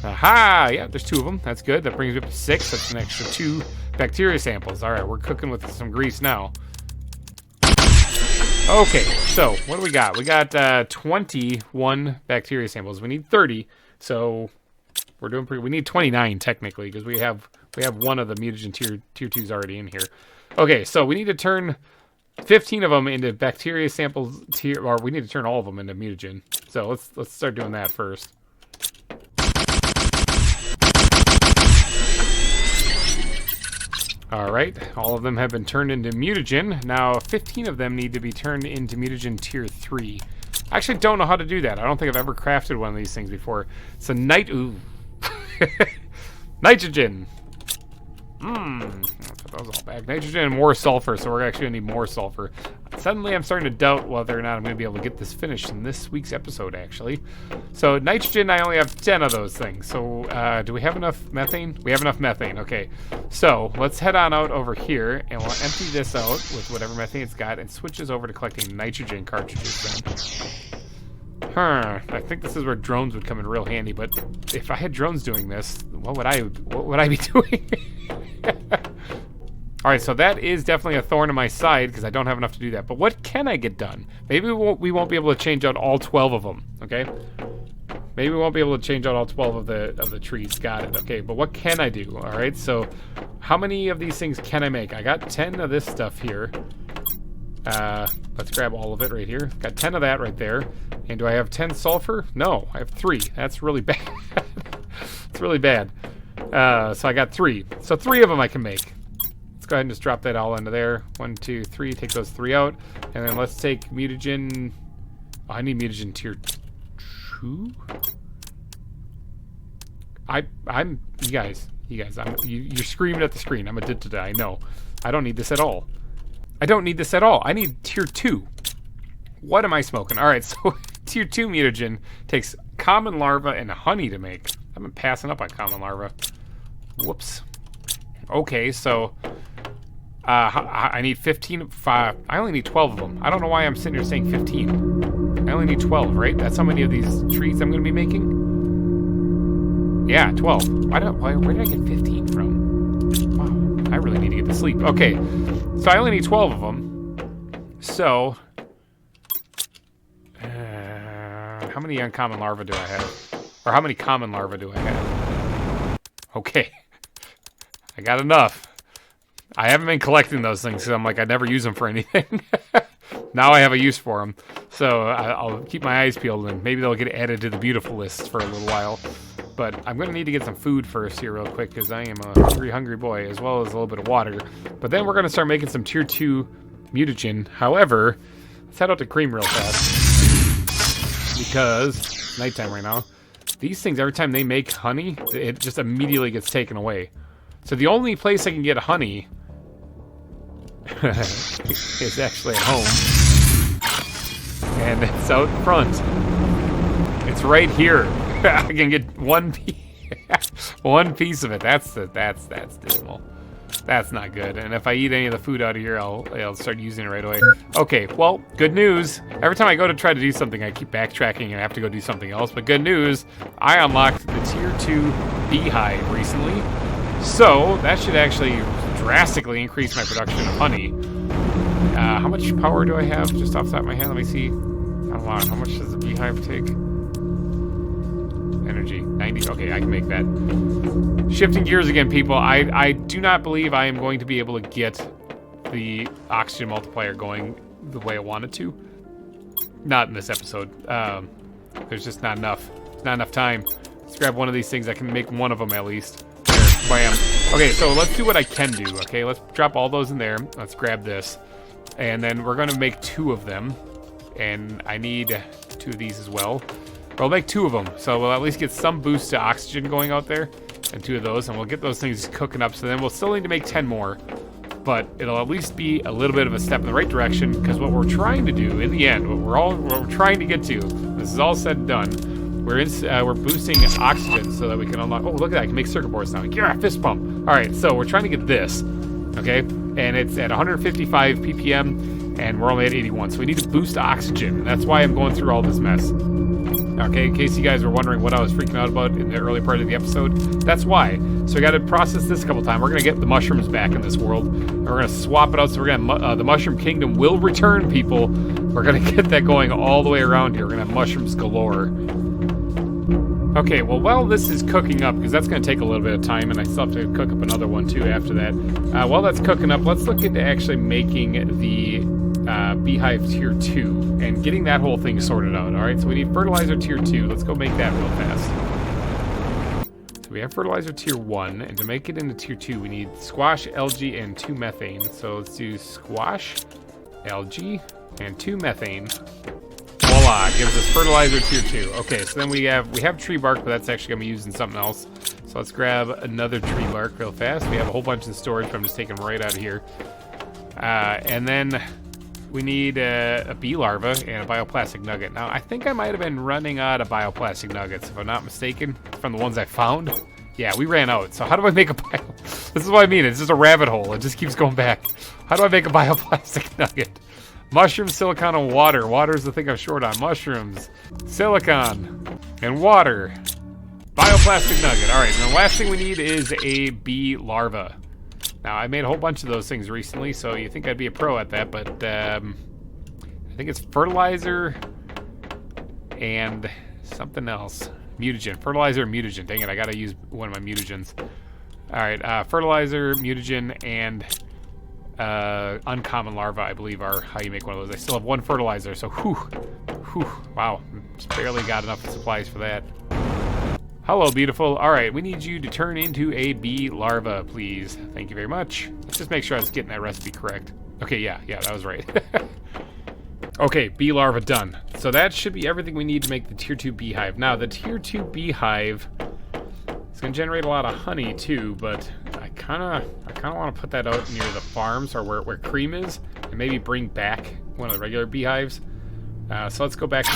Aha! Yeah, there's 2 of them. That's good. That brings me up to 6. That's an extra 2 bacteria samples. All right, we're cooking with some grease now. Okay, so what do we got? We got 21 bacteria samples. We need 30, so we're doing pretty. We need 29 technically because we have one of the mutagen tier 2s already in here. Okay, so we need to turn 15 of them into bacteria samples or we need to turn all of them into mutagen. So let's start doing that first. All right, all of them have been turned into mutagen. Now, 15 of them need to be turned into mutagen tier 3. I actually don't know how to do that. I don't think I've ever crafted one of these things before. So ooh. Nitrogen. That was all back. Nitrogen and more sulfur, so we're actually gonna need more sulfur. Suddenly I'm starting to doubt whether or not I'm gonna be able to get this finished in this week's episode, actually. So nitrogen, I only have 10 of those things. So do we have enough methane? We have enough methane, okay. So let's head on out over here and we'll empty this out with whatever methane it's got and switch this over to collecting nitrogen cartridges then. I think this is where drones would come in real handy, but if I had drones doing this, what would I be doing? Alright, so that is definitely a thorn in my side because I don't have enough to do that. But what can I get done? Maybe we won't be able to change out all 12 of them, okay? Maybe we won't be able to change out all 12 of the trees. Got it. Okay, but what can I do? All right, so how many of these things can I make? I got 10 of this stuff here. Let's grab all of it right here. Got 10 of that right there. And do I have 10 sulfur? No, I have 3. That's really bad. It's really bad. So I got 3. So 3 of them I can make. Let's go ahead and just drop that all into there. 1, 2, 3. Take those 3 out. And then let's take mutagen. Oh, I need mutagen tier 2. You guys, you're screaming at the screen. I'm addicted to that. I know. I don't need this at all. I don't need this at all. I need tier 2. What am I smoking? All right, so tier 2 mutagen takes common larva and honey to make. I've been passing up on common larva. Whoops. Okay, so I need 15. I only need 12 of them. I don't know why I'm sitting here saying 15. I only need 12, right? That's how many of these trees I'm going to be making? Yeah, 12. Where did I get 15 from? Wow, I really need to get to sleep. Okay, so I only need 12 of them. So, how many uncommon larvae do I have? Or how many common larvae do I have? Okay, I got enough. I haven't been collecting those things because I'm like, I never use them for anything. Now I have a use for them. So I'll keep my eyes peeled and maybe they'll get added to the beautiful list for a little while. But I'm going to need to get some food first here real quick because I am a hungry boy, as well as a little bit of water. But then we're going to start making some tier 2 mutagen. However, let's head out to Cream real fast because it's nighttime right now. These things, every time they make honey, it just immediately gets taken away. So the only place I can get honey is actually at home. And it's out front. It's right here. I can get one piece of it. That's dismal. That's not good. And if I eat any of the food out of here, I'll start using it right away. Okay, well, good news. Every time I go to try to do something, I keep backtracking and I have to go do something else. But good news, I unlocked the tier 2 beehive recently. So that should actually drastically increase my production of honey. How much power do I have? Just off the top of my head, let me see. How much does the beehive take? Energy, 90. Okay, I can make that. Shifting gears again, people. I do not believe I am going to be able to get the oxygen multiplier going the way I wanted to. Not in this episode. There's just not enough. Not enough time. Let's grab one of these things. I can make one of them at least. There, bam. Okay, so let's do what I can do. Okay, let's drop all those in there. Let's grab this. And then we're going to make 2 of them. And I need 2 of these as well. I'll make 2 of them, so we'll at least get some boost to oxygen going out there, and 2 of those, and we'll get those things cooking up. So then we'll still need to make 10 more, but it'll at least be a little bit of a step in the right direction. Because what we're trying to do in the end, what we're trying to get to, this is all said and done. We're boosting oxygen so that we can unlock. Oh, look at that! I can make circuit boards now. Yeah, fist pump. All right, so we're trying to get this, okay, and it's at 155 ppm, and we're only at 81. So we need to boost oxygen, and that's why I'm going through all this mess. Okay, in case you guys were wondering what I was freaking out about in the early part of the episode, that's why. So we got to process this a couple times. We're going to get the mushrooms back in this world, and we're going to swap it out. So we're going to the Mushroom Kingdom will return, people. We're going to get that going all the way around here. We're going to have mushrooms galore. Okay, well, while this is cooking up, because that's going to take a little bit of time, and I still have to cook up another one too after that. While that's cooking up, let's look into actually making the beehive tier 2 and getting that whole thing sorted out. All right, so we need fertilizer tier 2. Let's go make that real fast. So we have fertilizer tier 1, and to make it into tier 2, we need squash, algae, and 2 methane. So let's do squash, algae, and 2 methane. Voila, gives us fertilizer tier 2. Okay, so then we have tree bark, but that's actually gonna be used in something else. So let's grab another tree bark real fast. We have a whole bunch in storage, but I'm just taking them right out of here. And then we need a bee larva and a bioplastic nugget. Now, I think I might have been running out of bioplastic nuggets, if I'm not mistaken, from the ones I found. Yeah, we ran out. So how do I make a This is what I mean. It's just a rabbit hole. It just keeps going back. How do I make a bioplastic nugget? Mushrooms, silicon, and water. Water is the thing I'm short on. Mushrooms, silicon, and water. Bioplastic nugget. All right, and the last thing we need is a bee larva. Now, I made a whole bunch of those things recently, so you think I'd be a pro at that, but I think it's fertilizer and something else. Mutagen. Fertilizer, mutagen. Dang it, I gotta use one of my mutagens. Alright, fertilizer, mutagen, and uncommon larva, I believe, are how you make one of those. I still have one fertilizer, so whew, wow. Just barely got enough supplies for that. Hello, beautiful. Alright, we need you to turn into a bee larva, please. Thank you very much. Let's just make sure I was getting that recipe correct. Okay, yeah, that was right. Okay, bee larva done. So that should be everything we need to make the tier 2 beehive. Now, the tier 2 beehive is going to generate a lot of honey too, but I kind of want to put that out near the farms or where cream is, and maybe bring back one of the regular beehives. So let's go back to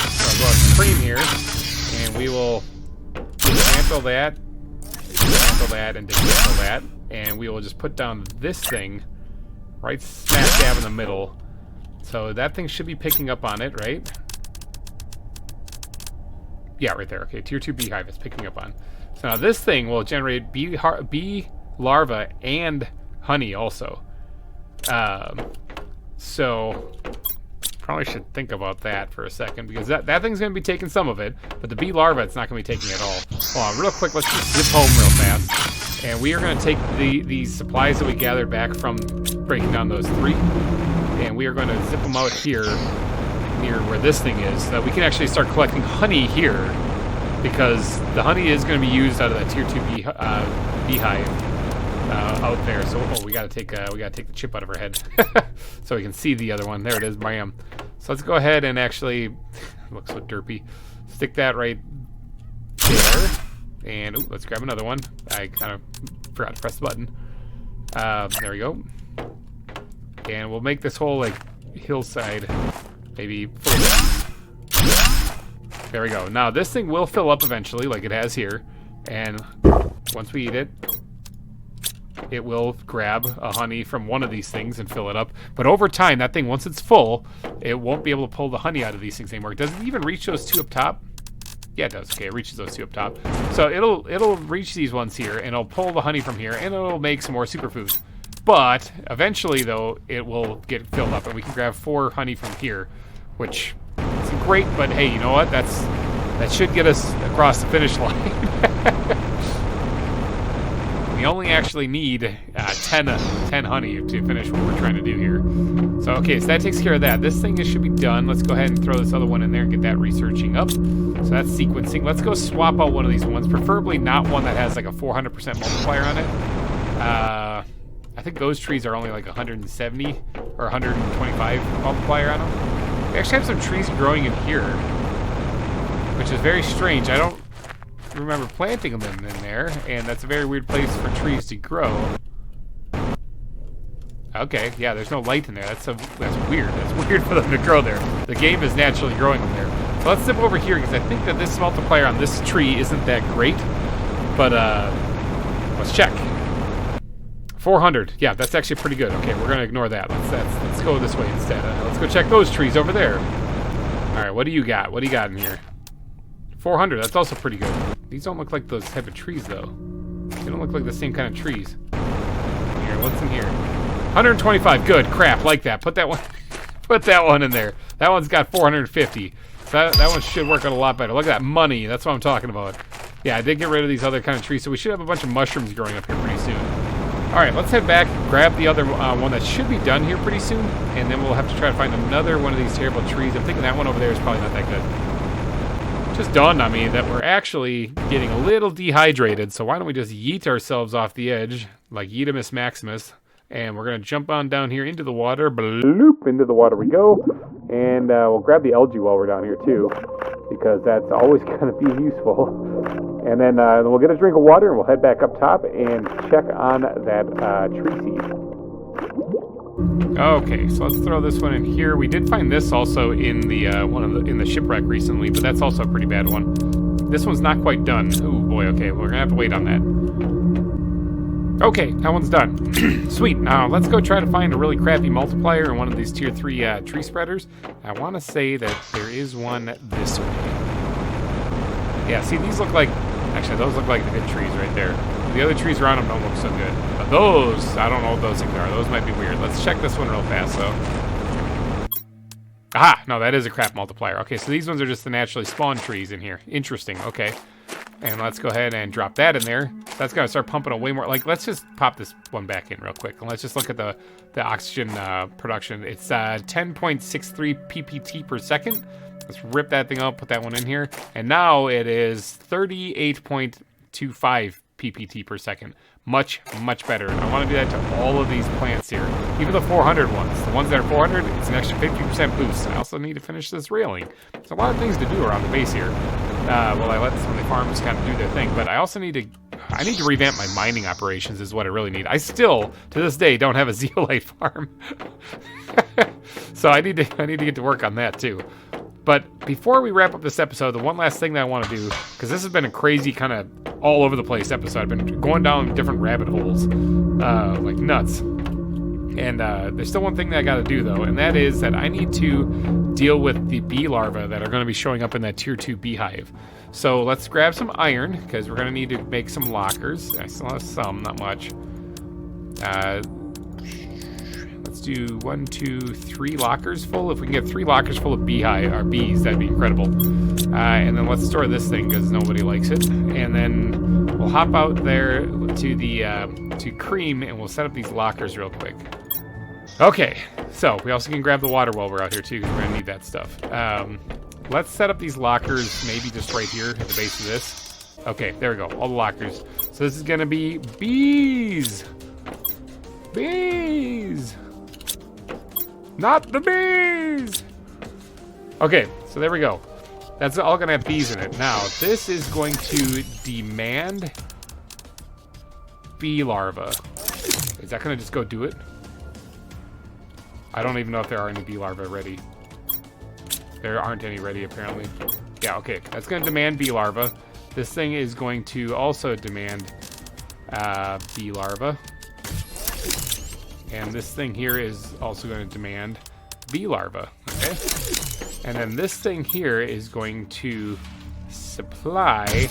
cream here, and we will dismantle that, and dismantle that, and we will just put down this thing right smack dab in the middle. So that thing should be picking up on it, right? Yeah, right there. Okay, tier 2 beehive is picking up on. So now this thing will generate bee larva and honey also. So probably should think about that for a second, because that thing's going to be taking some of it, but the bee larva, it's not going to be taking it all. Hold on, real quick, let's just zip home real fast. And we are going to take the supplies that we gathered back from breaking down those 3, and we are going to zip them out here near where this thing is, so that we can actually start collecting honey here, because the honey is going to be used out of that tier 2 beehive out there. So we got to take the chip out of her head so we can see the other one. There it is, bam. So let's go ahead and actually, looks so derpy, stick that right there. And let's grab another one. I kind of forgot to press the button. There we go. And we'll make this whole like hillside maybe full. There we go. Now this thing will fill up eventually, like it has here. And once we eat it, it will grab a honey from one of these things and fill it up. But over time, that thing, once it's full, it won't be able to pull the honey out of these things anymore. Does it even reach those 2 up top? Yeah, it does. Okay, it reaches those 2 up top. So it'll reach these ones here, and it'll pull the honey from here, and it'll make some more superfood. But eventually, though, it will get filled up, and we can grab 4 honey from here, which isn't great. But hey, you know what? That should get us across the finish line. We only actually need 10 honey to finish what we're trying to do here. So, okay, so that takes care of that. This thing should be done. Let's go ahead and throw this other one in there and get that researching up. So that's sequencing. Let's go swap out one of these ones, preferably not one that has like a 400% multiplier on it. I think those trees are only like 170 or 125 multiplier on them. We actually have some trees growing in here, which is very strange. I don't remember planting them in there, and that's a very weird place for trees to grow. Okay, yeah, there's no light in there. That's weird. That's weird for them to grow there. The game is naturally growing them there. So let's zip over here, because I think that this multiplier on this tree isn't that great. But let's check. 400. Yeah, that's actually pretty good. Okay, we're gonna ignore that. Let's go this way instead. Let's go check those trees over there. All right, what do you got? What do you got in here? 400. That's also pretty good. These don't look like those type of trees, though. They don't look like the same kind of trees. Here, what's in here? 125. Good. Crap. Like that. Put that one. Put that one in there. That one's got 450. So that one should work out a lot better. Look at that money. That's what I'm talking about. Yeah, I did get rid of these other kind of trees, so we should have a bunch of mushrooms growing up here pretty soon. All right, let's head back, grab the other one that should be done here pretty soon, and then we'll have to try to find another one of these terrible trees. I'm thinking that one over there is probably not that good. Just dawned on me that we're actually getting a little dehydrated, so why don't we just yeet ourselves off the edge, like Yeetimus Maximus, and we're going to jump on down here into the water. Bloop, into the water we go, and we'll grab the algae while we're down here too, because that's always going to be useful. And then we'll get a drink of water, and we'll head back up top and check on that tree seed. Okay, so let's throw this one in here. We did find this also in the in the shipwreck recently, but that's also a pretty bad one. This one's not quite done. Oh boy, okay, we're gonna have to wait on that. Okay, that one's done. Sweet. Now let's go try to find a really crappy multiplier in one of these tier 3 tree spreaders. I want to say that there is one this way. Yeah, see, these look like, actually those look like the good trees right there. The other trees around them don't look so good. But those, I don't know what those things are. Those might be weird. Let's check this one real fast, though. Aha! No, that is a crap multiplier. Okay, so these ones are just the naturally spawned trees in here. Interesting, okay. And let's go ahead and drop that in there. That's gonna start pumping away more. Like, let's just pop this one back in real quick. And let's just look at the oxygen production. It's 10.63 ppt per second. Let's rip that thing out, put that one in here. And now it is 38.25 ppt per second. Much, much better. And I want to do that to all of these plants here. Even the 400 ones. The ones that are 400, it's an extra 50% boost. I also need to finish this railing. There's a lot of things to do around the base here. Well, I let some of the farms kind of do their thing, but I also need to revamp my mining operations is what I really need. I still, to this day, don't have a zeolite farm. So I need to get to work on that too. But before we wrap up this episode, the one last thing that I want to do, because this has been a crazy kind of all over the place episode. I've been going down different rabbit holes like nuts. And there's still one thing that I got to do, though, and that is that I need to deal with the bee larvae that are going to be showing up in that tier 2 beehive. So let's grab some iron, because we're going to need to make some lockers. I still have some, not much. Let's do 1, 2, 3 lockers full. If we can get 3 lockers full of bees, that'd be incredible. And then let's store this thing, because nobody likes it. And then we'll hop out there to the to Cream, and we'll set up these lockers real quick. Okay, so we also can grab the water while we're out here too, because we're gonna need that stuff. Let's set up these lockers, maybe just right here at the base of this. Okay, there we go, all the lockers. So this is gonna be bees! Bees! Not the bees! Okay, so there we go. That's all gonna have bees in it. Now, this is going to demand bee larvae. Is that gonna just go do it? I don't even know if there are any bee larvae ready. There aren't any ready, apparently. Yeah, okay. That's going to demand bee larvae. This thing is going to also demand bee larvae. And this thing here is also going to demand bee larvae. Okay? And then this thing here is going to supply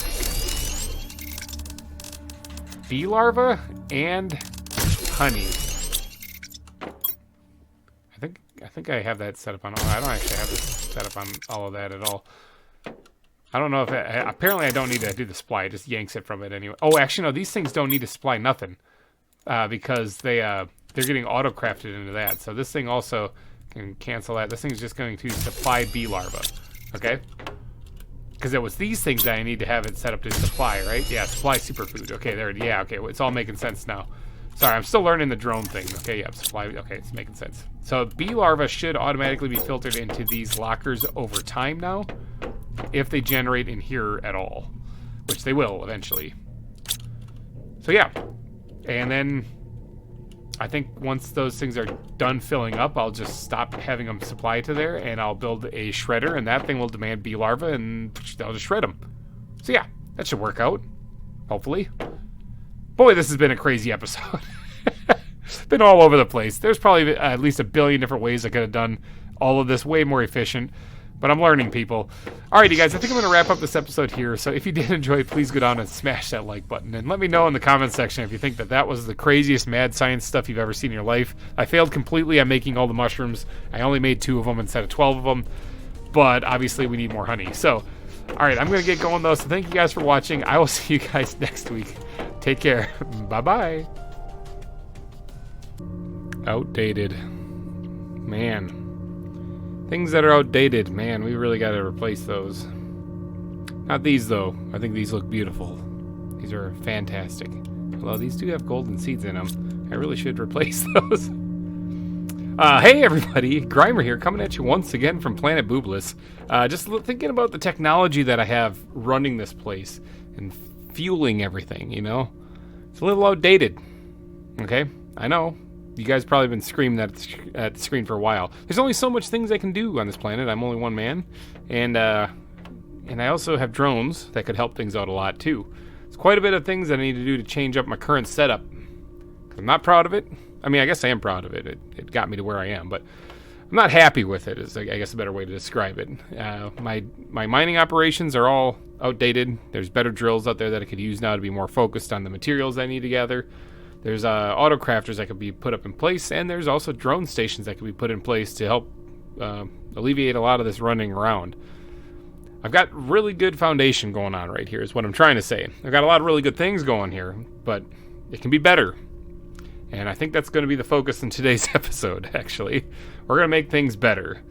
bee larvae and honey. I think I have that set up on all. I don't actually have this set up on all of that at all. I don't know if apparently I don't need to do the supply. It just yanks it from it anyway. Oh, actually no, these things don't need to supply nothing because they're getting auto crafted into that. So this thing also can cancel that. This thing's just going to supply bee larvae. Okay. Because it was these things that I need to have it set up to supply, right? Yeah, supply superfood. Okay, there. Yeah, okay, it's all making sense now. Sorry, I'm still learning the drone thing. Okay, yeah, supply. Okay, it's making sense. So bee larvae should automatically be filtered into these lockers over time now, if they generate in here at all, which they will eventually. So yeah, and then I think once those things are done filling up, I'll just stop having them supply to there, and I'll build a shredder, and that thing will demand bee larvae, and I'll just shred them. So yeah, that should work out, hopefully. Boy, this has been a crazy episode. It's been all over the place. There's probably at least a billion different ways I could have done all of this way more efficient, but I'm learning, people. Alrighty, guys, I think I'm going to wrap up this episode here. So if you did enjoy, please go down and smash that like button, and let me know in the comment section if you think that was the craziest mad science stuff you've ever seen in your life. I failed completely on making all the mushrooms. I only made 2 of them instead of 12 of them, but obviously we need more honey. So, alright, I'm going to get going though, so thank you guys for watching. I will see you guys next week. Take care. Bye-bye. Outdated. Man. Things that are outdated, man, we really got to replace those. Not these, though. I think these look beautiful. These are fantastic. Although these do have golden seeds in them. I really should replace those. Hey, everybody. GReimer here, coming at you once again from Planet Boobless. Just thinking about the technology that I have running this place and fueling everything, you know? It's a little outdated. Okay? I know. You guys probably been screaming at the screen for a while. There's only so much things I can do on this planet. I'm only one man. And I also have drones that could help things out a lot, too. There's quite a bit of things that I need to do to change up my current setup. I'm not proud of it. I mean, I guess I am proud of it. It got me to where I am, but I'm not happy with it, is I guess a better way to describe it. My mining operations are all outdated. There's better drills out there that I could use now to be more focused on the materials I need to gather. There's auto crafters that could be put up in place, and there's also drone stations that could be put in place to help alleviate a lot of this running around. I've got really good foundation going on right here is what I'm trying to say. I've got a lot of really good things going here, but it can be better. And I think that's going to be the focus in today's episode, actually. We're going to make things better.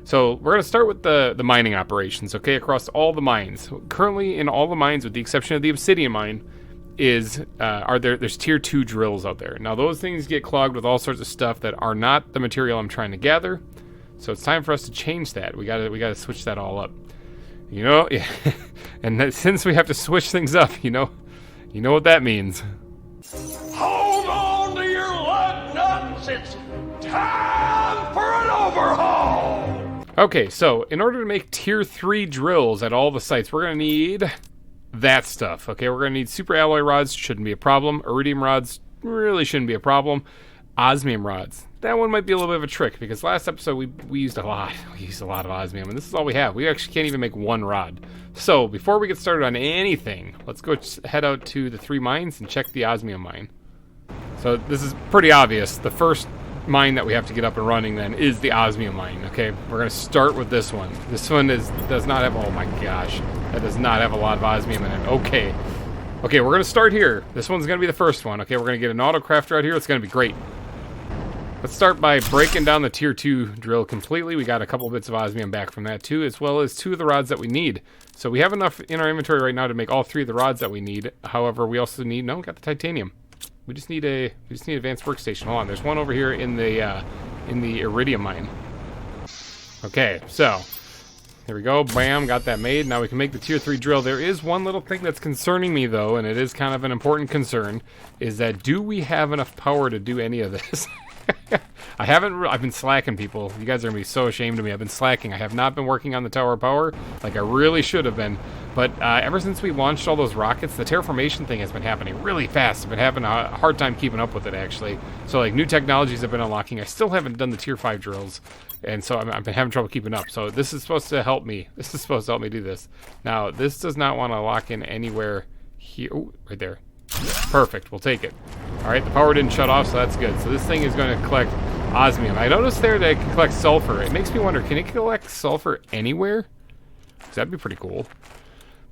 So we're going to start with the mining operations, okay, across all the mines. Currently, in all the mines, with the exception of the obsidian mine, there's tier 2 drills out there. Now, those things get clogged with all sorts of stuff that are not the material I'm trying to gather. So it's time for us to change that. We gotta switch that all up. You know, yeah. And since we have to switch things up, you know what that means. Hold on to your lug nuts. It's time for an overhaul. Okay, so in order to make tier 3 drills at all the sites, we're gonna need that stuff. Okay, we're gonna need super alloy rods. Shouldn't be a problem. Iridium rods really shouldn't be a problem. Osmium rods. That one might be a little bit of a trick because last episode we used a lot. We used a lot of osmium, and this is all we have. We actually can't even make one rod. So before we get started on anything, let's go head out to the 3 mines and check the osmium mine. So this is pretty obvious. The first mine that we have to get up and running then is the osmium mine. Okay, we're gonna start with this one. This one does not have. Oh my gosh, that does not have a lot of osmium in it. Okay, we're gonna start here. This one's gonna be the first one. Okay, we're gonna get an auto crafter out here. It's gonna be great. Let's start by breaking down the tier 2 drill completely. We got a couple bits of osmium back from that too, as well as 2 of the rods that we need. So we have enough in our inventory right now to make all 3 of the rods that we need. However, we also need, we got the titanium. We just need advanced workstation. Hold on, there's one over here in the iridium mine. Okay, so here we go. Bam, got that made. Now we can make the tier 3 drill. There is one little thing that's concerning me though, and it is kind of an important concern, is that do we have enough power to do any of this? I've been slacking, people. You guys are gonna be so ashamed of me. I've been slacking. I have not been working on the tower of power like I really should have been. But ever since we launched all those rockets, the terraformation thing has been happening really fast. I've been having a hard time keeping up with it, actually. So like new technologies have been unlocking. I still haven't done the tier 5 drills, and so I've been having trouble keeping up. So this is supposed to help me. This is supposed to help me do this. Now this does not want to lock in anywhere here. Oh, right there. Perfect, we'll take it. Alright, the power didn't shut off, so that's good. So this thing is going to collect osmium. I noticed there that it can collect sulfur. It makes me wonder, can it collect sulfur anywhere? Because that'd be pretty cool.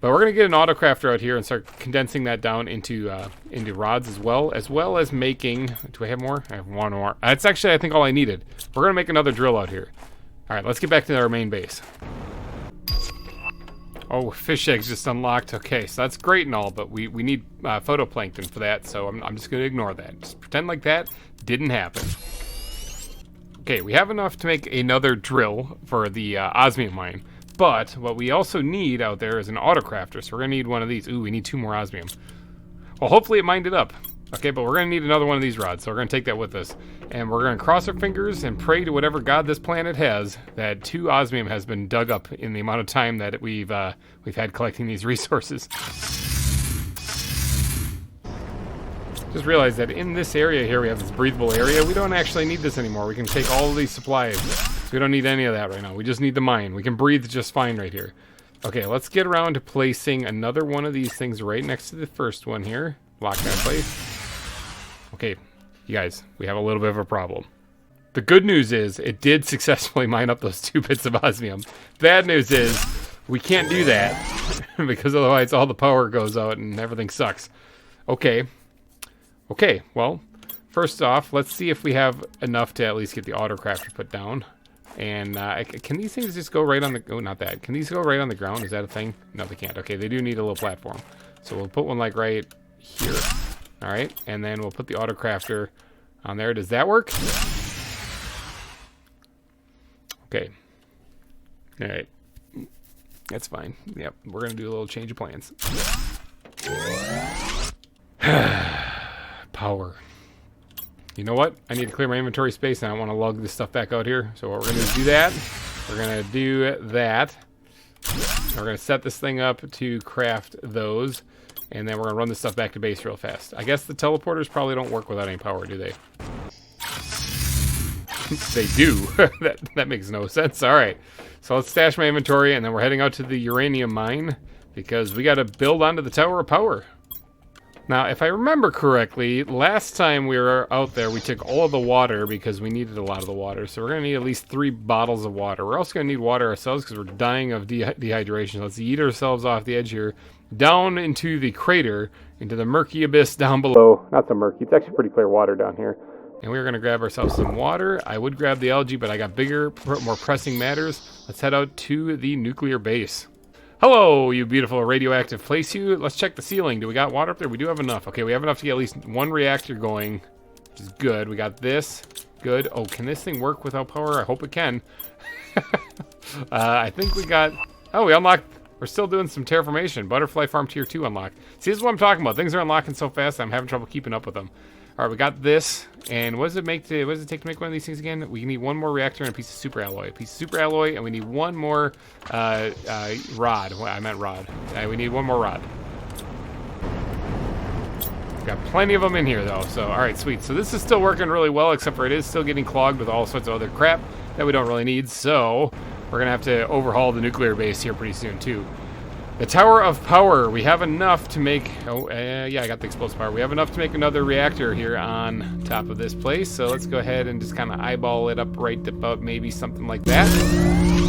But we're going to get an autocrafter out here and start condensing that down into rods as well as making... Do I have more? I have one more. That's actually, I think, all I needed. We're going to make another drill out here. Alright, let's get back to our main base. Oh, fish eggs just unlocked. Okay, so that's great and all, but we need photoplankton for that, so I'm just going to ignore that. Just pretend like that didn't happen. Okay, we have enough to make another drill for the osmium mine, but what we also need out there is an autocrafter, so we're going to need one of these. Ooh, we need 2 more osmium. Well, hopefully it mined it up. Okay, but we're going to need another one of these rods, so we're going to take that with us. And we're going to cross our fingers and pray to whatever god this planet has that 2 osmium has been dug up in the amount of time that we've had collecting these resources. Just realize that in this area here, we have this breathable area. We don't actually need this anymore. We can take all of these supplies. So we don't need any of that right now. We just need the mine. We can breathe just fine right here. Okay, let's get around to placing another one of these things right next to the first one here. Lock that in place. Okay, you guys, we have a little bit of a problem. The good news is it did successfully mine up those 2 bits of osmium. Bad news is we can't do that because otherwise all the power goes out and everything sucks. Okay, well, first off, let's see if we have enough to at least get the autocrafter put down. And can these things just go right on the... Oh, not that. Can these go right on the ground? Is that a thing? No, they can't. Okay, they do need a little platform. So we'll put one like right here. All right, and then we'll put the autocrafter on there. Does that work? Okay. All right. That's fine. Yep, we're going to do a little change of plans. Power. You know what? I need to clear my inventory space, and I want to lug this stuff back out here. So what we're going to do is do that. We're going to do that. We're going to set this thing up to craft those. And then we're going to run this stuff back to base real fast. I guess the teleporters probably don't work without any power, do they? They do. that makes no sense. All right. So let's stash my inventory, and then we're heading out to the uranium mine because we got to build onto the tower of power. Now, if I remember correctly, last time we were out there, we took all of the water because we needed a lot of the water. So we're going to need at least 3 bottles of water. We're also going to need water ourselves because we're dying of dehydration. Let's eat ourselves off the edge here, down into the crater, into the murky abyss down below. Not so murky. It's actually pretty clear water down here. And we're going to grab ourselves some water. I would grab the algae, but I got bigger, more pressing matters. Let's head out to the nuclear base. Hello, you beautiful radioactive place you. Let's check the ceiling. Do we got water up there? We do have enough. Okay, we have enough to get at least 1 reactor going, which is good. We got this. Good. Oh, can this thing work without power? I hope it can. I think we got... Oh, we unlocked... We're still doing some terraformation. Butterfly Farm Tier 2 unlocked. See, this is what I'm talking about. Things are unlocking so fast, I'm having trouble keeping up with them. All right, we got this. And what does it take to make one of these things again? We need 1 more reactor and a piece of super alloy. A piece of super alloy, and we need 1 more rod. Well, I meant rod. We need 1 more rod. Got plenty of them in here, though. So, all right, sweet. So this is still working really well, except for it is still getting clogged with all sorts of other crap that we don't really need. So we're going to have to overhaul the nuclear base here pretty soon, too. The Tower of Power, we have enough to make... yeah, I got the explosive power. We have enough to make another reactor here on top of this place. So let's go ahead and just kind of eyeball it up right about maybe something like that.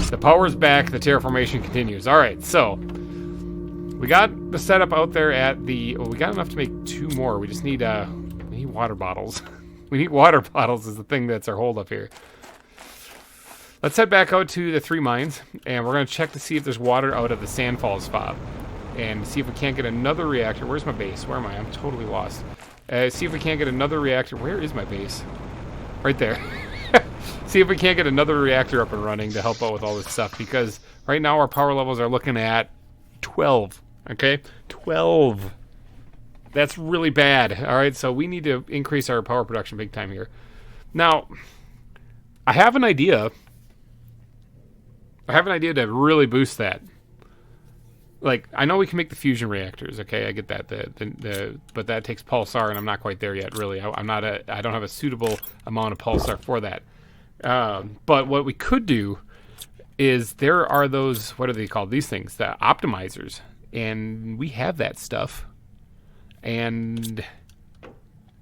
The power's back. The terraformation continues. All right, so we got the setup out there at the... Well, we got enough to make 2 more. We just need, we need water bottles. We need water bottles is the thing that's our hold up here. Let's head back out to the 3 mines, and we're going to check to see if there's water out of the Sandfalls fob, and see if we can't get another reactor. Where's my base? Where am I? I'm totally lost. See if we can't get another reactor. Where is my base? Right there. See if we can't get another reactor up and running to help out with all this stuff, because right now our power levels are looking at 12. Okay? 12. That's really bad. All right, so we need to increase our power production big time here. Now, I have an idea. I have an idea to really boost that. Like, I know we can make the fusion reactors, okay? I get that. But that takes pulsar, and I'm not quite there yet, really. I don't have a suitable amount of pulsar for that. But what we could do is there are those, what are they called? These things, the optimizers. And we have that stuff. And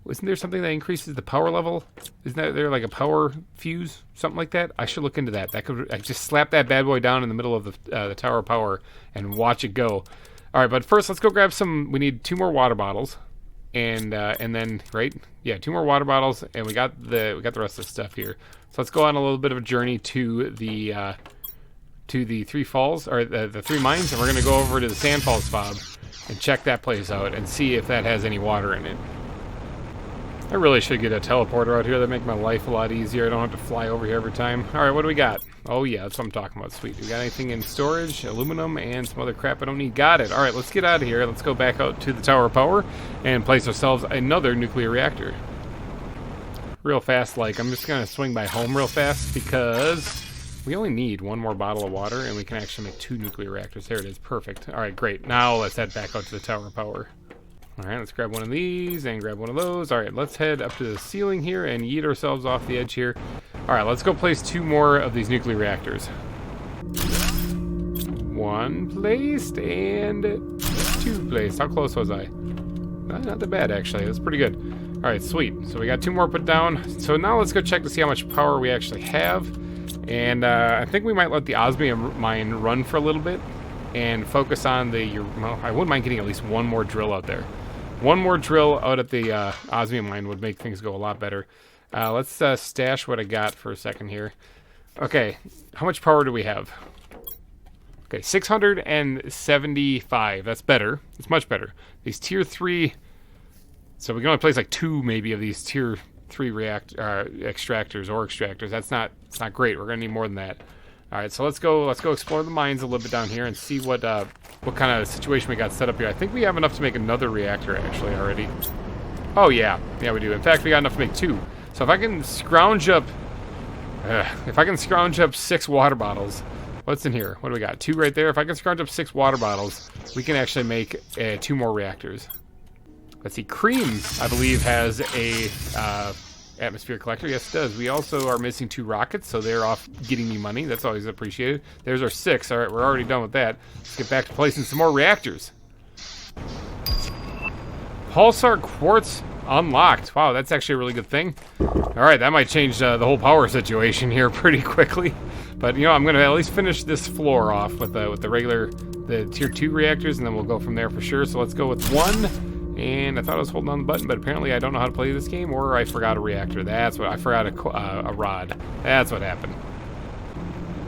isn't there something that increases the power level? Isn't there like a power fuse? Something like that? I should look into that. That could, I just slap that bad boy down in the middle of the Tower of Power and watch it go. All right, but first let's go grab some. We need 2 more water bottles, and then right, yeah, 2 more water bottles, and we got the rest of the stuff here. So let's go on a little bit of a journey to the 3 falls or the 3 mines, and we're gonna go over to the Sandfalls fob and check that place out and see if that has any water in it. I really should get a teleporter out here. That'd make my life a lot easier. I don't have to fly over here every time. All right, what do we got? Oh, yeah, that's what I'm talking about. Sweet. We got anything in storage? Aluminum and some other crap I don't need. Got it. All right, let's get out of here. Let's go back out to the Tower of Power and place ourselves another nuclear reactor. Real fast, like, I'm just going to swing by home real fast because we only need 1 more bottle of water and we can actually make 2 nuclear reactors. There it is. Perfect. All right, great. Now let's head back out to the Tower of Power. All right, let's grab one of these and grab one of those. All right, let's head up to the ceiling here and yeet ourselves off the edge here. All right, let's go place 2 more of these nuclear reactors. 1 placed and 2 placed. How close was I? Not that bad, actually. That's pretty good. All right, sweet. So we got 2 more put down. So now let's go check to see how much power we actually have. And I think we might let the osmium mine run for a little bit and focus on the... Well, I wouldn't mind getting at least 1 more drill out there. 1 more drill out at the osmium mine would make things go a lot better. Let's stash what I got for a second here. Okay, how much power do we have? Okay, 675. That's better. It's much better. These tier 3... So we can only place like 2 maybe of these tier 3 extractors or extractors. It's not great. We're going to need more than that. All right, so let's go explore the mines a little bit down here and see what kind of situation we got set up here. I think we have enough to make another reactor actually already. Oh yeah, we do. In fact, we got enough to make 2. So if I can scrounge up 6 water bottles, what's in here? What do we got? 2 right there. If I can scrounge up 6 water bottles, we can actually make 2 more reactors. Let's see. Cream, I believe, has a atmosphere collector. Yes, it does. We also are missing 2 rockets, so they're off getting me money. That's always appreciated. There's our 6. All right, we're already done with that. Let's get back to placing some more reactors. Pulsar quartz unlocked. Wow, that's actually a really good thing. All right, that might change the whole power situation here pretty quickly. But, you know, I'm going to at least finish this floor off with the regular, the tier 2 reactors, and then we'll go from there for sure. So let's go with 1. And I thought I was holding on the button, but apparently I don't know how to play this game, or I forgot a reactor. That's what, I forgot a rod. That's what happened.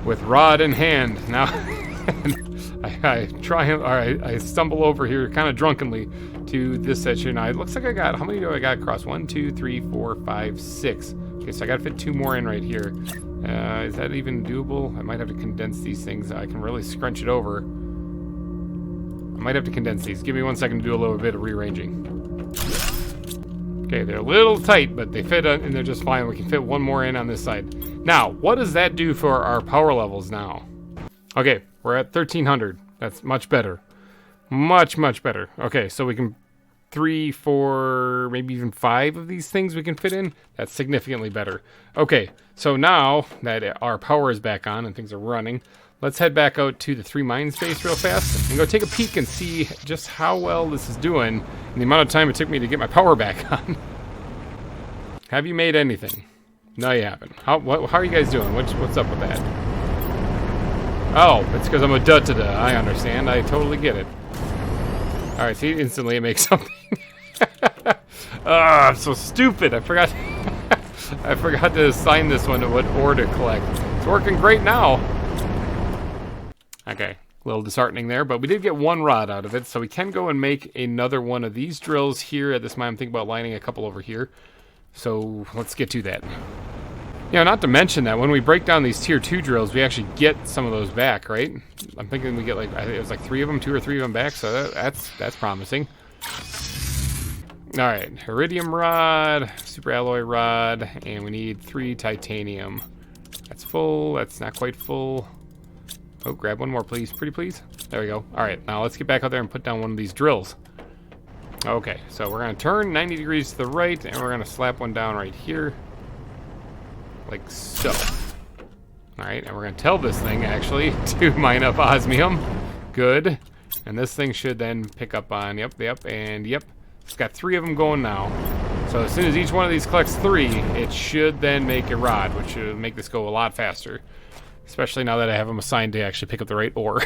With rod in hand. Now, I stumble over here kind of drunkenly to this section. Now, it looks like I got, how many do I got across? 1, 2, 3, 4, 5, 6. Okay, so I gotta fit 2 more in right here. Is that even doable? I might have to condense these things. I can really scrunch it over. I might have to condense these. Give me 1 second to do a little bit of rearranging. Okay, they're a little tight, but they fit and they're just fine. We can fit 1 more in on this side. Now, what does that do for our power levels now? Okay, we're at 1300. That's much better. Much, much better. Okay, so we can 3, 4, maybe even 5 of these things we can fit in. That's significantly better. Okay, so now that our power is back on and things are running, let's head back out to the 3 mine space real fast and go take a peek and see just how well this is doing and the amount of time it took me to get my power back on. Have you made anything? No, you haven't. How are you guys doing? What's up with that? Oh, it's because I'm a da-da-da. I understand. I totally get it. Alright, see, instantly it makes something. I'm so stupid. I forgot I forgot to assign this one to what ore to collect. It's working great now. Okay, a little disheartening there, but we did get 1 rod out of it, so we can go and make another one of these drills here at this mine. I'm thinking about lining a couple over here. So let's get to that. You know, not to mention that when we break down these tier 2 drills, we actually get some of those back, right? I'm thinking we get like, I think it was like 3 of them, 2 or 3 of them back, so that's promising. All right, iridium rod, super alloy rod, and we need 3 titanium. That's full, that's not quite full. Oh, grab 1 more, please, pretty please. There we go. All right, now let's get back out there and put down one of these drills. Okay, so we're gonna turn 90 degrees to the right, and we're gonna slap one down right here. Like so. Alright, and we're going to tell this thing, actually, to mine up osmium. Good. And this thing should then pick up on, yep. It's got 3 of them going now. So as soon as each one of these collects 3, it should then make a rod, which should make this go a lot faster. Especially now that I have them assigned to actually pick up the right ore.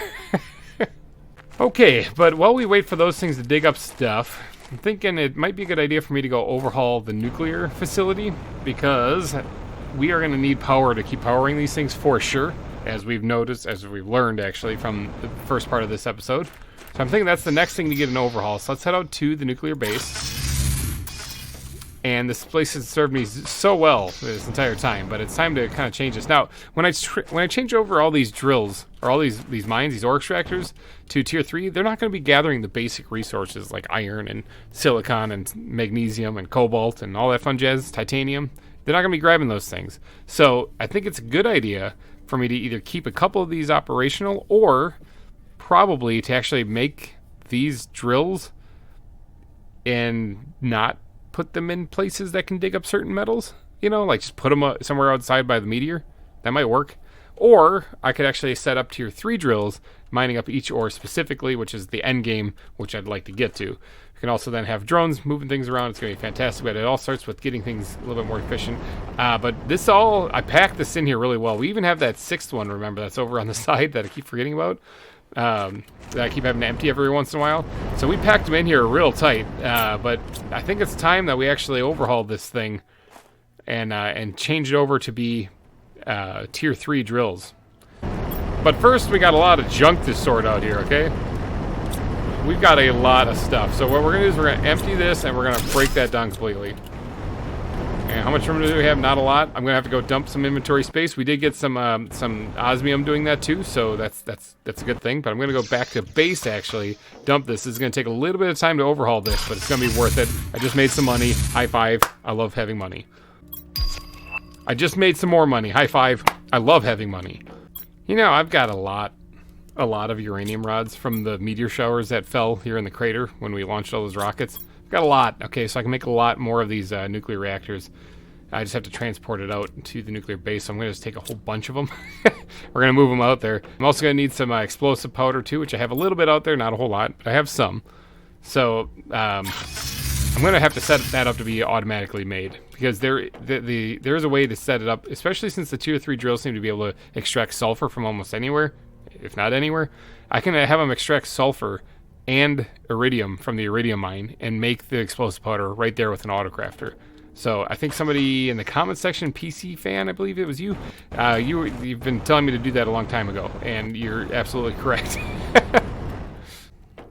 Okay, but while we wait for those things to dig up stuff, I'm thinking it might be a good idea for me to go overhaul the nuclear facility, because we are going to need power to keep powering these things for sure, as we've noticed, as we've learned actually from the first part of this episode. So I'm thinking that's the next thing to get an overhaul. So let's head out to the nuclear base. And this place has served me so well this entire time, but it's time to kind of change this. Now, when I change over all these drills, or all these mines, these ore extractors, to tier 3, they're not going to be gathering the basic resources like iron and silicon and magnesium and cobalt and all that fun jazz, titanium. They're not going to be grabbing those things. So I think it's a good idea for me to either keep a couple of these operational, or probably to actually make these drills and not put them in places that can dig up certain metals. You know, like just put them somewhere outside by the meteor. That might work. Or I could actually set up tier 3 drills, mining up each ore specifically, which is the end game, which I'd like to get to. We can also then have drones moving things around. It's going to be fantastic, but it all starts with getting things a little bit more efficient. But this all, I packed this in here really well. We even have that 6th one, remember, that's over on the side that I keep forgetting about. That I keep having to empty every once in a while. So we packed them in here real tight, but I think it's time that we actually overhaul this thing and change it over to be tier 3 drills. But first, we got a lot of junk to sort out here, okay? We've got a lot of stuff. So what we're going to do is we're going to empty this and we're going to break that down completely. And how much room do we have? Not a lot. I'm going to have to go dump some inventory space. We did get some osmium doing that too, so that's a good thing. But I'm going to go back to base, actually, dump this. This is going to take a little bit of time to overhaul this, but it's going to be worth it. I just made some money. High five. I love having money. I just made some more money. High five. I love having money. You know, I've got a lot of uranium rods from the meteor showers that fell here in the crater when we launched all those rockets. I've got a lot. Okay, so I can make a lot more of these nuclear reactors. I just have to transport it out to the nuclear base. So I'm going to just take a whole bunch of them. We're going to move them out there. I'm also going to need some explosive powder too, which I have a little bit out there, not a whole lot, but I have some. So I'm going to have to set that up to be automatically made, because there's a way to set it up, especially since the tier 3 drills seem to be able to extract sulfur from almost anywhere, if not anywhere. I can have them extract sulfur and iridium from the iridium mine and make the explosive powder right there with an autocrafter. So I think somebody in the comment section, PC fan, I believe it was you, you've been telling me to do that a long time ago, and you're absolutely correct.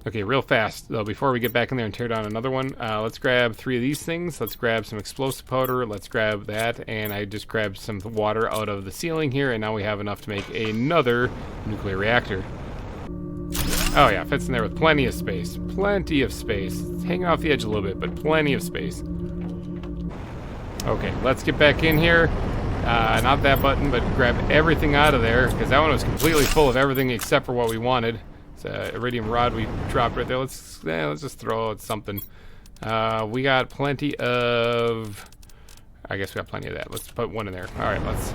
Okay, real fast, though, before we get back in there and tear down another one, let's grab 3 of these things. Let's grab some explosive powder. Let's grab that, and I just grabbed some water out of the ceiling here, and now we have enough to make another nuclear reactor. Oh yeah, fits in there with plenty of space. Plenty of space. It's hanging off the edge a little bit, but plenty of space. Okay, let's get back in here. Not that button, but grab everything out of there, because that one was completely full of everything except for what we wanted. Iridium rod we dropped right there. Let's just throw out something. We got plenty of... I guess we got plenty of that. Let's put one in there. Alright, let's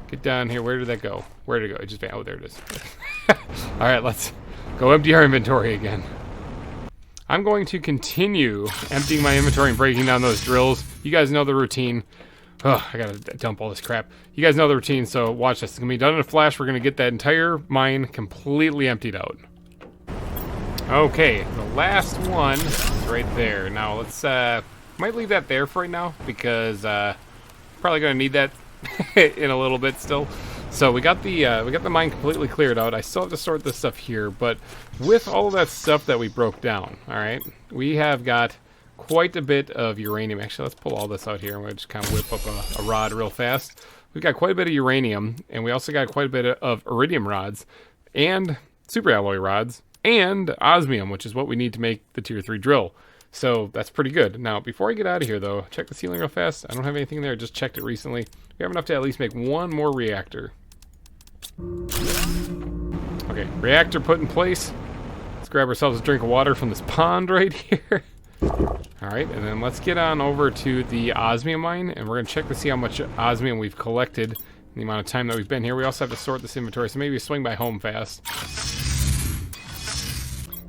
get down here. Where did that go? Where did it go? It just... Oh, there it is. Alright, let's go empty our inventory again. I'm going to continue emptying my inventory and breaking down those drills. You guys know the routine. Oh, I gotta dump all this crap. You guys know the routine, so watch this. It's gonna be done in a flash. We're gonna get that entire mine completely emptied out. Okay, the last one is right there. Now let's might leave that there for right now, because probably gonna need that in a little bit still. So we got the mine completely cleared out. I still have to sort this stuff here, but with all of that stuff that we broke down, all right, we have got quite a bit of uranium. Actually, let's pull all this out here. I'm gonna just kind of whip up a rod real fast. We've got quite a bit of uranium, and we also got quite a bit of iridium rods and superalloy rods, and osmium, which is what we need to make the tier 3 drill. So that's pretty good. Now, before I get out of here, though, check the ceiling real fast. I don't have anything there. I just checked it recently. We have enough to at least make one more reactor. Okay, reactor put in place. Let's grab ourselves a drink of water from this pond right here. Alright, and then let's get on over to the osmium mine, and we're going to check to see how much osmium we've collected in the amount of time that we've been here. We also have to sort this inventory, so maybe swing by home fast.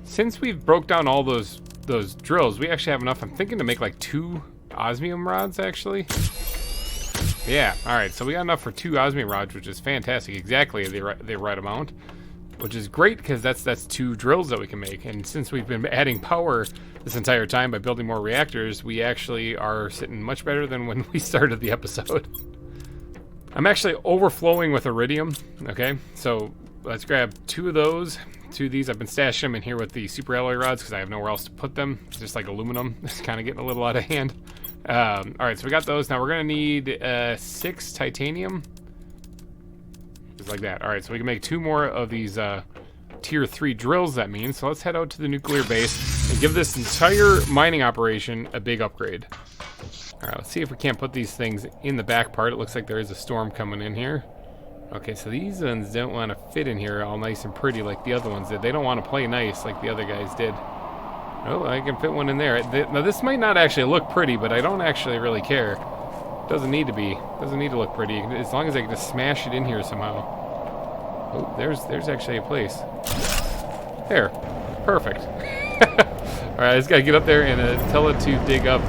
Since we've broke down all those drills, we actually have enough, I'm thinking, to make like 2 osmium rods, actually. Yeah, alright, so we got enough for 2 osmium rods, which is fantastic. Exactly the right amount, which is great, because that's 2 drills that we can make. And since we've been adding power this entire time by building more reactors, we actually are sitting much better than when we started the episode. I'm actually overflowing with iridium, okay? So let's grab 2 of those. 2 of these. I've been stashing them in here with the superalloy rods because I have nowhere else to put them. It's just like aluminum. It's kind of getting a little out of hand. Alright, so we got those. Now we're going to need 6 titanium. Just like that. Alright, so we can make 2 more of these tier 3 drills, that means. So let's head out to the nuclear base and give this entire mining operation a big upgrade. Alright, let's see if we can't put these things in the back part. It looks like there is a storm coming in here. Okay, so these ones don't want to fit in here all nice and pretty like the other ones did. They don't want to play nice like the other guys did. Oh, I can fit one in there. Now, this might not actually look pretty, but I don't actually really care. Doesn't need to be. Doesn't need to look pretty. As long as I can just smash it in here somehow. Oh, there's actually a place. There. Perfect. Alright, I just gotta get up there and tell it to dig up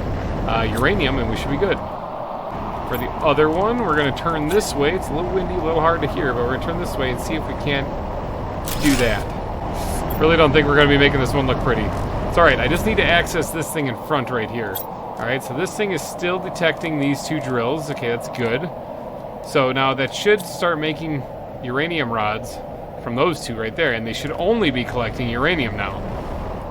uranium, and we should be good. For the other one, we're going to turn this way. It's a little windy, a little hard to hear, but we're going to turn this way and see if we can't do that. Really don't think we're going to be making this one look pretty. It's alright, I just need to access this thing in front right here. Alright, so this thing is still detecting these 2 drills. Okay, that's good. So now that should start making uranium rods from those 2 right there, and they should only be collecting uranium now.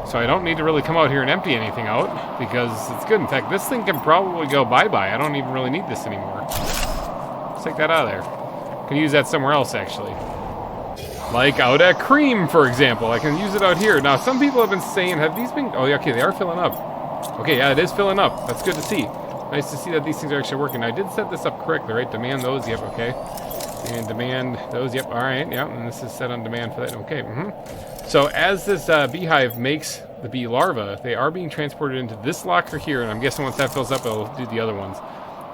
So I don't need to really come out here and empty anything out, because it's good. In fact, this thing can probably go bye-bye. I don't even really need this anymore. Let's take that out of there. Can use that somewhere else, actually. Like out at Cream, for example. I can use it out here. Now, some people have been saying, have these been... Oh, yeah, okay, they are filling up. Okay, yeah, it is filling up. That's good to see. Nice to see that these things are actually working. I did set this up correctly, right? Demand those, yep, okay. And demand those, yep, all right, yeah. And this is set on demand for that, okay, So as this beehive makes the bee larvae, they are being transported into this locker here, and I'm guessing once that fills up, it'll do the other ones.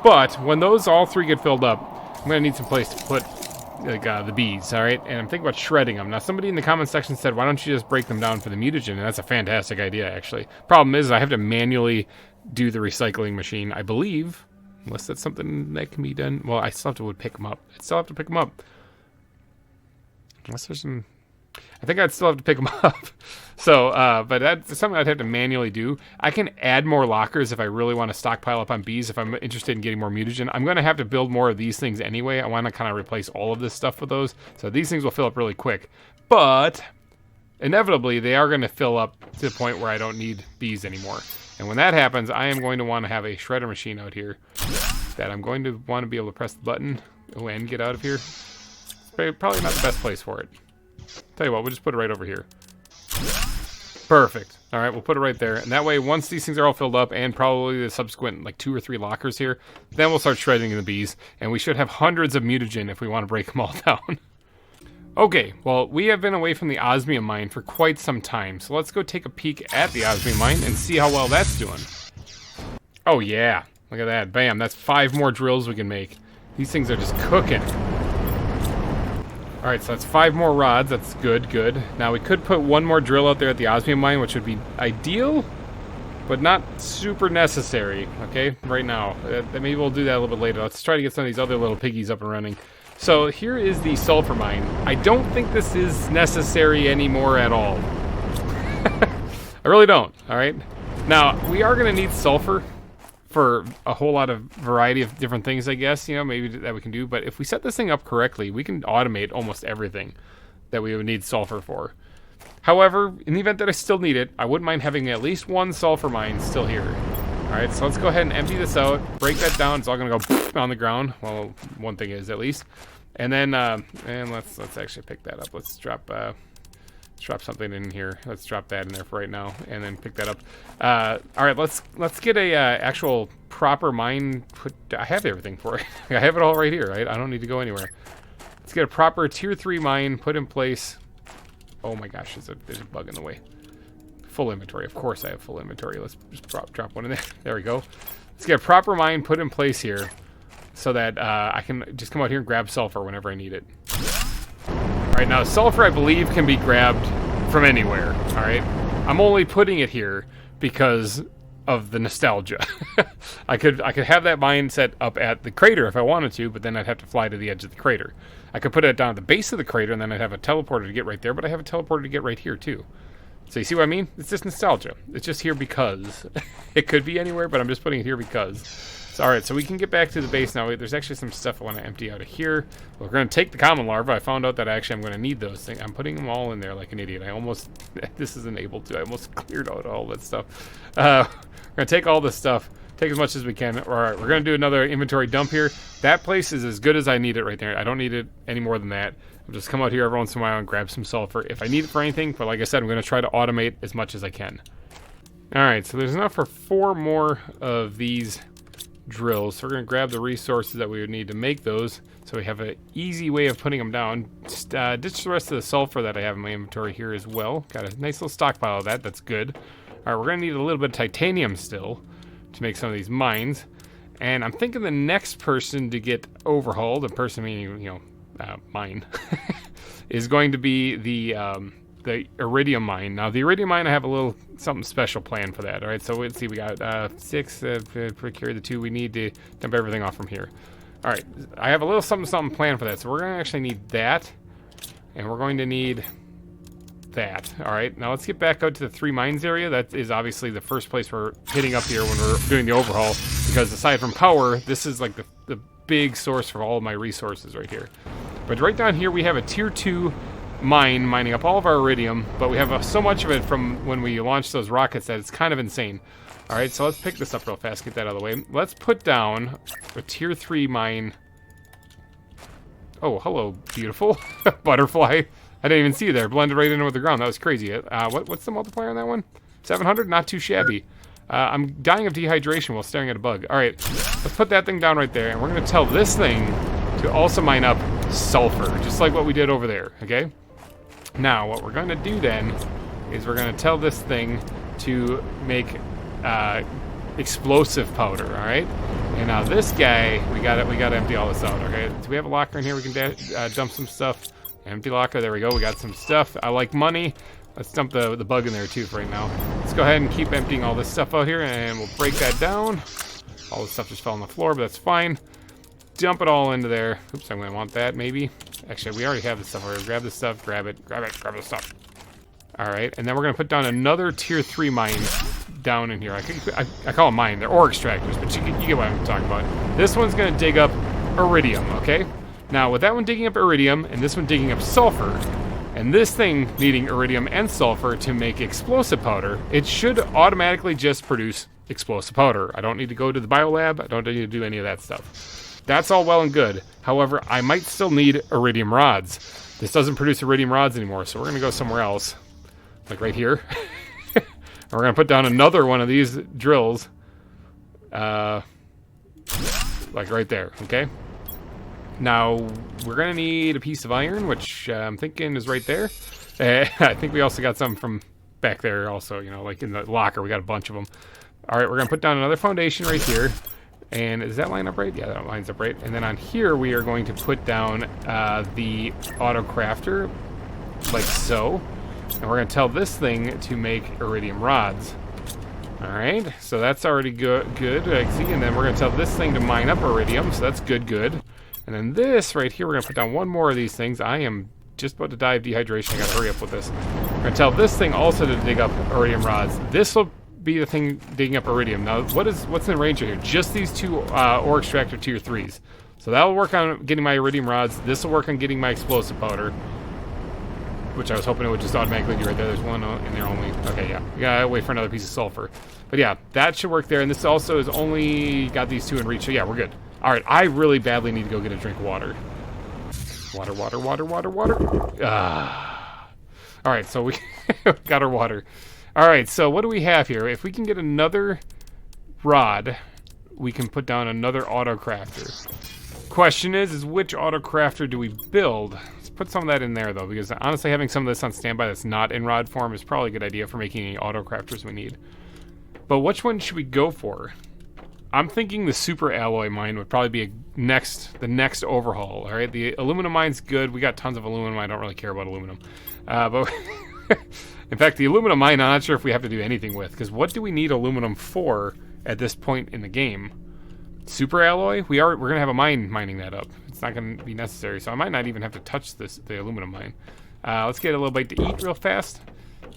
But when those all 3 get filled up, I'm going to need some place to put like the bees, all right? And I'm thinking about shredding them. Now, somebody in the comment section said, why don't you just break them down for the mutagen? And that's a fantastic idea, actually. Problem is, I have to manually do the recycling machine, I believe. Unless that's something that can be done. Well, I still have to pick them up. I still have to pick them up. Unless there's some... I think I'd still have to pick them up. So, but that's something I'd have to manually do. I can add more lockers if I really want to stockpile up on bees, if I'm interested in getting more mutagen. I'm going to have to build more of these things anyway. I want to kind of replace all of this stuff with those. So these things will fill up really quick. But inevitably, they are going to fill up to the point where I don't need bees anymore. And when that happens, I am going to want to have a shredder machine out here that I'm going to want to be able to press the button and get out of here. Probably not the best place for it. Tell you what, we'll just put it right over here. Perfect. All right, we'll put it right there. And that way, once these things are all filled up, and probably the subsequent like 2 or 3 lockers here, then we'll start shredding the bees. And we should have hundreds of mutagen if we want to break them all down. Okay, well, we have been away from the osmium mine for quite some time. So let's go take a peek at the osmium mine and see how well that's doing. Oh, yeah. Look at that. Bam. That's 5 more drills we can make. These things are just cooking. All right, so that's 5 more rods. That's good, good. Now, we could put 1 more drill out there at the osmium mine, which would be ideal, but not super necessary, okay, right now. Maybe we'll do that a little bit later. Let's try to get some of these other little piggies up and running. So here is the sulfur mine. I don't think this is necessary anymore at all. I really don't, all right? Now, we are going to need sulfur for a whole lot of variety of different things, I guess, you know, maybe that we can do. But if we set this thing up correctly, we can automate almost everything that we would need sulfur for. However, in the event that I still need it, I wouldn't mind having at least 1 sulfur mine still here. All right, so let's go ahead and empty this out, break that down. It's all gonna go on the ground. Well, one thing is at least. And then, and let's actually pick that up. Let's drop something in here. Let's drop that in there for right now, and then pick that up. All right, let's get a actual proper mine. I have everything for it. I have it all right here. Right? I don't need to go anywhere. Let's get a proper tier 3 mine put in place. Oh my gosh, there's a bug in the way. Full inventory. Of course, I have full inventory. Let's just drop one in there. There we go. Let's get a proper mine put in place here, so that I can just come out here and grab sulfur whenever I need it. Alright, now sulfur, I believe, can be grabbed from anywhere, alright? I'm only putting it here because of the nostalgia. I could have that mine set up at the crater if I wanted to, but then I'd have to fly to the edge of the crater. I could put it down at the base of the crater, and then I'd have a teleporter to get right there, but I have a teleporter to get right here, too. So you see what I mean? It's just nostalgia. It's just here because. It could be anywhere, but I'm just putting it here because. So, alright, so we can get back to the base now. There's actually some stuff I want to empty out of here. We're going to take the common larva. I found out that actually I'm going to need those things. I'm putting them all in there like an idiot. This isn't able to. I almost cleared out all that stuff. We're going to take all this stuff, take as much as we can. Alright, we're going to do another inventory dump here. That place is as good as I need it right there. I don't need it any more than that. I'll just come out here every once in a while and grab some sulfur if I need it for anything. But like I said, I'm going to try to automate as much as I can. Alright, so there's enough for 4 more of these drills. So we're going to grab the resources that we would need to make those, so we have an easy way of putting them down. Just ditch the rest of the sulfur that I have in my inventory here as well. Got a nice little stockpile of that. That's good. Alright, we're going to need a little bit of titanium still to make some of these mines. And I'm thinking the next person to get overhauled, the person meaning, you know, mine, is going to be the iridium mine. Now, the iridium mine, I have a little something special planned for that. All right, so let's see. We got 6, procure the 2 we need to dump everything off from here. All right, I have a little something planned for that. So we're going to actually need that, and we're going to need that. All right, now let's get back out to the 3 mines area. That is obviously the first place we're hitting up here when we're doing the overhaul, because aside from power, this is like the big source for all of my resources right here. But right down here, we have a tier 2 mine mining up all of our iridium, but we have so much of it from when we launched those rockets that it's kind of insane. All right, so let's pick this up real fast, get that out of the way. Let's put down a tier 3 mine. Oh, hello, beautiful butterfly. I didn't even see you there. Blended right in with the ground. That was crazy. What's the multiplier on that one? 700? Not too shabby. I'm dying of dehydration while staring at a bug. All right, let's put that thing down right there, and we're going to tell this thing to also mine up sulfur, just like what we did over there, okay? Now, what we're going to do then is we're going to tell this thing to make explosive powder, all right? And now this guy, we got to empty all this out, okay? Do we have a locker in here we can dump some stuff? Empty locker, there we go. We got some stuff. I like money. Let's dump the bug in there too for right now. Let's go ahead and keep emptying all this stuff out here, and we'll break that down. All this stuff just fell on the floor, but that's fine. Dump it all into there. Oops, I'm gonna want that, maybe. Actually, we already have this stuff already. Grab this stuff, grab the stuff. All right, and then we're gonna put down another tier 3 mine down in here. I call them mine, they're ore extractors, but you get what I'm talking about. This one's gonna dig up iridium, okay? Now, with that one digging up iridium, and this one digging up sulfur, and this thing needing iridium and sulfur to make explosive powder, it should automatically just produce explosive powder. I don't need to go to the biolab, I don't need to do any of that stuff. That's all well and good. However, I might still need iridium rods. This doesn't produce iridium rods anymore, so we're gonna go somewhere else. Like right here. We're gonna put down another one of these drills. Like right there, okay? Now, we're gonna need a piece of iron, which I'm thinking is right there. I think we also got some from back there also, you know, like in the locker, we got a bunch of them. All right, we're gonna put down another foundation right here. And does that line up right? Yeah, that lines up right. And then on here, we are going to put down the auto crafter, like so. And we're going to tell this thing to make iridium rods. All right, so that's already good. I see. And then we're going to tell this thing to mine up iridium, so that's good. And then this right here, we're going to put down one more of these things. I am just about to die of dehydration. I got to hurry up with this. We're going to tell this thing also to dig up iridium rods. This will be the thing digging up iridium. Now, what's in range here? Just these two ore extractor tier 3s. So that'll work on getting my iridium rods. This will work on getting my explosive powder, which I was hoping it would just automatically do right there. There's one in there only. Okay, yeah. We gotta wait for another piece of sulfur. But yeah, that should work there. And this also is only got these 2 in reach. So yeah, we're good. All right, I really badly need to go get a drink of water. Water. All right, so we got our water. All right, so what do we have here? If we can get another rod, we can put down another auto crafter. Question is which auto crafter do we build? Let's put some of that in there though, because honestly having some of this on standby that's not in rod form is probably a good idea for making any auto crafters we need. But which one should we go for? I'm thinking the super alloy mine would probably be the next overhaul. All right, the aluminum mine's good. We got tons of aluminum. I don't really care about aluminum, but in fact, the aluminum mine, I'm not sure if we have to do anything with, because what do we need aluminum for at this point in the game? Super alloy? We're gonna have a mine mining that up. It's not gonna be necessary, so I might not even have to touch the aluminum mine. Let's get a little bite to eat real fast,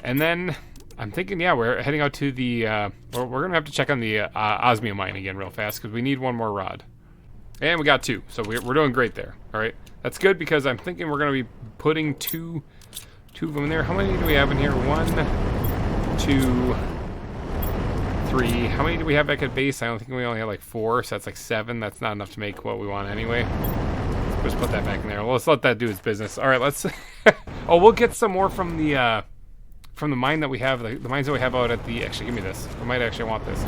and then I'm thinking, yeah, we're heading out to the. We're gonna have to check on the osmium mine again real fast because we need one more rod, and we got 2, so we're doing great there. All right, that's good because I'm thinking we're gonna be putting two of them in there. How many do we have in here? 1, 2, 3. How many do we have back at base? I don't think we only have like 4, so that's like 7. That's not enough to make what we want anyway. Let's just put that back in there. Well, let's let that do its business. All right, let's. Oh, we'll get some more from the mine that we have. The mines that we have out at the. Actually, give me this. I might actually want this.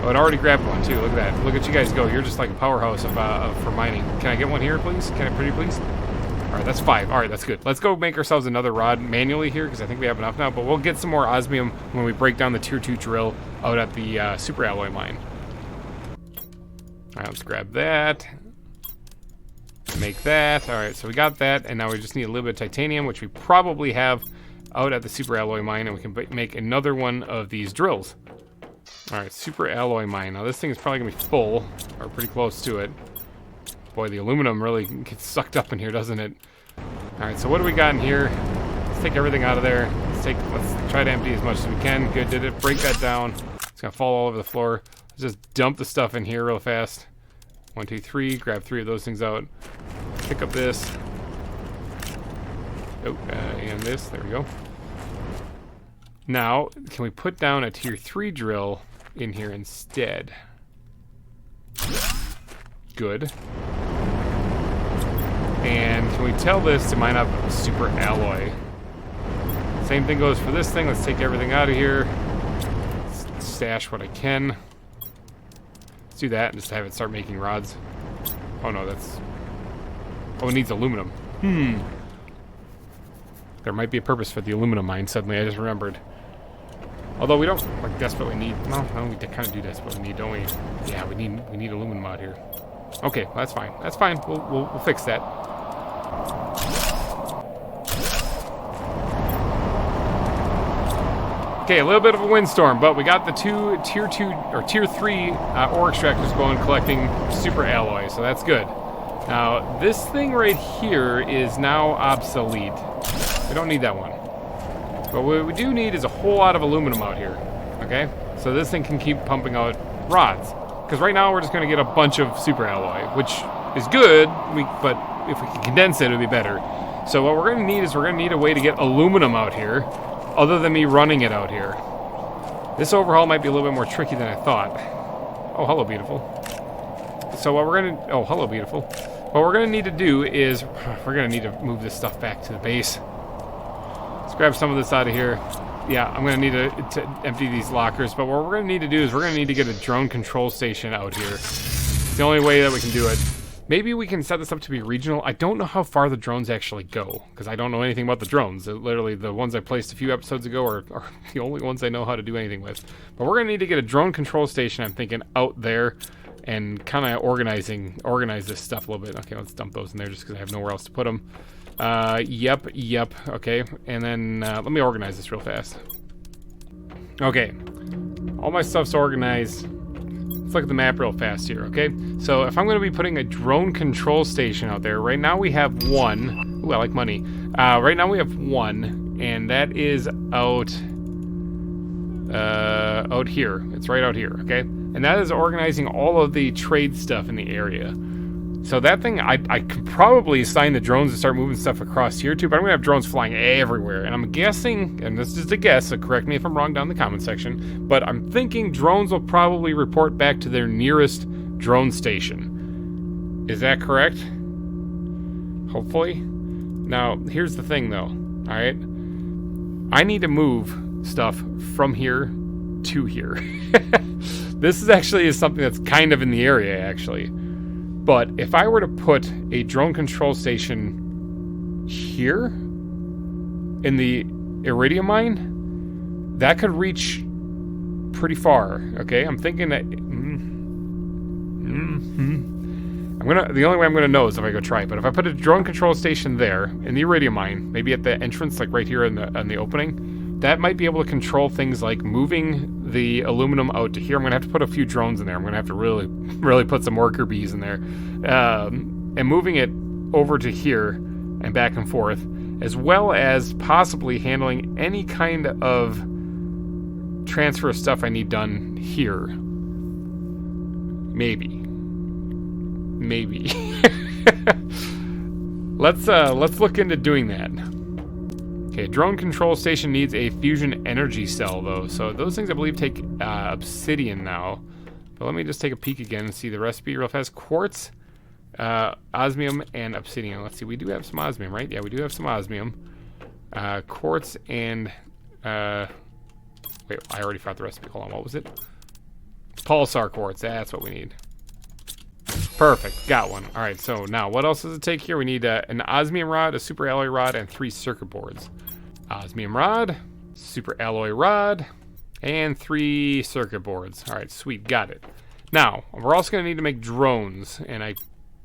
Oh, it already grabbed one too. Look at that. Look at you guys go. You're just like a powerhouse for mining. Can I get one here, please? Can I, pretty please? All right, that's 5. All right, that's good. Let's go make ourselves another rod manually here because I think we have enough now. But we'll get some more osmium when we break down the tier 2 drill out at the super alloy mine. All right, let's grab that. Make that. All right, so we got that, and now we just need a little bit of titanium, which we probably have out at the super alloy mine, and we can make another one of these drills. All right, super alloy mine. Now this thing is probably gonna be full, or pretty close to it. Boy, the aluminum really gets sucked up in here, doesn't it? All right, so what do we got in here? Let's take everything out of there. Let's try to empty as much as we can. Good, did it. Break that down. It's gonna fall all over the floor. Let's just dump the stuff in here real fast. 1, 2, 3. Grab 3 of those things out. Pick up this. Oh, and this. There we go. Now, can we put down a tier 3 drill in here instead? Good. And can we tell this to mine up super alloy? Same thing goes for this thing. Let's take everything out of here. Let's stash what I can. Let's do that and just have it start making rods. Oh no, that's... Oh, it needs aluminum. There might be a purpose for the aluminum mine suddenly, I just remembered. Although we don't like desperately need... No, we kind of do desperately need, don't we? Yeah, we need aluminum out here. Okay, well, that's fine. That's fine. We'll fix that. Okay, a little bit of a windstorm, but we got the two tier 2 or tier 3 ore extractors going, collecting super alloy, so that's good. Now, this thing right here is now obsolete. We don't need that one. But what we do need is a whole lot of aluminum out here, okay? So this thing can keep pumping out rods. Because right now we're just going to get a bunch of super alloy, which is good, but if we can condense it, it would be better. So what we're going to need is we're going to need a way to get aluminum out here, other than me running it out here. This overhaul might be a little bit more tricky than I thought. Oh, hello, beautiful. So what we're going to... Oh, hello, beautiful. What we're going to need to do is... We're going to need to move this stuff back to the base. Let's grab some of this out of here. Yeah, I'm going to need to empty these lockers, but what we're going to need to do is we're going to need to get a drone control station out here. It's the only way that we can do it. Maybe we can set this up to be regional. I don't know how far the drones actually go, because I don't know anything about the drones. Literally, the ones I placed a few episodes ago are the only ones I know how to do anything with. But we're going to need to get a drone control station, I'm thinking, out there, and kind of organize this stuff a little bit. Okay, let's dump those in there just because I have nowhere else to put them. Yep, okay. And then, let me organize this real fast. Okay. All my stuff's organized. Let's look at the map real fast here, okay? So if I'm going to be putting a drone control station out there, right now we have one. Ooh, I like money. Right now we have one, and that is out here. It's right out here, okay? And that is organizing all of the trade stuff in the area. So that thing, I could probably assign the drones to start moving stuff across here too, but I'm going to have drones flying everywhere. And I'm guessing, and this is just a guess, so correct me if I'm wrong down in the comment section, but I'm thinking drones will probably report back to their nearest drone station. Is that correct? Hopefully. Now, here's the thing though, alright? I need to move stuff from here to here. This is actually something that's kind of in the area, actually. But if I were to put a drone control station here in the Iridium mine, that could reach pretty far. Okay, I'm thinking that. The only way I'm gonna know is if I go try it. But if I put a drone control station there in the Iridium mine, maybe at the entrance, like right here in the opening, that might be able to control things like moving the aluminum out to here. I'm gonna have to put a few drones in there. I'm gonna have to really put some worker bees in there, and moving it over to here and back and forth, as well as possibly handling any kind of transfer of stuff I need done here. Maybe. Let's look into doing that. Okay, drone control station needs a fusion energy cell, though. So those things, I believe, take obsidian now. But let me just take a peek again and see the recipe real fast. Quartz, osmium, and obsidian. Let's see, we do have some osmium, right? Yeah, we do have some osmium. Quartz and... wait, I already forgot the recipe. Hold on, what was it? Pulsar quartz, that's what we need. Perfect, got one. All right, so now what else does it take here? We need an osmium rod, a super alloy rod, and 3 circuit boards. Osmium rod, super alloy rod, and 3 circuit boards. All right, sweet, got it. Now, we're also gonna need to make drones, and I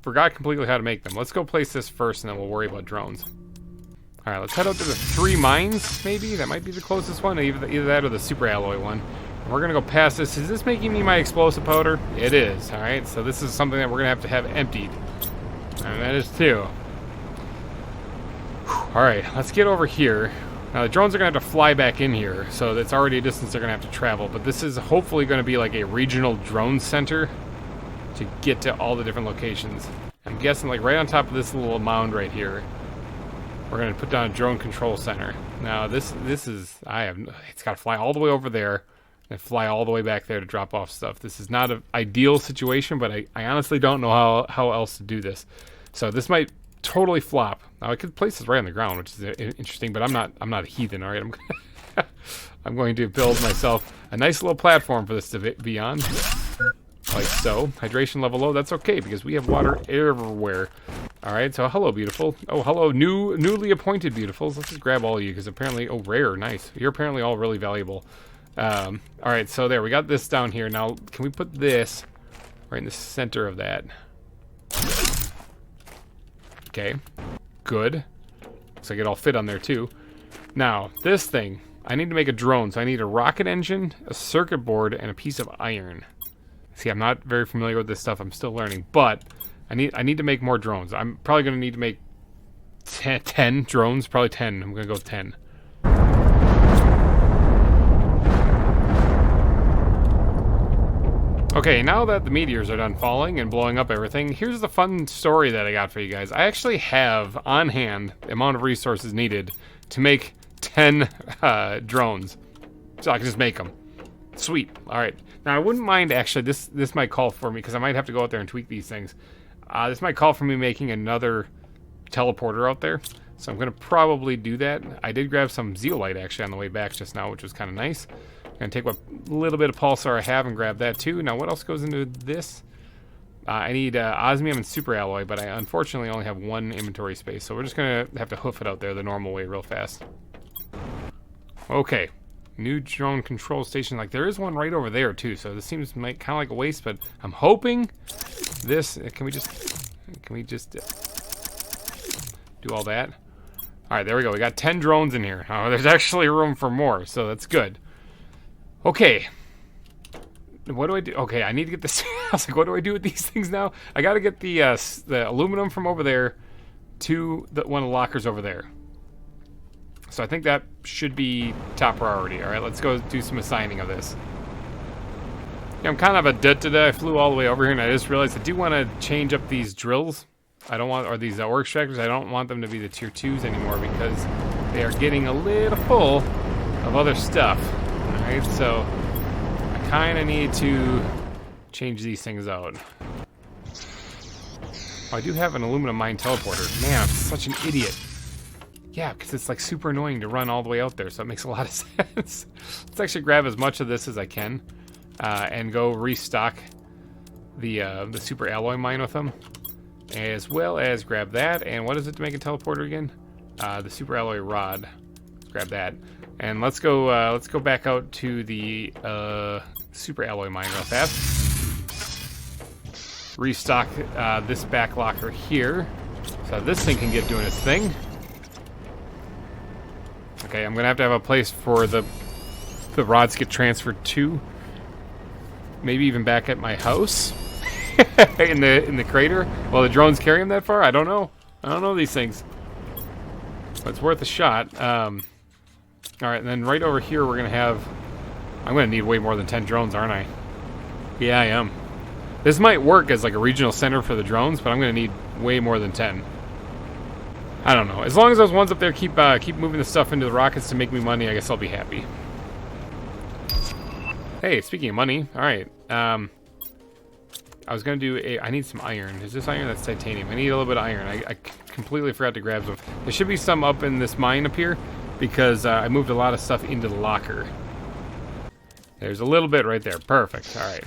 forgot completely how to make them. Let's go place this first, and then we'll worry about drones. All right, let's head out to the 3 mines, maybe? That might be the closest one, either that or the super alloy one. We're gonna go past this. Is this making me my explosive powder? It is, all right? So this is something that we're gonna have emptied. And that is too. All right, let's get over here. Now the drones are gonna have to fly back in here, so that's already a distance they're gonna have to travel, but this is hopefully gonna be like a regional drone center to get to all the different locations. I'm guessing like right on top of this little mound right here, we're gonna put down a drone control center. Now this is, it's gotta fly all the way over there and fly all the way back there to drop off stuff. This is not an ideal situation, but I honestly don't know how else to do this. So this might totally flop. Now I could place this right on the ground, which is interesting, but I'm not a heathen, all right? I'm going to build myself a nice little platform for this to be on. Like so. Hydration level low, that's okay, because we have water everywhere. Alright, so hello, beautiful. Oh, hello, newly appointed beautifuls. Let's just grab all of you, because apparently, oh, rare, nice. You're apparently all really valuable. Alright, so there, we got this down here. Now, can we put this right in the center of that? Okay, good. Looks like it all fit on there, too. Now, this thing, I need to make a drone, so I need a rocket engine, a circuit board, and a piece of iron. See, I'm not very familiar with this stuff. I'm still learning, but I need to make more drones. I'm probably going to need to make 10 drones, probably 10. I'm going to go with 10. Okay, now that the meteors are done falling and blowing up everything, here's the fun story that I got for you guys. I actually have on hand the amount of resources needed to make 10 drones. So I can just make them. Sweet. All right. Now, I wouldn't mind, actually, this might call for me, because I might have to go out there and tweak these things. This might call for me making another teleporter out there. So I'm going to probably do that. I did grab some zeolite, actually, on the way back just now, which was kind of nice. I'm going to take what little bit of pulsar I have and grab that too. Now, what else goes into this? I need osmium and super alloy, but I unfortunately only have one inventory space, so we're just going to have to hoof it out there the normal way real fast. Okay. New drone control station. Like, there is one right over there too, so this seems kind of like a waste, but I'm hoping this... Can we just do all that? All right, there we go. We got 10 drones in here. Oh, there's actually room for more, so that's good. Okay. What do I do? Okay, I need to get this. I was like, what do I do with these things now? I got to get the aluminum from over there to one of the lockers over there. So I think that should be top priority. All right, let's go do some assigning of this. Yeah, I'm kind of a dut today. I flew all the way over here, and I just realized I do want to change up these drills. I don't want, or these ore extractors. I don't want them to be the tier 2s anymore because they are getting a little full of other stuff. Alright, so I kind of need to change these things out. Oh, I do have an aluminum mine teleporter. Man, I'm such an idiot. Yeah, because it's like super annoying to run all the way out there, so it makes a lot of sense. Let's actually grab as much of this as I can and go restock the super alloy mine with them. As well as grab that, and what is it to make a teleporter again? The super alloy rod. Let's grab that. And let's go back out to the super alloy mine real fast. Restock this back locker here, so this thing can get doing its thing. Okay, I'm gonna have to have a place for the rods to get transferred to. Maybe even back at my house in the crater. While the drones carry them that far, I don't know. I don't know these things, but it's worth a shot. All right, and then right over here we're gonna have... I'm gonna need way more than 10 drones, aren't I? Yeah, I am. This might work as like a regional center for the drones, but I'm gonna need way more than 10. I don't know. As long as those ones up there keep moving the stuff into the rockets to make me money, I guess I'll be happy. Hey, speaking of money, all right. I was gonna do I need some iron. Is this iron? That's titanium. I need a little bit of iron. I completely forgot to grab some. There should be some up in this mine up here, because I moved a lot of stuff into the locker. There's a little bit right there. Perfect. All right.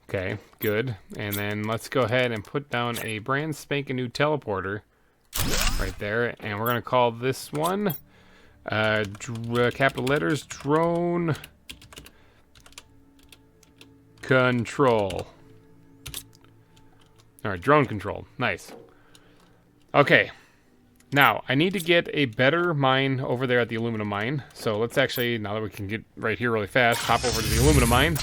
Okay, good. And then let's go ahead and put down a brand spanking new teleporter right there. And we're going to call this one, capital letters, drone control. All right, drone control. Nice. Okay, now I need to get a better mine over there at the aluminum mine. So let's actually, now that we can get right here really fast, hop over to the aluminum mine.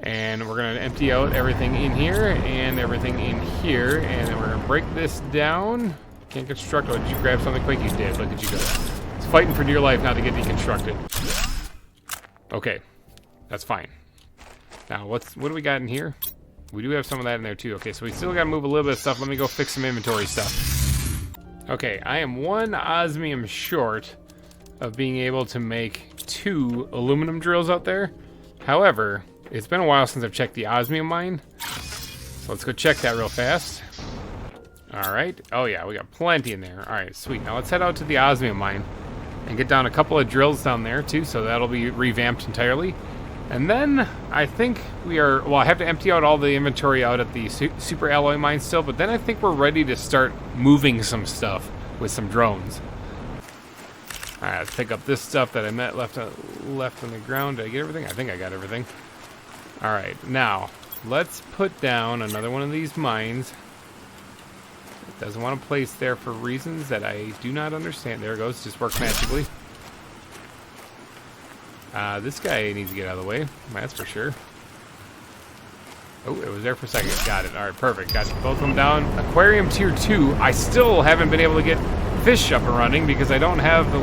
And we're going to empty out everything in here and everything in here. And then we're going to break this down. Can't construct. Oh, did you grab something quick? You did. Look at you go. It's fighting for dear life now to get deconstructed. Okay, that's fine. Now, what do we got in here? We do have some of that in there too. Okay, so we still got to move a little bit of stuff. Let me go fix some inventory stuff. Okay, I am one osmium short of being able to make 2 aluminum drills out there. However, it's been a while since I've checked the osmium mine. So let's go check that real fast. All right. Oh yeah, we got plenty in there. All right, sweet. Now let's head out to the osmium mine and get down a couple of drills down there too, so that'll be revamped entirely. And then I think we are, well, I have to empty out all the inventory out at the super alloy mine still, but then I think we're ready to start moving some stuff with some drones. All right, let's pick up this stuff that I left on the ground. Did I get everything? I think I got everything. All right, now let's put down another one of these mines. Doesn't want to place there for reasons that I do not understand. There it goes. Just works magically. This guy needs to get out of the way. That's for sure. Oh, it was there for a second. Got it. All right, perfect. Got both of them down. Aquarium tier 2. I still haven't been able to get fish up and running because I don't have the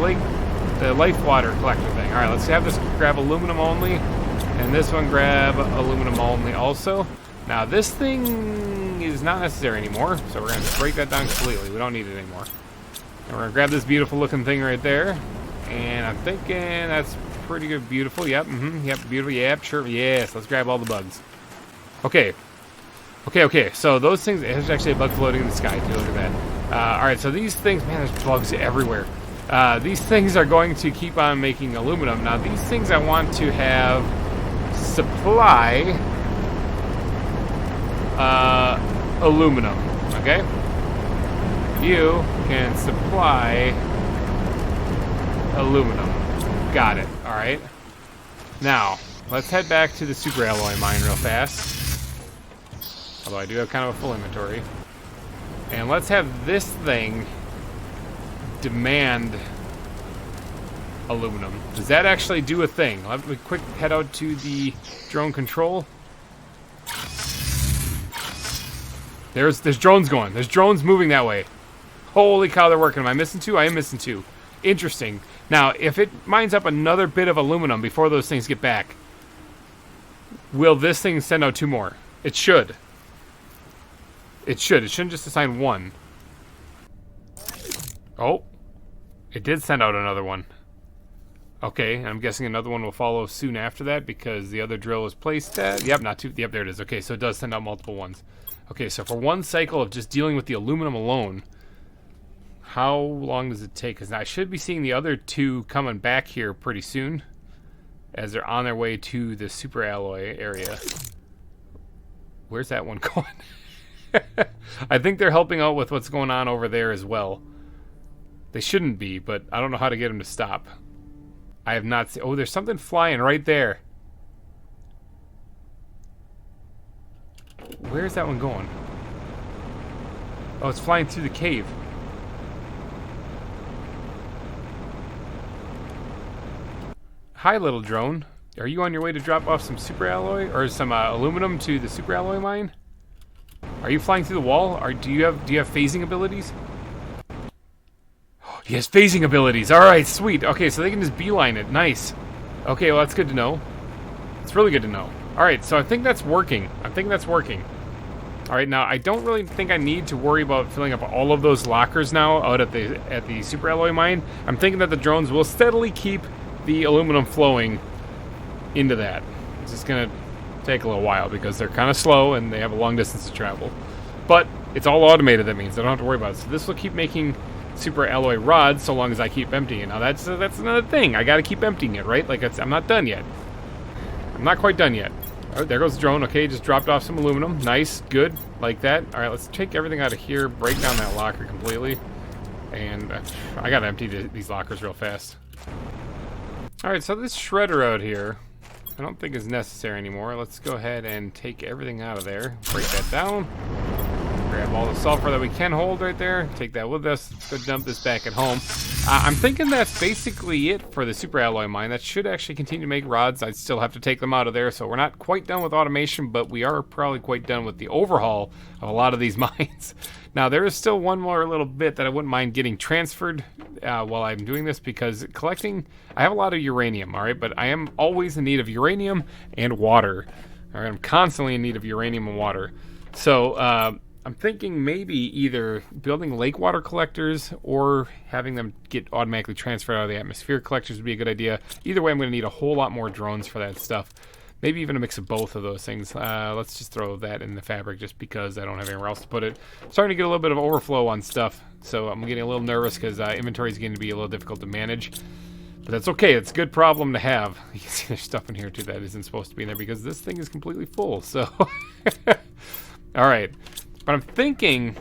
life water collector thing. All right, let's have this grab aluminum only, and this one grab aluminum only also. Now this thing is not necessary anymore, so we're gonna break that down completely. We don't need it anymore. And we're gonna grab this beautiful looking thing right there, and I'm thinking that's pretty good. Beautiful. Yep. Yep. Beautiful. Yep. Sure. Yes. Let's grab all the bugs. Okay. So those things. There's actually a bug floating in the sky too. Look at that. All right. So these things, man, there's bugs everywhere. These things are going to keep on making aluminum. Now these things I want to have supply aluminum. Okay. You can supply aluminum. Got it. All right. Now, let's head back to the super alloy mine real fast. Although I do have kind of a full inventory. And let's have this thing demand aluminum. Does that actually do a thing? Let me quick head out to the drone control. There's drones going. There's drones moving that way. Holy cow, they're working. Am I missing two? I am missing two. Interesting. Now, if it mines up another bit of aluminum before those things get back, will this thing send out two more? It should. It should. It shouldn't just assign one. Oh. It did send out another one. Okay, I'm guessing another one will follow soon after that because the other drill is placed at... Yep, not two. Yep, there it is. Okay, so it does send out multiple ones. Okay, so for one cycle of just dealing with the aluminum alone, how long does it take? Because I should be seeing the other two coming back here pretty soon as they're on their way to the super alloy area. Where's that one going? I think they're helping out with what's going on over there as well. They shouldn't be, but I don't know how to get them to stop. I have not seen... Oh, there's something flying right there. Where's that one going? Oh, it's flying through the cave. Hi, little drone. Are you on your way to drop off some super alloy or some aluminum to the super alloy mine? Are you flying through the wall? Do you have phasing abilities? He has phasing abilities. All right, sweet. Okay, so they can just beeline it. Nice. Okay, well, that's good to know. It's really good to know. All right, so I think that's working. All right, now I don't really think I need to worry about filling up all of those lockers now out at the super alloy mine. I'm thinking that the drones will steadily keep the aluminum flowing into that. It's just gonna take a little while because they're kind of slow and they have a long distance to travel. But it's all automated. That means I don't have to worry about it. So this will keep making super alloy rods so long as I keep emptying it. Now that's another thing. I got to keep emptying it, right? Like I'm not done yet. I'm not quite done yet. Oh, there goes the drone. Okay, just dropped off some aluminum. Nice, good, like that. All right, let's take everything out of here, break down that locker completely, and I got to empty these lockers real fast. All right, so this shredder out here, I don't think is necessary anymore. Let's go ahead and take everything out of there, break that down. Grab all the sulfur that we can hold right there. Take that with us. Let's go dump this back at home. I'm thinking that's basically it for the super alloy mine. That should actually continue to make rods. I'd still have to take them out of there. So we're not quite done with automation, but we are probably quite done with the overhaul of a lot of these mines. Now, there is still one more little bit that I wouldn't mind getting transferred while I'm doing this because collecting... I have a lot of uranium, all right? But I am always in need of uranium and water. All right, I'm constantly in need of uranium and water. So... I'm thinking maybe either building lake water collectors or having them get automatically transferred out of the atmosphere collectors would be a good idea. Either way, I'm going to need a whole lot more drones for that stuff. Maybe even a mix of both of those things. Let's just throw that in the fabric just because I don't have anywhere else to put it. I'm starting to get a little bit of overflow on stuff, so I'm getting a little nervous because inventory is going to be a little difficult to manage. But that's okay. It's a good problem to have. You can see there's stuff in here too that isn't supposed to be in there because this thing is completely full. So, all right. But I'm thinking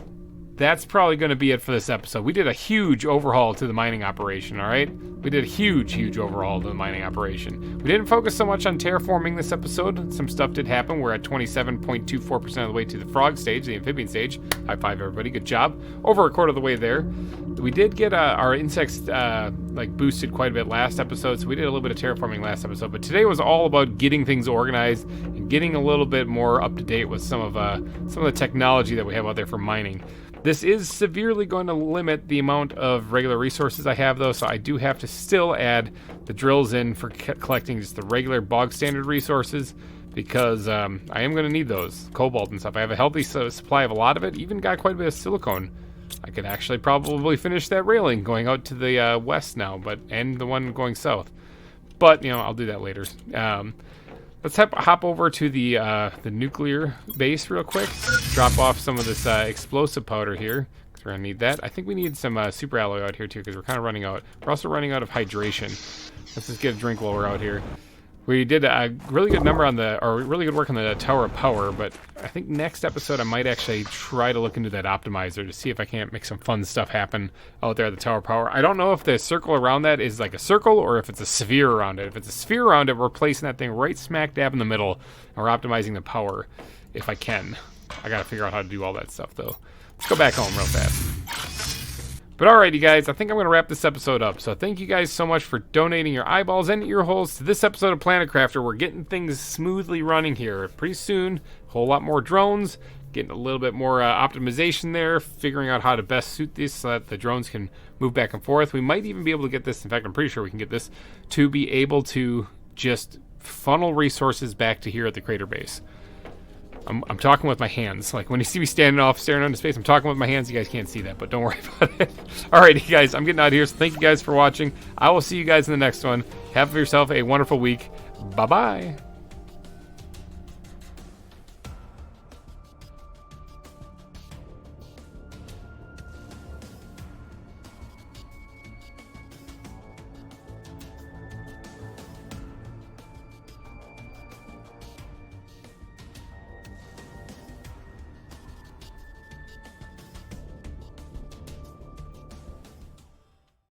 that's probably going to be it for this episode. We did a huge overhaul to the mining operation, all right? We did a huge overhaul to the mining operation. We didn't focus so much on terraforming this episode. Some stuff did happen. We're at 27.24% of the way to the frog stage, the amphibian stage. High five, everybody. Good job. Over a quarter of the way there. We did get our insects like boosted quite a bit last episode, so we did a little bit of terraforming last episode. But today was all about getting things organized and getting a little bit more up to date with some of the technology that we have out there for mining. This is severely going to limit the amount of regular resources I have, though, so I do have to still add the drills in for collecting just the regular bog standard resources, because I am going to need those, cobalt and stuff. I have a healthy supply of a lot of it, even got quite a bit of silicone. I could actually probably finish that railing going out to the west now, and the one going south. But, you know, I'll do that later. Let's hop over to the nuclear base real quick. Drop off some of this explosive powder here, because we're going to need that. I think we need some super alloy out here, too, because we're kind of running out. We're also running out of hydration. Let's just get a drink while we're out here. We did a really good number on really good work on the Tower of Power, but I think next episode I might actually try to look into that optimizer to see if I can't make some fun stuff happen out there at the Tower of Power. I don't know if the circle around that is like a circle or if it's a sphere around it. If it's a sphere around it, we're placing that thing right smack dab in the middle, and we're optimizing the power if I can. I gotta figure out how to do all that stuff, though. Let's go back home real fast. But alrighty, guys, I think I'm going to wrap this episode up. So thank you guys so much for donating your eyeballs and ear holes to this episode of Planet Crafter. We're getting things smoothly running here. Pretty soon, a whole lot more drones, getting a little bit more optimization there, figuring out how to best suit this so that the drones can move back and forth. We might even be able to get this, in fact, I'm pretty sure we can get this, to be able to just funnel resources back to here at the crater base. I'm talking with my hands. Like, when you see me standing off, staring into space, I'm talking with my hands. You guys can't see that, but don't worry about it. Alrighty, guys, I'm getting out of here, so thank you guys for watching. I will see you guys in the next one. Have yourself a wonderful week. Bye-bye.